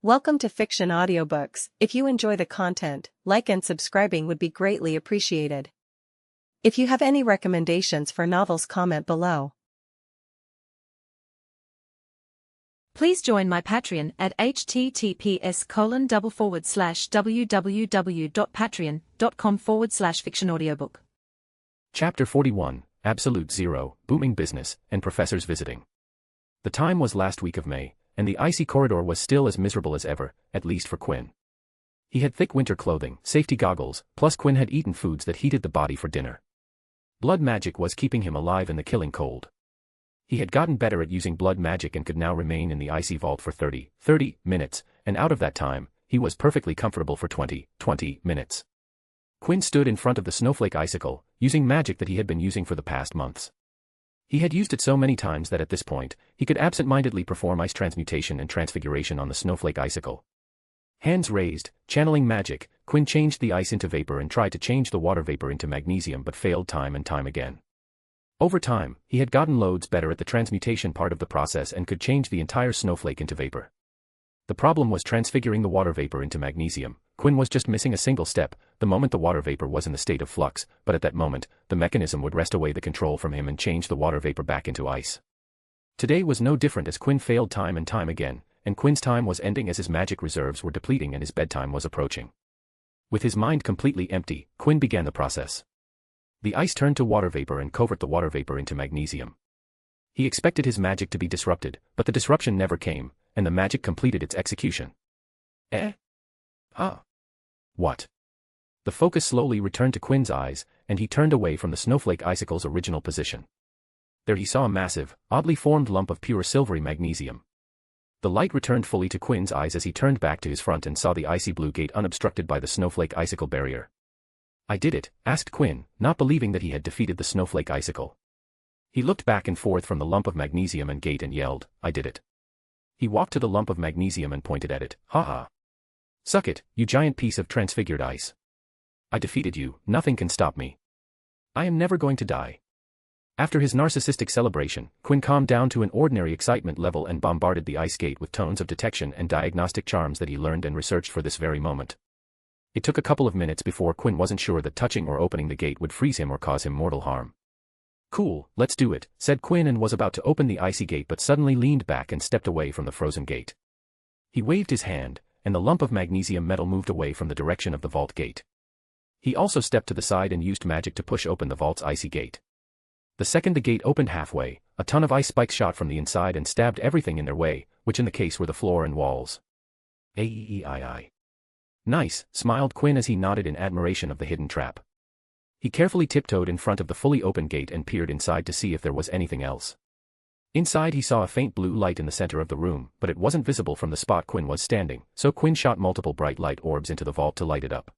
Welcome to Fiction Audiobooks. If you enjoy the content, like and subscribing would be greatly appreciated. If you have any recommendations for novels, comment below. Please join my Patreon at https://www.patreon.com/fictionaudiobook. Chapter 41, Absolute Zero, Booming Business, and Professors Visiting. The time was last week of May, and the icy corridor was still as miserable as ever, at least for Quinn. He had thick winter clothing, safety goggles, plus Quinn had eaten foods that heated the body for dinner. Blood magic was keeping him alive in the killing cold. He had gotten better at using blood magic and could now remain in the icy vault for 30 minutes, and out of that time, he was perfectly comfortable for 20 minutes. Quinn stood in front of the snowflake icicle, using magic that he had been using for the past months. He had used it so many times that at this point, he could absent-mindedly perform ice transmutation and transfiguration on the snowflake icicle. Hands raised, channeling magic, Quinn changed the ice into vapor and tried to change the water vapor into magnesium but failed time and time again. Over time, he had gotten loads better at the transmutation part of the process and could change the entire snowflake into vapor. The problem was transfiguring the water vapor into magnesium. Quinn was just missing a single step, the moment the water vapor was in the state of flux, but at that moment, the mechanism would wrest away the control from him and change the water vapor back into ice. Today was no different as Quinn failed time and time again, and Quinn's time was ending as his magic reserves were depleting and his bedtime was approaching. With his mind completely empty, Quinn began the process. The ice turned to water vapor and converted the water vapor into magnesium. He expected his magic to be disrupted, but the disruption never came, and the magic completed its execution. What? The focus slowly returned to Quinn's eyes, and he turned away from the snowflake icicle's original position. There he saw a massive, oddly formed lump of pure silvery magnesium. The light returned fully to Quinn's eyes as he turned back to his front and saw the icy blue gate unobstructed by the snowflake icicle barrier. "I did it," asked Quinn, not believing that he had defeated the snowflake icicle. He looked back and forth from the lump of magnesium and gate and yelled, "I did it." He walked to the lump of magnesium and pointed at it. "Ha ha. Suck it, you giant piece of transfigured ice. I defeated you, nothing can stop me. I am never going to die." After his narcissistic celebration, Quinn calmed down to an ordinary excitement level and bombarded the ice gate with tones of detection and diagnostic charms that he learned and researched for this very moment. It took a couple of minutes before Quinn wasn't sure that touching or opening the gate would freeze him or cause him mortal harm. "Cool, let's do it," said Quinn and was about to open the icy gate but suddenly leaned back and stepped away from the frozen gate. He waved his hand, and the lump of magnesium metal moved away from the direction of the vault gate. He also stepped to the side and used magic to push open the vault's icy gate. The second the gate opened halfway, a ton of ice spikes shot from the inside and stabbed everything in their way, which in the case were the floor and walls. "Aii. Nice," smiled Quinn as he nodded in admiration of the hidden trap. He carefully tiptoed in front of the fully open gate and peered inside to see if there was anything else. Inside he saw a faint blue light in the center of the room, but it wasn't visible from the spot Quinn was standing, so Quinn shot multiple bright light orbs into the vault to light it up.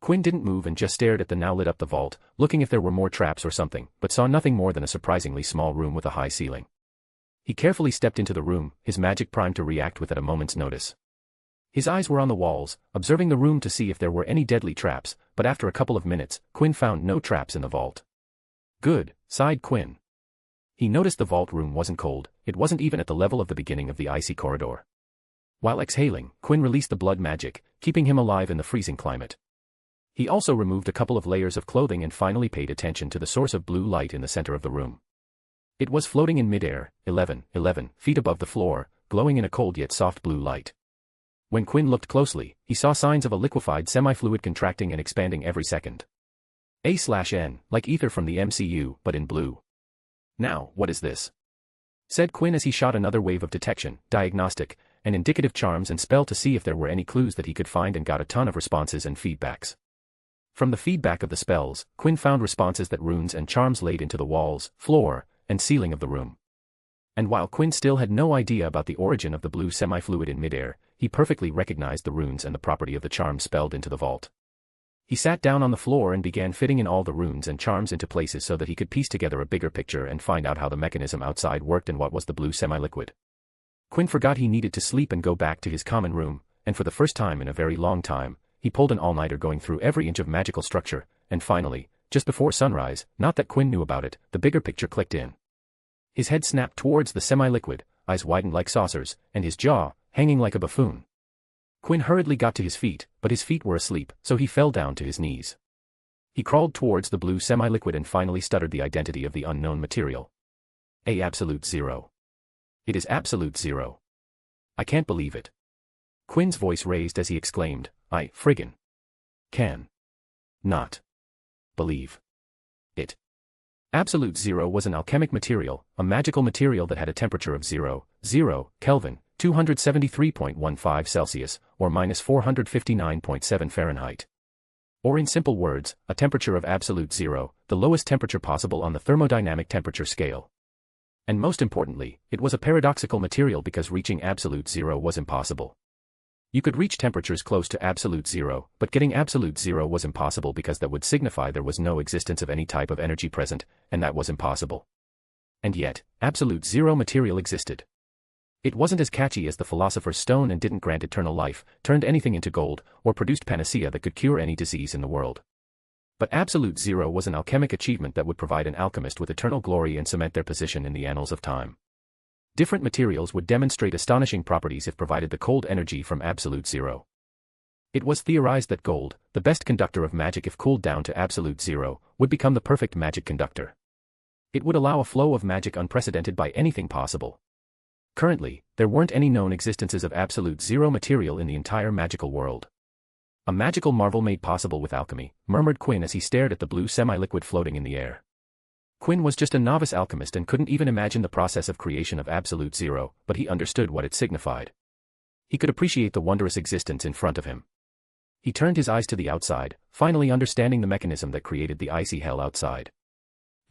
Quinn didn't move and just stared at the now lit up the vault, looking if there were more traps or something, but saw nothing more than a surprisingly small room with a high ceiling. He carefully stepped into the room, his magic primed to react with at a moment's notice. His eyes were on the walls, observing the room to see if there were any deadly traps, but after a couple of minutes, Quinn found no traps in the vault. "Good," sighed Quinn. He noticed the vault room wasn't cold, it wasn't even at the level of the beginning of the icy corridor. While exhaling, Quinn released the blood magic, keeping him alive in the freezing climate. He also removed a couple of layers of clothing and finally paid attention to the source of blue light in the center of the room. It was floating in midair, 11 feet above the floor, glowing in a cold yet soft blue light. When Quinn looked closely, he saw signs of a liquefied semi-fluid contracting and expanding every second. A/N, like ether from the MCU, but in blue. "Now, what is this?" said Quinn as he shot another wave of detection, diagnostic, and indicative charms and spell to see if there were any clues that he could find and got a ton of responses and feedbacks. From the feedback of the spells, Quinn found responses that runes and charms laid into the walls, floor, and ceiling of the room. And while Quinn still had no idea about the origin of the blue semi-fluid in midair, he perfectly recognized the runes and the property of the charms spelled into the vault. He sat down on the floor and began fitting in all the runes and charms into places so that he could piece together a bigger picture and find out how the mechanism outside worked and what was the blue semi-liquid. Quinn forgot he needed to sleep and go back to his common room, and for the first time in a very long time, he pulled an all-nighter going through every inch of magical structure, and finally, just before sunrise, not that Quinn knew about it, the bigger picture clicked in. His head snapped towards the semi-liquid, eyes widened like saucers, and his jaw, hanging like a buffoon. Quinn hurriedly got to his feet, but his feet were asleep, so he fell down to his knees. He crawled towards the blue semi-liquid and finally stuttered the identity of the unknown material. Absolute zero. It is absolute zero. I can't believe it. Quinn's voice raised as he exclaimed, I friggin' can not believe it. Absolute zero was an alchemic material, a magical material that had a temperature of 0 Kelvin, 273.15 Celsius, or minus 459.7 Fahrenheit. Or in simple words, a temperature of absolute zero, the lowest temperature possible on the thermodynamic temperature scale. And most importantly, it was a paradoxical material because reaching absolute zero was impossible. You could reach temperatures close to absolute zero, but getting absolute zero was impossible because that would signify there was no existence of any type of energy present, and that was impossible. And yet, absolute zero material existed. It wasn't as catchy as the Philosopher's Stone and didn't grant eternal life, turned anything into gold, or produced panacea that could cure any disease in the world. But absolute zero was an alchemic achievement that would provide an alchemist with eternal glory and cement their position in the annals of time. Different materials would demonstrate astonishing properties if provided the cold energy from absolute zero. It was theorized that gold, the best conductor of magic if cooled down to absolute zero, would become the perfect magic conductor. It would allow a flow of magic unprecedented by anything possible. Currently, there weren't any known existences of absolute zero material in the entire magical world. A magical marvel made possible with alchemy, murmured Quinn as he stared at the blue semi-liquid floating in the air. Quinn was just a novice alchemist and couldn't even imagine the process of creation of absolute zero, but he understood what it signified. He could appreciate the wondrous existence in front of him. He turned his eyes to the outside, finally understanding the mechanism that created the icy hell outside.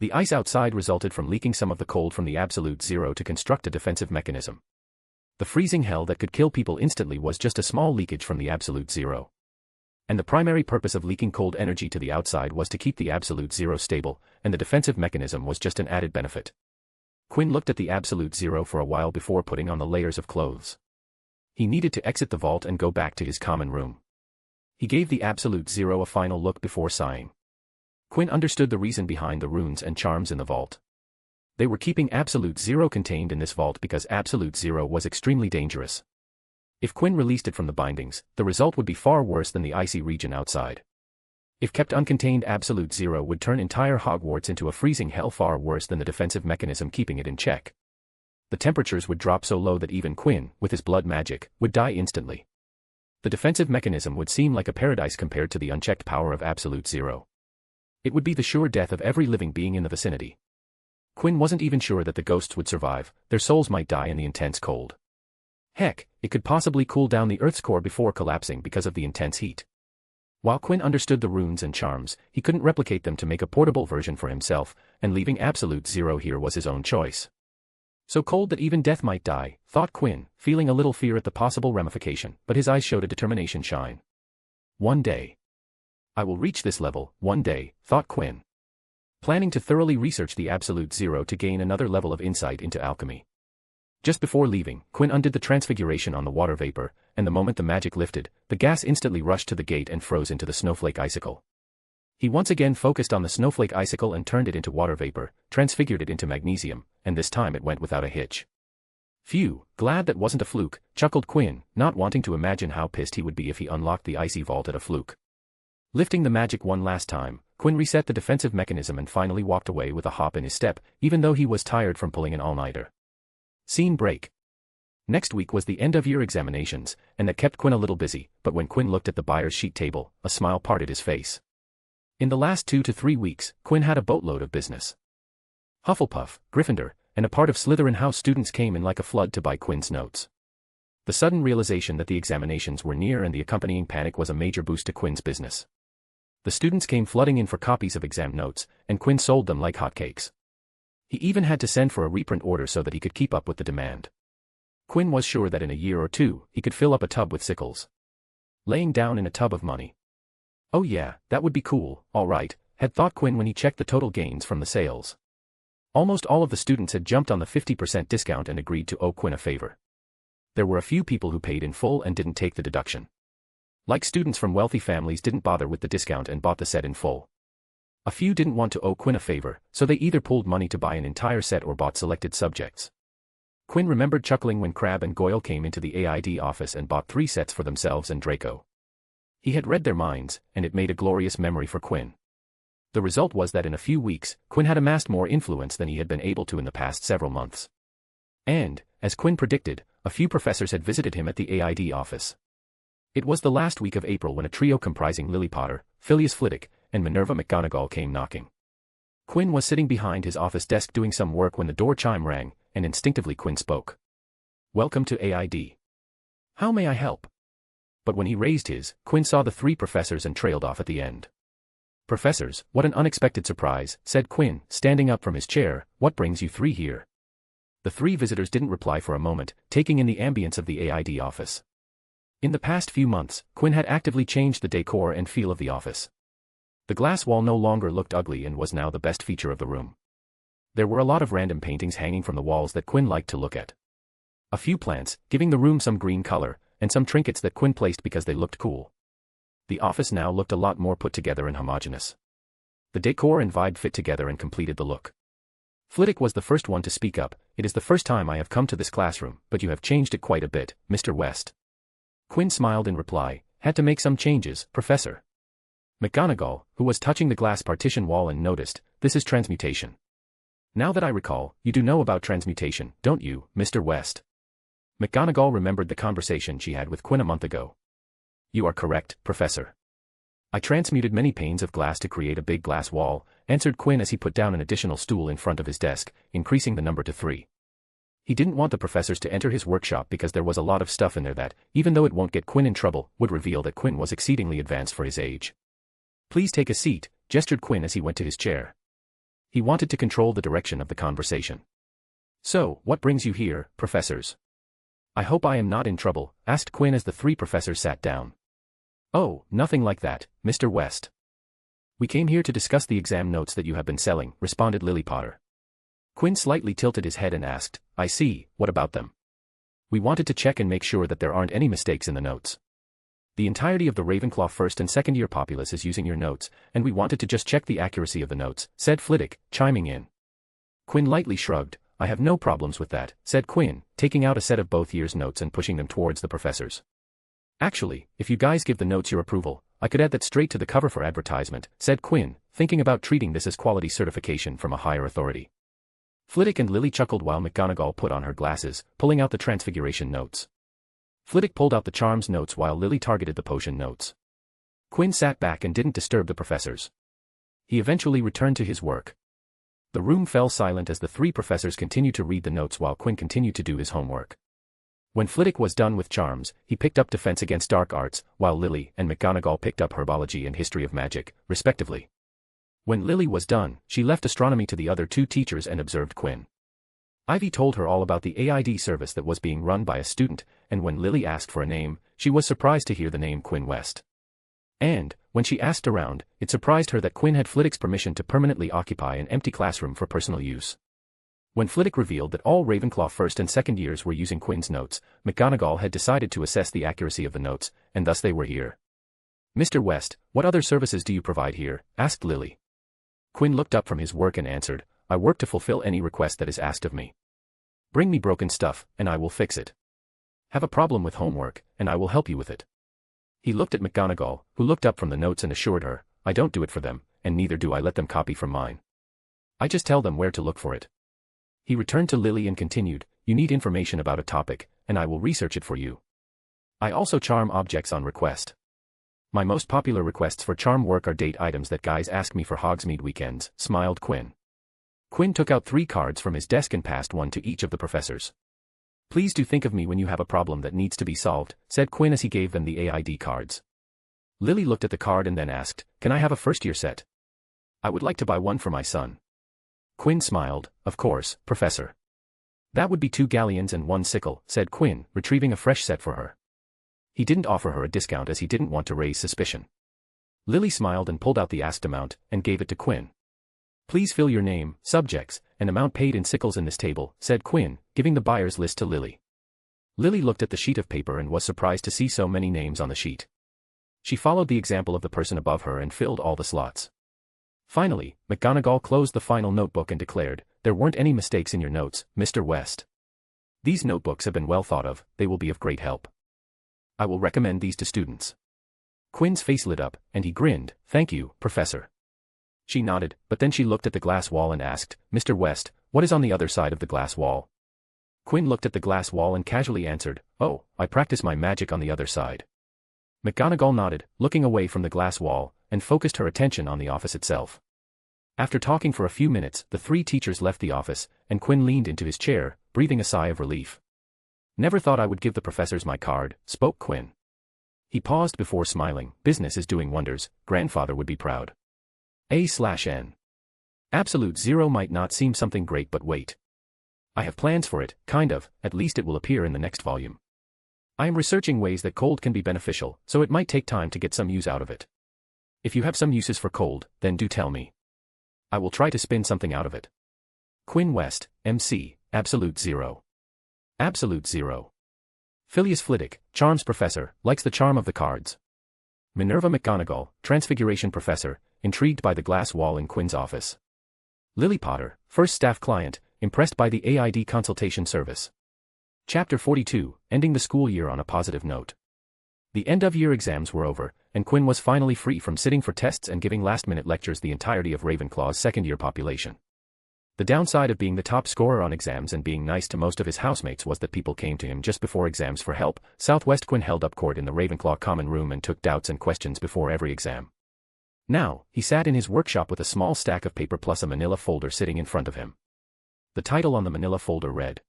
The ice outside resulted from leaking some of the cold from the absolute zero to construct a defensive mechanism. The freezing hell that could kill people instantly was just a small leakage from the absolute zero. And the primary purpose of leaking cold energy to the outside was to keep the absolute zero stable, and the defensive mechanism was just an added benefit. Quinn looked at the absolute zero for a while before putting on the layers of clothes. He needed to exit the vault and go back to his common room. He gave the absolute zero a final look before sighing. Quinn understood the reason behind the runes and charms in the vault. They were keeping absolute zero contained in this vault because absolute zero was extremely dangerous. If Quinn released it from the bindings, the result would be far worse than the icy region outside. If kept uncontained, absolute zero would turn entire Hogwarts into a freezing hell far worse than the defensive mechanism keeping it in check. The temperatures would drop so low that even Quinn, with his blood magic, would die instantly. The defensive mechanism would seem like a paradise compared to the unchecked power of absolute zero. It would be the sure death of every living being in the vicinity. Quinn wasn't even sure that the ghosts would survive, their souls might die in the intense cold. Heck, it could possibly cool down the Earth's core before collapsing because of the intense heat. While Quinn understood the runes and charms, he couldn't replicate them to make a portable version for himself, and leaving absolute zero here was his own choice. So cold that even death might die, thought Quinn, feeling a little fear at the possible ramification, but his eyes showed a determination shine. One day. I will reach this level, one day, thought Quinn. Planning to thoroughly research the absolute zero to gain another level of insight into alchemy. Just before leaving, Quinn undid the transfiguration on the water vapor, and the moment the magic lifted, the gas instantly rushed to the gate and froze into the snowflake icicle. He once again focused on the snowflake icicle and turned it into water vapor, transfigured it into magnesium, and this time it went without a hitch. Phew, glad that wasn't a fluke, chuckled Quinn, not wanting to imagine how pissed he would be if he unlocked the icy vault at a fluke. Lifting the magic one last time, Quinn reset the defensive mechanism and finally walked away with a hop in his step, even though he was tired from pulling an all-nighter. Scene break. Next week was the end-of-year examinations, and that kept Quinn a little busy, but when Quinn looked at the buyer's sheet table, a smile parted his face. In the last 2 to 3 weeks, Quinn had a boatload of business. Hufflepuff, Gryffindor, and a part of Slytherin House students came in like a flood to buy Quinn's notes. The sudden realization that the examinations were near and the accompanying panic was a major boost to Quinn's business. The students came flooding in for copies of exam notes, and Quinn sold them like hotcakes. He even had to send for a reprint order so that he could keep up with the demand. Quinn was sure that in a year or two, he could fill up a tub with sickles. Laying down in a tub of money. Oh yeah, that would be cool, alright, had thought Quinn when he checked the total gains from the sales. Almost all of the students had jumped on the 50% discount and agreed to owe Quinn a favor. There were a few people who paid in full and didn't take the deduction. Like students from wealthy families didn't bother with the discount and bought the set in full. A few didn't want to owe Quinn a favor, so they either pooled money to buy an entire set or bought selected subjects. Quinn remembered chuckling when Crabbe and Goyle came into the AID office and bought 3 sets for themselves and Draco. He had read their minds, and it made a glorious memory for Quinn. The result was that in a few weeks, Quinn had amassed more influence than he had been able to in the past several months. And, as Quinn predicted, a few professors had visited him at the AID office. It was the last week of April when a trio comprising Lily Potter, Phileas Flitwick, and Minerva McGonagall came knocking. Quinn was sitting behind his office desk doing some work when the door chime rang, and instinctively Quinn spoke. "Welcome to AID. How may I help?" But when he raised his, Quinn saw the 3 professors and trailed off at the end. "Professors, what an unexpected surprise," said Quinn, standing up from his chair. "What brings you 3 here?" The 3 visitors didn't reply for a moment, taking in the ambience of the AID office. In the past few months, Quinn had actively changed the decor and feel of the office. The glass wall no longer looked ugly and was now the best feature of the room. There were a lot of random paintings hanging from the walls that Quinn liked to look at. A few plants, giving the room some green color, and some trinkets that Quinn placed because they looked cool. The office now looked a lot more put together and homogeneous. The decor and vibe fit together and completed the look. Flitwick was the first one to speak up. "It is the first time I have come to this classroom, but you have changed it quite a bit, Mr. West." Quinn smiled in reply. "Had to make some changes, Professor." McGonagall, who was touching the glass partition wall and noticed, "This is transmutation. Now that I recall, you do know about transmutation, don't you, Mr. West?" McGonagall remembered the conversation she had with Quinn a month ago. "You are correct, Professor. I transmuted many panes of glass to create a big glass wall," answered Quinn as he put down an additional stool in front of his desk, increasing the number to 3. He didn't want the professors to enter his workshop because there was a lot of stuff in there that, even though it won't get Quinn in trouble, would reveal that Quinn was exceedingly advanced for his age. "Please take a seat," gestured Quinn as he went to his chair. He wanted to control the direction of the conversation. "So, what brings you here, professors?" "I hope I am not in trouble," asked Quinn as the 3 professors sat down. "Oh, nothing like that, Mr. West. We came here to discuss the exam notes that you have been selling," responded Lily Potter. Quinn slightly tilted his head and asked, "I see, what about them?" "We wanted to check and make sure that there aren't any mistakes in the notes. The entirety of the Ravenclaw first and second year populace is using your notes, and we wanted to just check the accuracy of the notes," said Flitwick, chiming in. Quinn lightly shrugged. "I have no problems with that," said Quinn, taking out a set of both years' notes and pushing them towards the professors. "Actually, if you guys give the notes your approval, I could add that straight to the cover for advertisement," said Quinn, thinking about treating this as quality certification from a higher authority. Flitwick and Lily chuckled while McGonagall put on her glasses, pulling out the transfiguration notes. Flitwick pulled out the charms notes while Lily targeted the potion notes. Quinn sat back and didn't disturb the professors. He eventually returned to his work. The room fell silent as the 3 professors continued to read the notes while Quinn continued to do his homework. When Flitwick was done with charms, he picked up defense against dark arts, while Lily and McGonagall picked up herbology and history of magic, respectively. When Lily was done, she left astronomy to the other 2 teachers and observed Quinn. Ivy told her all about the AID service that was being run by a student, and when Lily asked for a name, she was surprised to hear the name Quinn West. And, when she asked around, it surprised her that Quinn had Flitwick's permission to permanently occupy an empty classroom for personal use. When Flitwick revealed that all Ravenclaw first and second years were using Quinn's notes, McGonagall had decided to assess the accuracy of the notes, and thus they were here. "Mr. West, what other services do you provide here?" asked Lily. Quinn looked up from his work and answered, "I work to fulfill any request that is asked of me. Bring me broken stuff, and I will fix it. Have a problem with homework, and I will help you with it." He looked at McGonagall, who looked up from the notes and assured her, "I don't do it for them, and neither do I let them copy from mine. I just tell them where to look for it." He returned to Lily and continued, "You need information about a topic, and I will research it for you. I also charm objects on request. My most popular requests for charm work are date items that guys ask me for Hogsmeade weekends," smiled Quinn. Quinn took out 3 cards from his desk and passed one to each of the professors. "Please do think of me when you have a problem that needs to be solved," said Quinn as he gave them the AID cards. Lily looked at the card and then asked, "Can I have a first-year set? I would like to buy one for my son." Quinn smiled, "Of course, Professor. That would be 2 galleons and 1 sickle," said Quinn, retrieving a fresh set for her. He didn't offer her a discount as he didn't want to raise suspicion. Lily smiled and pulled out the asked amount, and gave it to Quinn. "Please fill your name, subjects, and amount paid in sickles in this table," said Quinn, giving the buyer's list to Lily. Lily looked at the sheet of paper and was surprised to see so many names on the sheet. She followed the example of the person above her and filled all the slots. Finally, McGonagall closed the final notebook and declared, "There weren't any mistakes in your notes, Mr. West." These notebooks have been well thought of, they will be of great help. I will recommend these to students. Quinn's face lit up, and he grinned. Thank you, Professor. She nodded, but then she looked at the glass wall and asked, Mr. West, what is on the other side of the glass wall? Quinn looked at the glass wall and casually answered, oh, I practice my magic on the other side. McGonagall nodded, looking away from the glass wall, and focused her attention on the office itself. After talking for a few minutes, the three teachers left the office, and Quinn leaned into his chair, breathing a sigh of relief. Never thought I would give the professors my card, spoke Quinn. He paused before smiling. Business is doing wonders, grandfather would be proud. A/N. Absolute Zero might not seem something great, but wait. I have plans for it, kind of, at least it will appear in the next volume. I am researching ways that cold can be beneficial, so it might take time to get some use out of it. If you have some uses for cold, then do tell me. I will try to spin something out of it. Quinn West, MC, Absolute Zero. Absolute Zero. Phileas Flitwick, Charms Professor, likes the charm of the cards. Minerva McGonagall, Transfiguration Professor, intrigued by the glass wall in Quinn's office. Lily Potter, First Staff Client, impressed by the AID consultation service. Chapter 42, ending the school year on a positive note. The end-of-year exams were over, and Quinn was finally free from sitting for tests and giving last-minute lectures the entirety of Ravenclaw's second-year population. The downside of being the top scorer on exams and being nice to most of his housemates was that people came to him just before exams for help. Southwest Quinn held up court in the Ravenclaw common room and took doubts and questions before every exam. Now, he sat in his workshop with a small stack of paper plus a manila folder sitting in front of him. The title on the manila folder read,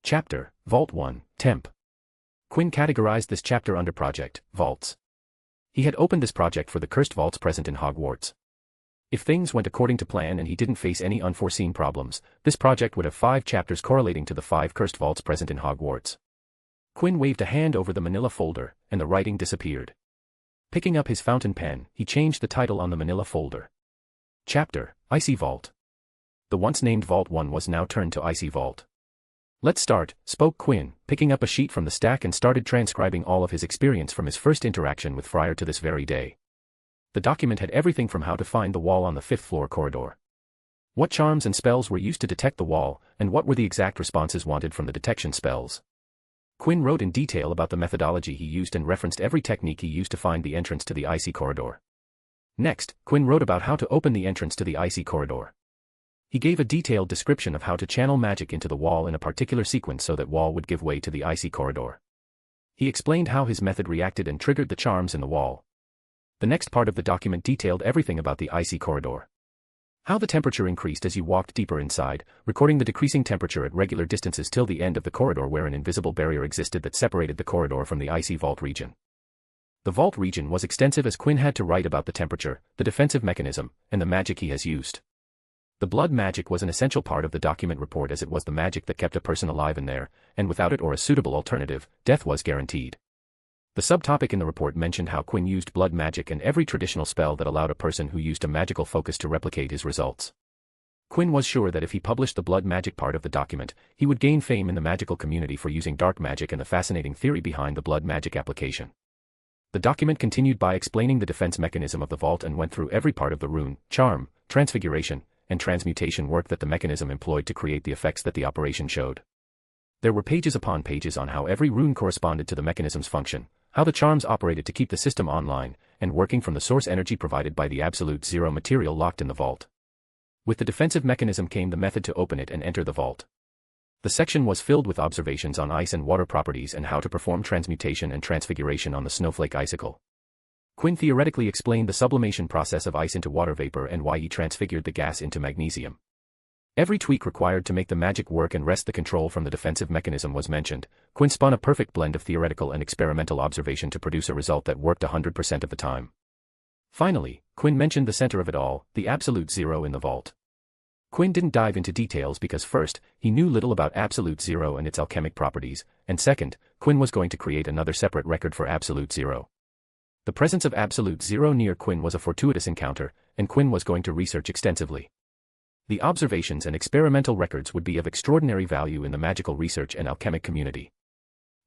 Chapter, Vault 1, Temp. Quinn categorized this chapter under Project, Vaults. He had opened this project for the cursed vaults present in Hogwarts. If things went according to plan and he didn't face any unforeseen problems, this project would have 5 chapters correlating to the 5 cursed vaults present in Hogwarts. Quinn waved a hand over the manila folder, and the writing disappeared. Picking up his fountain pen, he changed the title on the manila folder. Chapter, Icy Vault. The once named Vault 1 was now turned to Icy Vault. Let's start, spoke Quinn, picking up a sheet from the stack and started transcribing all of his experience from his first interaction with Friar to this very day. The document had everything from how to find the wall on the 5th floor corridor, what charms and spells were used to detect the wall, and what were the exact responses wanted from the detection spells. Quinn wrote in detail about the methodology he used and referenced every technique he used to find the entrance to the icy corridor. Next, Quinn wrote about how to open the entrance to the icy corridor. He gave a detailed description of how to channel magic into the wall in a particular sequence so that wall would give way to the icy corridor. He explained how his method reacted and triggered the charms in the wall. The next part of the document detailed everything about the icy corridor. How the temperature increased as you walked deeper inside, recording the decreasing temperature at regular distances till the end of the corridor where an invisible barrier existed that separated the corridor from the icy vault region. The vault region was extensive as Quinn had to write about the temperature, the defensive mechanism, and the magic he has used. The blood magic was an essential part of the document report as it was the magic that kept a person alive in there, and without it or a suitable alternative, death was guaranteed. The subtopic in the report mentioned how Quinn used blood magic and every traditional spell that allowed a person who used a magical focus to replicate his results. Quinn was sure that if he published the blood magic part of the document, he would gain fame in the magical community for using dark magic and the fascinating theory behind the blood magic application. The document continued by explaining the defense mechanism of the vault and went through every part of the rune, charm, transfiguration, and transmutation work that the mechanism employed to create the effects that the operation showed. There were pages upon pages on how every rune corresponded to the mechanism's function, how the charms operated to keep the system online, and working from the source energy provided by the Absolute Zero material locked in the vault. With the defensive mechanism came the method to open it and enter the vault. The section was filled with observations on ice and water properties and how to perform transmutation and transfiguration on the snowflake icicle. Quinn theoretically explained the sublimation process of ice into water vapor and why he transfigured the gas into magnesium. Every tweak required to make the magic work and wrest the control from the defensive mechanism was mentioned. Quinn spun a perfect blend of theoretical and experimental observation to produce a result that worked 100% of the time. Finally, Quinn mentioned the center of it all, the Absolute Zero in the vault. Quinn didn't dive into details because first, he knew little about Absolute Zero and its alchemic properties, and second, Quinn was going to create another separate record for Absolute Zero. The presence of Absolute Zero near Quinn was a fortuitous encounter, and Quinn was going to research extensively. The observations and experimental records would be of extraordinary value in the magical research and alchemic community.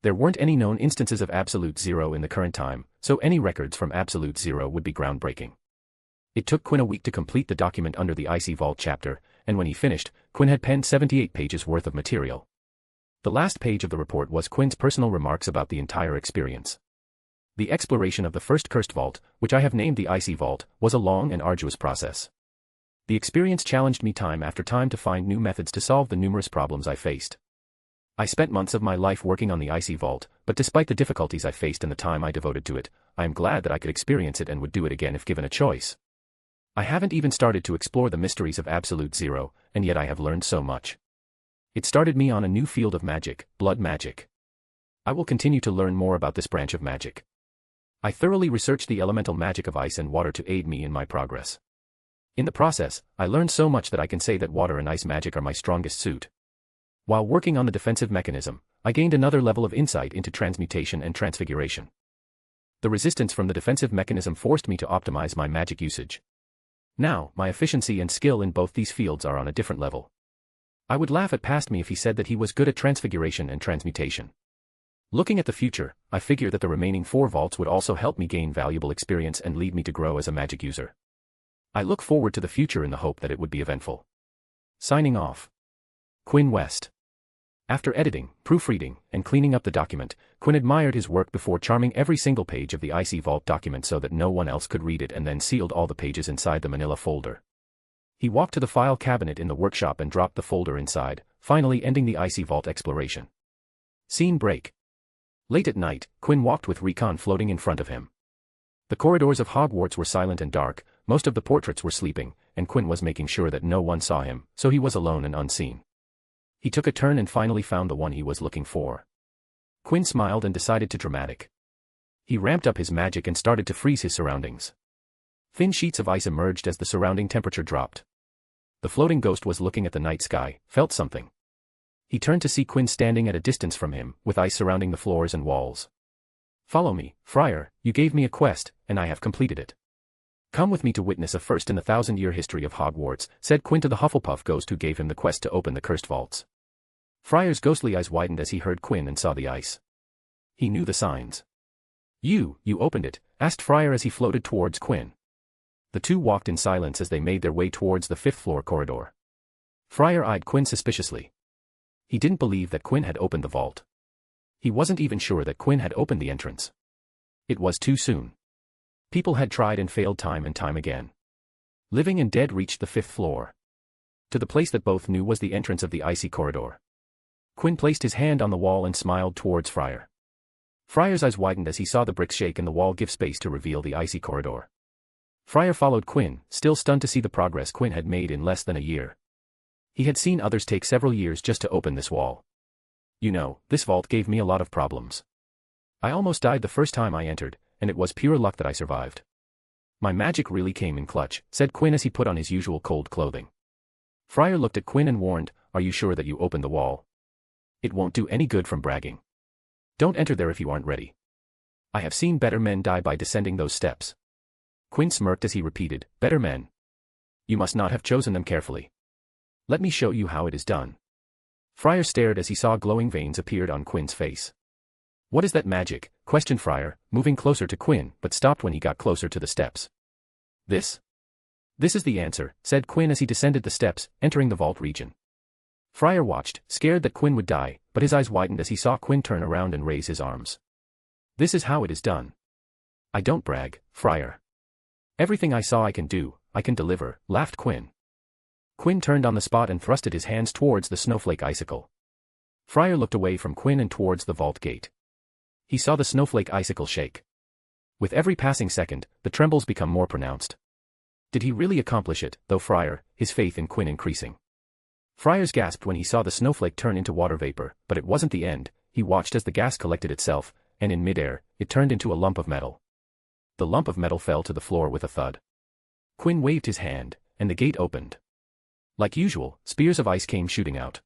There weren't any known instances of Absolute Zero in the current time, so any records from Absolute Zero would be groundbreaking. It took Quinn a week to complete the document under the Icy Vault chapter, and when he finished, Quinn had penned 78 pages worth of material. The last page of the report was Quinn's personal remarks about the entire experience. The exploration of the first cursed vault, which I have named the Icy Vault, was a long and arduous process. The experience challenged me time after time to find new methods to solve the numerous problems I faced. I spent months of my life working on the Icy Vault, but despite the difficulties I faced and the time I devoted to it, I am glad that I could experience it and would do it again if given a choice. I haven't even started to explore the mysteries of Absolute Zero, and yet I have learned so much. It started me on a new field of magic, blood magic. I will continue to learn more about this branch of magic. I thoroughly researched the elemental magic of ice and water to aid me in my progress. In the process, I learned so much that I can say that water and ice magic are my strongest suit. While working on the defensive mechanism, I gained another level of insight into transmutation and transfiguration. The resistance from the defensive mechanism forced me to optimize my magic usage. Now, my efficiency and skill in both these fields are on a different level. I would laugh at past me if he said that he was good at transfiguration and transmutation. Looking at the future, I figure that the remaining 4 vaults would also help me gain valuable experience and lead me to grow as a magic user. I look forward to the future in the hope that it would be eventful. Signing off. Quinn West. After editing, proofreading, and cleaning up the document, Quinn admired his work before charming every single page of the Icy Vault document so that no one else could read it and then sealed all the pages inside the manila folder. He walked to the file cabinet in the workshop and dropped the folder inside, finally ending the Icy Vault exploration. Scene break. Late at night, Quinn walked with Recon floating in front of him. The corridors of Hogwarts were silent and dark, most of the portraits were sleeping, and Quinn was making sure that no one saw him, so he was alone and unseen. He took a turn and finally found the one he was looking for. Quinn smiled and decided to dramatic. He ramped up his magic and started to freeze his surroundings. Thin sheets of ice emerged as the surrounding temperature dropped. The floating ghost was looking at the night sky, felt something. He turned to see Quinn standing at a distance from him, with ice surrounding the floors and walls. "Follow me, Friar, you gave me a quest, and I have completed it. Come with me to witness a first in the 1,000-year history of Hogwarts," said Quinn to the Hufflepuff ghost who gave him the quest to open the cursed vaults. Friar's ghostly eyes widened as he heard Quinn and saw the ice. He knew the signs. You opened it," asked Friar as he floated towards Quinn. The two walked in silence as they made their way towards the 5th-floor corridor. Friar eyed Quinn suspiciously. He didn't believe that Quinn had opened the vault. He wasn't even sure that Quinn had opened the entrance. It was too soon. People had tried and failed time and time again. Living and dead reached the 5th floor. To the place that both knew was the entrance of the icy corridor. Quinn placed his hand on the wall and smiled towards Friar. Friar's eyes widened as he saw the bricks shake and the wall give space to reveal the icy corridor. Friar followed Quinn, still stunned to see the progress Quinn had made in less than a year. He had seen others take several years just to open this wall. "You know, this vault gave me a lot of problems. I almost died the first time I entered, and it was pure luck that I survived. My magic really came in clutch," said Quinn as he put on his usual cold clothing. Friar looked at Quinn and warned, "Are you sure that you opened the wall? It won't do any good from bragging. Don't enter there if you aren't ready. I have seen better men die by descending those steps." Quinn smirked as he repeated, "Better men. You must not have chosen them carefully. Let me show you how it is done." Friar stared as he saw glowing veins appeared on Quinn's face. "What is that magic?" questioned Friar, moving closer to Quinn, but stopped when he got closer to the steps. This is the answer," said Quinn as he descended the steps, entering the vault region. Friar watched, scared that Quinn would die, but his eyes widened as he saw Quinn turn around and raise his arms. "This is how it is done. I don't brag, Friar. Everything I saw I can do, I can deliver," laughed Quinn. Quinn turned on the spot and thrusted his hands towards the snowflake icicle. Friar looked away from Quinn and towards the vault gate. He saw the snowflake icicle shake. With every passing second, the trembles become more pronounced. Did he really accomplish it, though Friar, his faith in Quinn increasing? Friar's gasped when he saw the snowflake turn into water vapor, but it wasn't the end. He watched as the gas collected itself, and in midair, it turned into a lump of metal. The lump of metal fell to the floor with a thud. Quinn waved his hand, and the gate opened. Like usual, spears of ice came shooting out.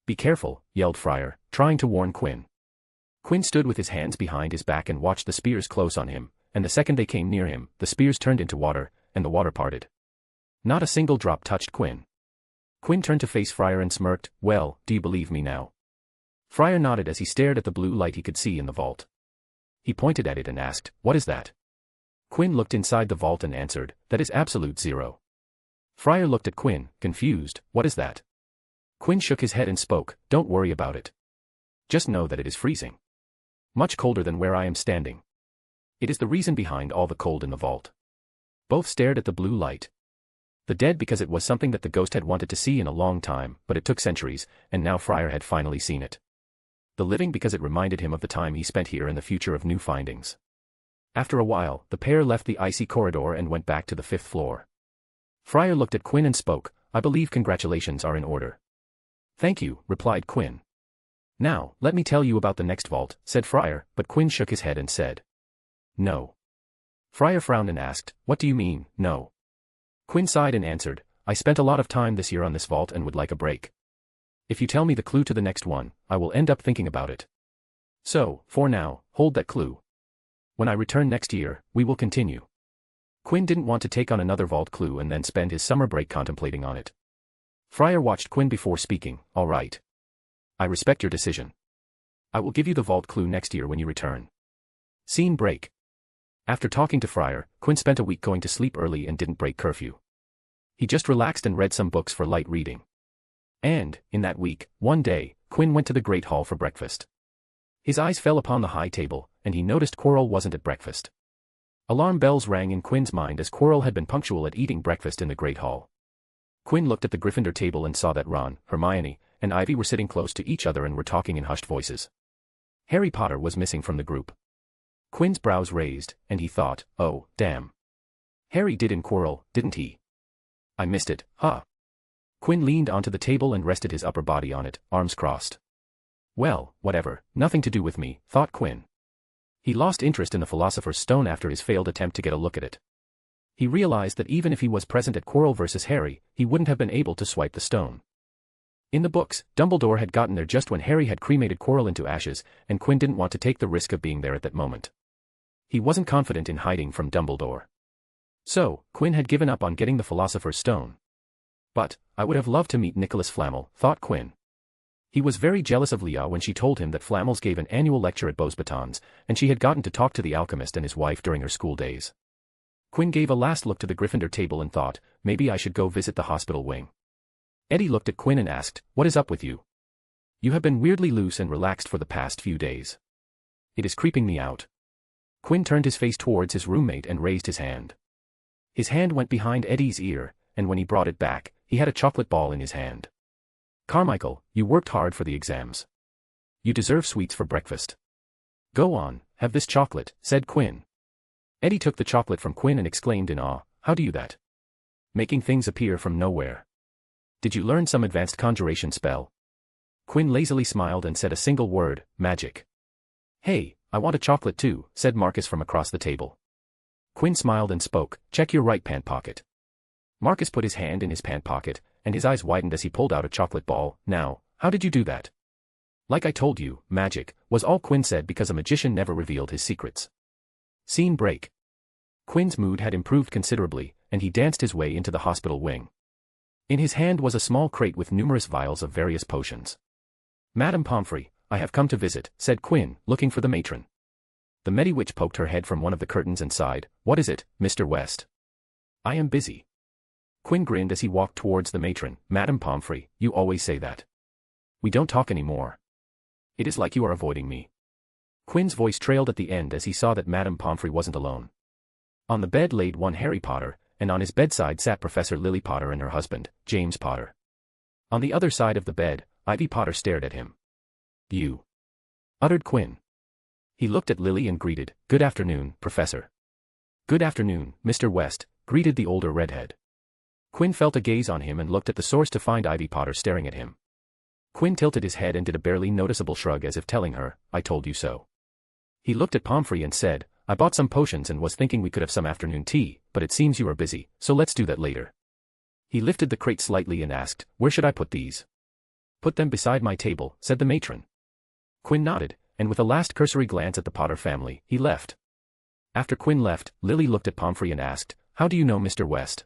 "Be careful," yelled Friar, trying to warn Quinn. Quinn stood with his hands behind his back and watched the spears close on him, and the second they came near him, the spears turned into water, and the water parted. Not a single drop touched Quinn. Quinn turned to face Friar and smirked, "Well, do you believe me now?" Friar nodded as he stared at the blue light he could see in the vault. He pointed at it and asked, "What is that?" Quinn looked inside the vault and answered, "That is Absolute Zero." Friar looked at Quinn, confused, "What is that?" Quinn shook his head and spoke, "Don't worry about it. Just know that it is freezing. Much colder than where I am standing. It is the reason behind all the cold in the vault. Both stared at the blue light. The dead because it was something that the ghost had wanted to see in a long time, but it took centuries, and now Friar had finally seen it. The living because it reminded him of the time he spent here and the future of new findings. After a while, the pair left the icy corridor and went back to the 5th floor. Friar looked at Quinn and spoke, "I believe congratulations are in order." "Thank you," replied Quinn. "Now, let me tell you about the next vault," said Friar, but Quinn shook his head and said, "No." Friar frowned and asked, "What do you mean, no?" Quinn sighed and answered, "I spent a lot of time this year on this vault and would like a break. If you tell me the clue to the next one, I will end up thinking about it. So, for now, hold that clue. When I return next year, we will continue." Quinn didn't want to take on another vault clue and then spend his summer break contemplating on it. Friar watched Quinn before speaking, "All right. I respect your decision. I will give you the vault clue next year when you return." Scene break. After talking to Friar, Quinn spent a week going to sleep early and didn't break curfew. He just relaxed and read some books for light reading. And, in that week, one day, Quinn went to the Great Hall for breakfast. His eyes fell upon the high table, and he noticed Quirrell wasn't at breakfast. Alarm bells rang in Quinn's mind as Quirrell had been punctual at eating breakfast in the Great Hall. Quinn looked at the Gryffindor table and saw that Ron, Hermione, and Ivy were sitting close to each other and were talking in hushed voices. Harry Potter was missing from the group. Quinn's brows raised, and he thought, "Oh, damn. Harry did in Quirrell, didn't he? I missed it, huh?" Quinn leaned onto the table and rested his upper body on it, arms crossed. Well, whatever, nothing to do with me, thought Quinn. He lost interest in the Philosopher's Stone after his failed attempt to get a look at it. He realized that even if he was present at Quirrell versus Harry, he wouldn't have been able to swipe the stone. In the books, Dumbledore had gotten there just when Harry had cremated Quirrell into ashes, and Quinn didn't want to take the risk of being there at that moment. He wasn't confident in hiding from Dumbledore. So, Quinn had given up on getting the Philosopher's Stone. But, I would have loved to meet Nicholas Flamel, thought Quinn. He was very jealous of Leah when she told him that Flamels gave an annual lecture at Beauxbatons, and she had gotten to talk to the alchemist and his wife during her school days. Quinn gave a last look to the Gryffindor table and thought, maybe I should go visit the hospital wing. Eddie looked at Quinn and asked, "What is up with you? You have been weirdly loose and relaxed for the past few days. It is creeping me out." Quinn turned his face towards his roommate and raised his hand. His hand went behind Eddie's ear, and when he brought it back, he had a chocolate ball in his hand. "Carmichael, you worked hard for the exams. You deserve sweets for breakfast. Go on, have this chocolate," said Quinn. Eddie took the chocolate from Quinn and exclaimed in awe, "How do you that? Making things appear from nowhere. Did you learn some advanced conjuration spell?" Quinn lazily smiled and said a single word, "Magic." "Hey, I want a chocolate too," said Marcus from across the table. Quinn smiled and spoke, "Check your right pant pocket." Marcus put his hand in his pant pocket, and his eyes widened as he pulled out a chocolate ball. "Now, how did you do that?" "Like I told you, magic," was all Quinn said because a magician never revealed his secrets. Scene break. Quinn's mood had improved considerably, and he danced his way into the hospital wing. In his hand was a small crate with numerous vials of various potions. "Madame Pomfrey, I have come to visit," said Quinn, looking for the matron. The Mediwitch poked her head from one of the curtains and sighed, "What is it, Mr. West?" "I am busy." Quinn grinned as he walked towards the matron. "Madame Pomfrey, you always say that. We don't talk anymore. It is like you are avoiding me." Quinn's voice trailed at the end as he saw that Madame Pomfrey wasn't alone. On the bed laid one Harry Potter, and on his bedside sat Professor Lily Potter and her husband, James Potter. On the other side of the bed, Ivy Potter stared at him. "You," uttered Quinn. He looked at Lily and greeted, "Good afternoon, Professor." "Good afternoon, Mr. West," greeted the older redhead. Quinn felt a gaze on him and looked at the source to find Ivy Potter staring at him. Quinn tilted his head and did a barely noticeable shrug as if telling her, "I told you so." He looked at Pomfrey and said, "I bought some potions and was thinking we could have some afternoon tea, but it seems you are busy, so let's do that later." He lifted the crate slightly and asked, "Where should I put these?" "Put them beside my table," said the matron. Quinn nodded, and with a last cursory glance at the Potter family, he left. After Quinn left, Lily looked at Pomfrey and asked, "How do you know Mr. West?"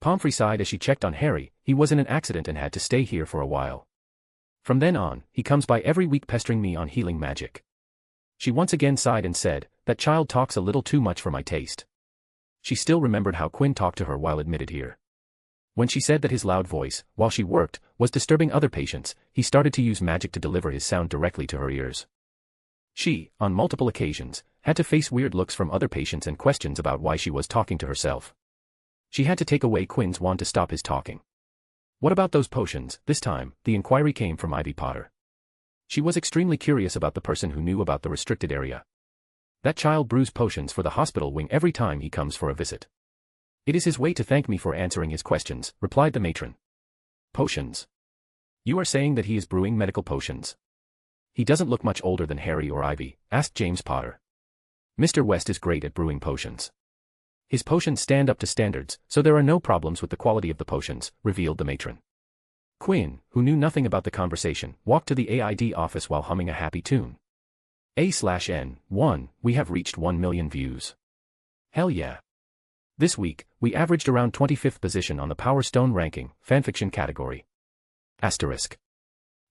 Pomfrey sighed as she checked on Harry. "He was in an accident and had to stay here for a while. From then on, he comes by every week pestering me on healing magic." She once again sighed and said, "That child talks a little too much for my taste." She still remembered how Quinn talked to her while admitted here. When she said that his loud voice, while she worked, was disturbing other patients, he started to use magic to deliver his sound directly to her ears. She, on multiple occasions, had to face weird looks from other patients and questions about why she was talking to herself. She had to take away Quinn's wand to stop his talking. What about those potions? This time, the inquiry came from Ivy Potter. She was extremely curious about the person who knew about the restricted area. That child brews potions for the hospital wing every time he comes for a visit. It is his way to thank me for answering his questions, replied the matron. Potions? You are saying that he is brewing medical potions? He doesn't look much older than Harry or Ivy, asked James Potter. Mr. West is great at brewing potions. His potions stand up to standards, so there are no problems with the quality of the potions, revealed the matron. Quinn, who knew nothing about the conversation, walked to the AID office while humming a happy tune. A/N1, we have reached 1 million views. Hell yeah. This week, we averaged around 25th position on the Power Stone ranking, fanfiction category. Asterisk.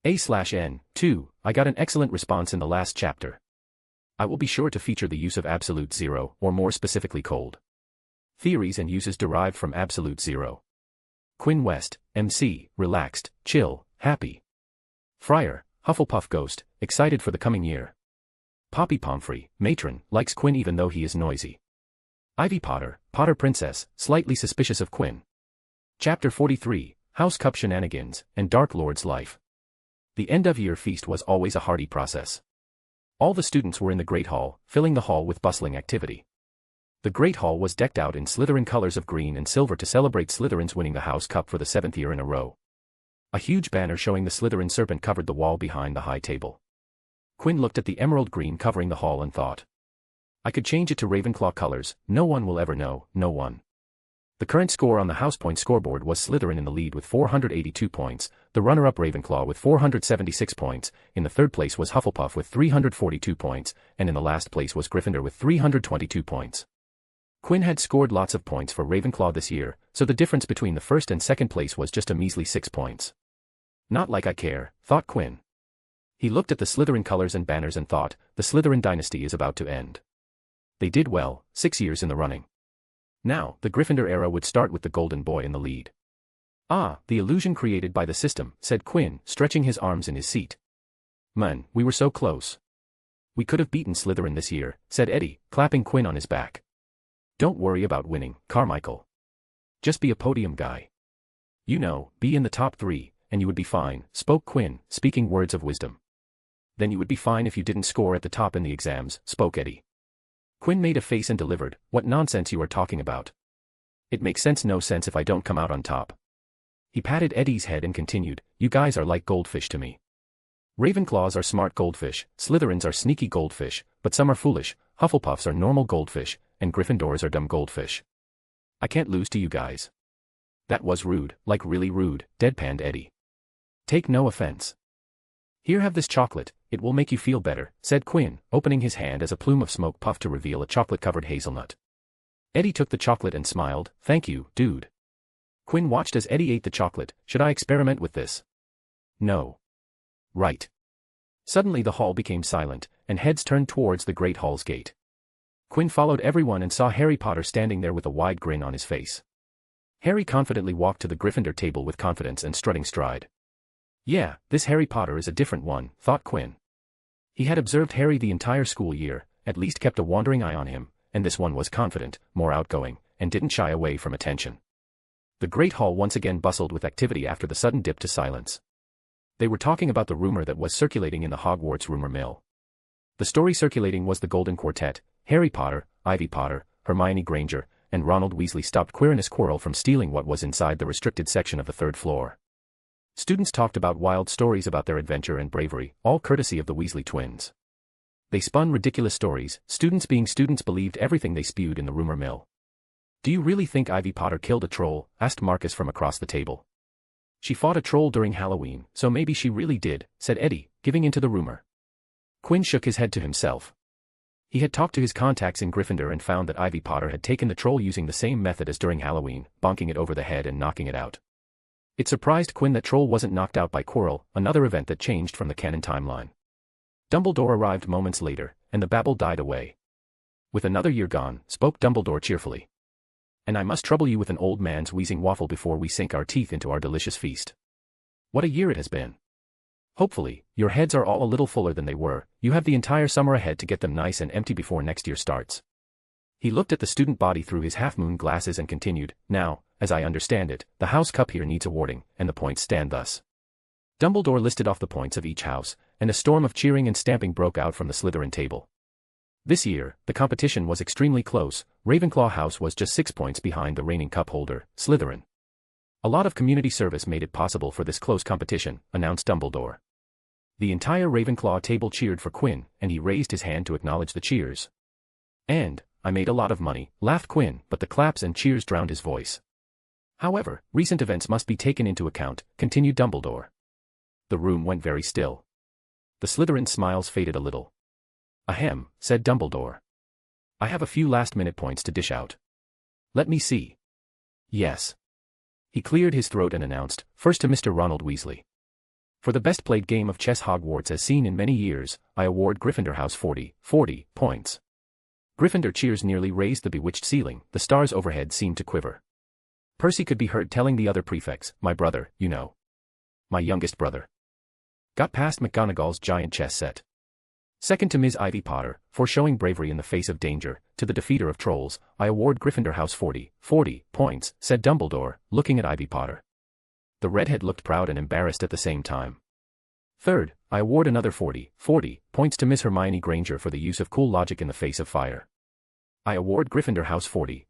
A/N2, I got an excellent response in the last chapter. I will be sure to feature the use of absolute zero, or more specifically cold theories and uses derived from absolute zero. Quinn West, MC, relaxed, chill, happy. Friar, Hufflepuff Ghost, excited for the coming year. Poppy Pomfrey, matron, likes Quinn even though he is noisy. Ivy Potter, Potter Princess, slightly suspicious of Quinn. Chapter 43, House Cup Shenanigans, and Dark Lord's Life. The end-of-year feast was always a hearty process. All the students were in the Great Hall, filling the hall with bustling activity. The Great Hall was decked out in Slytherin colors of green and silver to celebrate Slytherins winning the House Cup for the 7th year in a row. A huge banner showing the Slytherin serpent covered the wall behind the high table. Quinn looked at the emerald green covering the hall and thought, I could change it to Ravenclaw colors, no one will ever know, no one. The current score on the house point scoreboard was Slytherin in the lead with 482 points, the runner-up Ravenclaw with 476 points, in the third place was Hufflepuff with 342 points, and in the last place was Gryffindor with 322 points. Quinn had scored lots of points for Ravenclaw this year, so the difference between the first and second place was just a measly 6 points. Not like I care, thought Quinn. He looked at the Slytherin colors and banners and thought, the Slytherin dynasty is about to end. They did well, 6 years in the running. Now, the Gryffindor era would start with the Golden Boy in the lead. Ah, the illusion created by the system, said Quinn, stretching his arms in his seat. Man, we were so close. We could have beaten Slytherin this year, said Eddie, clapping Quinn on his back. Don't worry about winning, Carmichael. Just be a podium guy. You know, be in the top 3, and you would be fine, spoke Quinn, speaking words of wisdom. Then you would be fine if you didn't score at the top in the exams, spoke Eddie. Quinn made a face and delivered, what nonsense you are talking about. It makes no sense if I don't come out on top. He patted Eddie's head and continued, you guys are like goldfish to me. Ravenclaws are smart goldfish, Slytherins are sneaky goldfish, but some are foolish, Hufflepuffs are normal goldfish, and Gryffindors are dumb goldfish. I can't lose to you guys. That was rude, like really rude, deadpanned Eddie. Take no offense. Here, have this chocolate, it will make you feel better, said Quinn, opening his hand as a plume of smoke puffed to reveal a chocolate-covered hazelnut. Eddie took the chocolate and smiled, thank you, dude. Quinn watched as Eddie ate the chocolate, should I experiment with this? No. Right. Suddenly the hall became silent, and heads turned towards the Great Hall's gate. Quinn followed everyone and saw Harry Potter standing there with a wide grin on his face. Harry confidently walked to the Gryffindor table with confidence and strutting stride. Yeah, this Harry Potter is a different one, thought Quinn. He had observed Harry the entire school year, at least kept a wandering eye on him, and this one was confident, more outgoing, and didn't shy away from attention. The Great Hall once again bustled with activity after the sudden dip to silence. They were talking about the rumor that was circulating in the Hogwarts rumor mill. The story circulating was the Golden Quartet, Harry Potter, Ivy Potter, Hermione Granger, and Ronald Weasley stopped Quirinus Quirrell from stealing what was inside the restricted section of the 3rd floor. Students talked about wild stories about their adventure and bravery, all courtesy of the Weasley twins. They spun ridiculous stories, students being students believed everything they spewed in the rumor mill. Do you really think Ivy Potter killed a troll? Asked Marcus from across the table. She fought a troll during Halloween, so maybe she really did, said Eddie, giving into the rumor. Quinn shook his head to himself. He had talked to his contacts in Gryffindor and found that Ivy Potter had taken the troll using the same method as during Halloween, bonking it over the head and knocking it out. It surprised Quinn that troll wasn't knocked out by Quirrell, another event that changed from the canon timeline. Dumbledore arrived moments later, and the babble died away. With another year gone, spoke Dumbledore cheerfully. And I must trouble you with an old man's wheezing waffle before we sink our teeth into our delicious feast. What a year it has been. Hopefully, your heads are all a little fuller than they were. You have the entire summer ahead to get them nice and empty before next year starts. He looked at the student body through his half-moon glasses and continued, now, as I understand it, the house cup here needs awarding, and the points stand thus. Dumbledore listed off the points of each house, and a storm of cheering and stamping broke out from the Slytherin table. This year, the competition was extremely close. Ravenclaw House was just 6 points behind the reigning cup holder, Slytherin. A lot of community service made it possible for this close competition, announced Dumbledore. The entire Ravenclaw table cheered for Quinn, and he raised his hand to acknowledge the cheers. And I made a lot of money, laughed Quinn, but the claps and cheers drowned his voice. However, recent events must be taken into account, continued Dumbledore. The room went very still. The Slytherin smiles faded a little. Ahem, said Dumbledore. I have a few last-minute points to dish out. Let me see. Yes. He cleared his throat and announced, first to Mr. Ronald Weasley. For the best played game of chess Hogwarts as seen in many years, I award Gryffindor House 40 points. Gryffindor cheers nearly raised the bewitched ceiling, the stars overhead seemed to quiver. Percy could be heard telling the other prefects, my brother, you know. My youngest brother. Got past McGonagall's giant chess set. Second to Ms. Ivy Potter, for showing bravery in the face of danger, to the defeater of trolls, I award Gryffindor House 40 points, said Dumbledore, looking at Ivy Potter. The redhead looked proud and embarrassed at the same time. Third, I award another 40 points to Miss Hermione Granger for the use of cool logic in the face of fire. I award Gryffindor House 40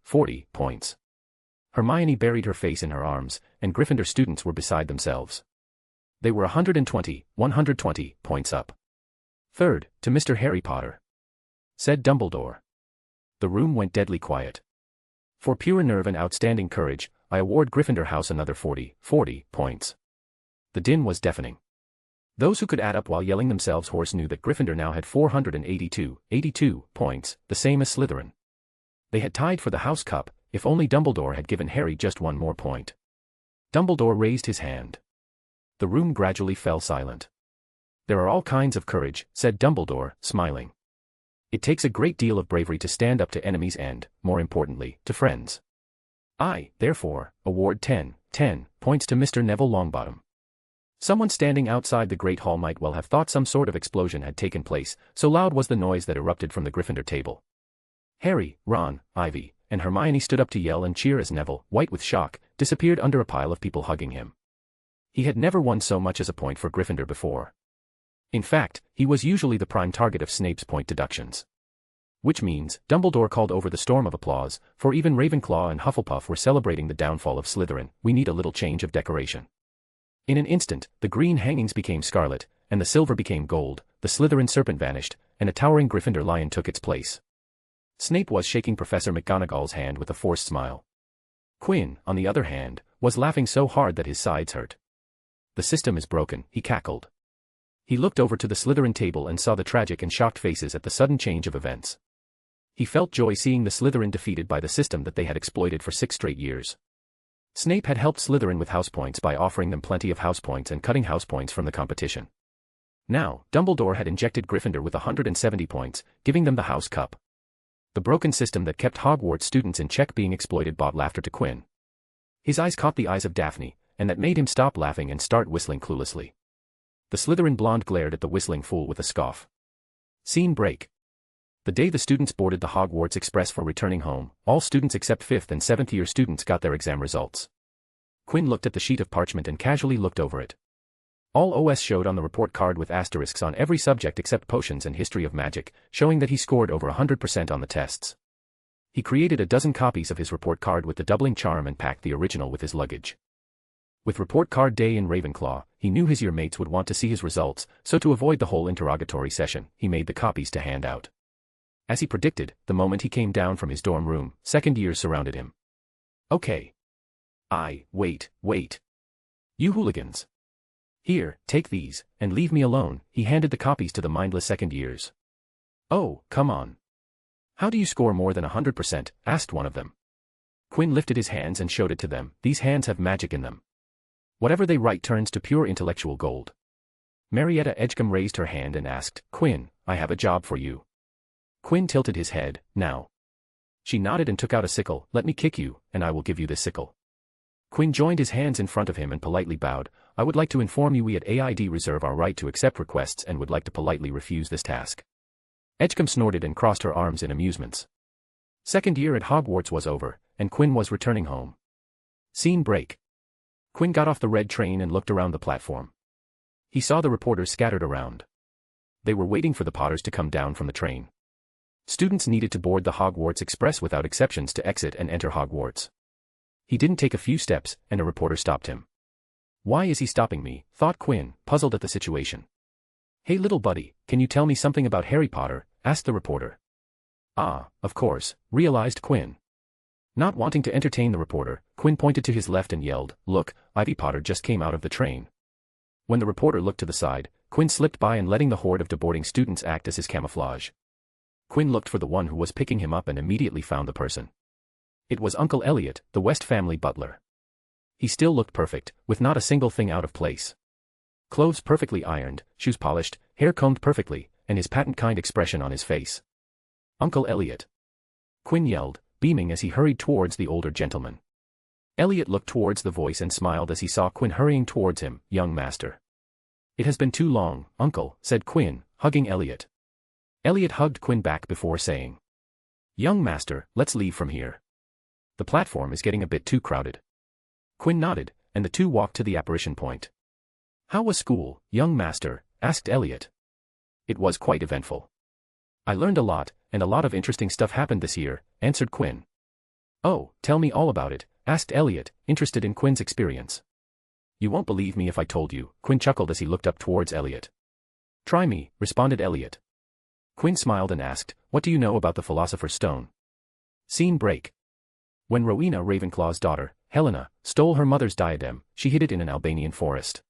points. Hermione buried her face in her arms, and Gryffindor students were beside themselves. They were 120 points up. Third, to Mr. Harry Potter, said Dumbledore. The room went deadly quiet. For pure nerve and outstanding courage, I award Gryffindor House another 40 points. The din was deafening. Those who could add up while yelling themselves hoarse knew that Gryffindor now had 482 points, the same as Slytherin. They had tied for the House Cup, if only Dumbledore had given Harry just one more point. Dumbledore raised his hand. The room gradually fell silent. There are all kinds of courage, said Dumbledore, smiling. It takes a great deal of bravery to stand up to enemies and, more importantly, to friends. I, therefore, award 10 points to Mr. Neville Longbottom. Someone standing outside the Great Hall might well have thought some sort of explosion had taken place, so loud was the noise that erupted from the Gryffindor table. Harry, Ron, Ivy, and Hermione stood up to yell and cheer as Neville, white with shock, disappeared under a pile of people hugging him. He had never won so much as a point for Gryffindor before. In fact, he was usually the prime target of Snape's point deductions. Which means, Dumbledore called over the storm of applause, for even Ravenclaw and Hufflepuff were celebrating the downfall of Slytherin. We need a little change of decoration. In an instant, the green hangings became scarlet, and the silver became gold, the Slytherin serpent vanished, and a towering Gryffindor lion took its place. Snape was shaking Professor McGonagall's hand with a forced smile. Quinn, on the other hand, was laughing so hard that his sides hurt. The system is broken, he cackled. He looked over to the Slytherin table and saw the tragic and shocked faces at the sudden change of events. He felt joy seeing the Slytherin defeated by the system that they had exploited for 6 straight years. Snape had helped Slytherin with house points by offering them plenty of house points and cutting house points from the competition. Now, Dumbledore had injected Gryffindor with 170 points, giving them the House Cup. The broken system that kept Hogwarts students in check being exploited brought laughter to Quinn. His eyes caught the eyes of Daphne, and that made him stop laughing and start whistling cluelessly. The Slytherin blonde glared at the whistling fool with a scoff. Scene break. The day the students boarded the Hogwarts Express for returning home, all students except 5th and 7th year students got their exam results. Quinn looked at the sheet of parchment and casually looked over it. All OS showed on the report card with asterisks on every subject except potions and history of magic, showing that he scored over 100% on the tests. He created a dozen copies of his report card with the doubling charm and packed the original with his luggage. With report card day in Ravenclaw, he knew his year mates would want to see his results, so to avoid the whole interrogatory session, he made the copies to hand out. As he predicted, the moment he came down from his dorm room, second years surrounded him. Okay. Wait. You hooligans. Here, take these, and leave me alone, he handed the copies to the mindless second years. Oh, come on. How do you score more than 100%, asked one of them. Quinn lifted his hands and showed it to them. These hands have magic in them. Whatever they write turns to pure intellectual gold. Marietta Edgecombe raised her hand and asked, Quinn, I have a job for you. Quinn tilted his head, now. She nodded and took out a sickle. "Let me kick you, and I will give you this sickle." Quinn joined his hands in front of him and politely bowed. "I would like to inform you we at AID reserve our right to accept requests and would like to politely refuse this task." Edgecombe snorted and crossed her arms in amusements. Second year at Hogwarts was over, and Quinn was returning home. Scene break. Quinn got off the red train and looked around the platform. He saw the reporters scattered around. They were waiting for the Potters to come down from the train. Students needed to board the Hogwarts Express without exceptions to exit and enter Hogwarts. He didn't take a few steps, and a reporter stopped him. "Why is he stopping me?" thought Quinn, puzzled at the situation. "Hey little buddy, can you tell me something about Harry Potter?" asked the reporter. "Ah, of course," realized Quinn. Not wanting to entertain the reporter, Quinn pointed to his left and yelled, "Look, Ivy Potter just came out of the train." When the reporter looked to the side, Quinn slipped by and letting the horde of deboarding students act as his camouflage. Quinn looked for the one who was picking him up and immediately found the person. It was Uncle Elliot, the West family butler. He still looked perfect, with not a single thing out of place. Clothes perfectly ironed, shoes polished, hair combed perfectly, and his patent kind expression on his face. "Uncle Elliot!" Quinn yelled, beaming as he hurried towards the older gentleman. Elliot looked towards the voice and smiled as he saw Quinn hurrying towards him. "Young master." "It has been too long, Uncle," said Quinn, hugging Elliot. Elliot hugged Quinn back before saying, "Young master, let's leave from here. The platform is getting a bit too crowded." Quinn nodded, and the two walked to the apparition point. "How was school, young master?" asked Elliot. "It was quite eventful. I learned a lot, and a lot of interesting stuff happened this year," answered Quinn. "Oh, tell me all about it," asked Elliot, interested in Quinn's experience. "You won't believe me if I told you," Quinn chuckled as he looked up towards Elliot. "Try me," responded Elliot. Quinn smiled and asked, "What do you know about the Philosopher's Stone?" Scene break. When Rowena Ravenclaw's daughter, Helena, stole her mother's diadem, she hid it in an Albanian forest.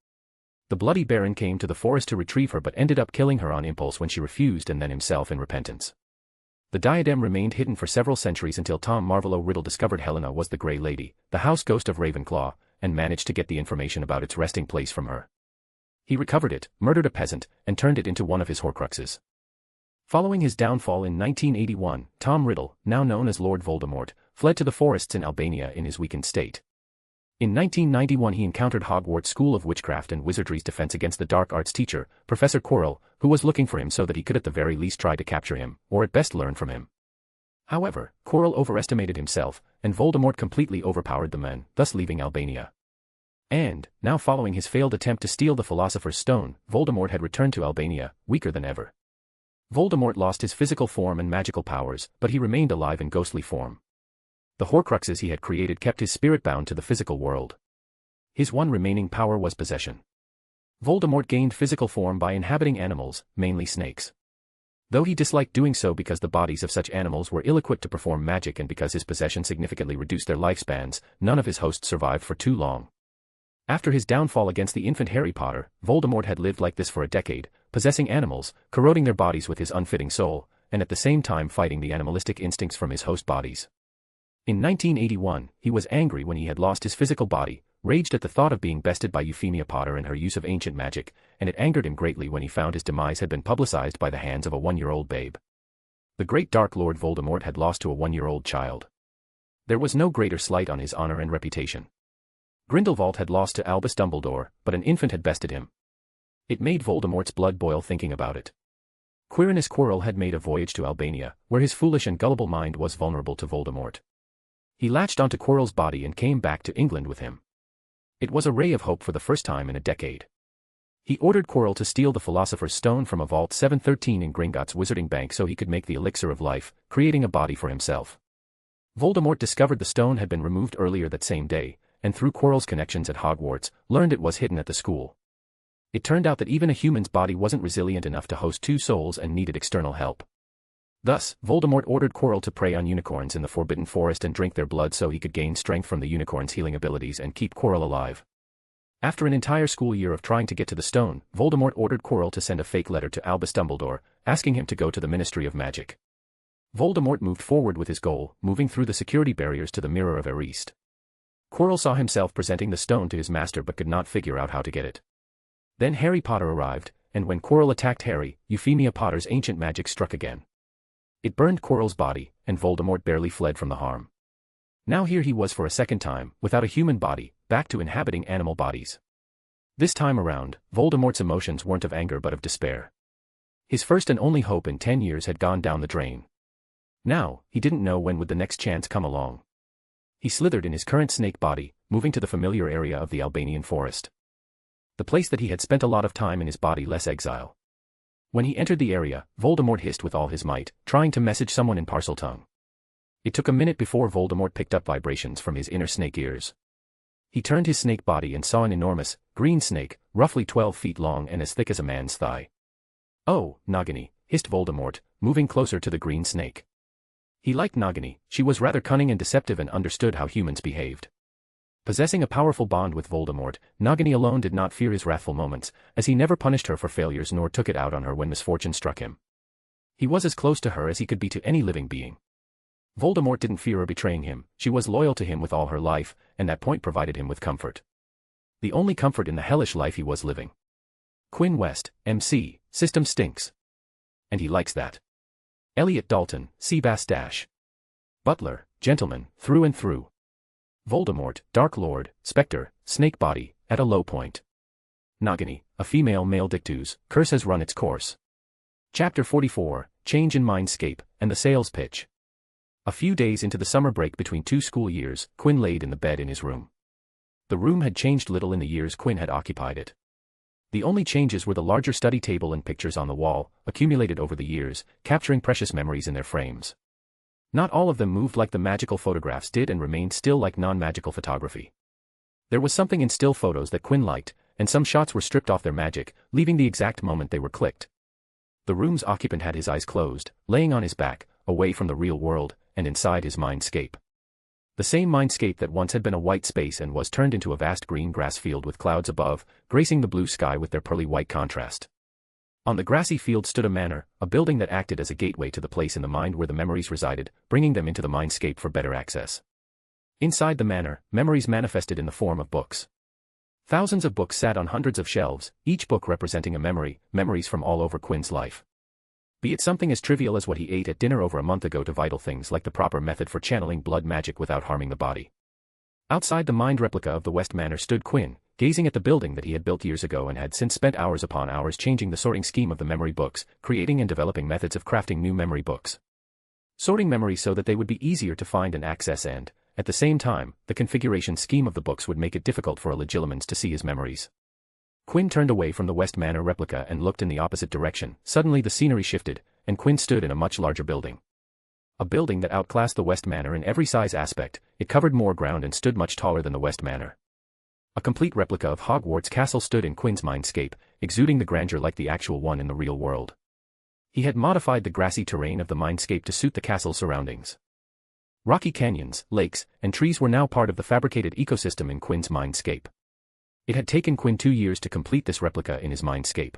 The bloody Baron came to the forest to retrieve her but ended up killing her on impulse when she refused and then himself in repentance. The diadem remained hidden for several centuries until Tom Marvolo Riddle discovered Helena was the Grey Lady, the house ghost of Ravenclaw, and managed to get the information about its resting place from her. He recovered it, murdered a peasant, and turned it into one of his horcruxes. Following his downfall in 1981, Tom Riddle, now known as Lord Voldemort, fled to the forests in Albania in his weakened state. In 1991 he encountered Hogwarts School of Witchcraft and Wizardry's defense against the dark arts teacher, Professor Quirrell, who was looking for him so that he could at the very least try to capture him, or at best learn from him. However, Quirrell overestimated himself, and Voldemort completely overpowered the man, thus leaving Albania. And, now following his failed attempt to steal the Philosopher's Stone, Voldemort had returned to Albania, weaker than ever. Voldemort lost his physical form and magical powers, but he remained alive in ghostly form. The horcruxes he had created kept his spirit bound to the physical world. His one remaining power was possession. Voldemort gained physical form by inhabiting animals, mainly snakes. Though he disliked doing so because the bodies of such animals were ill-equipped to perform magic and because his possession significantly reduced their lifespans, none of his hosts survived for too long. After his downfall against the infant Harry Potter, Voldemort had lived like this for a decade, possessing animals, corroding their bodies with his unfitting soul, and at the same time fighting the animalistic instincts from his host bodies. In 1981, he was angry when he had lost his physical body, raged at the thought of being bested by Euphemia Potter and her use of ancient magic, and it angered him greatly when he found his demise had been publicized by the hands of a one-year-old babe. The great Dark Lord Voldemort had lost to a one-year-old child. There was no greater slight on his honor and reputation. Grindelwald had lost to Albus Dumbledore, but an infant had bested him. It made Voldemort's blood boil thinking about it. Quirinus Quirrell had made a voyage to Albania, where his foolish and gullible mind was vulnerable to Voldemort. He latched onto Quirrell's body and came back to England with him. It was a ray of hope for the first time in a decade. He ordered Quirrell to steal the Philosopher's Stone from a Vault 713 in Gringotts Wizarding Bank so he could make the elixir of life, creating a body for himself. Voldemort discovered the stone had been removed earlier that same day, and through Quirrell's connections at Hogwarts, learned it was hidden at the school. It turned out that even a human's body wasn't resilient enough to host two souls and needed external help. Thus, Voldemort ordered Quirrell to prey on unicorns in the Forbidden Forest and drink their blood so he could gain strength from the unicorn's healing abilities and keep Quirrell alive. After an entire school year of trying to get to the stone, Voldemort ordered Quirrell to send a fake letter to Albus Dumbledore, asking him to go to the Ministry of Magic. Voldemort moved forward with his goal, moving through the security barriers to the Mirror of Erist. Quirrell saw himself presenting the stone to his master but could not figure out how to get it. Then Harry Potter arrived, and when Quirrell attacked Harry, Euphemia Potter's ancient magic struck again. It burned Quirrell's body, and Voldemort barely fled from the harm. Now here he was for a second time, without a human body, back to inhabiting animal bodies. This time around, Voldemort's emotions weren't of anger but of despair. His first and only hope in 10 years had gone down the drain. Now, he didn't know when would the next chance come along. He slithered in his current snake body, moving to the familiar area of the Albanian forest. The place that he had spent a lot of time in his body less exile. When he entered the area, Voldemort hissed with all his might, trying to message someone in parcel tongue. It took a minute before Voldemort picked up vibrations from his inner snake ears. He turned his snake body and saw an enormous, green snake, roughly 12 feet long and as thick as a man's thigh. "Oh, Nagini," hissed Voldemort, moving closer to the green snake. He liked Nagini, she was rather cunning and deceptive and understood how humans behaved. Possessing a powerful bond with Voldemort, Nagini alone did not fear his wrathful moments, as he never punished her for failures nor took it out on her when misfortune struck him. He was as close to her as he could be to any living being. Voldemort didn't fear her betraying him, she was loyal to him with all her life, and that point provided him with comfort. The only comfort in the hellish life he was living. Quinn West, MC, system stinks. And he likes that. Elliot Dalton, Seabass - Butler, gentleman, through and through. Voldemort, Dark Lord, Spectre, Snake Body, at a low point. Nagini, a female male dictus, curse has run its course. Chapter 44, Change in Mindscape, and the Sales Pitch. A few days into the summer break between 2 school years, Quinn laid in the bed in his room. The room had changed little in the years Quinn had occupied it. The only changes were the larger study table and pictures on the wall, accumulated over the years, capturing precious memories in their frames. Not all of them moved like the magical photographs did and remained still like non-magical photography. There was something in still photos that Quinn liked, and some shots were stripped off their magic, leaving the exact moment they were clicked. The room's occupant had his eyes closed, laying on his back, away from the real world, and inside his mindscape. The same mindscape that once had been a white space and was turned into a vast green grass field with clouds above, gracing the blue sky with their pearly white contrast. On the grassy field stood a manor, a building that acted as a gateway to the place in the mind where the memories resided, bringing them into the mindscape for better access. Inside the manor, memories manifested in the form of books. Thousands of books sat on hundreds of shelves, each book representing a memory, memories from all over Quinn's life. Be it something as trivial as what he ate at dinner over a month ago to vital things like the proper method for channeling blood magic without harming the body. Outside the mind replica of the West Manor stood Quinn, gazing at the building that he had built years ago and had since spent hours upon hours changing the sorting scheme of the memory books, creating and developing methods of crafting new memory books. Sorting memories so that they would be easier to find and access and, at the same time, the configuration scheme of the books would make it difficult for a legilimens to see his memories. Quinn turned away from the West Manor replica and looked in the opposite direction. Suddenly the scenery shifted, and Quinn stood in a much larger building. A building that outclassed the West Manor in every size aspect, it covered more ground and stood much taller than the West Manor. A complete replica of Hogwarts Castle stood in Quinn's mindscape, exuding the grandeur like the actual one in the real world. He had modified the grassy terrain of the mindscape to suit the castle's surroundings. Rocky canyons, lakes, and trees were now part of the fabricated ecosystem in Quinn's mindscape. It had taken Quinn 2 years to complete this replica in his mindscape.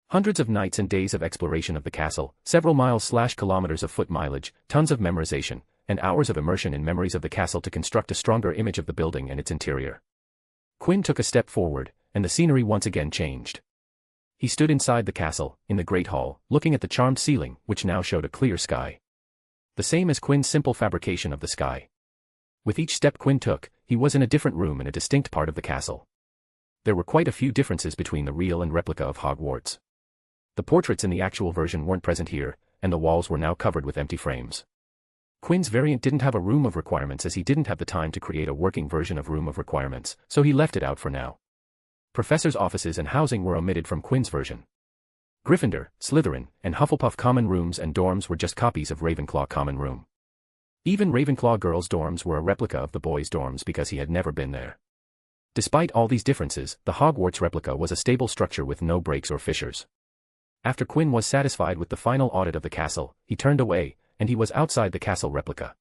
Hundreds of nights and days of exploration of the castle, several miles/kilometers of foot mileage, tons of memorization, and hours of immersion in memories of the castle to construct a stronger image of the building and its interior. Quinn took a step forward, and the scenery once again changed. He stood inside the castle, in the great hall, looking at the charmed ceiling, which now showed a clear sky. The same as Quinn's simple fabrication of the sky. With each step Quinn took, he was in a different room in a distinct part of the castle. There were quite a few differences between the real and replica of Hogwarts. The portraits in the actual version weren't present here, and the walls were now covered with empty frames. Quinn's variant didn't have a room of requirements as he didn't have the time to create a working version of room of requirements, so he left it out for now. Professors' offices and housing were omitted from Quinn's version. Gryffindor, Slytherin, and Hufflepuff common rooms and dorms were just copies of Ravenclaw common room. Even Ravenclaw girls' dorms were a replica of the boys' dorms because he had never been there. Despite all these differences, the Hogwarts replica was a stable structure with no breaks or fissures. After Quinn was satisfied with the final audit of the castle, he turned away, and he was outside the castle replica.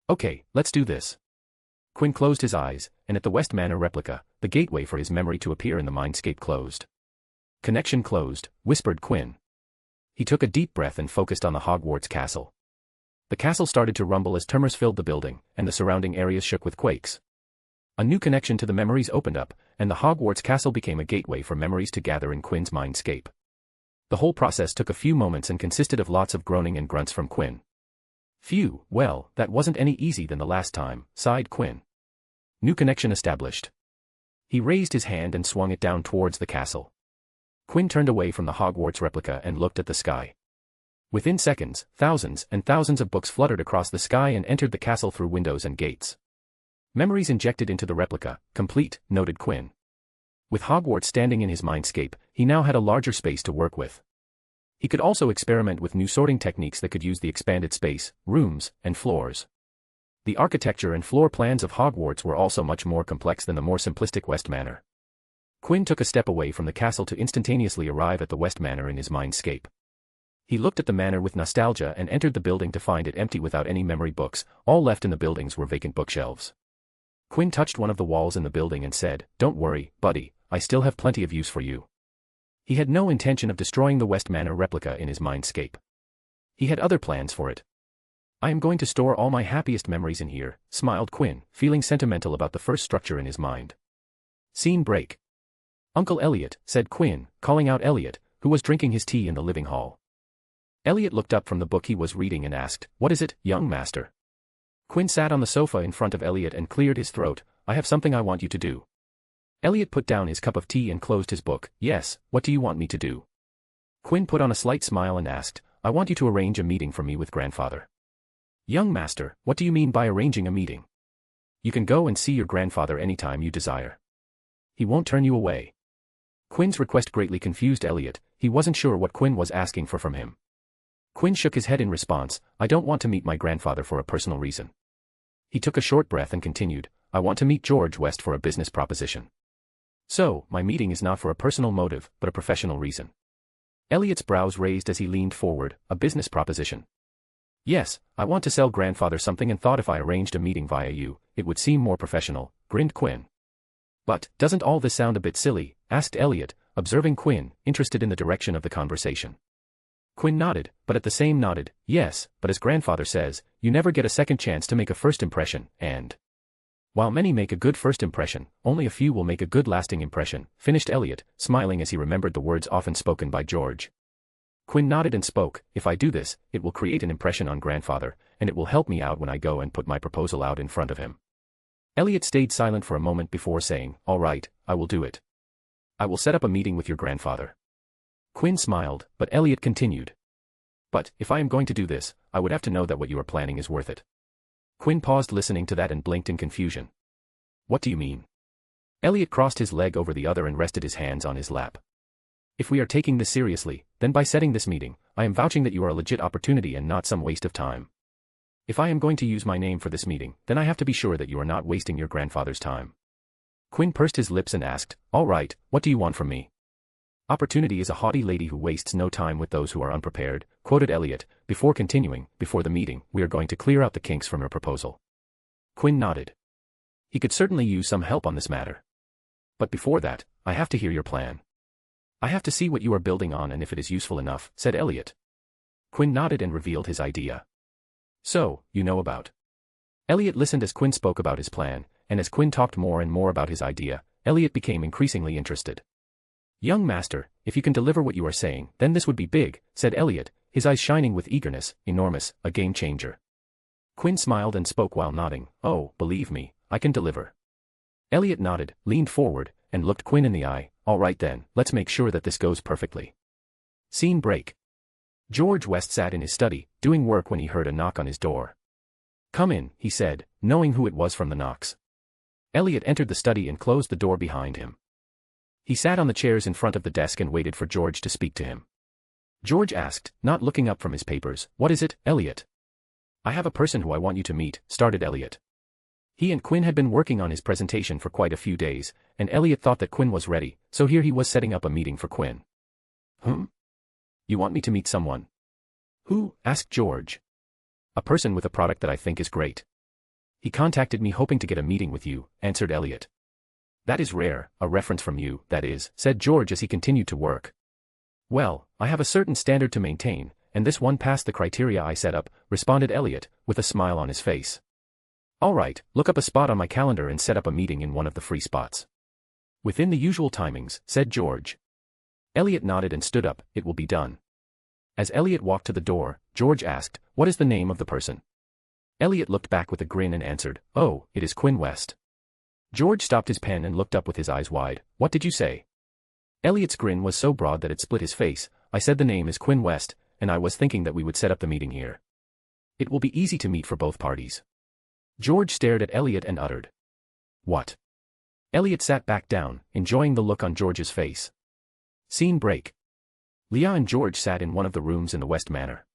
Okay, let's do this. Quinn closed his eyes, and at the West Manor replica, the gateway for his memory to appear in the mindscape closed. Connection closed, whispered Quinn. He took a deep breath and focused on the Hogwarts castle. The castle started to rumble as tremors filled the building, and the surrounding areas shook with quakes. A new connection to the memories opened up, and the Hogwarts castle became a gateway for memories to gather in Quinn's mindscape. The whole process took a few moments and consisted of lots of groaning and grunts from Quinn. Phew, well, that wasn't any easier than the last time, sighed Quinn. New connection established. He raised his hand and swung it down towards the castle. Quinn turned away from the Hogwarts replica and looked at the sky. Within seconds, thousands and thousands of books fluttered across the sky and entered the castle through windows and gates. Memories injected into the replica, complete, noted Quinn. With Hogwarts standing in his mindscape, he now had a larger space to work with. He could also experiment with new sorting techniques that could use the expanded space, rooms, and floors. The architecture and floor plans of Hogwarts were also much more complex than the more simplistic West Manor. Quinn took a step away from the castle to instantaneously arrive at the West Manor in his mindscape. He looked at the manor with nostalgia and entered the building to find it empty without any memory books. All left in the buildings were vacant bookshelves. Quinn touched one of the walls in the building and said, "Don't worry, buddy, I still have plenty of use for you." He had no intention of destroying the West Manor replica in his mindscape. He had other plans for it. "I am going to store all my happiest memories in here," smiled Quinn, feeling sentimental about the first structure in his mind. Scene break. "Uncle Elliot," said Quinn, calling out Elliot, who was drinking his tea in the living hall. Elliot looked up from the book he was reading and asked, "What is it, young master?" Quinn sat on the sofa in front of Elliot and cleared his throat. "I have something I want you to do." Elliot put down his cup of tea and closed his book. "Yes, what do you want me to do?" Quinn put on a slight smile and asked, "I want you to arrange a meeting for me with grandfather." "Young master, what do you mean by arranging a meeting?" "You can go and see your grandfather anytime you desire. He won't turn you away." Quinn's request greatly confused Elliot. He wasn't sure what Quinn was asking for from him. Quinn shook his head in response. "I don't want to meet my grandfather for a personal reason." He took a short breath and continued, "I want to meet George West for a business proposition. So, my meeting is not for a personal motive, but a professional reason." Elliot's brows raised as he leaned forward. "A business proposition?" "Yes, I want to sell grandfather something and thought if I arranged a meeting via you, it would seem more professional," grinned Quinn. "But, doesn't all this sound a bit silly?" asked Elliot, observing Quinn, interested in the direction of the conversation. Quinn nodded, but at the same nodded, "Yes, but as grandfather says, you never get a second chance to make a first impression, and while many make a good first impression, only a few will make a good lasting impression," finished Elliot, smiling as he remembered the words often spoken by George. Quinn nodded and spoke, "If I do this, it will create an impression on grandfather, and it will help me out when I go and put my proposal out in front of him." Elliot stayed silent for a moment before saying, "All right, I will do it. I will set up a meeting with your grandfather." Quinn smiled, but Elliot continued, "But, if I am going to do this, I would have to know that what you are planning is worth it." Quinn paused listening to that and blinked in confusion. "What do you mean?" Elliot crossed his leg over the other and rested his hands on his lap. "If we are taking this seriously, then by setting this meeting, I am vouching that you are a legit opportunity and not some waste of time. If I am going to use my name for this meeting, then I have to be sure that you are not wasting your grandfather's time." Quinn pursed his lips and asked, "All right, what do you want from me?" "Opportunity is a haughty lady who wastes no time with those who are unprepared," quoted Elliot, before continuing, "Before the meeting, we are going to clear out the kinks from your proposal." Quinn nodded. He could certainly use some help on this matter. "But before that, I have to hear your plan. I have to see what you are building on and if it is useful enough," said Elliot. Quinn nodded and revealed his idea. "So, you know about." Elliot listened as Quinn spoke about his plan, and as Quinn talked more and more about his idea, Elliot became increasingly interested. "Young master, if you can deliver what you are saying, then this would be big," said Elliot, his eyes shining with eagerness. "Enormous, a game changer." Quinn smiled and spoke while nodding. "Oh, believe me, I can deliver." Elliot nodded, leaned forward, and looked Quinn in the eye. "All right then, let's make sure that this goes perfectly." Scene break. George West sat in his study, doing work when he heard a knock on his door. "Come in," he said, knowing who it was from the knocks. Elliot entered the study and closed the door behind him. He sat on the chairs in front of the desk and waited for George to speak to him. George asked, not looking up from his papers, "What is it, Elliot?" "I have a person who I want you to meet," started Elliot. He and Quinn had been working on his presentation for quite a few days, and Elliot thought that Quinn was ready, so here he was setting up a meeting for Quinn. You want me to meet someone?" "Who?" asked George. "A person with a product that I think is great. He contacted me hoping to get a meeting with you," answered Elliot. "That is rare, a reference from you, that is," said George as he continued to work. "Well, I have a certain standard to maintain, and this one passed the criteria I set up," responded Elliot, with a smile on his face. "All right, look up a spot on my calendar and set up a meeting in one of the free spots." "Within the usual timings," said George. Elliot nodded and stood up. It will be done. As Elliot walked to the door, George asked, what is the name of the person? Elliot looked back with a grin and answered, oh, it is Quinn West. George stopped his pen and looked up with his eyes wide. What did you say? Elliot's grin was so broad that it split his face. I said the name is Quinn West, and I was thinking that we would set up the meeting here. It will be easy to meet for both parties. George stared at Elliot and uttered, what? Elliot sat back down, enjoying the look on George's face. Scene break. Leah and George sat in one of the rooms in the West Manor.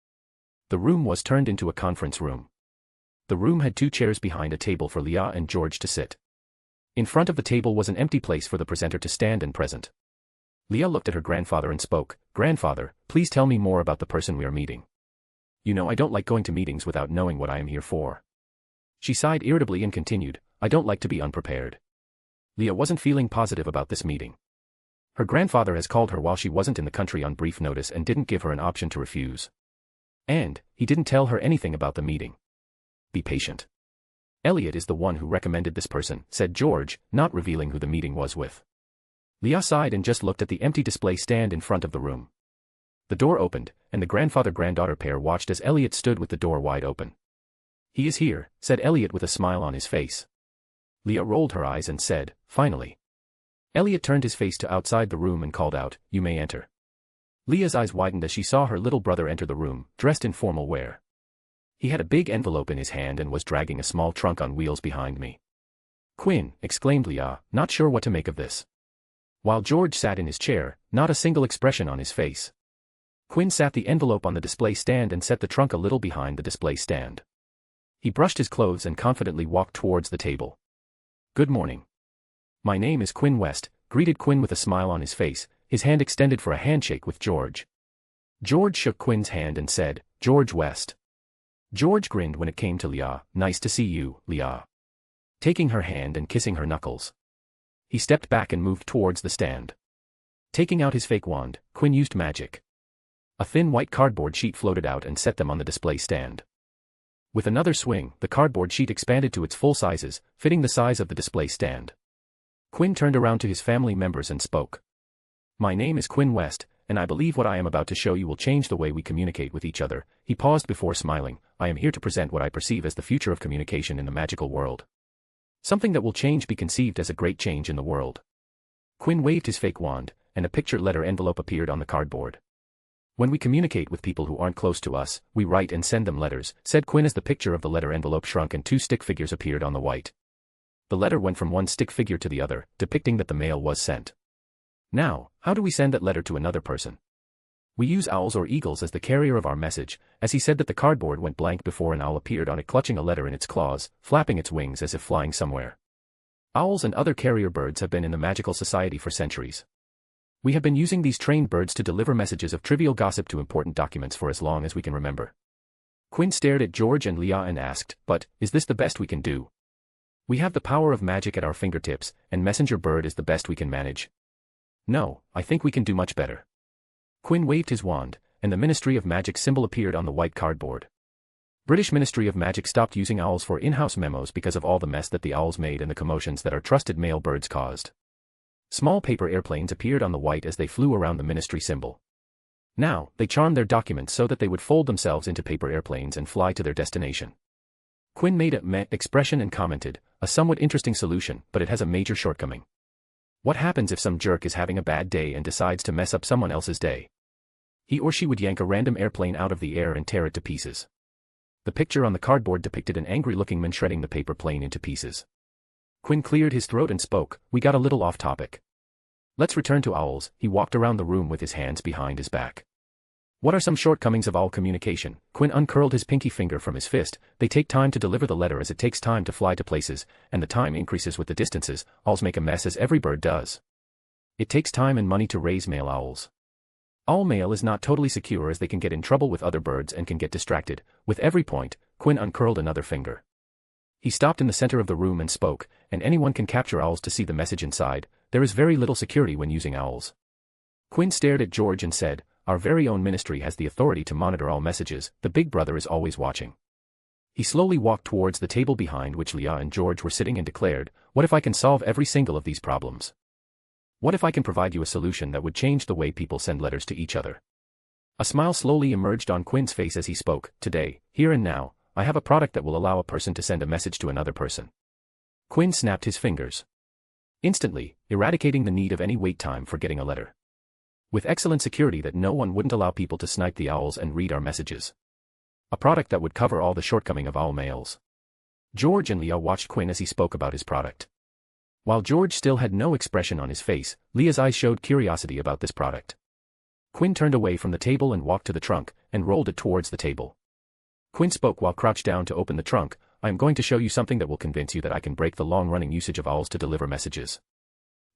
The room was turned into a conference room. The room had 2 chairs behind a table for Leah and George to sit. In front of the table was an empty place for the presenter to stand and present. Leah looked at her grandfather and spoke, Grandfather, please tell me more about the person we are meeting. You know I don't like going to meetings without knowing what I am here for. She sighed irritably and continued, I don't like to be unprepared. Leah wasn't feeling positive about this meeting. Her grandfather has called her while she wasn't in the country on brief notice and didn't give her an option to refuse. And he didn't tell her anything about the meeting. Be patient. Elliot is the one who recommended this person, said George, not revealing who the meeting was with. Leah sighed and just looked at the empty display stand in front of the room. The door opened, and the grandfather-granddaughter pair watched as Elliot stood with the door wide open. He is here, said Elliot with a smile on his face. Leah rolled her eyes and said, finally. Elliot turned his face to outside the room and called out, you may enter. Leah's eyes widened as she saw her little brother enter the room, dressed in formal wear. He had a big envelope in his hand and was dragging a small trunk on wheels behind me. Quinn, exclaimed Leah, not sure what to make of this. While George sat in his chair, not a single expression on his face. Quinn sat the envelope on the display stand and set the trunk a little behind the display stand. He brushed his clothes and confidently walked towards the table. Good morning. My name is Quinn West, greeted Quinn with a smile on his face, his hand extended for a handshake with George. George shook Quinn's hand and said, George West. George grinned when it came to Leah, nice to see you, Leah. Taking her hand and kissing her knuckles. He stepped back and moved towards the stand. Taking out his fake wand, Quinn used magic. A thin white cardboard sheet floated out and set them on the display stand. With another swing, the cardboard sheet expanded to its full sizes, fitting the size of the display stand. Quinn turned around to his family members and spoke. My name is Quinn West, and I believe what I am about to show you will change the way we communicate with each other. He paused before smiling. I am here to present what I perceive as the future of communication in the magical world. Something that will change be conceived as a great change in the world. Quinn waved his fake wand, and a picture letter envelope appeared on the cardboard. When we communicate with people who aren't close to us, we write and send them letters, said Quinn as the picture of the letter envelope shrunk and 2 stick figures appeared on the white. The letter went from one stick figure to the other, depicting that the mail was sent. Now, how do we send that letter to another person? We use owls or eagles as the carrier of our message, as he said that the cardboard went blank before an owl appeared on it clutching a letter in its claws, flapping its wings as if flying somewhere. Owls and other carrier birds have been in the magical society for centuries. We have been using these trained birds to deliver messages of trivial gossip to important documents for as long as we can remember. Quinn stared at George and Leah and asked, but, is this the best we can do? We have the power of magic at our fingertips, and messenger bird is the best we can manage. No, I think we can do much better. Quinn waved his wand, and the Ministry of Magic symbol appeared on the white cardboard. British Ministry of Magic stopped using owls for in-house memos because of all the mess that the owls made and the commotions that our trusted male birds caused. Small paper airplanes appeared on the white as they flew around the ministry symbol. Now, they charmed their documents so that they would fold themselves into paper airplanes and fly to their destination. Quinn made a meh expression and commented, a somewhat interesting solution, but it has a major shortcoming. What happens if some jerk is having a bad day and decides to mess up someone else's day? He or she would yank a random airplane out of the air and tear it to pieces. The picture on the cardboard depicted an angry-looking man shredding the paper plane into pieces. Quinn cleared his throat and spoke, we got a little off topic. Let's return to owls. He walked around the room with his hands behind his back. What are some shortcomings of owl communication? Quinn uncurled his pinky finger from his fist. They take time to deliver the letter as it takes time to fly to places, and the time increases with the distances. Owls make a mess as every bird does. It takes time and money to raise male owls. Owl mail is not totally secure as they can get in trouble with other birds and can get distracted. With every point, Quinn uncurled another finger. He stopped in the center of the room and spoke, and anyone can capture owls to see the message inside. There is very little security when using owls. Quinn stared at George and said, our very own ministry has the authority to monitor all messages. The big brother is always watching. He slowly walked towards the table behind which Leah and George were sitting and declared, what if I can solve every single of these problems? What if I can provide you a solution that would change the way people send letters to each other? A smile slowly emerged on Quinn's face as he spoke. Today, here and now, I have a product that will allow a person to send a message to another person. Quinn snapped his fingers, instantly eradicating the need of any wait time for getting a letter. With excellent security that no one wouldn't allow people to snipe the owls and read our messages. A product that would cover all the shortcoming of owl mails. George and Leah watched Quinn as he spoke about his product. While George still had no expression on his face, Leah's eyes showed curiosity about this product. Quinn turned away from the table and walked to the trunk, and rolled it towards the table. Quinn spoke while crouched down to open the trunk. I am going to show you something that will convince you that I can break the long-running usage of owls to deliver messages.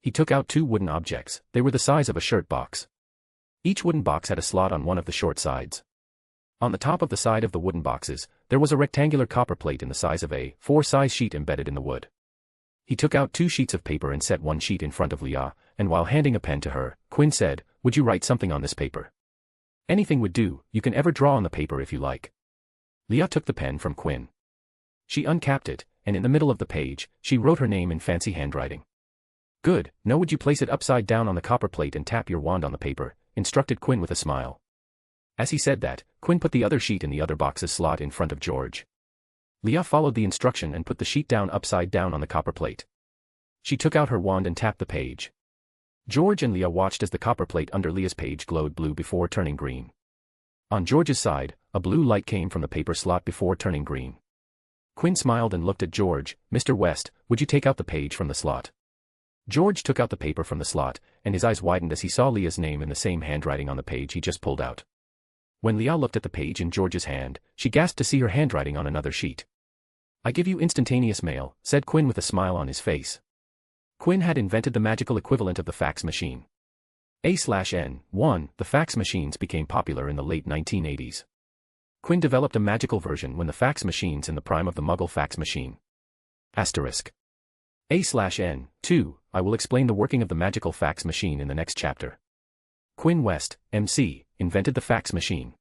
He took out 2 wooden objects. They were the size of a shirt box. Each wooden box had a slot on one of the short sides. On the top of the side of the wooden boxes, there was a rectangular copper plate in the size of a 4-size sheet embedded in the wood. He took out 2 sheets of paper and set one sheet in front of Leah, and while handing a pen to her, Quinn said, "Would you write something on this paper?" "Anything would do. You can ever draw on the paper if you like." Leah took the pen from Quinn. She uncapped it, and in the middle of the page, she wrote her name in fancy handwriting. "Good. Now would you place it upside down on the copper plate and tap your wand on the paper," instructed Quinn with a smile. As he said that, Quinn put the other sheet in the other box's slot in front of George. Leah followed the instruction and put the sheet down upside down on the copper plate. She took out her wand and tapped the page. George and Leah watched as the copper plate under Leah's page glowed blue before turning green. On George's side, a blue light came from the paper slot before turning green. Quinn smiled and looked at George. "Mr. West, would you take out the page from the slot?" George took out the paper from the slot, and his eyes widened as he saw Leah's name in the same handwriting on the page he just pulled out. When Leah looked at the page in George's hand, she gasped to see her handwriting on another sheet. "I give you instantaneous mail," said Quinn with a smile on his face. Quinn had invented the magical equivalent of the fax machine. A/N1, the fax machines became popular in the late 1980s. Quinn developed a magical version when the fax machines in the prime of the Muggle fax machine. A/N2, I will explain the working of the magical fax machine in the next chapter. Quinn West, MC, invented the fax machine.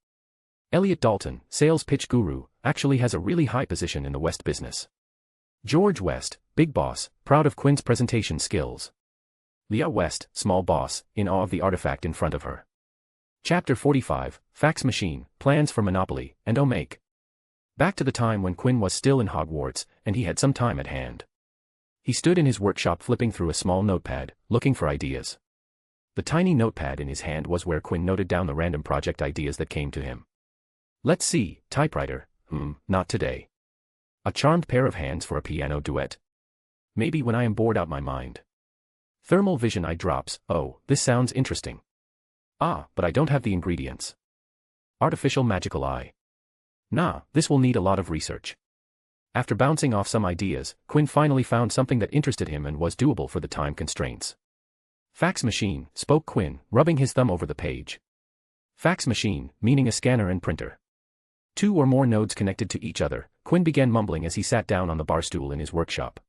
Elliot Dalton, sales pitch guru, actually has a really high position in the West business. George West, big boss, proud of Quinn's presentation skills. Leah West, small boss, in awe of the artifact in front of her. Chapter 45, Fax Machine, Plans for Monopoly, and Omake. Back to the time when Quinn was still in Hogwarts, and he had some time at hand. He stood in his workshop flipping through a small notepad, looking for ideas. The tiny notepad in his hand was where Quinn noted down the random project ideas that came to him. Let's see, typewriter, not today. A charmed pair of hands for a piano duet. Maybe when I am bored out my mind. Thermal vision eye drops, oh, this sounds interesting. Ah, but I don't have the ingredients. Artificial magical eye. Nah, this will need a lot of research. After bouncing off some ideas, Quinn finally found something that interested him and was doable for the time constraints. Fax machine, spoke Quinn, rubbing his thumb over the page. Fax machine, meaning a scanner and printer. 2 or more nodes connected to each other, Quinn began mumbling as he sat down on the bar stool in his workshop.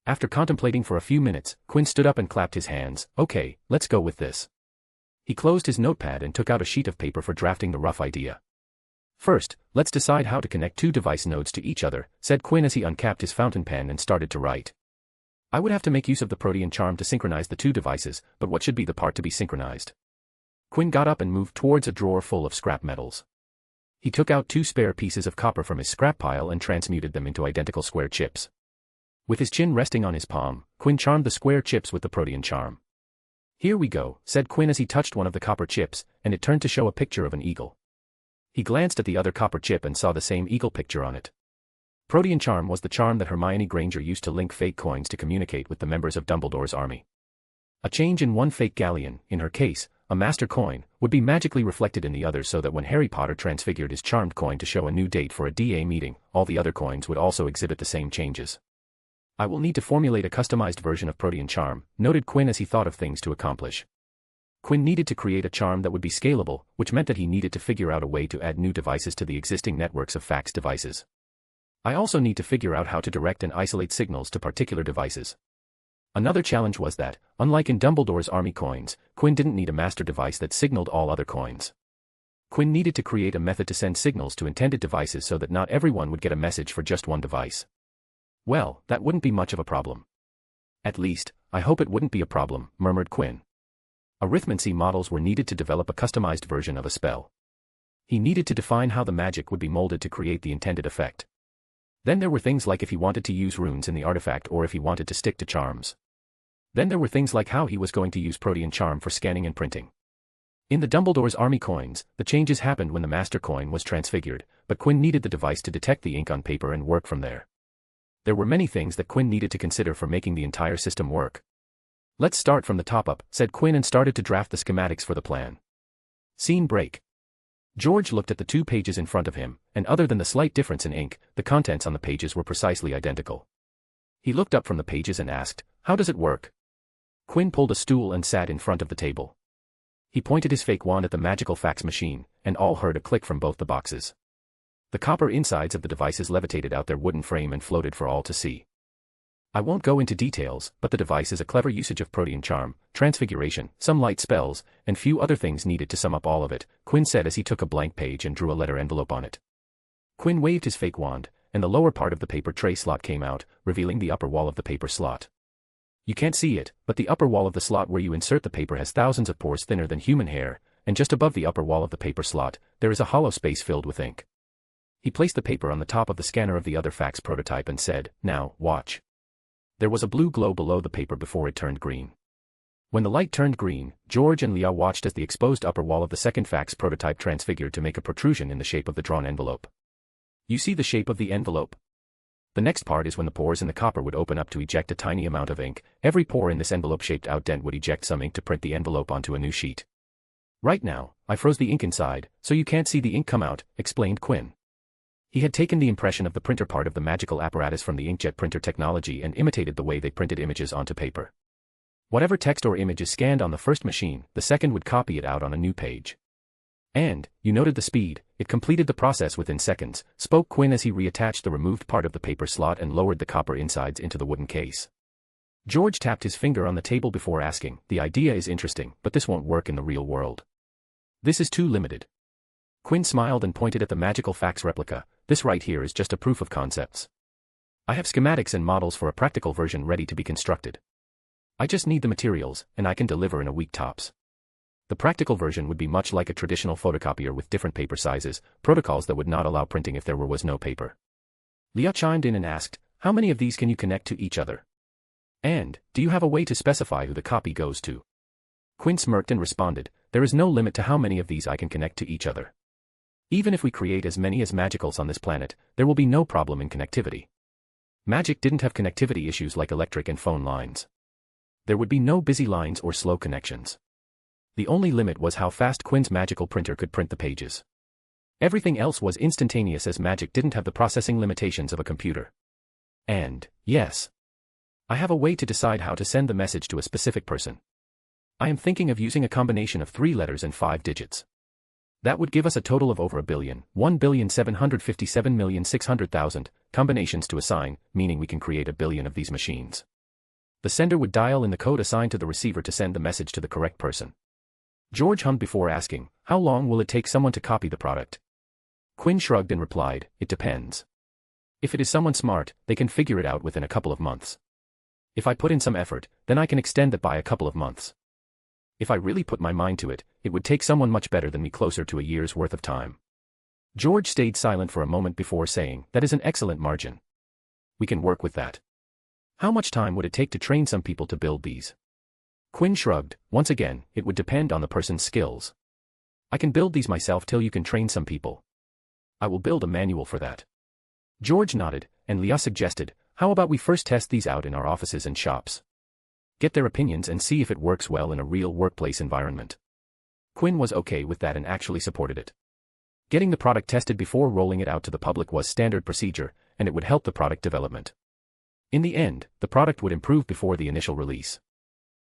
After contemplating for a few minutes, Quinn stood up and clapped his hands. Okay, let's go with this. He closed his notepad and took out a sheet of paper for drafting the rough idea. First, let's decide how to connect 2 device nodes to each other, said Quinn as he uncapped his fountain pen and started to write. I would have to make use of the Protean charm to synchronize the 2 devices, but what should be the part to be synchronized? Quinn got up and moved towards a drawer full of scrap metals. He took out 2 spare pieces of copper from his scrap pile and transmuted them into identical square chips. With his chin resting on his palm, Quinn charmed the square chips with the Protean charm. Here we go, said Quinn as he touched one of the copper chips, and it turned to show a picture of an eagle. He glanced at the other copper chip and saw the same eagle picture on it. Protean charm was the charm that Hermione Granger used to link fake coins to communicate with the members of Dumbledore's army. A change in one fake galleon, in her case, a master coin, would be magically reflected in the other so that when Harry Potter transfigured his charmed coin to show a new date for a DA meeting, all the other coins would also exhibit the same changes. I will need to formulate a customized version of Protean charm, noted Quinn as he thought of things to accomplish. Quinn needed to create a charm that would be scalable, which meant that he needed to figure out a way to add new devices to the existing networks of fax devices. I also need to figure out how to direct and isolate signals to particular devices. Another challenge was that, unlike in Dumbledore's army coins, Quinn didn't need a master device that signaled all other coins. Quinn needed to create a method to send signals to intended devices so that not everyone would get a message for just one device. Well, that wouldn't be much of a problem. At least, I hope it wouldn't be a problem, murmured Quinn. Arithmancy models were needed to develop a customized version of a spell. He needed to define how the magic would be molded to create the intended effect. Then there were things like if he wanted to use runes in the artifact or if he wanted to stick to charms. Then there were things like how he was going to use Protean charm for scanning and printing. In the Dumbledore's army coins, the changes happened when the master coin was transfigured, but Quinn needed the device to detect the ink on paper and work from there. There were many things that Quinn needed to consider for making the entire system work. Let's start from the top up, said Quinn and started to draft the schematics for the plan. Scene break. George looked at the 2 pages in front of him, and other than the slight difference in ink, the contents on the pages were precisely identical. He looked up from the pages and asked, "How does it work?" Quinn pulled a stool and sat in front of the table. He pointed his fake wand at the magical fax machine, and all heard a click from both the boxes. The copper insides of the devices levitated out their wooden frame and floated for all to see. I won't go into details, but the device is a clever usage of Protean charm, transfiguration, some light spells, and few other things needed to sum up all of it, Quinn said as he took a blank page and drew a letter envelope on it. Quinn waved his fake wand, and the lower part of the paper tray slot came out, revealing the upper wall of the paper slot. You can't see it, but the upper wall of the slot where you insert the paper has thousands of pores thinner than human hair, and just above the upper wall of the paper slot, there is a hollow space filled with ink. He placed the paper on the top of the scanner of the other fax prototype and said, "Now, watch." There was a blue glow below the paper before it turned green. When the light turned green, George and Leah watched as the exposed upper wall of the second fax prototype transfigured to make a protrusion in the shape of the drawn envelope. You see the shape of the envelope? The next part is when the pores in the copper would open up to eject a tiny amount of ink. Every pore in this envelope-shaped outdent would eject some ink to print the envelope onto a new sheet. Right now, I froze the ink inside, so you can't see the ink come out, explained Quinn. He had taken the impression of the printer part of the magical apparatus from the inkjet printer technology and imitated the way they printed images onto paper. Whatever text or image is scanned on the first machine, the second would copy it out on a new page. And, you noted the speed, it completed the process within seconds, spoke Quinn as he reattached the removed part of the paper slot and lowered the copper insides into the wooden case. George tapped his finger on the table before asking, "The idea is interesting, but this won't work in the real world. This is too limited." Quinn smiled and pointed at the magical fax replica. "This right here is just a proof of concepts. I have schematics and models for a practical version ready to be constructed. I just need the materials, and I can deliver in a week tops. The practical version would be much like a traditional photocopier with different paper sizes, protocols that would not allow printing if there was no paper." Leah chimed in and asked, "How many of these can you connect to each other? And, do you have a way to specify who the copy goes to?" Quinn smirked and responded, "There is no limit to how many of these I can connect to each other. Even if we create as many as magicals on this planet, there will be no problem in connectivity. Magic didn't have connectivity issues like electric and phone lines. There would be no busy lines or slow connections. The only limit was how fast Quinn's magical printer could print the pages. Everything else was instantaneous as magic didn't have the processing limitations of a computer. And, yes, I have a way to decide how to send the message to a specific person. I am thinking of using a combination of 3 letters and 5 digits. That would give us a total of over 1,757,600,000 combinations to assign, meaning we can create 1 billion of these machines. The sender would dial in the code assigned to the receiver to send the message to the correct person." George hummed before asking, "How long will it take someone to copy the product?" Quinn shrugged and replied, "It depends. If it is someone smart, they can figure it out within a couple of months. If I put in some effort, then I can extend that by a couple of months. If I really put my mind to it, it would take someone much better than me closer to a year's worth of time." George stayed silent for a moment before saying, "That is an excellent margin. We can work with that. How much time would it take to train some people to build these?" Quinn shrugged. "Once again, it would depend on the person's skills. I can build these myself till you can train some people. I will build a manual for that." George nodded, and Leah suggested, "How about we first test these out in our offices and shops? Get their opinions and see if it works well in a real workplace environment." Quinn was okay with that and actually supported it. Getting the product tested before rolling it out to the public was standard procedure, and it would help the product development. In the end, the product would improve before the initial release.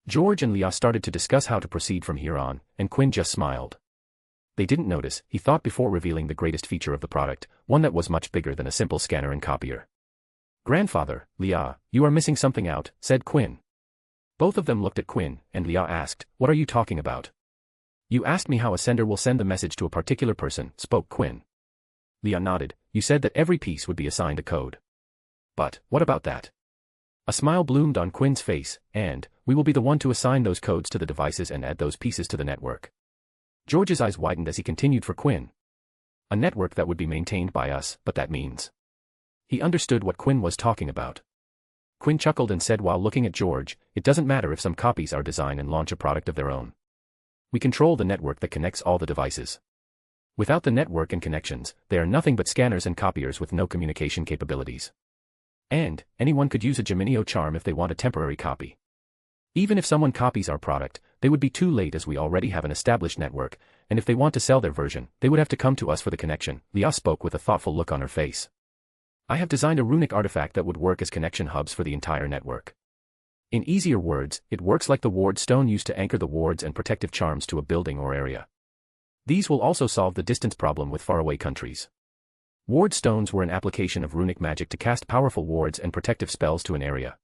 George and Leah started to discuss how to proceed from here on, and Quinn just smiled. They didn't notice, he thought before revealing the greatest feature of the product, one that was much bigger than a simple scanner and copier. "Grandfather, Leah, you are missing something out," said Quinn. Both of them looked at Quinn, and Leah asked, "What are you talking about?" "You asked me how a sender will send the message to a particular person," spoke Quinn. Leah nodded. "You said that every piece would be assigned a code. But, what about that? A smile bloomed on Quinn's face, and, we will be the one to assign those codes to the devices and add those pieces to the network. George's eyes widened as he continued for Quinn. A network that would be maintained by us, but that means. He understood what Quinn was talking about. Quinn chuckled and said while looking at George, it doesn't matter if some copies our design and launch a product of their own. We control the network that connects all the devices. Without the network and connections, they are nothing but scanners and copiers with no communication capabilities. And, anyone could use a Geminio charm if they want a temporary copy. Even if someone copies our product, they would be too late as we already have an established network, and if they want to sell their version, they would have to come to us for the connection. Leah spoke with a thoughtful look on her face. I have designed a runic artifact that would work as connection hubs for the entire network. In easier words, it works like the ward stone used to anchor the wards and protective charms to a building or area. These will also solve the distance problem with faraway countries. Ward stones were an application of runic magic to cast powerful wards and protective spells to an area.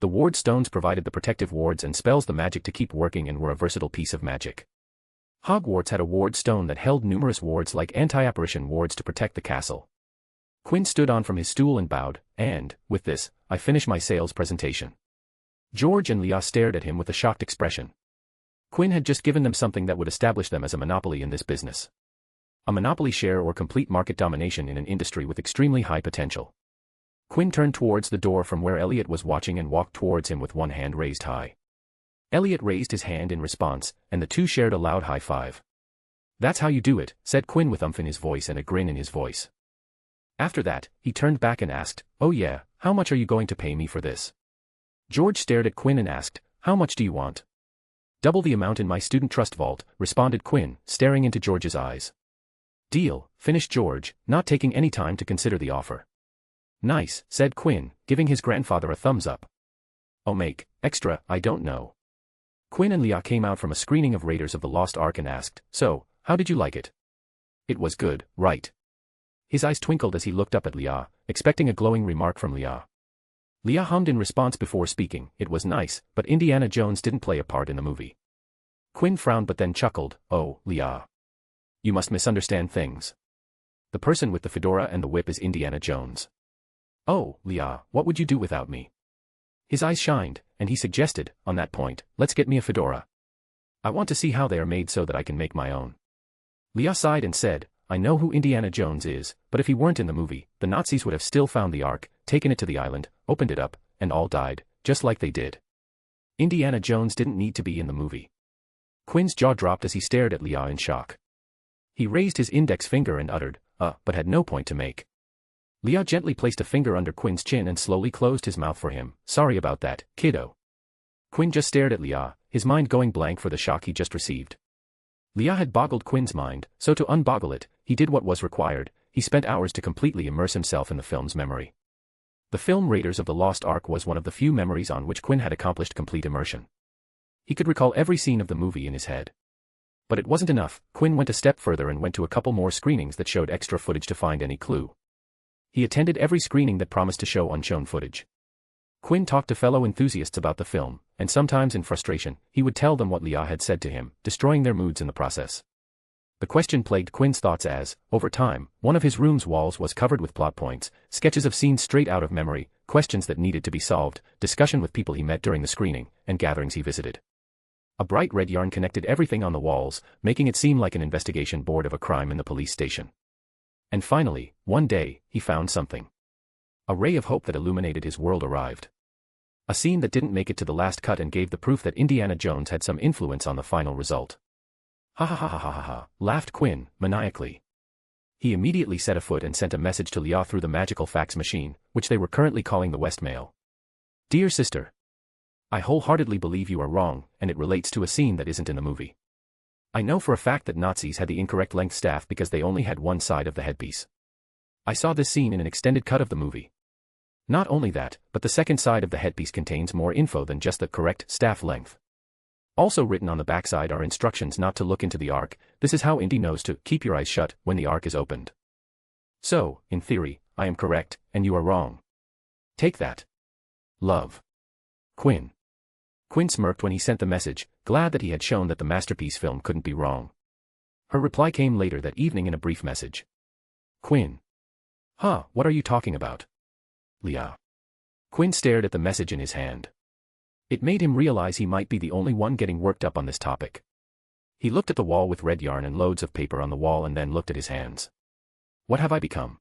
The ward stones provided the protective wards and spells the magic to keep working and were a versatile piece of magic. Hogwarts had a ward stone that held numerous wards like anti-apparition wards to protect the castle. Quinn stood on from his stool and bowed, and, with this, I finish my sales presentation. George and Leah stared at him with a shocked expression. Quinn had just given them something that would establish them as a monopoly in this business. A monopoly share or complete market domination in an industry with extremely high potential. Quinn turned towards the door from where Elliot was watching and walked towards him with one hand raised high. Elliot raised his hand in response, and the two shared a loud high five. That's how you do it, said Quinn with umph in his voice and a grin in his voice. After that, he turned back and asked, oh yeah, how much are you going to pay me for this? George stared at Quinn and asked, how much do you want? Double the amount in my student trust vault, responded Quinn, staring into George's eyes. Deal, finished George, not taking any time to consider the offer. Nice, said Quinn, giving his grandfather a thumbs up. Oh make, extra, I don't know. Quinn and Leah came out from a screening of Raiders of the Lost Ark and asked, so, how did you like it? It was good, right? His eyes twinkled as he looked up at Leah, expecting a glowing remark from Leah. Leah hummed in response before speaking, it was nice, but Indiana Jones didn't play a part in the movie. Quinn frowned but then chuckled, oh, Leah. You must misunderstand things. The person with the fedora and the whip is Indiana Jones. Oh, Leah, what would you do without me? His eyes shined, and he suggested, on that point, let's get me a fedora. I want to see how they are made so that I can make my own. Leah sighed and said, I know who Indiana Jones is, but if he weren't in the movie, the Nazis would have still found the Ark, taken it to the island, opened it up, and all died, just like they did. Indiana Jones didn't need to be in the movie. Quinn's jaw dropped as he stared at Leah in shock. He raised his index finger and uttered, but had no point to make. Leah gently placed a finger under Quinn's chin and slowly closed his mouth for him, sorry about that, kiddo. Quinn just stared at Leah, his mind going blank for the shock he just received. Leah had boggled Quinn's mind, so to unboggle it, he did what was required, he spent hours to completely immerse himself in the film's memory. The film Raiders of the Lost Ark was one of the few memories on which Quinn had accomplished complete immersion. He could recall every scene of the movie in his head. But it wasn't enough, Quinn went a step further and went to a couple more screenings that showed extra footage to find any clue. He attended every screening that promised to show unshown footage. Quinn talked to fellow enthusiasts about the film, and sometimes in frustration, he would tell them what Leah had said to him, destroying their moods in the process. The question plagued Quinn's thoughts as, over time, one of his room's walls was covered with plot points, sketches of scenes straight out of memory, questions that needed to be solved, discussion with people he met during the screening, and gatherings he visited. A bright red yarn connected everything on the walls, making it seem like an investigation board of a crime in the police station. And finally, one day, he found something. A ray of hope that illuminated his world arrived. A scene that didn't make it to the last cut and gave the proof that Indiana Jones had some influence on the final result. Ha ha ha ha ha ha ha, laughed Quinn, maniacally. He immediately set afoot and sent a message to Leah through the magical fax machine, which they were currently calling the Westmail. Dear sister. I wholeheartedly believe you are wrong, and it relates to a scene that isn't in the movie. I know for a fact that Nazis had the incorrect length staff because they only had one side of the headpiece. I saw this scene in an extended cut of the movie. Not only that, but the second side of the headpiece contains more info than just the correct staff length. Also written on the backside are instructions not to look into the Ark. This is how Indy knows to keep your eyes shut when the Ark is opened. So, in theory, I am correct, and you are wrong. Take that. Love. Quinn. Quinn smirked when he sent the message, glad that he had shown that the masterpiece film couldn't be wrong. Her reply came later that evening in a brief message. Quinn. Huh, what are you talking about? Leah. Quinn stared at the message in his hand. It made him realize he might be the only one getting worked up on this topic. He looked at the wall with red yarn and loads of paper on the wall and then looked at his hands. What have I become?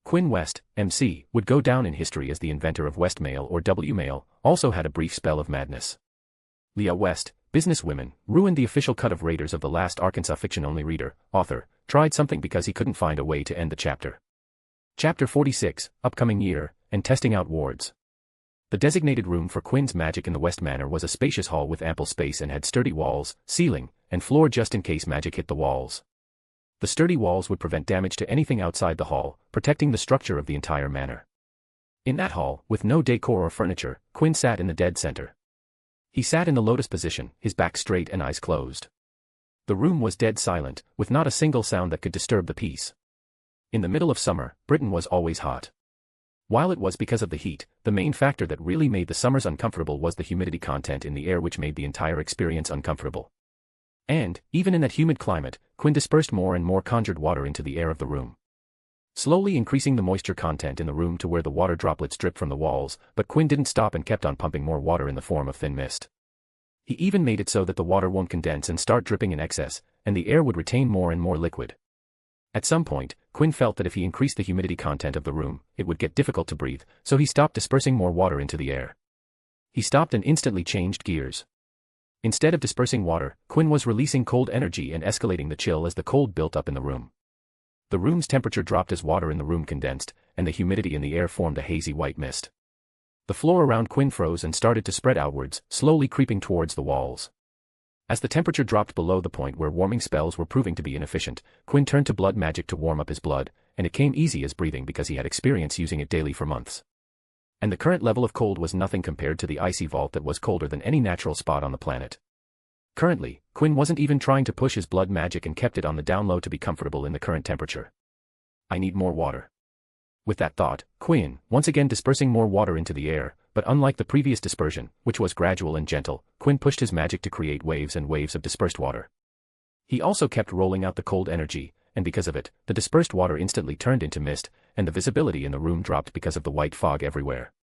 Quinn West, MC, would go down in history as the inventor of Westmail or W-mail, also had a brief spell of madness. Leah West, businesswoman, ruined the official cut of Raiders of the Last Arkansas fiction-only reader, author, tried something because he couldn't find a way to end the chapter. Chapter 46, upcoming year, and testing out wards. The designated room for Quinn's magic in the West Manor was a spacious hall with ample space and had sturdy walls, ceiling, and floor just in case magic hit the walls. The sturdy walls would prevent damage to anything outside the hall, protecting the structure of the entire manor. In that hall, with no decor or furniture, Quinn sat in the dead center. He sat in the lotus position, his back straight and eyes closed. The room was dead silent, with not a single sound that could disturb the peace. In the middle of summer, Britain was always hot. While it was because of the heat, the main factor that really made the summers uncomfortable was the humidity content in the air, which made the entire experience uncomfortable. And, even in that humid climate, Quinn dispersed more and more conjured water into the air of the room, slowly increasing the moisture content in the room to where the water droplets dripped from the walls, but Quinn didn't stop and kept on pumping more water in the form of thin mist. He even made it so that the water won't condense and start dripping in excess, and the air would retain more and more liquid. At some point, Quinn felt that if he increased the humidity content of the room, it would get difficult to breathe, so he stopped dispersing more water into the air. He stopped and instantly changed gears. Instead of dispersing water, Quinn was releasing cold energy and escalating the chill as the cold built up in the room. The room's temperature dropped as water in the room condensed, and the humidity in the air formed a hazy white mist. The floor around Quinn froze and started to spread outwards, slowly creeping towards the walls. As the temperature dropped below the point where warming spells were proving to be inefficient, Quinn turned to blood magic to warm up his blood, and it came easy as breathing because he had experience using it daily for months. And the current level of cold was nothing compared to the icy vault that was colder than any natural spot on the planet. Currently, Quinn wasn't even trying to push his blood magic and kept it on the down low to be comfortable in the current temperature. I need more water. With that thought, Quinn, once again dispersing more water into the air, but unlike the previous dispersion, which was gradual and gentle, Quinn pushed his magic to create waves and waves of dispersed water. He also kept rolling out the cold energy, and because of it, the dispersed water instantly turned into mist, and the visibility in the room dropped because of the white fog everywhere.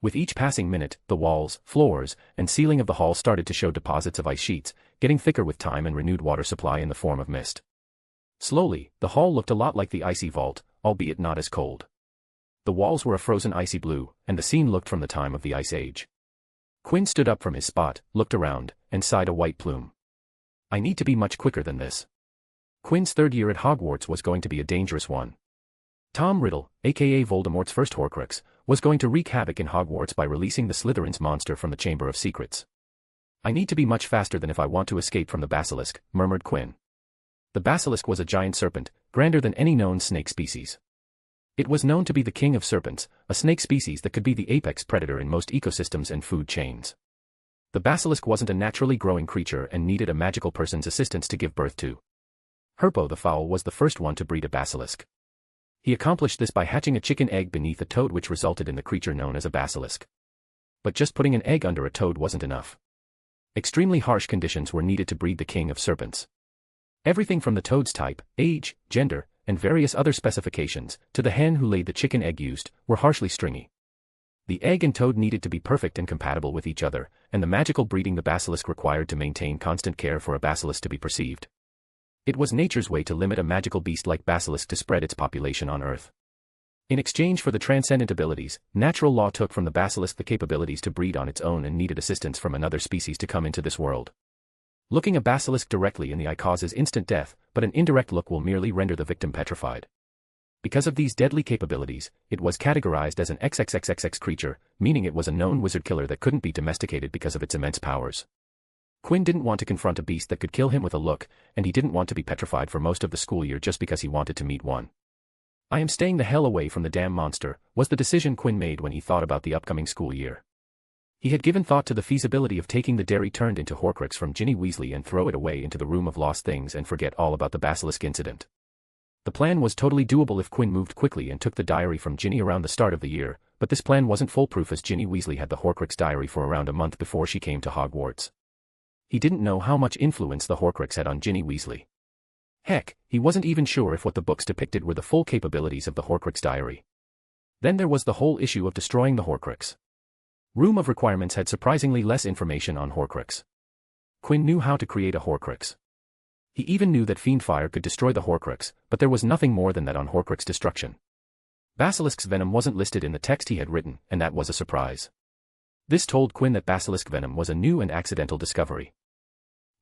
With each passing minute, the walls, floors, and ceiling of the hall started to show deposits of ice sheets, getting thicker with time and renewed water supply in the form of mist. Slowly, the hall looked a lot like the icy vault, albeit not as cold. The walls were a frozen icy blue, and the scene looked from the time of the Ice Age. Quinn stood up from his spot, looked around, and sighed a white plume. I need to be much quicker than this. Quinn's third year at Hogwarts was going to be a dangerous one. Tom Riddle, aka Voldemort's first horcrux, was going to wreak havoc in Hogwarts by releasing the Slytherin's monster from the Chamber of Secrets. I need to be much faster than if I want to escape from the basilisk, murmured Quinn. The basilisk was a giant serpent, grander than any known snake species. It was known to be the king of serpents, a snake species that could be the apex predator in most ecosystems and food chains. The basilisk wasn't a naturally growing creature and needed a magical person's assistance to give birth to. Herpo the fowl was the first one to breed a basilisk. He accomplished this by hatching a chicken egg beneath a toad, which resulted in the creature known as a basilisk. But just putting an egg under a toad wasn't enough. Extremely harsh conditions were needed to breed the king of serpents. Everything from the toad's type, age, gender, and various other specifications, to the hen who laid the chicken egg used, were harshly stringy. The egg and toad needed to be perfect and compatible with each other, and the magical breeding the basilisk required to maintain constant care for a basilisk to be perceived. It was nature's way to limit a magical beast like basilisk to spread its population on Earth. In exchange for the transcendent abilities, natural law took from the basilisk the capabilities to breed on its own and needed assistance from another species to come into this world. Looking a basilisk directly in the eye causes instant death, but an indirect look will merely render the victim petrified. Because of these deadly capabilities, it was categorized as an XXXXX creature, meaning it was a known wizard killer that couldn't be domesticated because of its immense powers. Quinn didn't want to confront a beast that could kill him with a look, and he didn't want to be petrified for most of the school year just because he wanted to meet one. I am staying the hell away from the damn monster, was the decision Quinn made when he thought about the upcoming school year. He had given thought to the feasibility of taking the dairy turned into horcrux from Ginny Weasley and throw it away into the room of lost things and forget all about the basilisk incident. The plan was totally doable if Quinn moved quickly and took the diary from Ginny around the start of the year, but this plan wasn't foolproof as Ginny Weasley had the horcrux diary for around a month before she came to Hogwarts. He didn't know how much influence the horcrux had on Ginny Weasley. Heck, he wasn't even sure if what the books depicted were the full capabilities of the horcrux diary. Then there was the whole issue of destroying the horcrux. Room of Requirements had surprisingly less information on horcrux. Quinn knew how to create a horcrux. He even knew that Fiendfire could destroy the horcrux, but there was nothing more than that on horcrux destruction. Basilisk's venom wasn't listed in the text he had written, and that was a surprise. This told Quinn that basilisk venom was a new and accidental discovery.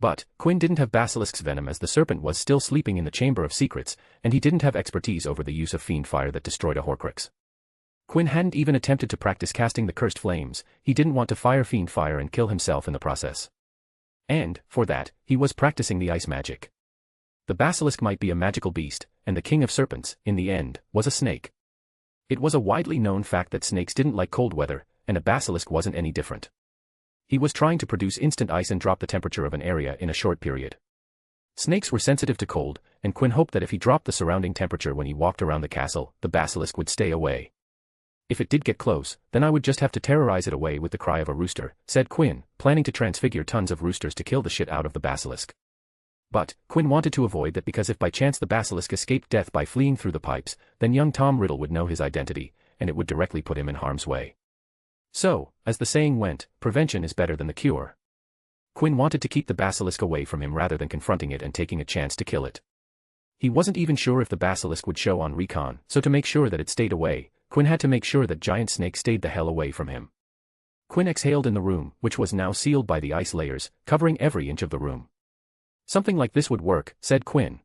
But Quinn didn't have basilisk's venom as the serpent was still sleeping in the Chamber of Secrets, and he didn't have expertise over the use of Fiendfire that destroyed a horcrux. Quinn hadn't even attempted to practice casting the cursed flames. He didn't want to fire Fiendfire and kill himself in the process. And, for that, he was practicing the ice magic. The basilisk might be a magical beast, and the king of serpents, in the end, was a snake. It was a widely known fact that snakes didn't like cold weather, and a basilisk wasn't any different. He was trying to produce instant ice and drop the temperature of an area in a short period. Snakes were sensitive to cold, and Quinn hoped that if he dropped the surrounding temperature when he walked around the castle, the basilisk would stay away. If it did get close, then I would just have to terrorize it away with the cry of a rooster, said Quinn, planning to transfigure tons of roosters to kill the shit out of the basilisk. But Quinn wanted to avoid that because if by chance the basilisk escaped death by fleeing through the pipes, then young Tom Riddle would know his identity, and it would directly put him in harm's way. So, as the saying went, prevention is better than the cure. Quinn wanted to keep the basilisk away from him rather than confronting it and taking a chance to kill it. He wasn't even sure if the basilisk would show on recon, so to make sure that it stayed away, Quinn had to make sure that giant snake stayed the hell away from him. Quinn exhaled in the room, which was now sealed by the ice layers, covering every inch of the room. Something like this would work, said Quinn.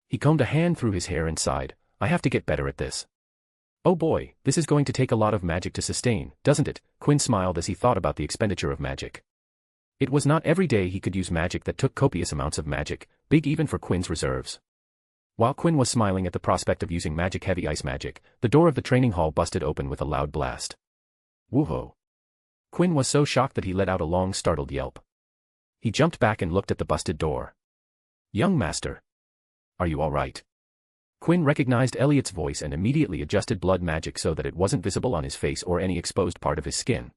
He combed a hand through his hair and sighed, I have to get better at this. Oh boy, this is going to take a lot of magic to sustain, doesn't it? Quinn smiled as he thought about the expenditure of magic. It was not every day he could use magic that took copious amounts of magic, big even for Quinn's reserves. While Quinn was smiling at the prospect of using magic-heavy ice magic, the door of the training hall busted open with a loud blast. Woohoo! Quinn was so shocked that he let out a long startled yelp. He jumped back and looked at the busted door. Young master. Are you all right? Quinn recognized Elliot's voice and immediately adjusted blood magic so that it wasn't visible on his face or any exposed part of his skin.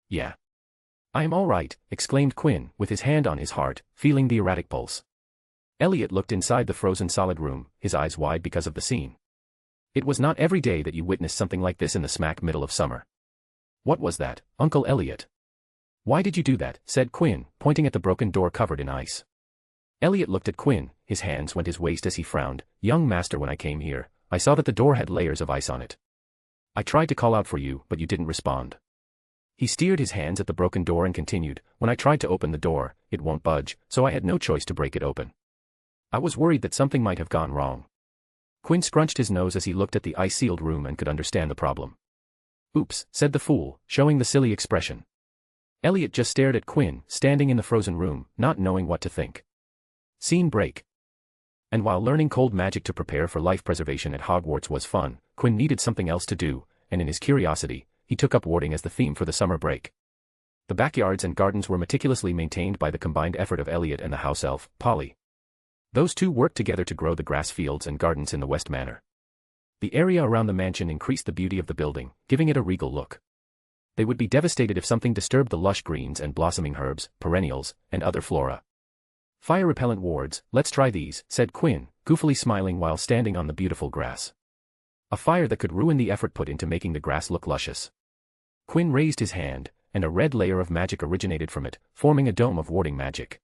Yeah. I am all right, exclaimed Quinn, with his hand on his heart, feeling the erratic pulse. Elliot looked inside the frozen solid room, his eyes wide because of the scene. It was not every day that you witnessed something like this in the smack middle of summer. What was that, Uncle Elliot? Why did you do that? Said Quinn, pointing at the broken door covered in ice. Elliot looked at Quinn, his hands went his waist as he frowned. Young master, when I came here, I saw that the door had layers of ice on it. I tried to call out for you, but you didn't respond. He steered his hands at the broken door and continued, when I tried to open the door, it won't budge, so I had no choice to break it open. I was worried that something might have gone wrong. Quinn scrunched his nose as he looked at the ice-sealed room and could understand the problem. Oops, said the fool, showing the silly expression. Elliot just stared at Quinn, standing in the frozen room, not knowing what to think. Scene break. And while learning cold magic to prepare for life preservation at Hogwarts was fun, Quinn needed something else to do, and in his curiosity, he took up warding as the theme for the summer break. The backyards and gardens were meticulously maintained by the combined effort of Elliot and the house elf, Polly. Those two worked together to grow the grass fields and gardens in the West Manor. The area around the mansion increased the beauty of the building, giving it a regal look. They would be devastated if something disturbed the lush greens and blossoming herbs, perennials, and other flora. Fire-repellent wards, let's try these, said Quinn, goofily smiling while standing on the beautiful grass. A fire that could ruin the effort put into making the grass look luscious. Quinn raised his hand, and a red layer of magic originated from it, forming a dome of warding magic.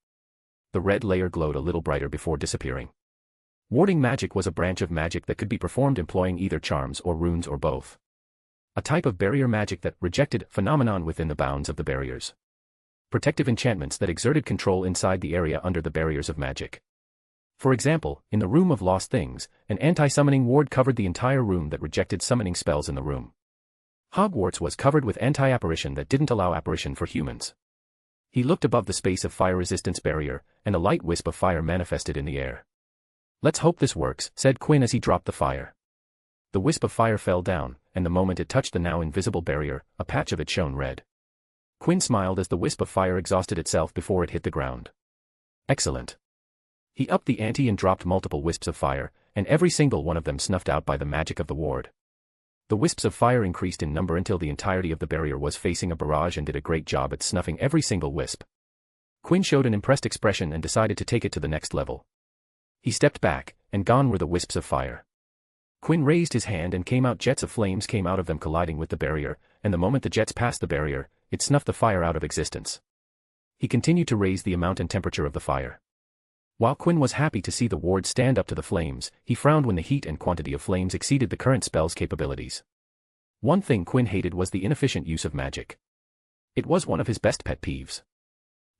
The red layer glowed a little brighter before disappearing. Warding magic was a branch of magic that could be performed employing either charms or runes or both. A type of barrier magic that rejected phenomenon within the bounds of the barriers. Protective enchantments that exerted control inside the area under the barriers of magic. For example, in the Room of Lost Things, an anti-summoning ward covered the entire room that rejected summoning spells in the room. Hogwarts was covered with anti-apparition that didn't allow apparition for humans. He looked above the space of fire resistance barrier, and a light wisp of fire manifested in the air. Let's hope this works, said Quinn as he dropped the fire. The wisp of fire fell down, and the moment it touched the now invisible barrier, a patch of it shone red. Quinn smiled as the wisp of fire exhausted itself before it hit the ground. Excellent. He upped the ante and dropped multiple wisps of fire, and every single one of them snuffed out by the magic of the ward. The wisps of fire increased in number until the entirety of the barrier was facing a barrage and did a great job at snuffing every single wisp. Quinn showed an impressed expression and decided to take it to the next level. He stepped back, and gone were the wisps of fire. Quinn raised his hand and came out. Jets of flames came out of them, colliding with the barrier, and the moment the jets passed the barrier, it snuffed the fire out of existence. He continued to raise the amount and temperature of the fire. While Quinn was happy to see the ward stand up to the flames, he frowned when the heat and quantity of flames exceeded the current spell's capabilities. One thing Quinn hated was the inefficient use of magic. It was one of his best pet peeves.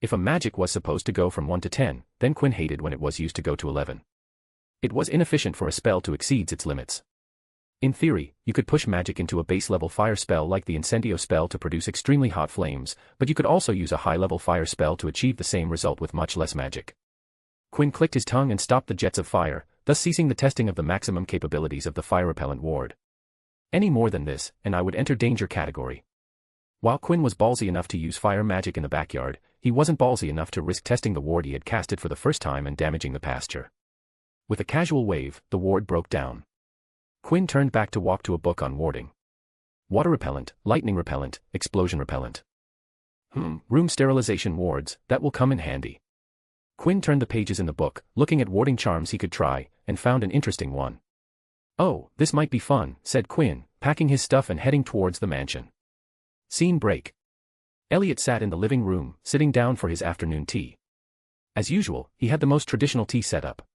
If a magic was supposed to go from 1 to 10, then Quinn hated when it was used to go to 11. It was inefficient for a spell to exceed its limits. In theory, you could push magic into a base-level fire spell like the Incendio spell to produce extremely hot flames, but you could also use a high-level fire spell to achieve the same result with much less magic. Quinn clicked his tongue and stopped the jets of fire, thus ceasing the testing of the maximum capabilities of the fire-repellent ward. Any more than this, and I would enter danger category. While Quinn was ballsy enough to use fire magic in the backyard, he wasn't ballsy enough to risk testing the ward he had casted for the first time and damaging the pasture. With a casual wave, the ward broke down. Quinn turned back to walk to a book on warding. Water repellent, lightning repellent, explosion repellent. Room sterilization wards, that will come in handy. Quinn turned the pages in the book, looking at warding charms he could try, and found an interesting one. "Oh, this might be fun," said Quinn, packing his stuff and heading towards the mansion. Scene break. Elliot sat in the living room, sitting down for his afternoon tea. As usual, he had the most traditional tea set up.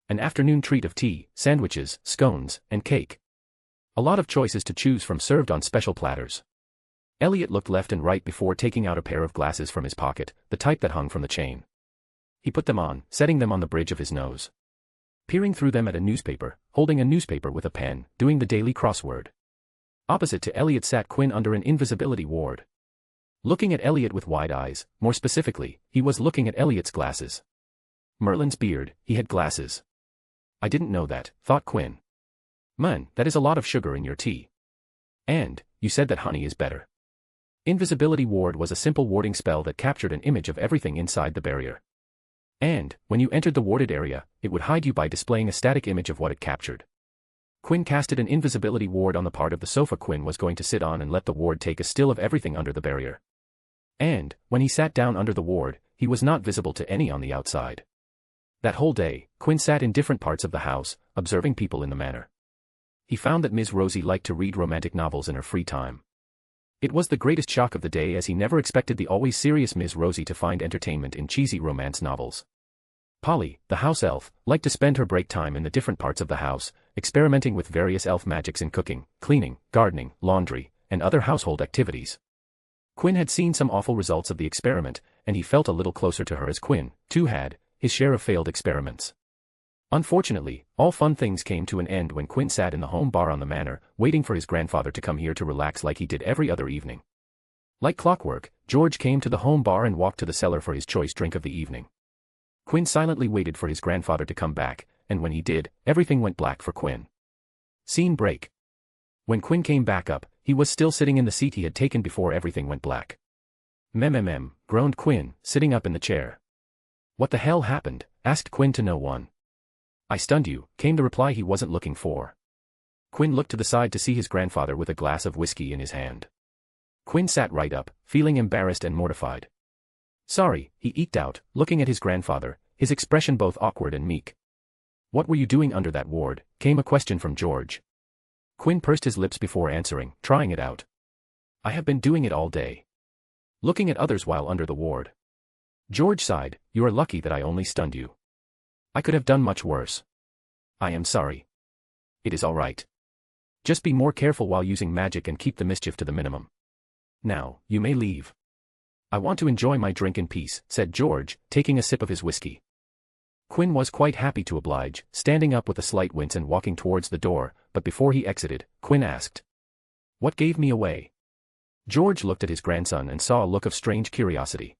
An afternoon treat of tea, sandwiches, scones, and cake. A lot of choices to choose from served on special platters. Elliot looked left and right before taking out a pair of glasses from his pocket, the type that hung from the chain. He put them on, setting them on the bridge of his nose. Peering through them at a newspaper, holding a newspaper with a pen, doing the daily crossword. Opposite to Elliot sat Quinn under an invisibility ward. Looking at Elliot with wide eyes, more specifically, he was looking at Elliot's glasses. Merlin's beard, he had glasses. I didn't know that, thought Quinn. Man, that is a lot of sugar in your tea. And, you said that honey is better. Invisibility ward was a simple warding spell that captured an image of everything inside the barrier. And, when you entered the warded area, it would hide you by displaying a static image of what it captured. Quinn casted an invisibility ward on the part of the sofa Quinn was going to sit on and let the ward take a still of everything under the barrier. And, when he sat down under the ward, he was not visible to any on the outside. That whole day, Quinn sat in different parts of the house, observing people in the manor. He found that Ms. Rosie liked to read romantic novels in her free time. It was the greatest shock of the day as he never expected the always serious Ms. Rosie to find entertainment in cheesy romance novels. Polly, the house elf, liked to spend her break time in the different parts of the house, experimenting with various elf magics in cooking, cleaning, gardening, laundry, and other household activities. Quinn had seen some awful results of the experiment, and he felt a little closer to her as Quinn, too, had his share of failed experiments. Unfortunately, all fun things came to an end when Quinn sat in the home bar on the manor, waiting for his grandfather to come here to relax like he did every other evening. Like clockwork, George came to the home bar and walked to the cellar for his choice drink of the evening. Quinn silently waited for his grandfather to come back, and when he did, everything went black for Quinn. Scene break. When Quinn came back up, he was still sitting in the seat he had taken before everything went black. Mmm, groaned Quinn, sitting up in the chair. What the hell happened? Asked Quinn to no one. I stunned you, came the reply he wasn't looking for. Quinn looked to the side to see his grandfather with a glass of whiskey in his hand. Quinn sat right up, feeling embarrassed and mortified. Sorry, he eked out, looking at his grandfather, his expression both awkward and meek. What were you doing under that ward? Came a question from George. Quinn pursed his lips before answering, trying it out. I have been doing it all day. Looking at others while under the ward. George sighed, you are lucky that I only stunned you. I could have done much worse. I am sorry. It is all right. Just be more careful while using magic and keep the mischief to the minimum. Now, you may leave. I want to enjoy my drink in peace, said George, taking a sip of his whiskey. Quinn was quite happy to oblige, standing up with a slight wince and walking towards the door, but before he exited, Quinn asked. What gave me away? George looked at his grandson and saw a look of strange curiosity.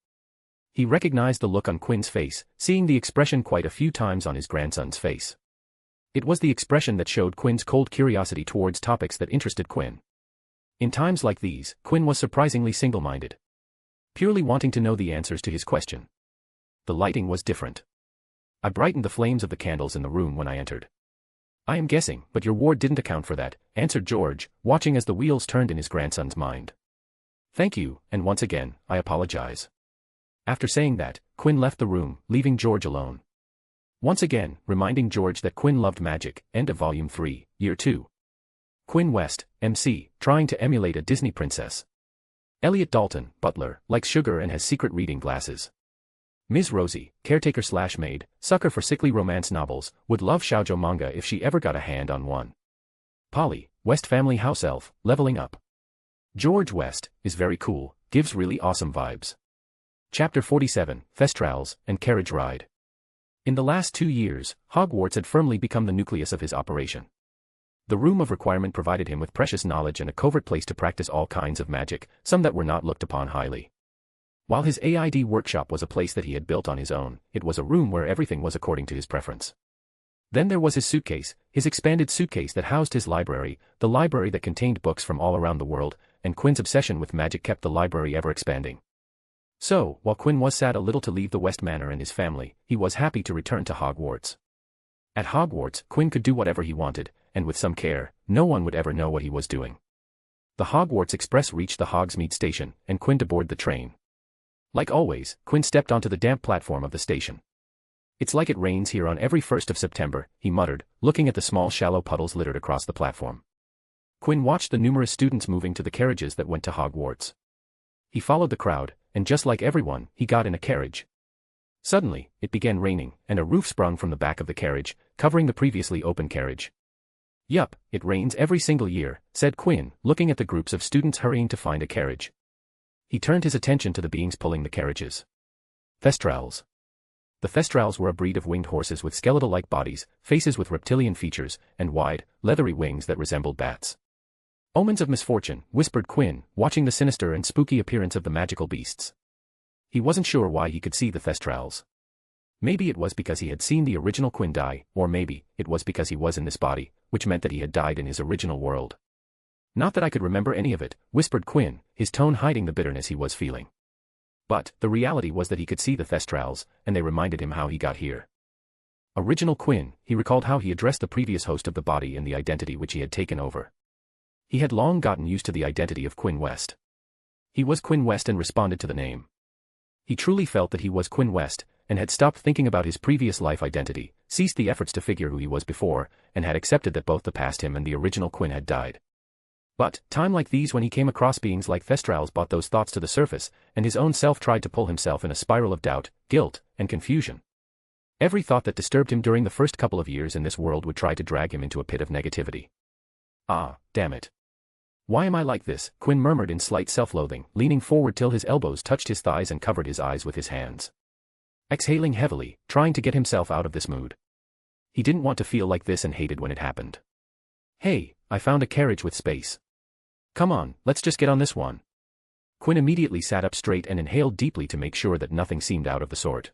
He recognized the look on Quinn's face, seeing the expression quite a few times on his grandson's face. It was the expression that showed Quinn's cold curiosity towards topics that interested Quinn. In times like these, Quinn was surprisingly single-minded. Purely wanting to know the answers to his question. The lighting was different. I brightened the flames of the candles in the room when I entered. I am guessing, but your ward didn't account for that, answered George, watching as the wheels turned in his grandson's mind. Thank you, and once again, I apologize. After saying that, Quinn left the room, leaving George alone. Once again, reminding George that Quinn loved magic. End of Volume 3, Year 2. Quinn West, MC, trying to emulate a Disney princess. Elliot Dalton, butler, likes sugar and has secret reading glasses. Ms. Rosie, caretaker/maid, sucker for sickly romance novels, would love shoujo manga if she ever got a hand on one. Polly, West family house elf, leveling up. George West, is very cool, gives really awesome vibes. Chapter 47, Thestrals, and Carriage Ride. In the last 2 years, Hogwarts had firmly become the nucleus of his operation. The Room of Requirement provided him with precious knowledge and a covert place to practice all kinds of magic, some that were not looked upon highly. While his AID workshop was a place that he had built on his own, it was a room where everything was according to his preference. Then there was his suitcase, his expanded suitcase that housed his library, the library that contained books from all around the world, and Quinn's obsession with magic kept the library ever expanding. So, while Quinn was sad a little to leave the West Manor and his family, he was happy to return to Hogwarts. At Hogwarts, Quinn could do whatever he wanted, and with some care, no one would ever know what he was doing. The Hogwarts Express reached the Hogsmeade station, and Quinn to board the train. Like always, Quinn stepped onto the damp platform of the station. "It's like it rains here on every 1st of September," he muttered, looking at the small shallow puddles littered across the platform. Quinn watched the numerous students moving to the carriages that went to Hogwarts. He followed the crowd, and just like everyone, he got in a carriage. Suddenly, it began raining, and a roof sprung from the back of the carriage, covering the previously open carriage. "Yup, it rains every single year," said Quinn, looking at the groups of students hurrying to find a carriage. He turned his attention to the beings pulling the carriages. Thestrals. The Thestrals were a breed of winged horses with skeletal-like bodies, faces with reptilian features, and wide, leathery wings that resembled bats. "Omens of misfortune," whispered Quinn, watching the sinister and spooky appearance of the magical beasts. He wasn't sure why he could see the Thestrals. Maybe it was because he had seen the original Quinn die, or maybe it was because he was in this body, which meant that he had died in his original world. "Not that I could remember any of it," whispered Quinn, his tone hiding the bitterness he was feeling. But the reality was that he could see the Thestrals, and they reminded him how he got here. Original Quinn, he recalled how he addressed the previous host of the body and the identity which he had taken over. He had long gotten used to the identity of Quinn West. He was Quinn West and responded to the name. He truly felt that he was Quinn West, and had stopped thinking about his previous life identity, ceased the efforts to figure who he was before, and had accepted that both the past him and the original Quinn had died. But, time like these when he came across beings like Thestrals brought those thoughts to the surface, and his own self tried to pull himself in a spiral of doubt, guilt, and confusion. Every thought that disturbed him during the first couple of years in this world would try to drag him into a pit of negativity. "Ah, damn it. Why am I like this?" Quinn murmured in slight self-loathing, leaning forward till his elbows touched his thighs and covered his eyes with his hands. Exhaling heavily, trying to get himself out of this mood. He didn't want to feel like this and hated when it happened. "Hey, I found a carriage with space. Come on, let's just get on this one." Quinn immediately sat up straight and inhaled deeply to make sure that nothing seemed out of the sort.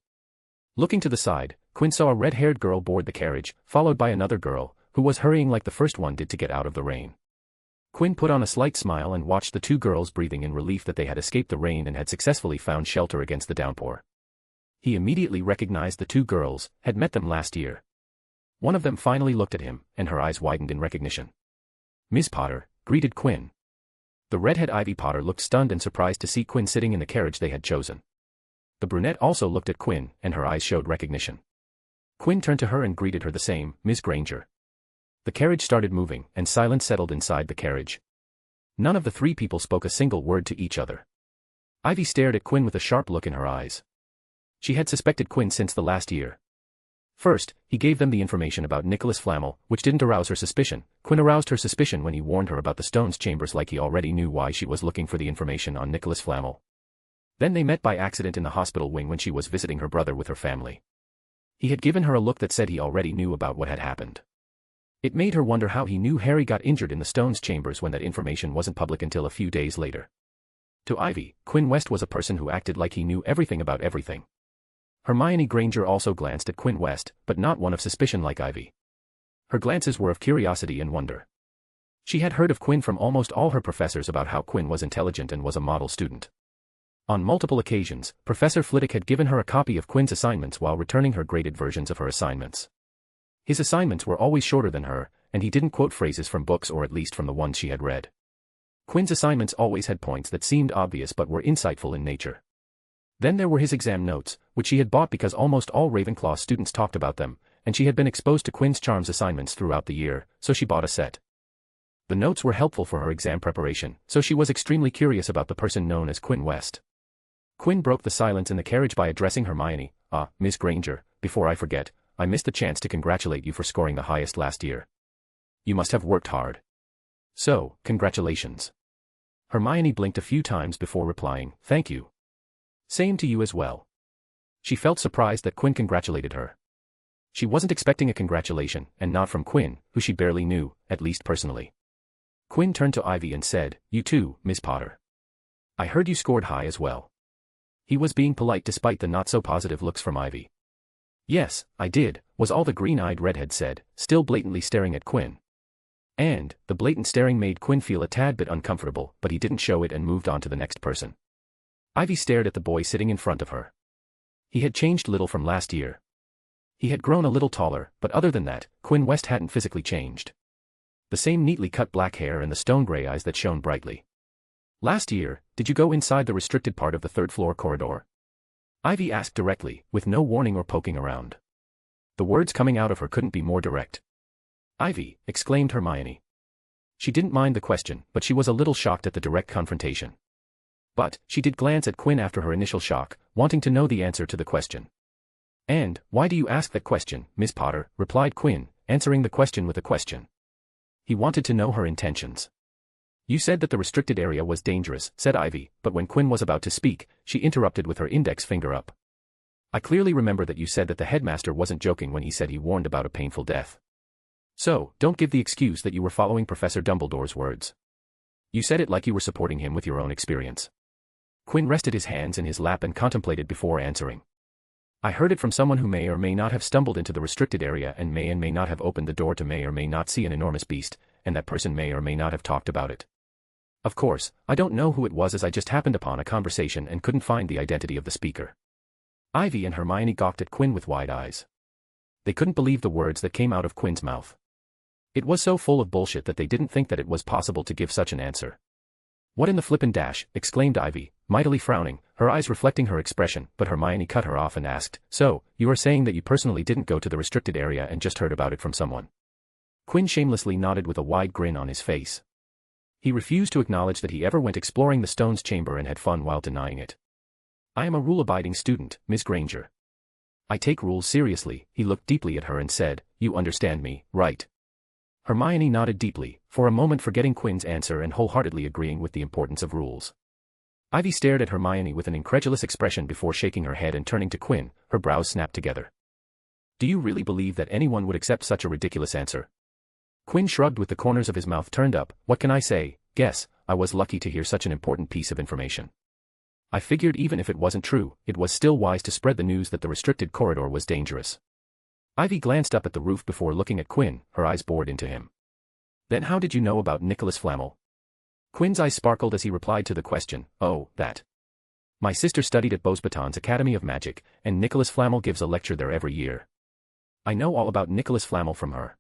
Looking to the side, Quinn saw a red-haired girl board the carriage, followed by another girl, who was hurrying like the first one did to get out of the rain. Quinn put on a slight smile and watched the two girls breathing in relief that they had escaped the rain and had successfully found shelter against the downpour. He immediately recognized the two girls, had met them last year. One of them finally looked at him, and her eyes widened in recognition. "Miss Potter," greeted Quinn. The redhead Ivy Potter looked stunned and surprised to see Quinn sitting in the carriage they had chosen. The brunette also looked at Quinn, and her eyes showed recognition. Quinn turned to her and greeted her the same, "Miss Granger." The carriage started moving, and silence settled inside the carriage. None of the three people spoke a single word to each other. Ivy stared at Quinn with a sharp look in her eyes. She had suspected Quinn since the last year. First, he gave them the information about Nicholas Flamel, which didn't arouse her suspicion. Quinn aroused her suspicion when he warned her about the stone's chambers, like he already knew why she was looking for the information on Nicholas Flamel. Then they met by accident in the hospital wing when she was visiting her brother with her family. He had given her a look that said he already knew about what had happened. It made her wonder how he knew Harry got injured in the stone's chambers when that information wasn't public until a few days later. To Ivy, Quinn West was a person who acted like he knew everything about everything. Hermione Granger also glanced at Quinn West, but not one of suspicion like Ivy. Her glances were of curiosity and wonder. She had heard of Quinn from almost all her professors about how Quinn was intelligent and was a model student. On multiple occasions, Professor Flitwick had given her a copy of Quinn's assignments while returning her graded versions of her assignments. His assignments were always shorter than her, and he didn't quote phrases from books, or at least from the ones she had read. Quinn's assignments always had points that seemed obvious but were insightful in nature. Then there were his exam notes, which she had bought because almost all Ravenclaw students talked about them, and she had been exposed to Quinn's charms assignments throughout the year, so she bought a set. The notes were helpful for her exam preparation, so she was extremely curious about the person known as Quinn West. Quinn broke the silence in the carriage by addressing Hermione. Miss Granger, before I forget, I missed the chance to congratulate you for scoring the highest last year. You must have worked hard. So, congratulations. Hermione blinked a few times before replying, thank you. Same to you as well. She felt surprised that Quinn congratulated her. She wasn't expecting a congratulation, and not from Quinn, who she barely knew, at least personally. Quinn turned to Ivy and said, you too, Miss Potter. I heard you scored high as well. He was being polite despite the not-so-positive looks from Ivy. Yes, I did, was all the green-eyed redhead said, still blatantly staring at Quinn. And, the blatant staring made Quinn feel a tad bit uncomfortable, but he didn't show it and moved on to the next person. Ivy stared at the boy sitting in front of her. He had changed little from last year. He had grown a little taller, but other than that, Quinn West hadn't physically changed. The same neatly cut black hair and the stone-gray eyes that shone brightly. Last year, did you go inside the restricted part of the third-floor corridor? Ivy asked directly, with no warning or poking around. The words coming out of her couldn't be more direct. Ivy, exclaimed Hermione. She didn't mind the question, but she was a little shocked at the direct confrontation. But, she did glance at Quinn after her initial shock, wanting to know the answer to the question. And, why do you ask that question, Miss Potter, replied Quinn, answering the question with a question. He wanted to know her intentions. You said that the restricted area was dangerous, said Ivy, but when Quinn was about to speak, she interrupted with her index finger up. I clearly remember that you said that the headmaster wasn't joking when he said he warned about a painful death. So, don't give the excuse that you were following Professor Dumbledore's words. You said it like you were supporting him with your own experience. Quinn rested his hands in his lap and contemplated before answering. I heard it from someone who may or may not have stumbled into the restricted area and may not have opened the door to may or may not see an enormous beast, and that person may or may not have talked about it. Of course, I don't know who it was as I just happened upon a conversation and couldn't find the identity of the speaker. Ivy and Hermione gawked at Quinn with wide eyes. They couldn't believe the words that came out of Quinn's mouth. It was so full of bullshit that they didn't think that it was possible to give such an answer. What in the flippin' dash, exclaimed Ivy, mightily frowning, her eyes reflecting her expression, but Hermione cut her off and asked, so, you are saying that you personally didn't go to the restricted area and just heard about it from someone? Quinn shamelessly nodded with a wide grin on his face. He refused to acknowledge that he ever went exploring the stone's chamber and had fun while denying it. I am a rule-abiding student, Miss Granger. I take rules seriously. He looked deeply at her and said, you understand me, right? Hermione nodded deeply, for a moment forgetting Quinn's answer and wholeheartedly agreeing with the importance of rules. Ivy stared at Hermione with an incredulous expression before shaking her head and turning to Quinn, her brows snapped together. Do you really believe that anyone would accept such a ridiculous answer? Quinn shrugged with the corners of his mouth turned up. What can I say? Guess, I was lucky to hear such an important piece of information. I figured even if it wasn't true, it was still wise to spread the news that the restricted corridor was dangerous. Ivy glanced up at the roof before looking at Quinn, her eyes bored into him. Then how did you know about Nicholas Flamel? Quinn's eyes sparkled as he replied to the question, oh, that. My sister studied at Beauxbatons Academy of Magic, and Nicholas Flamel gives a lecture there every year. I know all about Nicholas Flamel from her.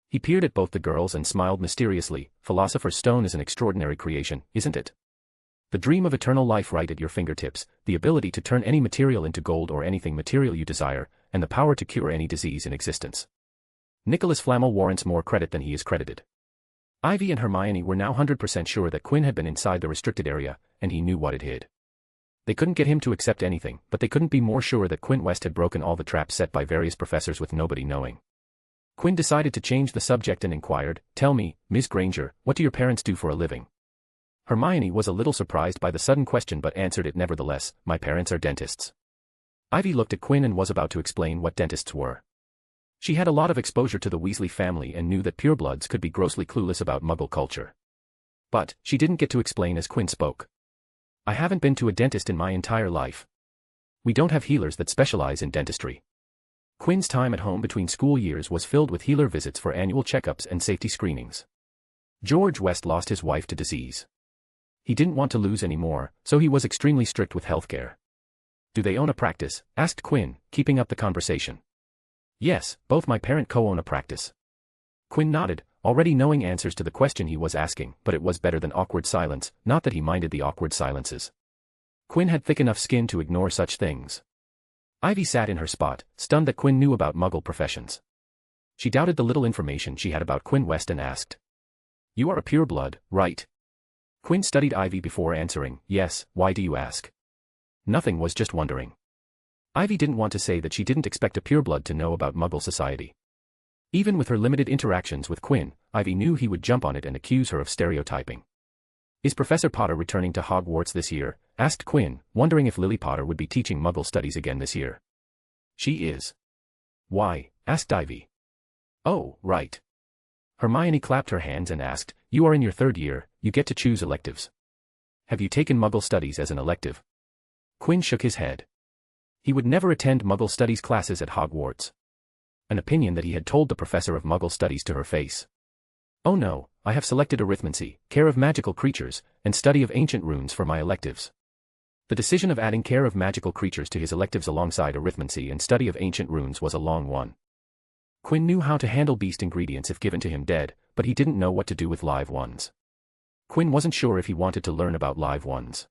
He peered at both the girls and smiled mysteriously. Philosopher's Stone is an extraordinary creation, isn't it? The dream of eternal life right at your fingertips, the ability to turn any material into gold or anything material you desire, and the power to cure any disease in existence. Nicholas Flamel warrants more credit than he is credited. Ivy and Hermione were now 100% sure that Quinn had been inside the restricted area, and he knew what it hid. They couldn't get him to accept anything, but they couldn't be more sure that Quinn West had broken all the traps set by various professors with nobody knowing. Quinn decided to change the subject and inquired, tell me, Miss Granger, what do your parents do for a living? Hermione was a little surprised by the sudden question but answered it nevertheless, my parents are dentists. Ivy looked at Quinn and was about to explain what dentists were. She had a lot of exposure to the Weasley family and knew that purebloods could be grossly clueless about Muggle culture. But, she didn't get to explain as Quinn spoke. I haven't been to a dentist in my entire life. We don't have healers that specialize in dentistry. Quinn's time at home between school years was filled with healer visits for annual checkups and safety screenings. George West lost his wife to disease. He didn't want to lose any more, so he was extremely strict with healthcare. Do they own a practice? Asked Quinn, keeping up the conversation. Yes, both my parents co-own a practice. Quinn nodded, already knowing answers to the question he was asking, but it was better than awkward silence, not that he minded the awkward silences. Quinn had thick enough skin to ignore such things. Ivy sat in her spot, stunned that Quinn knew about Muggle professions. She doubted the little information she had about Quinn West and asked. "You are a pureblood, right?" Quinn studied Ivy before answering, "Yes, why do you ask?" "Nothing, was just wondering." Ivy didn't want to say that she didn't expect a pureblood to know about Muggle society. Even with her limited interactions with Quinn, Ivy knew he would jump on it and accuse her of stereotyping. "Is Professor Potter returning to Hogwarts this year?" asked Quinn, wondering if Lily Potter would be teaching Muggle studies again this year. "She is." "Why?" asked Ivy. "Oh, right." Hermione clapped her hands and asked, "You are in your third year, you get to choose electives. Have you taken Muggle studies as an elective?" Quinn shook his head. He would never attend Muggle studies classes at Hogwarts. An opinion that he had told the professor of Muggle studies to her face. "Oh no, I have selected arithmancy, care of magical creatures, and study of ancient runes for my electives." The decision of adding care of magical creatures to his electives alongside arithmancy and study of ancient runes was a long one. Quinn knew how to handle beast ingredients if given to him dead, but he didn't know what to do with live ones. Quinn wasn't sure if he wanted to learn about live ones.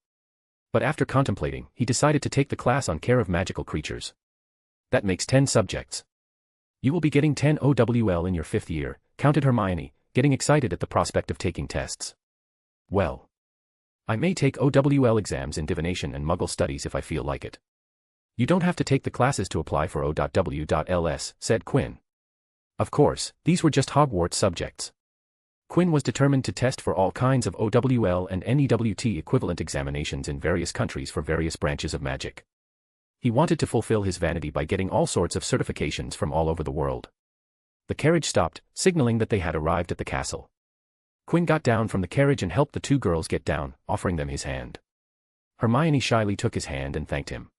But after contemplating, he decided to take the class on care of magical creatures. "That makes 10 subjects. You will be getting 10 OWL in your 5th year," counted Hermione, getting excited at the prospect of taking tests. "Well, I may take OWL exams in divination and Muggle studies if I feel like it." "You don't have to take the classes to apply for O.W.LS, said Quinn. Of course, these were just Hogwarts subjects. Quinn was determined to test for all kinds of OWL and NEWT equivalent examinations in various countries for various branches of magic. He wanted to fulfill his vanity by getting all sorts of certifications from all over the world. The carriage stopped, signaling that they had arrived at the castle. Quinn got down from the carriage and helped the two girls get down, offering them his hand. Hermione shyly took his hand and thanked him.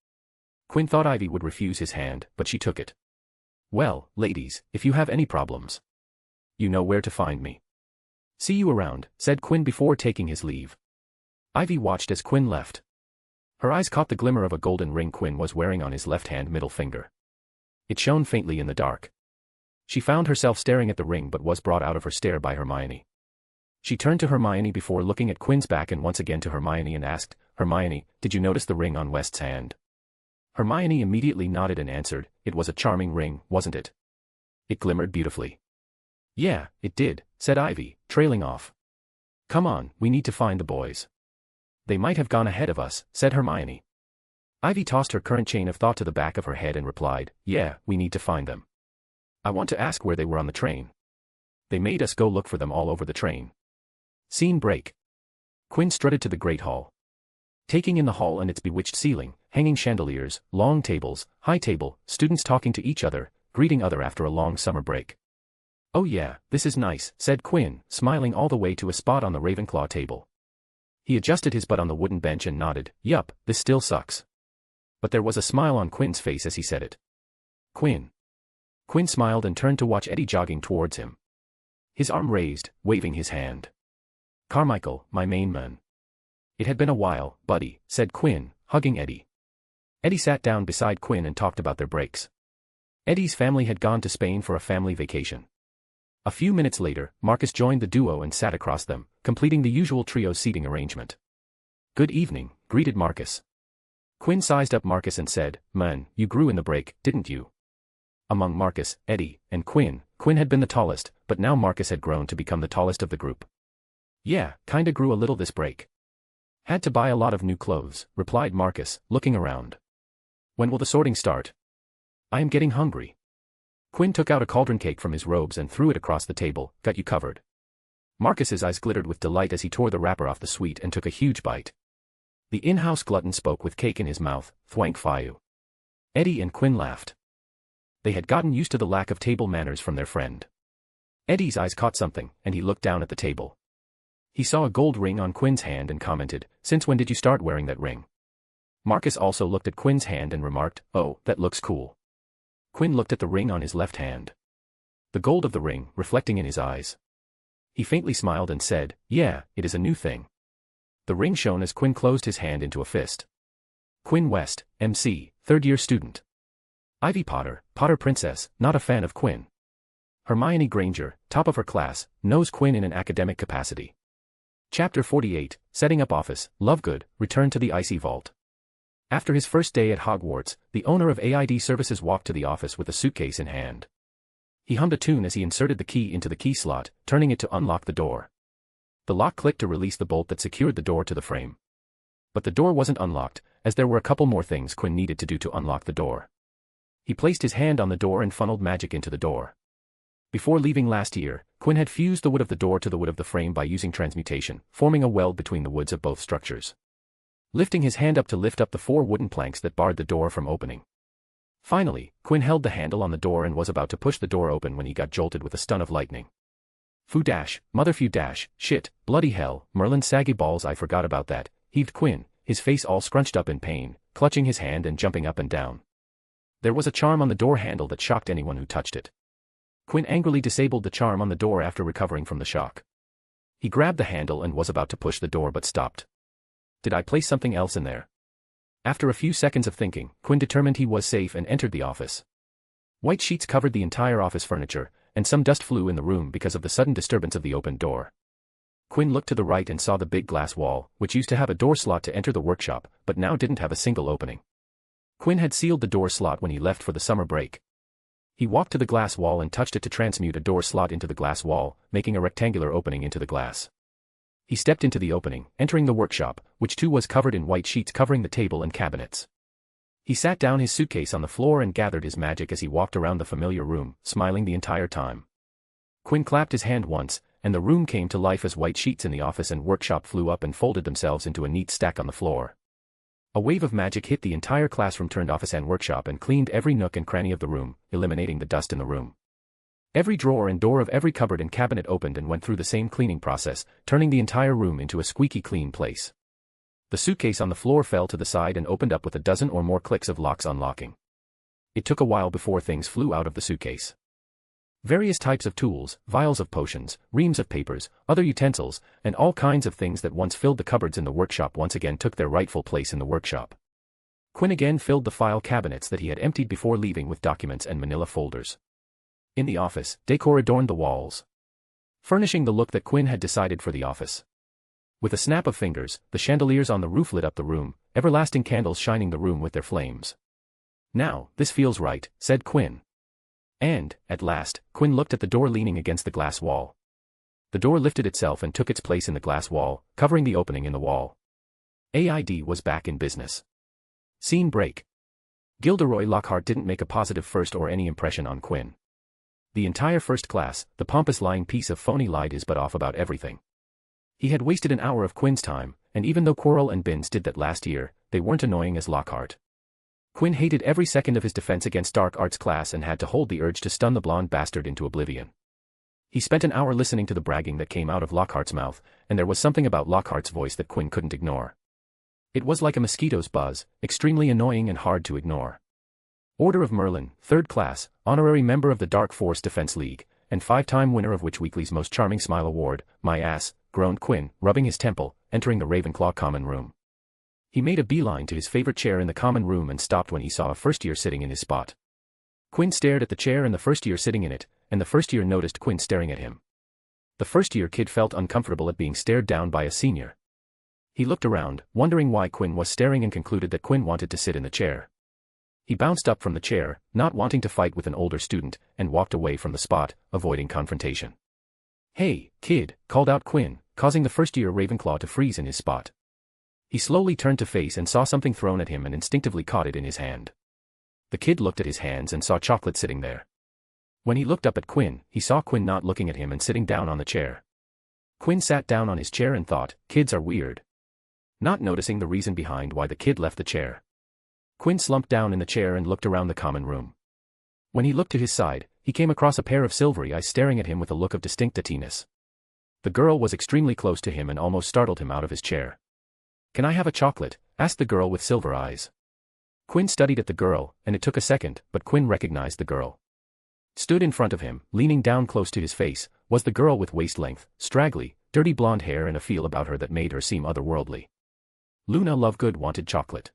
Quinn thought Ivy would refuse his hand, but she took it. "Well, ladies, if you have any problems, you know where to find me. See you around," said Quinn before taking his leave. Ivy watched as Quinn left. Her eyes caught the glimmer of a golden ring Quinn was wearing on his left-hand middle finger. It shone faintly in the dark. She found herself staring at the ring but was brought out of her stare by Hermione. She turned to Hermione before looking at Quinn's back and once again to Hermione and asked, "Hermione, did you notice the ring on West's hand?" Hermione immediately nodded and answered, "It was a charming ring, wasn't it? It glimmered beautifully." "Yeah, it did," said Ivy, trailing off. "Come on, we need to find the boys." "They might have gone ahead of us," said Hermione. Ivy tossed her current chain of thought to the back of her head and replied, "Yeah, we need to find them. I want to ask where they were on the train. They made us go look for them all over the train." Scene break. Quinn strutted to the Great Hall. Taking in the hall and its bewitched ceiling, hanging chandeliers, long tables, high table, students talking to each other, greeting other after a long summer break. "Oh yeah, this is nice," said Quinn, smiling all the way to a spot on the Ravenclaw table. He adjusted his butt on the wooden bench and nodded, "Yup, this still sucks." But there was a smile on Quinn's face as he said it. "Quinn." Quinn smiled and turned to watch Eddie jogging towards him. His arm raised, waving his hand. "Carmichael, my main man." "It had been a while, buddy," said Quinn, hugging Eddie. Eddie sat down beside Quinn and talked about their breaks. Eddie's family had gone to Spain for a family vacation. A few minutes later, Marcus joined the duo and sat across them, completing the usual trio seating arrangement. "Good evening," greeted Marcus. Quinn sized up Marcus and said, "Man, you grew in the break, didn't you?" Among Marcus, Eddie, and Quinn had been the tallest, but now Marcus had grown to become the tallest of the group. "Yeah, kinda grew a little this break. Had to buy a lot of new clothes," replied Marcus, looking around. "When will the sorting start? I am getting hungry." Quinn took out a cauldron cake from his robes and threw it across the table. "Got you covered." Marcus's eyes glittered with delight as he tore the wrapper off the sweet and took a huge bite. The in-house glutton spoke with cake in his mouth, "Thwank Fiu." Eddie and Quinn laughed. They had gotten used to the lack of table manners from their friend. Eddie's eyes caught something, and he looked down at the table. He saw a gold ring on Quinn's hand and commented, "Since when did you start wearing that ring?" Marcus also looked at Quinn's hand and remarked, "Oh, that looks cool." Quinn looked at the ring on his left hand. The gold of the ring, reflecting in his eyes. He faintly smiled and said, "Yeah, it is a new thing." The ring shone as Quinn closed his hand into a fist. Quinn West, MC, third-year student. Ivy Potter, Potter Princess, not a fan of Quinn. Hermione Granger, top of her class, knows Quinn in an academic capacity. Chapter 48, Setting Up Office, Lovegood, Return to the Icy Vault. After his first day at Hogwarts, the owner of AID Services walked to the office with a suitcase in hand. He hummed a tune as he inserted the key into the key slot, turning it to unlock the door. The lock clicked to release the bolt that secured the door to the frame. But the door wasn't unlocked, as there were a couple more things Quinn needed to do to unlock the door. He placed his hand on the door and funneled magic into the door. Before leaving last year, Quinn had fused the wood of the door to the wood of the frame by using transmutation, forming a weld between the woods of both structures. Lifting his hand up to lift up the 4 wooden planks that barred the door from opening. Finally, Quinn held the handle on the door and was about to push the door open when he got jolted with a stun of lightning. Foo dash, mother few dash, shit, bloody hell, Merlin saggy balls, I forgot about that, heaved Quinn, his face all scrunched up in pain, clutching his hand and jumping up and down. There was a charm on the door handle that shocked anyone who touched it. Quinn angrily disabled the charm on the door after recovering from the shock. He grabbed the handle and was about to push the door but stopped. Did I place something else in there? After a few seconds of thinking, Quinn determined he was safe and entered the office. White sheets covered the entire office furniture, and some dust flew in the room because of the sudden disturbance of the opened door. Quinn looked to the right and saw the big glass wall, which used to have a door slot to enter the workshop, but now didn't have a single opening. Quinn had sealed the door slot when he left for the summer break. He walked to the glass wall and touched it to transmute a door slot into the glass wall, making a rectangular opening into the glass. He stepped into the opening, entering the workshop, which too was covered in white sheets covering the table and cabinets. He sat down his suitcase on the floor and gathered his magic as he walked around the familiar room, smiling the entire time. Quinn clapped his hand once, and the room came to life as white sheets in the office and workshop flew up and folded themselves into a neat stack on the floor. A wave of magic hit the entire classroom turned office and workshop and cleaned every nook and cranny of the room, eliminating the dust in the room. Every drawer and door of every cupboard and cabinet opened and went through the same cleaning process, turning the entire room into a squeaky clean place. The suitcase on the floor fell to the side and opened up with a dozen or more clicks of locks unlocking. It took a while before things flew out of the suitcase. Various types of tools, vials of potions, reams of papers, other utensils, and all kinds of things that once filled the cupboards in the workshop once again took their rightful place in the workshop. Quinn again filled the file cabinets that he had emptied before leaving with documents and manila folders. In the office, decor adorned the walls, furnishing the look that Quinn had decided for the office. With a snap of fingers, the chandeliers on the roof lit up the room, everlasting candles shining the room with their flames. Now, this feels right, said Quinn. And, at last, Quinn looked at the door leaning against the glass wall. The door lifted itself and took its place in the glass wall, covering the opening in the wall. AID was back in business. Scene break. Gilderoy Lockhart didn't make a positive first or any impression on Quinn. The entire first class, the pompous lying piece of phony lied his butt off about everything. He had wasted an hour of Quinn's time, and even though Quirrell and Binns did that last year, they weren't annoying as Lockhart. Quinn hated every second of his defense against dark arts class and had to hold the urge to stun the blonde bastard into oblivion. He spent an hour listening to the bragging that came out of Lockhart's mouth, and there was something about Lockhart's voice that Quinn couldn't ignore. It was like a mosquito's buzz, extremely annoying and hard to ignore. Order of Merlin, 3rd class, honorary member of the Dark Force Defense League, and 5-time winner of Witch Weekly's Most Charming Smile Award, my ass, groaned Quinn, rubbing his temple, entering the Ravenclaw common room. He made a beeline to his favorite chair in the common room and stopped when he saw a first-year sitting in his spot. Quinn stared at the chair and the first-year sitting in it, and the first-year noticed Quinn staring at him. The first-year kid felt uncomfortable at being stared down by a senior. He looked around, wondering why Quinn was staring and concluded that Quinn wanted to sit in the chair. He bounced up from the chair, not wanting to fight with an older student, and walked away from the spot, avoiding confrontation. Hey, kid, called out Quinn, causing the first-year Ravenclaw to freeze in his spot. He slowly turned to face and saw something thrown at him and instinctively caught it in his hand. The kid looked at his hands and saw chocolate sitting there. When he looked up at Quinn, he saw Quinn not looking at him and sitting down on the chair. Quinn sat down on his chair and thought, kids are weird. Not noticing the reason behind why the kid left the chair. Quinn slumped down in the chair and looked around the common room. When he looked to his side, he came across a pair of silvery eyes staring at him with a look of distinct dittiness. The girl was extremely close to him and almost startled him out of his chair. Can I have a chocolate? Asked the girl with silver eyes. Quinn studied at the girl, and it took a second, but Quinn recognized the girl. Stood in front of him, leaning down close to his face, was the girl with waist-length, straggly, dirty blonde hair and a feel about her that made her seem otherworldly. Luna Lovegood wanted chocolate.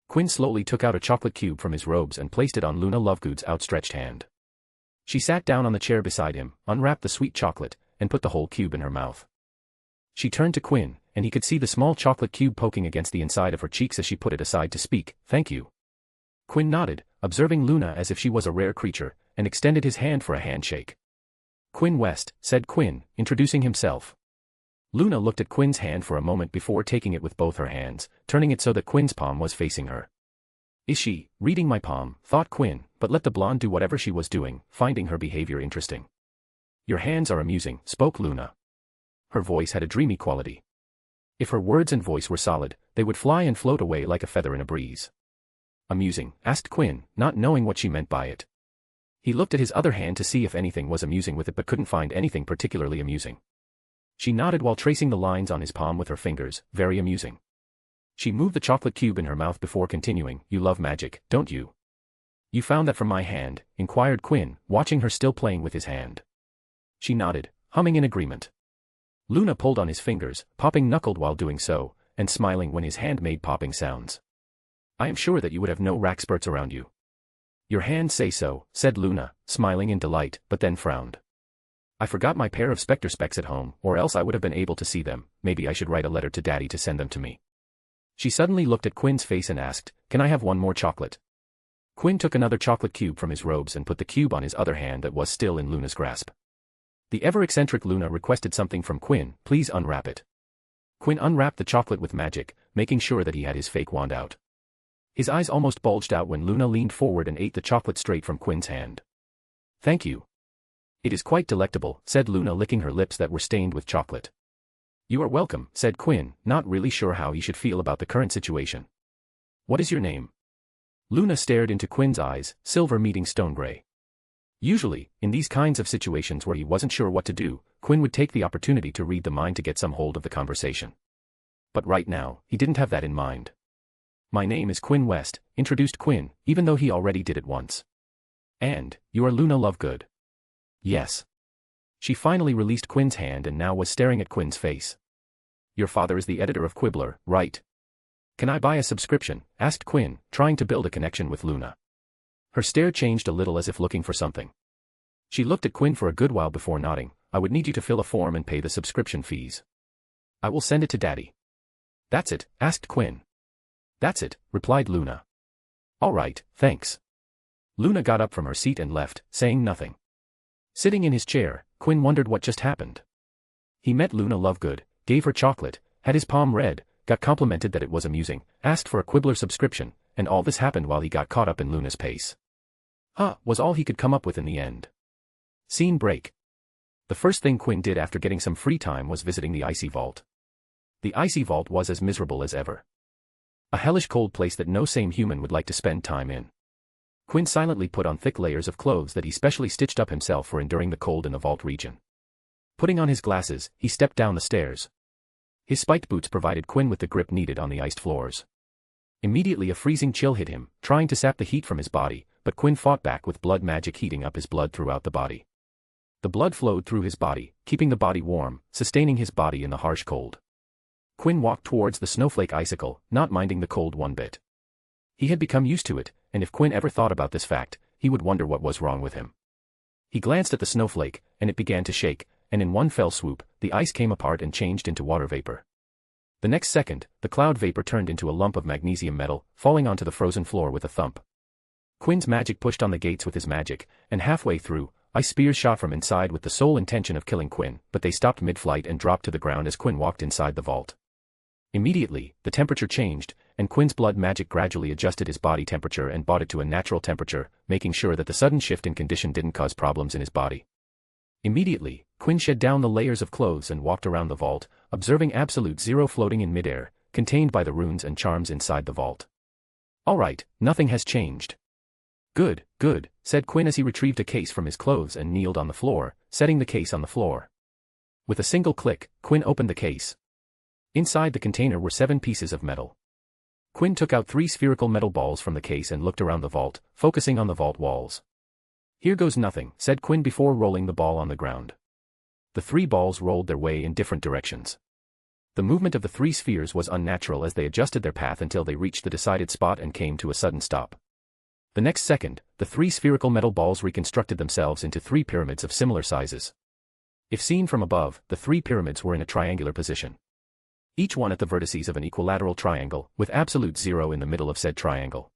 Quinn slowly took out a chocolate cube from his robes and placed it on Luna Lovegood's outstretched hand. She sat down on the chair beside him, unwrapped the sweet chocolate, and put the whole cube in her mouth. She turned to Quinn, and he could see the small chocolate cube poking against the inside of her cheeks as she put it aside to speak. "Thank you." Quinn nodded, observing Luna as if she was a rare creature, and extended his hand for a handshake. "Quinn West," said Quinn, introducing himself. Luna looked at Quinn's hand for a moment before taking it with both her hands, turning it so that Quinn's palm was facing her. "Is she reading my palm?" thought Quinn, but let the blonde do whatever she was doing, finding her behavior interesting. "Your hands are amusing," spoke Luna. Her voice had a dreamy quality. If her words and voice were solid, they would fly and float away like a feather in a breeze. "Amusing?" asked Quinn, not knowing what she meant by it. He looked at his other hand to see if anything was amusing with it but couldn't find anything particularly amusing. She nodded while tracing the lines on his palm with her fingers. "Very amusing." She moved the chocolate cube in her mouth before continuing. "You love magic, don't you?" "You found that from my hand?" inquired Quinn, watching her still playing with his hand. She nodded, humming in agreement. Luna pulled on his fingers, popping knuckled while doing so, and smiling when his hand made popping sounds. "I am sure that you would have no rackspurts around you." "Your hands say so," said Luna, smiling in delight, but then frowned. "I forgot my pair of spectre specs at home, or else I would have been able to see them. Maybe I should write a letter to Daddy to send them to me." She suddenly looked at Quinn's face and asked, "Can I have one more chocolate?" Quinn took another chocolate cube from his robes and put the cube on his other hand that was still in Luna's grasp. The ever-eccentric Luna requested something from Quinn. "Please unwrap it." Quinn unwrapped the chocolate with magic, making sure that he had his fake wand out. His eyes almost bulged out when Luna leaned forward and ate the chocolate straight from Quinn's hand. "Thank you." "It is quite delectable," said Luna, licking her lips that were stained with chocolate. "You are welcome," said Quinn, not really sure how he should feel about the current situation. "What is your name?" Luna stared into Quinn's eyes, silver meeting stone gray. Usually, in these kinds of situations where he wasn't sure what to do, Quinn would take the opportunity to read the mind to get some hold of the conversation. But right now, he didn't have that in mind. "My name is Quinn West," introduced Quinn, even though he already did it once. "And, you are Luna Lovegood." "Yes." She finally released Quinn's hand and now was staring at Quinn's face. "Your father is the editor of Quibbler, right?" "Can I buy a subscription?" asked Quinn, trying to build a connection with Luna. Her stare changed a little as if looking for something. She looked at Quinn for a good while before nodding. "I would need you to fill a form and pay the subscription fees." "I will send it to Daddy." "That's it?" asked Quinn. "That's it," replied Luna. "All right, thanks." Luna got up from her seat and left, saying nothing. Sitting in his chair, Quinn wondered what just happened. He met Luna Lovegood, gave her chocolate, had his palm read, got complimented that it was amusing, asked for a Quibbler subscription, and all this happened while he got caught up in Luna's pace. Was all he could come up with in the end. Scene break. The first thing Quinn did after getting some free time was visiting the icy vault. The icy vault was as miserable as ever. A hellish cold place that no sane human would like to spend time in. Quinn silently put on thick layers of clothes that he specially stitched up himself for enduring the cold in the vault region. Putting on his glasses, he stepped down the stairs. His spiked boots provided Quinn with the grip needed on the iced floors. Immediately a freezing chill hit him, trying to sap the heat from his body, but Quinn fought back with blood magic heating up his blood throughout the body. The blood flowed through his body, keeping the body warm, sustaining his body in the harsh cold. Quinn walked towards the snowflake icicle, not minding the cold one bit. He had become used to it, and if Quinn ever thought about this fact, he would wonder what was wrong with him. He glanced at the snowflake, and it began to shake, and in one fell swoop, the ice came apart and changed into water vapor. The next second, the cloud vapor turned into a lump of magnesium metal, falling onto the frozen floor with a thump. Quinn's magic pushed on the gates with his magic, and halfway through, ice spears shot from inside with the sole intention of killing Quinn, but they stopped mid-flight and dropped to the ground as Quinn walked inside the vault. Immediately, the temperature changed, and Quinn's blood magic gradually adjusted his body temperature and brought it to a natural temperature, making sure that the sudden shift in condition didn't cause problems in his body. Immediately, Quinn shed down the layers of clothes and walked around the vault, observing absolute zero floating in midair, contained by the runes and charms inside the vault. "All right, nothing has changed." Good, said Quinn as he retrieved a case from his clothes and kneeled on the floor, setting the case on the floor. With a single click, Quinn opened the case. Inside the container were 7 pieces of metal. Quinn took out 3 spherical metal balls from the case and looked around the vault, focusing on the vault walls. "Here goes nothing," said Quinn before rolling the ball on the ground. The 3 balls rolled their way in different directions. The movement of the 3 spheres was unnatural as they adjusted their path until they reached the decided spot and came to a sudden stop. The next second, the 3 spherical metal balls reconstructed themselves into 3 pyramids of similar sizes. If seen from above, the three pyramids were in a triangular position. Each one at the vertices of an equilateral triangle, with absolute zero in the middle of said triangle.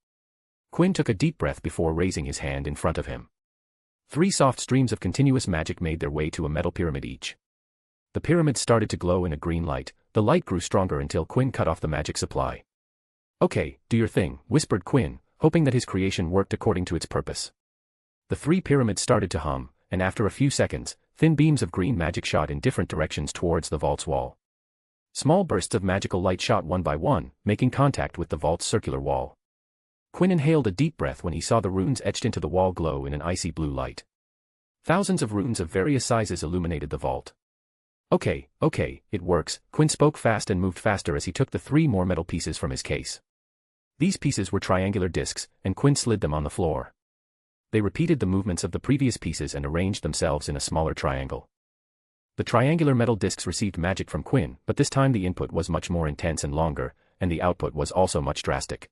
Quinn took a deep breath before raising his hand in front of him. Three soft streams of continuous magic made their way to a metal pyramid each. The pyramids started to glow in a green light. The light grew stronger until Quinn cut off the magic supply. "Okay, do your thing," whispered Quinn, hoping that his creation worked according to its purpose. The three pyramids started to hum, and after a few seconds, thin beams of green magic shot in different directions towards the vault's wall. Small bursts of magical light shot one by one, making contact with the vault's circular wall. Quinn inhaled a deep breath when he saw the runes etched into the wall glow in an icy blue light. Thousands of runes of various sizes illuminated the vault. Okay, it works," Quinn spoke fast and moved faster as he took the three more metal pieces from his case. These pieces were triangular discs, and Quinn slid them on the floor. They repeated the movements of the previous pieces and arranged themselves in a smaller triangle. The triangular metal discs received magic from Quinn, but this time the input was much more intense and longer, and the output was also much drastic.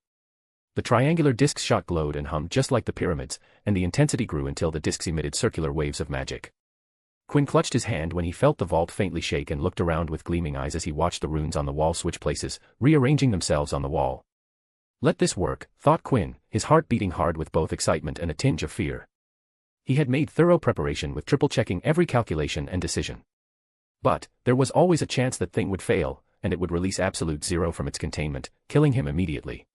The triangular discs shot glowed and hummed just like the pyramids, and the intensity grew until the discs emitted circular waves of magic. Quinn clutched his hand when he felt the vault faintly shake and looked around with gleaming eyes as he watched the runes on the wall switch places, rearranging themselves on the wall. Let this work, thought Quinn, his heart beating hard with both excitement and a tinge of fear. He had made thorough preparation with triple-checking every calculation and decision. But, there was always a chance that thing would fail, and it would release absolute zero from its containment, killing him immediately.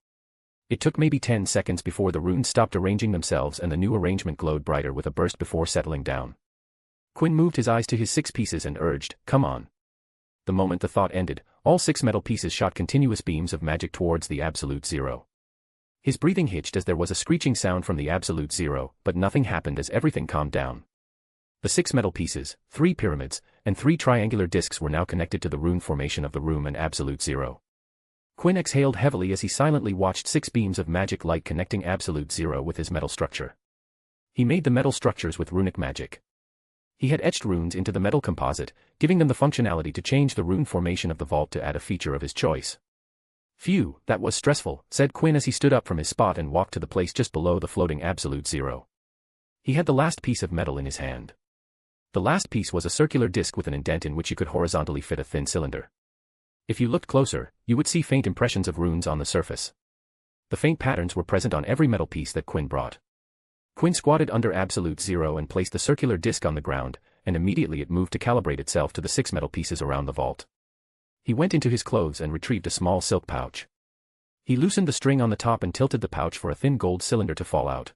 It took maybe 10 seconds before the runes stopped arranging themselves and the new arrangement glowed brighter with a burst before settling down. Quinn moved his eyes to his 6 pieces and urged, "Come on." The moment the thought ended, all 6 metal pieces shot continuous beams of magic towards the absolute zero. His breathing hitched as there was a screeching sound from the absolute zero, but nothing happened as everything calmed down. The 6 metal pieces, 3 pyramids, and 3 triangular discs were now connected to the rune formation of the room and absolute zero. Quinn exhaled heavily as he silently watched 6 beams of magic light connecting absolute zero with his metal structure. He made the metal structures with runic magic. He had etched runes into the metal composite, giving them the functionality to change the rune formation of the vault to add a feature of his choice. "Phew, that was stressful," said Quinn as he stood up from his spot and walked to the place just below the floating absolute zero. He had the last piece of metal in his hand. The last piece was a circular disc with an indent in which you could horizontally fit a thin cylinder. If you looked closer, you would see faint impressions of runes on the surface. The faint patterns were present on every metal piece that Quinn brought. Quinn squatted under absolute zero and placed the circular disc on the ground, and immediately it moved to calibrate itself to the 6 metal pieces around the vault. He went into his clothes and retrieved a small silk pouch. He loosened the string on the top and tilted the pouch for a thin gold cylinder to fall out.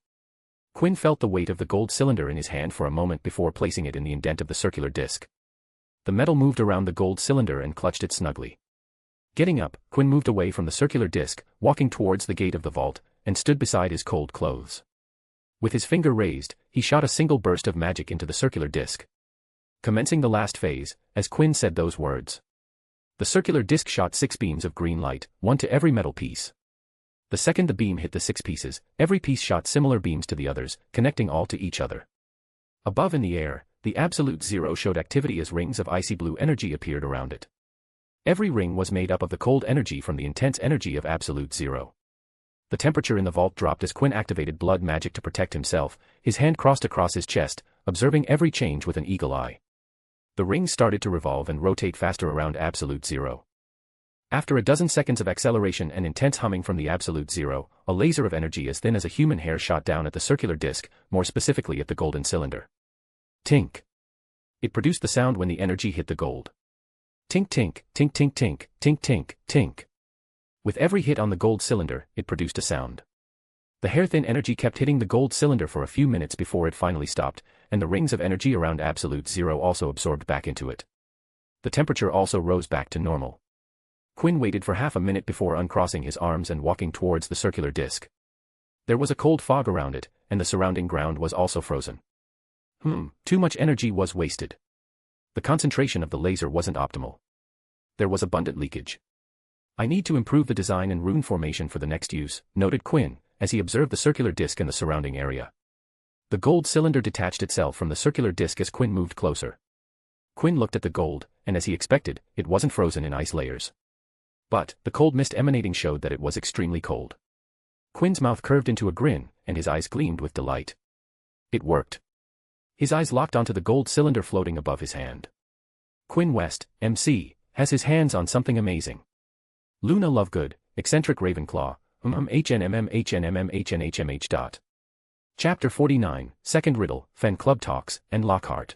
Quinn felt the weight of the gold cylinder in his hand for a moment before placing it in the indent of the circular disc. The metal moved around the gold cylinder and clutched it snugly. Getting up, Quinn moved away from the circular disc, walking towards the gate of the vault, and stood beside his cold clothes. With his finger raised, he shot a single burst of magic into the circular disc. Commencing the last phase, as Quinn said those words. The circular disc shot 6 beams of green light, 1 to every metal piece. The second the beam hit the 6 pieces, every piece shot similar beams to the others, connecting all to each other. Above in the air, the absolute zero showed activity as rings of icy blue energy appeared around it. Every ring was made up of the cold energy from the intense energy of absolute zero. The temperature in the vault dropped as Quinn activated blood magic to protect himself, his hand crossed across his chest, observing every change with an eagle eye. The rings started to revolve and rotate faster around absolute zero. After a dozen seconds of acceleration and intense humming from the absolute zero, a laser of energy as thin as a human hair shot down at the circular disc, more specifically at the golden cylinder. Tink. It produced the sound when the energy hit the gold. Tink tink, tink tink tink, tink tink, tink. With every hit on the gold cylinder, it produced a sound. The hair-thin energy kept hitting the gold cylinder for a few minutes before it finally stopped, and the rings of energy around absolute zero also absorbed back into it. The temperature also rose back to normal. Quinn waited for half a minute before uncrossing his arms and walking towards the circular disc. There was a cold fog around it, and the surrounding ground was also frozen. Too much energy was wasted. The concentration of the laser wasn't optimal. There was abundant leakage. "I need to improve the design and rune formation for the next use," noted Quinn, as he observed the circular disc and the surrounding area. The gold cylinder detached itself from the circular disc as Quinn moved closer. Quinn looked at the gold, and as he expected, it wasn't frozen in ice layers. But, the cold mist emanating showed that it was extremely cold. Quinn's mouth curved into a grin, and his eyes gleamed with delight. It worked. His eyes locked onto the gold cylinder floating above his hand. Quinn West, MC, has his hands on something amazing. Luna Lovegood, eccentric Ravenclaw, HNMMHNMMHNHMH. Chapter 49, Second Riddle, Fen Club Talks, and Lockhart.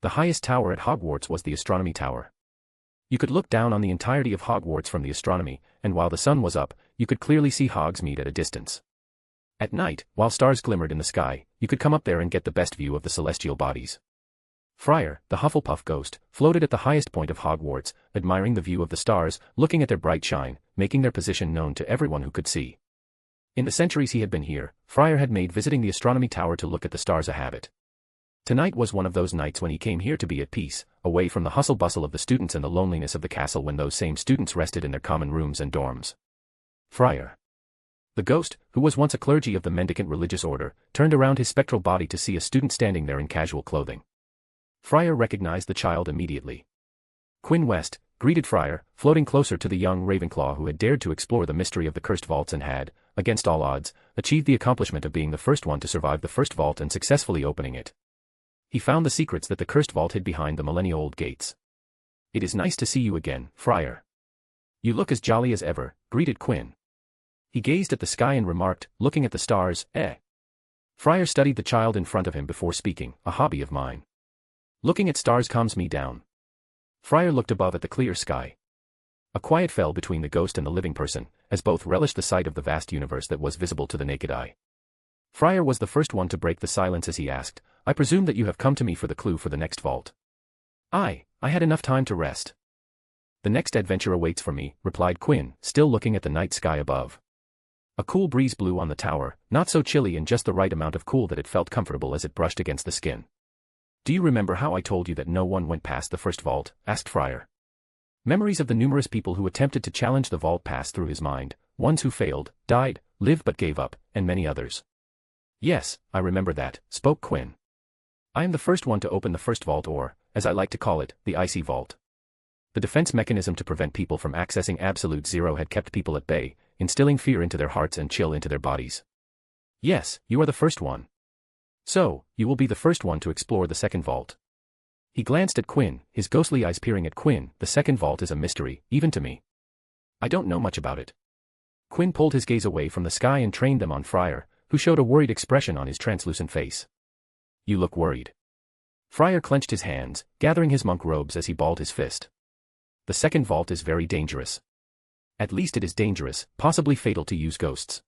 The highest tower at Hogwarts was the Astronomy Tower. You could look down on the entirety of Hogwarts from the astronomy, and while the sun was up, you could clearly see Hogsmeade at a distance. At night, while stars glimmered in the sky, you could come up there and get the best view of the celestial bodies. Friar, the Hufflepuff ghost, floated at the highest point of Hogwarts, admiring the view of the stars, looking at their bright shine, making their position known to everyone who could see. In the centuries he had been here, Friar had made visiting the Astronomy Tower to look at the stars a habit. Tonight was one of those nights when he came here to be at peace, away from the hustle-bustle of the students and the loneliness of the castle when those same students rested in their common rooms and dorms. Friar, the ghost, who was once a clergy of the mendicant religious order, turned around his spectral body to see a student standing there in casual clothing. Friar recognized the child immediately. Quinn West greeted Friar, floating closer to the young Ravenclaw who had dared to explore the mystery of the cursed vaults and had, against all odds, achieved the accomplishment of being the first one to survive the first vault and successfully opening it. He found the secrets that the cursed vault hid behind the millennia-old gates. "It is nice to see you again, Friar. You look as jolly as ever," greeted Quinn. He gazed at the sky and remarked, looking at the stars, "Eh." Friar studied the child in front of him before speaking, "A hobby of mine. Looking at stars calms me down." Friar looked above at the clear sky. A quiet fell between the ghost and the living person, as both relished the sight of the vast universe that was visible to the naked eye. Friar was the first one to break the silence as he asked, "I presume that you have come to me for the clue for the next vault." I had enough time to rest." "The next adventure awaits for me," replied Quinn, still looking at the night sky above. A cool breeze blew on the tower, not so chilly and just the right amount of cool that it felt comfortable as it brushed against the skin. "Do you remember how I told you that no one went past the first vault?" asked Friar. Memories of the numerous people who attempted to challenge the vault passed through his mind, ones who failed, died, lived but gave up, and many others. "Yes, I remember that," spoke Quinn. "I am the first one to open the first vault or, as I like to call it, the icy vault. The defense mechanism to prevent people from accessing absolute zero had kept people at bay, instilling fear into their hearts and chill into their bodies. Yes, you are the first one. So, you will be the first one to explore the second vault." He glanced at Quinn, his ghostly eyes peering at Quinn. "The second vault is a mystery, even to me. I don't know much about it." Quinn pulled his gaze away from the sky and trained them on Friar, who showed a worried expression on his translucent face. "You look worried." Friar clenched his hands, gathering his monk robes as he balled his fist. "The second vault is very dangerous. At least it is dangerous, possibly fatal to use ghosts."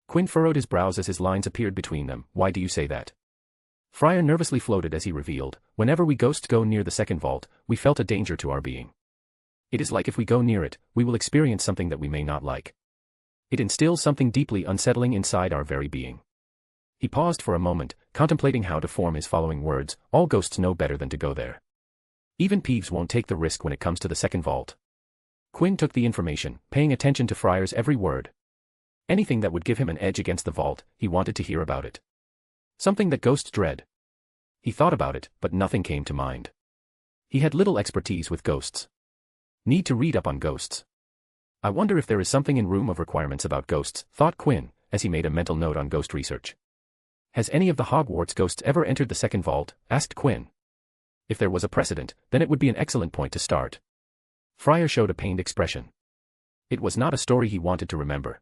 Quinn furrowed his brows as his lines appeared between them. "Why do you say that?" Friar nervously floated as he revealed, "Whenever we ghosts go near the second vault, we felt a danger to our being. It is like if we go near it, we will experience something that we may not like. It instills something deeply unsettling inside our very being." He paused for a moment, contemplating how to form his following words. "All ghosts know better than to go there. Even Peeves won't take the risk when it comes to the second vault." Quinn took the information, paying attention to Friar's every word. Anything that would give him an edge against the vault, he wanted to hear about it. Something that ghosts dread. He thought about it, but nothing came to mind. He had little expertise with ghosts. Need to read up on ghosts. "I wonder if there is something in Room of Requirements about ghosts," thought Quinn, as he made a mental note on ghost research. "Has any of the Hogwarts ghosts ever entered the second vault?" asked Quinn. If there was a precedent, then it would be an excellent point to start. Friar showed a pained expression. It was not a story he wanted to remember.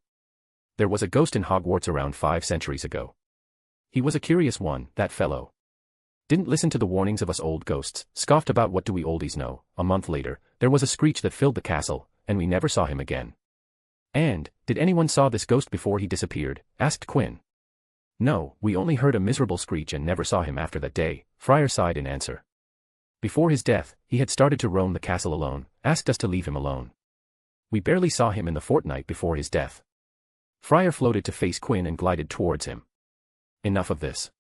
There was a ghost in Hogwarts around 5 centuries ago. He was a curious one, that fellow. Didn't listen to the warnings of us old ghosts, scoffed about what do we oldies know. A month later, there was a screech that filled the castle, and we never saw him again. "And, did anyone saw this ghost before he disappeared?" asked Quinn. "No, we only heard a miserable screech and never saw him after that day," Friar sighed in answer. "Before his death, he had started to roam the castle alone, asked us to leave him alone. We barely saw him in the fortnight before his death." Friar floated to face Quinn and glided towards him. "Enough of this.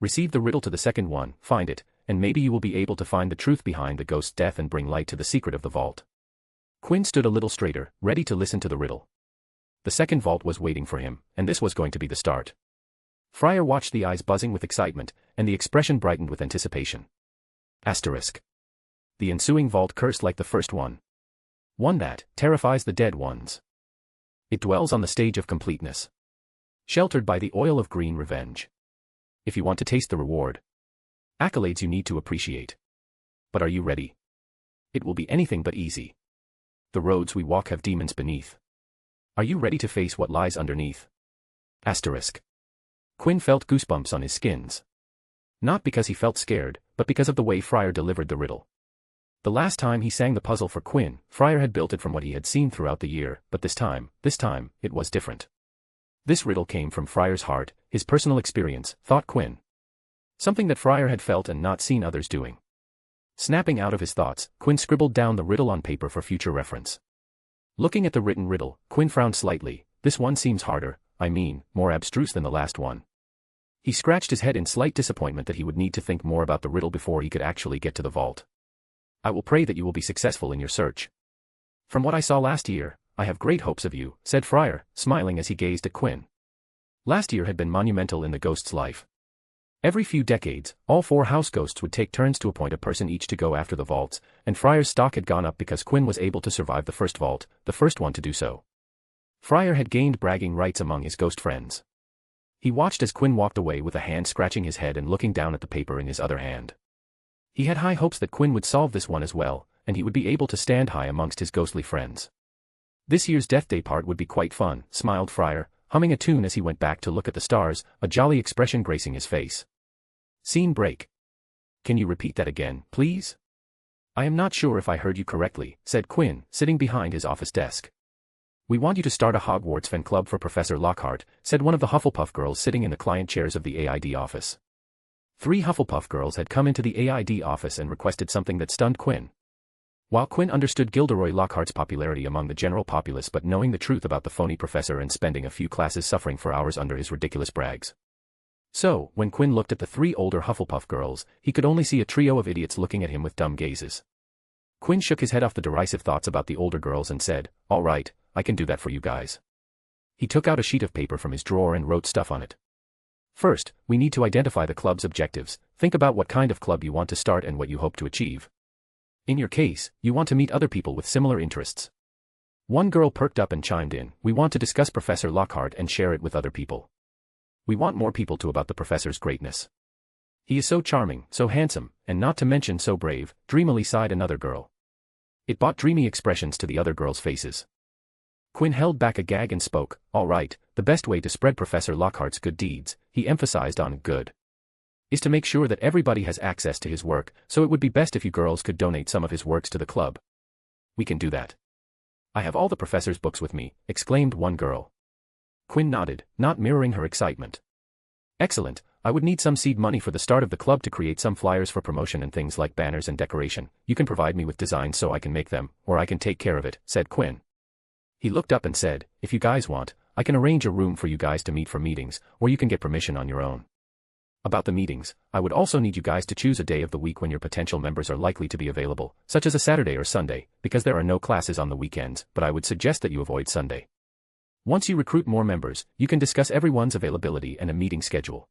Receive the riddle to the second one, find it, and maybe you will be able to find the truth behind the ghost's death and bring light to the secret of the vault." Quinn stood a little straighter, ready to listen to the riddle. The second vault was waiting for him, and this was going to be the start. Friar watched the eyes buzzing with excitement, and the expression brightened with anticipation. Asterisk. The ensuing vault cursed like the first one. One that terrifies the dead ones. It dwells on the stage of completeness. Sheltered by the oil of green revenge. If you want to taste the reward, Accolades you need to appreciate. But are you ready? It will be anything but easy. The roads we walk have demons beneath. Are you ready to face what lies underneath? Asterisk. Quinn felt goosebumps on his skins. Not because he felt scared, but because of the way Friar delivered the riddle. The last time he sang the puzzle for Quinn, Friar had built it from what he had seen throughout the year, but this time, it was different. This riddle came from Friar's heart, his personal experience, thought Quinn. Something that Friar had felt and not seen others doing. Snapping out of his thoughts, Quinn scribbled down the riddle on paper for future reference. Looking at the written riddle, Quinn frowned slightly. This one seems harder, more abstruse than the last one. He scratched his head in slight disappointment that he would need to think more about the riddle before he could actually get to the vault. I will pray that you will be successful in your search. From what I saw last year, I have great hopes of you, said Friar, smiling as he gazed at Quinn. Last year had been monumental in the ghost's life. Every few decades, all 4 house ghosts would take turns to appoint a person each to go after the vaults, and Friar's stock had gone up because Quinn was able to survive the first vault, the first one to do so. Friar had gained bragging rights among his ghost friends. He watched as Quinn walked away with a hand scratching his head and looking down at the paper in his other hand. He had high hopes that Quinn would solve this one as well, and he would be able to stand high amongst his ghostly friends. This year's Death Day part would be quite fun, smiled Friar, humming a tune as he went back to look at the stars, a jolly expression gracing his face. Scene break. Can you repeat that again, please? I am not sure if I heard you correctly, said Quinn, sitting behind his office desk. We want you to start a Hogwarts fan club for Professor Lockhart, said one of the Hufflepuff girls sitting in the client chairs of the AID office. 3 Hufflepuff girls had come into the AID office and requested something that stunned Quinn. While Quinn understood Gilderoy Lockhart's popularity among the general populace, but knowing the truth about the phony professor and spending a few classes suffering for hours under his ridiculous brags. So, when Quinn looked at the 3 older Hufflepuff girls, he could only see a trio of idiots looking at him with dumb gazes. Quinn shook his head off the derisive thoughts about the older girls and said, "All right, I can do that for you guys." He took out a sheet of paper from his drawer and wrote stuff on it. First, we need to identify the club's objectives. Think about what kind of club you want to start and what you hope to achieve. In your case, you want to meet other people with similar interests. One girl perked up and chimed in, "We want to discuss Professor Lockhart and share it with other people. We want more people to about the professor's greatness. He is so charming, so handsome, and not to mention so brave," dreamily sighed another girl. It brought dreamy expressions to the other girls' faces. Quinn held back a gag and spoke, "All right, the best way to spread Professor Lockhart's good deeds," he emphasized on good, "is to make sure that everybody has access to his work, so it would be best if you girls could donate some of his works to the club." "We can do that. I have all the professor's books with me," exclaimed one girl. Quinn nodded, not mirroring her excitement. "Excellent, I would need some seed money for the start of the club to create some flyers for promotion and things like banners and decoration. You can provide me with designs so I can make them, or I can take care of it," said Quinn. He looked up and said, "If you guys want, I can arrange a room for you guys to meet for meetings, or you can get permission on your own. About the meetings, I would also need you guys to choose a day of the week when your potential members are likely to be available, such as a Saturday or Sunday, because there are no classes on the weekends, but I would suggest that you avoid Sunday. Once you recruit more members, you can discuss everyone's availability and a meeting schedule."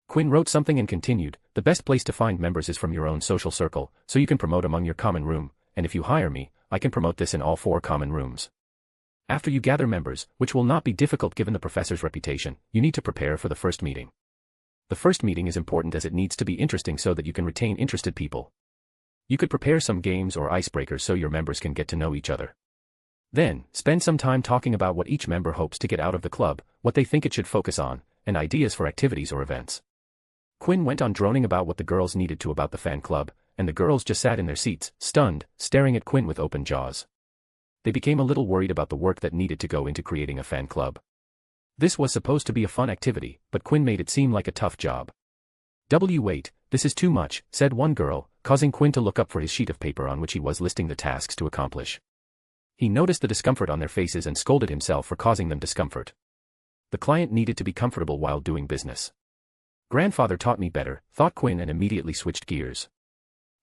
Quinn wrote something and continued, "The best place to find members is from your own social circle, so you can promote among your common room, and if you hire me, I can promote this in all 4 common rooms. After you gather members, which will not be difficult given the professor's reputation, you need to prepare for the first meeting. The first meeting is important as it needs to be interesting so that you can retain interested people. You could prepare some games or icebreakers so your members can get to know each other. Then, spend some time talking about what each member hopes to get out of the club, what they think it should focus on, and ideas for activities or events." Quinn went on droning about what the girls needed to about the fan club, and the girls just sat in their seats, stunned, staring at Quinn with open jaws. They became a little worried about the work that needed to go into creating a fan club. This was supposed to be a fun activity, but Quinn made it seem like a tough job. Wait, this is too much," said one girl, causing Quinn to look up for his sheet of paper on which he was listing the tasks to accomplish. He noticed the discomfort on their faces and scolded himself for causing them discomfort. The client needed to be comfortable while doing business. "Grandfather taught me better," thought Quinn and immediately switched gears.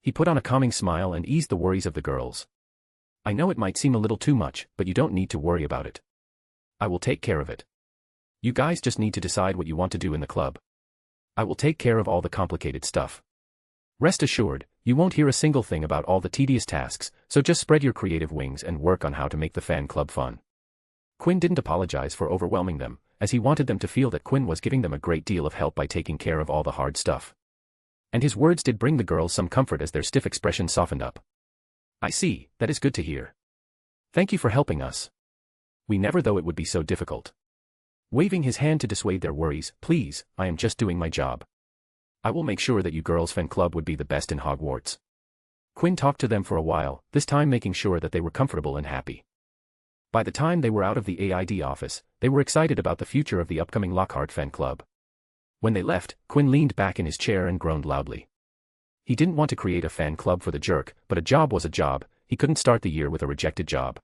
He put on a calming smile and eased the worries of the girls. "I know it might seem a little too much, but you don't need to worry about it. I will take care of it. You guys just need to decide what you want to do in the club. I will take care of all the complicated stuff. Rest assured, you won't hear a single thing about all the tedious tasks, so just spread your creative wings and work on how to make the fan club fun." Quinn didn't apologize for overwhelming them, as he wanted them to feel that Quinn was giving them a great deal of help by taking care of all the hard stuff. And his words did bring the girls some comfort as their stiff expressions softened up. I see, that is good to hear. Thank you for helping us. We never thought it would be so difficult. Waving his hand to dissuade their worries, please, I am just doing my job. I will make sure that you girls' fan club would be the best in Hogwarts. Quinn talked to them for a while, this time making sure that they were comfortable and happy. By the time they were out of the AID office, they were excited about the future of the upcoming Lockhart fan club. When they left, Quinn leaned back in his chair and groaned loudly. He didn't want to create a fan club for the jerk, but a job was a job, he couldn't start the year with a rejected job.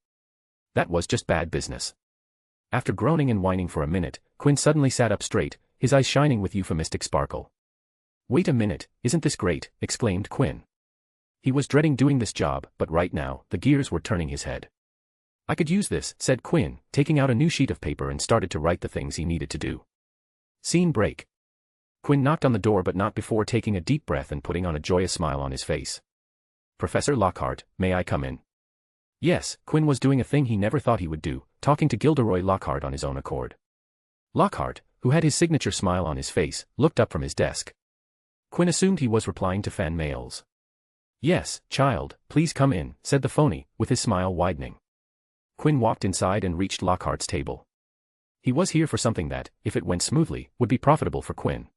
That was just bad business. After groaning and whining for a minute, Quinn suddenly sat up straight, his eyes shining with euphemistic sparkle. Wait a minute, isn't this great, exclaimed Quinn. He was dreading doing this job, but right now, the gears were turning his head. I could use this, said Quinn, taking out a new sheet of paper and started to write the things he needed to do. Scene break. Quinn knocked on the door but not before taking a deep breath and putting on a joyous smile on his face. Professor Lockhart, may I come in? Yes, Quinn was doing a thing he never thought he would do, talking to Gilderoy Lockhart on his own accord. Lockhart, who had his signature smile on his face, looked up from his desk. Quinn assumed he was replying to fan mails. Yes, child, please come in, said the phony, with his smile widening. Quinn walked inside and reached Lockhart's table. He was here for something that, if it went smoothly, would be profitable for Quinn.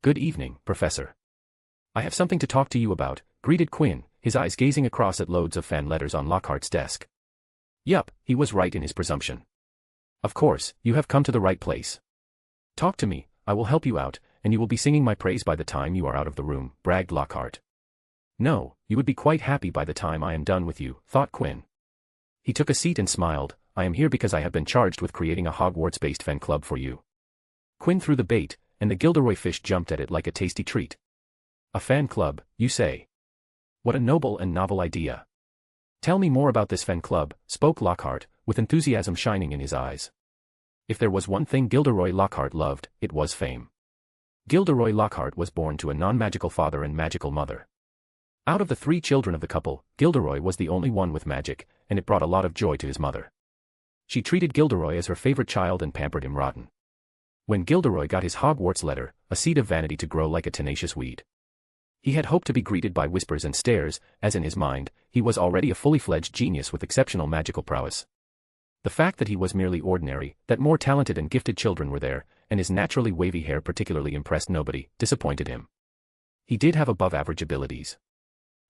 Good evening, Professor. I have something to talk to you about, greeted Quinn, his eyes gazing across at loads of fan letters on Lockhart's desk. Yup, he was right in his presumption. Of course, you have come to the right place. Talk to me, I will help you out, and you will be singing my praise by the time you are out of the room, bragged Lockhart. No, you would be quite happy by the time I am done with you, thought Quinn. He took a seat and smiled, I am here because I have been charged with creating a Hogwarts-based fan club for you. Quinn threw the bait, and the Gilderoy fish jumped at it like a tasty treat. A fan club, you say? What a noble and novel idea. Tell me more about this fan club, spoke Lockhart, with enthusiasm shining in his eyes. If there was one thing Gilderoy Lockhart loved, it was fame. Gilderoy Lockhart was born to a non-magical father and magical mother. Out of the 3 children of the couple, Gilderoy was the only one with magic, and it brought a lot of joy to his mother. She treated Gilderoy as her favorite child and pampered him rotten. When Gilderoy got his Hogwarts letter, a seed of vanity to grow like a tenacious weed. He had hoped to be greeted by whispers and stares, as in his mind, he was already a fully fledged genius with exceptional magical prowess. The fact that he was merely ordinary, that more talented and gifted children were there, and his naturally wavy hair particularly impressed nobody, disappointed him. He did have above-average abilities.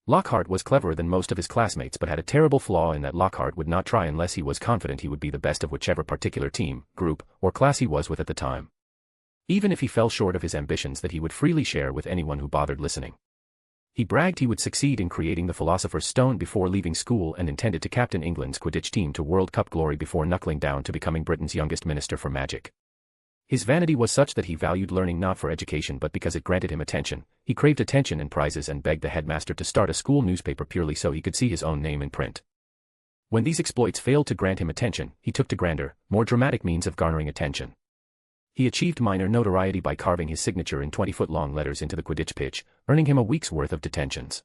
Lockhart was cleverer than most of his classmates but had a terrible flaw in that Lockhart would not try unless he was confident he would be the best of whichever particular team, group, or class he was with at the time. Even if he fell short of his ambitions that he would freely share with anyone who bothered listening. He bragged he would succeed in creating the Philosopher's Stone before leaving school and intended to captain England's Quidditch team to World Cup glory before knuckling down to becoming Britain's youngest minister for magic. His vanity was such that he valued learning not for education but because it granted him attention. He craved attention and prizes and begged the headmaster to start a school newspaper purely so he could see his own name in print. When these exploits failed to grant him attention, he took to grander, more dramatic means of garnering attention. He achieved minor notoriety by carving his signature in 20-foot-long letters into the Quidditch pitch, earning him a week's worth of detentions.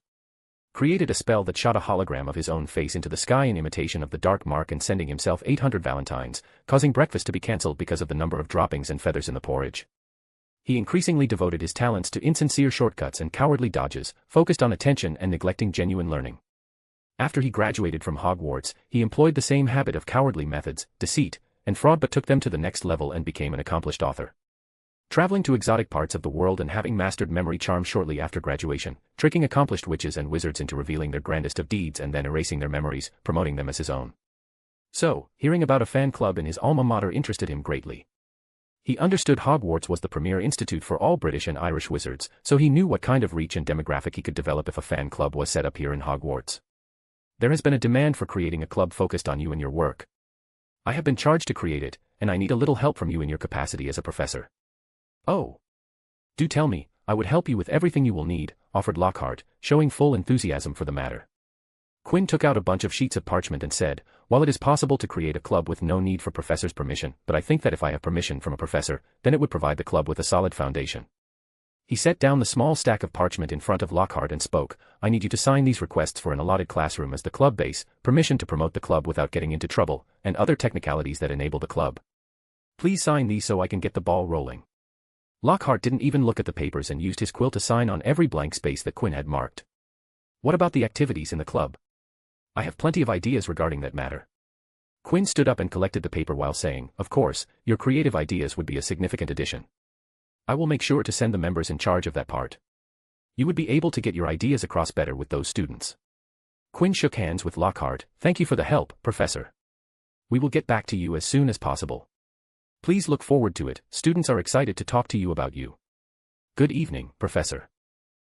Created a spell that shot a hologram of his own face into the sky in imitation of the dark mark and sending himself 800 valentines, causing breakfast to be cancelled because of the number of droppings and feathers in the porridge. He increasingly devoted his talents to insincere shortcuts and cowardly dodges, focused on attention and neglecting genuine learning. After he graduated from Hogwarts, he employed the same habit of cowardly methods, deceit, and fraud but took them to the next level and became an accomplished author. Traveling to exotic parts of the world and having mastered memory charm shortly after graduation, tricking accomplished witches and wizards into revealing their grandest of deeds and then erasing their memories, promoting them as his own. So, hearing about a fan club in his alma mater interested him greatly. He understood Hogwarts was the premier institute for all British and Irish wizards, so he knew what kind of reach and demographic he could develop if a fan club was set up here in Hogwarts. There has been a demand for creating a club focused on you and your work. I have been charged to create it, and I need a little help from you in your capacity as a professor. Oh. Do tell me, I would help you with everything you will need, offered Lockhart, showing full enthusiasm for the matter. Quinn took out a bunch of sheets of parchment and said, while it is possible to create a club with no need for professor's permission, but I think that if I have permission from a professor, then it would provide the club with a solid foundation. He set down the small stack of parchment in front of Lockhart and spoke, I need you to sign these requests for an allotted classroom as the club base, permission to promote the club without getting into trouble, and other technicalities that enable the club. Please sign these so I can get the ball rolling. Lockhart didn't even look at the papers and used his quill to sign on every blank space that Quinn had marked. What about the activities in the club? I have plenty of ideas regarding that matter. Quinn stood up and collected the paper while saying, of course, your creative ideas would be a significant addition. I will make sure to send the members in charge of that part. You would be able to get your ideas across better with those students. Quinn shook hands with Lockhart. Thank you for the help, Professor. We will get back to you as soon as possible. Please look forward to it. Students are excited to talk to you about you. Good evening, Professor.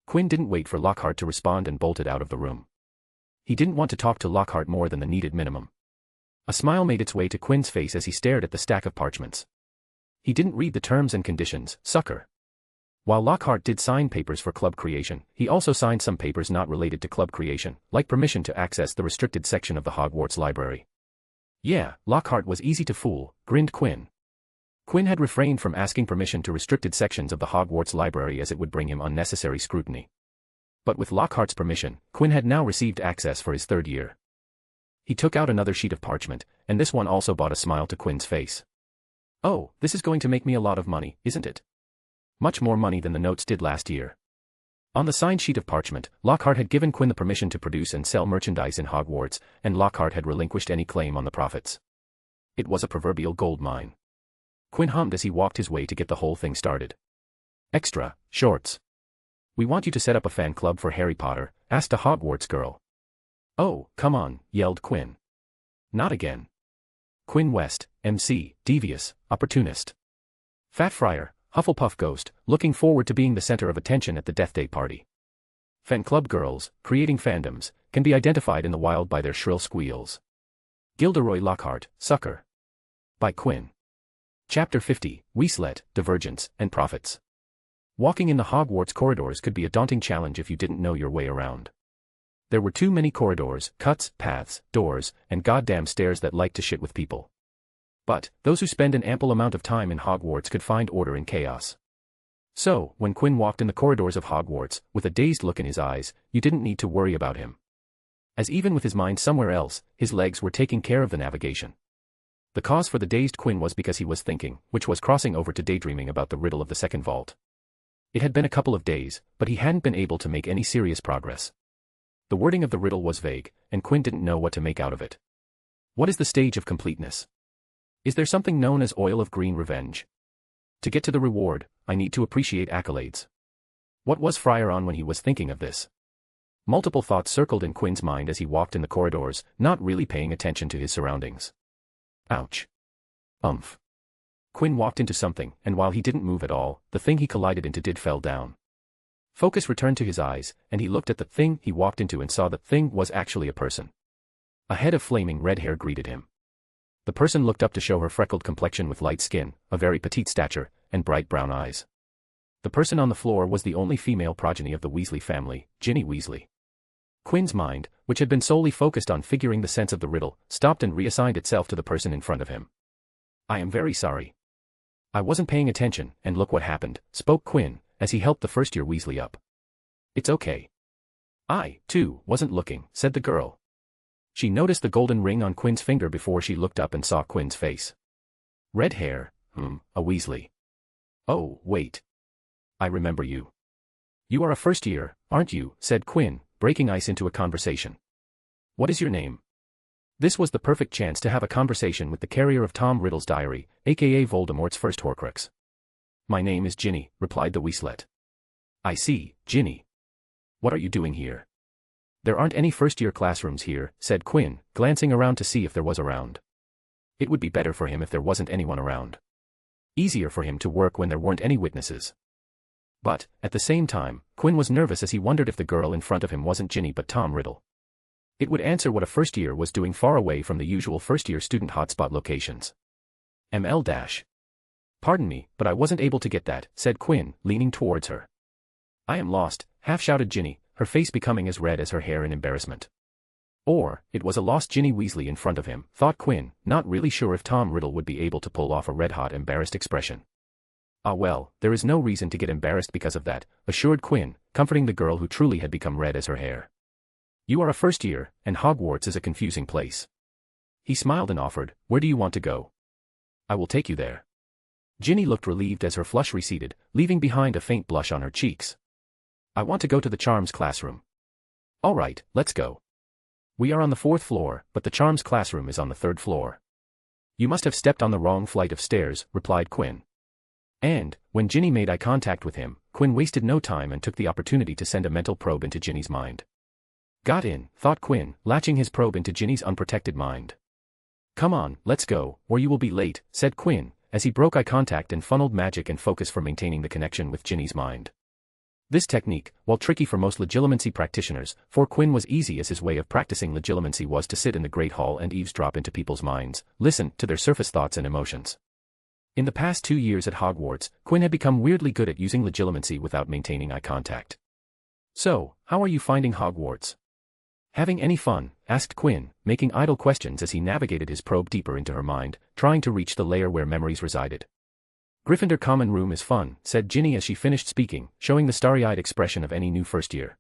Quinn didn't wait for Lockhart to respond and bolted out of the room. He didn't want to talk to Lockhart more than the needed minimum. A smile made its way to Quinn's face as he stared at the stack of parchments. He didn't read the terms and conditions, sucker. While Lockhart did sign papers for club creation, he also signed some papers not related to club creation, like permission to access the restricted section of the Hogwarts library. Yeah, Lockhart was easy to fool, grinned Quinn. Quinn had refrained from asking permission to restricted sections of the Hogwarts library as it would bring him unnecessary scrutiny. But with Lockhart's permission, Quinn had now received access for his third year. He took out another sheet of parchment, and this one also brought a smile to Quinn's face. Oh, this is going to make me a lot of money, isn't it? Much more money than the notes did last year. On the signed sheet of parchment, Lockhart had given Quinn the permission to produce and sell merchandise in Hogwarts, and Lockhart had relinquished any claim on the profits. It was a proverbial gold mine. Quinn hummed as he walked his way to get the whole thing started. Extra, shorts. We want you to set up a fan club for Harry Potter, asked a Hogwarts girl. Oh, come on, yelled Quinn. Not again. Quinn West, MC, devious, opportunist. Fat Friar, Hufflepuff ghost, looking forward to being the center of attention at the Death Day party. Fan club girls, creating fandoms, can be identified in the wild by their shrill squeals. Gilderoy Lockhart, sucker. By Quinn. Chapter 50, Weaslett, Divergence, and Profits. Walking in the Hogwarts corridors could be a daunting challenge if you didn't know your way around. There were too many corridors, cuts, paths, doors, and goddamn stairs that like to shit with people. But, those who spend an ample amount of time in Hogwarts could find order in chaos. So, when Quinn walked in the corridors of Hogwarts, with a dazed look in his eyes, you didn't need to worry about him. As even with his mind somewhere else, his legs were taking care of the navigation. The cause for the dazed Quinn was because he was thinking, which was crossing over to daydreaming about the riddle of the second vault. It had been a couple of days, but he hadn't been able to make any serious progress. The wording of the riddle was vague, and Quinn didn't know what to make out of it. What is the stage of completeness? Is there something known as oil of green revenge? To get to the reward, I need to appreciate accolades. What was Friar on when he was thinking of this? Multiple thoughts circled in Quinn's mind as he walked in the corridors, not really paying attention to his surroundings. Ouch. Umph. Quinn walked into something, and while he didn't move at all, the thing he collided into did fell down. Focus returned to his eyes, and he looked at the thing he walked into and saw the thing was actually a person. A head of flaming red hair greeted him. The person looked up to show her freckled complexion with light skin, a very petite stature, and bright brown eyes. The person on the floor was the only female progeny of the Weasley family, Ginny Weasley. Quinn's mind, which had been solely focused on figuring the sense of the riddle, stopped and reassigned itself to the person in front of him. I am very sorry. I wasn't paying attention, and look what happened, spoke Quinn, as he helped the first-year Weasley up. It's okay. I, too, wasn't looking, said the girl. She noticed the golden ring on Quinn's finger before she looked up and saw Quinn's face. Red hair, a Weasley. Oh, wait. I remember you. You are a first-year, aren't you, said Quinn, breaking ice into a conversation. What is your name? This was the perfect chance to have a conversation with the carrier of Tom Riddle's diary, aka Voldemort's first horcrux. My name is Ginny, replied the Weaslett. I see, Ginny. What are you doing here? There aren't any first-year classrooms here, said Quinn, glancing around to see if there was around. It would be better for him if there wasn't anyone around. Easier for him to work when there weren't any witnesses. But, at the same time, Quinn was nervous as he wondered if the girl in front of him wasn't Ginny but Tom Riddle. It would answer what a first-year was doing far away from the usual first-year student hotspot locations. ML-. Pardon me, but I wasn't able to get that, said Quinn, leaning towards her. I am lost, half-shouted Ginny, her face becoming as red as her hair in embarrassment. Or, it was a lost Ginny Weasley in front of him, thought Quinn, not really sure if Tom Riddle would be able to pull off a red-hot embarrassed expression. Ah well, there is no reason to get embarrassed because of that, assured Quinn, comforting the girl who truly had become red as her hair. You are a first-year, and Hogwarts is a confusing place. He smiled and offered, where do you want to go? I will take you there. Ginny looked relieved as her flush receded, leaving behind a faint blush on her cheeks. I want to go to the charms classroom. All right, let's go. We are on the 4th floor, but the charms classroom is on the 3rd floor. You must have stepped on the wrong flight of stairs, replied Quinn. And, when Ginny made eye contact with him, Quinn wasted no time and took the opportunity to send a mental probe into Ginny's mind. Got in, thought Quinn, latching his probe into Ginny's unprotected mind. Come on, let's go, or you will be late, said Quinn, as he broke eye contact and funneled magic and focus for maintaining the connection with Ginny's mind. This technique, while tricky for most legilimency practitioners, for Quinn was easy as his way of practicing legilimency was to sit in the Great Hall and eavesdrop into people's minds, listen to their surface thoughts and emotions. In the past 2 years at Hogwarts, Quinn had become weirdly good at using legilimency without maintaining eye contact. So, how are you finding Hogwarts? Having any fun? Asked Quinn, making idle questions as he navigated his probe deeper into her mind, trying to reach the layer where memories resided. Gryffindor common room is fun, said Ginny as she finished speaking, showing the starry-eyed expression of any new first year.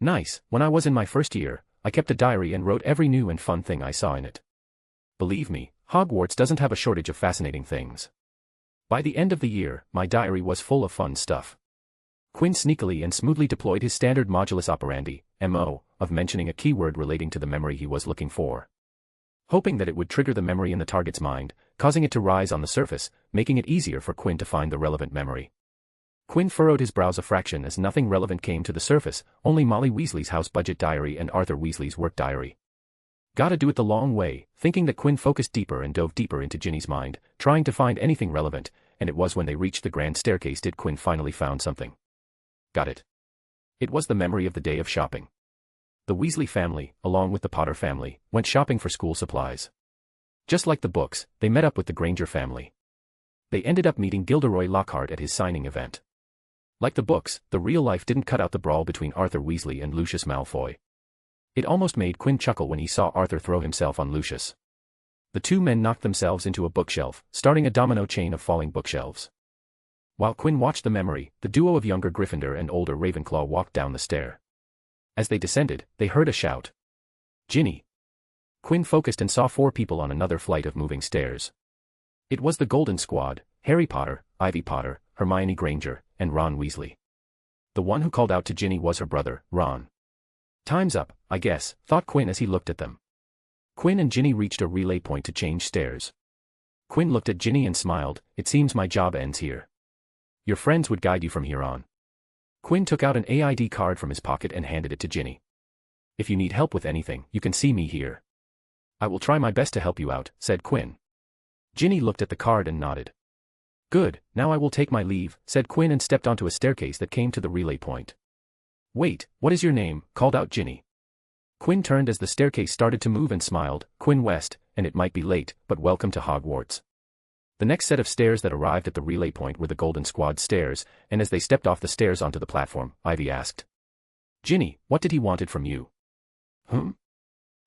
Nice, when I was in my first year, I kept a diary and wrote every new and fun thing I saw in it. Believe me, Hogwarts doesn't have a shortage of fascinating things. By the end of the year, my diary was full of fun stuff. Quinn sneakily and smoothly deployed his standard modulus operandi, MO, of mentioning a keyword relating to the memory he was looking for. Hoping that it would trigger the memory in the target's mind, causing it to rise on the surface, making it easier for Quinn to find the relevant memory. Quinn furrowed his brows a fraction as nothing relevant came to the surface, only Molly Weasley's house budget diary and Arthur Weasley's work diary. Gotta do it the long way, thinking that Quinn focused deeper and dove deeper into Ginny's mind, trying to find anything relevant, and it was when they reached the grand staircase did Quinn finally found something. Got it. It was the memory of the day of shopping. The Weasley family, along with the Potter family, went shopping for school supplies. Just like the books, they met up with the Granger family. They ended up meeting Gilderoy Lockhart at his signing event. Like the books, the real life didn't cut out the brawl between Arthur Weasley and Lucius Malfoy. It almost made Quinn chuckle when he saw Arthur throw himself on Lucius. The two men knocked themselves into a bookshelf, starting a domino chain of falling bookshelves. While Quinn watched the memory, the duo of younger Gryffindor and older Ravenclaw walked down the stair. As they descended, they heard a shout. Ginny! Quinn focused and saw 4 people on another flight of moving stairs. It was the Golden Squad, Harry Potter, Ivy Potter, Hermione Granger, and Ron Weasley. The one who called out to Ginny was her brother, Ron. Time's up, I guess, thought Quinn as he looked at them. Quinn and Ginny reached a relay point to change stairs. Quinn looked at Ginny and smiled, it seems my job ends here. Your friends would guide you from here on. Quinn took out an AID card from his pocket and handed it to Ginny. If you need help with anything, you can see me here. I will try my best to help you out, said Quinn. Ginny looked at the card and nodded. Good, now I will take my leave, said Quinn and stepped onto a staircase that came to the relay point. Wait, what is your name? Called out Ginny. Quinn turned as the staircase started to move and smiled, Quinn West, and it might be late, but welcome to Hogwarts. The next set of stairs that arrived at the relay point were the Golden Squad stairs, and as they stepped off the stairs onto the platform, Ivy asked. Ginny, what did he wanted from you?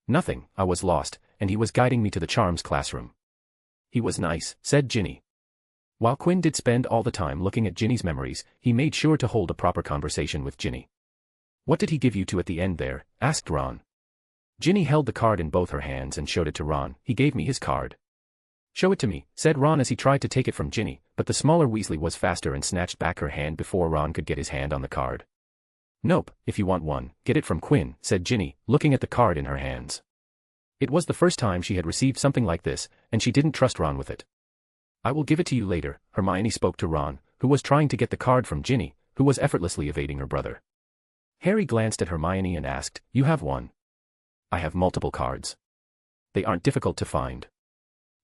Nothing, I was lost, and he was guiding me to the charms classroom. He was nice, said Ginny. While Quinn did spend all the time looking at Ginny's memories, he made sure to hold a proper conversation with Ginny. What did he give you to at the end there? Asked Ron. Ginny held the card in both her hands and showed it to Ron. He gave me his card. Show it to me, said Ron as he tried to take it from Ginny, but the smaller Weasley was faster and snatched back her hand before Ron could get his hand on the card. Nope, if you want one, get it from Quinn, said Ginny, looking at the card in her hands. It was the first time she had received something like this, and she didn't trust Ron with it. I will give it to you later, Hermione spoke to Ron, who was trying to get the card from Ginny, who was effortlessly evading her brother. Harry glanced at Hermione and asked, You have one? I have multiple cards. They aren't difficult to find.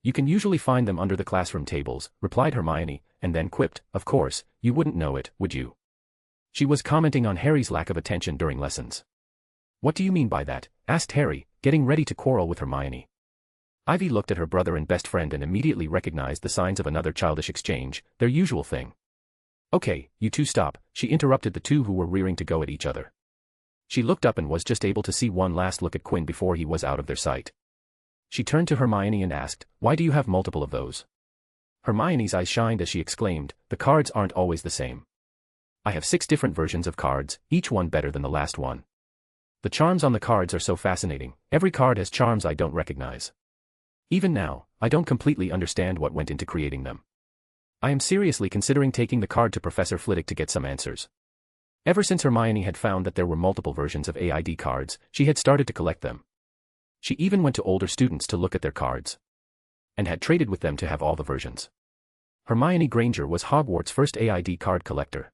You can usually find them under the classroom tables, replied Hermione, and then quipped, Of course, you wouldn't know it, would you? She was commenting on Harry's lack of attention during lessons. What do you mean by that? Asked Harry, getting ready to quarrel with Hermione. Ivy looked at her brother and best friend and immediately recognized the signs of another childish exchange, their usual thing. Okay, you two stop, she interrupted the two who were rearing to go at each other. She looked up and was just able to see one last look at Quinn before he was out of their sight. She turned to Hermione and asked, Why do you have multiple of those? Hermione's eyes shined as she exclaimed, The cards aren't always the same. I have 6 different versions of cards, each one better than the last one. The charms on the cards are so fascinating, every card has charms I don't recognize. Even now, I don't completely understand what went into creating them. I am seriously considering taking the card to Professor Flitwick to get some answers. Ever since Hermione had found that there were multiple versions of AID cards, she had started to collect them. She even went to older students to look at their cards. And had traded with them to have all the versions. Hermione Granger was Hogwarts' first AID card collector.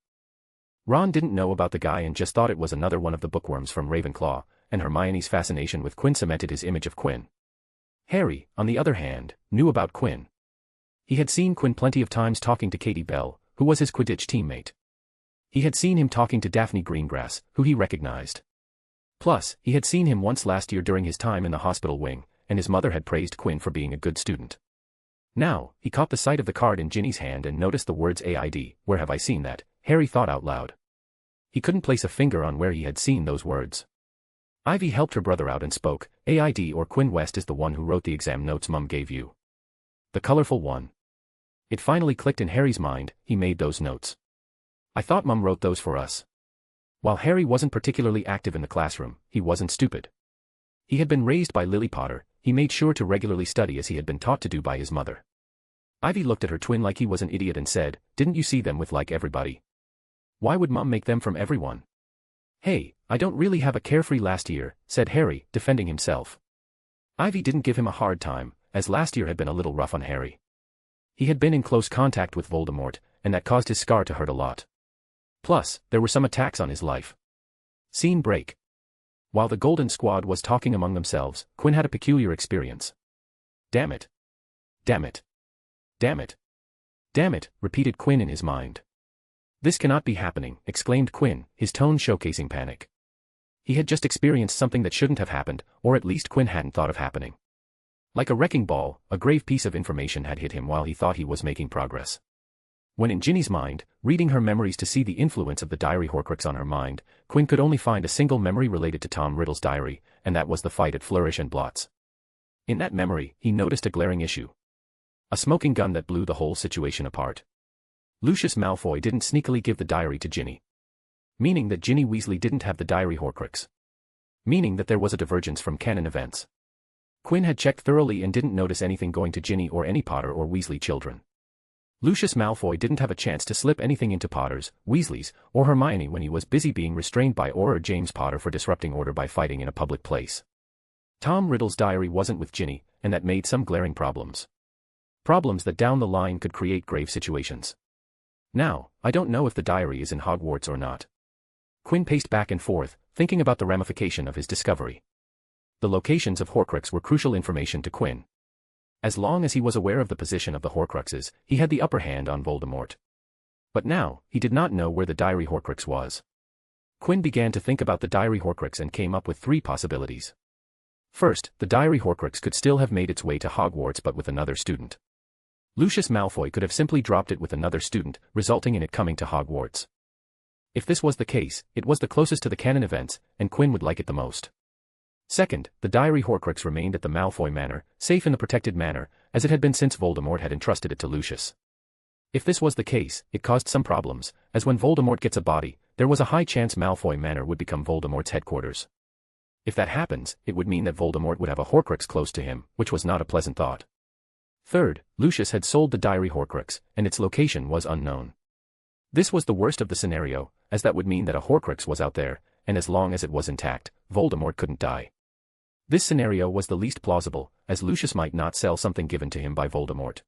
Ron didn't know about the guy and just thought it was another one of the bookworms from Ravenclaw, and Hermione's fascination with Quinn cemented his image of Quinn. Harry, on the other hand, knew about Quinn. He had seen Quinn plenty of times talking to Katie Bell, who was his Quidditch teammate. He had seen him talking to Daphne Greengrass, who he recognized. Plus, he had seen him once last year during his time in the hospital wing, and his mother had praised Quinn for being a good student. Now, he caught the sight of the card in Ginny's hand and noticed the words AID. Where have I seen that? Harry thought out loud. He couldn't place a finger on where he had seen those words. Ivy helped her brother out and spoke. AID or Quinn West is the one who wrote the exam notes Mum gave you. The colorful one. It finally clicked in Harry's mind. He made those notes. I thought Mum wrote those for us. While Harry wasn't particularly active in the classroom, he wasn't stupid. He had been raised by Lily Potter. He made sure to regularly study as he had been taught to do by his mother. Ivy looked at her twin like he was an idiot and said, "Didn't you see them with like everybody? Why would Mum make them from everyone?" "Hey, I don't really have a carefree last year," said Harry, defending himself. Ivy didn't give him a hard time, as last year had been a little rough on Harry. He had been in close contact with Voldemort, and that caused his scar to hurt a lot. Plus, there were some attacks on his life. Scene break. While the Golden Squad was talking among themselves, Quinn had a peculiar experience. "Damn it. Damn it. Damn it. Damn it," repeated Quinn in his mind. "This cannot be happening," exclaimed Quinn, his tone showcasing panic. He had just experienced something that shouldn't have happened, or at least Quinn hadn't thought of happening. Like a wrecking ball, a grave piece of information had hit him while he thought he was making progress. When in Ginny's mind, reading her memories to see the influence of the diary horcrux on her mind, Quinn could only find a single memory related to Tom Riddle's diary, and that was the fight at Flourish and Blots. In that memory, he noticed a glaring issue. A smoking gun that blew the whole situation apart. Lucius Malfoy didn't sneakily give the diary to Ginny. Meaning that Ginny Weasley didn't have the diary horcrux. Meaning that there was a divergence from canon events. Quinn had checked thoroughly and didn't notice anything going to Ginny or any Potter or Weasley children. Lucius Malfoy didn't have a chance to slip anything into Potter's, Weasley's, or Hermione when he was busy being restrained by or James Potter for disrupting order by fighting in a public place. Tom Riddle's diary wasn't with Ginny, and that made some glaring problems. Problems that down the line could create grave situations. Now, I don't know if the diary is in Hogwarts or not. Quinn paced back and forth, thinking about the ramification of his discovery. The locations of Horcrux were crucial information to Quinn. As long as he was aware of the position of the Horcruxes, he had the upper hand on Voldemort. But now, he did not know where the diary Horcrux was. Quinn began to think about the diary Horcrux and came up with 3 possibilities. First, the diary Horcrux could still have made its way to Hogwarts but with another student. Lucius Malfoy could have simply dropped it with another student, resulting in it coming to Hogwarts. If this was the case, it was the closest to the canon events, and Quinn would like it the most. Second, the diary Horcrux remained at the Malfoy Manor, safe in the protected manor, as it had been since Voldemort had entrusted it to Lucius. If this was the case, it caused some problems, as when Voldemort gets a body, there was a high chance Malfoy Manor would become Voldemort's headquarters. If that happens, it would mean that Voldemort would have a Horcrux close to him, which was not a pleasant thought. Third, Lucius had sold the diary Horcrux, and its location was unknown. This was the worst of the scenario, as that would mean that a Horcrux was out there, and as long as it was intact, Voldemort couldn't die. This scenario was the least plausible, as Lucius might not sell something given to him by Voldemort.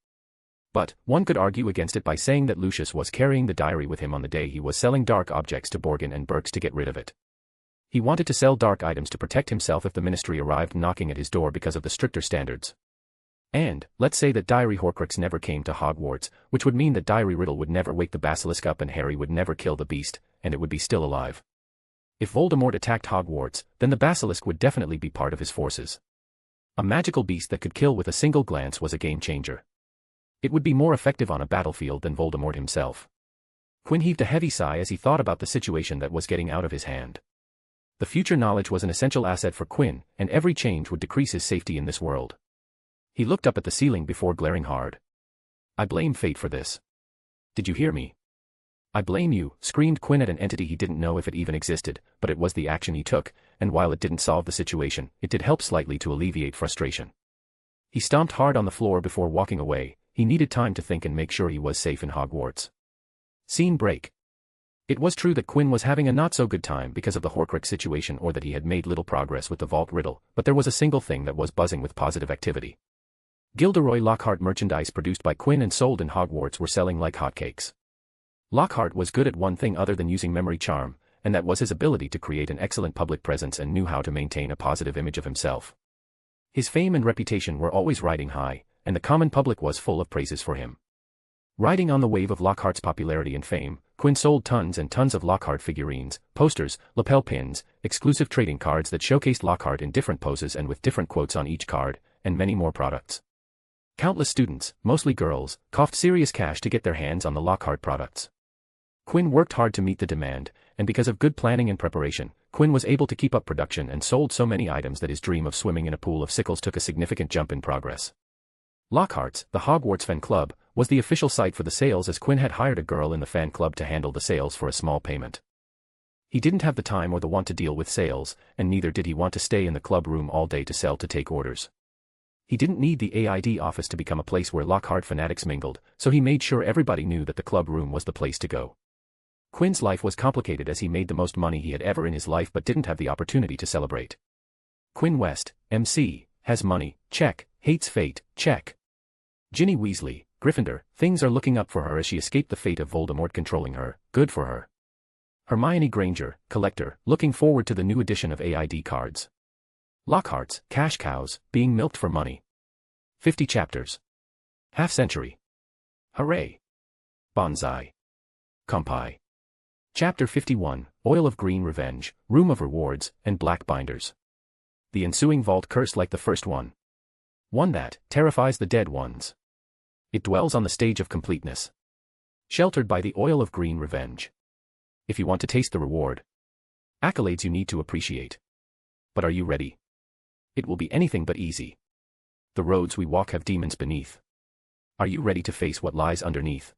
But, one could argue against it by saying that Lucius was carrying the diary with him on the day he was selling dark objects to Borgin and Burks to get rid of it. He wanted to sell dark items to protect himself if the Ministry arrived knocking at his door because of the stricter standards. And, let's say that diary Horcrux never came to Hogwarts, which would mean that diary Riddle would never wake the basilisk up and Harry would never kill the beast, and it would be still alive. If Voldemort attacked Hogwarts, then the basilisk would definitely be part of his forces. A magical beast that could kill with a single glance was a game changer. It would be more effective on a battlefield than Voldemort himself. Quinn heaved a heavy sigh as he thought about the situation that was getting out of his hand. The future knowledge was an essential asset for Quinn, and every change would decrease his safety in this world. He looked up at the ceiling before glaring hard. "I blame fate for this. Did you hear me? I blame you," screamed Quinn at an entity he didn't know if it even existed, but it was the action he took, and while it didn't solve the situation, it did help slightly to alleviate frustration. He stomped hard on the floor before walking away. he needed time to think and make sure he was safe in Hogwarts. Scene break. It was true that Quinn was having a not-so-good time because of the horcrux situation or that he had made little progress with the vault riddle, but there was a single thing that was buzzing with positive activity. Gilderoy Lockhart merchandise produced by Quinn and sold in Hogwarts were selling like hotcakes. Lockhart was good at one thing other than using memory charm, and that was his ability to create an excellent public presence and knew how to maintain a positive image of himself. His fame and reputation were always riding high, and the common public was full of praises for him. Riding on the wave of Lockhart's popularity and fame, Quinn sold tons and tons of Lockhart figurines, posters, lapel pins, exclusive trading cards that showcased Lockhart in different poses and with different quotes on each card, and many more products. Countless students, mostly girls, coughed serious cash to get their hands on the Lockhart products. Quinn worked hard to meet the demand, and because of good planning and preparation, Quinn was able to keep up production and sold so many items that his dream of swimming in a pool of sickles took a significant jump in progress. Lockhart's, the Hogwarts Fan Club, was the official site for the sales as Quinn had hired a girl in the fan club to handle the sales for a small payment. He didn't have the time or the want to deal with sales, and neither did he want to stay in the club room all day to sell to take orders. He didn't need the AID office to become a place where Lockhart fanatics mingled, so he made sure everybody knew that the club room was the place to go. Quinn's life was complicated as he made the most money he had ever in his life but didn't have the opportunity to celebrate. Quinn West, MC, has money, check, hates fate, check. Ginny Weasley, Gryffindor, things are looking up for her as she escaped the fate of Voldemort controlling her, good for her. Hermione Granger, collector, looking forward to the new edition of AID cards. Lockhart's, cash cows, being milked for money. 50 chapters. Half century. Hooray. Bonsai. Kumpai. Chapter 51, Oil of Green Revenge, Room of Rewards, and Black Binders. The ensuing vault cursed like the first one. One that terrifies the dead ones. It dwells on the stage of completeness. Sheltered by the oil of green revenge. If you want to taste the reward. Accolades you need to appreciate. But are you ready? It will be anything but easy. The roads we walk have demons beneath. Are you ready to face what lies underneath?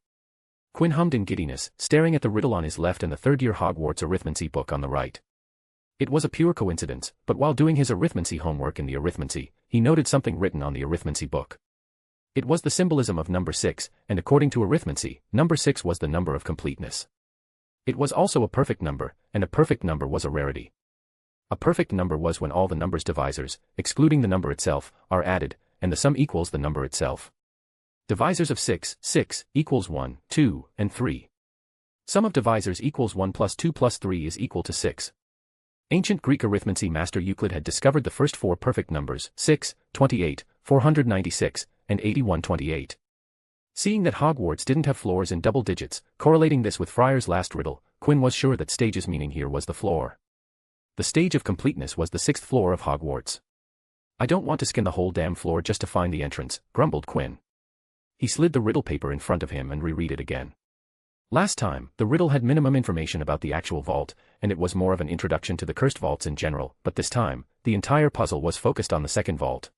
Quinn hummed in giddiness, staring at the riddle on his left and the third-year Hogwarts arithmancy book on the right. It was a pure coincidence, but while doing his arithmancy homework in the arithmancy, he noted something written on the arithmancy book. It was the symbolism of number 6, and according to arithmancy, number 6 was the number of completeness. It was also a perfect number, and a perfect number was a rarity. A perfect number was when all the number's divisors, excluding the number itself, are added, and the sum equals the number itself. Divisors of 6, 6, equals 1, 2, and 3. Sum of divisors equals 1 plus 2 plus 3 is equal to 6. Ancient Greek arithmancy master Euclid had discovered the first four perfect numbers, 6, 28, 496, and 8128. Seeing that Hogwarts didn't have floors in double digits, correlating this with Friar's last riddle, Quinn was sure that stage's meaning here was the floor. The stage of completeness was the 6th floor of Hogwarts. I don't want to skin the whole damn floor just to find the entrance, grumbled Quinn. He slid the riddle paper in front of him and reread it again. Last time, the riddle had minimum information about the actual vault, and it was more of an introduction to the cursed vaults in general, but this time, the entire puzzle was focused on the second vault.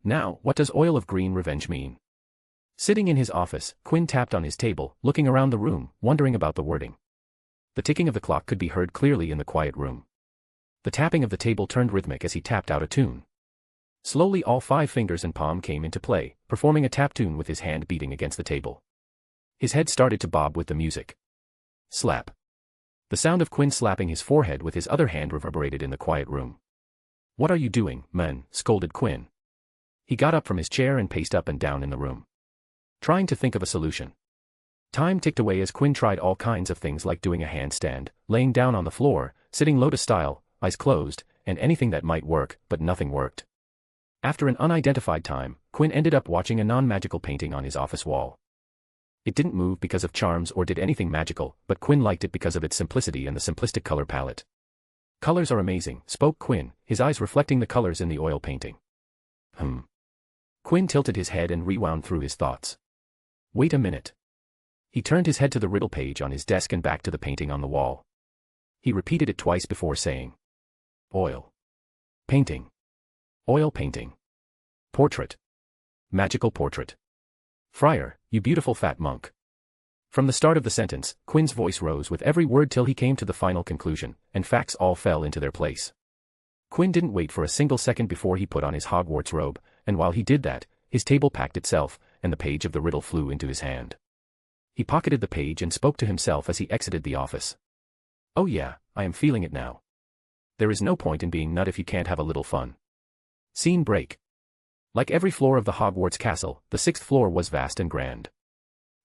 Now, what does Oil of Green Revenge mean? Sitting in his office, Quinn tapped on his table, looking around the room, wondering about the wording. The ticking of the clock could be heard clearly in the quiet room. The tapping of the table turned rhythmic as he tapped out a tune. Slowly all 5 fingers and palm came into play, performing a tap tune with his hand beating against the table. His head started to bob with the music. Slap. The sound of Quinn slapping his forehead with his other hand reverberated in the quiet room. What are you doing, man? Scolded Quinn. He got up from his chair and paced up and down in the room, trying to think of a solution. Time ticked away as Quinn tried all kinds of things like doing a handstand, laying down on the floor, sitting lotus style, eyes closed, and anything that might work, but nothing worked. After an unidentified time, Quinn ended up watching a non-magical painting on his office wall. It didn't move because of charms or did anything magical, but Quinn liked it because of its simplicity and the simplistic color palette. Colors are amazing, spoke Quinn, his eyes reflecting the colors in the oil painting. Quinn tilted his head and rewound through his thoughts. Wait a minute. He turned his head to the riddle page on his desk and back to the painting on the wall. He repeated it twice before saying, oil. Painting. Oil painting. Portrait. Magical portrait. Friar, you beautiful fat monk. From the start of the sentence, Quinn's voice rose with every word till he came to the final conclusion, and facts all fell into their place. Quinn didn't wait for a single second before he put on his Hogwarts robe, and while he did that, his table packed itself, and the page of the riddle flew into his hand. He pocketed the page and spoke to himself as he exited the office. Oh yeah, I am feeling it now. There is no point in being nut if you can't have a little fun. Scene break. Like every floor of the Hogwarts castle, the 6th floor was vast and grand.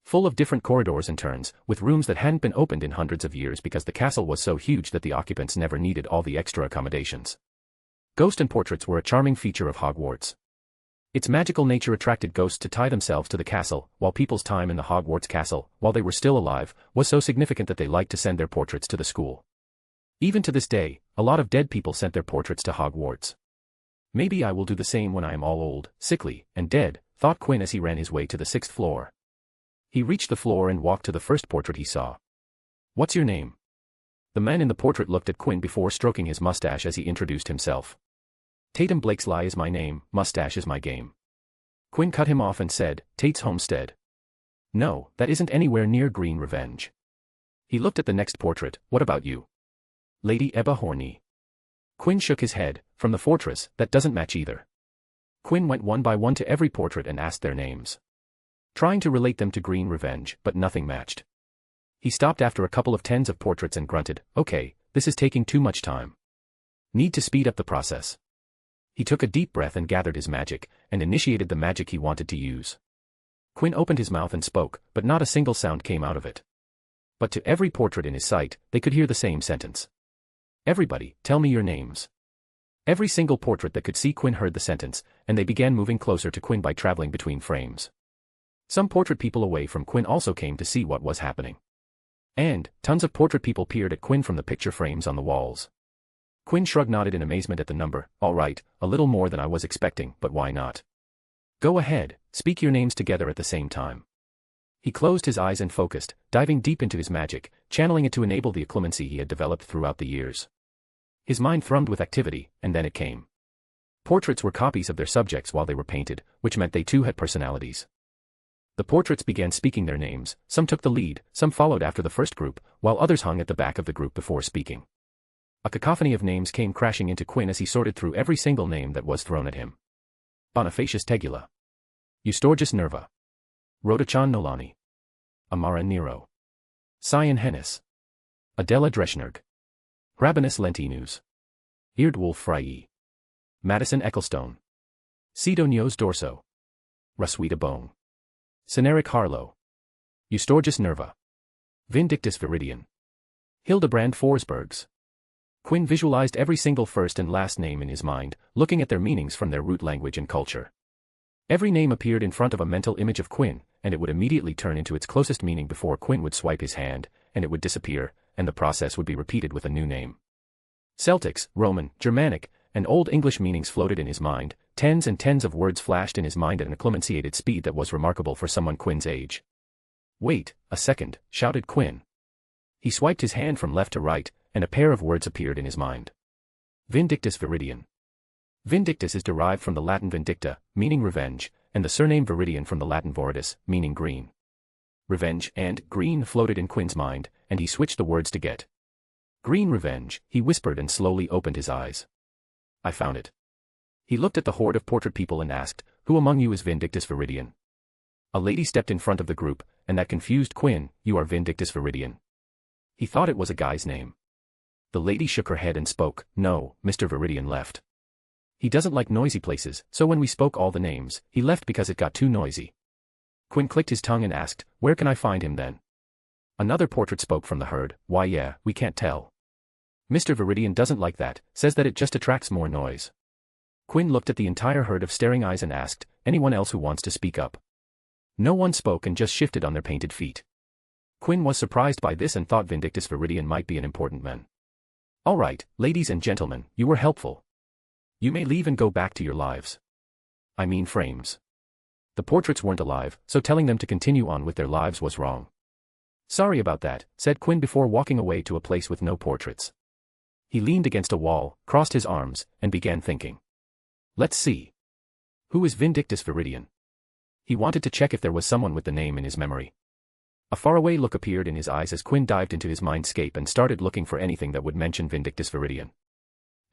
Full of different corridors and turns, with rooms that hadn't been opened in hundreds of years because the castle was so huge that the occupants never needed all the extra accommodations. Ghost and portraits were a charming feature of Hogwarts. Its magical nature attracted ghosts to tie themselves to the castle, while people's time in the Hogwarts castle, while they were still alive, was so significant that they liked to send their portraits to the school. Even to this day, a lot of dead people sent their portraits to Hogwarts. Maybe I will do the same when I am all old, sickly, and dead, thought Quinn as he ran his way to the 6th floor. He reached the floor and walked to the first portrait he saw. What's your name? The man in the portrait looked at Quinn before stroking his mustache as he introduced himself. Tatum Blakesley is my name, mustache is my game. Quinn cut him off and said, Tate's Homestead. No, that isn't anywhere near Green Revenge. He looked at the next portrait, what about you? Lady Ebba Horney. Quinn shook his head, from the fortress, that doesn't match either. Quinn went one by one to every portrait and asked their names, trying to relate them to Green Revenge, but nothing matched. He stopped after a couple of tens of portraits and grunted, okay, this is taking too much time. Need to speed up the process. He took a deep breath and gathered his magic, and initiated the magic he wanted to use. Quinn opened his mouth and spoke, but not a single sound came out of it. But to every portrait in his sight, they could hear the same sentence. Everybody, tell me your names. Every single portrait that could see Quinn heard the sentence, and they began moving closer to Quinn by traveling between frames. Some portrait people away from Quinn also came to see what was happening. And, tons of portrait people peered at Quinn from the picture frames on the walls. Quinn shrugged nodded in amazement at the number, all right, a little more than I was expecting, but why not? Go ahead, speak your names together at the same time. He closed his eyes and focused, diving deep into his magic, channeling it to enable the occlumency he had developed throughout the years. His mind thrummed with activity, and then it came. Portraits were copies of their subjects while they were painted, which meant they too had personalities. The portraits began speaking their names, some took the lead, some followed after the first group, while others hung at the back of the group before speaking. A cacophony of names came crashing into Quinn as he sorted through every single name that was thrown at him. Bonifacius Tegula. Eustorgius Nerva. Rhodochan Nolani. Amara Nero. Cyan Hennis. Adela Dreschnerg. Rabanus Lentinus. Eardwolf Fryi. Madison Ecclestone. Sidonios Dorso. Roswitha Bone. Ceneric Harlow. Eustorgius Nerva. Vindictus Vidian. Hildebrand Forsbergs. Quinn visualized every single first and last name in his mind, looking at their meanings from their root language and culture. Every name appeared in front of a mental image of Quinn, and it would immediately turn into its closest meaning before Quinn would swipe his hand, and it would disappear, and the process would be repeated with a new name. Celtics, Roman, Germanic, and Old English meanings floated in his mind, tens and tens of words flashed in his mind at an occlumenciated speed that was remarkable for someone Quinn's age. Wait a second, shouted Quinn. He swiped his hand from left to right, and a pair of words appeared in his mind. Vindictus Vidian. Vindictus is derived from the Latin vindicta, meaning revenge, and the surname Viridian from the Latin viridis, meaning green. Revenge and green floated in Quinn's mind, and he switched the words to get. Green revenge, he whispered and slowly opened his eyes. I found it. He looked at the horde of portrait people and asked, who among you is Vindictus Vidian? A lady stepped in front of the group, and that confused Quinn, you are Vindictus Vidian. He thought it was a guy's name. The lady shook her head and spoke, no, Mr. Vidian left. He doesn't like noisy places, so when we spoke all the names, he left because it got too noisy. Quinn clicked his tongue and asked, where can I find him then? Another portrait spoke from the herd, why yeah, we can't tell. Mr. Vidian doesn't like that, says that it just attracts more noise. Quinn looked at the entire herd of staring eyes and asked, anyone else who wants to speak up? No one spoke and just shifted on their painted feet. Quinn was surprised by this and thought Vindictus Vidian might be an important man. All right, ladies and gentlemen, you were helpful. You may leave and go back to your lives. I mean frames. The portraits weren't alive, so telling them to continue on with their lives was wrong. Sorry about that, said Quinn before walking away to a place with no portraits. He leaned against a wall, crossed his arms, and began thinking. Let's see. Who is Vindictus Vidian? He wanted to check if there was someone with the name in his memory. A faraway look appeared in his eyes as Quinn dived into his Mindscape and started looking for anything that would mention Vindictus Vidian.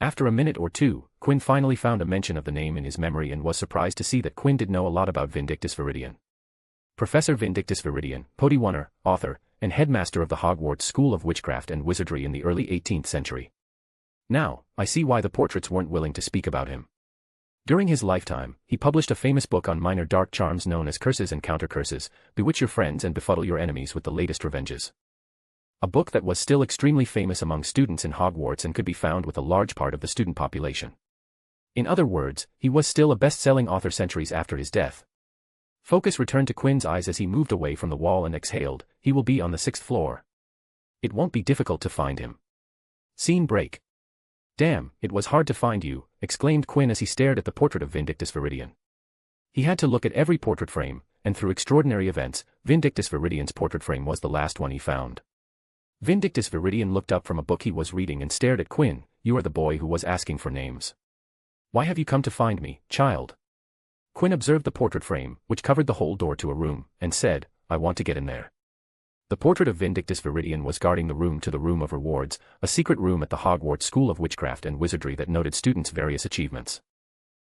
After a minute or two, Quinn finally found a mention of the name in his memory and was surprised to see that Quinn did know a lot about Vindictus Vidian. Professor Vindictus Vidian, Podiwunner, author, and headmaster of the Hogwarts School of Witchcraft and Wizardry in the early 18th century. Now, I see why the portraits weren't willing to speak about him. During his lifetime, he published a famous book on minor dark charms known as Curses and Counter-Curses, Bewitch Your Friends and Befuddle Your Enemies with the Latest Revenges. A book that was still extremely famous among students in Hogwarts and could be found with a large part of the student population. In other words, he was still a best-selling author centuries after his death. Focus returned to Quinn's eyes as he moved away from the wall and exhaled, he will be on the 6th floor. It won't be difficult to find him. Scene break. Damn, it was hard to find you, exclaimed Quinn as he stared at the portrait of Vindictus Vidian. He had to look at every portrait frame, and through extraordinary events, Vindictus Vidian's portrait frame was the last one he found. Vindictus Vidian looked up from a book he was reading and stared at Quinn. You are the boy who was asking for names. Why have you come to find me, child? Quinn observed the portrait frame, which covered the whole door to a room, and said, I want to get in there. The portrait of Vindictus Vidian was guarding the room to the Room of Rewards, a secret room at the Hogwarts School of Witchcraft and Wizardry that noted students' various achievements.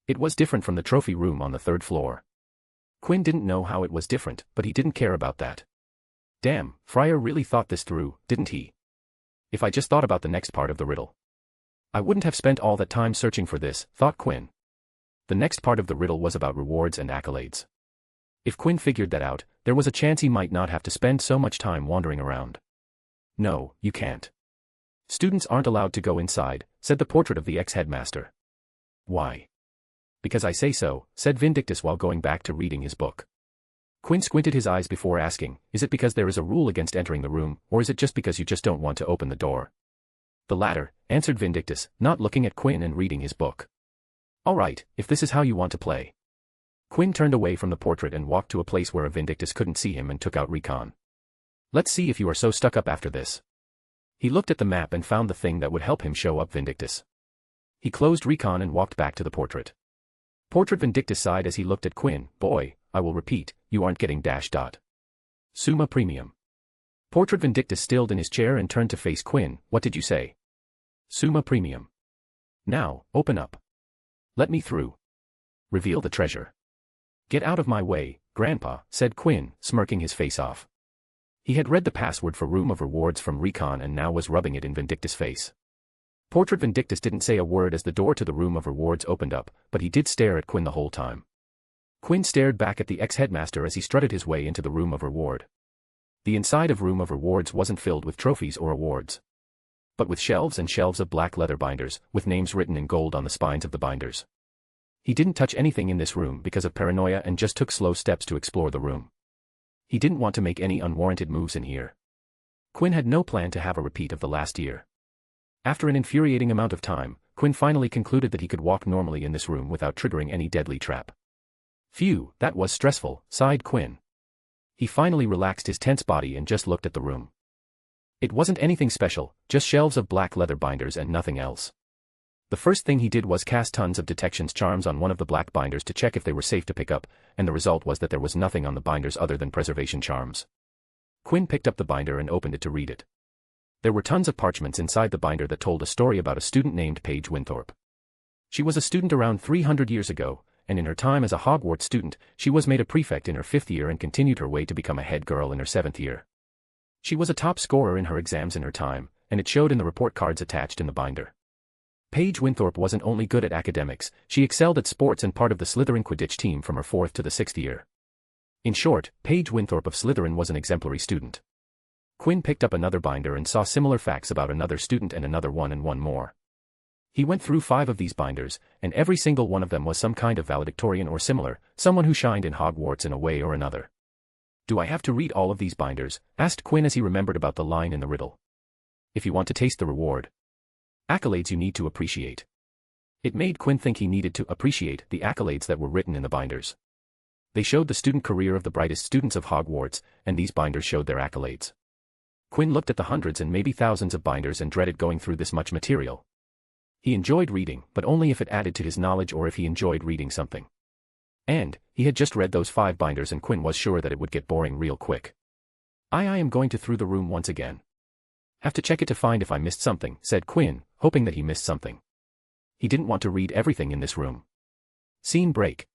It was different from the trophy room on the 3rd floor. Quinn didn't know how it was different, but he didn't care about that. Damn, Friar really thought this through, didn't he? If I just thought about the next part of the riddle, I wouldn't have spent all that time searching for this, thought Quinn. The next part of the riddle was about rewards and accolades. If Quinn figured that out, there was a chance he might not have to spend so much time wandering around. No, you can't. Students aren't allowed to go inside, said the portrait of the ex-headmaster. Why? Because I say so, said Vindictus while going back to reading his book. Quinn squinted his eyes before asking, is it because there is a rule against entering the room, or is it just because you just don't want to open the door? The latter, answered Vindictus, not looking at Quinn and reading his book. All right, if this is how you want to play. Quinn turned away from the portrait and walked to a place where a Vindictus couldn't see him and took out Recon. Let's see if you are so stuck up after this. He looked at the map and found the thing that would help him show up Vindictus. He closed Recon and walked back to the portrait. Portrait Vindictus sighed as he looked at Quinn. Boy, I will repeat, you aren't getting dash dot. Summa premium. Portrait Vindictus stilled in his chair and turned to face Quinn. What did you say? Summa premium. Now, open up. Let me through. Reveal the treasure. Get out of my way, Grandpa, said Quinn, smirking his face off. He had read the password for Room of Rewards from Recon and now was rubbing it in Vindictus' face. Portrait Vindictus didn't say a word as the door to the Room of Rewards opened up, but he did stare at Quinn the whole time. Quinn stared back at the ex-headmaster as he strutted his way into the Room of Reward. The inside of Room of Rewards wasn't filled with trophies or awards, but with shelves and shelves of black leather binders, with names written in gold on the spines of the binders. He didn't touch anything in this room because of paranoia and just took slow steps to explore the room. He didn't want to make any unwarranted moves in here. Quinn had no plan to have a repeat of the last year. After an infuriating amount of time, Quinn finally concluded that he could walk normally in this room without triggering any deadly trap. Phew, that was stressful, sighed Quinn. He finally relaxed his tense body and just looked at the room. It wasn't anything special, just shelves of black leather binders and nothing else. The first thing he did was cast tons of detection's charms on one of the black binders to check if they were safe to pick up, and the result was that there was nothing on the binders other than preservation charms. Quinn picked up the binder and opened it to read it. There were tons of parchments inside the binder that told a story about a student named Paige Winthorpe. She was a student around 300 years ago, and in her time as a Hogwarts student, she was made a prefect in her 5th year and continued her way to become a head girl in her 7th year. She was a top scorer in her exams in her time, and it showed in the report cards attached in the binder. Paige Winthorpe wasn't only good at academics, she excelled at sports and part of the Slytherin Quidditch team from her 4th to the 6th year. In short, Paige Winthorpe of Slytherin was an exemplary student. Quinn picked up another binder and saw similar facts about another student and another one and one more. He went through 5 of these binders, and every single one of them was some kind of valedictorian or similar, someone who shined in Hogwarts in a way or another. Do I have to read all of these binders? Asked Quinn as he remembered about the line in the riddle. If you want to taste the reward. Accolades you need to appreciate. It made Quinn think he needed to appreciate the accolades that were written in the binders. They showed the student career of the brightest students of Hogwarts, and these binders showed their accolades. Quinn looked at the hundreds and maybe thousands of binders and dreaded going through this much material. He enjoyed reading, but only if it added to his knowledge or if he enjoyed reading something. And, he had just read those 5 binders and Quinn was sure that it would get boring real quick. I am going to through the room once again. Have to check it to find if I missed something, said Quinn, hoping that he missed something. He didn't want to read everything in this room. Scene break.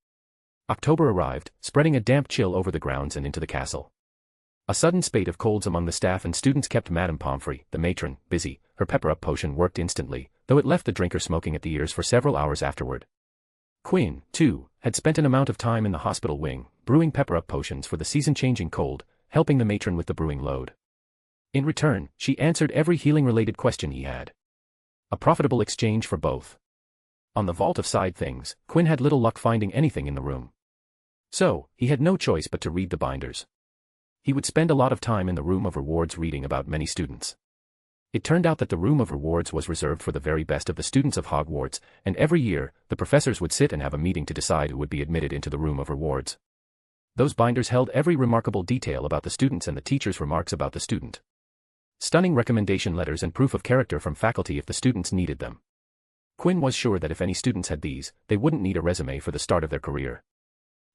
October arrived, spreading a damp chill over the grounds and into the castle. A sudden spate of colds among the staff and students kept Madame Pomfrey, the matron, busy. Her pepper-up potion worked instantly, though it left the drinker smoking at the ears for several hours afterward. Quinn, too, had spent an amount of time in the hospital wing, brewing pepper-up potions for the season-changing cold, helping the matron with the brewing load. In return, she answered every healing-related question he had. A profitable exchange for both. On the vault of side things, Quinn had little luck finding anything in the room. So, he had no choice but to read the binders. He would spend a lot of time in the room of rewards reading about many students. It turned out that the room of rewards was reserved for the very best of the students of Hogwarts, and every year, the professors would sit and have a meeting to decide who would be admitted into the room of rewards. Those binders held every remarkable detail about the students and the teacher's remarks about the student. Stunning recommendation letters and proof of character from faculty if the students needed them. Quinn was sure that if any students had these, they wouldn't need a resume for the start of their career.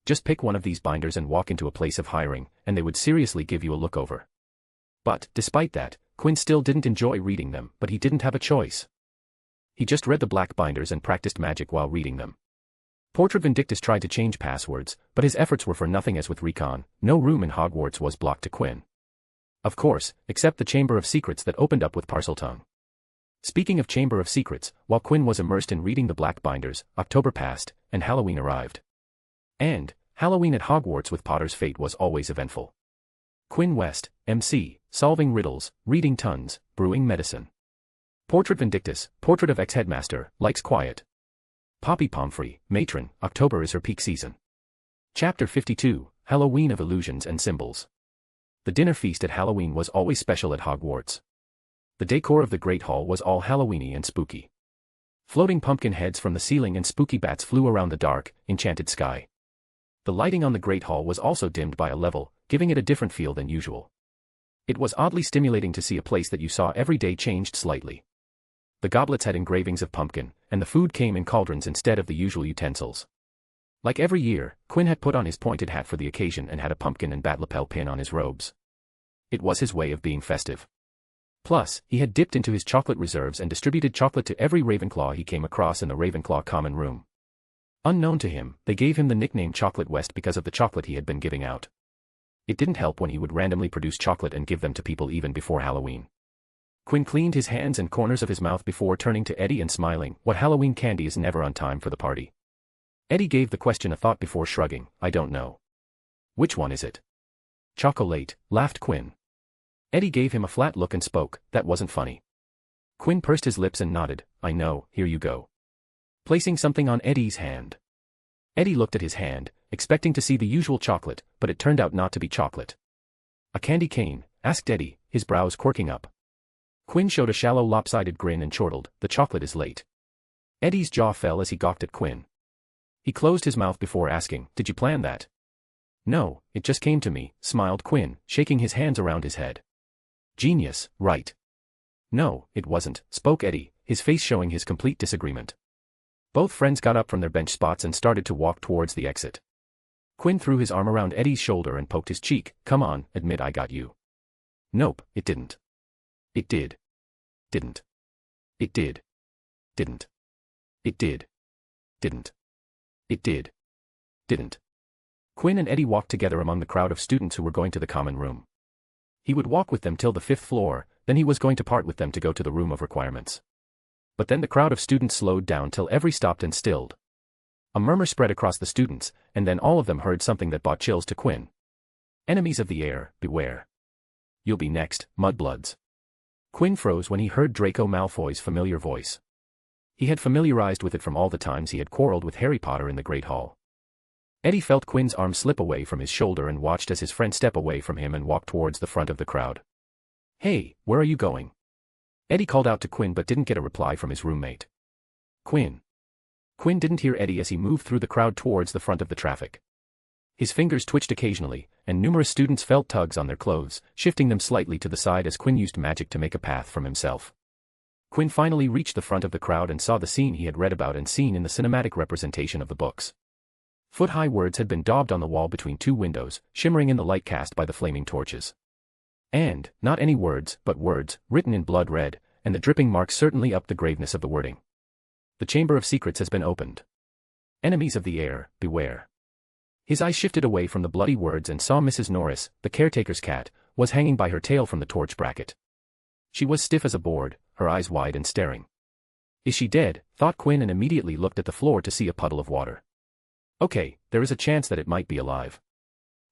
Just pick one of these binders and walk into a place of hiring, and they would seriously give you a look over. But, despite that, Quinn still didn't enjoy reading them, but he didn't have a choice. He just read the black binders and practiced magic while reading them. Portrait Vindictus tried to change passwords, but his efforts were for nothing as with Recon, no room in Hogwarts was blocked to Quinn. Of course, except the Chamber of Secrets that opened up with Parseltongue. Speaking of Chamber of Secrets, while Quinn was immersed in reading the black binders, October passed, and Halloween arrived. And, Halloween at Hogwarts with Potter's fate was always eventful. Quinn West, MC, solving riddles, reading tons, brewing medicine. Portrait Vindictus, portrait of ex-headmaster, likes quiet. Poppy Pomfrey, matron, October is her peak season. Chapter 52, Halloween of Illusions and Symbols. The dinner feast at Halloween was always special at Hogwarts. The decor of the Great Hall was all Halloweeny and spooky. Floating pumpkin heads from the ceiling and spooky bats flew around the dark, enchanted sky. The lighting on the Great Hall was also dimmed by a level, giving it a different feel than usual. It was oddly stimulating to see a place that you saw every day changed slightly. The goblets had engravings of pumpkin, and the food came in cauldrons instead of the usual utensils. Like every year, Quinn had put on his pointed hat for the occasion and had a pumpkin and bat lapel pin on his robes. It was his way of being festive. Plus, he had dipped into his chocolate reserves and distributed chocolate to every Ravenclaw he came across in the Ravenclaw common room. Unknown to him, they gave him the nickname Chocolate West because of the chocolate he had been giving out. It didn't help when he would randomly produce chocolate and give them to people even before Halloween. Quinn cleaned his hands and corners of his mouth before turning to Eddie and smiling. What Halloween candy is never on time for the party? Eddie gave the question a thought before shrugging. I don't know. Which one is it? Chocolate, laughed Quinn. Eddie gave him a flat look and spoke. That wasn't funny. Quinn pursed his lips and nodded. I know, here you go. Placing something on Eddie's hand. Eddie looked at his hand, expecting to see the usual chocolate, but it turned out not to be chocolate. A candy cane? Asked Eddie, his brows quirking up. Quinn showed a shallow lopsided grin and chortled. The chocolate is late. Eddie's jaw fell as he gawked at Quinn. He closed his mouth before asking, did you plan that? No, it just came to me, smiled Quinn, shaking his hands around his head. Genius, right? No, it wasn't, spoke Eddie, his face showing his complete disagreement. Both friends got up from their bench spots and started to walk towards the exit. Quinn threw his arm around Eddie's shoulder and poked his cheek. Come on, admit I got you. Nope, it didn't. It did. Didn't. It did. Didn't. It did. Didn't. It did. Didn't. Quinn and Eddie walked together among the crowd of students who were going to the common room. He would walk with them till the 5th floor, then he was going to part with them to go to the room of requirements. But then the crowd of students slowed down till every stopped and stilled. A murmur spread across the students, and then all of them heard something that brought chills to Quinn. Enemies of the air, beware. You'll be next, mudbloods. Quinn froze when he heard Draco Malfoy's familiar voice. He had familiarized with it from all the times he had quarreled with Harry Potter in the Great Hall. Eddie felt Quinn's arm slip away from his shoulder and watched as his friend step away from him and walk towards the front of the crowd. Hey, where are you going? Eddie called out to Quinn but didn't get a reply from his roommate. Quinn. Quinn didn't hear Eddie as he moved through the crowd towards the front of the traffic. His fingers twitched occasionally, and numerous students felt tugs on their clothes, shifting them slightly to the side as Quinn used magic to make a path from himself. Quinn finally reached the front of the crowd and saw the scene he had read about and seen in the cinematic representation of the books. Foot-high words had been daubed on the wall between two windows, shimmering in the light cast by the flaming torches. And, not any words, but words, written in blood red, and the dripping marks certainly upped the graveness of the wording. The Chamber of Secrets has been opened. Enemies of the air, beware. His eyes shifted away from the bloody words and saw Mrs. Norris, the caretaker's cat, was hanging by her tail from the torch bracket. She was stiff as a board, her eyes wide and staring. Is she dead? Thought Quinn, and immediately looked at the floor to see a puddle of water. Okay, there is a chance that it might be alive.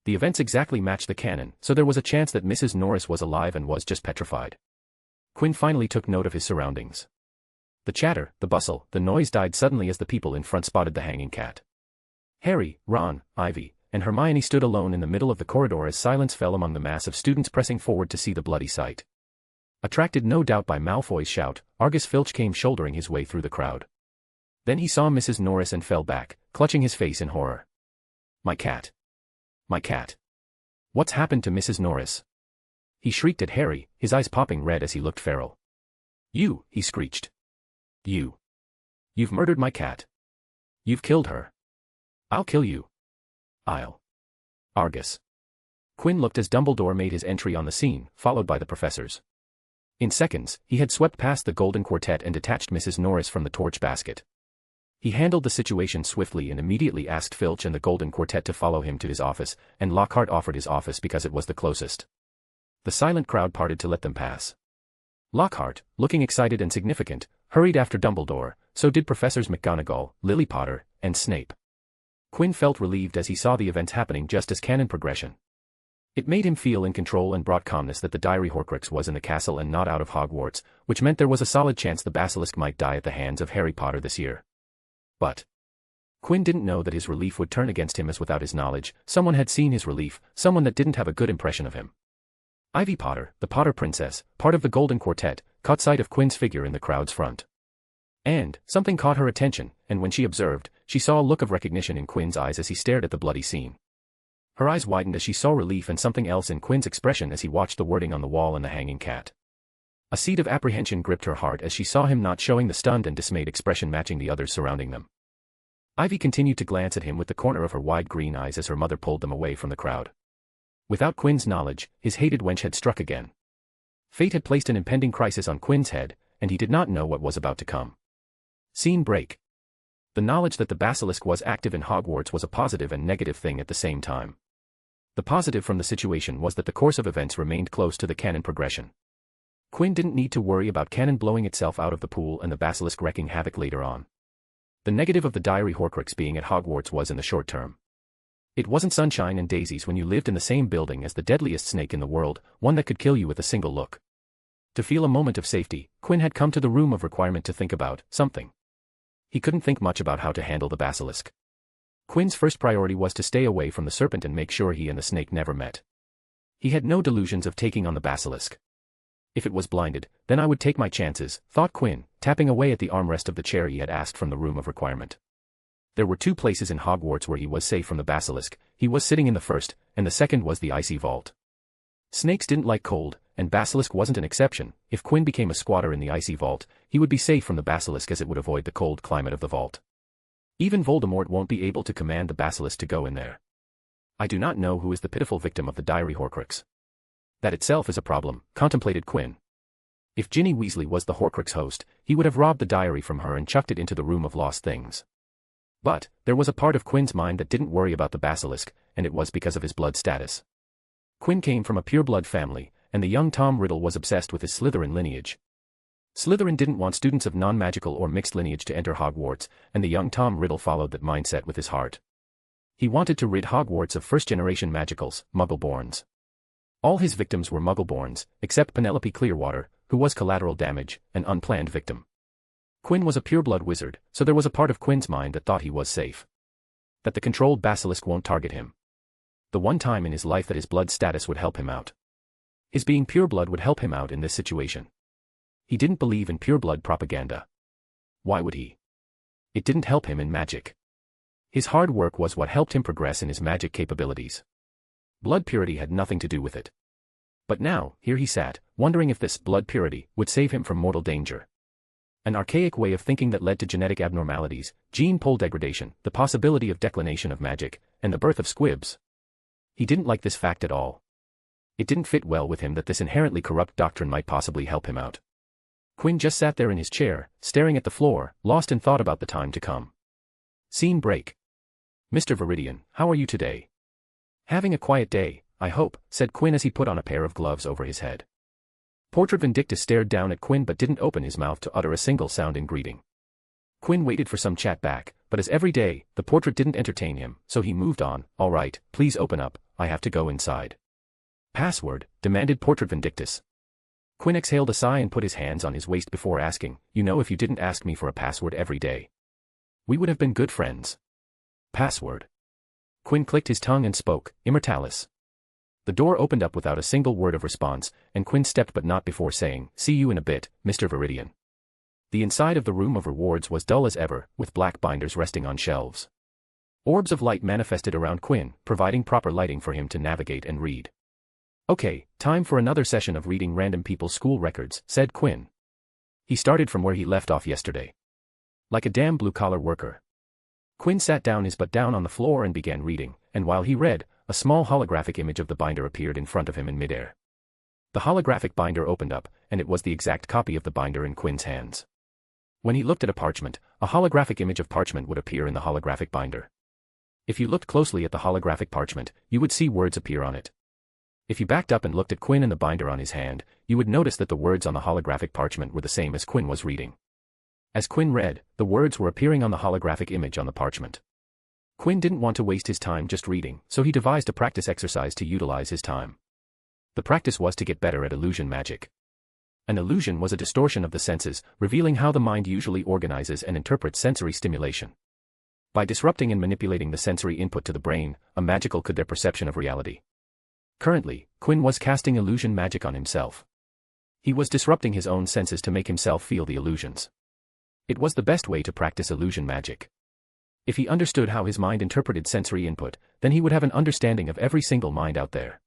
The events exactly matched the canon, so there was a chance that Mrs. Norris was alive and was just petrified. Quinn finally took note of his surroundings. The chatter, the bustle, the noise died suddenly as the people in front spotted the hanging cat. Harry, Ron, Ivy, and Hermione stood alone in the middle of the corridor as silence fell among the mass of students pressing forward to see the bloody sight. Attracted no doubt by Malfoy's shout, Argus Filch came shouldering his way through the crowd. Then he saw Mrs. Norris and fell back, clutching his face in horror. My cat. My cat. What's happened to Mrs. Norris? He shrieked at Harry, his eyes popping red as he looked feral. You, he screeched. You've murdered my cat. You've killed her. I'll kill you. Argus. Quinn looked as Dumbledore made his entry on the scene, followed by the professors. In seconds, he had swept past the Golden Quartet and detached Mrs. Norris from the torch basket. He handled the situation swiftly and immediately asked Filch and the Golden Quartet to follow him to his office, and Lockhart offered his office because it was the closest. The silent crowd parted to let them pass. Lockhart, looking excited and significant, hurried after Dumbledore, so did Professors McGonagall, Lily Potter, and Snape. Quinn felt relieved as he saw the events happening just as canon progression. It made him feel in control and brought calmness that the diary Horcrux was in the castle and not out of Hogwarts, which meant there was a solid chance the basilisk might die at the hands of Harry Potter this year. But Quinn didn't know that his relief would turn against him, as without his knowledge, someone had seen his relief, someone that didn't have a good impression of him. Ivy Potter, the Potter princess, part of the Golden Quartet, caught sight of Quinn's figure in the crowd's front. And something caught her attention, and when she observed, she saw a look of recognition in Quinn's eyes as he stared at the bloody scene. Her eyes widened as she saw relief and something else in Quinn's expression as he watched the wording on the wall and the hanging cat. A seed of apprehension gripped her heart as she saw him not showing the stunned and dismayed expression matching the others surrounding them. Ivy continued to glance at him with the corner of her wide green eyes as her mother pulled them away from the crowd. Without Quinn's knowledge, his hated wench had struck again. Fate had placed an impending crisis on Quinn's head, and he did not know what was about to come. Scene break. The knowledge that the basilisk was active in Hogwarts was a positive and negative thing at the same time. The positive from the situation was that the course of events remained close to the canon progression. Quinn didn't need to worry about canon blowing itself out of the pool and the basilisk wreaking havoc later on. The negative of the diary Horcrux being at Hogwarts was in the short term. It wasn't sunshine and daisies when you lived in the same building as the deadliest snake in the world, one that could kill you with a single look. To feel a moment of safety, Quinn had come to the room of requirement to think about something. He couldn't think much about how to handle the basilisk. Quinn's first priority was to stay away from the serpent and make sure he and the snake never met. He had no delusions of taking on the basilisk. If it was blinded, then I would take my chances, thought Quinn, tapping away at the armrest of the chair he had asked from the room of requirement. There were two places in Hogwarts where he was safe from the basilisk. He was sitting in the first, and the second was the icy vault. Snakes didn't like cold, and basilisk wasn't an exception. If Quinn became a squatter in the icy vault, he would be safe from the basilisk as it would avoid the cold climate of the vault. Even Voldemort won't be able to command the basilisk to go in there. I do not know who is the pitiful victim of the diary Horcrux. That itself is a problem, contemplated Quinn. If Ginny Weasley was the Horcrux host, he would have robbed the diary from her and chucked it into the room of lost things. But there was a part of Quinn's mind that didn't worry about the basilisk, and it was because of his blood status. Quinn came from a pure-blood family, and the young Tom Riddle was obsessed with his Slytherin lineage. Slytherin didn't want students of non-magical or mixed lineage to enter Hogwarts, and the young Tom Riddle followed that mindset with his heart. He wanted to rid Hogwarts of first-generation magicals, Muggle-borns. All his victims were Muggle-borns, except Penelope Clearwater, who was collateral damage, an unplanned victim. Quinn was a pure-blood wizard, so there was a part of Quinn's mind that thought he was safe. That the controlled basilisk won't target him. The one time in his life that his blood status would help him out. His being pure-blood would help him out in this situation. He didn't believe in pure-blood propaganda. Why would he? It didn't help him in magic. His hard work was what helped him progress in his magic capabilities. Blood purity had nothing to do with it. But now, here he sat, wondering if this blood purity would save him from mortal danger. An archaic way of thinking that led to genetic abnormalities, gene pool degradation, the possibility of declination of magic, and the birth of squibs. He didn't like this fact at all. It didn't fit well with him that this inherently corrupt doctrine might possibly help him out. Quinn just sat there in his chair, staring at the floor, lost in thought about the time to come. Scene break. Mr. Vidian, how are you today? Having a quiet day, I hope, said Quinn as he put on a pair of gloves over his head. Portrait Vindictus stared down at Quinn but didn't open his mouth to utter a single sound in greeting. Quinn waited for some chat back, but as every day, the portrait didn't entertain him, so he moved on. All right, please open up, I have to go inside. Password, demanded Portrait Vindictus. Quinn exhaled a sigh and put his hands on his waist before asking, you know, if you didn't ask me for a password every day, we would have been good friends. Password. Quinn clicked his tongue and spoke, Immortalis. The door opened up without a single word of response, and Quinn stepped but not before saying, see you in a bit, Mr. Vidian. The inside of the room of rewards was dull as ever, with black binders resting on shelves. Orbs of light manifested around Quinn, providing proper lighting for him to navigate and read. Okay, time for another session of reading random people's school records, said Quinn. He started from where he left off yesterday. Like a damn blue-collar worker. Quinn sat down his butt down on the floor and began reading, and while he read, a small holographic image of the binder appeared in front of him in midair. The holographic binder opened up, and it was the exact copy of the binder in Quinn's hands. When he looked at a parchment, a holographic image of parchment would appear in the holographic binder. If you looked closely at the holographic parchment, you would see words appear on it. If you backed up and looked at Quinn and the binder on his hand, you would notice that the words on the holographic parchment were the same as Quinn was reading. As Quinn read, the words were appearing on the holographic image on the parchment. Quinn didn't want to waste his time just reading, so he devised a practice exercise to utilize his time. The practice was to get better at illusion magic. An illusion was a distortion of the senses, revealing how the mind usually organizes and interprets sensory stimulation. By disrupting and manipulating the sensory input to the brain, a magical could their perception of reality. Currently, Quinn was casting illusion magic on himself. He was disrupting his own senses to make himself feel the illusions. It was the best way to practice illusion magic. If he understood how his mind interpreted sensory input, then he would have an understanding of every single mind out there.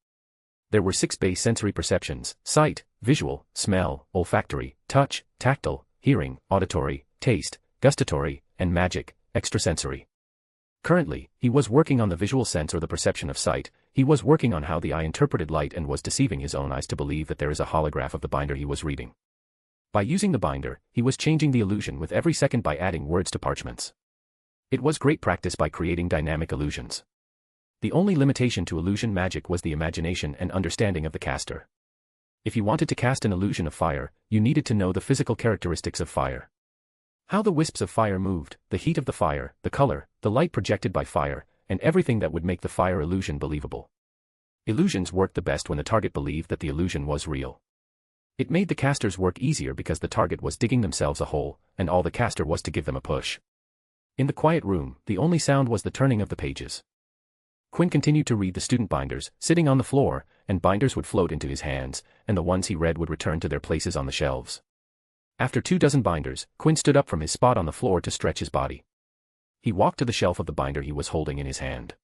There were 6 base sensory perceptions: sight, visual, smell, olfactory, touch, tactile, hearing, auditory, taste, gustatory, and magic, extrasensory. Currently, he was working on the visual sense or the perception of sight. He was working on how the eye interpreted light and was deceiving his own eyes to believe that there is a holograph of the binder he was reading. By using the binder, he was changing the illusion with every second by adding words to parchments. It was great practice by creating dynamic illusions. The only limitation to illusion magic was the imagination and understanding of the caster. If you wanted to cast an illusion of fire, you needed to know the physical characteristics of fire. How the wisps of fire moved, the heat of the fire, the color, the light projected by fire, and everything that would make the fire illusion believable. Illusions worked the best when the target believed that the illusion was real. It made the caster's work easier because the target was digging themselves a hole, and all the caster was to give them a push. In the quiet room, the only sound was the turning of the pages. Quinn continued to read the student binders, sitting on the floor, and binders would float into his hands, and the ones he read would return to their places on the shelves. After 24 binders, Quinn stood up from his spot on the floor to stretch his body. He walked to the shelf of the binder he was holding in his hand.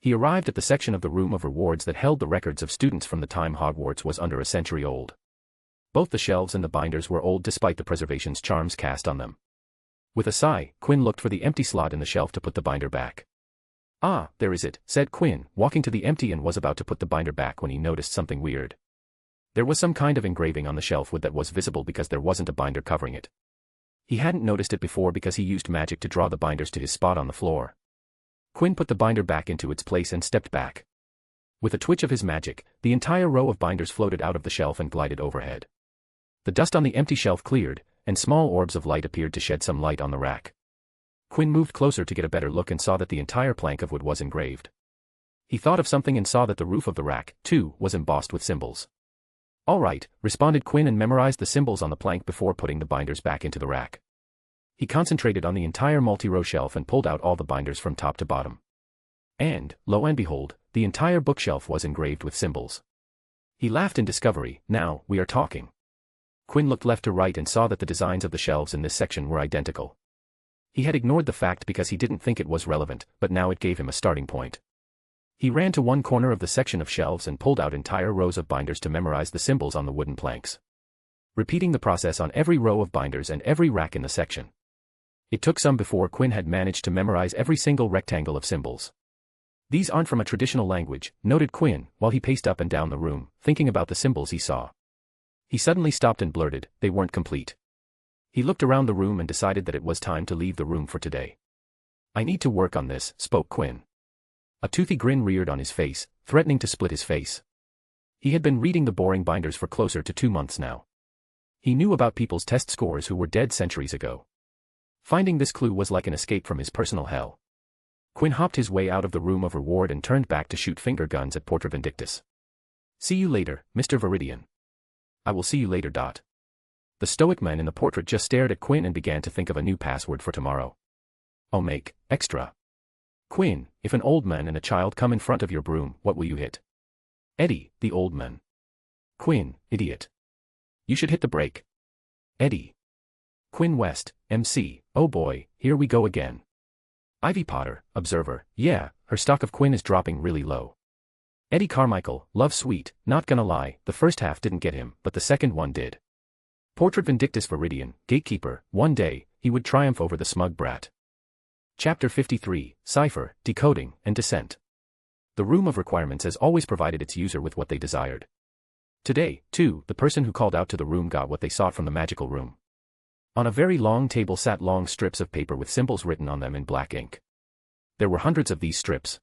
He arrived at the section of the room of rewards that held the records of students from the time Hogwarts was under a century old. Both the shelves and the binders were old despite the preservation's charms cast on them. With a sigh, Quinn looked for the empty slot in the shelf to put the binder back. Ah, there is it, said Quinn, walking to the empty and was about to put the binder back when he noticed something weird. There was some kind of engraving on the shelf that was visible because there wasn't a binder covering it. He hadn't noticed it before because he used magic to draw the binders to his spot on the floor. Quinn put the binder back into its place and stepped back. With a twitch of his magic, the entire row of binders floated out of the shelf and glided overhead. The dust on the empty shelf cleared, and small orbs of light appeared to shed some light on the rack. Quinn moved closer to get a better look and saw that the entire plank of wood was engraved. He thought of something and saw that the roof of the rack, too, was embossed with symbols. All right, responded Quinn and memorized the symbols on the plank before putting the binders back into the rack. He concentrated on the entire multi-row shelf and pulled out all the binders from top to bottom. And, lo and behold, the entire bookshelf was engraved with symbols. He laughed in discovery. Now, we are talking. Quinn looked left to right and saw that the designs of the shelves in this section were identical. He had ignored the fact because he didn't think it was relevant, but now it gave him a starting point. He ran to one corner of the section of shelves and pulled out entire rows of binders to memorize the symbols on the wooden planks. Repeating the process on every row of binders and every rack in the section. It took some before Quinn had managed to memorize every single rectangle of symbols. These aren't from a traditional language, noted Quinn, while he paced up and down the room, thinking about the symbols he saw. He suddenly stopped and blurted, they weren't complete. He looked around the room and decided that it was time to leave the room for today. I need to work on this, spoke Quinn. A toothy grin reared on his face, threatening to split his face. He had been reading the boring binders for closer to 2 months now. He knew about people's test scores who were dead centuries ago. Finding this clue was like an escape from his personal hell. Quinn hopped his way out of the room of reward and turned back to shoot finger guns at Portrait Vindictus. See you later, Mr. Vidian. I will see you later. The stoic man in the portrait just stared at Quinn and began to think of a new password for tomorrow. Oh, make extra. Quinn, if an old man and a child come in front of your broom, what will you hit? Eddie, the old man. Quinn, idiot. You should hit the brake. Eddie. Quinn West, MC, oh boy, here we go again. Ivy Potter, observer, yeah, her stock of Quinn is dropping really low. Eddie Carmichael, love sweet, not gonna lie, the first half didn't get him, but the second one did. Portrait Vindictus Vidian, gatekeeper, one day, he would triumph over the smug brat. Chapter 53, Cipher, Decoding, and Descent. The room of requirements has always provided its user with what they desired. Today, too, the person who called out to the room got what they sought from the magical room. On a very long table sat long strips of paper with symbols written on them in black ink. There were hundreds of these strips.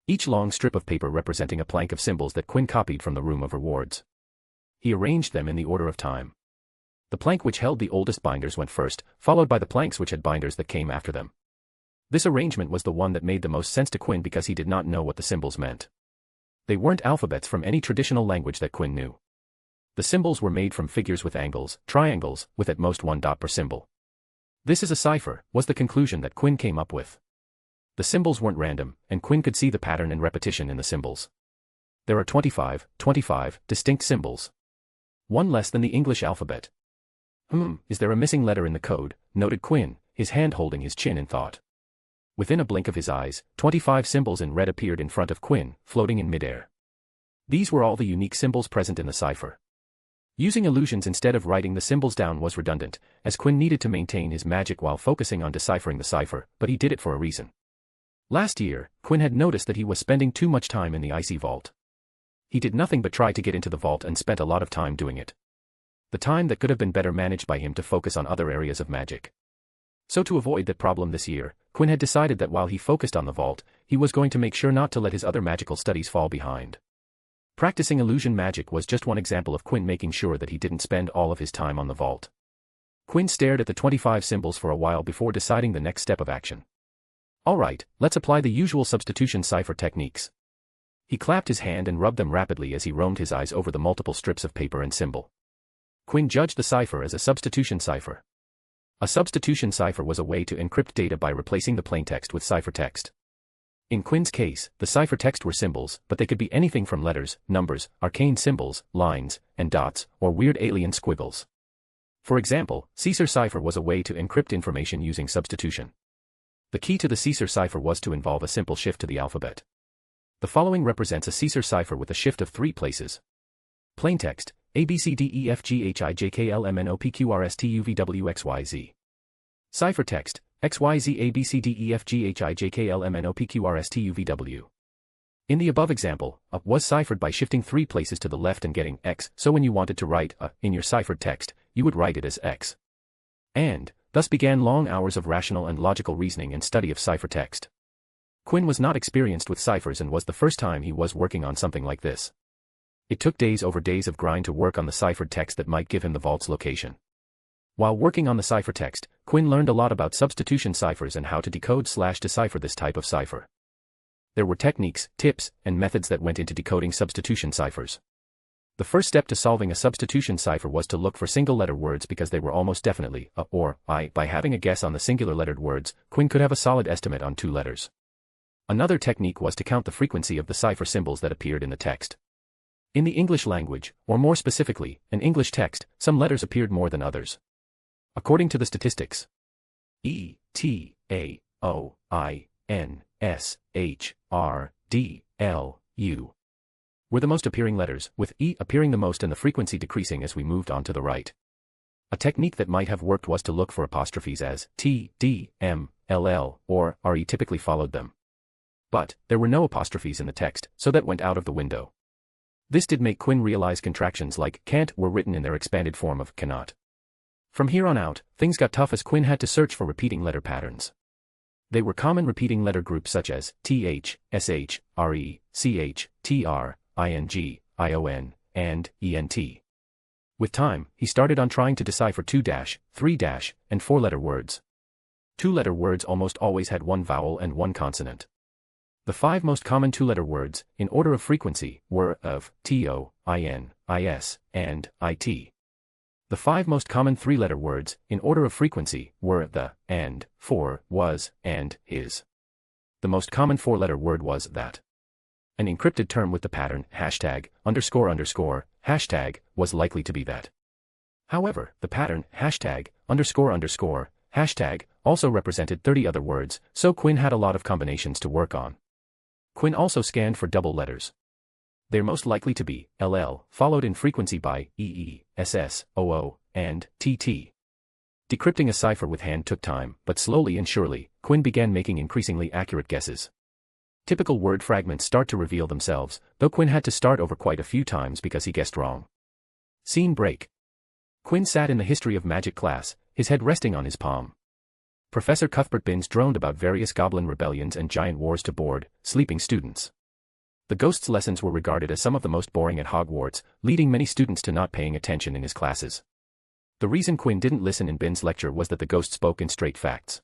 Each long strip of paper representing a plank of symbols that Quinn copied from the room of rewards. He arranged them in the order of time. The plank which held the oldest binders went first, followed by the planks which had binders that came after them. This arrangement was the one that made the most sense to Quinn because he did not know what the symbols meant. They weren't alphabets from any traditional language that Quinn knew. The symbols were made from figures with angles, triangles, with at most 1 dot per symbol. This is a cipher, was the conclusion that Quinn came up with. The symbols weren't random, and Quinn could see the pattern and repetition in the symbols. There are 25 distinct symbols. One less than the English alphabet. Is there a missing letter in the code, noted Quinn, his hand holding his chin in thought. Within a blink of his eyes, 25 symbols in red appeared in front of Quinn, floating in midair. These were all the unique symbols present in the cipher. Using illusions instead of writing the symbols down was redundant, as Quinn needed to maintain his magic while focusing on deciphering the cipher, but he did it for a reason. Last year, Quinn had noticed that he was spending too much time in the icy vault. He did nothing but try to get into the vault and spent a lot of time doing it. The time that could have been better managed by him to focus on other areas of magic. So to avoid that problem this year, Quinn had decided that while he focused on the vault, he was going to make sure not to let his other magical studies fall behind. Practicing illusion magic was just one example of Quinn making sure that he didn't spend all of his time on the vault. Quinn stared at the 25 symbols for a while before deciding the next step of action. Alright, let's apply the usual substitution cipher techniques. He clapped his hand and rubbed them rapidly as he roamed his eyes over the multiple strips of paper and symbol. Quinn judged the cipher as a substitution cipher. A substitution cipher was a way to encrypt data by replacing the plaintext with ciphertext. In Quinn's case, the ciphertext were symbols, but they could be anything from letters, numbers, arcane symbols, lines, and dots, or weird alien squiggles. For example, Caesar cipher was a way to encrypt information using substitution. The key to the Caesar cipher was to involve a simple shift to the alphabet. The following represents a Caesar cipher with a shift of 3 places. Plaintext, ABCDEFGHIJKLMNOPQRSTUVWXYZ. Ciphertext, XYZ ABCDEFGHIJKLMNOPQRSTUVW. In the above example, a was ciphered by shifting 3 places to the left and getting X, so when you wanted to write a in your ciphered text, you would write it as X. And, thus began long hours of rational and logical reasoning and study of ciphertext. Quinn was not experienced with ciphers and was the first time he was working on something like this. It took days over days of grind to work on the ciphered text that might give him the vault's location. While working on the ciphertext, Quinn learned a lot about substitution ciphers and how to decode/decipher this type of cipher. There were techniques, tips, and methods that went into decoding substitution ciphers. The first step to solving a substitution cipher was to look for single-letter words because they were almost definitely a or I. By having a guess on the singular-lettered words, Quinn could have a solid estimate on 2 letters. Another technique was to count the frequency of the cipher symbols that appeared in the text. In the English language, or more specifically, an English text, some letters appeared more than others. According to the statistics, E, T, A, O, I, N, S, H, R, D, L, U were the most appearing letters, with E appearing the most and the frequency decreasing as we moved on to the right. A technique that might have worked was to look for apostrophes as T, D, M, L, L, or RE typically followed them. But, there were no apostrophes in the text, so that went out of the window. This did make Quinn realize contractions like can't were written in their expanded form of cannot. From here on out, things got tough as Quinn had to search for repeating letter patterns. They were common repeating letter groups such as th, sh, re, ch, tr, ing, ion, and ent. With time, he started on trying to decipher 2-, 3-, and 4-letter words. 2-letter words almost always had one vowel and one consonant. The 5 most common 2-letter words, in order of frequency, were of, to, in, is, and it. The 5 most common 3-letter words, in order of frequency, were the, and, for, was, and, is. The most common 4-letter word was that. An encrypted term with the pattern #__#, was likely to be that. However, the pattern #__#, also represented 30 other words, so Quinn had a lot of combinations to work on. Quinn also scanned for double letters. They're most likely to be ll, followed in frequency by ee, ss, oo, and tt. Decrypting a cipher with hand took time, but slowly and surely, Quinn began making increasingly accurate guesses. Typical word fragments start to reveal themselves, though Quinn had to start over quite a few times because he guessed wrong. Scene break. Quinn sat in the history of magic class, his head resting on his palm. Professor Cuthbert Binns droned about various goblin rebellions and giant wars to bored, sleeping students. The Ghost's lessons were regarded as some of the most boring at Hogwarts, leading many students to not paying attention in his classes. The reason Quinn didn't listen in Binns' lecture was that the Ghost spoke in straight facts.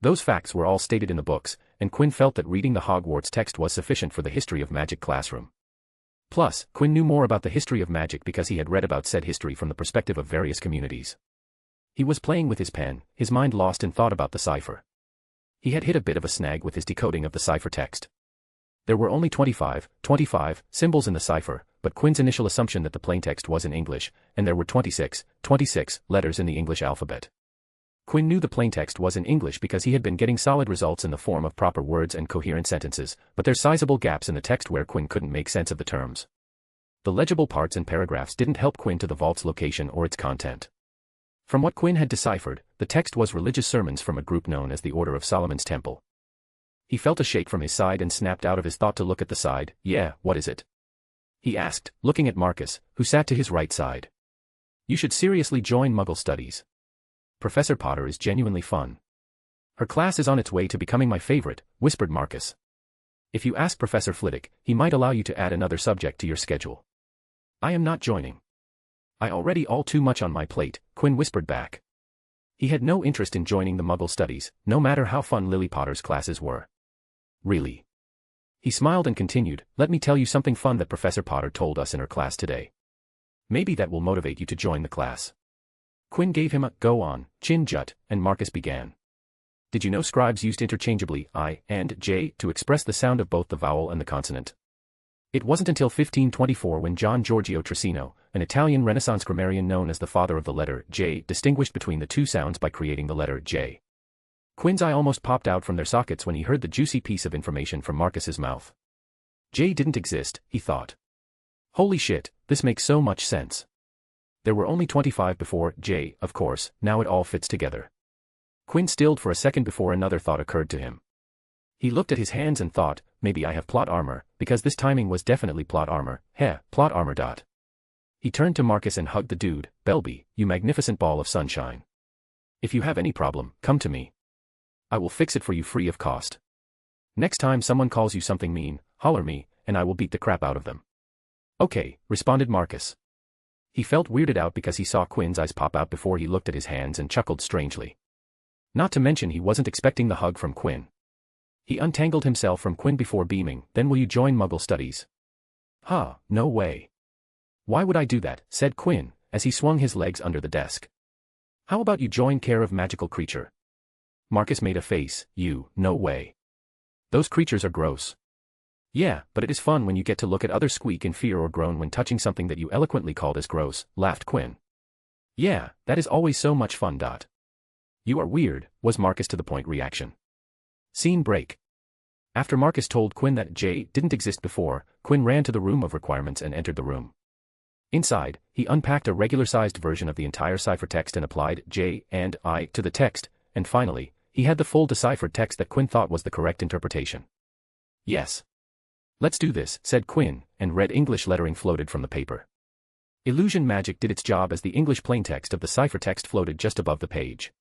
Those facts were all stated in the books, and Quinn felt that reading the Hogwarts text was sufficient for the history of magic classroom. Plus, Quinn knew more about the history of magic because he had read about said history from the perspective of various communities. He was playing with his pen, his mind lost in thought about the cipher. He had hit a bit of a snag with his decoding of the cipher text. There were only 25 symbols in the cipher, but Quinn's initial assumption that the plaintext was in English, and there were 26 letters in the English alphabet. Quinn knew the plaintext was in English because he had been getting solid results in the form of proper words and coherent sentences, but there's sizable gaps in the text where Quinn couldn't make sense of the terms. The legible parts and paragraphs didn't help Quinn to the vault's location or its content. From what Quinn had deciphered, the text was religious sermons from a group known as the Order of Solomon's Temple. He felt a shake from his side and snapped out of his thought to look at the side. Yeah, what is it? He asked, looking at Marcus, who sat to his right side. You should seriously join Muggle Studies. Professor Potter is genuinely fun. Her class is on its way to becoming my favorite, whispered Marcus. If you ask Professor Flitwick, he might allow you to add another subject to your schedule. I am not joining. I already all too much on my plate, Quinn whispered back. He had no interest in joining the Muggle Studies, no matter how fun Lily Potter's classes were. Really? He smiled and continued, let me tell you something fun that Professor Potter told us in her class today. Maybe that will motivate you to join the class. Quinn gave him a go on, chin jut, and Marcus began. Did you know scribes used interchangeably I and J to express the sound of both the vowel and the consonant? It wasn't until 1524 when John Giorgio Trissino, an Italian Renaissance grammarian known as the father of the letter J, distinguished between the two sounds by creating the letter J. Quinn's eye almost popped out from their sockets when he heard the juicy piece of information from Marcus's mouth. J didn't exist, he thought. Holy shit, this makes so much sense. There were only 25 before J, of course, now it all fits together. Quinn stilled for a second before another thought occurred to him. He looked at his hands and thought, maybe I have plot armor, because this timing was definitely plot armor, plot armor. He turned to Marcus and hugged the dude. Belby, you magnificent ball of sunshine. If you have any problem, come to me. I will fix it for you free of cost. Next time someone calls you something mean, holler me, and I will beat the crap out of them. Okay, responded Marcus. He felt weirded out because he saw Quinn's eyes pop out before he looked at his hands and chuckled strangely. Not to mention he wasn't expecting the hug from Quinn. He untangled himself from Quinn before beaming, then will you join Muggle Studies? No way. Why would I do that, said Quinn, as he swung his legs under the desk. How about you join Care of Magical Creature? Marcus made a face, no way. Those creatures are gross. Yeah, but it is fun when you get to look at others squeak in fear or groan when touching something that you eloquently called as gross, laughed Quinn. Yeah, that is always so much fun. You are weird, was Marcus to the point reaction. Scene break. After Marcus told Quinn that J didn't exist before, Quinn ran to the room of requirements and entered the room. Inside, he unpacked a regular-sized version of the entire ciphertext and applied J and I to the text, and finally, he had the full deciphered text that Quinn thought was the correct interpretation. Yes. Let's do this, said Quinn, and red English lettering floated from the paper. Illusion magic did its job as the English plaintext of the ciphertext floated just above the page.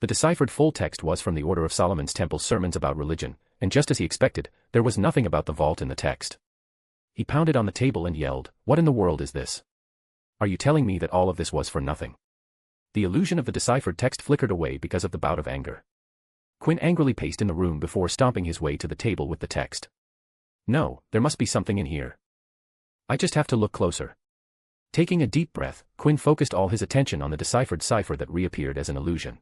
The deciphered full text was from the Order of Solomon's Temple's sermons about religion, and just as he expected, there was nothing about the vault in the text. He pounded on the table and yelled, "What in the world is this? Are you telling me that all of this was for nothing?" The illusion of the deciphered text flickered away because of the bout of anger. Quinn angrily paced in the room before stomping his way to the table with the text. "No, there must be something in here. I just have to look closer." Taking a deep breath, Quinn focused all his attention on the deciphered cipher that reappeared as an illusion.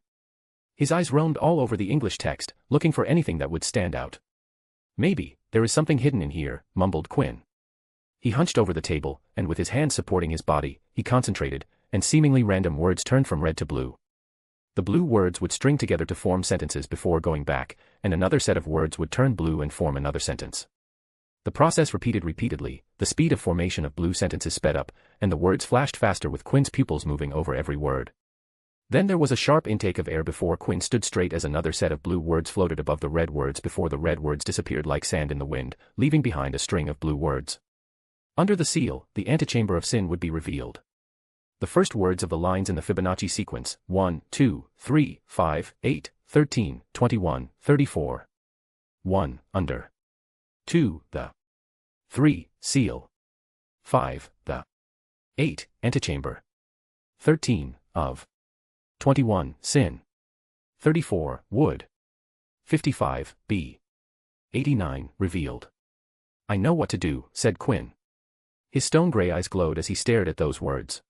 His eyes roamed all over the English text, looking for anything that would stand out. "Maybe, there is something hidden in here," mumbled Quinn. He hunched over the table, and with his hands supporting his body, he concentrated, and seemingly random words turned from red to blue. The blue words would string together to form sentences before going back, and another set of words would turn blue and form another sentence. The process repeated repeatedly, the speed of formation of blue sentences sped up, and the words flashed faster with Quinn's pupils moving over every word. Then there was a sharp intake of air before Quinn stood straight as another set of blue words floated above the red words before the red words disappeared like sand in the wind, leaving behind a string of blue words. Under the seal, the antechamber of sin would be revealed. The first words of the lines in the Fibonacci sequence, 1, 2, 3, 5, 8, 13, 21, 34. 1. Under. 2. The. 3. Seal. 5. The. 8. Antechamber. 13. Of. 21. Sin. 34. Wood. 55. B. 89. Revealed. "I know what to do," said Quinn. His stone-gray eyes glowed as he stared at those words.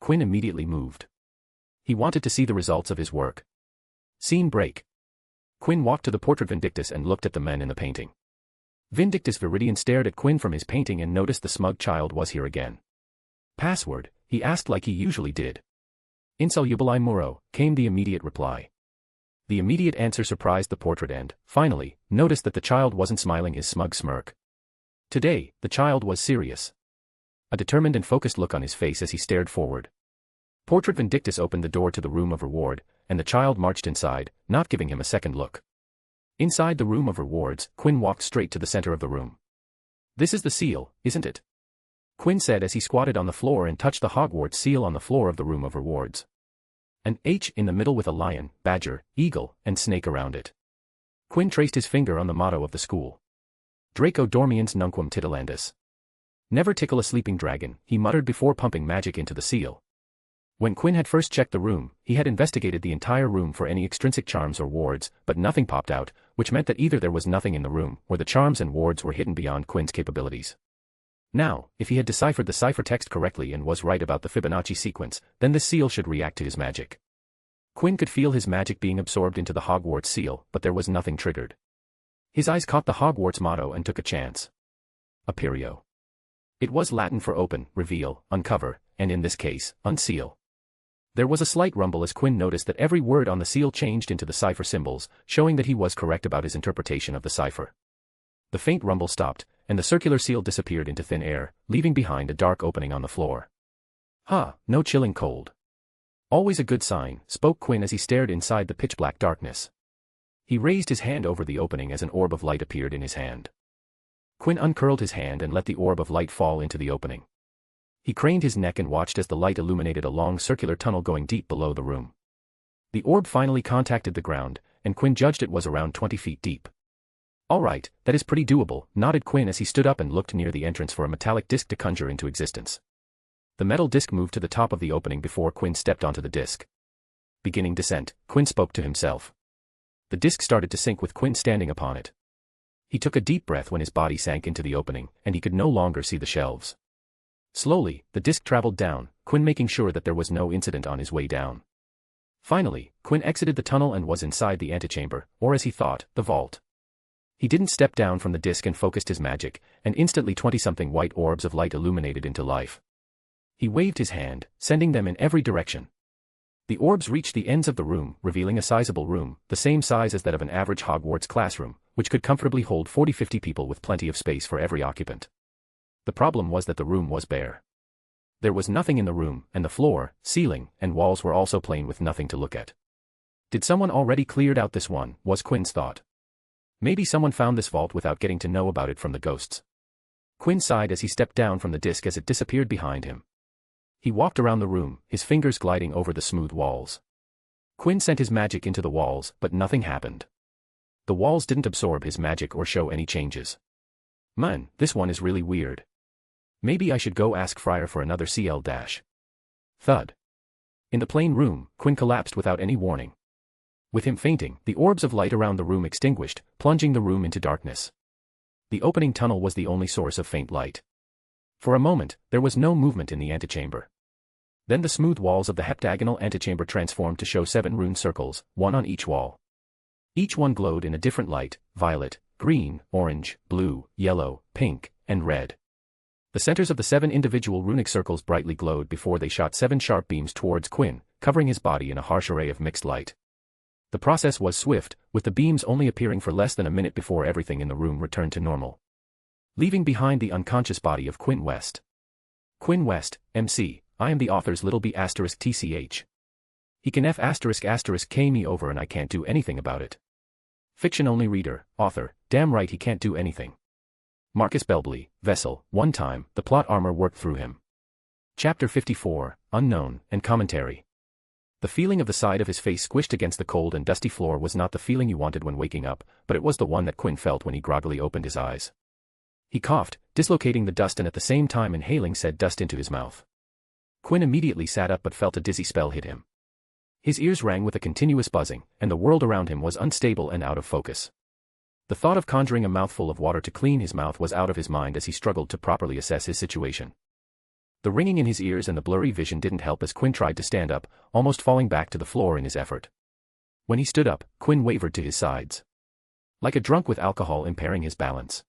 Quinn immediately moved. He wanted to see the results of his work. Scene break. Quinn walked to the portrait Vindictus and looked at the men in the painting. Vindictus Vidian stared at Quinn from his painting and noticed the smug child was here again. "Password?" he asked like he usually did. "Insolubili muro," came the immediate reply. The immediate answer surprised the portrait and, finally, noticed that the child wasn't smiling his smug smirk. Today, the child was serious. A determined and focused look on his face as he stared forward. Portrait Vindictus opened the door to the room of reward, and the child marched inside, not giving him a second look. Inside the room of rewards, Quinn walked straight to the center of the room. "This is the seal, isn't it?" Quinn said as he squatted on the floor and touched the Hogwarts seal on the floor of the room of rewards. An H in the middle with a lion, badger, eagle, and snake around it. Quinn traced his finger on the motto of the school. Draco dormiens nunquam titilandus. "Never tickle a sleeping dragon," he muttered before pumping magic into the seal. When Quinn had first checked the room, he had investigated the entire room for any extrinsic charms or wards, but nothing popped out, which meant that either there was nothing in the room, or the charms and wards were hidden beyond Quinn's capabilities. Now, if he had deciphered the cipher text correctly and was right about the Fibonacci sequence, then this seal should react to his magic. Quinn could feel his magic being absorbed into the Hogwarts seal, but there was nothing triggered. His eyes caught the Hogwarts motto and took a chance. Aperio. It was Latin for open, reveal, uncover, and in this case, unseal. There was a slight rumble as Quinn noticed that every word on the seal changed into the cipher symbols, showing that he was correct about his interpretation of the cipher. The faint rumble stopped, and the circular seal disappeared into thin air, leaving behind a dark opening on the floor. No chilling cold. "Always a good sign," spoke Quinn as he stared inside the pitch-black darkness. He raised his hand over the opening as an orb of light appeared in his hand. Quinn uncurled his hand and let the orb of light fall into the opening. He craned his neck and watched as the light illuminated a long circular tunnel going deep below the room. The orb finally contacted the ground, and Quinn judged it was around 20 feet deep. "All right, that is pretty doable," nodded Quinn as he stood up and looked near the entrance for a metallic disc to conjure into existence. The metal disc moved to the top of the opening before Quinn stepped onto the disc. Beginning descent, Quinn spoke to himself. The disc started to sink with Quinn standing upon it. He took a deep breath when his body sank into the opening, and he could no longer see the shelves. Slowly, the disc traveled down, Quinn making sure that there was no incident on his way down. Finally, Quinn exited the tunnel and was inside the antechamber, or as he thought, the vault. He didn't step down from the disc and focused his magic, and instantly 20-something white orbs of light illuminated into life. He waved his hand, sending them in every direction. The orbs reached the ends of the room, revealing a sizable room, the same size as that of an average Hogwarts classroom, which could comfortably hold 40-50 people with plenty of space for every occupant. The problem was that the room was bare. There was nothing in the room, and the floor, ceiling, and walls were also plain with nothing to look at. Did someone already cleared out this one, was Quinn's thought. Maybe someone found this vault without getting to know about it from the ghosts. Quinn sighed as he stepped down from the disc as it disappeared behind him. He walked around the room, his fingers gliding over the smooth walls. Quinn sent his magic into the walls, but nothing happened. The walls didn't absorb his magic or show any changes. Man, this one is really weird. Maybe I should go ask Friar for another CL dash. Thud. In the plain room, Quinn collapsed without any warning. With him fainting, the orbs of light around the room extinguished, plunging the room into darkness. The opening tunnel was the only source of faint light. For a moment, there was no movement in the antechamber. Then the smooth walls of the heptagonal antechamber transformed to show 7 rune circles, one on each wall. Each one glowed in a different light: violet, green, orange, blue, yellow, pink, and red. The centers of the 7 individual runic circles brightly glowed before they shot 7 sharp beams towards Quinn, covering his body in a harsh array of mixed light. The process was swift, with the beams only appearing for less than a minute before everything in the room returned to normal, leaving behind the unconscious body of Quinn West. Quinn West, MC, I am the author's little b asterisk tch. He can f asterisk asterisk k me over and I can't do anything about it. Fiction only reader, author, damn right he can't do anything. Marcus Belbley, Vessel, one time, the plot armor worked through him. Chapter 54, Unknown, and Commentary. The feeling of the side of his face squished against the cold and dusty floor was not the feeling you wanted when waking up, but it was the one that Quinn felt when he groggily opened his eyes. He coughed, dislocating the dust and at the same time inhaling said dust into his mouth. Quinn immediately sat up but felt a dizzy spell hit him. His ears rang with a continuous buzzing, and the world around him was unstable and out of focus. The thought of conjuring a mouthful of water to clean his mouth was out of his mind as he struggled to properly assess his situation. The ringing in his ears and the blurry vision didn't help as Quinn tried to stand up, almost falling back to the floor in his effort. When he stood up, Quinn wavered to his sides, like a drunk with alcohol impairing his balance.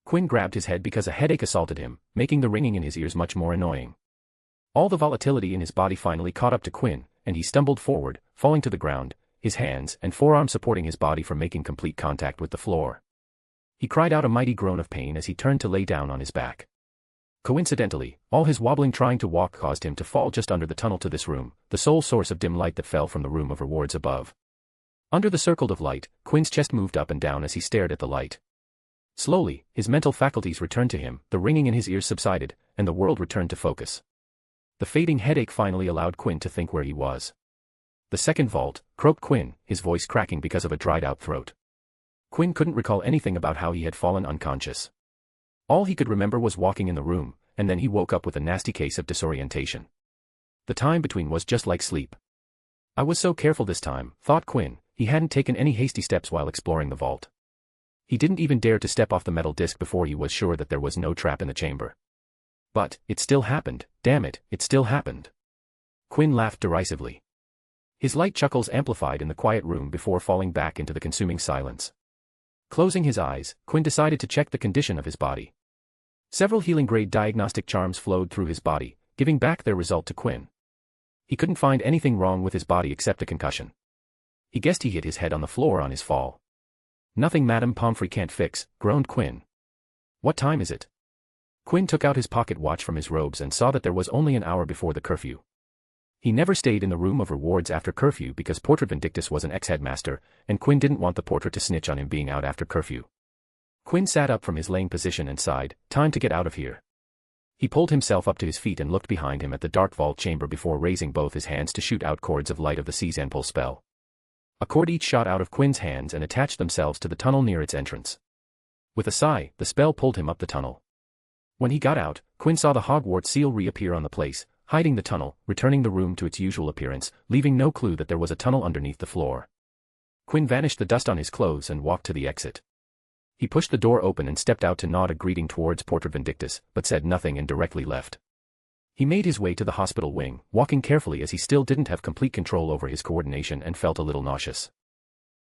Quinn grabbed his head because a headache assaulted him, making the ringing in his ears much more annoying. All the volatility in his body finally caught up to Quinn, and he stumbled forward, falling to the ground, his hands and forearms supporting his body from making complete contact with the floor. He cried out a mighty groan of pain as he turned to lay down on his back. Coincidentally, all his wobbling trying to walk caused him to fall just under the tunnel to this room, the sole source of dim light that fell from the room of rewards above. Under the circle of light, Quinn's chest moved up and down as he stared at the light. Slowly, his mental faculties returned to him, the ringing in his ears subsided, and the world returned to focus. The fading headache finally allowed Quinn to think where he was. The second vault, croaked Quinn, his voice cracking because of a dried-out throat. Quinn couldn't recall anything about how he had fallen unconscious. All he could remember was walking in the room, and then he woke up with a nasty case of disorientation. The time between was just like sleep. I was so careful this time, thought Quinn, he hadn't taken any hasty steps while exploring the vault. He didn't even dare to step off the metal disc before he was sure that there was no trap in the chamber. But, it still happened, damn it, it still happened. Quinn laughed derisively. His light chuckles amplified in the quiet room before falling back into the consuming silence. Closing his eyes, Quinn decided to check the condition of his body. Several healing-grade diagnostic charms flowed through his body, giving back their result to Quinn. He couldn't find anything wrong with his body except a concussion. He guessed he hit his head on the floor on his fall. Nothing Madame Pomfrey can't fix, groaned Quinn. What time is it? Quinn took out his pocket watch from his robes and saw that there was only an hour before the curfew. He never stayed in the room of rewards after curfew because Portrait Vindictus was an ex-headmaster, and Quinn didn't want the portrait to snitch on him being out after curfew. Quinn sat up from his laying position and sighed, time to get out of here. He pulled himself up to his feet and looked behind him at the dark vault chamber before raising both his hands to shoot out cords of light of the Season Pull spell. A cord each shot out of Quinn's hands and attached themselves to the tunnel near its entrance. With a sigh, the spell pulled him up the tunnel. When he got out, Quinn saw the Hogwarts seal reappear on the place, hiding the tunnel, returning the room to its usual appearance, leaving no clue that there was a tunnel underneath the floor. Quinn vanished the dust on his clothes and walked to the exit. He pushed the door open and stepped out to nod a greeting towards Portrait Vindictus, but said nothing and directly left. He made his way to the hospital wing, walking carefully as he still didn't have complete control over his coordination and felt a little nauseous.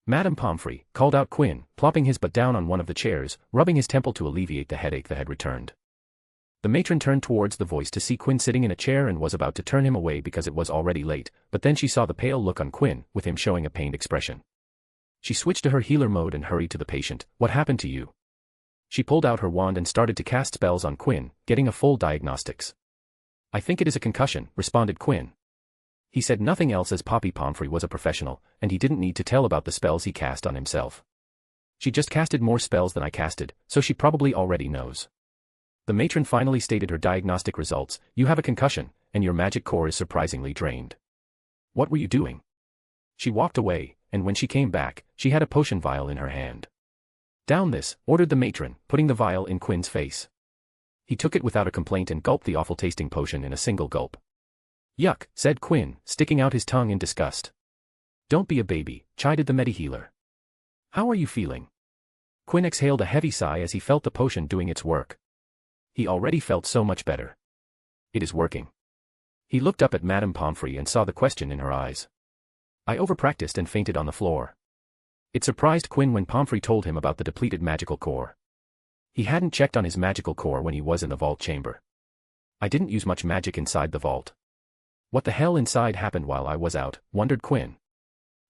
Madame Pomfrey, called out Quinn, plopping his butt down on one of the chairs, rubbing his temple to alleviate the headache that had returned. The matron turned towards the voice to see Quinn sitting in a chair and was about to turn him away because it was already late, but then she saw the pale look on Quinn, with him showing a pained expression. She switched to her healer mode and hurried to the patient. What happened to you? She pulled out her wand and started to cast spells on Quinn, getting a full diagnostics. I think it is a concussion, responded Quinn. He said nothing else as Poppy Pomfrey was a professional, and he didn't need to tell about the spells he cast on himself. She just casted more spells than I casted, so she probably already knows. The matron finally stated her diagnostic results. You have a concussion, and your magic core is surprisingly drained. What were you doing? She walked away, and when she came back, she had a potion vial in her hand. "Down this," ordered the matron, putting the vial in Quinn's face. He took it without a complaint and gulped the awful-tasting potion in a single gulp. "Yuck," said Quinn, sticking out his tongue in disgust. "Don't be a baby," chided the medihealer. "How are you feeling?" Quinn exhaled a heavy sigh as he felt the potion doing its work. He already felt so much better. "It is working." He looked up at Madame Pomfrey and saw the question in her eyes. "I overpracticed and fainted on the floor." It surprised Quinn when Pomfrey told him about the depleted magical core. He hadn't checked on his magical core when he was in the vault chamber. "I didn't use much magic inside the vault." What the hell inside happened while I was out, wondered Quinn.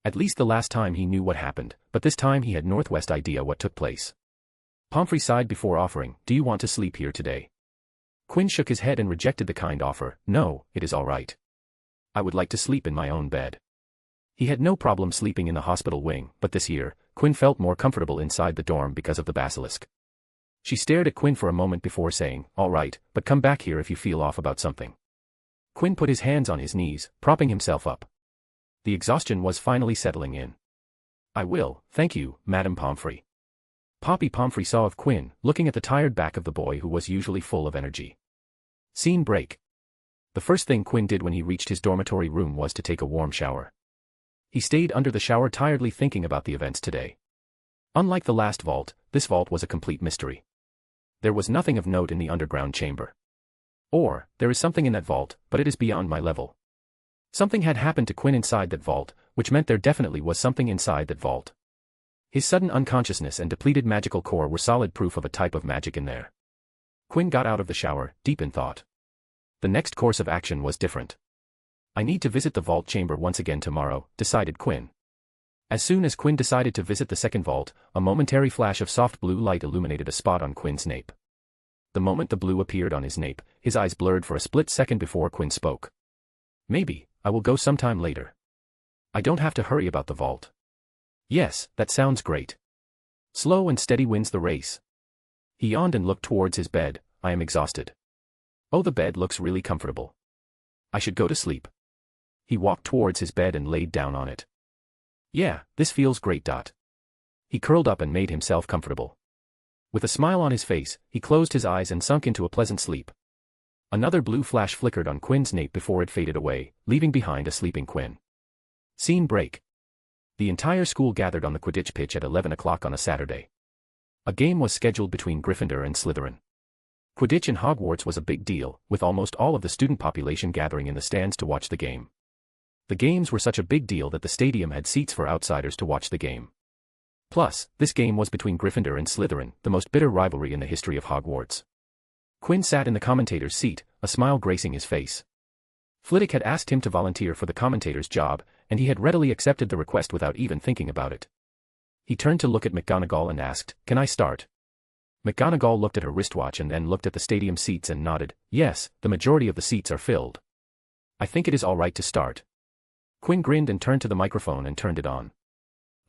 At least the last time he knew what happened, but this time he had Northwest idea what took place. Pomfrey sighed before offering, "Do you want to sleep here today?" Quinn shook his head and rejected the kind offer. "No, it is all right. I would like to sleep in my own bed." He had no problem sleeping in the hospital wing, but this year, Quinn felt more comfortable inside the dorm because of the basilisk. She stared at Quinn for a moment before saying, "All right, but come back here if you feel off about something." Quinn put his hands on his knees, propping himself up. The exhaustion was finally settling in. "I will, thank you, Madame Pomfrey." Poppy Pomfrey saw of Quinn, looking at the tired back of the boy who was usually full of energy. Scene break. The first thing Quinn did when he reached his dormitory room was to take a warm shower. He stayed under the shower tiredly thinking about the events today. Unlike the last vault, this vault was a complete mystery. There was nothing of note in the underground chamber. Or, there is something in that vault, but it is beyond my level. Something had happened to Quinn inside that vault, which meant there definitely was something inside that vault. His sudden unconsciousness and depleted magical core were solid proof of a type of magic in there. Quinn got out of the shower, deep in thought. The next course of action was different. "I need to visit the vault chamber once again tomorrow," decided Quinn. As soon as Quinn decided to visit the second vault, a momentary flash of soft blue light illuminated a spot on Quinn's nape. The moment the blue appeared on his nape, his eyes blurred for a split second before Quinn spoke. "Maybe, I will go sometime later. I don't have to hurry about the vault." "Yes, that sounds great. Slow and steady wins the race." He yawned and looked towards his bed. "I am exhausted. Oh, the bed looks really comfortable. I should go to sleep." He walked towards his bed and laid down on it. "Yeah, this feels great. He curled up and made himself comfortable. With a smile on his face, he closed his eyes and sunk into a pleasant sleep. Another blue flash flickered on Quinn's nape before it faded away, leaving behind a sleeping Quinn. Scene break. The entire school gathered on the Quidditch pitch at 11 o'clock on a Saturday. A game was scheduled between Gryffindor and Slytherin. Quidditch in Hogwarts was a big deal, with almost all of the student population gathering in the stands to watch the game. The games were such a big deal that the stadium had seats for outsiders to watch the game. Plus, this game was between Gryffindor and Slytherin, the most bitter rivalry in the history of Hogwarts. Quinn sat in the commentator's seat, a smile gracing his face. Flitwick had asked him to volunteer for the commentator's job, and he had readily accepted the request without even thinking about it. He turned to look at McGonagall and asked, "Can I start?" McGonagall looked at her wristwatch and then looked at the stadium seats and nodded, "Yes, the majority of the seats are filled. I think it is all right to start." Quinn grinned and turned to the microphone and turned it on.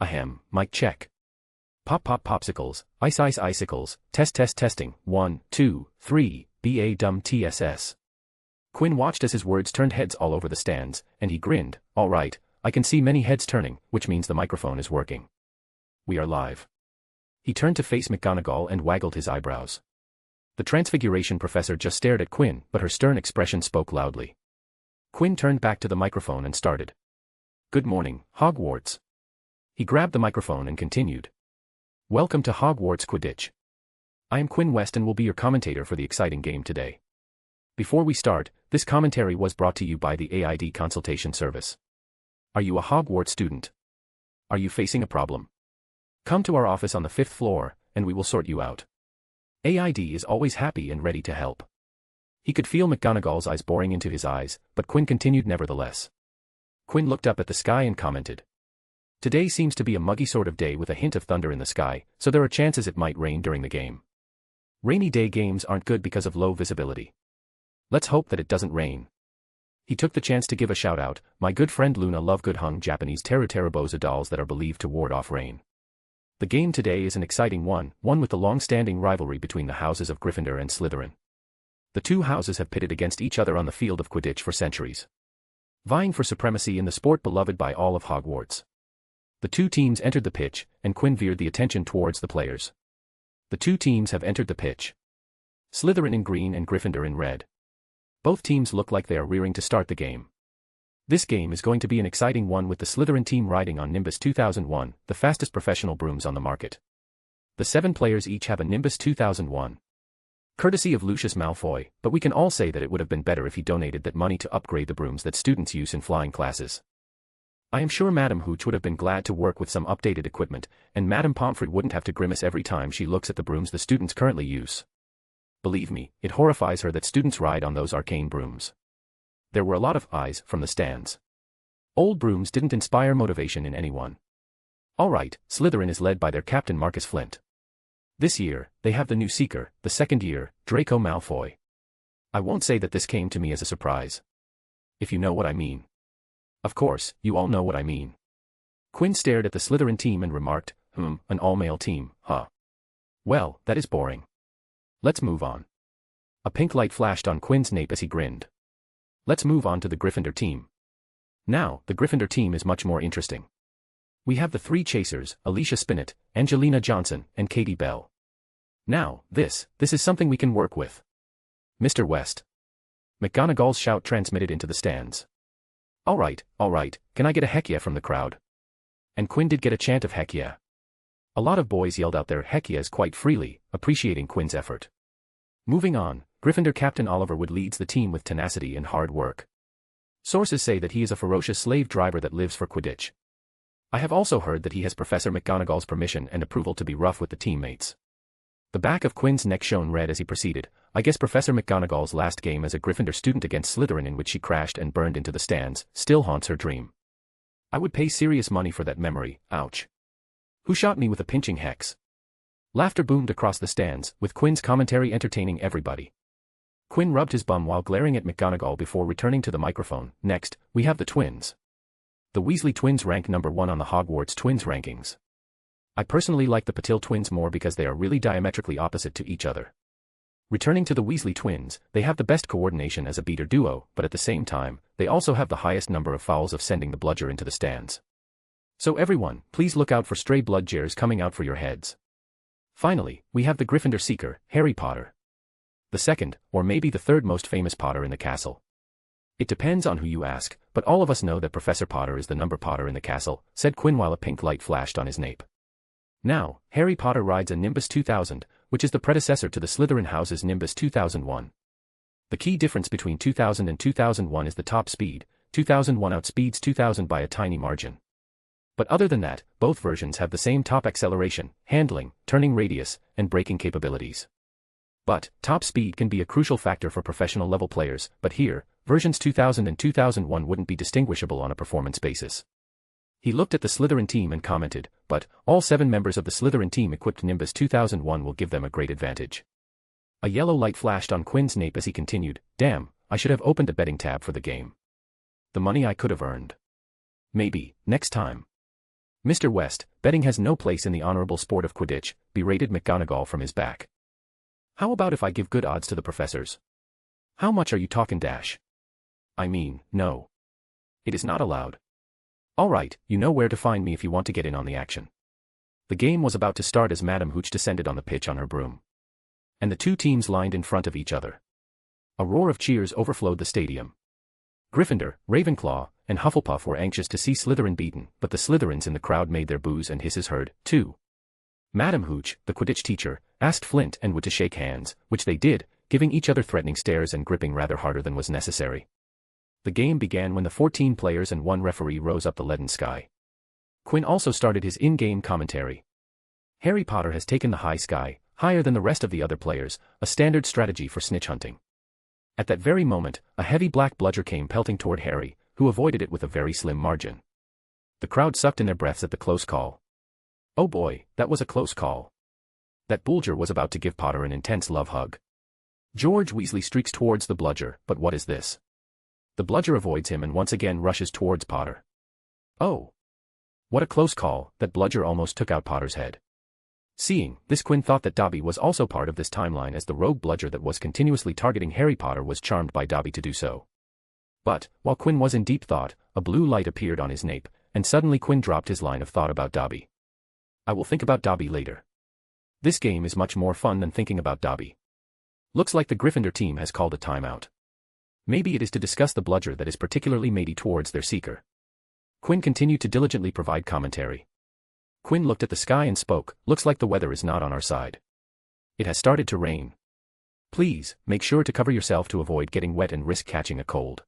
"Ahem, mic check. Pop pop popsicles, ice ice icicles, test test testing, 1, 2, 3, ba dum tss." Quinn watched as his words turned heads all over the stands, and he grinned, "All right, I can see many heads turning, which means the microphone is working. We are live." He turned to face McGonagall and waggled his eyebrows. The Transfiguration professor just stared at Quinn, but her stern expression spoke loudly. Quinn turned back to the microphone and started. "Good morning, Hogwarts." He grabbed the microphone and continued. "Welcome to Hogwarts Quidditch. I am Quinn West and will be your commentator for the exciting game today. Before we start, this commentary was brought to you by the AID consultation service. Are you a Hogwarts student? Are you facing a problem? Come to our office on the 5th floor, and we will sort you out. AID is always happy and ready to help." He could feel McGonagall's eyes boring into his eyes, but Quinn continued nevertheless. Quinn looked up at the sky and commented. "Today seems to be a muggy sort of day with a hint of thunder in the sky, so there are chances it might rain during the game. Rainy day games aren't good because of low visibility. Let's hope that it doesn't rain." He took the chance to give a shout-out, "My good friend Luna Lovegood hung Japanese Teru Terubosa dolls that are believed to ward off rain. The game today is an exciting one with the long-standing rivalry between the houses of Gryffindor and Slytherin. The two houses have pitted against each other on the field of Quidditch for centuries. vying for supremacy in the sport beloved by all of Hogwarts. The two teams entered the pitch, and Quinn veered the attention towards the players. The two teams have entered the pitch. Slytherin in green and Gryffindor in red. Both teams look like they are rearing to start the game. This game is going to be an exciting one with the Slytherin team riding on Nimbus 2001, the fastest professional brooms on the market. The 7 players each have a Nimbus 2001. Courtesy of Lucius Malfoy, but we can all say that it would have been better if he donated that money to upgrade the brooms that students use in flying classes. I am sure Madame Hooch would have been glad to work with some updated equipment, and Madame Pomfret wouldn't have to grimace every time she looks at the brooms the students currently use. Believe me, it horrifies her that students ride on those arcane brooms. There were a lot of eyes from the stands. Old brooms didn't inspire motivation in anyone. Alright, Slytherin is led by their captain Marcus Flint. This year, they have the new Seeker, the second year, Draco Malfoy. I won't say that this came to me as a surprise. If you know what I mean. Of course, you all know what I mean. Quinn stared at the Slytherin team and remarked, an all-male team, huh? Well, that is boring. Let's move on. A pink light flashed on Quinn's nape as he grinned. Let's move on to the Gryffindor team. Now, the Gryffindor team is much more interesting. We have the 3 chasers, Alicia Spinnet, Angelina Johnson, and Katie Bell. Now, this is something we can work with. Mr. West. McGonagall's shout transmitted into the stands. Alright, can I get a heck yeah from the crowd? And Quinn did get a chant of heck yeah. A lot of boys yelled out their heck yeahs quite freely, appreciating Quinn's effort. Moving on, Gryffindor Captain Oliver Wood leads the team with tenacity and hard work. Sources say that he is a ferocious slave driver that lives for Quidditch. I have also heard that he has Professor McGonagall's permission and approval to be rough with the teammates. The back of Quinn's neck shone red as he proceeded. I guess Professor McGonagall's last game as a Gryffindor student against Slytherin, in which she crashed and burned into the stands, still haunts her dream. I would pay serious money for that memory, ouch. Who shot me with a pinching hex? Laughter boomed across the stands, with Quinn's commentary entertaining everybody. Quinn rubbed his bum while glaring at McGonagall before returning to the microphone. Next, we have the twins. The Weasley twins rank number 1 on the Hogwarts twins rankings. I personally like the Patil twins more because they are really diametrically opposite to each other. Returning to the Weasley twins, they have the best coordination as a beater duo, but at the same time, they also have the highest number of fouls of sending the bludger into the stands. So everyone, please look out for stray bludgers coming out for your heads. Finally, we have the Gryffindor Seeker, Harry Potter. The second, or maybe the third most famous Potter in the castle. It depends on who you ask, but all of us know that Professor Potter is the number Potter in the castle, said Quinn while a pink light flashed on his nape. Now, Harry Potter rides a Nimbus 2000, which is the predecessor to the Slytherin house's Nimbus 2001. The key difference between 2000 and 2001 is the top speed. 2001 outspeeds 2000 by a tiny margin. But other than that, both versions have the same top acceleration, handling, turning radius, and braking capabilities. But, top speed can be a crucial factor for professional level players, but here, versions 2000 and 2001 wouldn't be distinguishable on a performance basis. He looked at the Slytherin team and commented, but, all 7 members of the Slytherin team equipped Nimbus 2001 will give them a great advantage. A yellow light flashed on Quinn's nape as he continued, damn, I should have opened a betting tab for the game. The money I could have earned. Maybe, next time. Mr. West, betting has no place in the honorable sport of Quidditch, berated McGonagall from his back. How about if I give good odds to the professors? How much are you talking, Dash? I mean, no. It is not allowed. Alright, you know where to find me if you want to get in on the action. The game was about to start as Madame Hooch descended on the pitch on her broom. And the two teams lined in front of each other. A roar of cheers overflowed the stadium. Gryffindor, Ravenclaw, and Hufflepuff were anxious to see Slytherin beaten, but the Slytherins in the crowd made their boos and hisses heard, too. Madame Hooch, the Quidditch teacher, asked Flint and Wood to shake hands, which they did, giving each other threatening stares and gripping rather harder than was necessary. The game began when the 14 players and 1 referee rose up the leaden sky. Quinn also started his in-game commentary. Harry Potter has taken the high sky, higher than the rest of the other players, a standard strategy for snitch hunting. At that very moment, a heavy black bludger came pelting toward Harry, who avoided it with a very slim margin. The crowd sucked in their breaths at the close call. Oh boy, that was a close call. That Bulger was about to give Potter an intense love hug. George Weasley streaks towards the bludger, but what is this? The bludger avoids him and once again rushes towards Potter. Oh! What a close call, that bludger almost took out Potter's head. Seeing this, Quinn thought that Dobby was also part of this timeline, as the rogue bludger that was continuously targeting Harry Potter was charmed by Dobby to do so. But, while Quinn was in deep thought, a blue light appeared on his nape, and suddenly Quinn dropped his line of thought about Dobby. I will think about Dobby later. This game is much more fun than thinking about Dobby. Looks like the Gryffindor team has called a timeout. Maybe it is to discuss the bludger that is particularly matey towards their seeker. Quinn continued to diligently provide commentary. Quinn looked at the sky and spoke, looks like the weather is not on our side. It has started to rain. Please, make sure to cover yourself to avoid getting wet and risk catching a cold.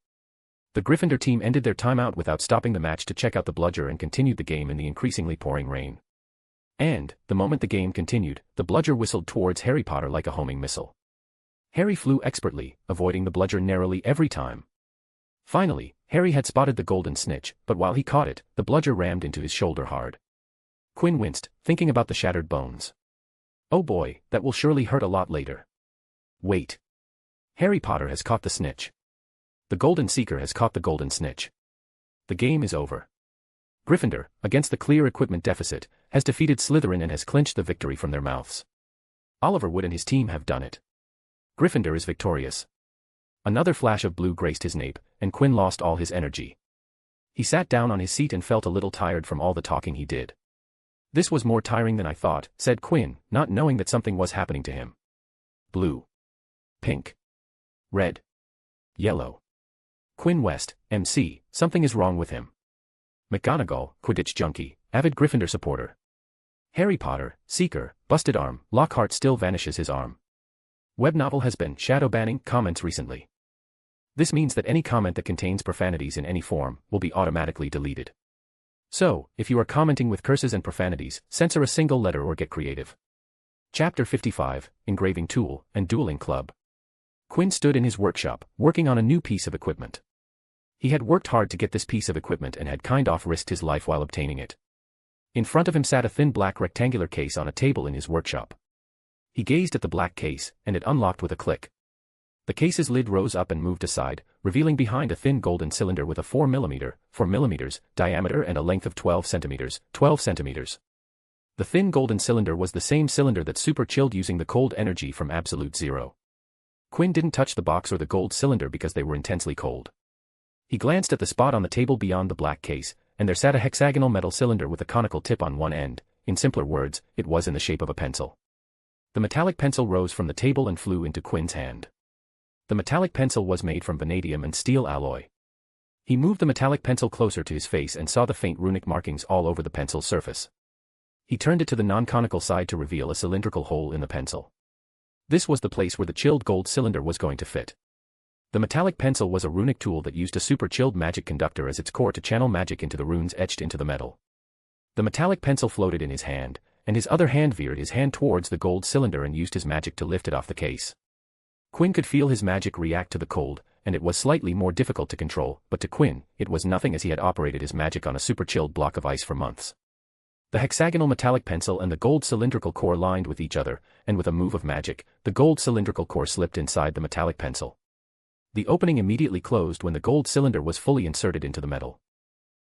The Gryffindor team ended their timeout without stopping the match to check out the bludger and continued the game in the increasingly pouring rain. And, the moment the game continued, the bludger whistled towards Harry Potter like a homing missile. Harry flew expertly, avoiding the bludger narrowly every time. Finally, Harry had spotted the golden snitch, but while he caught it, the bludger rammed into his shoulder hard. Quinn winced, thinking about the shattered bones. Oh boy, that will surely hurt a lot later. Wait. Harry Potter has caught the snitch. The Golden Seeker has caught the Golden Snitch. The game is over. Gryffindor, against the clear equipment deficit, has defeated Slytherin and has clinched the victory from their mouths. Oliver Wood and his team have done it. Gryffindor is victorious. Another flash of blue graced his nape, and Quinn lost all his energy. He sat down on his seat and felt a little tired from all the talking he did. This was more tiring than I thought, said Quinn, not knowing that something was happening to him. Blue. Pink. Red. Yellow. Quinn West, MC, something is wrong with him. McGonagall, Quidditch junkie, avid Gryffindor supporter. Harry Potter, Seeker, busted arm, Lockhart still vanishes his arm. Web novel has been shadow banning comments recently. This means that any comment that contains profanities in any form will be automatically deleted. So, if you are commenting with curses and profanities, censor a single letter or get creative. Chapter 55, Engraving Tool and Dueling Club. Quinn stood in his workshop, working on a new piece of equipment. He had worked hard to get this piece of equipment and had kind of risked his life while obtaining it. In front of him sat a thin black rectangular case on a table in his workshop. He gazed at the black case, and it unlocked with a click. The case's lid rose up and moved aside, revealing behind a thin golden cylinder with a 4 mm diameter and a length of 12 centimeters. The thin golden cylinder was the same cylinder that super chilled using the cold energy from absolute zero. Quinn didn't touch the box or the gold cylinder because they were intensely cold. He glanced at the spot on the table beyond the black case, and there sat a hexagonal metal cylinder with a conical tip on one end. In simpler words, it was in the shape of a pencil. The metallic pencil rose from the table and flew into Quinn's hand. The metallic pencil was made from vanadium and steel alloy. He moved the metallic pencil closer to his face and saw the faint runic markings all over the pencil's surface. He turned it to the non-conical side to reveal a cylindrical hole in the pencil. This was the place where the chilled gold cylinder was going to fit. The metallic pencil was a runic tool that used a super-chilled magic conductor as its core to channel magic into the runes etched into the metal. The metallic pencil floated in his hand, and his other hand veered his hand towards the gold cylinder and used his magic to lift it off the case. Quinn could feel his magic react to the cold, and it was slightly more difficult to control, but to Quinn, it was nothing as he had operated his magic on a super-chilled block of ice for months. The hexagonal metallic pencil and the gold cylindrical core lined with each other, and with a move of magic, the gold cylindrical core slipped inside the metallic pencil. The opening immediately closed when the gold cylinder was fully inserted into the metal.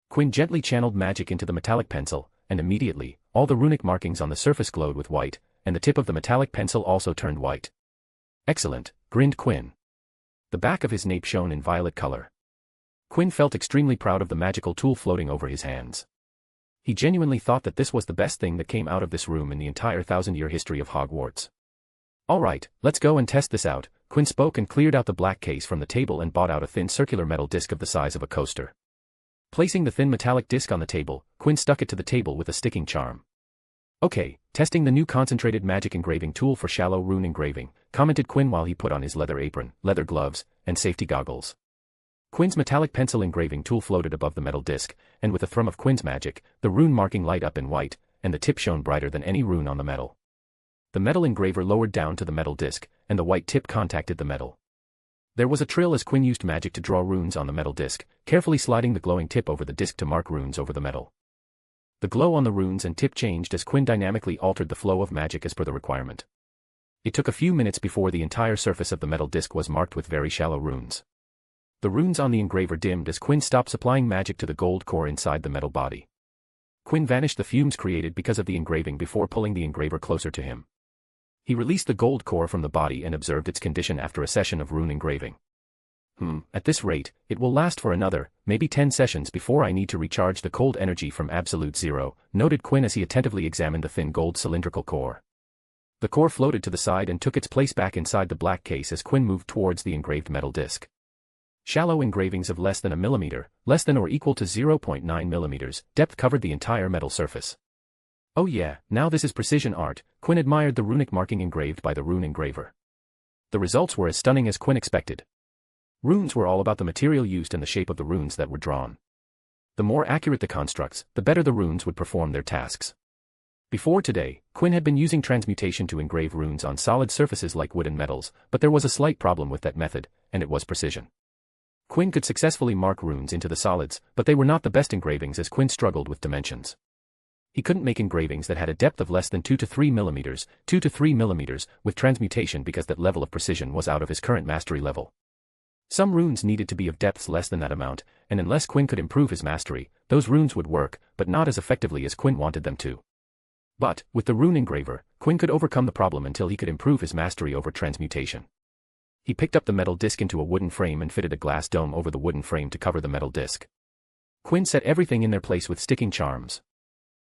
Quinn gently channeled magic into the metallic pencil, and immediately, all the runic markings on the surface glowed with white, and the tip of the metallic pencil also turned white. Excellent, grinned Quinn. The back of his nape shone in violet color. Quinn felt extremely proud of the magical tool floating over his hands. He genuinely thought that this was the best thing that came out of this room in the entire 1,000-year history of Hogwarts. All right, let's go and test this out, Quinn spoke and cleared out the black case from the table and brought out a thin circular metal disc of the size of a coaster. Placing the thin metallic disc on the table, Quinn stuck it to the table with a sticking charm. Okay, testing the new concentrated magic engraving tool for shallow rune engraving, commented Quinn while he put on his leather apron, leather gloves, and safety goggles. Quinn's metallic pencil engraving tool floated above the metal disc, and with a thrum of Quinn's magic, the rune marking light up in white, and the tip shone brighter than any rune on the metal. The metal engraver lowered down to the metal disc, and the white tip contacted the metal. There was a trill as Quinn used magic to draw runes on the metal disc, carefully sliding the glowing tip over the disc to mark runes over the metal. The glow on the runes and tip changed as Quinn dynamically altered the flow of magic as per the requirement. It took a few minutes before the entire surface of the metal disc was marked with very shallow runes. The runes on the engraver dimmed as Quinn stopped supplying magic to the gold core inside the metal body. Quinn vanished the fumes created because of the engraving before pulling the engraver closer to him. He released the gold core from the body and observed its condition after a session of rune engraving. At this rate, it will last for another, maybe 10 sessions before I need to recharge the cold energy from absolute zero, noted Quinn as he attentively examined the thin gold cylindrical core. The core floated to the side and took its place back inside the black case as Quinn moved towards the engraved metal disc. Shallow engravings of less than a millimeter, less than or equal to 0.9 millimeters, depth covered the entire metal surface. Oh yeah, now this is precision art, Quinn admired the runic marking engraved by the rune engraver. The results were as stunning as Quinn expected. Runes were all about the material used and the shape of the runes that were drawn. The more accurate the constructs, the better the runes would perform their tasks. Before today, Quinn had been using transmutation to engrave runes on solid surfaces like wood and metals, but there was a slight problem with that method, and it was precision. Quinn could successfully mark runes into the solids, but they were not the best engravings as Quinn struggled with dimensions. He couldn't make engravings that had a depth of less than 2 to 3 millimeters, 2 to 3 millimeters, with transmutation because that level of precision was out of his current mastery level. Some runes needed to be of depths less than that amount, and unless Quinn could improve his mastery, those runes would work, but not as effectively as Quinn wanted them to. But, with the rune engraver, Quinn could overcome the problem until he could improve his mastery over transmutation. He picked up the metal disc into a wooden frame and fitted a glass dome over the wooden frame to cover the metal disc. Quinn set everything in their place with sticking charms.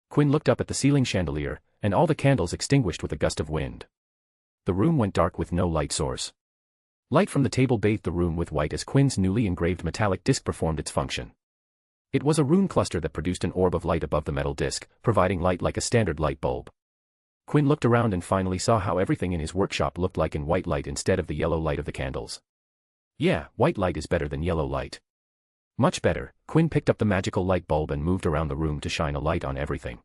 Quinn looked up at the ceiling chandelier, and all the candles extinguished with a gust of wind. The room went dark with no light source. Light from the table bathed the room with white as Quinn's newly engraved metallic disc performed its function. It was a rune cluster that produced an orb of light above the metal disc, providing light like a standard light bulb. Quinn looked around and finally saw how everything in his workshop looked like in white light instead of the yellow light of the candles. Yeah, white light is better than yellow light. Much better. Quinn picked up the magical light bulb and moved around the room to shine a light on everything.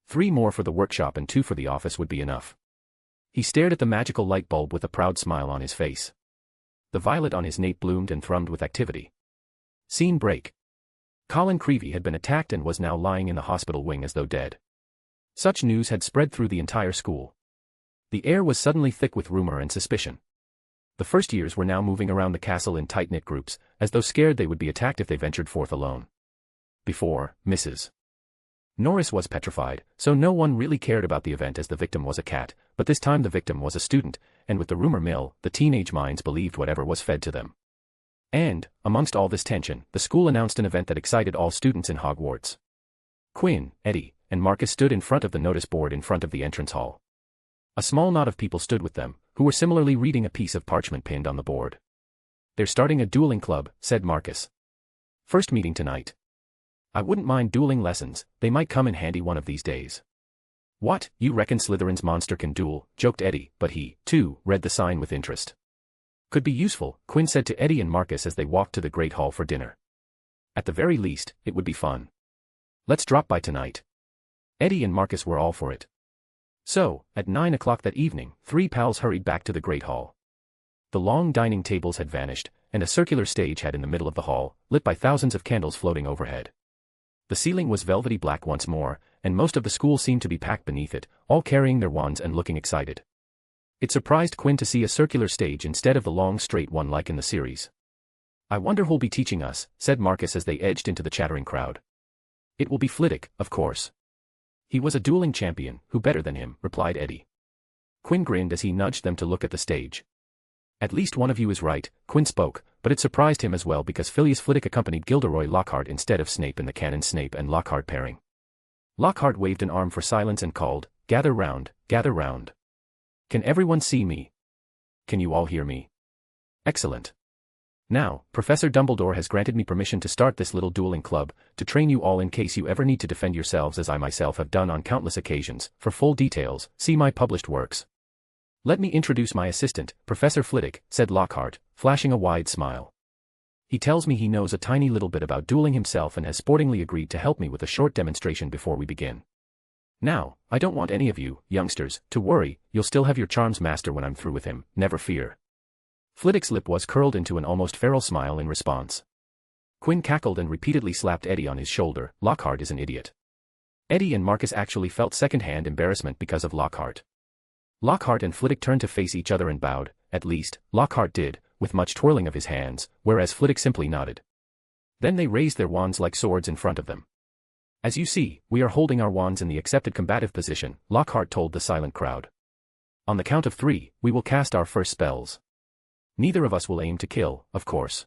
3 more for the workshop and 2 for the office would be enough. He stared at the magical light bulb with a proud smile on his face. The violet on his nape bloomed and thrummed with activity. Scene break. Colin Creevey had been attacked and was now lying in the hospital wing as though dead. Such news had spread through the entire school. The air was suddenly thick with rumor and suspicion. The first years were now moving around the castle in tight-knit groups, as though scared they would be attacked if they ventured forth alone. Before, Mrs. Norris was petrified, so no one really cared about the event as the victim was a cat, but this time the victim was a student, and with the rumor mill, the teenage minds believed whatever was fed to them. And, amongst all this tension, the school announced an event that excited all students in Hogwarts. Quinn, Eddie, and Marcus stood in front of the notice board in front of the entrance hall. A small knot of people stood with them, who were similarly reading a piece of parchment pinned on the board. "They're starting a dueling club," said Marcus. "First meeting tonight. I wouldn't mind dueling lessons, they might come in handy one of these days." "What, you reckon Slytherin's monster can duel?" joked Eddie, but he, too, read the sign with interest. "Could be useful," Quinn said to Eddie and Marcus as they walked to the Great Hall for dinner. "At the very least, it would be fun. Let's drop by tonight." Eddie and Marcus were all for it. So, at 9 o'clock that evening, 3 pals hurried back to the Great Hall. The long dining tables had vanished, and a circular stage had in the middle of the hall, lit by thousands of candles floating overhead. The ceiling was velvety black once more, and most of the school seemed to be packed beneath it, all carrying their wands and looking excited. It surprised Quinn to see a circular stage instead of the long straight one like in the series. "I wonder who'll be teaching us," said Marcus as they edged into the chattering crowd. "It will be Flitwick, of course. He was a dueling champion, who better than him," replied Eddie. Quinn grinned as he nudged them to look at the stage. "At least one of you is right," Quinn spoke, but it surprised him as well because Phileas Flitwick accompanied Gilderoy Lockhart instead of Snape in the canon Snape and Lockhart pairing. Lockhart waved an arm for silence and called, "Gather round, gather round. Can everyone see me? Can you all hear me? Excellent. Now, Professor Dumbledore has granted me permission to start this little dueling club, to train you all in case you ever need to defend yourselves as I myself have done on countless occasions. For full details, see my published works. Let me introduce my assistant, Professor Flitwick," said Lockhart, flashing a wide smile. "He tells me he knows a tiny little bit about dueling himself and has sportingly agreed to help me with a short demonstration before we begin. Now, I don't want any of you, youngsters, to worry, you'll still have your charms master when I'm through with him, never fear." Flitwick's lip was curled into an almost feral smile in response. Quinn cackled and repeatedly slapped Eddie on his shoulder. "Lockhart is an idiot." Eddie and Marcus actually felt second-hand embarrassment because of Lockhart. Lockhart and Flitwick turned to face each other and bowed, at least, Lockhart did, with much twirling of his hands, whereas Flitwick simply nodded. Then they raised their wands like swords in front of them. "As you see, we are holding our wands in the accepted combative position," Lockhart told the silent crowd. "On the count of 3, we will cast our first spells. Neither of us will aim to kill, of course.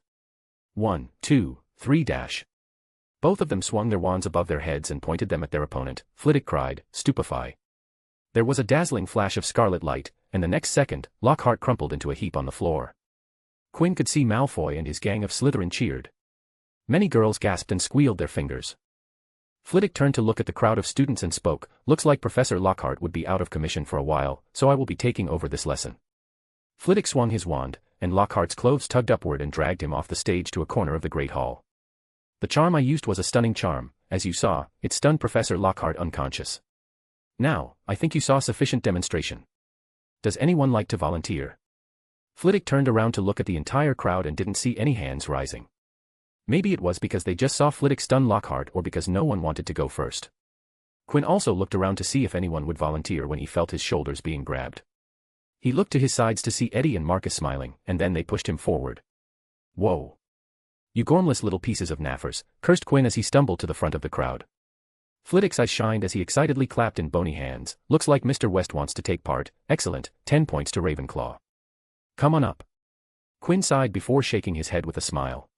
1, 2, 3 dash. Both of them swung their wands above their heads and pointed them at their opponent. Flitwick cried, "Stupefy." There was a dazzling flash of scarlet light, and the next second, Lockhart crumpled into a heap on the floor. Quinn could see Malfoy and his gang of Slytherin cheered. Many girls gasped and squealed their fingers. Flitwick turned to look at the crowd of students and spoke, "Looks like Professor Lockhart would be out of commission for a while, so I will be taking over this lesson." Flitwick swung his wand, and Lockhart's clothes tugged upward and dragged him off the stage to a corner of the Great Hall. "The charm I used was a stunning charm, as you saw, it stunned Professor Lockhart unconscious. Now, I think you saw sufficient demonstration. Does anyone like to volunteer?" Flitwick turned around to look at the entire crowd and didn't see any hands rising. Maybe it was because they just saw Flitwick stun Lockhart or because no one wanted to go first. Quinn also looked around to see if anyone would volunteer when he felt his shoulders being grabbed. He looked to his sides to see Eddie and Marcus smiling, and then they pushed him forward. "Whoa. You gormless little pieces of naffers," cursed Quinn as he stumbled to the front of the crowd. Flitwick's eyes shined as he excitedly clapped in bony hands. "Looks like Mr. West wants to take part. Excellent, 10 points to Ravenclaw. Come on up." Quinn sighed before shaking his head with a smile.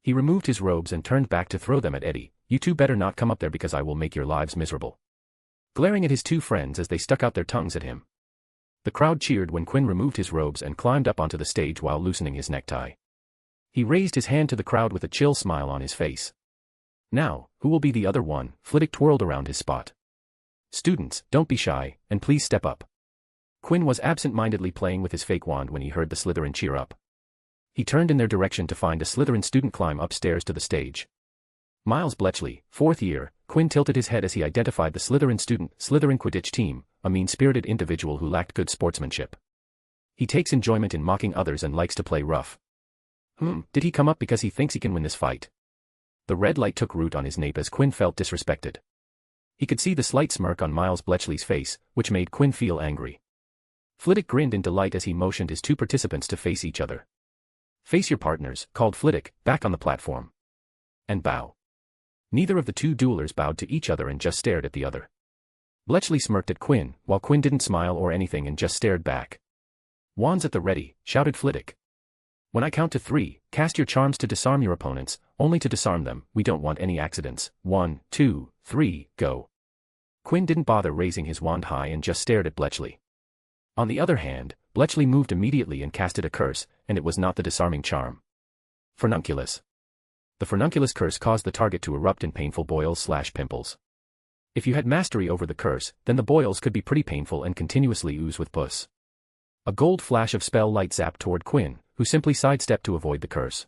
He removed his robes and turned back to throw them at Eddie. "You two better not come up there because I will make your lives miserable." Glaring at his two friends as they stuck out their tongues at him. The crowd cheered when Quinn removed his robes and climbed up onto the stage while loosening his necktie. He raised his hand to the crowd with a chill smile on his face. "Now, who will be the other one?" Flitwick twirled around his spot. "Students, don't be shy, and please step up." Quinn was absent-mindedly playing with his fake wand when he heard the Slytherin cheer up. He turned in their direction to find a Slytherin student climb upstairs to the stage. Miles Bletchley, 4th year. Quinn tilted his head as he identified the Slytherin student, Slytherin Quidditch team, a mean-spirited individual who lacked good sportsmanship. He takes enjoyment in mocking others and likes to play rough. Did he come up because he thinks he can win this fight? The red light took root on his nape as Quinn felt disrespected. He could see the slight smirk on Miles Bletchley's face, which made Quinn feel angry. Flitwick grinned in delight as he motioned his two participants to face each other. "Face your partners," called Flitwick, back on the platform. "And bow." Neither of the two duelers bowed to each other and just stared at the other. Bletchley smirked at Quinn, while Quinn didn't smile or anything and just stared back. "Wands at the ready," shouted Flitwick. "When I count to 3, cast your charms to disarm your opponents, only to disarm them. We don't want any accidents. 1, 2, 3, go." Quinn didn't bother raising his wand high and just stared at Bletchley. On the other hand, Bletchley moved immediately and casted a curse, and it was not the disarming charm. Furnunculus. The Furnunculus curse caused the target to erupt in painful boils/pimples. If you had mastery over the curse, then the boils could be pretty painful and continuously ooze with pus. A gold flash of spell light zapped toward Quinn, who simply sidestepped to avoid the curse.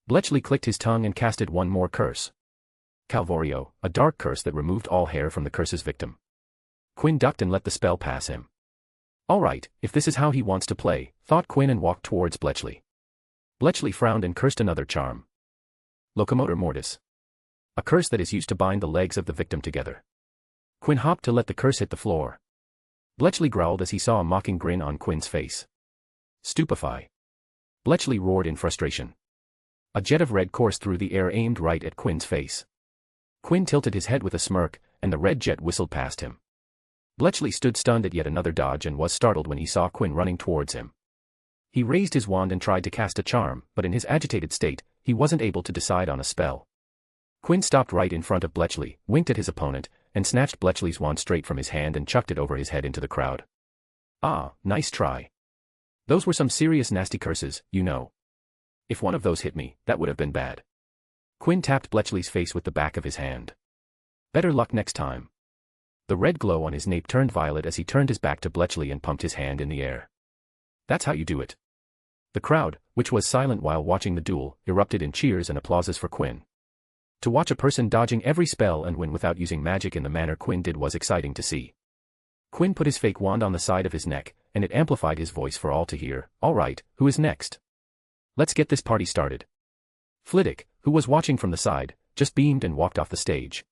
Bletchley clicked his tongue and casted one more curse. Calvorio, a dark curse that removed all hair from the curse's victim. Quinn ducked and let the spell pass him. All right, if this is how he wants to play, thought Quinn and walked towards Bletchley. Bletchley frowned and cursed another charm. Locomotor Mortis. A curse that is used to bind the legs of the victim together. Quinn hopped to let the curse hit the floor. Bletchley growled as he saw a mocking grin on Quinn's face. Stupefy. Bletchley roared in frustration. A jet of red coursed through the air aimed right at Quinn's face. Quinn tilted his head with a smirk, and the red jet whistled past him. Bletchley stood stunned at yet another dodge and was startled when he saw Quinn running towards him. He raised his wand and tried to cast a charm, but in his agitated state, he wasn't able to decide on a spell. Quinn stopped right in front of Bletchley, winked at his opponent, and snatched Bletchley's wand straight from his hand and chucked it over his head into the crowd. Ah, nice try. Those were some serious nasty curses, you know. If one of those hit me, that would have been bad. Quinn tapped Bletchley's face with the back of his hand. Better luck next time. The red glow on his nape turned violet as he turned his back to Bletchley and pumped his hand in the air. That's how you do it. The crowd, which was silent while watching the duel, erupted in cheers and applauses for Quinn. To watch a person dodging every spell and win without using magic in the manner Quinn did was exciting to see. Quinn put his fake wand on the side of his neck, and it amplified his voice for all to hear. All right, who is next? Let's get this party started. Flitwick, who was watching from the side, just beamed and walked off the stage.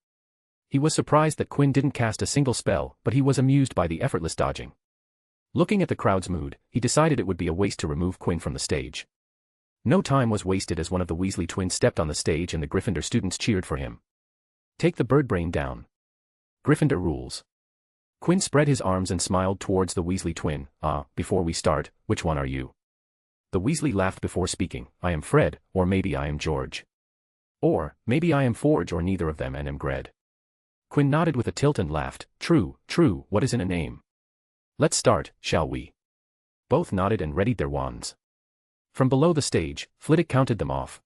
He was surprised that Quinn didn't cast a single spell, but he was amused by the effortless dodging. Looking at the crowd's mood, he decided it would be a waste to remove Quinn from the stage. No time was wasted as one of the Weasley twins stepped on the stage and the Gryffindor students cheered for him. Take the bird brain down. Gryffindor rules. Quinn spread his arms and smiled towards the Weasley twin. Before we start, which one are you? The Weasley laughed before speaking. I am Fred, or maybe I am George. Or, maybe I am Forge or neither of them and am Gred. Quinn nodded with a tilt and laughed. True, what isn't a name? Let's start, shall we? Both nodded and readied their wands. From below the stage, Flitwick counted them off.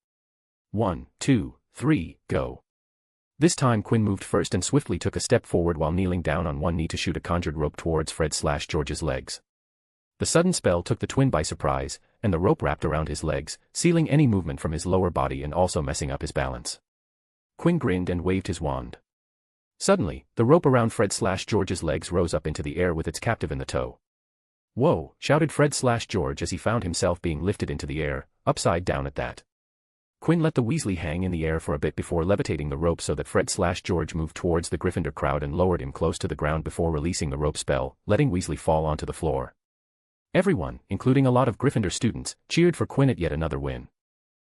1, 2, 3, go. This time Quinn moved first and swiftly took a step forward while kneeling down on one knee to shoot a conjured rope towards Fred/George's legs. The sudden spell took the twin by surprise, and the rope wrapped around his legs, sealing any movement from his lower body and also messing up his balance. Quinn grinned and waved his wand. Suddenly, the rope around Fred/George's legs rose up into the air with its captive in the tow. Whoa, shouted Fred/George as he found himself being lifted into the air, upside down at that. Quinn let the Weasley hang in the air for a bit before levitating the rope so that Fred/George moved towards the Gryffindor crowd and lowered him close to the ground before releasing the rope spell, letting Weasley fall onto the floor. Everyone, including a lot of Gryffindor students, cheered for Quinn at yet another win.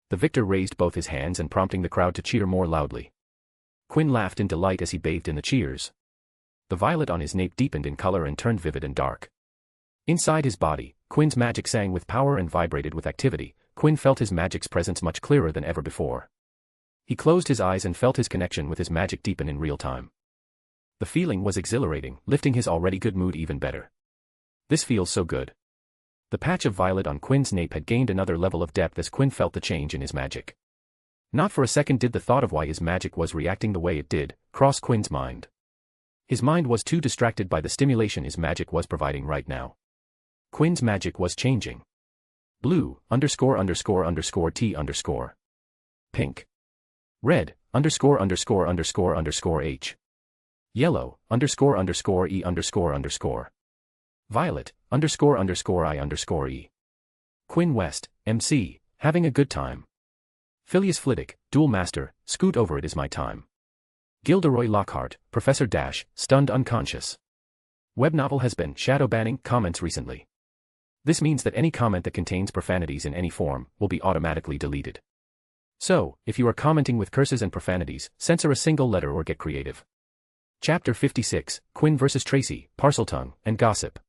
The victor raised both his hands and prompting the crowd to cheer more loudly. Quinn laughed in delight as he bathed in the cheers. The violet on his nape deepened in color and turned vivid and dark. Inside his body, Quinn's magic sang with power and vibrated with activity. Quinn felt his magic's presence much clearer than ever before. He closed his eyes and felt his connection with his magic deepen in real time. The feeling was exhilarating, lifting his already good mood even better. This feels so good. The patch of violet on Quinn's nape had gained another level of depth as Quinn felt the change in his magic. Not for a second did the thought of why his magic was reacting the way it did cross Quinn's mind. His mind was too distracted by the stimulation his magic was providing right now. Quinn's magic was changing. Blue, ____T_. Pink. Red, ____H. Yellow, ___E__. Violet, ___I_E. Quinn West, MC, having a good time. Phileas Flitwick, Duel Master, scoot over it is my time. Gilderoy Lockhart, Professor Dash, stunned unconscious. Web novel has been shadow banning comments recently. This means that any comment that contains profanities in any form will be automatically deleted. So, if you are commenting with curses and profanities, censor a single letter or get creative. Chapter 56, Quinn vs. Tracy, Parseltongue, and Gossip.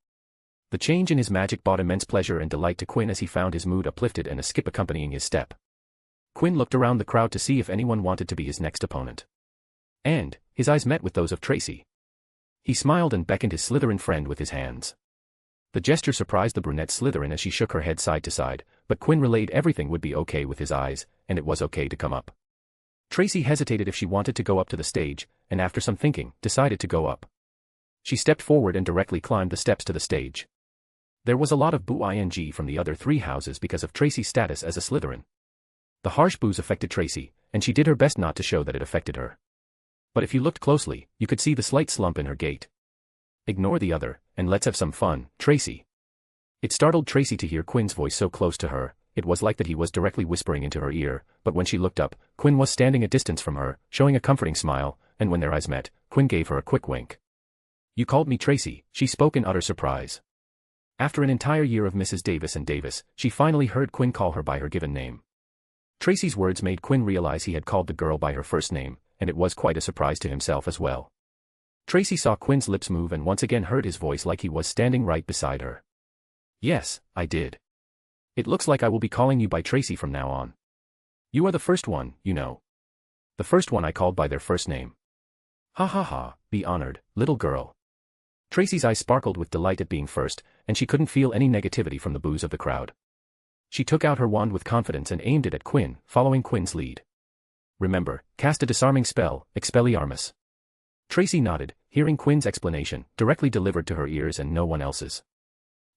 The change in his magic brought immense pleasure and delight to Quinn as he found his mood uplifted and a skip accompanying his step. Quinn looked around the crowd to see if anyone wanted to be his next opponent. And, his eyes met with those of Tracy. He smiled and beckoned his Slytherin friend with his hands. The gesture surprised the brunette Slytherin as she shook her head side to side, but Quinn relayed everything would be okay with his eyes, and it was okay to come up. Tracy hesitated if she wanted to go up to the stage, and after some thinking, decided to go up. She stepped forward and directly climbed the steps to the stage. There was a lot of boo-ing from the other three houses because of Tracy's status as a Slytherin. The harsh boos affected Tracy, and she did her best not to show that it affected her. But if you looked closely, you could see the slight slump in her gait. Ignore the other, and let's have some fun, Tracy. It startled Tracy to hear Quinn's voice so close to her. It was like that he was directly whispering into her ear, but when she looked up, Quinn was standing a distance from her, showing a comforting smile, and when their eyes met, Quinn gave her a quick wink. You called me Tracy, she spoke in utter surprise. After an entire year of Mrs. Davis and Davis, she finally heard Quinn call her by her given name. Tracy's words made Quinn realize he had called the girl by her first name, and it was quite a surprise to himself as well. Tracy saw Quinn's lips move and once again heard his voice like he was standing right beside her. Yes, I did. It looks like I will be calling you by Tracy from now on. You are the first one, you know. The first one I called by their first name. Ha ha ha, be honored, little girl. Tracy's eyes sparkled with delight at being first, and she couldn't feel any negativity from the boos of the crowd. She took out her wand with confidence and aimed it at Quinn, following Quinn's lead. Remember, cast a disarming spell, Expelliarmus. Tracy nodded, hearing Quinn's explanation, directly delivered to her ears and no one else's.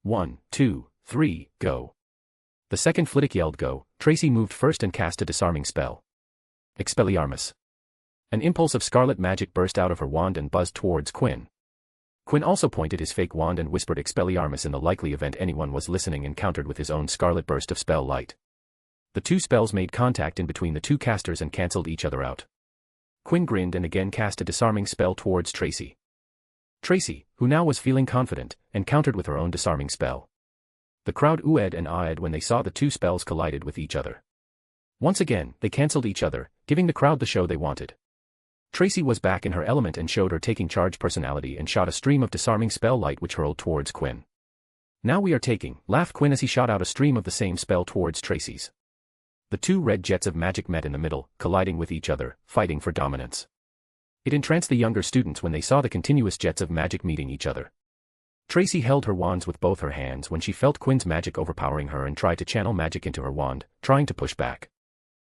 1, 2, 3, go. The second Flitwick yelled go. Tracy moved first and cast a disarming spell. Expelliarmus. An impulse of scarlet magic burst out of her wand and buzzed towards Quinn. Quinn also pointed his fake wand and whispered Expelliarmus in the likely event anyone was listening and countered with his own scarlet burst of spell light. The two spells made contact in between the two casters and cancelled each other out. Quinn grinned and again cast a disarming spell towards Tracy. Tracy, who now was feeling confident, and countered with her own disarming spell. The crowd oohed and ahed when they saw the two spells collided with each other. Once again, they cancelled each other, giving the crowd the show they wanted. Tracy was back in her element and showed her taking charge personality and shot a stream of disarming spell light which hurled towards Quinn. Now we are taking, laughed Quinn as he shot out a stream of the same spell towards Tracy's. The two red jets of magic met in the middle, colliding with each other, fighting for dominance. It entranced the younger students when they saw the continuous jets of magic meeting each other. Tracy held her wands with both her hands when she felt Quinn's magic overpowering her and tried to channel magic into her wand, trying to push back.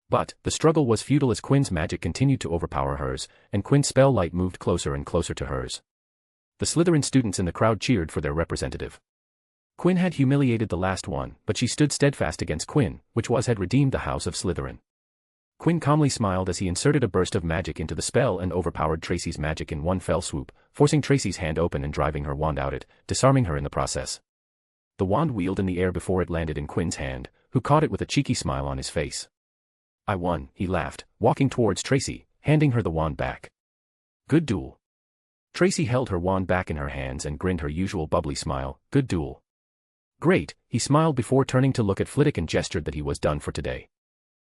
But, the struggle was futile as Quinn's magic continued to overpower hers, and Quinn's spell light moved closer and closer to hers. The Slytherin students in the crowd cheered for their representative. Quinn had humiliated the last one, but she stood steadfast against Quinn, which had redeemed the House of Slytherin. Quinn calmly smiled as he inserted a burst of magic into the spell and overpowered Tracy's magic in one fell swoop, forcing Tracy's hand open and driving her wand out it, disarming her in the process. The wand wheeled in the air before it landed in Quinn's hand, who caught it with a cheeky smile on his face. "I won," he laughed, walking towards Tracy, handing her the wand back. "Good duel." Tracy held her wand back in her hands and grinned her usual bubbly smile. "Good duel." "Great," he smiled before turning to look at Flitwick and gestured that he was done for today.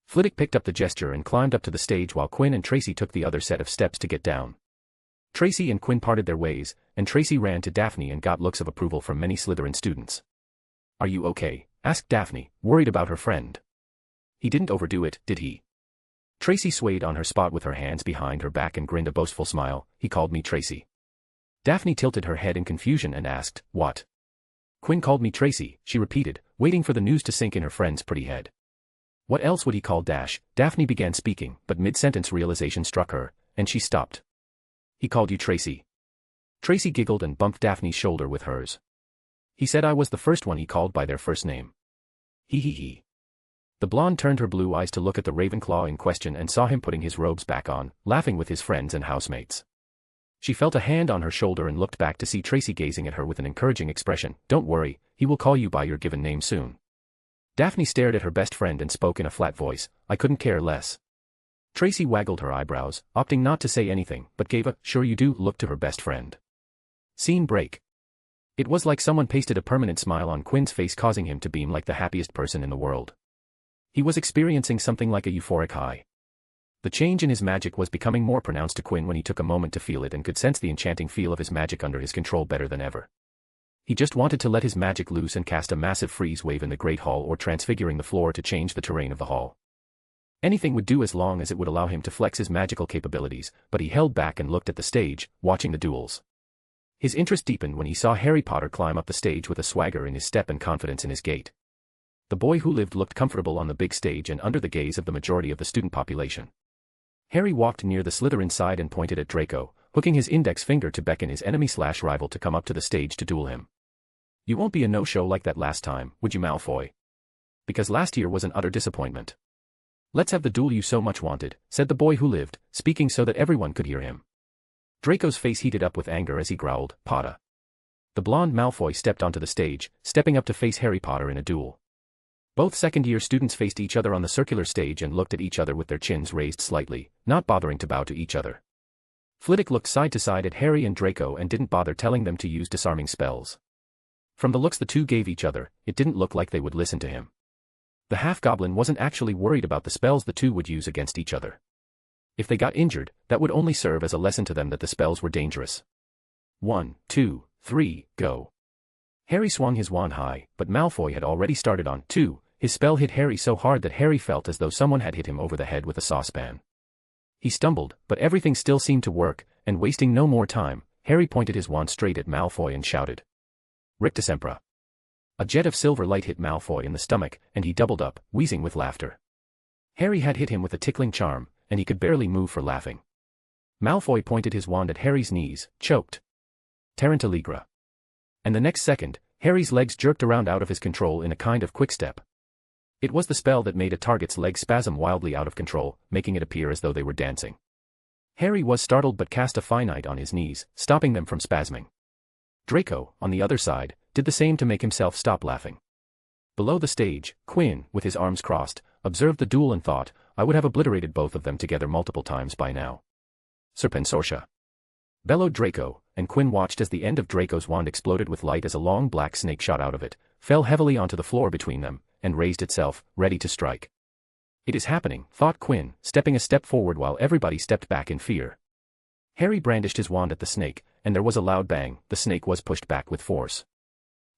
Flitwick picked up the gesture and climbed up to the stage while Quinn and Tracy took the other set of steps to get down. Tracy and Quinn parted their ways, and Tracy ran to Daphne and got looks of approval from many Slytherin students. "Are you okay?" asked Daphne, worried about her friend. "He didn't overdo it, did he?" Tracy swayed on her spot with her hands behind her back and grinned a boastful smile. "He called me Tracy." Daphne tilted her head in confusion and asked, "What?" "Quinn called me Tracy," she repeated, waiting for the news to sink in her friend's pretty head. "What else would he call Dash?" Daphne began speaking, but mid-sentence realization struck her, and she stopped. "He called you Tracy." Tracy giggled and bumped Daphne's shoulder with hers. "He said I was the first one he called by their first name." He. The blonde turned her blue eyes to look at the Ravenclaw in question and saw him putting his robes back on, laughing with his friends and housemates. She felt a hand on her shoulder and looked back to see Tracy gazing at her with an encouraging expression. "Don't worry, he will call you by your given name soon." Daphne stared at her best friend and spoke in a flat voice, "I couldn't care less." Tracy waggled her eyebrows, opting not to say anything, but gave a "sure you do" look to her best friend. Scene break. It was like someone pasted a permanent smile on Quinn's face, causing him to beam like the happiest person in the world. He was experiencing something like a euphoric high. The change in his magic was becoming more pronounced to Quinn when he took a moment to feel it and could sense the enchanting feel of his magic under his control better than ever. He just wanted to let his magic loose and cast a massive freeze wave in the Great Hall or transfiguring the floor to change the terrain of the hall. Anything would do as long as it would allow him to flex his magical capabilities, but he held back and looked at the stage, watching the duels. His interest deepened when he saw Harry Potter climb up the stage with a swagger in his step and confidence in his gait. The boy who lived looked comfortable on the big stage and under the gaze of the majority of the student population. Harry walked near the Slytherin side and pointed at Draco, hooking his index finger to beckon his enemy/rival to come up to the stage to duel him. "You won't be a no-show like that last time, would you, Malfoy? Because last year was an utter disappointment." "Let's have the duel you so much wanted," said the boy who lived, speaking so that everyone could hear him. Draco's face heated up with anger as he growled, "Potter." The blonde Malfoy stepped onto the stage, stepping up to face Harry Potter in a duel. Both second-year students faced each other on the circular stage and looked at each other with their chins raised slightly, not bothering to bow to each other. Flitwick looked side to side at Harry and Draco and didn't bother telling them to use disarming spells. From the looks the two gave each other, it didn't look like they would listen to him. The half-goblin wasn't actually worried about the spells the two would use against each other. If they got injured, that would only serve as a lesson to them that the spells were dangerous. 1, 2, 3, go. Harry swung his wand high, but Malfoy had already started on 2. His spell hit Harry so hard that Harry felt as though someone had hit him over the head with a saucepan. He stumbled, but everything still seemed to work, and wasting no more time, Harry pointed his wand straight at Malfoy and shouted, "Rictus Sempra." A jet of silver light hit Malfoy in the stomach, and he doubled up, wheezing with laughter. Harry had hit him with a tickling charm, and he could barely move for laughing. Malfoy pointed his wand at Harry's knees, choked. Tarantaligra. And the next second, Harry's legs jerked around out of his control in a kind of quickstep. It was the spell that made a target's legs spasm wildly out of control, making it appear as though they were dancing. Harry was startled but cast a finite on his knees, stopping them from spasming. Draco, on the other side, did the same to make himself stop laughing. Below the stage, Quinn, with his arms crossed, observed the duel and thought, "I would have obliterated both of them together multiple times by now." "Serpensortia!" bellowed Draco, and Quinn watched as the end of Draco's wand exploded with light as a long black snake shot out of it, fell heavily onto the floor between them, and raised itself, ready to strike. "It is happening," thought Quinn, stepping a step forward while everybody stepped back in fear. Harry brandished his wand at the snake, and there was a loud bang. The snake was pushed back with force.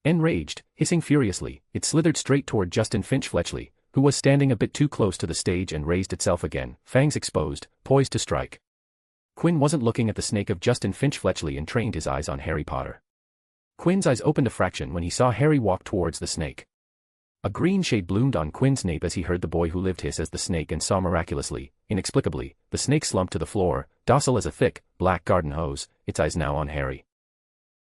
Enraged, hissing furiously, it slithered straight toward Justin Finch-Fletchley, who was standing a bit too close to the stage and raised itself again, fangs exposed, poised to strike. Quinn wasn't looking at the snake of Justin Finch-Fletchley and trained his eyes on Harry Potter. Quinn's eyes opened a fraction when he saw Harry walk towards the snake. A green shade bloomed on Quinn's nape as he heard the boy who lived hiss as the snake and saw miraculously, inexplicably, the snake slumped to the floor, docile as a thick, black garden hose, its eyes now on Harry.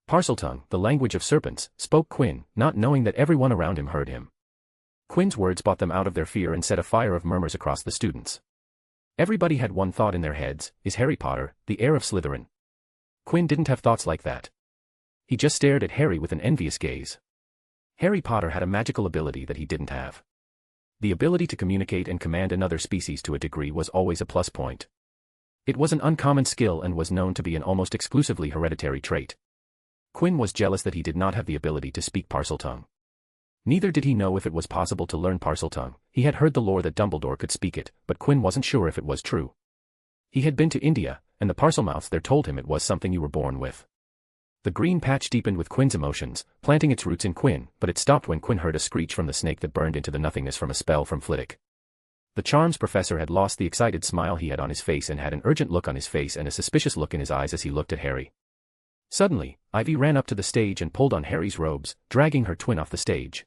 Parseltongue, the language of serpents, spoke Quinn, not knowing that everyone around him heard him. Quinn's words brought them out of their fear and set a fire of murmurs across the students. Everybody had one thought in their heads, is Harry Potter, the heir of Slytherin? Quinn didn't have thoughts like that. He just stared at Harry with an envious gaze. Harry Potter had a magical ability that he didn't have. The ability to communicate and command another species to a degree was always a plus point. It was an uncommon skill and was known to be an almost exclusively hereditary trait. Quinn was jealous that he did not have the ability to speak Parseltongue. Neither did he know if it was possible to learn Parseltongue. He had heard the lore that Dumbledore could speak it, but Quinn wasn't sure if it was true. He had been to India, and the Parselmouths there told him it was something you were born with. The green patch deepened with Quinn's emotions, planting its roots in Quinn, but it stopped when Quinn heard a screech from the snake that burned into the nothingness from a spell from Flitwick. The charms professor had lost the excited smile he had on his face and had an urgent look on his face and a suspicious look in his eyes as he looked at Harry. Suddenly, Ivy ran up to the stage and pulled on Harry's robes, dragging her twin off the stage.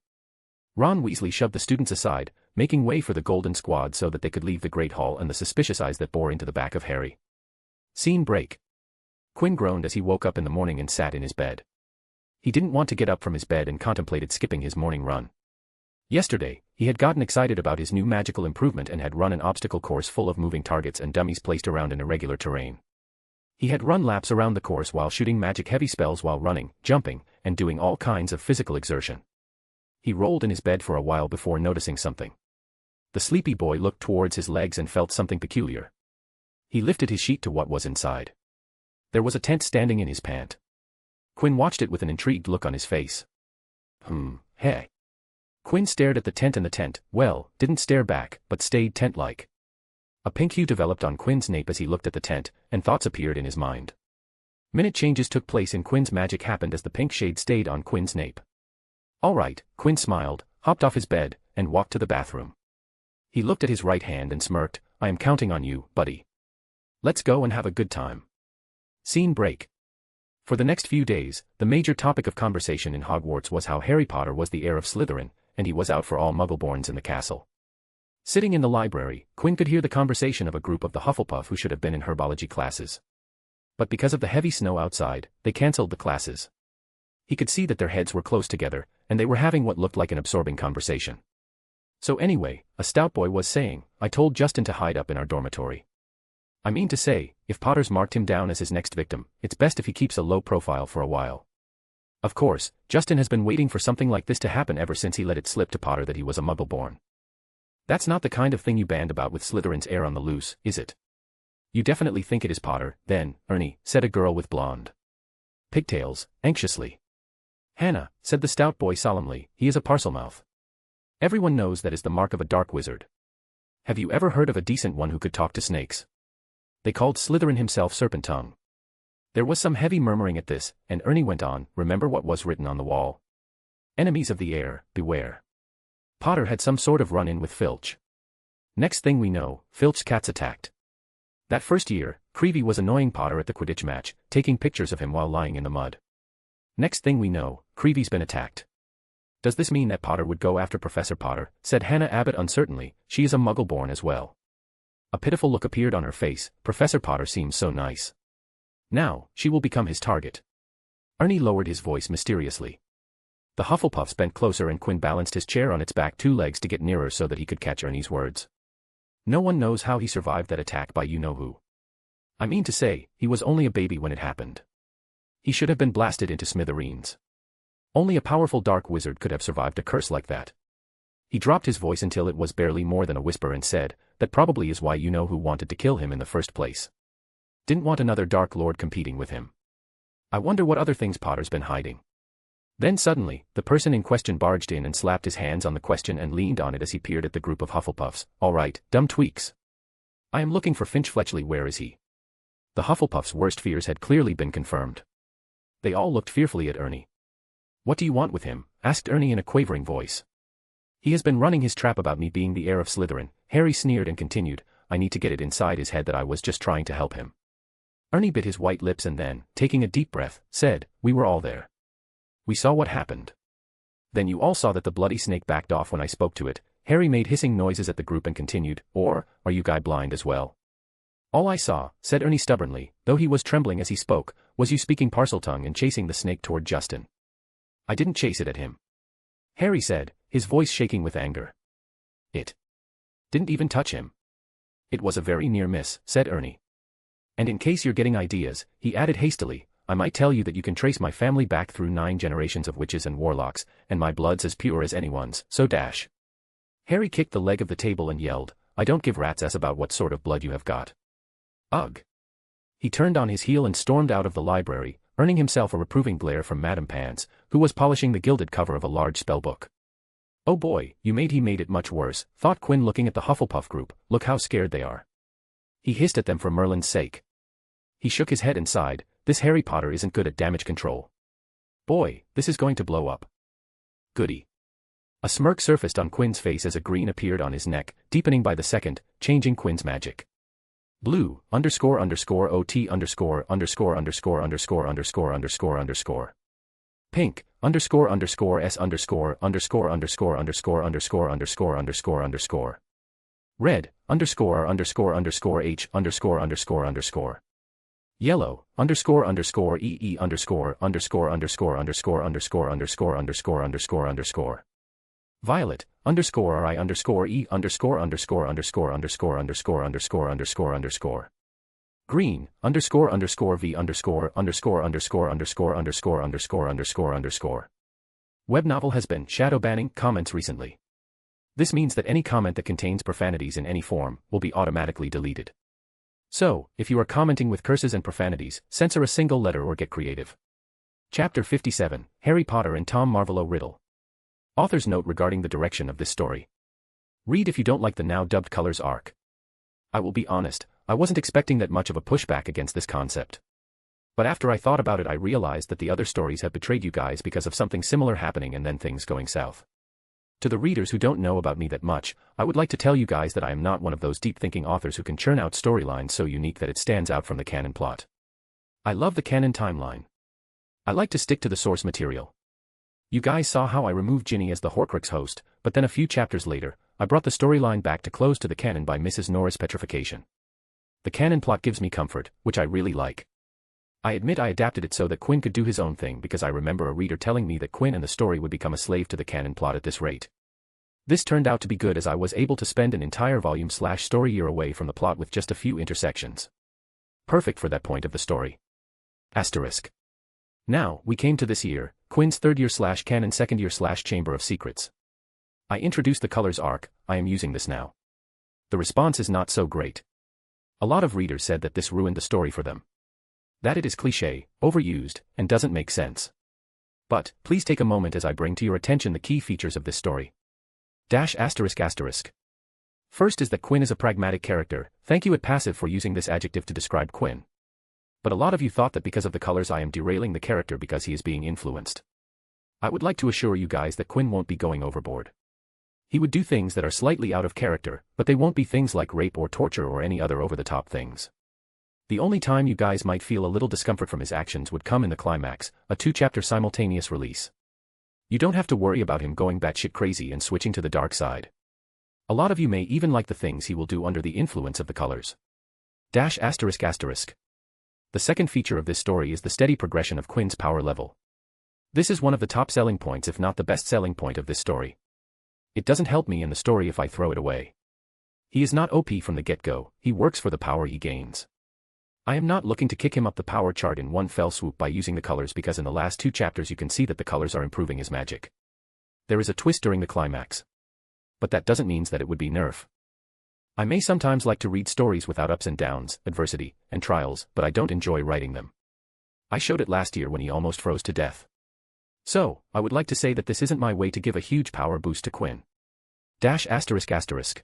Ron Weasley shoved the students aside, making way for the Golden Squad so that they could leave the Great Hall and the suspicious eyes that bore into the back of Harry. Scene break. Quinn groaned as he woke up in the morning and sat in his bed. He didn't want to get up from his bed and contemplated skipping his morning run. Yesterday, he had gotten excited about his new magical improvement and had run an obstacle course full of moving targets and dummies placed around in irregular terrain. He had run laps around the course while shooting magic-heavy spells while running, jumping, and doing all kinds of physical exertion. He rolled in his bed for a while before noticing something. The sleepy boy looked towards his legs and felt something peculiar. He lifted his sheet to what was inside. There was a tent standing in his pant. Quinn watched it with an intrigued look on his face. Hey. Quinn stared at the tent and the tent, well, didn't stare back, but stayed tent-like. A pink hue developed on Quinn's nape as he looked at the tent, and thoughts appeared in his mind. Minute changes took place and Quinn's magic happened as the pink shade stayed on Quinn's nape. All right, Quinn smiled, hopped off his bed, and walked to the bathroom. He looked at his right hand and smirked, I am counting on you, buddy. Let's go and have a good time. Scene break. For the next few days, the major topic of conversation in Hogwarts was how Harry Potter was the heir of Slytherin, and he was out for all Muggleborns in the castle. Sitting in the library, Quinn could hear the conversation of a group of the Hufflepuff who should have been in herbology classes. But because of the heavy snow outside, they cancelled the classes. He could see that their heads were close together, and they were having what looked like an absorbing conversation. So anyway, a stout boy was saying, I told Justin to hide up in our dormitory. I mean to say, if Potter's marked him down as his next victim, it's best if he keeps a low profile for a while. Of course, Justin has been waiting for something like this to happen ever since he let it slip to Potter that he was a Muggleborn. That's not the kind of thing you band about with Slytherin's heir on the loose, is it? You definitely think it is Potter, then, Ernie, said a girl with blonde pigtails, anxiously. Hannah, said the stout boy solemnly, he is a Parselmouth. Everyone knows that is the mark of a dark wizard. Have you ever heard of a decent one who could talk to snakes? They called Slytherin himself Serpentongue. There was some heavy murmuring at this, and Ernie went on, remember what was written on the wall? Enemies of the heir, beware. Potter had some sort of run-in with Filch. Next thing we know, Filch's cats attacked. That first year, Creevy was annoying Potter at the Quidditch match, taking pictures of him while lying in the mud. Next thing we know, Creevy's been attacked. Does this mean that Potter would go after Professor Potter? Said Hannah Abbott uncertainly, she is a Muggleborn as well. A pitiful look appeared on her face, Professor Potter seems so nice. Now, she will become his target. Ernie lowered his voice mysteriously. The Hufflepuffs bent closer and Quinn balanced his chair on its back 2 legs to get nearer so that he could catch Ernie's words. No one knows how he survived that attack by you-know-who. I mean to say, he was only a baby when it happened. He should have been blasted into smithereens. Only a powerful dark wizard could have survived a curse like that. He dropped his voice until it was barely more than a whisper and said, that probably is why you-know-who wanted to kill him in the first place. Didn't want another Dark Lord competing with him. I wonder what other things Potter's been hiding. Then suddenly, the person in question barged in and slapped his hands on the question and leaned on it as he peered at the group of Hufflepuffs. All right, dumb tweaks. I am looking for Finch-Fletchley, where is he? The Hufflepuffs' worst fears had clearly been confirmed. They all looked fearfully at Ernie. What do you want with him? Asked Ernie in a quavering voice. He has been running his trap about me being the heir of Slytherin. Harry sneered and continued, I need to get it inside his head that I was just trying to help him. Ernie bit his white lips and then, taking a deep breath, said, we were all there. We saw what happened. Then you all saw that the bloody snake backed off when I spoke to it. Harry made hissing noises at the group and continued, or, are you guy blind as well? All I saw, said Ernie stubbornly, though he was trembling as he spoke, was you speaking parcel tongue and chasing the snake toward Justin. I didn't chase it at him. Harry said, his voice shaking with anger. It didn't even touch him. It was a very near miss, said Ernie. And in case you're getting ideas, he added hastily, I might tell you that you can trace my family back through 9 generations of witches and warlocks, and my blood's as pure as anyone's, so dash. Harry kicked the leg of the table and yelled, I don't give rat's ass about what sort of blood you have got. Ugh. He turned on his heel and stormed out of the library, earning himself a reproving glare from Madame Pants, who was polishing the gilded cover of a large spellbook. Oh boy, he made it much worse, thought Quinn looking at the Hufflepuff group, look how scared they are. He hissed at them for Merlin's sake. He shook his head and sighed, this Harry Potter isn't good at damage control. Boy, this is going to blow up. Goody. A smirk surfaced on Quinn's face as a green appeared on his neck, deepening by the second, changing Quinn's magic. Blue, __OT _________________________________________________ Pink, _S_______________________________________ Red, ___________________________________ Yellow, ______________________________________________________ Violet, _RI________________________________________ Green, _V________________________________________________________________ Web novel has been shadow banning comments recently. This means that any comment that contains profanities in any form will be automatically deleted. So, if you are commenting with curses and profanities, censor a single letter or get creative. Chapter 57, Harry Potter and Tom Marvolo Riddle. Author's note regarding the direction of this story. Read if you don't like the now dubbed Colors arc. I will be honest, I wasn't expecting that much of a pushback against this concept. But after I thought about it I realized that the other stories have betrayed you guys because of something similar happening and then things going south. To the readers who don't know about me that much, I would like to tell you guys that I am not one of those deep-thinking authors who can churn out storylines so unique that it stands out from the canon plot. I love the canon timeline. I like to stick to the source material. You guys saw how I removed Ginny as the Horcrux host, but then a few chapters later, I brought the storyline back to close to the canon by Mrs. Norris' petrification. The canon plot gives me comfort, which I really like. I admit I adapted it so that Quinn could do his own thing because I remember a reader telling me that Quinn and the story would become a slave to the canon plot at this rate. This turned out to be good as I was able to spend an entire volume/story year away from the plot with just a few intersections. Perfect for that point of the story. Asterisk. Now, we came to this year, Quinn's third year/canon second year/Chamber of Secrets. I introduced the Colors arc, I am using this now. The response is not so great. A lot of readers said that this ruined the story for them. That it is cliché, overused, and doesn't make sense. But, please take a moment as I bring to your attention the key features of this story. ****. First is that Quinn is a pragmatic character, thank you at Passive for using this adjective to describe Quinn. But a lot of you thought that because of the colors I am derailing the character because he is being influenced. I would like to assure you guys that Quinn won't be going overboard. He would do things that are slightly out of character, but they won't be things like rape or torture or any other over-the-top things. The only time you guys might feel a little discomfort from his actions would come in the climax, a 2-chapter simultaneous release. You don't have to worry about him going batshit crazy and switching to the dark side. A lot of you may even like the things he will do under the influence of the colors. ****. The second feature of this story is the steady progression of Quinn's power level. This is one of the top selling points if not the best selling point of this story. It doesn't help me in the story if I throw it away. He is not OP from the get-go, he works for the power he gains. I am not looking to kick him up the power chart in one fell swoop by using the colors because in the last 2 chapters you can see that the colors are improving his magic. There is a twist during the climax. But that doesn't mean that it would be nerf. I may sometimes like to read stories without ups and downs, adversity, and trials, but I don't enjoy writing them. I showed it last year when he almost froze to death. So, I would like to say that this isn't my way to give a huge power boost to Quinn. ****.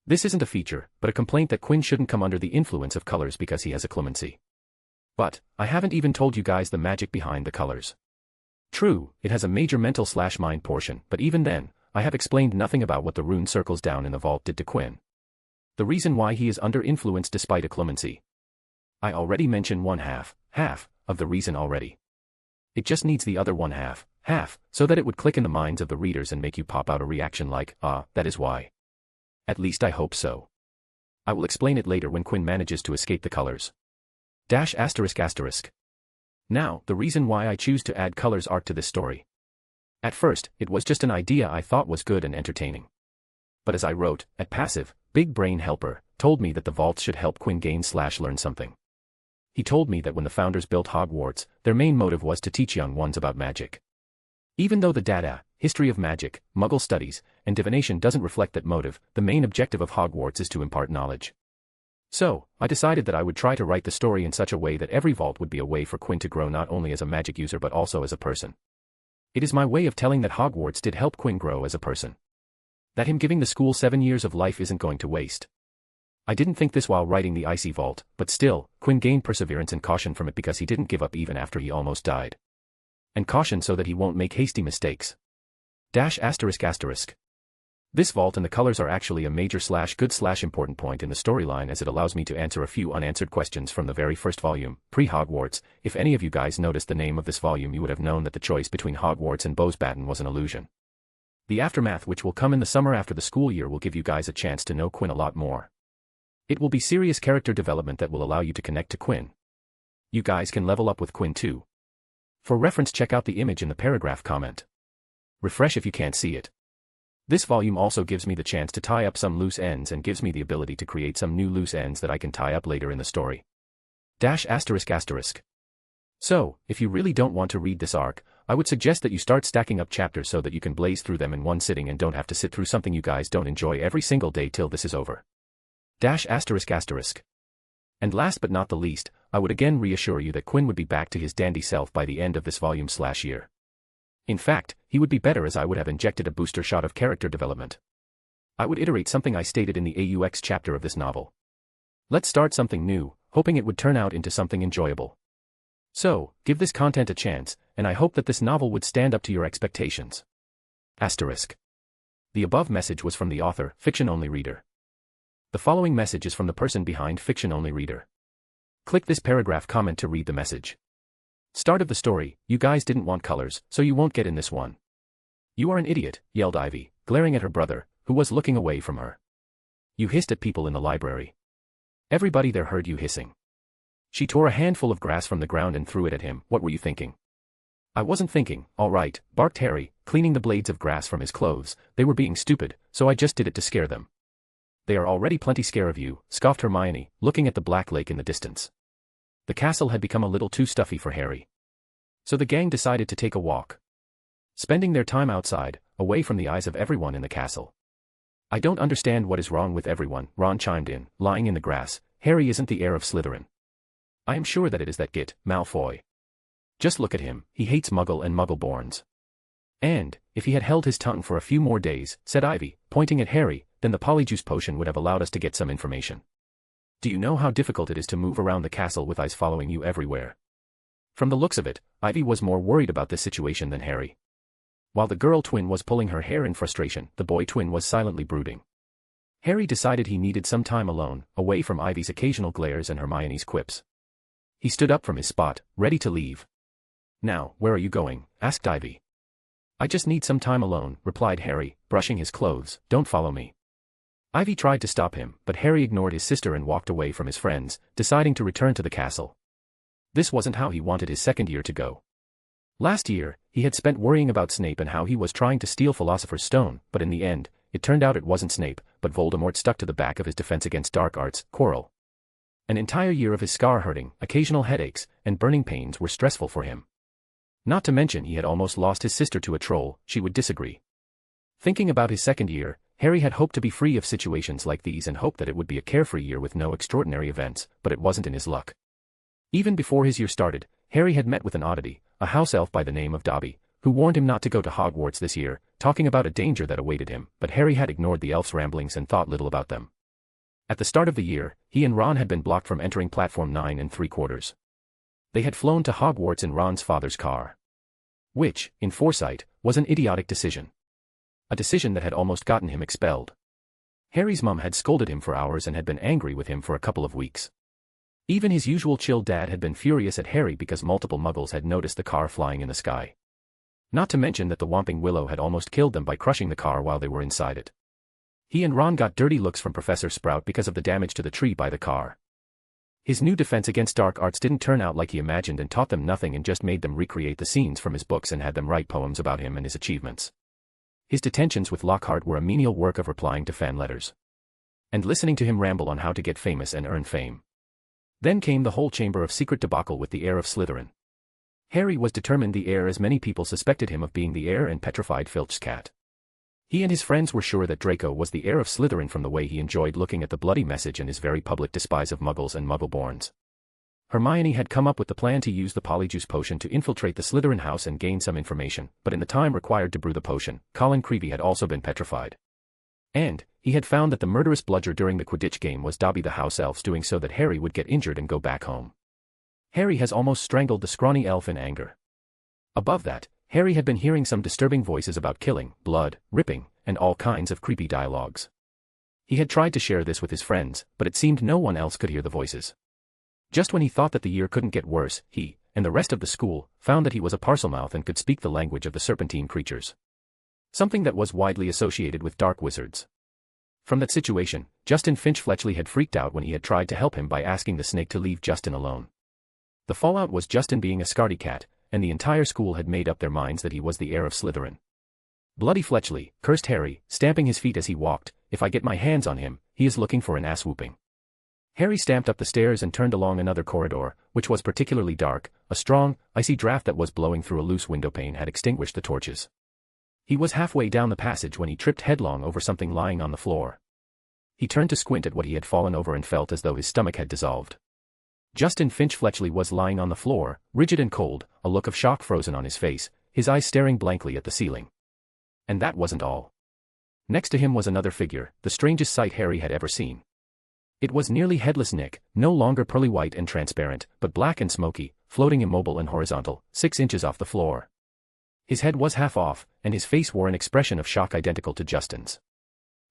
This isn't a feature, but a complaint that Quinn shouldn't come under the influence of colors because he has a clemency. But, I haven't even told you guys the magic behind the colors. True, it has a major mental/mind portion, but even then, I have explained nothing about what the rune circles down in the vault did to Quinn. The reason why he is under influence despite occlumency. I already mentioned half of the reason already. It just needs the other half, so that it would click in the minds of the readers and make you pop out a reaction like, ah, that is why. At least I hope so. I will explain it later when Quinn manages to escape the colors. ****. Now, the reason why I choose to add colors art to this story. At first, it was just an idea I thought was good and entertaining. But as I wrote, at Passive, Big Brain Helper told me that the vaults should help Quinn gain/learn something. He told me that when the founders built Hogwarts, their main motive was to teach young ones about magic. Even though the data, history of magic, Muggle studies, and divination doesn't reflect that motive, the main objective of Hogwarts is to impart knowledge. So, I decided that I would try to write the story in such a way that every vault would be a way for Quinn to grow not only as a magic user but also as a person. It is my way of telling that Hogwarts did help Quinn grow as a person. That him giving the school 7 years of life isn't going to waste. I didn't think this while writing the Icy Vault, but still, Quinn gained perseverance and caution from it because he didn't give up even after he almost died. And caution so that he won't make hasty mistakes. ****. This vault and the colors are actually a major/good/important point in the storyline as it allows me to answer a few unanswered questions from the very first volume, pre-Hogwarts. If any of you guys noticed the name of this volume you would have known that the choice between Hogwarts and Bowsbatten was an illusion. The aftermath which will come in the summer after the school year will give you guys a chance to know Quinn a lot more. It will be serious character development that will allow you to connect to Quinn. You guys can level up with Quinn too. For reference, check out the image in the paragraph comment. Refresh if you can't see it. This volume also gives me the chance to tie up some loose ends and gives me the ability to create some new loose ends that I can tie up later in the story. ****. So, if you really don't want to read this arc, I would suggest that you start stacking up chapters so that you can blaze through them in one sitting and don't have to sit through something you guys don't enjoy every single day till this is over. ****. And last but not the least, I would again reassure you that Quinn would be back to his dandy self by the end of this volume/year. In fact, he would be better as I would have injected a booster shot of character development. I would iterate something I stated in the AUX chapter of this novel. Let's start something new, hoping it would turn out into something enjoyable. So, give this content a chance, and I hope that this novel would stand up to your expectations. The above message was from the author, fiction-only reader. The following message is from the person behind fiction-only reader. Click this paragraph comment to read the message. Start of the story, you guys didn't want colors, so you won't get in this one. You are an idiot, yelled Ivy, glaring at her brother, who was looking away from her. You hissed at people in the library. Everybody there heard you hissing. She tore a handful of grass from the ground and threw it at him. What were you thinking? I wasn't thinking, all right, barked Harry, cleaning the blades of grass from his clothes. They were being stupid, so I just did it to scare them. They are already plenty scared of you, scoffed Hermione, looking at the black lake in the distance. The castle had become a little too stuffy for Harry. So the gang decided to take a walk. Spending their time outside, away from the eyes of everyone in the castle. I don't understand what is wrong with everyone, Ron chimed in, lying in the grass. Harry isn't the heir of Slytherin. I am sure that it is that git, Malfoy. Just look at him, he hates Muggle and Muggleborns. And, if he had held his tongue for a few more days, said Ivy, pointing at Harry, then the polyjuice potion would have allowed us to get some information. Do you know how difficult it is to move around the castle with eyes following you everywhere? From the looks of it, Ivy was more worried about this situation than Harry. While the girl twin was pulling her hair in frustration, the boy twin was silently brooding. Harry decided he needed some time alone, away from Ivy's occasional glares and Hermione's quips. He stood up from his spot, ready to leave. Now, where are you going? Asked Ivy. I just need some time alone, replied Harry, brushing his clothes. Don't follow me. Ivy tried to stop him, but Harry ignored his sister and walked away from his friends, deciding to return to the castle. This wasn't how he wanted his second year to go. Last year, he had spent worrying about Snape and how he was trying to steal Philosopher's Stone, but in the end, it turned out it wasn't Snape, but Voldemort stuck to the back of his defense against dark arts, Quirrell. An entire year of his scar hurting, occasional headaches, and burning pains were stressful for him. Not to mention he had almost lost his sister to a troll. She would disagree. Thinking about his second year, Harry had hoped to be free of situations like these and hoped that it would be a carefree year with no extraordinary events, but it wasn't in his luck. Even before his year started, Harry had met with an oddity, a house elf by the name of Dobby, who warned him not to go to Hogwarts this year, talking about a danger that awaited him, but Harry had ignored the elf's ramblings and thought little about them. At the start of the year, he and Ron had been blocked from entering platform 9 3/4. They had flown to Hogwarts in Ron's father's car. Which, in foresight, was an idiotic decision. A decision that had almost gotten him expelled. Harry's mum had scolded him for hours and had been angry with him for a couple of weeks. Even his usual chill dad had been furious at Harry because multiple muggles had noticed the car flying in the sky. Not to mention that the Whomping Willow had almost killed them by crushing the car while they were inside it. He and Ron got dirty looks from Professor Sprout because of the damage to the tree by the car. His new defense against dark arts didn't turn out like he imagined and taught them nothing and just made them recreate the scenes from his books and had them write poems about him and his achievements. His detentions with Lockhart were a menial work of replying to fan letters. And listening to him ramble on how to get famous and earn fame. Then came the whole Chamber of Secret debacle with the heir of Slytherin. Harry was determined the heir as many people suspected him of being the heir and petrified Filch's cat. He and his friends were sure that Draco was the heir of Slytherin from the way he enjoyed looking at the bloody message and his very public despise of Muggles and Muggleborns. Hermione had come up with the plan to use the Polyjuice potion to infiltrate the Slytherin house and gain some information, but in the time required to brew the potion, Colin Creevey had also been petrified. And he had found that the murderous bludger during the Quidditch game was Dobby the house elves doing so that Harry would get injured and go back home. Harry has almost strangled the scrawny elf in anger. Above that, Harry had been hearing some disturbing voices about killing, blood, ripping, and all kinds of creepy dialogues. He had tried to share this with his friends, but it seemed no one else could hear the voices. Just when he thought that the year couldn't get worse, he, and the rest of the school, found that he was a parselmouth and could speak the language of the serpentine creatures. Something that was widely associated with dark wizards. From that situation, Justin Finch-Fletchley had freaked out when he had tried to help him by asking the snake to leave Justin alone. The fallout was Justin being a scaredy cat, and the entire school had made up their minds that he was the heir of Slytherin. Bloody Fletchley, cursed Harry, stamping his feet as he walked, if I get my hands on him, he is looking for an ass-whooping. Harry stamped up the stairs and turned along another corridor, which was particularly dark. A strong, icy draft that was blowing through a loose windowpane had extinguished the torches. He was halfway down the passage when he tripped headlong over something lying on the floor. He turned to squint at what he had fallen over and felt as though his stomach had dissolved. Justin Finch-Fletchley was lying on the floor, rigid and cold, a look of shock frozen on his face, his eyes staring blankly at the ceiling. And that wasn't all. Next to him was another figure, the strangest sight Harry had ever seen. It was nearly headless Nick, no longer pearly white and transparent, but black and smoky, floating immobile and horizontal, 6 inches off the floor. His head was half off, and his face wore an expression of shock identical to Justin's.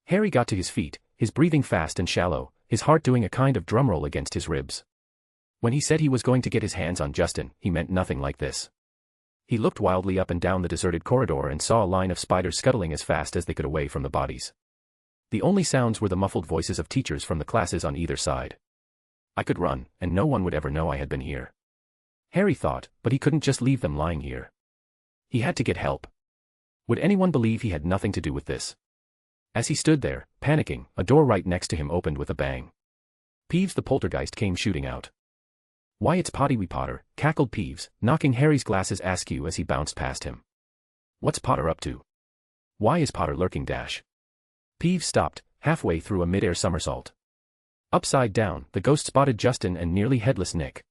Harry got to his feet, his breathing fast and shallow, his heart doing a kind of drumroll against his ribs. When he said he was going to get his hands on Justin, he meant nothing like this. He looked wildly up and down the deserted corridor and saw a line of spiders scuttling as fast as they could away from the bodies. The only sounds were the muffled voices of teachers from the classes on either side. I could run, and no one would ever know I had been here. Harry thought, but he couldn't just leave them lying here. He had to get help. Would anyone believe he had nothing to do with this? As he stood there, panicking, a door right next to him opened with a bang. Peeves the poltergeist came shooting out. Why, it's Potty wee Potter, cackled Peeves, knocking Harry's glasses askew as he bounced past him. What's Potter up to? Why is Potter lurking dash? Peeves stopped, halfway through a mid-air somersault. Upside down, the ghost spotted Justin and nearly headless Nick.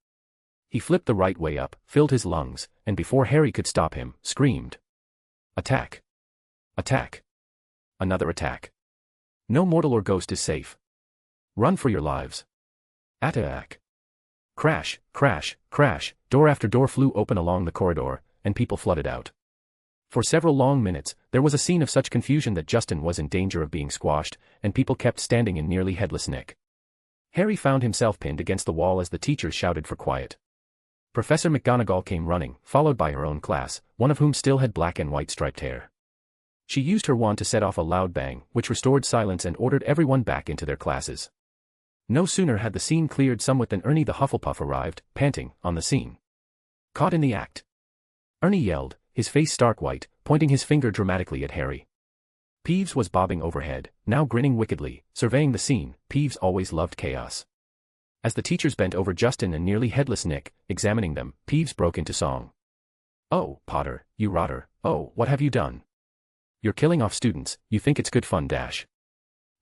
He flipped the right way up, filled his lungs, and before Harry could stop him, screamed. Attack! Attack! Another attack. No mortal or ghost is safe. Run for your lives. Attack! Crash, crash, crash, door after door flew open along the corridor, and people flooded out. For several long minutes, there was a scene of such confusion that Justin was in danger of being squashed, and people kept standing in nearly headless Nick. Harry found himself pinned against the wall as the teachers shouted for quiet. Professor McGonagall came running, followed by her own class, one of whom still had black and white striped hair. She used her wand to set off a loud bang, which restored silence and ordered everyone back into their classes. No sooner had the scene cleared somewhat than Ernie the Hufflepuff arrived, panting, on the scene. Caught in the act. Ernie yelled, his face stark white, pointing his finger dramatically at Harry. Peeves was bobbing overhead, now grinning wickedly, surveying the scene. Peeves always loved chaos. As the teachers bent over Justin and nearly headless Nick, examining them, Peeves broke into song. Oh, Potter, you rotter, oh, what have you done? You're killing off students, you think it's good fun dash.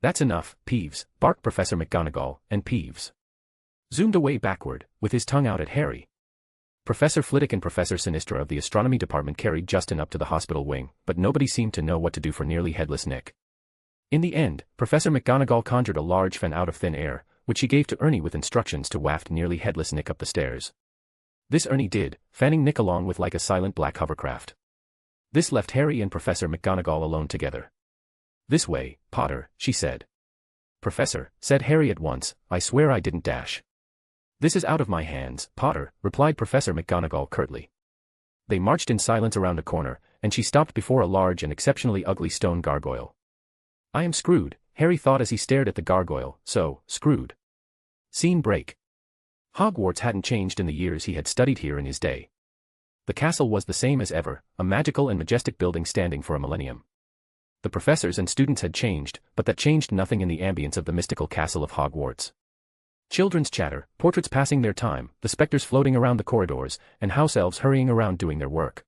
That's enough, Peeves, barked Professor McGonagall, and Peeves zoomed away backward, with his tongue out at Harry. Professor Flitwick and Professor Sinistra of the astronomy department carried Justin up to the hospital wing, but nobody seemed to know what to do for nearly headless Nick. In the end, Professor McGonagall conjured a large fan out of thin air, which she gave to Ernie with instructions to waft nearly headless Nick up the stairs. This Ernie did, fanning Nick along with like a silent black hovercraft. This left Harry and Professor McGonagall alone together. "This way, Potter," she said. "Professor," said Harry at once, "I swear I didn't dash." "This is out of my hands, Potter," replied Professor McGonagall curtly. They marched in silence around a corner, and she stopped before a large and exceptionally ugly stone gargoyle. "I am screwed," Harry thought as he stared at the gargoyle, so screwed. Scene break. Hogwarts hadn't changed in the years he had studied here in his day. The castle was the same as ever, a magical and majestic building standing for a millennium. The professors and students had changed, but that changed nothing in the ambience of the mystical castle of Hogwarts. Children's chatter, portraits passing their time, the specters floating around the corridors, and house elves hurrying around doing their work.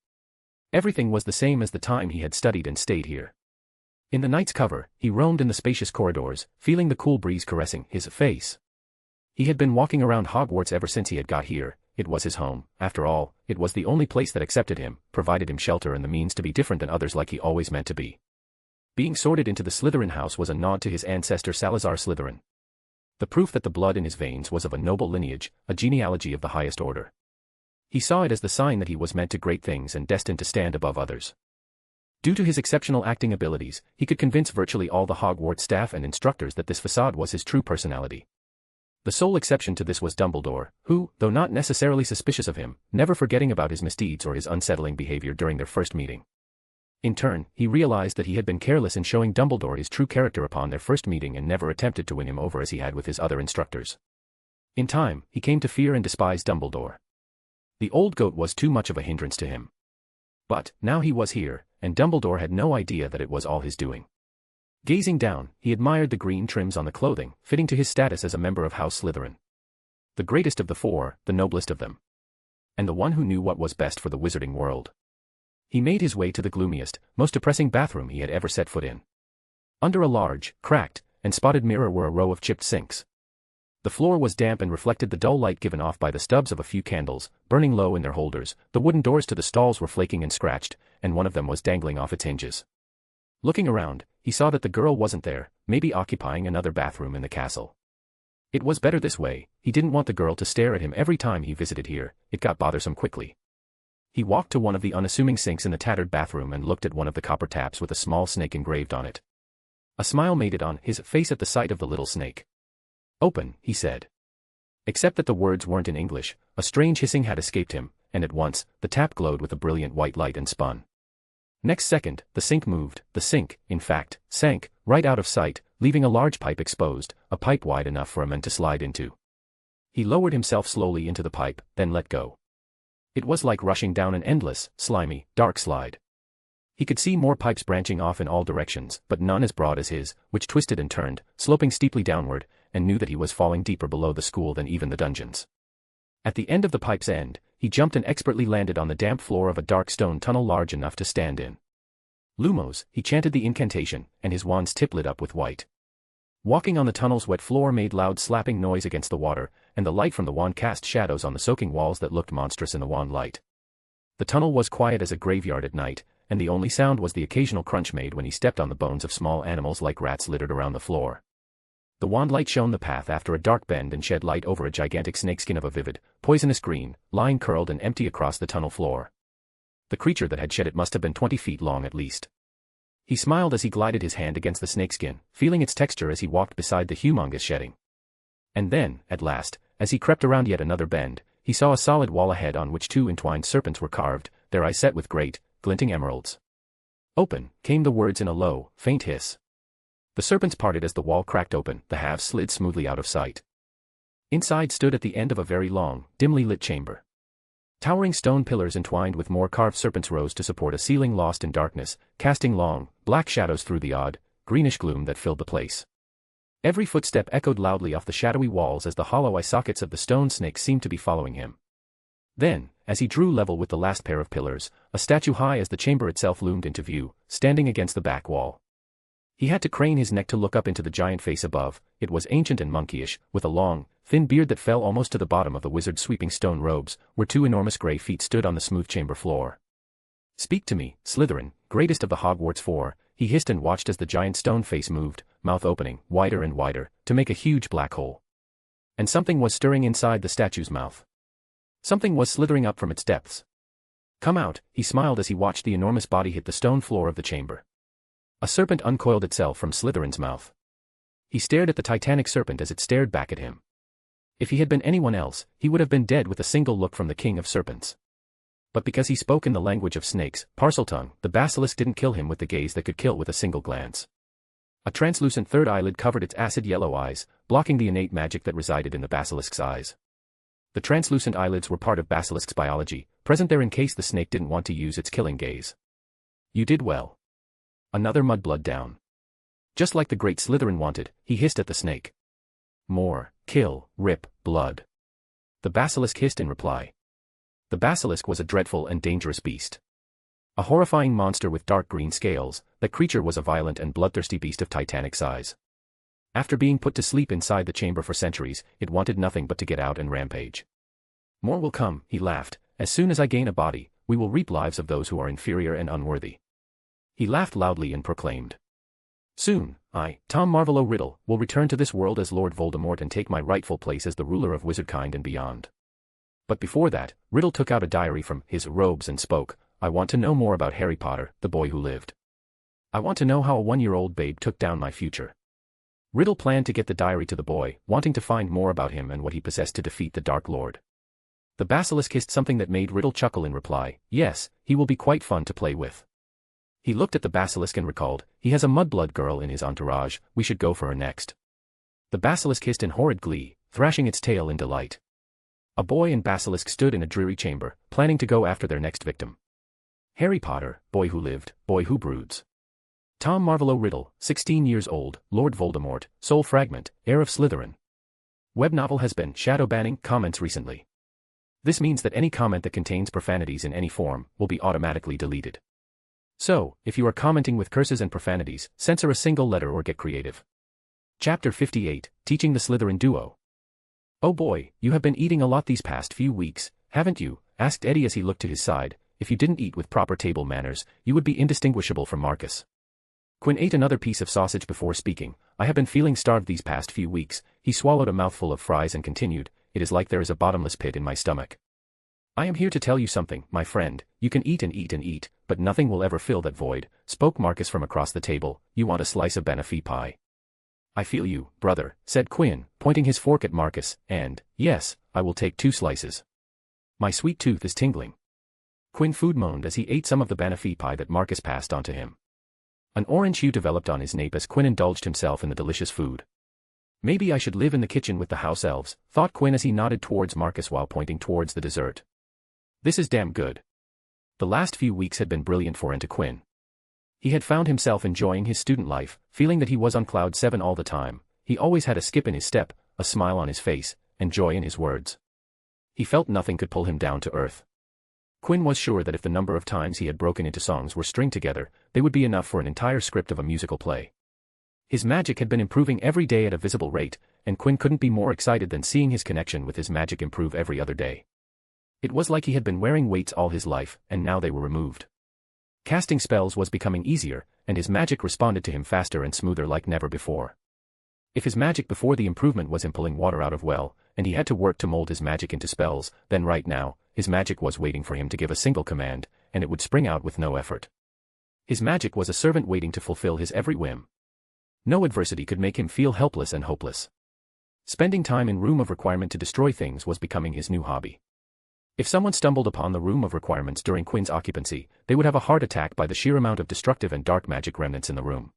Everything was the same as the time he had studied and stayed here. In the night's cover, he roamed in the spacious corridors, feeling the cool breeze caressing his face. He had been walking around Hogwarts ever since he had got here. It was his home, after all, it was the only place that accepted him, provided him shelter and the means to be different than others like he always meant to be. Being sorted into the Slytherin house was a nod to his ancestor Salazar Slytherin. The proof that the blood in his veins was of a noble lineage, a genealogy of the highest order. He saw it as the sign that he was meant to great things and destined to stand above others. Due to his exceptional acting abilities, he could convince virtually all the Hogwarts staff and instructors that this facade was his true personality. The sole exception to this was Dumbledore, who, though not necessarily suspicious of him, never forgetting about his misdeeds or his unsettling behavior during their first meeting. In turn, he realized that he had been careless in showing Dumbledore his true character upon their first meeting and never attempted to win him over as he had with his other instructors. In time, he came to fear and despise Dumbledore. The old goat was too much of a hindrance to him. But, now he was here, and Dumbledore had no idea that it was all his doing. Gazing down, he admired the green trims on the clothing, fitting to his status as a member of House Slytherin. The greatest of the four, the noblest of them. And the one who knew what was best for the wizarding world. He made his way to the gloomiest, most depressing bathroom he had ever set foot in. Under a large, cracked, and spotted mirror were a row of chipped sinks. The floor was damp and reflected the dull light given off by the stubs of a few candles, burning low in their holders. The wooden doors to the stalls were flaking and scratched, and one of them was dangling off its hinges. Looking around, he saw that the girl wasn't there, maybe occupying another bathroom in the castle. It was better this way. He didn't want the girl to stare at him every time he visited here. It got bothersome quickly. He walked to one of the unassuming sinks in the tattered bathroom and looked at one of the copper taps with a small snake engraved on it. A smile made it on his face at the sight of the little snake. "Open," he said. Except that the words weren't in English, a strange hissing had escaped him, and at once, the tap glowed with a brilliant white light and spun. Next second, the sink moved. The sink, in fact, sank, right out of sight, leaving a large pipe exposed, a pipe wide enough for a man to slide into. He lowered himself slowly into the pipe, then let go. It was like rushing down an endless, slimy, dark slide. He could see more pipes branching off in all directions, but none as broad as his, which twisted and turned, sloping steeply downward, and knew that he was falling deeper below the school than even the dungeons. At the end of the pipe's end, he jumped and expertly landed on the damp floor of a dark stone tunnel large enough to stand in. Lumos, he chanted the incantation, and his wand's tip lit up with white. Walking on the tunnel's wet floor made loud slapping noise against the water, and the light from the wand cast shadows on the soaking walls that looked monstrous in the wand light. The tunnel was quiet as a graveyard at night, and the only sound was the occasional crunch made when he stepped on the bones of small animals like rats littered around the floor. The wand light shone the path after a dark bend and shed light over a gigantic snakeskin of a vivid, poisonous green, lying curled and empty across the tunnel floor. The creature that had shed it must have been 20 feet long at least. He smiled as he glided his hand against the snakeskin, feeling its texture as he walked beside the humongous shedding. And then, at last, as he crept around yet another bend, he saw a solid wall ahead on which two entwined serpents were carved, their eyes set with great, glinting emeralds. "Open," came the words in a low, faint hiss. The serpents parted as the wall cracked open, the halves slid smoothly out of sight. Inside stood at the end of a very long, dimly lit chamber. Towering stone pillars entwined with more carved serpents rose to support a ceiling lost in darkness, casting long, black shadows through the odd, greenish gloom that filled the place. Every footstep echoed loudly off the shadowy walls as the hollow eye sockets of the stone snakes seemed to be following him. Then, as he drew level with the last pair of pillars, a statue high as the chamber itself loomed into view, standing against the back wall. He had to crane his neck to look up into the giant face above. It was ancient and monkeyish, with a long, thin beard that fell almost to the bottom of the wizard's sweeping stone robes, where two enormous gray feet stood on the smooth chamber floor. "Speak to me, Slytherin, greatest of the Hogwarts four," he hissed and watched as the giant stone face moved, mouth opening, wider and wider, to make a huge black hole. And something was stirring inside the statue's mouth. Something was slithering up from its depths. Come out, he smiled as he watched the enormous body hit the stone floor of the chamber. A serpent uncoiled itself from Slytherin's mouth. He stared at the titanic serpent as it stared back at him. If he had been anyone else, he would have been dead with a single look from the king of serpents. But because he spoke in the language of snakes, Parseltongue, the basilisk didn't kill him with the gaze that could kill with a single glance. A translucent third eyelid covered its acid yellow eyes, blocking the innate magic that resided in the basilisk's eyes. The translucent eyelids were part of basilisk's biology, present there in case the snake didn't want to use its killing gaze. You did well. Another mudblood down. Just like the great Slytherin wanted, he hissed at the snake. More, kill, rip, blood. The basilisk hissed in reply. The basilisk was a dreadful and dangerous beast. A horrifying monster with dark green scales, that creature was a violent and bloodthirsty beast of titanic size. After being put to sleep inside the chamber for centuries, it wanted nothing but to get out and rampage. More will come, he laughed. As soon as I gain a body, we will reap lives of those who are inferior and unworthy. He laughed loudly and proclaimed. Soon, I, Tom Marvolo Riddle, will return to this world as Lord Voldemort and take my rightful place as the ruler of wizardkind and beyond. But before that, Riddle took out a diary from his robes and spoke. I want to know more about Harry Potter, the boy who lived. I want to know how a one-year-old babe took down my future. Riddle planned to get the diary to the boy, wanting to find more about him and what he possessed to defeat the Dark Lord. The basilisk hissed something that made Riddle chuckle in reply. Yes, he will be quite fun to play with. He looked at the basilisk and recalled, he has a mudblood girl in his entourage, we should go for her next. The basilisk hissed in horrid glee, thrashing its tail in delight. A boy and basilisk stood in a dreary chamber, planning to go after their next victim. Harry Potter, boy who lived, boy who broods. Tom Marvolo Riddle, 16 years old, Lord Voldemort, soul fragment, heir of Slytherin. Web novel has been shadow banning comments recently. This means that any comment that contains profanities in any form will be automatically deleted. So, if you are commenting with curses and profanities, censor a single letter or get creative. Chapter 58, Teaching the Slytherin Duo. Oh boy, you have been eating a lot these past few weeks, haven't you? Asked Eddie as he looked to his side. If you didn't eat with proper table manners, you would be indistinguishable from Marcus. Quinn ate another piece of sausage before speaking. I have been feeling starved these past few weeks. He swallowed a mouthful of fries and continued, it is like there is a bottomless pit in my stomach. I am here to tell you something, my friend. You can eat and eat and eat, but nothing will ever fill that void, spoke Marcus from across the table. You want a slice of banoffee pie? I feel you, brother, said Quinn, pointing his fork at Marcus, and, yes, I will take 2 slices. My sweet tooth is tingling. Quinn food moaned as he ate some of the banoffee pie that Marcus passed on to him. An orange hue developed on his nape as Quinn indulged himself in the delicious food. Maybe I should live in the kitchen with the house elves, thought Quinn as he nodded towards Marcus while pointing towards the dessert. This is damn good. The last few weeks had been brilliant for Quinn. He had found himself enjoying his student life, feeling that he was on cloud 7 all the time. He always had a skip in his step, a smile on his face, and joy in his words. He felt nothing could pull him down to earth. Quinn was sure that if the number of times he had broken into songs were stringed together, they would be enough for an entire script of a musical play. His magic had been improving every day at a visible rate, and Quinn couldn't be more excited than seeing his connection with his magic improve every other day. It was like he had been wearing weights all his life, and now they were removed. Casting spells was becoming easier, and his magic responded to him faster and smoother like never before. If his magic before the improvement was him pulling water out of well, and he had to work to mold his magic into spells, then right now, his magic was waiting for him to give a single command, and it would spring out with no effort. His magic was a servant waiting to fulfill his every whim. No adversity could make him feel helpless and hopeless. Spending time in Room of Requirement to destroy things was becoming his new hobby. If someone stumbled upon the Room of Requirements during Quinn's occupancy, they would have a heart attack by the sheer amount of destructive and dark magic remnants in the room.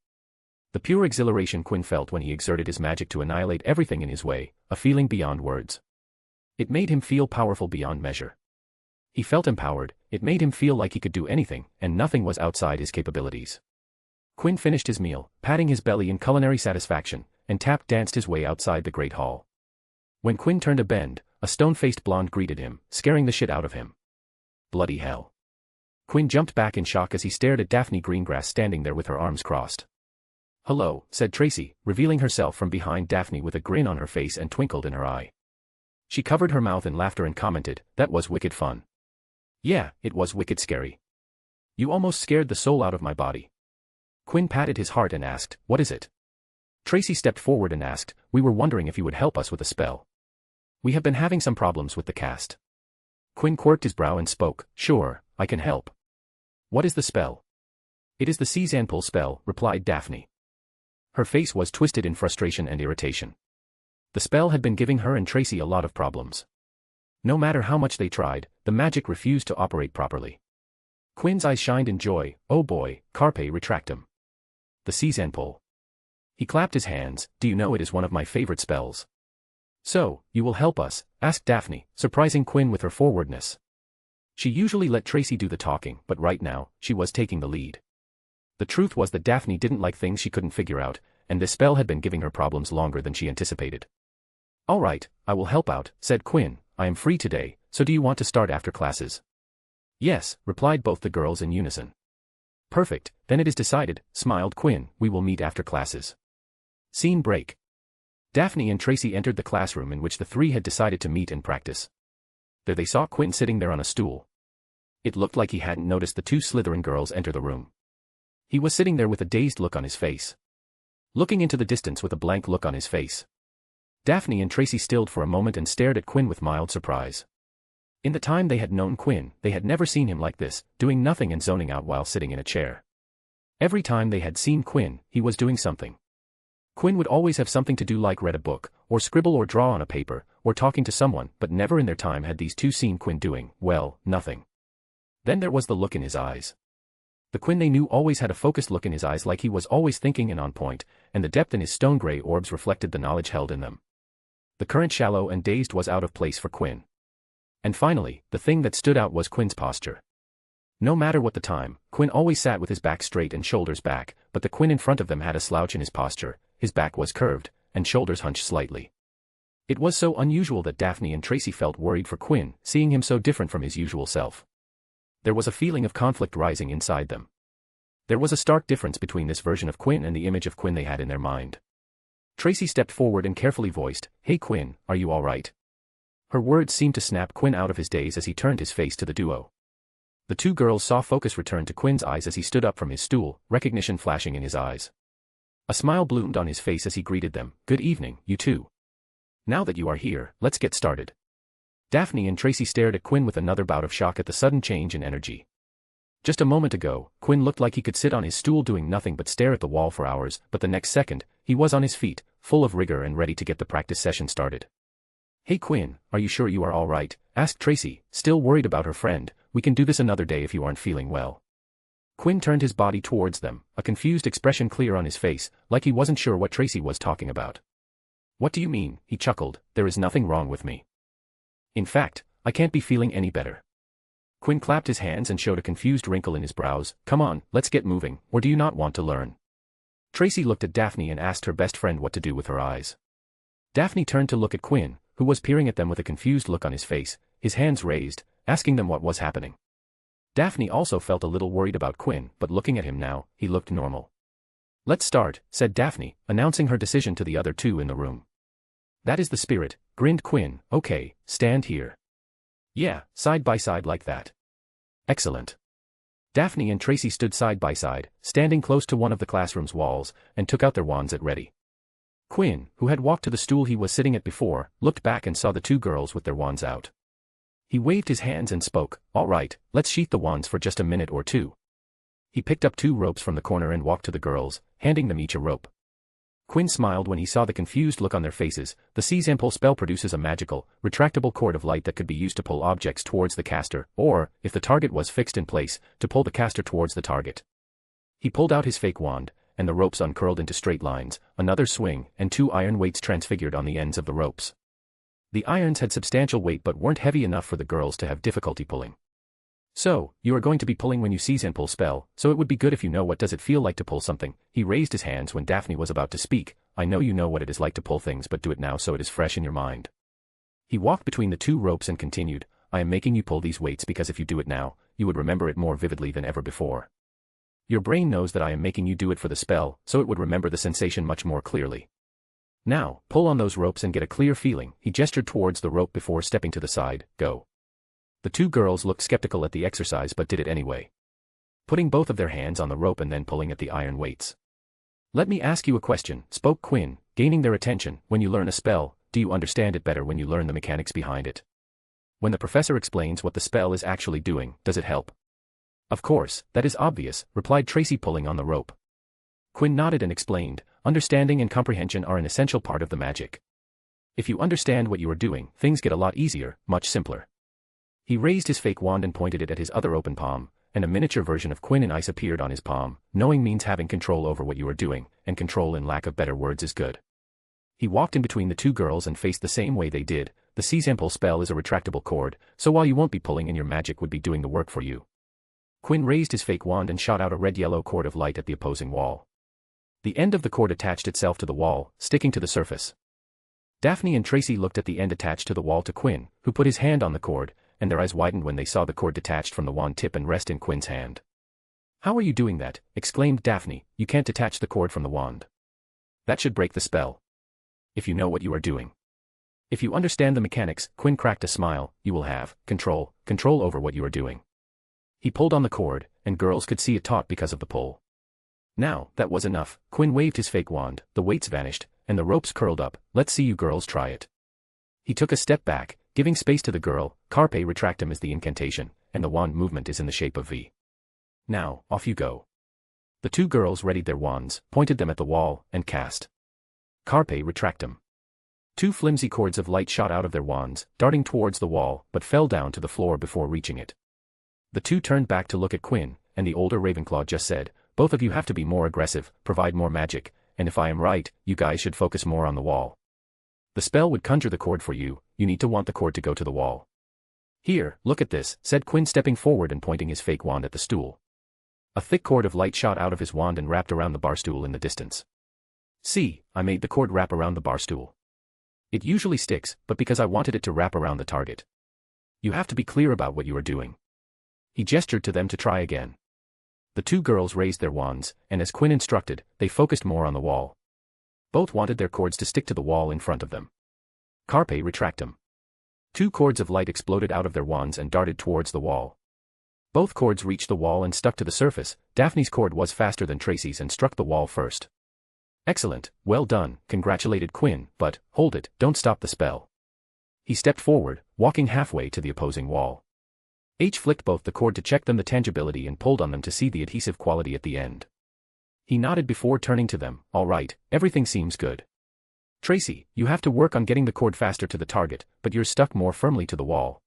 The pure exhilaration Quinn felt when he exerted his magic to annihilate everything in his way, a feeling beyond words. It made him feel powerful beyond measure. He felt empowered, it made him feel like he could do anything, and nothing was outside his capabilities. Quinn finished his meal, patting his belly in culinary satisfaction, and tap-danced his way outside the great hall. When Quinn turned a bend, a stone-faced blonde greeted him, scaring the shit out of him. Bloody hell. Quinn jumped back in shock as he stared at Daphne Greengrass standing there with her arms crossed. Hello, said Tracy, revealing herself from behind Daphne with a grin on her face and twinkled in her eye. She covered her mouth in laughter and commented, that was wicked fun. Yeah, it was wicked scary. You almost scared the soul out of my body. Quinn patted his heart and asked, what is it? Tracy stepped forward and asked, we were wondering if you would help us with a spell. We have been having some problems with the cast. Quinn quirked his brow and spoke, "Sure, I can help." "What is the spell?" "It is the seize pull spell," replied Daphne. Her face was twisted in frustration and irritation. The spell had been giving her and Tracy a lot of problems. No matter how much they tried, the magic refused to operate properly. Quinn's eyes shined in joy. "Oh boy, carpe retractum. The seize pull." He clapped his hands. "Do you know it is one of my favorite spells?" "So, you will help us?" asked Daphne, surprising Quinn with her forwardness. She usually let Tracy do the talking, but right now, she was taking the lead. The truth was that Daphne didn't like things she couldn't figure out, and this spell had been giving her problems longer than she anticipated. "All right, I will help out," said Quinn. "I am free today, so do you want to start after classes?" "Yes," replied both the girls in unison. "Perfect, then it is decided," smiled Quinn. "We will meet after classes." Scene break. Daphne and Tracy entered the classroom in which the three had decided to meet and practice. There they saw Quinn sitting there on a stool. It looked like he hadn't noticed the two Slytherin girls enter the room. He was sitting there with a dazed look on his face. Looking into the distance with a blank look on his face. Daphne and Tracy stilled for a moment and stared at Quinn with mild surprise. In the time they had known Quinn, they had never seen him like this, doing nothing and zoning out while sitting in a chair. Every time they had seen Quinn, he was doing something. Quinn would always have something to do, like read a book, or scribble or draw on a paper, or talking to someone, but never in their time had these two seen Quinn doing, well, nothing. Then there was the look in his eyes. The Quinn they knew always had a focused look in his eyes, like he was always thinking and on point, and the depth in his stone-gray orbs reflected the knowledge held in them. The current shallow and dazed was out of place for Quinn. And finally, the thing that stood out was Quinn's posture. No matter what the time, Quinn always sat with his back straight and shoulders back, but the Quinn in front of them had a slouch in his posture, his back was curved, and shoulders hunched slightly. It was so unusual that Daphne and Tracy felt worried for Quinn, seeing him so different from his usual self. There was a feeling of conflict rising inside them. There was a stark difference between this version of Quinn and the image of Quinn they had in their mind. Tracy stepped forward and carefully voiced, "Hey Quinn, are you all right?" Her words seemed to snap Quinn out of his daze as he turned his face to the duo. The two girls saw focus return to Quinn's eyes as he stood up from his stool, recognition flashing in his eyes. A smile bloomed on his face as he greeted them. "Good evening, you two. Now that you are here, let's get started." Daphne and Tracy stared at Quinn with another bout of shock at the sudden change in energy. Just a moment ago, Quinn looked like he could sit on his stool doing nothing but stare at the wall for hours, but the next second, he was on his feet, full of rigor and ready to get the practice session started. "Hey Quinn, are you sure you are all right?" asked Tracy, still worried about her friend. "We can do this another day if you aren't feeling well." Quinn turned his body towards them, a confused expression clear on his face, like he wasn't sure what Tracy was talking about. "What do you mean?" he chuckled. "There is nothing wrong with me. In fact, I can't be feeling any better." Quinn clapped his hands and showed a confused wrinkle in his brows. "Come on, let's get moving, or do you not want to learn?" Tracy looked at Daphne and asked her best friend what to do with her eyes. Daphne turned to look at Quinn, who was peering at them with a confused look on his face, his hands raised, asking them what was happening. Daphne also felt a little worried about Quinn, but looking at him now, he looked normal. "Let's start," said Daphne, announcing her decision to the other two in the room. "That is the spirit," grinned Quinn. "Okay, stand here." "Yeah, side by side like that." "Excellent." Daphne and Tracy stood side by side, standing close to one of the classroom's walls, and took out their wands at ready. Quinn, who had walked to the stool he was sitting at before, looked back and saw the two girls with their wands out. He waved his hands and spoke, "All right, let's sheath the wands for just a minute or two." He picked up two ropes from the corner and walked to the girls, handing them each a rope. Quinn smiled when he saw the confused look on their faces. The seize pull spell produces a magical, retractable cord of light that could be used to pull objects towards the caster, or, if the target was fixed in place, to pull the caster towards the target. He pulled out his fake wand, and the ropes uncurled into straight lines, another swing, and two iron weights transfigured on the ends of the ropes. The irons had substantial weight but weren't heavy enough for the girls to have difficulty pulling. "So, you are going to be pulling when you seize and pull spell, so it would be good if you know what does it feel like to pull something." He raised his hands when Daphne was about to speak. "I know you know what it is like to pull things, but do it now so it is fresh in your mind." He walked between the two ropes and continued, "I am making you pull these weights because if you do it now, you would remember it more vividly than ever before. Your brain knows that I am making you do it for the spell, so it would remember the sensation much more clearly. Now, pull on those ropes and get a clear feeling." He gestured towards the rope before stepping to the side. "Go." The two girls looked skeptical at the exercise but did it anyway. Putting both of their hands on the rope and then pulling at the iron weights. "Let me ask you a question," spoke Quinn, gaining their attention. "When you learn a spell, do you understand it better when you learn the mechanics behind it?" When the professor explains what the spell is actually doing, does it help? Of course, that is obvious, replied Tracy, pulling on the rope. Quinn nodded and explained, understanding and comprehension are an essential part of the magic. If you understand what you are doing, things get a lot easier, much simpler. He raised his fake wand and pointed it at his other open palm, and a miniature version of Quinn in ice appeared on his palm. Knowing means having control over what you are doing, and control in lack of better words is good. He walked in between the two girls and faced the same way they did. The seize-and-pull spell is a retractable cord, so while you won't be pulling and your magic would be doing the work for you. Quinn raised his fake wand and shot out a red-yellow cord of light at the opposing wall. The end of the cord attached itself to the wall, sticking to the surface. Daphne and Tracy looked at the end attached to the wall to Quinn, who put his hand on the cord, and their eyes widened when they saw the cord detached from the wand tip and rest in Quinn's hand. "How are you doing that?" exclaimed Daphne. "You can't detach the cord from the wand. That should break the spell. If you know what you are doing. If you understand the mechanics," Quinn cracked a smile, "you will have control over what you are doing." He pulled on the cord, and girls could see it taut because of the pull. Now, that was enough. Quinn waved his fake wand, the weights vanished, and the ropes curled up. "Let's see you girls try it." He took a step back, giving space to the girl. Carpe retractum is the incantation, and the wand movement is in the shape of V. "Now, off you go." The two girls readied their wands, pointed them at the wall, and cast Carpe retractum. Two flimsy cords of light shot out of their wands, darting towards the wall, but fell down to the floor before reaching it. The two turned back to look at Quinn, and the older Ravenclaw just said, "Both of you have to be more aggressive, provide more magic, and if I am right, you guys should focus more on the wall. The spell would conjure the cord for you, you need to want the cord to go to the wall." "Here, look at this," said Quinn, stepping forward and pointing his fake wand at the stool. A thick cord of light shot out of his wand and wrapped around the bar stool in the distance. "See, I made the cord wrap around the bar stool. It usually sticks, but because I wanted it to wrap around the target. You have to be clear about what you are doing." He gestured to them to try again. The two girls raised their wands, and as Quinn instructed, they focused more on the wall. Both wanted their cords to stick to the wall in front of them. Carpe retractum. Two cords of light exploded out of their wands and darted towards the wall. Both cords reached the wall and stuck to the surface. Daphne's cord was faster than Tracy's and struck the wall first. "Excellent, well done," congratulated Quinn, "but, hold it, don't stop the spell." He stepped forward, walking halfway to the opposing wall. H flicked both the cord to check them the tangibility and pulled on them to see the adhesive quality at the end. He nodded before turning to them. "All right, everything seems good. Tracy, you have to work on getting the cord faster to the target, but you're stuck more firmly to the wall."